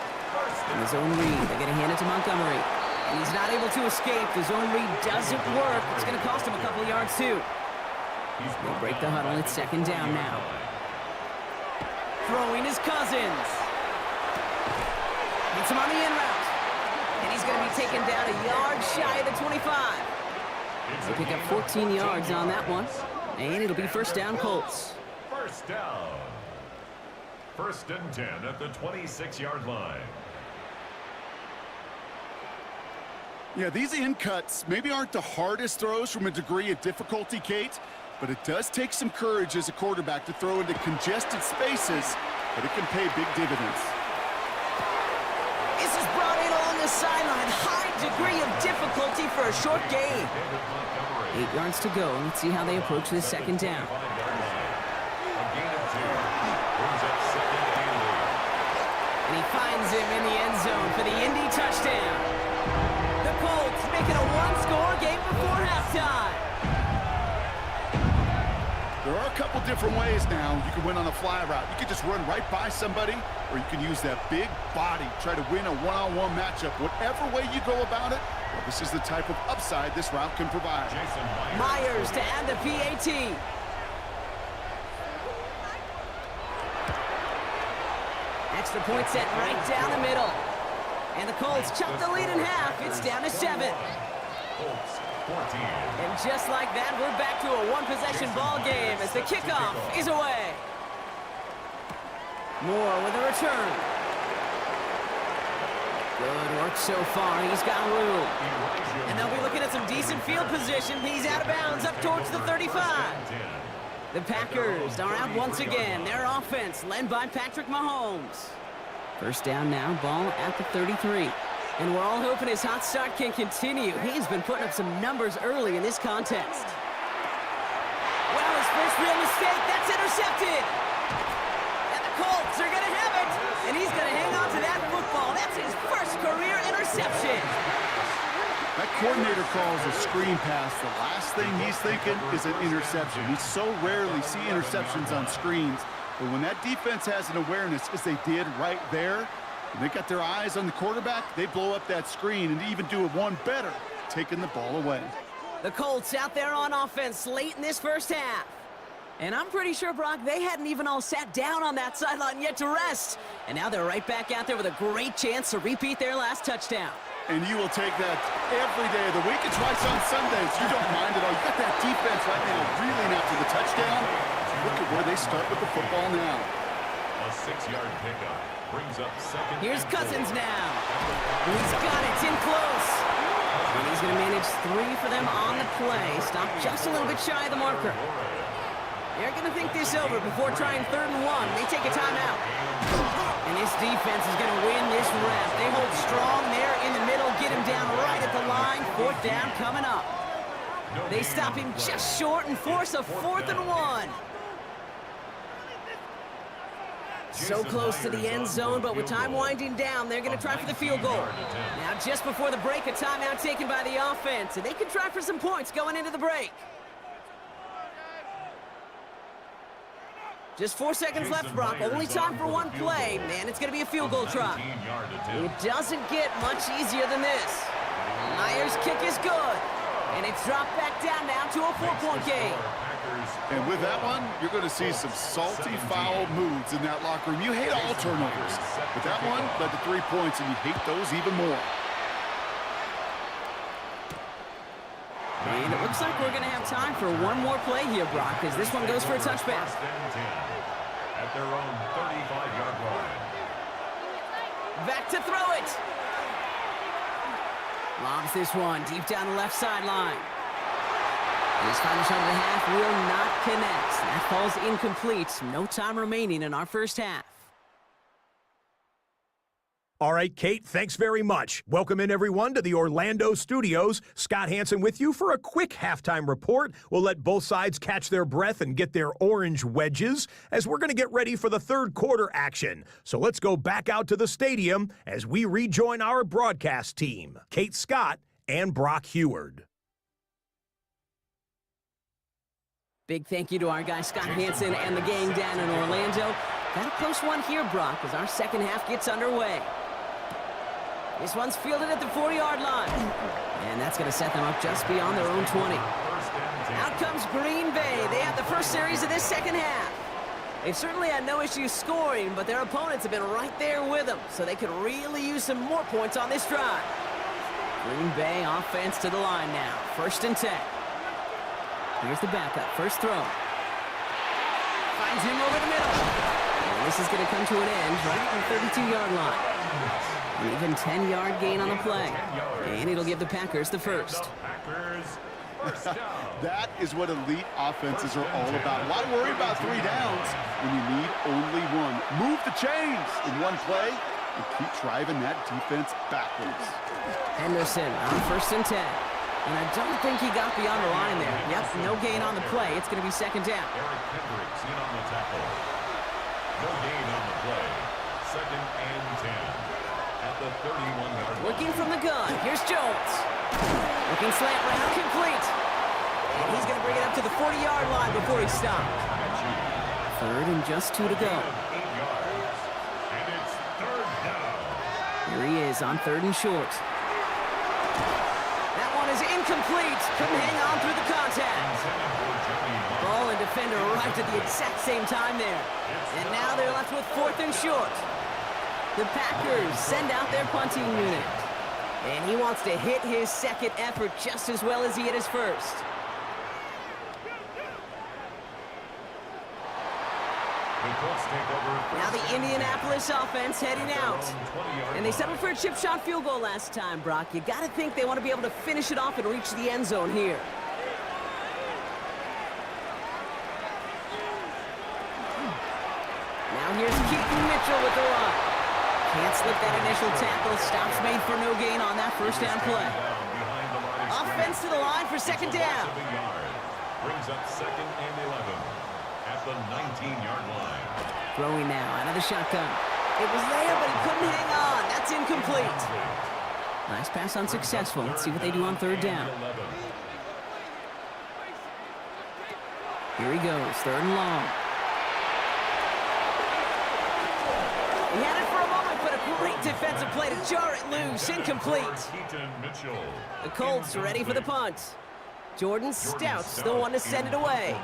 In the zone read, they're going to hand it to Montgomery. And he's not able to escape. The zone read doesn't work. It's going to cost him a couple of yards, too. They break the huddle. It's 2nd down now. Throwing is Cousins. Gets him on the in route. And he's going to be taken down a yard shy of the 25. They pick up 14 yards on that one. And it'll be 1st down Colts. First down. 1st and 10 at the 26-yard line. Yeah, these in cuts maybe aren't the hardest throws from a degree of difficulty, Kate, but it does take some courage as a quarterback to throw into congested spaces, but it can pay big dividends. This is brought in along the sideline. High degree of difficulty for a short gain. 8 yards to go. Let's see how they approach this 2nd down. And he finds finds him in the end zone for the Indy touchdown. The Colts make it a one-score game before halftime. There are a couple different ways now. You can win on a fly route. You can just run right by somebody, or you can use that big body, try to win a one-on-one matchup. Whatever way you go about it, well, this is the type of upside this route can provide. Myers to add the PAT. Extra point set right down the middle. And the Colts chop the lead in half. It's down to 7. And just like that, we're back to a one-possession ball game as the kickoff is away. Moore with a return. Good work so far. He's got room. And they'll be looking at some decent field position. He's out of bounds up towards the 35. The Packers are out once again. Their offense led by Patrick Mahomes. First down now, ball at the 33. And we're all hoping his hot start can continue. He's been putting up some numbers early in this contest. Well, his first real mistake, that's intercepted. And the Colts are going to have it. And he's going to hang on to that football. That's his first career interception. That coordinator calls a screen pass. The last thing he's thinking is an interception. We so rarely see interceptions on screens. But when that defense has an awareness, as they did right there, when they got their eyes on the quarterback, they blow up that screen and even do it one better, taking the ball away. The Colts out there on offense late in this first half. And I'm pretty sure, Brock, they hadn't even all sat down on that sideline yet to rest. And now they're right back out there with a great chance to repeat their last touchdown. And you will take that every day of the week. It's right on Sundays. You don't mind at all. You got that defense right now reeling after the touchdown. Look at where they start with the football now. A 6-yard pickup brings up second. Here's Cousins now. He's got it. It's in close. And he's going to manage 3 for them on the play. Stop just a little bit shy of the marker. They're going to think this over before trying 3rd and 1. They take a timeout. And this defense is going to win this rep. They hold strong there in the middle, get him down right at the line. 4th down coming up. They stop him just short and force a 4th and 1. So close to the end zone, but with time winding down, they're going to try for the field goal. Now, just before the break, a timeout taken by the offense, and they can try for some points going into the break. Just 4 seconds left, Brock. Only time for one play, and it's going to be a field goal try. It doesn't get much easier than this. Myers' kick is good, and it's dropped back down now to a 4-point game. And with that one, you're going to see some salty, foul moves in that locker room. You hate all turnovers, but that one led to 3 points, and you hate those even more. And it looks like we're going to have time for one more play here, Brock, as this one goes for a touchback. At their own 35-yard line. Back to throw it. Lobs this one deep down the left sideline. His final shot of the half will not connect. That falls incomplete. No time remaining in our first half. All right, Kate, thanks very much. Welcome in, everyone, to the Orlando studios. Scott Hansen with you for a quick halftime report. We'll let both sides catch their breath and get their orange wedges as we're going to get ready for the third quarter action. So let's go back out to the stadium as we rejoin our broadcast team, Kate Scott and Brock Heward. Big thank you to our guy Scott Hansen and the gang down in Orlando. Got a close one here, Brock, as our second half gets underway. This one's fielded at the 40-yard line. And that's going to set them up just beyond their own 20. Out comes Green Bay. They have the first series of this second half. They've certainly had no issues scoring, but their opponents have been right there with them, so they could really use some more points on this drive. Green Bay offense to the line now. 1st and 10. Here's the backup. First throw. Finds him over the middle. And this is going to come to an end right at the 32-yard line. An even 10-yard gain on the play. And it'll give the Packers the first. That is what elite offenses are all about. Why worry about 3 downs when you need only one? Move the chains in one play and keep driving that defense backwards. Henderson on 1st and 10. And I don't think he got beyond the line there. Yep, no gain on the play. It's going to be 2nd down. Eric Kendricks in on the tackle. No gain on the play. 2nd and 10. 31-yard line. Working from the gun. Here's Jones. Looking slant route, complete. And he's going to bring it up to the 40-yard line before he stopped. Third and just 2 to go. 8 yards. And it's third down. Here he is on 3rd and short. That one is incomplete. Couldn't hang on through the contact. Ball and defender arrived at the exact same time there. And now they're left with 4th and short. The Packers send out their punting unit. And he wants to hit his second effort just as well as he hit his first. Now the Indianapolis offense heading out. And they settled for a chip shot field goal last time, Brock. You got to think they want to be able to finish it off and reach the end zone here. Now here's Keaton Mitchell with the run. Can't slip that initial tackle. Stops made for no gain on that first down play. Offense to the line for second down. Brings up 2nd and 11 at the 19-yard line. Throwing now out of the shotgun. It was there, but he couldn't hang on. That's incomplete. Nice pass unsuccessful. Let's see what they do on 3rd down. Here he goes, 3rd and long. He had it for a moment, but a great defensive play to jar it loose. Incomplete. The Colts ready for the punt. Jordan Stout's the one to send it away.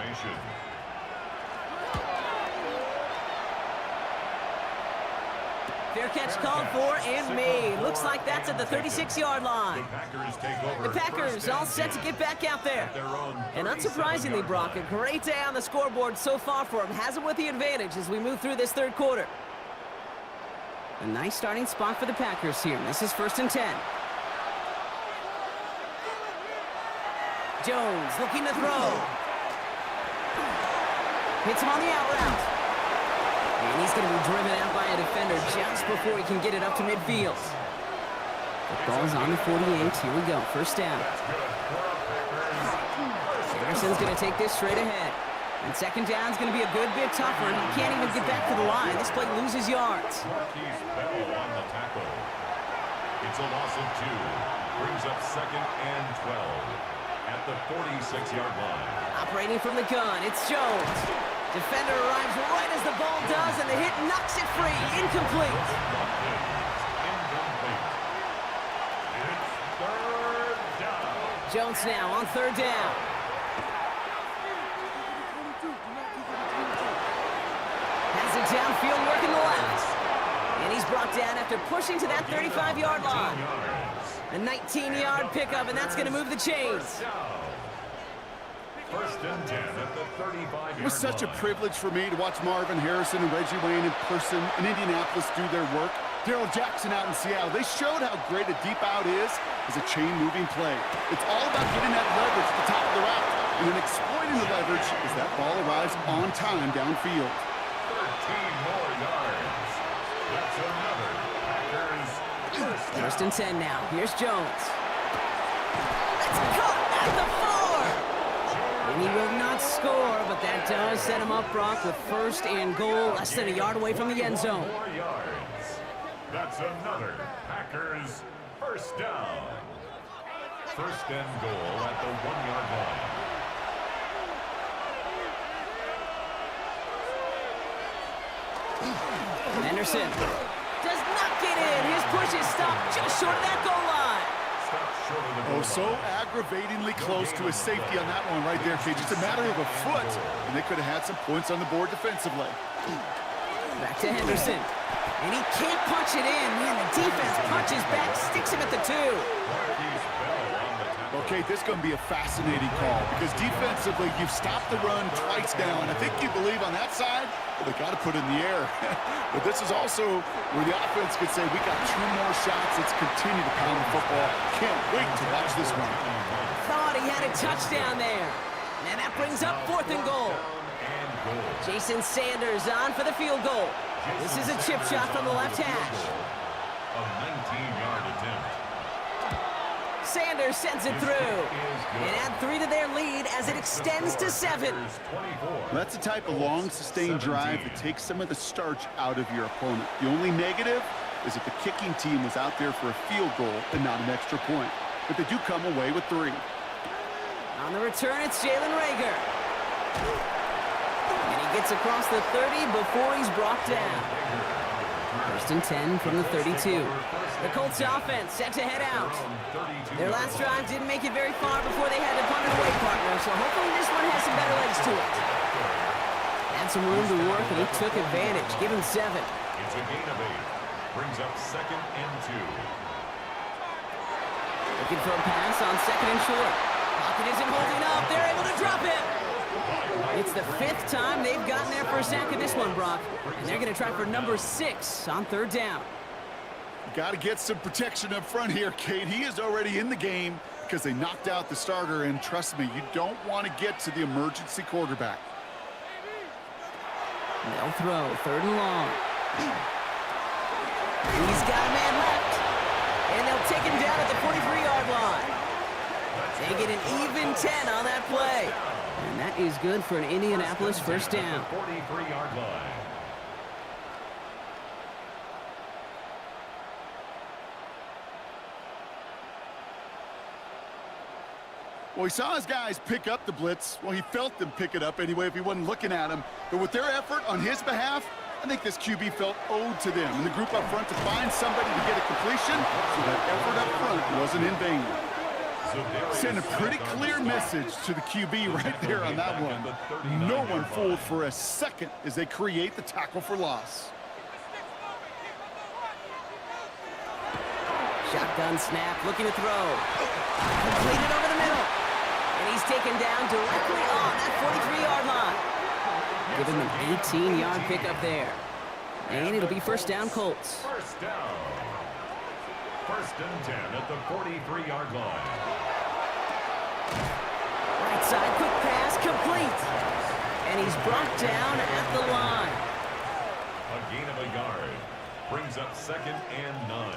Fair catch called for and made. Looks like that's at the 36-yard line. The Packers all set to get back out there. And unsurprisingly, Brock, a great day on the scoreboard so far for him. Has him with the advantage as we move through this 3rd quarter. A nice starting spot for the Packers here. This is 1st and 10. Jones looking to throw. Hits him on the out route. And he's going to be driven out by a defender just before he can get it up to midfield. The ball's on the 48. Here we go. 1st down. Anderson's going to take this straight ahead. And 2nd down's going to be a good bit tougher. He can't even get back to the line. This play loses yards. It's a loss of 2. Brings up 2nd and 12 at the 46-yard line. Operating from the gun, it's Jones. Defender arrives right as the ball does, and the hit knocks it free. Incomplete. It's 3rd down. Jones now on 3rd down. Has it downfield, working the left. And he's brought down after pushing to that 35-yard line. A 19-yard pickup, and that's going to move the chains. 1st and 10 at the 35-yard line. It was such a privilege for me to watch Marvin Harrison and Reggie Wayne in person in Indianapolis do their work. Darryl Jackson out in Seattle, they showed how great a deep out is as a chain-moving play. It's all about getting that leverage at the top of the route and then exploiting the leverage as that ball arrives on time downfield. 13 more yards. That's another Packers first down. 1st and 10 now. Here's Jones. That's caught at the 4. And he will not score, but that does set him up, Brock, with 1st and goal, less than a yard away from the end zone. 4 yards. That's another Packers first down. 1st and goal at the 1-yard line. Anderson does not get in. His push is stopped just short of that goal line. Oh, so aggravatingly close to a safety on that one right there, Cage. It's a matter of a foot, and they could have had some points on the board defensively. Back to Henderson. And he can't punch it in. Man, the defense punches back, sticks him at the 2. Okay, this is going to be a fascinating call because defensively, you've stopped the run twice now, and I think you believe on that side, well, they got to put it in the air. But this is also where the offense could say, we got 2 more shots. Let's continue to pound the football. Can't wait to watch this one. Thought he had a touchdown there. And that brings up 4th and goal. Jason Sanders on for the field goal. This is a chip shot from the left hash. A 19-yard attempt. Sanders sends it through. And add 3 to their lead as it extends to 7. That's the type of long, sustained drive that takes some of the starch out of your opponent. The only negative, is that the kicking team was out there for a field goal and not an extra point. But they do come away with 3. On the return, it's Jalen Reagor. And he gets across the 30 before he's brought down. First and 10 from the 32. The Colts offense set to head out. Their last drive didn't make it very far before they had to punt it away, partner, so hopefully this one has some better legs to it. Had some room to work, and he took advantage. Give him 7. It's a gain of 8. Brings up 2nd and 2. Looking for a pass on 2nd and short. Pocket isn't holding up. They're able to drop it. It's the 5th time they've gotten there for a sack in this one, Brock. And they're going to try for number 6 on 3rd down. Got to get some protection up front here, Kate. He is already in the game because they knocked out the starter, and trust me, you don't want to get to the emergency quarterback. They'll throw 3rd and long. He's got a man left. And they'll take him down at the 43-yard line. They get an even 10 on that play. And that is good for an Indianapolis first down. 43-yard line. Well, he saw his guys pick up the blitz. Well, he felt them pick it up anyway if he wasn't looking at him. But with their effort on his behalf, I think this QB felt owed to them and the group up front to find somebody to get a completion so that effort up front wasn't in vain. Send a pretty clear message to the QB right there on that one. No one fooled for a second as they create the tackle for loss. Shotgun snap, looking to throw. Completed over the middle. And he's taken down directly on that 43-yard line. Give him an 18-yard pickup there. And it'll be first down, Colts. First down. 1st and 10 at the 43-yard line. Right side, quick pass, complete. And he's brought down at the line. A gain of a yard. Brings up 2nd and 9.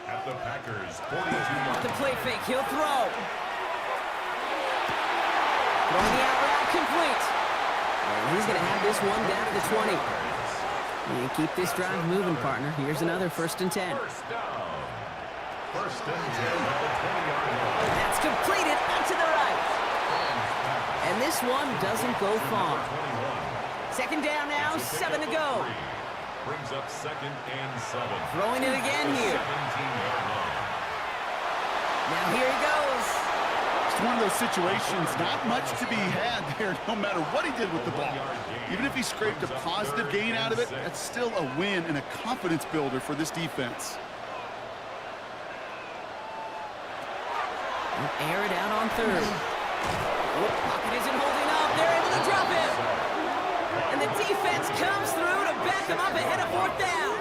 At the Packers' 42-yard The play fake, he'll throw. Throwing the out route, complete. And he's going to have this one down to the 20. And keep this drive moving, partner. Here's another 1st and 10. First down. 1st and 10 at the 20-yard line. That's completed out to the right. And this one doesn't go far. 2nd down now, 7 to go. Brings up 2nd and 7. Throwing it again here. 17-yard line. Now here he goes. It's one of those situations, not much to be had there no matter what he did with the ball. Even if he scraped a positive gain out of it, that's still a win and a confidence builder for this defense. Air it out on 3rd. Pocket isn't holding up. They're able to drop it. And the defense comes through to back them up ahead of 4th down.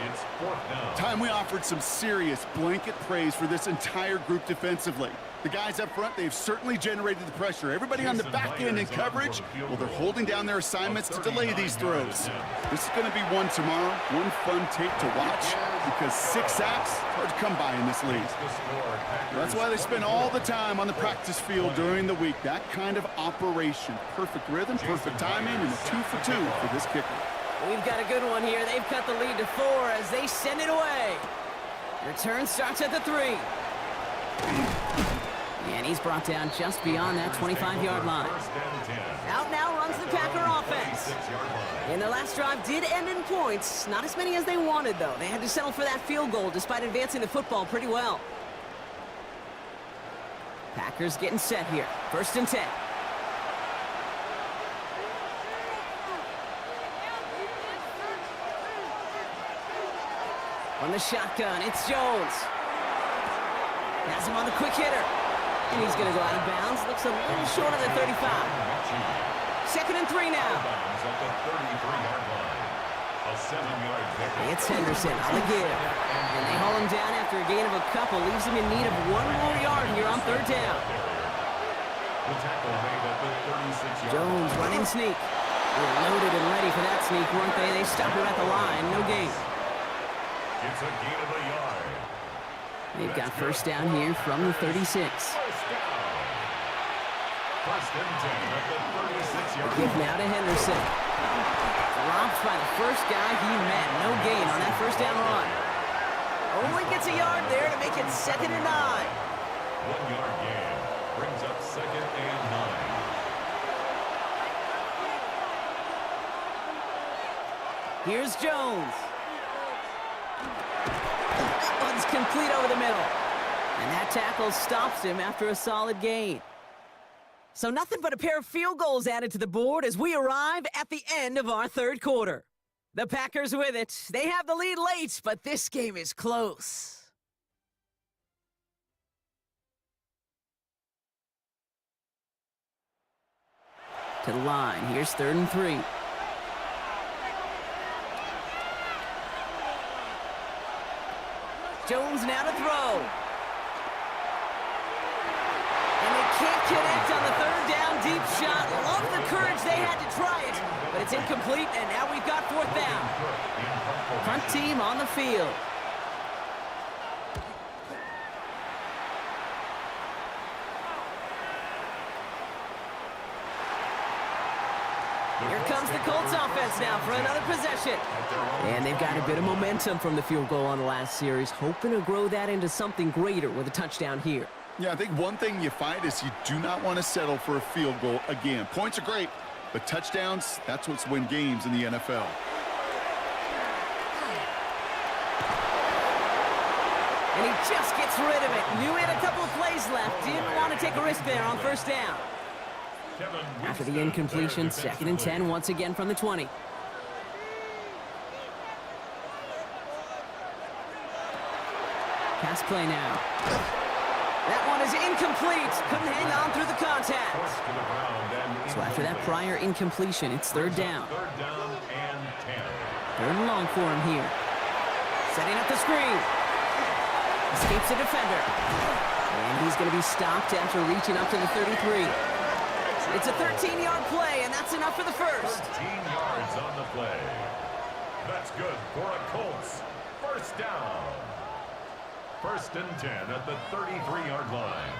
It's 4th down. Time we offered some serious blanket praise for this entire group defensively. The guys up front, they've certainly generated the pressure. Everybody on the back end in coverage, well, they're holding down their assignments to delay these throws. This is going to be one tomorrow, one fun tape to watch, because 6 sacks, hard to come by in this league. That's why they spend all the time on the practice field during the week. That kind of operation. Perfect rhythm, perfect timing, and a 2 for 2 for this kicker. We've got a good one here. They've cut the lead to 4 as they send it away. Return starts at the 3. And he's brought down just beyond that 25-yard line. Out now runs the Packer offense. And their last drive did end in points. Not as many as they wanted, though. They had to settle for that field goal despite advancing the football pretty well. Packers getting set here. 1st and 10. On the shotgun, it's Jones. Has him on the quick hitter. And he's going to go out of bounds. Looks a little short of the 35. 2nd and 3 now. It's Henderson on the give. And they haul him down after a gain of a couple. Leaves him in need of 1 more yard here on 3rd down. Jones running sneak. They're loaded and ready for that sneak, weren't they? They stopped him at the line. No gain. It's a gain of a yard. They've got 1st down here from the 36. 1st and 10 at the 36-yard line. Give now to Henderson. Dropped by the first guy he met. No gain on that 1st down run. Only gets a yard there to make it 2nd and 9. 1-yard gain. Brings up 2nd and 9. Here's Jones. That one's complete over the middle. And that tackle stops him after a solid gain. So nothing but a pair of field goals added to the board as we arrive at the end of our 3rd quarter. The Packers with it. They have the lead late, but this game is close. To the line. Here's 3rd and 3. Jones now to throw. And they can't connect on the 3rd down deep shot. Love the courage they had to try it, but it's incomplete, and now we've got 4th down. Front team on the field. Here comes the Colts offense now for another possession. And they've got a bit of momentum from the field goal on the last series, hoping to grow that into something greater with a touchdown here. Yeah, I think one thing you find is you do not want to settle for a field goal again. Points are great, but touchdowns, that's what's win games in the NFL. And he just gets rid of it. Knew he had a couple of plays left. Didn't want to take a risk there on 1st down. After the incompletion, 2nd and 10 once again from the 20. Pass play now. That one is incomplete. Couldn't hang on through the contact. So after that prior incompletion, it's 3rd down. 3rd down and 10. 3rd and long for him here. Setting up the screen. Escapes the defender. And he's going to be stopped after reaching up to the 33. It's a 13-yard play, and that's enough for the 1st. 13 yards on the play. That's good for a Colts 1st down. 1st and 10 at the 33-yard line.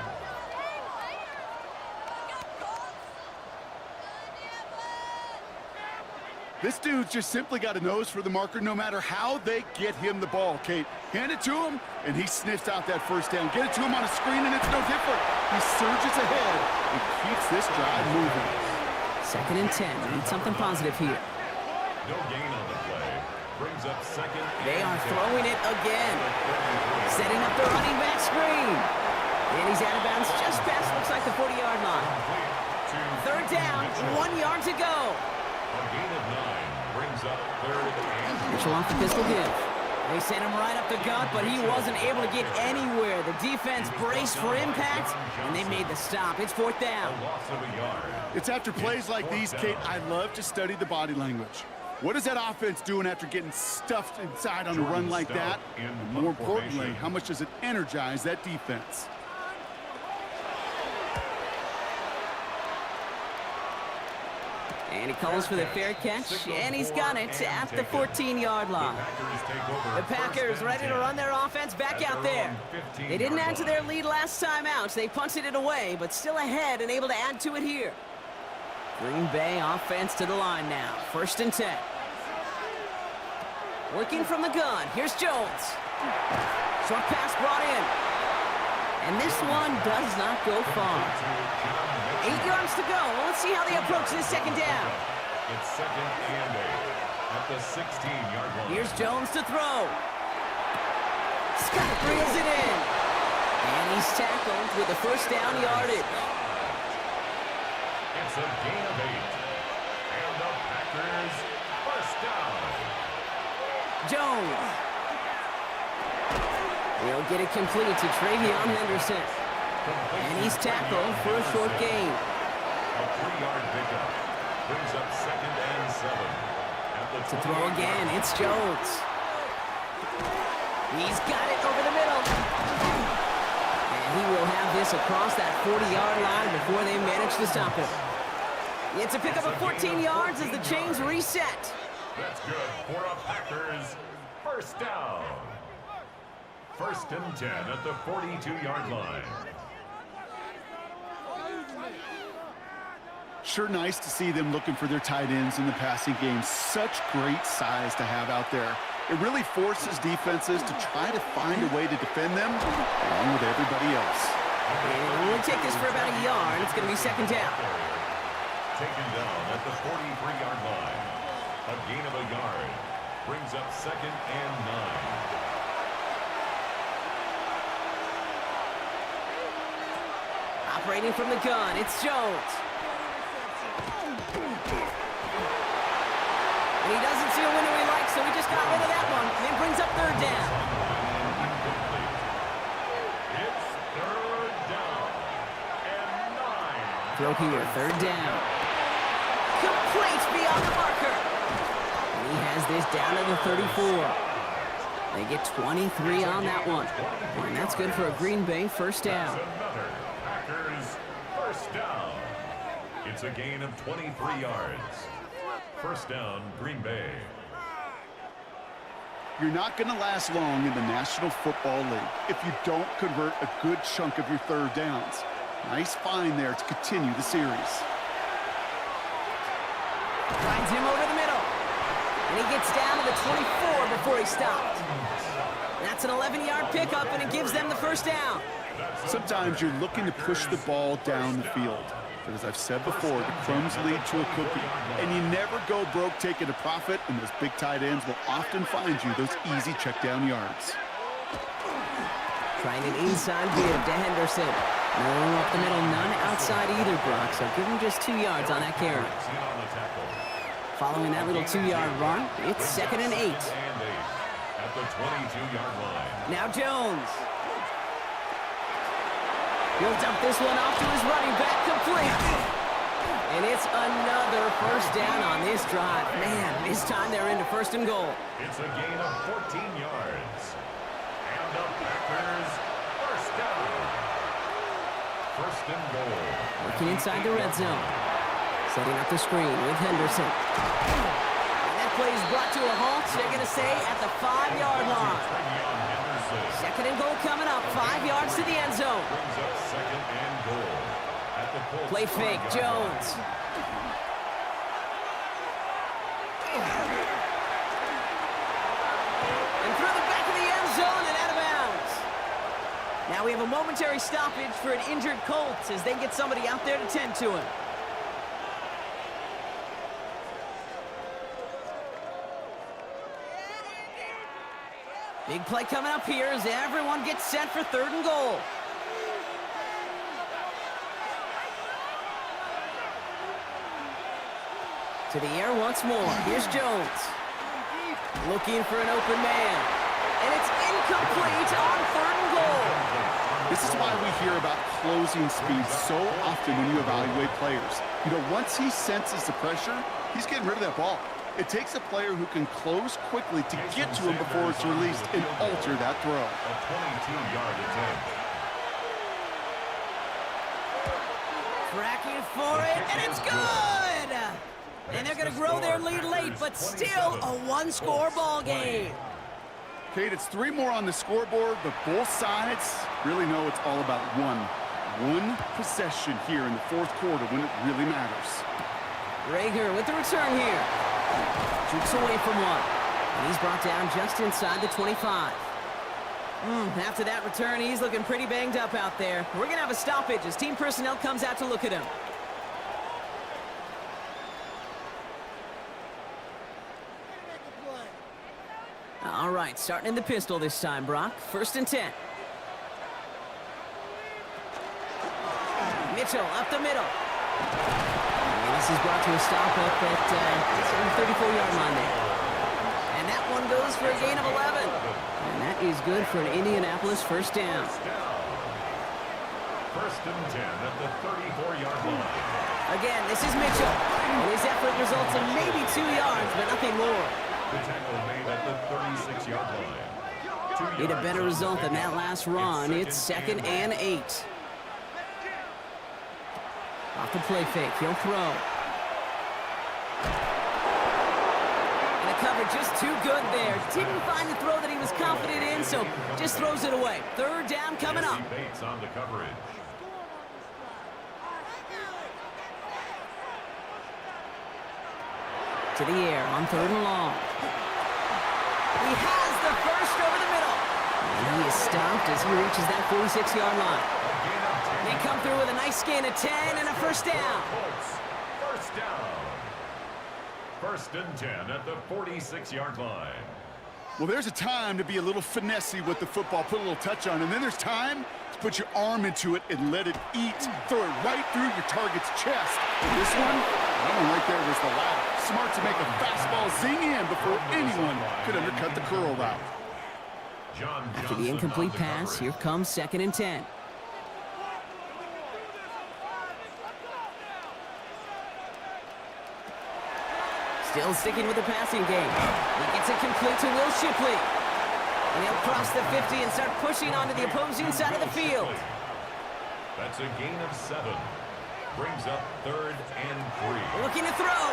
This dude's just simply got a nose for the marker no matter how they get him the ball, Kate. Hand it to him, and he sniffs out that 1st down. Get it to him on a screen, and it's no different. He surges ahead and keeps this drive moving. 2nd and 10. Need something positive here. No gain on the play. Brings up 2nd. They are throwing it again. Setting up the running back screen. And he's out of bounds just past, looks like the 40-yard line. 3rd down, 1 yard to go. A gain of 9 brings up 3rd and Mitchell off the pistol give. They sent him right up the gut, but he wasn't able to get anywhere. The defense braced for impact, and they made the stop. It's 4th down. a loss of a yard. It's after plays like these, Kate, I love to study the body language. What is that offense doing after getting stuffed inside on a run like that? And more importantly, how much does it energize that defense? And he calls for the fair catch, and he's got it at the 14-yard line. The Packers ready to run their offense back out there. They didn't add to their lead last time out. They punted it away, but still ahead and able to add to it here. Green Bay offense to the line now. 1st and 10. Working from the gun. Here's Jones. Short pass brought in. And this one does not go far. 8 yards to go. Well, let's see how they approach this 2nd down. It's 2nd and 8 at the 16-yard line. Here's Jones to throw. Scott brings it in. And he's tackled with the 1st down yardage. It's a gain of 8. And the Packers 1st down. Jones. He'll get it complete to Travion Henderson. And he's tackled for a short gain. A 3-yard pickup. Brings up 2nd and 7. To throw again, it's Jones. He's got it over the middle. And he will have this across that 40-yard line before they manage to stop him. It's a pickup of 14 yards as the chains reset. That's good for a Packers 1st down. 1st and 10 at the 42-yard line. Sure nice to see them looking for their tight ends in the passing game. Such great size to have out there. It really forces defenses to try to find a way to defend them along with everybody else. And it'll only take this for about a yard. It's going to be second down. Taken down at the 43-yard line. A gain of a yard. Brings up 2nd and 9. Operating from the gun, it's Jones. And he doesn't see a window he likes, so he just got rid of that one. And then brings up third down. It's 3rd down and 9. Throw here, third down. Complete beyond the marker. And he has this down to the 34. They get 23 on that one. And that's good for a Green Bay first down. Another Packers first down. It's a gain of 23 yards. First down, Green Bay. You're not going to last long in the National Football League if you don't convert a good chunk of your third downs. Nice find there to continue the series. Finds him over the middle. And he gets down to the 24 before he stopped. That's an 11-yard pickup, and it gives them the first down. Sometimes you're looking to push the ball down the field. But as I've said before, the crumbs lead to a cookie. And you never go broke taking a profit, and those big tight ends will often find you those easy check down yards. Trying an inside give to Henderson. No up the middle, none outside either, Brock. So give him just 2 yards on that carry. Following that little 2-yard run, it's 2nd and 8. At the 22-yard line. Now Jones. He'll dump this one off to his running back, complete. And it's another first down on this drive. Man, this time they're into 1st and goal. It's a gain of 14 yards. And the Packers first down. 1st and goal. Working inside the red zone. Setting up the screen with Henderson. And that play is brought to a halt, so they're going to say at the 5-yard line. 2nd and goal coming up, 5 yards to the end zone. Brings up 2nd and goal. At the Colts Play fake, Jones. And through the back of the end zone and out of bounds. Now we have a momentary stoppage for an injured Colts as they get somebody out there to tend to him. Big play coming up here as everyone gets set for 3rd and goal. To the air once more. Here's Jones. Looking for an open man. And it's incomplete on 3rd and goal. This is why we hear about closing speed so often when you evaluate players. You know, once he senses the pressure, he's getting rid of that ball. It takes a player who can close quickly to get to him before it's released and alter that throw. A 22-yard attempt. Tracking for it, and it's good! And they're going to grow their lead late, but still a 1-score ball game. Kate, it's 3 more on the scoreboard, but both sides really know it's all about one possession here in the 4th quarter when it really matters. Rager with the return here. Jukes away from one. And he's brought down just inside the 25. After that return, he's looking pretty banged up out there. We're going to have a stoppage as team personnel comes out to look at him. All right, starting in the pistol this time, Brock. 1st and 10. Mitchell up the middle. And this is brought to a stop up at the 34-yard line there. And that one goes for a gain of 11. And that is good for an Indianapolis first down. 1st and 10 at the 34-yard line. Again, this is Mitchell. And his effort results in maybe 2 yards, but nothing more. The tackle made at the 36-yard line. Need a better result than that last run. It's 2nd and 8. Off the play fake, he'll throw. And the cover just too good there. Didn't find the throw that he was confident in, so just throws it away. 3rd down coming up. Bates on the coverage. To the air on 3rd and long. He has the first over the middle. And he is stopped as he reaches that 46-yard line. They come through with a nice gain of 10 and a first down. First down. First and 10 at the 46-yard line. Well, there's a time to be a little finessey with the football, put a little touch on, and then there's time to put your arm into it and let it eat. Throw it right through your target's chest. And this one, that one right there was the latter. Smart to make a fastball zing in before anyone could undercut the curl route. After the incomplete pass, here comes 2nd and 10. Still sticking with the passing game. He gets it complete to Will Shipley. And he'll cross the 50 and start pushing onto the opposing side of the field. That's a gain of 7. Brings up 3rd and 3. Looking to throw.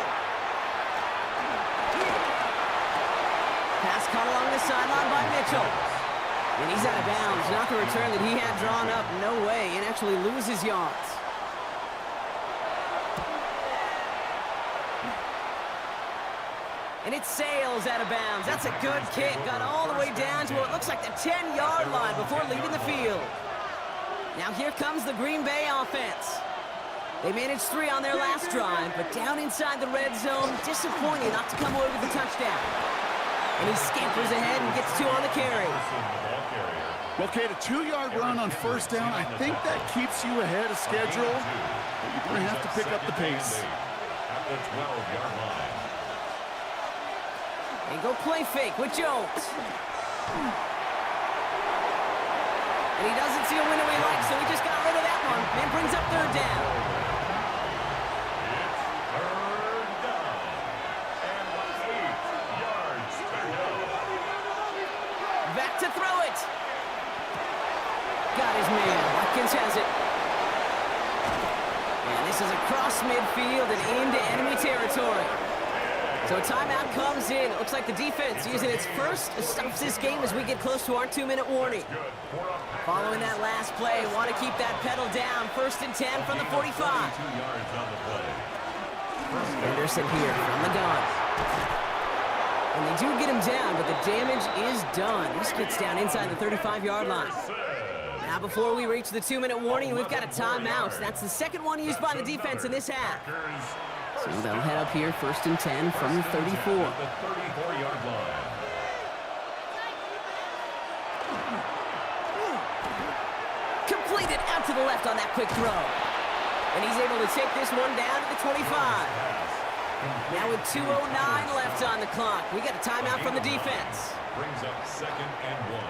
Pass caught along the sideline by Mitchell. And he's out of bounds. Not the return that he had drawn up. No way. And actually loses yards. And it sails out of bounds. That's a good kick. Got all the way down to what looks like the 10-yard line before leaving the field. Now here comes the Green Bay offense. They managed 3 on their last drive, but down inside the red zone, disappointing not to come away with the touchdown. And he scampers ahead and gets 2 on the carry. Well, Kate, a 2-yard run on first down, I think that keeps you ahead of schedule, but you're going to have to pick up the pace. At the 12-yard line. They go play fake with Jones. And he doesn't see a window he likes, so he just got rid of that one. And brings up 3rd down. It's 3rd down. And 8 yards to go. Back to throw it. Got his man. Watkins has it. And this is across midfield and into enemy territory. So a timeout comes in. It looks like the defense using its first stops this game as we get close to our 2-minute warning. Following that last play, want to keep that pedal down. 1st and 10 from the 45. Anderson here from the gun. And they do get him down, but the damage is done. This gets down inside the 35-yard line. Now before we reach the 2-minute warning, we've got a timeout. That's the second one used by the defense in this half. So they'll head up here, 1st and 10 from the 34. The 34-yard line. Completed out to the left on that quick throw. And he's able to take this one down to the 25. Now with 2:09 left on the clock, we got a timeout from the defense. Brings up 2nd and 1.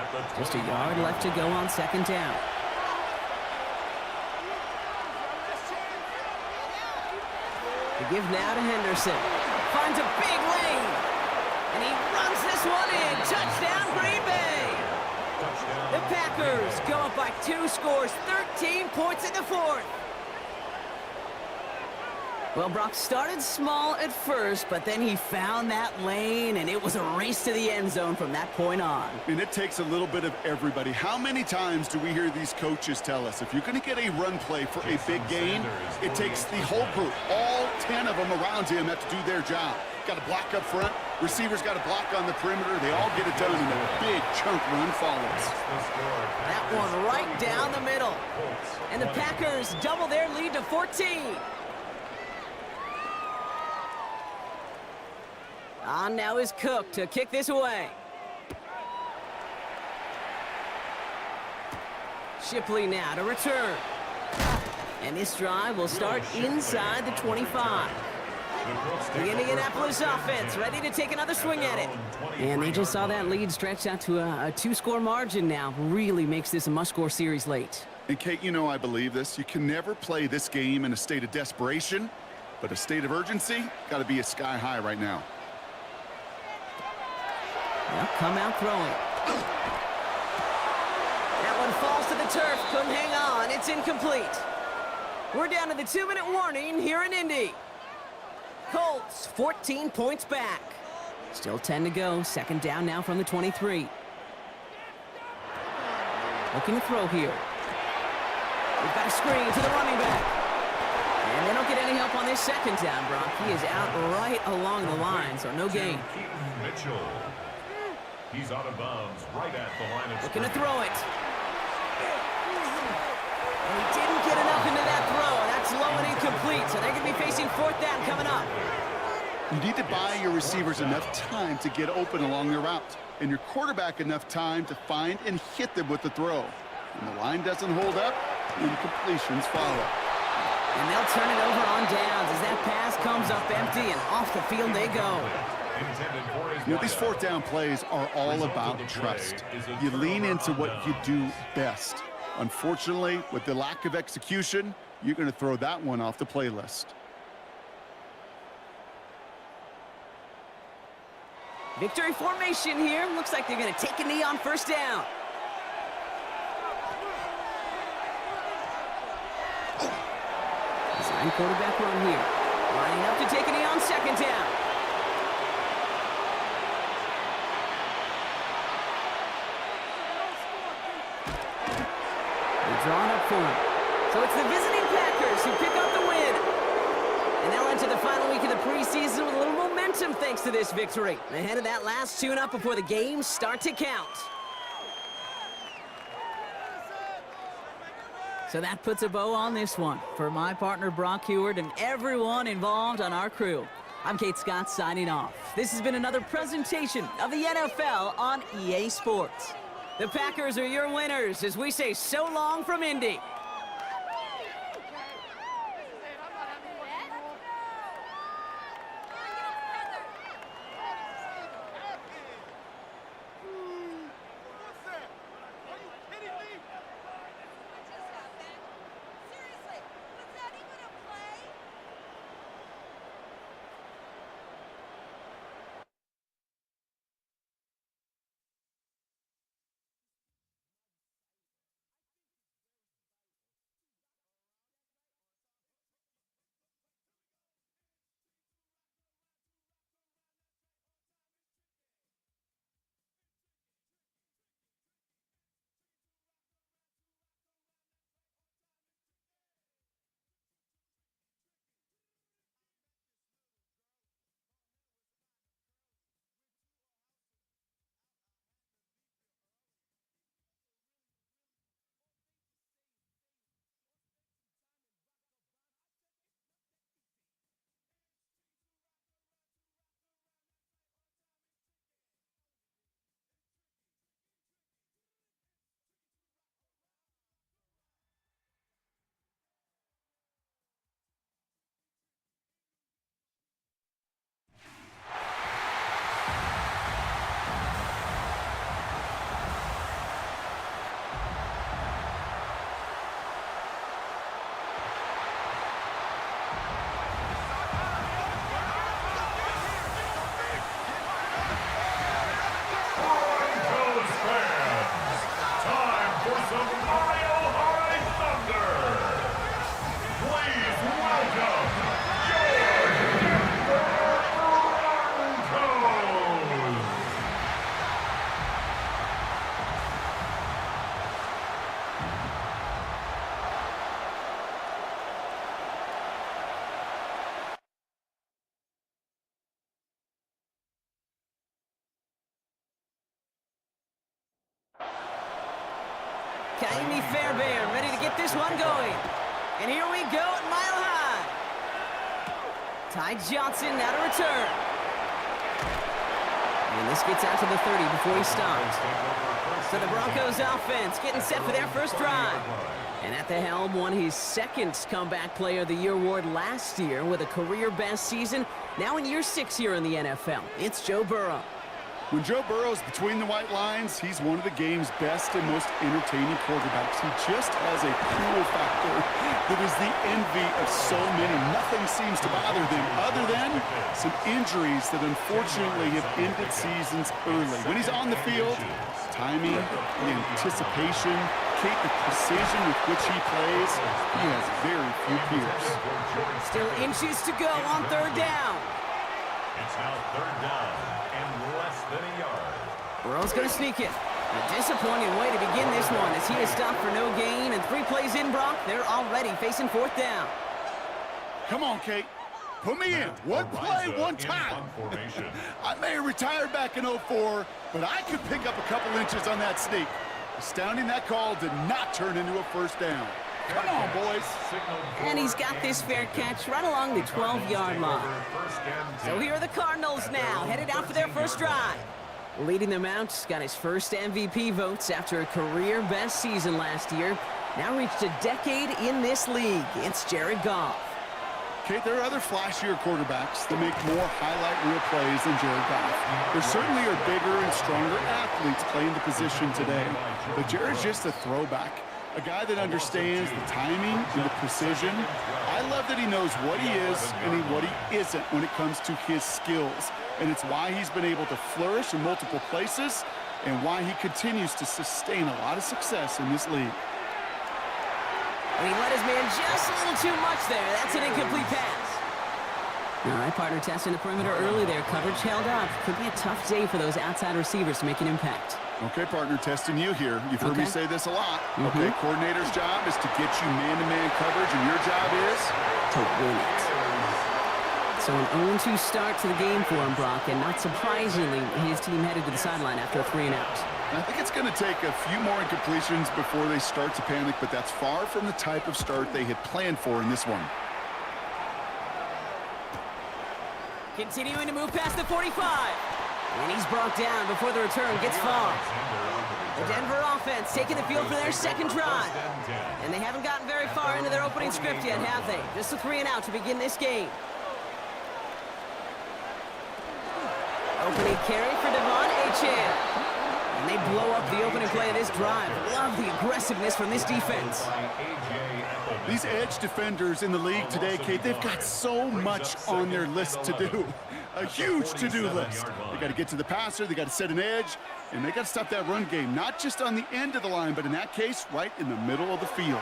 At the Just a yard left to go on 2nd down. The give now to Henderson. Finds a big lane. And he runs this one in. Touchdown, Green Bay. The Packers go up by 2 scores, 13 points in the 4th. Well, Brock started small at first, but then he found that lane, and it was a race to the end zone from that point on. And it takes a little bit of everybody. How many times do we hear these coaches tell us, if you're going to get a run play for a big gain, it takes the whole group, all 10 of them around him have to do their job. Got to block up front, receivers got to block on the perimeter, they all get it done, and a big chunk run follows. That one right down the middle. And the Packers double their lead to 14. On now is Cook to kick this away. Shipley now to return. And this drive will start inside the 25. The Indianapolis offense ready to take another swing at it. And they just saw that lead stretched out to a 2-score margin now. Really makes this a must-score series late. And Kate, you know I believe this. You can never play this game in a state of desperation, but a state of urgency got to be a sky high right now. They'll come out throwing. That one falls to the turf. Couldn't hang on. It's incomplete. We're down to the 2-minute warning here in Indy. Colts 14 points back. Still 10 to go. 2nd down now from the 23. Looking to throw here. We've got a screen to the running back. And they don't get any help on this 2nd down, Brock. He is out right along the line, so no gain. Mitchell. He's out of bounds right at the line of Looking to scrimmage. throw it. And he didn't get enough into that throw. That's low and incomplete, so they're going to be facing 4th down coming up. You need to buy your receivers enough time to get open along their route, and your quarterback enough time to find and hit them with the throw. When the line doesn't hold up, incompletions follow. And they'll turn it over on downs as that pass comes up empty, and off the field they go. You know, these 4th down plays are all about trust. You lean into what you do best. Unfortunately, with the lack of execution, you're going to throw that one off the playlist. Victory formation here. Looks like they're going to take a knee on 1st down. Design quarterback run here. Lining up to take a knee on 2nd down. They're drawn up for him. So it's the visiting Packers who pick up the win. And they'll enter the final week of the preseason with a little momentum thanks to this victory. Ahead of that last tune-up before the games start to count. So that puts a bow on this one. For my partner Brock Heward and everyone involved on our crew, I'm Kate Scott signing off. This has been another presentation of the NFL on EA Sports. The Packers are your winners as we say so long from Indy. Kaimi Fairbairn ready to get this one going. And here we go at Mile High. Ty Johnson now to return. And this gets out to the 30 before he stops. So the Broncos offense getting set for their first drive. And at the helm won his 2nd Comeback Player of the Year award last year with a career-best season. Now in year 6 here in the NFL, it's Joe Burrow. When Joe Burrow's between the white lines, he's one of the game's best and most entertaining quarterbacks. He just has a cool factor that is the envy of so many. Nothing seems to bother them other than some injuries that unfortunately have ended seasons early. When he's on the field, timing, the anticipation, Kate, the precision with which he plays, he has very few peers. Still inches to go on 3rd down. It's now 3rd down and less than a yard. Burrow's going to sneak it. A disappointing way to begin this one as he is stopped for no gain. And 3 plays in, Brock, they're already facing 4th down. Come on, Kate. Put me in. One play, one time. I may have retired back in '04, but I could pick up a couple inches on that sneak. Astounding that call did not turn into a first down. Come on, boys. And he's got this fair catch right along the 12-yard line. So here are the Cardinals now, headed out for their first drive. Leading them out, got his first MVP votes after a career-best season last year. Now reached a decade in this league. It's Jared Goff. Okay, there are other flashier quarterbacks that make more highlight reel plays than Jared Goff. There certainly are bigger and stronger athletes playing the position today. But Jared's just a throwback. A guy that understands the timing and the precision. I love that he knows what he is and what he isn't when it comes to his skills. And it's why he's been able to flourish in multiple places and why he continues to sustain a lot of success in this league. And he let his man just a little too much there. That's an incomplete pass. All right, partner, testing the perimeter early there. Coverage held up. Could be a tough day for those outside receivers to make an impact. Okay, partner, testing you here. You've heard me say this a lot. Okay, coordinator's job is to get you man-to-man coverage, and your job is to win it. So an 0-2 start to the game for him, Brock, and not surprisingly, his team headed to the sideline after a 3-and-out. I think it's going to take a few more incompletions before they start to panic, but that's far from the type of start they had planned for in this one. Continuing to move past the 45. And he's brought down before the return gets far. The Denver offense taking the field for their second drive. And they haven't gotten very far into their opening script yet, have they? Just a 3-and-out to begin this game. Opening carry for Devon Achane. And they blow up the opening play of this drive. Love the aggressiveness from this defense. These edge defenders in the league today, Kate, they've got so much on their list to do. A huge to-do list. They got to get to the passer, they got to set an edge, and they got to stop that run game, not just on the end of the line, but in that case, right in the middle of the field.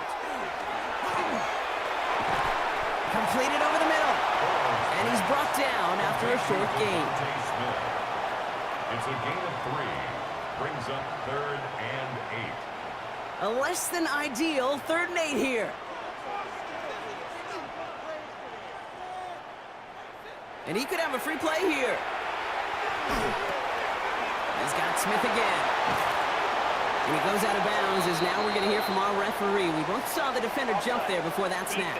Completed over the middle. And he's brought down after a short gain. It's a gain of 3. Brings up 3rd and 8. A less than ideal 3rd and 8 here. And he could have a free play here. He's got Smith again. And he goes out of bounds as now we're going to hear from our referee. We both saw the defender jump there before that snap.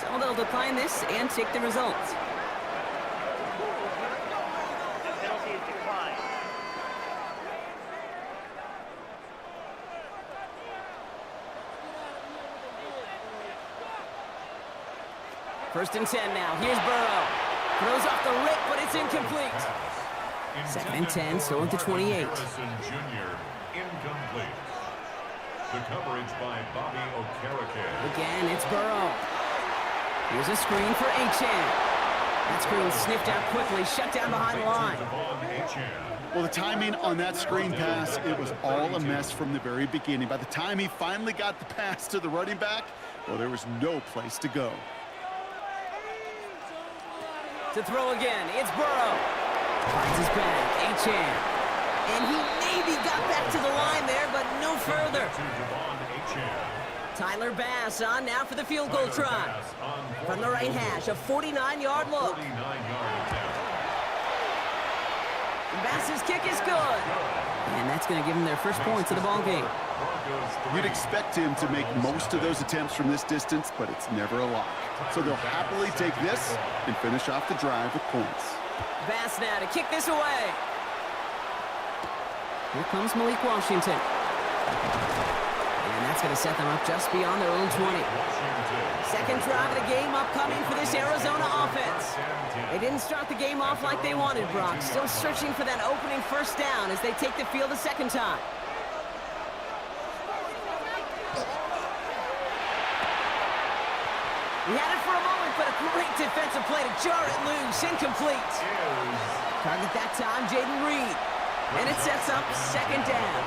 So they'll decline this and take the results. Penalty is declined. First and 10 now. Here's Burrow. Throws off the rip, but it's incomplete. 2nd and 10, still at the 28. Jr. Incomplete. The coverage by Bobby Okereke. Again, it's Burrow. Here's a screen for Achane. That screen sniffed out quickly, shut down behind the line. Well, the timing on that screen pass, it was all a mess from the very beginning. By the time he finally got the pass to the running back, well, there was no place to go. To throw again, it's Burrow. Finds his back, Achane. And he maybe got back to the line there, but no further. Tyler Bass on now for the field goal try. From the right hash, a 49-yard look. And Bass's kick is good. And that's going to give them their first points of the ball game. You'd expect him to make most of those attempts from this distance, but it's never a lock. So they'll happily take this and finish off the drive with points. Bass now to kick this away. Here comes Malik Washington. And that's going to set them up just beyond their own 20. Second drive of the game upcoming for this Arizona offense. They didn't start the game off like they wanted, Brock. Still searching for that opening first down as they take the field a second time. He had it for a moment, but a great defensive play to jar it loose. Incomplete. Target that time, Jaden Reed. And it sets up second down.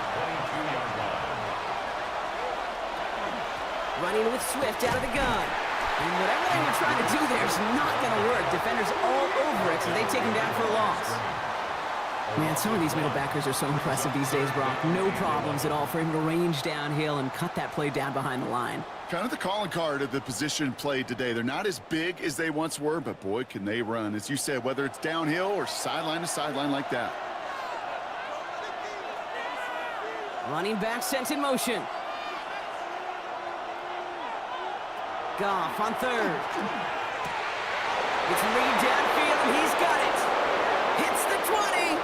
Running with Swift out of the gun. And whatever they were trying to do there is not going to work. Defenders all over it, so they take him down for a loss. Man, some of these middle backers are so impressive these days, Brock. No problems at all for him to range downhill and cut that play down behind the line. Kind of the calling card of the position played today. They're not as big as they once were, but boy, can they run. As you said, whether it's downhill or sideline to sideline like that. Running back sent in motion. Goff on third. It's Reed downfield, and he's got it. Hits the 20.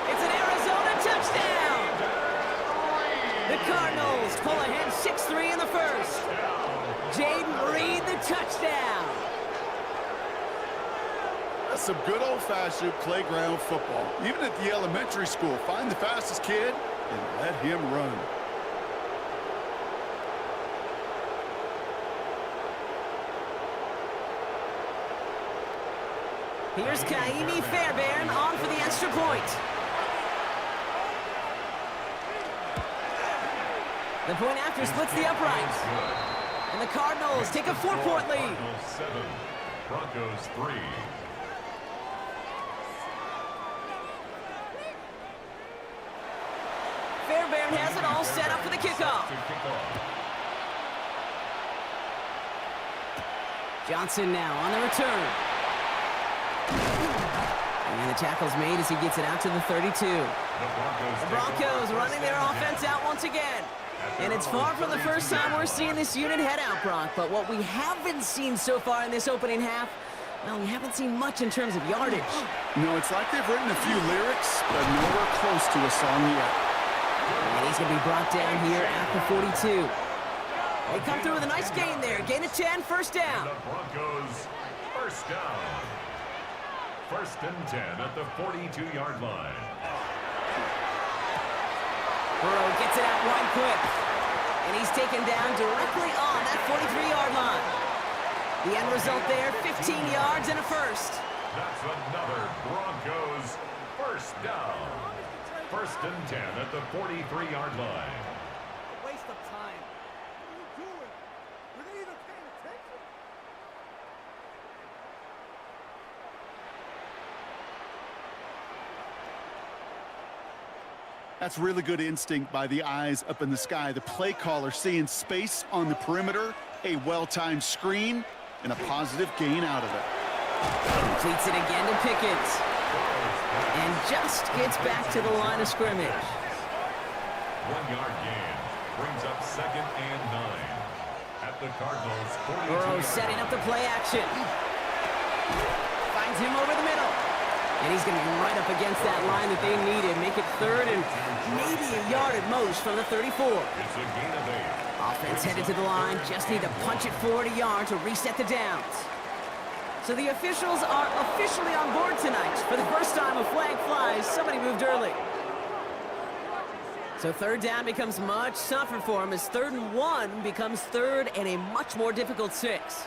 It's an Arizona touchdown. The Cardinals pull ahead 6-3 in the first. Jaden Reed, the touchdown. That's some good old-fashioned playground football. Even at the elementary school, find the fastest kid and let him run. Here's Kaimi Fairbairn on for the extra point. The point after splits the uprights. And the Cardinals take a 4-point lead. Cardinals 7, Broncos 3. Fairbairn has it all set up for the kickoff. Johnson now on the return. And the tackle's made as he gets it out to the 32. The Broncos running their offense out once again. And it's far from the first time we're seeing this unit head out, Brock. But what we haven't seen so far in this opening half, well, we haven't seen much in terms of yardage. No, it's like they've written a few lyrics, but nowhere close to a song yet. And he's going to be brought down here at the 42. They come through with a nice gain there. Gain of 10, first down. The Broncos, first down. First and 10 at the 42-yard line. Burrow gets it out wide quick. And he's taken down directly on that 43-yard line. The end result there, 15 yards and a first. That's another Broncos first down. First and 10 at the 43-yard line. Waste of time. What are you doing? Were they even paying attention? That's really good instinct by the eyes up in the sky. The play caller seeing space on the perimeter, a well-timed screen, and a positive gain out of it. Completes it again to Pickett. And just gets back to the line of scrimmage. 1-yard gain brings up second and 9 at the Cardinals 42. Burrow setting up the play action. Finds him over the middle. And he's going to be right up against that line that they needed. Make it third and maybe a yard at most from the 34. It's a gain of 8. Offense headed to the line. Just need to punch it forward a yard to reset the downs. So the officials are officially on board tonight. For the first time a flag flies, somebody moved early. So third down becomes much tougher for him as 3rd and 1 becomes 3rd and a much more difficult 6.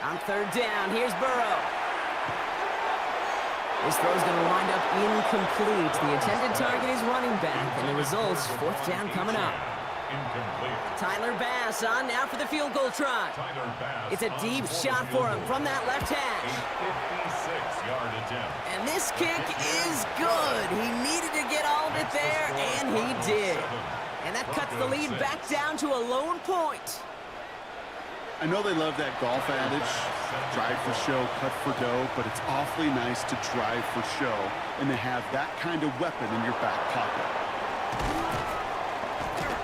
On 3rd down, here's Burrow. This throw's going to wind up incomplete. The intended target is running back, and the result's 4th down coming up. Incomplete. Tyler Bass on now for the field goal try. Tyler Bass It's a deep shot for him from that left hash. A 56-yard attempt. And this kick is good. He needed to get all of it there, and he did. And that cuts the lead back down to a lone point. I know they love that golf adage, drive for show, cut for dough, but it's awfully nice to drive for show and to have that kind of weapon in your back pocket.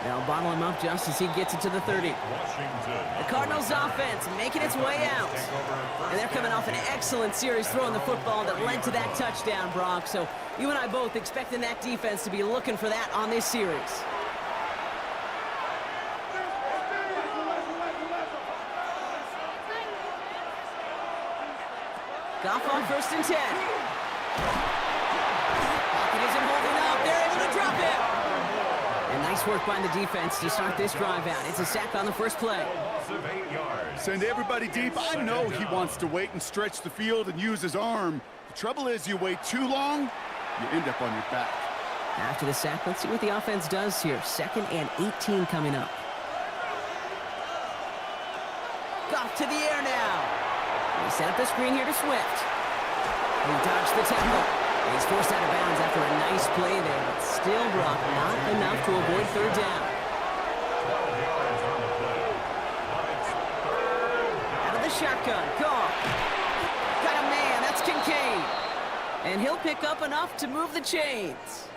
They'll bottle him up just as he gets it to the 30. The Cardinals offense making its way out. And they're coming off an excellent series throwing the football that led to that touchdown, Brock. So you and I both expecting that defense to be looking for that on this series. Goff on 1st and 10. Pocket isn't holding up. They're able to drop him. And nice work by the defense to start this drive out. It's a sack on the first play. Send everybody deep. I know he wants to wait and stretch the field and use his arm. The trouble is you wait too long, you end up on your back. After the sack, let's see what the offense does here. 2nd and 18 coming up. Goff to the air now. They set up the screen here to Swift. He dodged the tackle. He's forced out of bounds after a nice play there, but still, Brock, not enough to avoid 3rd down. 12 yards on the play. But it's third. Out of the shotgun. Goff. Got a man. That's Kincaid. And he'll pick up enough to move the chains.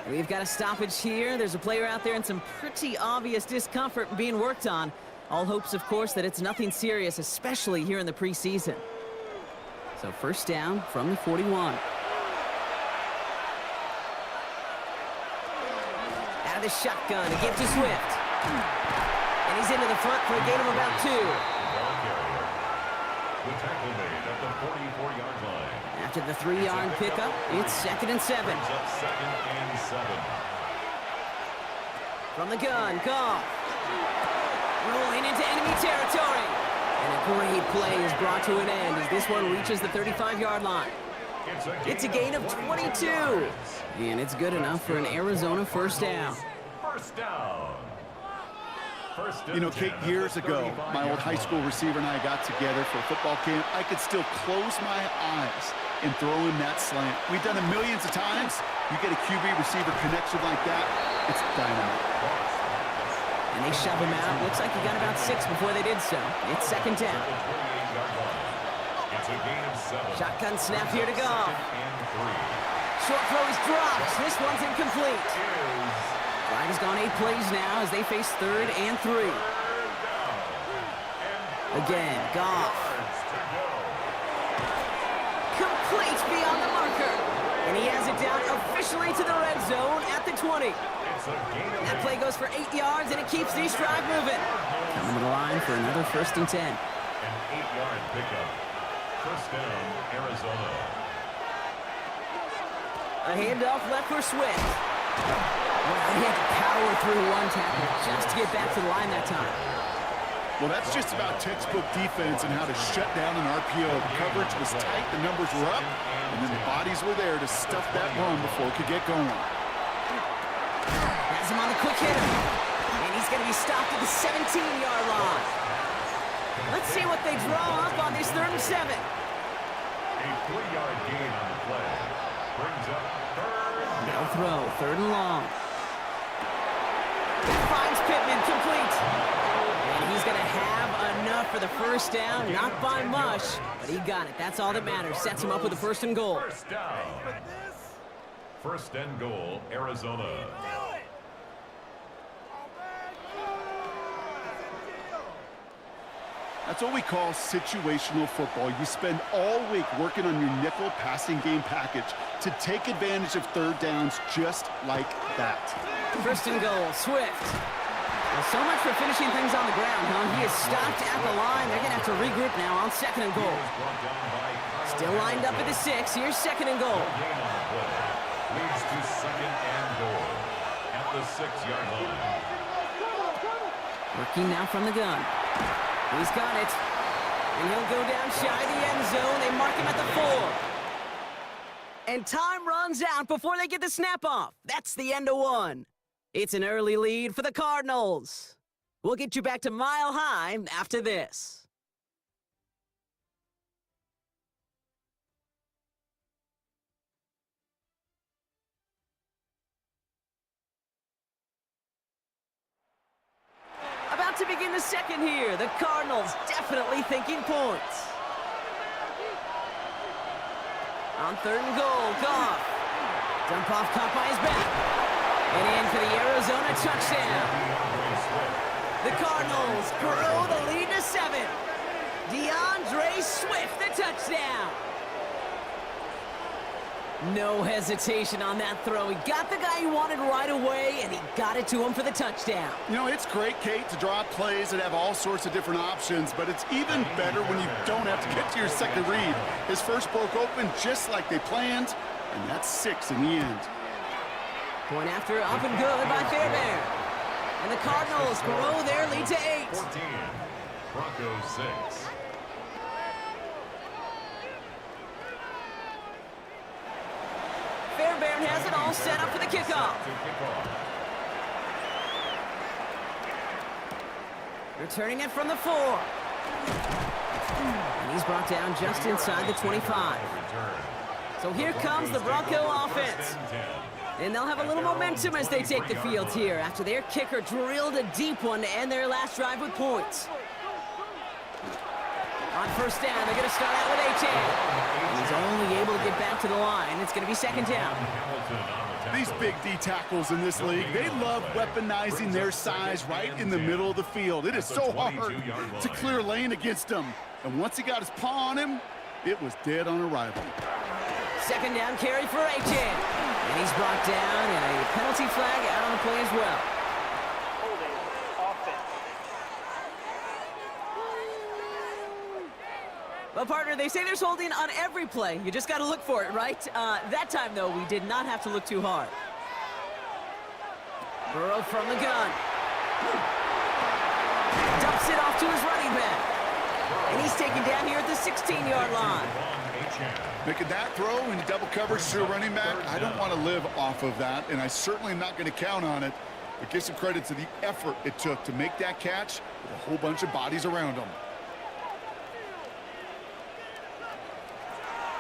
We've got a stoppage here. There's a player out there in some pretty obvious discomfort being worked on. All hopes, of course, that it's nothing serious, especially here in the preseason. So first down from the 41. Out of the shotgun, a give to Swift. And he's into the front for a gain of about 2. The tackle made at the 44-yard line. After the 3-yard pickup, it's 2nd and 7. Brings up 2nd and 7. From the gun, Goff. Rolling into enemy territory. And a great play is brought to an end as this one reaches the 35-yard line. It's a gain of 22. And it's good enough for an Arizona first down. First down. You know, Kate, years ago, my old high school receiver and I got together for a football camp. I could still close my eyes and throw in that slant. We've done it millions of times. You get a QB receiver connection like that, it's dynamite. And they shove him out. Looks like he got about 6 before they did so. It's 2nd down. It's a gain of 7. Shotgun snap here to go. Short throw is dropped. This one's incomplete. Drive has gone 8 plays now as they face 3rd and 3. Again, Goff. Complete beyond the marker. And he has it down officially to the red zone at the 20. That play goes for 8 yards, and it keeps these drive moving. Coming to the line for another 1st and 10. An 8-yard pickup. First down, Arizona. A handoff left for Swift. Well, he had to power through one tackle just to get back to the line that time. Well, that's just about textbook defense and how to shut down an RPO. The coverage was tight, the numbers were up, and then the bodies were there to stuff that run before it could get going. Has him on the quick hitter. And he's going to be stopped at the 17-yard line. Let's see what they draw up on this 3rd and 7. A 3-yard gain on the play. Brings up 3rd. No throw, 3rd and long. Finds Pittman, complete. And he's going to have enough for the first down, not by much, but he got it. That's all that matters. Sets him up with a 1st and goal. First down. 1st and goal, Arizona. That's what we call situational football. You spend all week working on your nickel passing game package to take advantage of 3rd downs just like that. 1st and goal, Swift. Well, so much for finishing things on the ground, huh? He is stopped at the line. They're going to have to regroup now on 2nd and goal. Still lined up at the 6. Here's 2nd and goal. Leads to 2nd and goal at the 6-yard line. Working now from the gun. He's got it. And he'll go down shy of the end zone. They mark him at the 4. And time runs out before they get the snap off. That's the end of 1. It's an early lead for the Cardinals. We'll get you back to Mile High after this. About to begin the 2nd here. The Cardinals definitely thinking points. On 3rd and goal, Goff. Dump off caught by his back. And in for the Arizona touchdown. The Cardinals grow the lead to 7. DeAndre Swift, the touchdown. No hesitation on that throw. He got the guy he wanted right away, and he got it to him for the touchdown. You know, it's great, Kate, to draw up plays that have all sorts of different options, but it's even better when you don't have to get to your second read. His first broke open just like they planned, and that's 6 in the end. Point after up and good by Fairbairn. And the Cardinals grow their lead to 8. 14, Broncos 6. Fairbairn has it all set up for the kickoff. Returning it from the 4. And he's brought down just inside the 25. So here comes the Bronco offense. And they'll have a little momentum as they take the field here after their kicker drilled a deep one to end their last drive with points. On first down, they're going to start out with A-Chan. He's only able to get back to the line. It's going to be second down. These big D tackles in this league, they love weaponizing their size right in the middle of the field. It is so hard to clear lane against them. And once he got his paw on him, it was dead on arrival. Second down carry for A-Chan. And he's brought down, and a penalty flag out on the play as well. Holding offense. Well, partner, they say there's holding on every play. You just got to look for it, right? That time, though, we did not have to look too hard. Burrow from the gun. Dumps it off to his running back. And he's taken down here at the 16-yard line. Making that throw in double coverage to a running back, I don't want to live off of that, and I certainly am not going to count on it. But give some credit to the effort it took to make that catch with a whole bunch of bodies around him.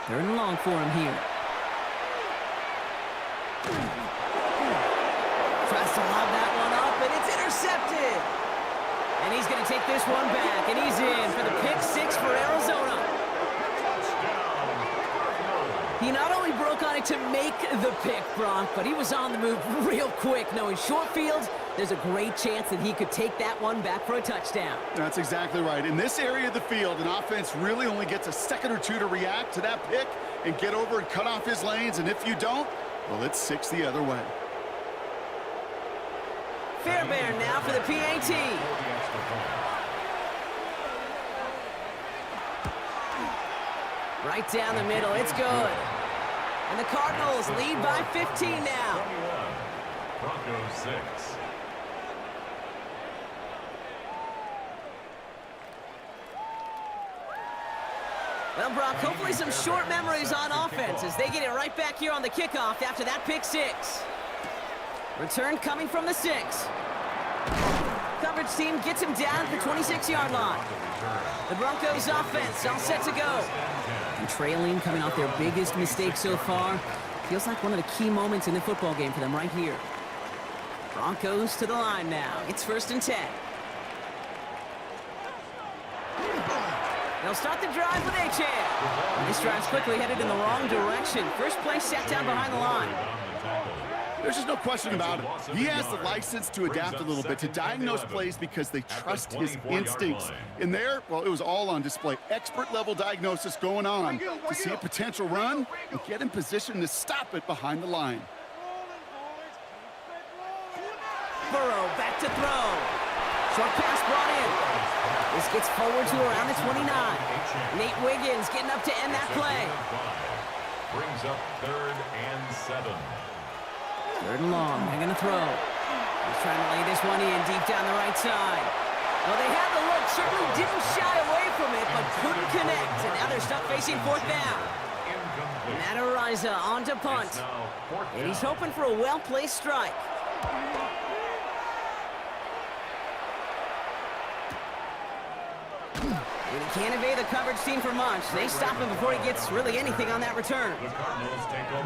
Third and long for him here. Tries to lob that one up, and it's intercepted. And he's going to take this one back, and he's in for the pick six for Arizona. He not only broke on it to make the pick, Brock, but he was on the move real quick. Knowing short field, there's a great chance that he could take that one back for a touchdown. That's exactly right. In this area of the field, an offense really only gets a second or two to react to that pick and get over and cut off his lanes. And if you don't, well, it's 6 the other way. Fairbairn now for the PAT. Right down the middle, it's good. And the Cardinals lead by 15 now. Broncos 6. Well, Brock, hopefully some short memories on offense as they get it right back here on the kickoff after that pick six. Return coming from the 6. Coverage team gets him down at the 26-yard line. The Broncos offense all set to go. And trailing, coming off their biggest mistake so far. Feels like one of the key moments in the football game for them right here. Broncos to the line now. It's 1st and 10. They'll start the drive with A-Chan. This drive's quickly headed in the wrong direction. First play set down behind the line. There's just no question about it. He has the license to adapt a little bit, to diagnose plays because they trust his instincts. In there, well, it was all on display. Expert-level diagnosis going on to see a potential run and get in position to stop it behind the line. Burrow back to throw. Short pass brought in. This gets forward to around the 29. Nate Wiggins getting up to end that play. Brings up 3rd and 7. 3rd and long, they're going to throw. He's trying to lay this one in deep down the right side. Well, they had the look, certainly didn't shy away from it, but couldn't connect. And now they're stuck facing 4th down. Matt Ariza on to punt. And he's hoping for a well-placed strike. And he can't evade the coverage team for much. They stop him before he gets really anything on that return.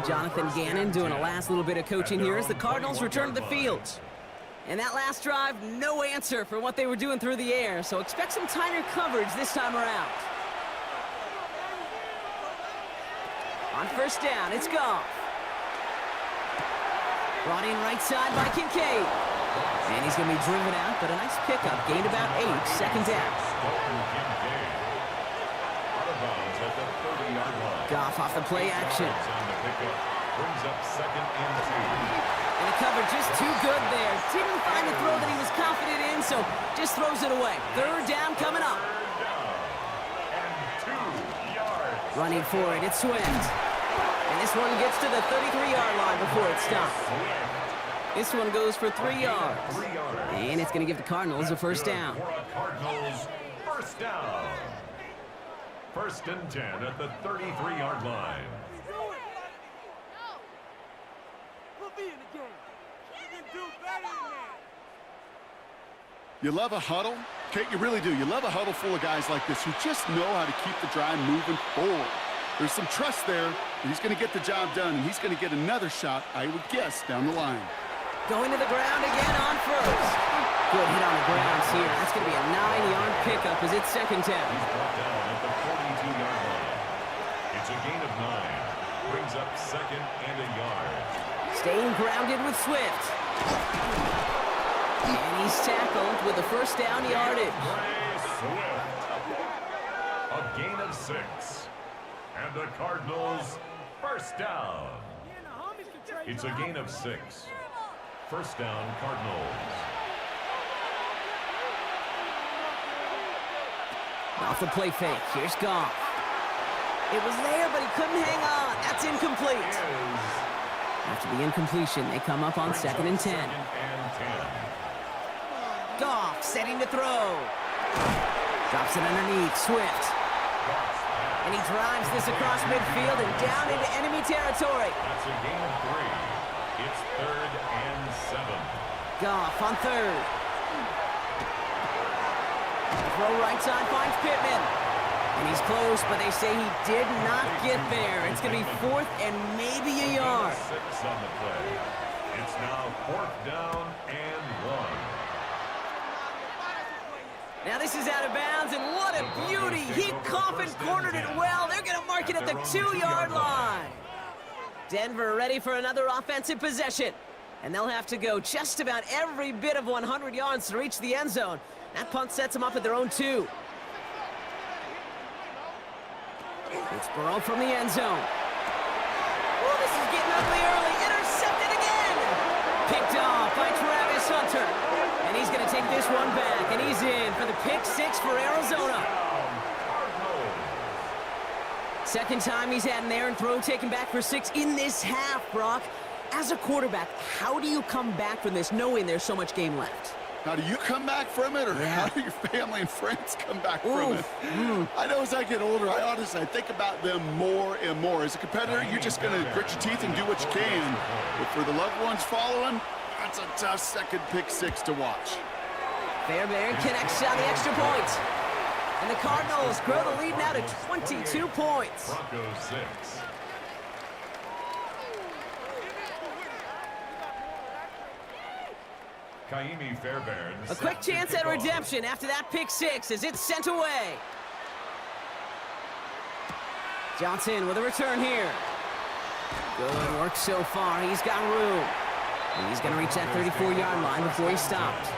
Jonathan Gannon doing a last little bit of coaching here as the Cardinals return to the field. And that last drive, no answer for what they were doing through the air, so expect some tighter coverage this time around. On 1st down, it's Goff. Brought in right side by Kincaid. And he's going to be driven out, but a nice pickup. Gained about 8, 2nd down. Goff off the play action. Brings up 2nd and 2. And the cover just too good there. Didn't find the throw that he was confident in, so just throws it away. 3rd down coming up. And 2 yards. Running for it, it's Swift. And this one gets to the 33-yard line before it stops. This one goes for 3 yards. And it's going to give the Cardinals a 1st down. Cardinals 1st down. 1st and 10 at the 33-yard line. Put me in the game. You can do better than that. You love a huddle? Kate, you really do. You love a huddle full of guys like this who just know how to keep the drive moving forward. There's some trust there, and he's going to get the job done, and he's going to get another shot, I would guess, down the line. Going to the ground again on first. Good hit on the grounds here. That's going to be a 9-yard pickup as it's second down. He's brought down at the 42-yard line. It's a gain of 9. Brings up second and a yard. Staying grounded with Swift. And he's tackled with the first down yardage. Swift. A gain of 6. And the Cardinals, first down. It's a gain of 6. First down, Cardinals. Off the play fake. Here's Goff. It was there, but he couldn't hang on. That's incomplete. After the incompletion, they come up on second and 10. Goff setting to throw. Drops it underneath. Swift. And he drives this across midfield and down into enemy territory. That's a gain of 3. It's third and 7. Goff on third. Throw right side finds Pittman. And he's close, but they say he did not get there. It's going to be fourth and maybe a yard. 6 on the play. It's now fourth down and 1. Now this is out of bounds, and what a beauty. He coffin cornered it well. They're going to mark it at the 2-yard line. Denver ready for another offensive possession. And they'll have to go just about every bit of 100 yards to reach the end zone. That punt sets them up at their own 2. It's Burrow from the end zone. Oh, this is getting ugly early. Intercepted again. Picked off by Travis Hunter. And he's going to take this one back, and he's in for the pick 6 for Arizona. Second time he's had an errant throw taken back for 6 in this half, Brock. As a quarterback, how do you come back from this knowing there's so much game left? How do you come back from it, or how do your family and friends come back from it? I know as I get older, I think about them more and more. As a competitor, you're just going to grit your teeth and do what you can. But for the loved ones following, that's a tough second pick 6 to watch. Fairbairn connects on the extra point. And the Cardinals grow the lead now to 22 points. Broncos 6. Kaimi Fairbairn. A quick chance at redemption after that pick 6 as it's sent away. Johnson with a return here. Good work so far. He's got room. And he's going to reach that 34-yard line before he stopped.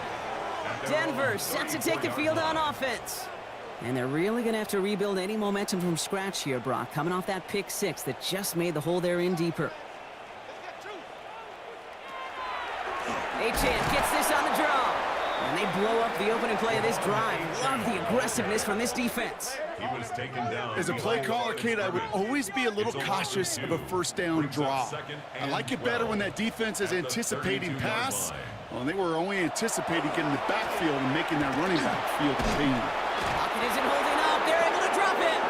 Denver set to take the field on offense. And they're really going to have to rebuild any momentum from scratch here, Brock, coming off that pick 6 that just made the hole they're in deeper. Achane gets this on the draw. And they blow up the opening play of this drive. Love the aggressiveness from this defense. He was taken down. As a play caller, Kate, I would always be a little cautious of a first down draw. I like it better when that defense is anticipating pass. Well, they were only anticipating getting the backfield and making that running back feel the pain. Lockett isn't holding up. They're able to drop him.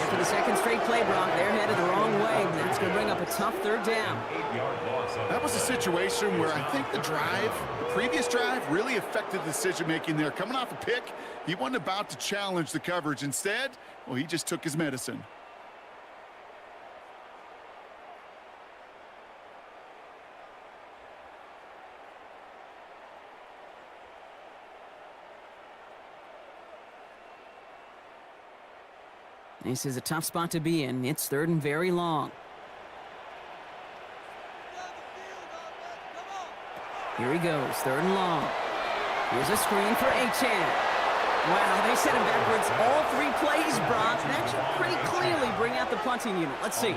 And for the second straight play, Brock, they're headed the wrong way. That's going to bring up a tough third down. That was a situation where I think the previous drive, really affected the decision-making there. Coming off a pick, he wasn't about to challenge the coverage. Instead, well, he just took his medicine. This is a tough spot to be in. It's third and very long. Here he goes, third and long. Here's a screen for Achane. Wow, they set him backwards all 3 plays, Brock. That should pretty clearly bring out the punting unit. Let's see.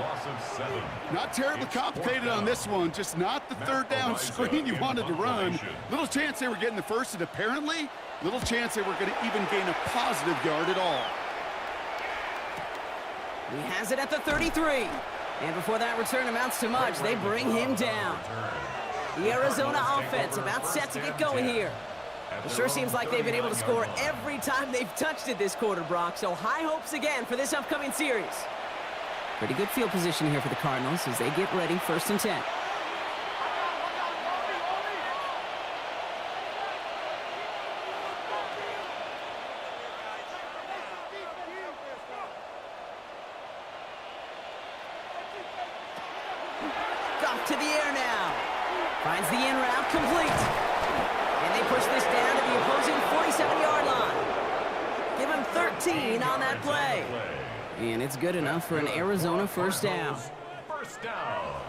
Not terribly complicated on this one, just not the third down screen you wanted to run. Little chance they were getting the first, and apparently, little chance they were going to even gain a positive yard at all. He has it at the 33. And before that return amounts to much, they bring him down. The Arizona offense about set to get going here. It sure seems like they've been able to score every time they've touched it this quarter, Brock. So high hopes again for this upcoming series. Pretty good field position here for the Cardinals as they get ready, 1st and 10. Off to the air now. Finds the in route complete. And they push this down to the opposing 47-yard line. Give him 13 on that play. And it's good enough for an Arizona first down. First down.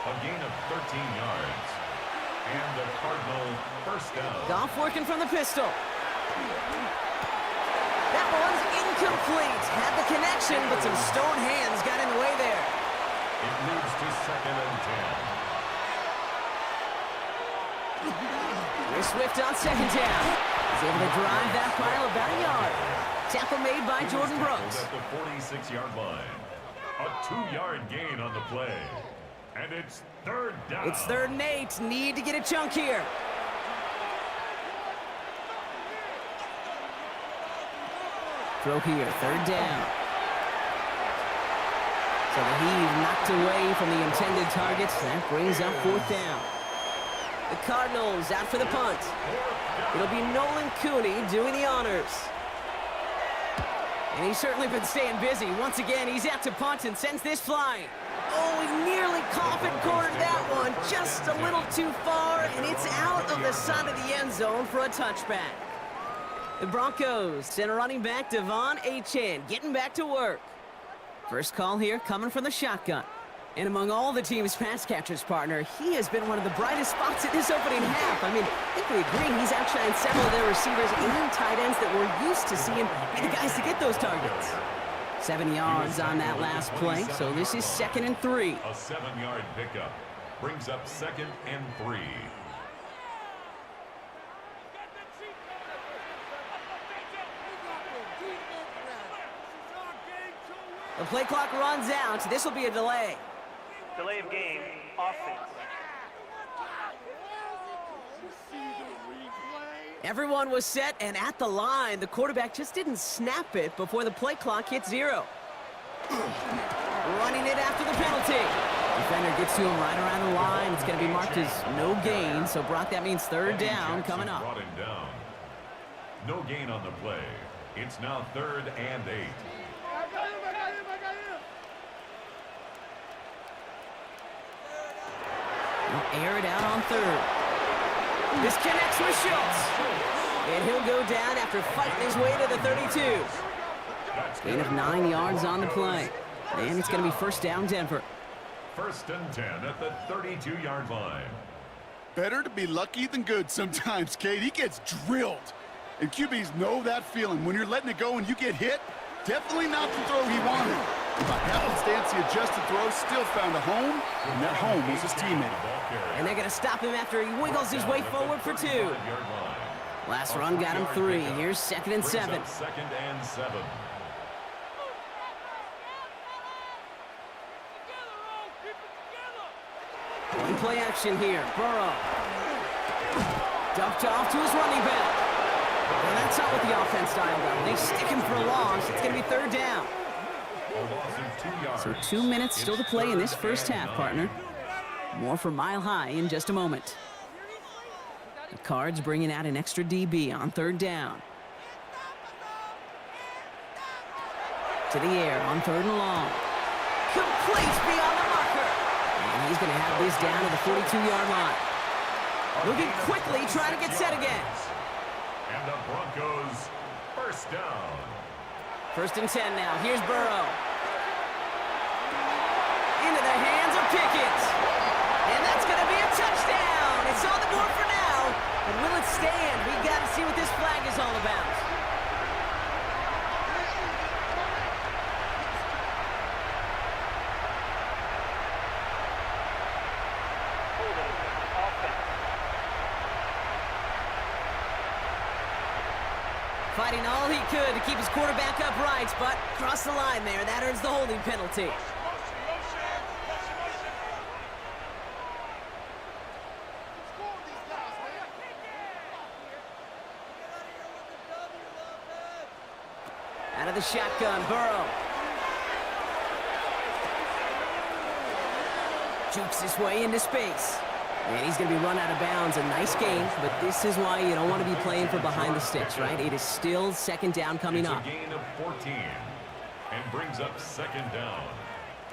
A gain of 13 yards. And the Cardinal first down. Goff working from the pistol. That one's incomplete. Had the connection, but some stone hands got in the way there. It moves to 2nd and 10. Chris Swift on second down. He's able to drive that pile about a yard. Tackle made by Jordan Brooks. At the 46-yard line. A 2-yard gain on the play. And it's third down. It's 3rd and 8. Need to get a chunk here. Throw here, 3rd down. So the heave knocked away from the intended targets. That brings up 4th down. The Cardinals out for the punt. It'll be Nolan Cooney doing the honors. And he's certainly been staying busy. Once again, he's out to punt and sends this flying. Oh, he nearly coffin cornered that one. Just a little too far, and it's out of the side of the end zone for a touchback. The Broncos send a running back, Devon Achane, getting back to work. First call here coming from the shotgun. And among all the team's pass catchers, partner, he has been one of the brightest spots in this opening half. I mean, I think we agree he's outshined several of their receivers and tight ends that we're used to seeing be the guys to get those targets. 7 yards on that last play, so this is 2nd and 3. A 7-yard pickup brings up 2nd and 3. The play clock runs out. This will be a delay. Delay of game, offense. Everyone was set and at the line. The quarterback just didn't snap it before the play clock hit 0. Running it after the penalty. Defender gets to him right around the line. It's going to be marked as no gain. So, Brock, that means 3rd down coming up. Brought him down. No gain on the play. It's now 3rd and 8. Air it out on 3rd. This connects with Schultz. And he'll go down after fighting his way to the 32. Gain of 9 yards on the play. And it's going to be first down Denver. 1st and 10 at the 32-yard line. Better to be lucky than good sometimes, Kate. He gets drilled. And QBs know that feeling. When you're letting it go and you get hit, definitely not the throw he wanted. By happenstance, the adjusted throw still found a home, and that home was his teammate. And they're going to stop him after he wiggles his way forward for 2. Last run got him 3. Here's 2nd and 7. 2nd and 7. One play action here. Burrow. Dumped off to his running back. And that's not what the offense dialed up. They stick him for a loss. It's going to be 3rd down. So 2 minutes still to play in this first half, partner. More for Mile High in just a moment. The Cards bringing out an extra DB on 3rd down. To the air on 3rd and long. Complete beyond the marker. And he's going to have this down to the 42-yard line. Moving quickly, trying to get set again. And the Broncos first down. 1st and 10 now. Here's Burrow. Into the hands of Pickett. And that's going to be a touchdown. It's on the board for now. But will it stand? We got to see what this flag is all about. Fighting all he could to keep his quarterback upright, but crossed the line there. That earns the holding penalty. Out of the shotgun, Burrow. Jukes his way into space. And he's going to be run out of bounds. A nice game, but this is why you don't want to be playing for behind the sticks, right? It is still 2nd down coming up. It's a gain of 14 and brings up 2nd down.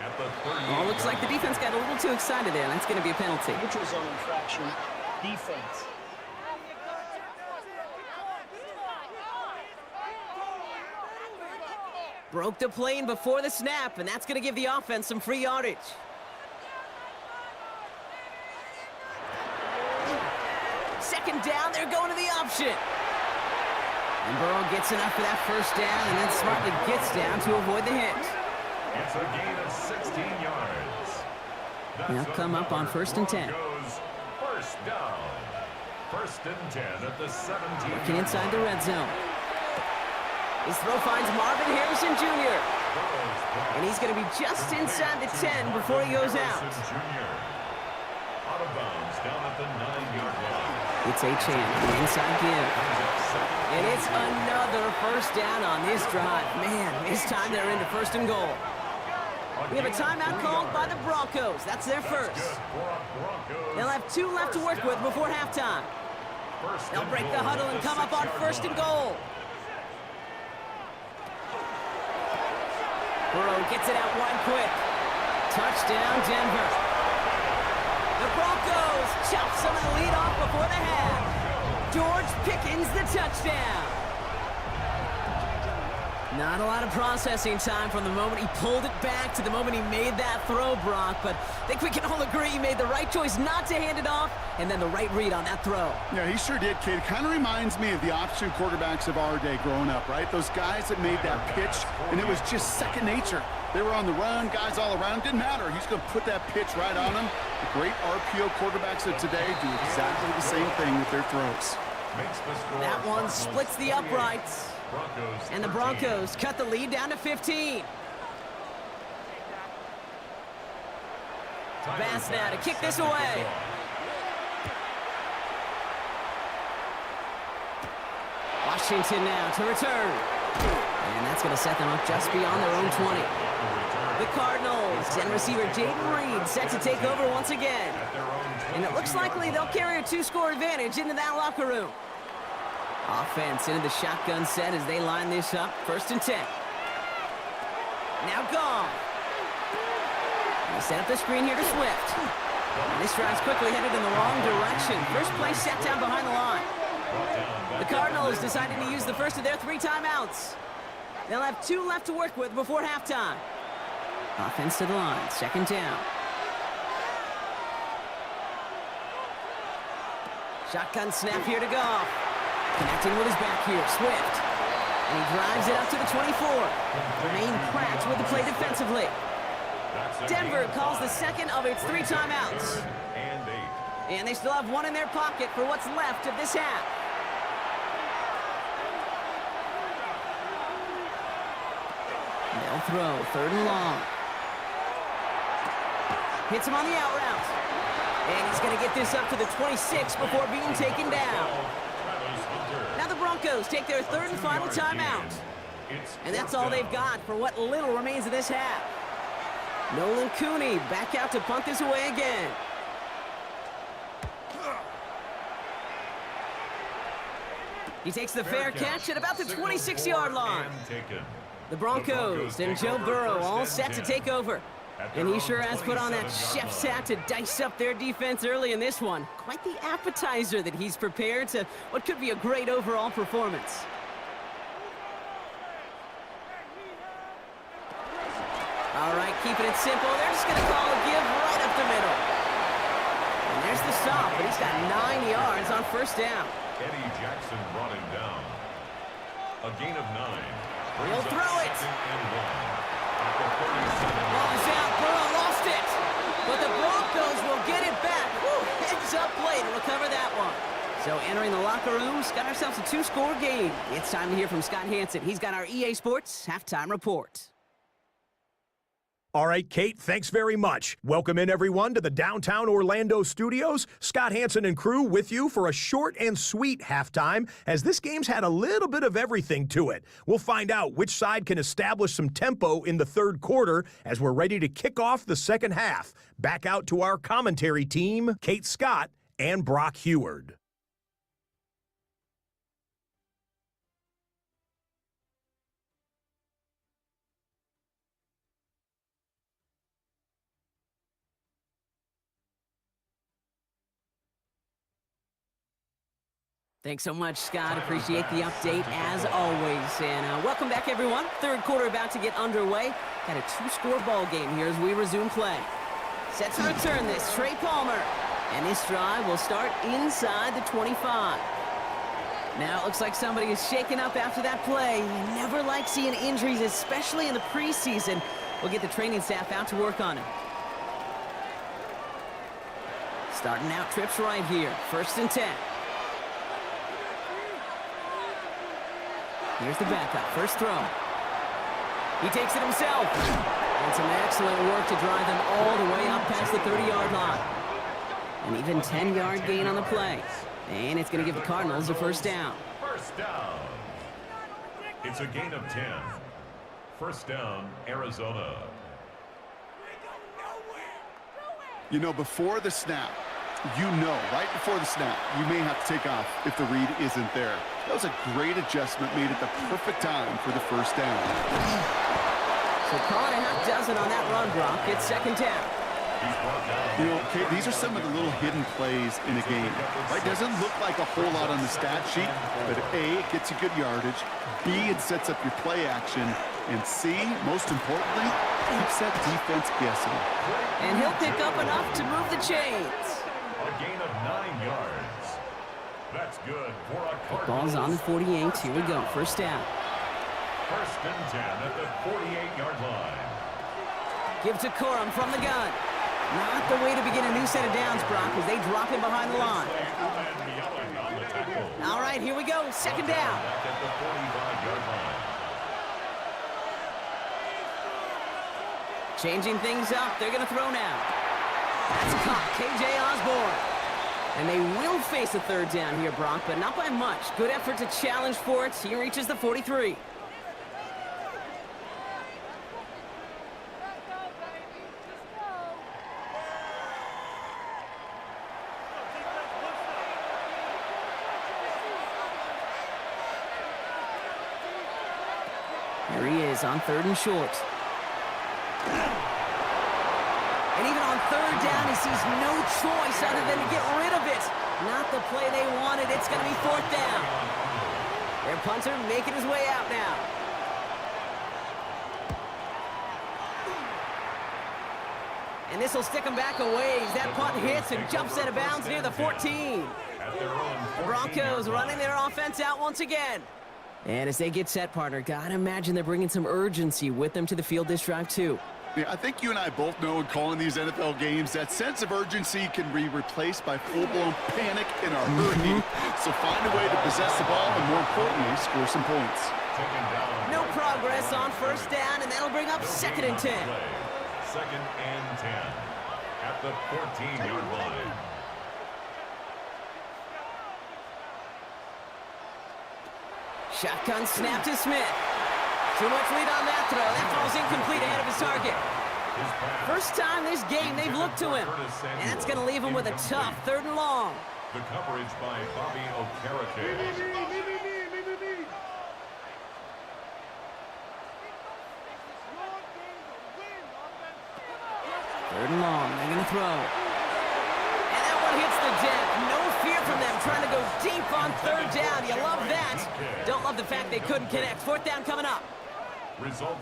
at the 38. Oh, looks like the defense got a little too excited there. That's going to be a penalty. Neutral zone infraction. Defense. Broke the plane before the snap, and that's going to give the offense some free yardage. Second down, they're going to the option. And Burrow gets enough for that first down, and then smartly gets down to avoid the hit. It's a gain of 16 yards. They'll come up on 1st and 10. First down. 1st and 10 at the 17. Working inside the red zone. His throw finds Marvin Harrison Jr. And he's going to be just inside the 10 before he goes out. Out of bounds down at the 9-yard line. It's Achane, the inside give. And it's another first down on this drive. Man, this time they're into 1st and goal. We have a timeout called by the Broncos. That's their first. They'll have 2 left to work with before halftime. They'll break the huddle and come up on 1st and goal. Burrow gets it out wide quick. Touchdown, Denver. The Broncos chop some of the lead off before the half. George Pickens the touchdown. Not a lot of processing time from the moment he pulled it back to the moment he made that throw, Brock. But I think we can all agree he made the right choice not to hand it off, and then the right read on that throw. Yeah, he sure did, kid. Kind of reminds me of the option quarterbacks of our day growing up, right? Those guys that made that pitch, and it was just second nature. They were on the run, guys all around. Didn't matter. He's going to put that pitch right on them. The great RPO quarterbacks of today do exactly the same thing with their throws. That one splits the uprights. And the Broncos cut the lead down to 15. Bass now to kick this away. Washington now to return. And that's going to set them up just beyond their own 20. The Cardinals and receiver Jaden Reed set to take over once again. And it looks likely they'll carry a 2-score advantage into that locker room. Offense into the shotgun set as they line this up. 1st and 10. Now gone. They set up the screen here to Swift. And this drive's quickly headed in the wrong direction. First play set down behind the line. The Cardinals decided to use the first of their 3 timeouts. They'll have 2 left to work with before halftime. Offense to the line. 2nd down. Shotgun snap here to Goff. Connecting with his back here, Swift. And he drives it up to the 24. Remain cracked with the play defensively. Denver calls the second of its 3 timeouts. And they still have 1 in their pocket for what's left of this half. They'll throw, 3rd and long. Hits him on the out route. And he's going to get this up to the 26 before being taken down. Now the Broncos take their 3rd and final timeout. And that's all they've got for what little remains of this half. Nolan Cooney back out to punt this away again. He takes the fair catch at about the 26-yard line. The Broncos and Joe Burrow all set to take over. And he sure has put on that chef's hat to dice up their defense early in this one. Quite the appetizer that he's prepared to what could be a great overall performance. All right, keeping it simple. They're just going to call a give right up the middle. And there's the stop, but he's got 9 yards on 1st down. Eddie Jackson brought him down. A gain of 9. He'll throw it. Ball is out. Burrow lost it. But the Broncos will get it back. Woo, heads up play to recover that one. So entering the locker room, got ourselves a 2-score game. It's time to hear from Scott Hansen. He's got our EA Sports halftime report. All right, Kate, thanks very much. Welcome in, everyone, to the downtown Orlando studios. Scott Hansen and crew with you for a short and sweet halftime, as this game's had a little bit of everything to it. We'll find out which side can establish some tempo in the 3rd quarter as we're ready to kick off the 2nd half. Back out to our commentary team, Kate Scott and Brock Heward. Thanks so much, Scott. Appreciate the update, as always. And welcome back, everyone. Third quarter about to get underway. Got a two-score ball game here as we resume play. Set to return this, Trey Palmer. And this drive will start inside the 25. Now it looks like somebody is shaken up after that play. You never like seeing injuries, especially in the preseason. We'll get the training staff out to work on it. Starting out trips right here. 1st and 10. Here's the backup. First throw. He takes it himself. And some excellent work to drive them all the way up past the 30-yard line. An even 10-yard gain on the play. And it's going to give the Cardinals a first down. First down. It's a gain of 10. First down, Arizona. You know, before the snap, right before the snap, you may have to take off if the read isn't there. That was a great adjustment made at the perfect time for the first down. So call it a half dozen on that run, Brock. It's 2nd down. You know, okay, these are some of the little hidden plays in a game. Right? Doesn't look like a whole lot on the stat sheet, but A, it gets you good yardage. B, it sets up your play action. And C, most importantly, keeps that defense guessing. And he'll pick up enough to move the chains. A gain of 9 yards. That's good for a Cardinals. Ball's on the 48. Here we go. First down. 1st and 10 at the 48-yard line. Give to Corum from the gun. Not the way to begin a new set of downs, Brock, as they drop him behind the line. All right, here we go. 2nd down. At the 45-yard line. Changing things up. They're going to throw now. That's caught. K.J. Osborne. And they will face a 3rd down here, Brock, but not by much. Good effort to challenge for it. He reaches the 43. Here he is on 3rd and short. And even on 3rd down, he sees no choice other than to get rid of it. Not the play they wanted. It's going to be 4th down. Their punter making his way out now. And this will stick him back a ways. That punt hits and jumps out of bounds near the 14. The Broncos running their offense out once again. And as they get set, partner, gotta imagine they're bringing some urgency with them to the field this drive, too. Yeah, I think you and I both know in calling these NFL games that sense of urgency can be replaced by full-blown panic in a hurry. So find a way to possess the ball and, more importantly, score some points. No progress on 1st down, and that'll bring up 2nd and 10. 2nd and 10 at the 14-yard line. Shotgun snap to Smith. Too much lead on that throw. That throw's incomplete ahead of his target. First time this game they've looked to him. And that's going to leave him with a tough 3rd and long. The coverage by Bobby Okereke. 3rd and long. They're going to throw. And that one hits the deck. No fear from them trying to go deep on 3rd down. You love that. Don't love the fact they couldn't connect. 4th down coming up.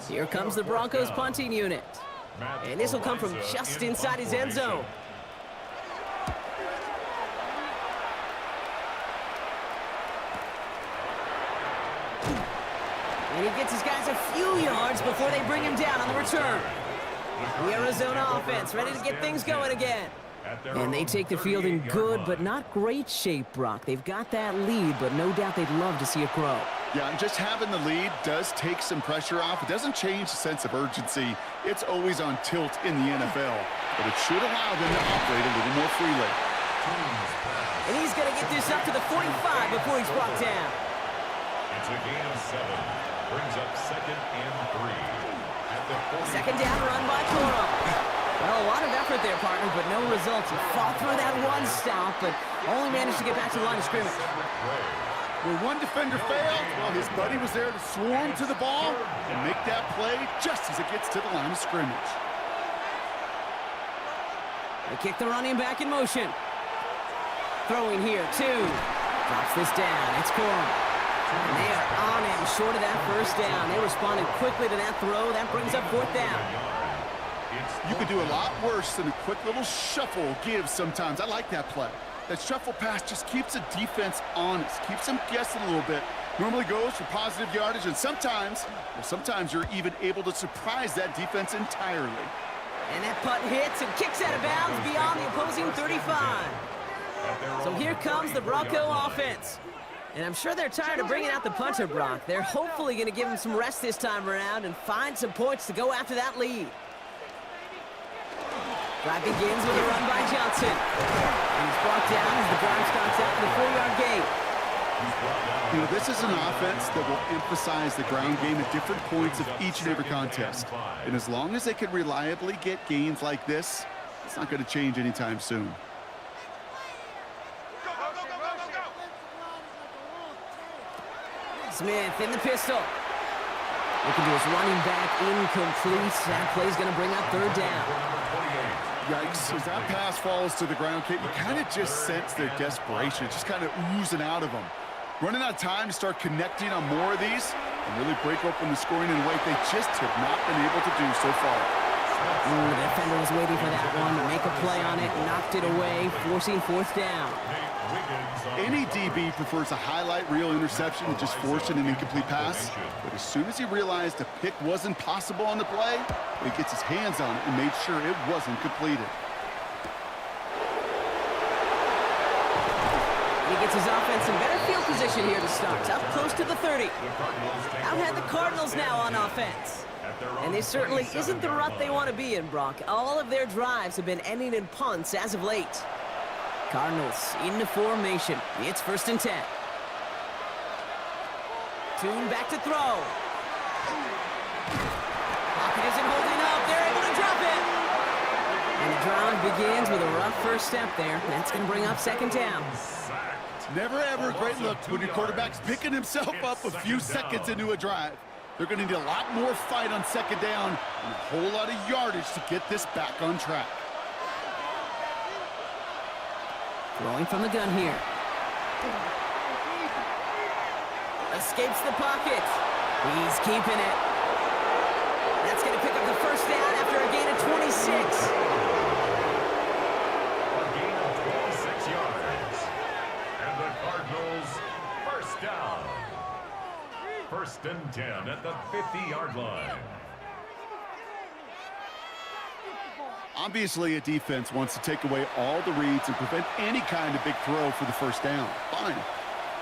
Here comes the Broncos punting unit. And this will come from just inside his end zone. And he gets his guys a few yards before they bring him down on the return. The Arizona offense ready to get things going again. And they take the field in good but not great shape, Brock. They've got that lead, but no doubt they'd love to see it grow. Yeah, and just having the lead does take some pressure off. It doesn't change the sense of urgency. It's always on tilt in the NFL, but it should allow them to operate a little more freely. And he's going to get this up to the 45 before he's brought down. It's a gain of 7. Brings up 2nd and 3. At the 2nd down run by Corum. Well, a lot of effort there, partner, but no results. He fought through that one stop, but only managed to get back to the line of scrimmage. Where one defender failed, well, his buddy was there to swarm to the ball and make that play just as it gets to the line of scrimmage. They kick the running back in motion. Throwing here, 2. Drops this down. It's Corum. And they are on him short of that first down. They responded quickly to that throw. That brings up 4th down. You could do a lot worse than a quick little shuffle give sometimes. I like that play. That shuffle pass just keeps the defense honest, keeps them guessing a little bit. Normally goes for positive yardage, and sometimes you're even able to surprise that defense entirely. And that punt hits and kicks out of bounds beyond the opposing 35. So here comes the Bronco offense. And I'm sure they're tired of bringing out the punter, Brock. They're hopefully going to give him some rest this time around and find some points to go after that lead. Drive begins with a run by Johnson. And he's brought down as the drive starts out to the 4-yard gain. You know, this is an offense that will emphasize the ground game at different points of each and every contest. And as long as they can reliably get gains like this, it's not going to change anytime soon. Smith in the pistol. Looking to his running back, incomplete. That play's going to bring up 3rd down. Yikes, as that pass falls to the ground, Kate, you kind of just sense their desperation, just kind of oozing out of them. Running out of time to start connecting on more of these and really break open the scoring in a way they just have not been able to do so far. The defender was waiting for that one to make a play on it, knocked it away, forcing 4th down. Any DB prefers a highlight reel interception to just forcing an incomplete pass. But as soon as he realized a pick wasn't possible on the play, he gets his hands on it and made sure it wasn't completed. He gets his offense in better field position here to start, up close to the 30. Out had the Cardinals now on offense. And this certainly isn't the rut they want to be in, Brock. All of their drives have been ending in punts as of late. Cardinals into formation. It's 1st and 10. Tune back to throw. Pocket isn't holding up. They're able to drop it. And the drive begins with a rough first step there. That's going to bring up 2nd down. Never ever a great look when your quarterback's picking himself up a few seconds into a drive. They're going to need a lot more fight on 2nd down and a whole lot of yardage to get this back on track. Throwing from the gun here. Escapes the pocket. He's keeping it. That's going to pick up the 1st down after a gain of 26. A gain of 26 yards. And the Cardinals, 1st down. 1st and 10 at the 50-yard line. Obviously, a defense wants to take away all the reads and prevent any kind of big throw for the 1st down. Fine.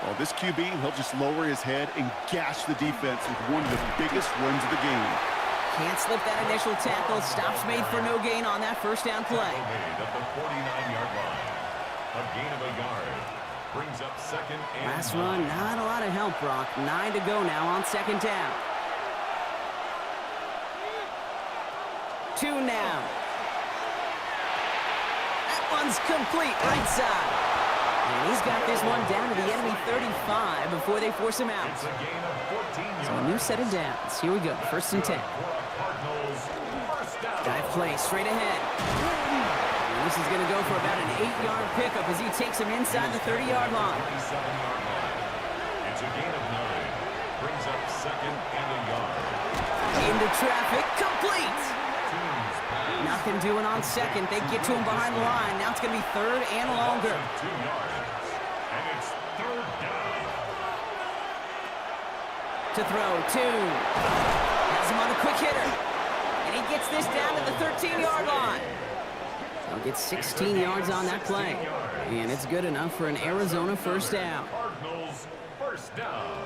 Well, this QB, he'll just lower his head and gash the defense with one of the biggest runs of the game. Can't slip that initial tackle. Stops made for no gain on that 1st down play. At the 49-yard line. A gain of a yard. Brings up 2nd and Last run, not a lot of help, Brock. 9 to go now on 2nd down. 2 now. That one's complete right side. And he's got this one down to the enemy 35 before they force him out. It's a gain of 14 yards. So a new set of downs. Here we go, 1st and 10. Cardinals, 1st down. Dive play straight ahead. And this is going to go for about an 8-yard pickup as he takes him inside the 30-yard line. 37-yard line. It's a gain of 9. Brings up 2nd and a yard. Into traffic, complete. Nothing doing on 2nd. They get to him behind the line. Now it's going to be 3rd and longer. 2 yards. And it's 3rd down. To throw, 2. Has him on the quick hitter. And he gets this down to the 13-yard line. He'll get 16 yards on that play. And it's good enough for an Arizona 1st down. Cardinals, 1st down.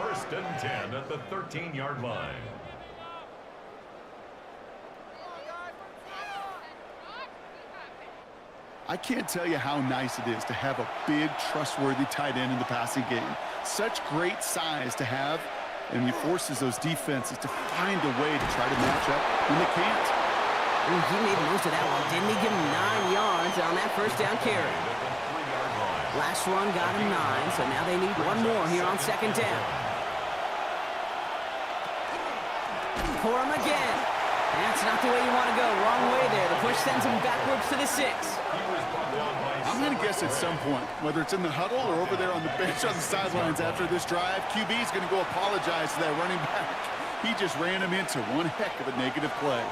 1st and 10 at the 13-yard line. I can't tell you how nice it is to have a big, trustworthy tight end in the passing game. Such great size to have, and he forces those defenses to find a way to try to match up when they can't. Ooh, he made most of that one. Didn't he give him 9 yards on that 1st down carry? Last run got him 9, so now they need one more here on 2nd down. For him again. That's not the way you want to go. Wrong way there. The push sends him backwards to the 6. I'm going to guess at some point, whether it's in the huddle or over there on the bench on the sidelines after this drive, QB is going to go apologize to that running back. He just ran him into one heck of a negative play.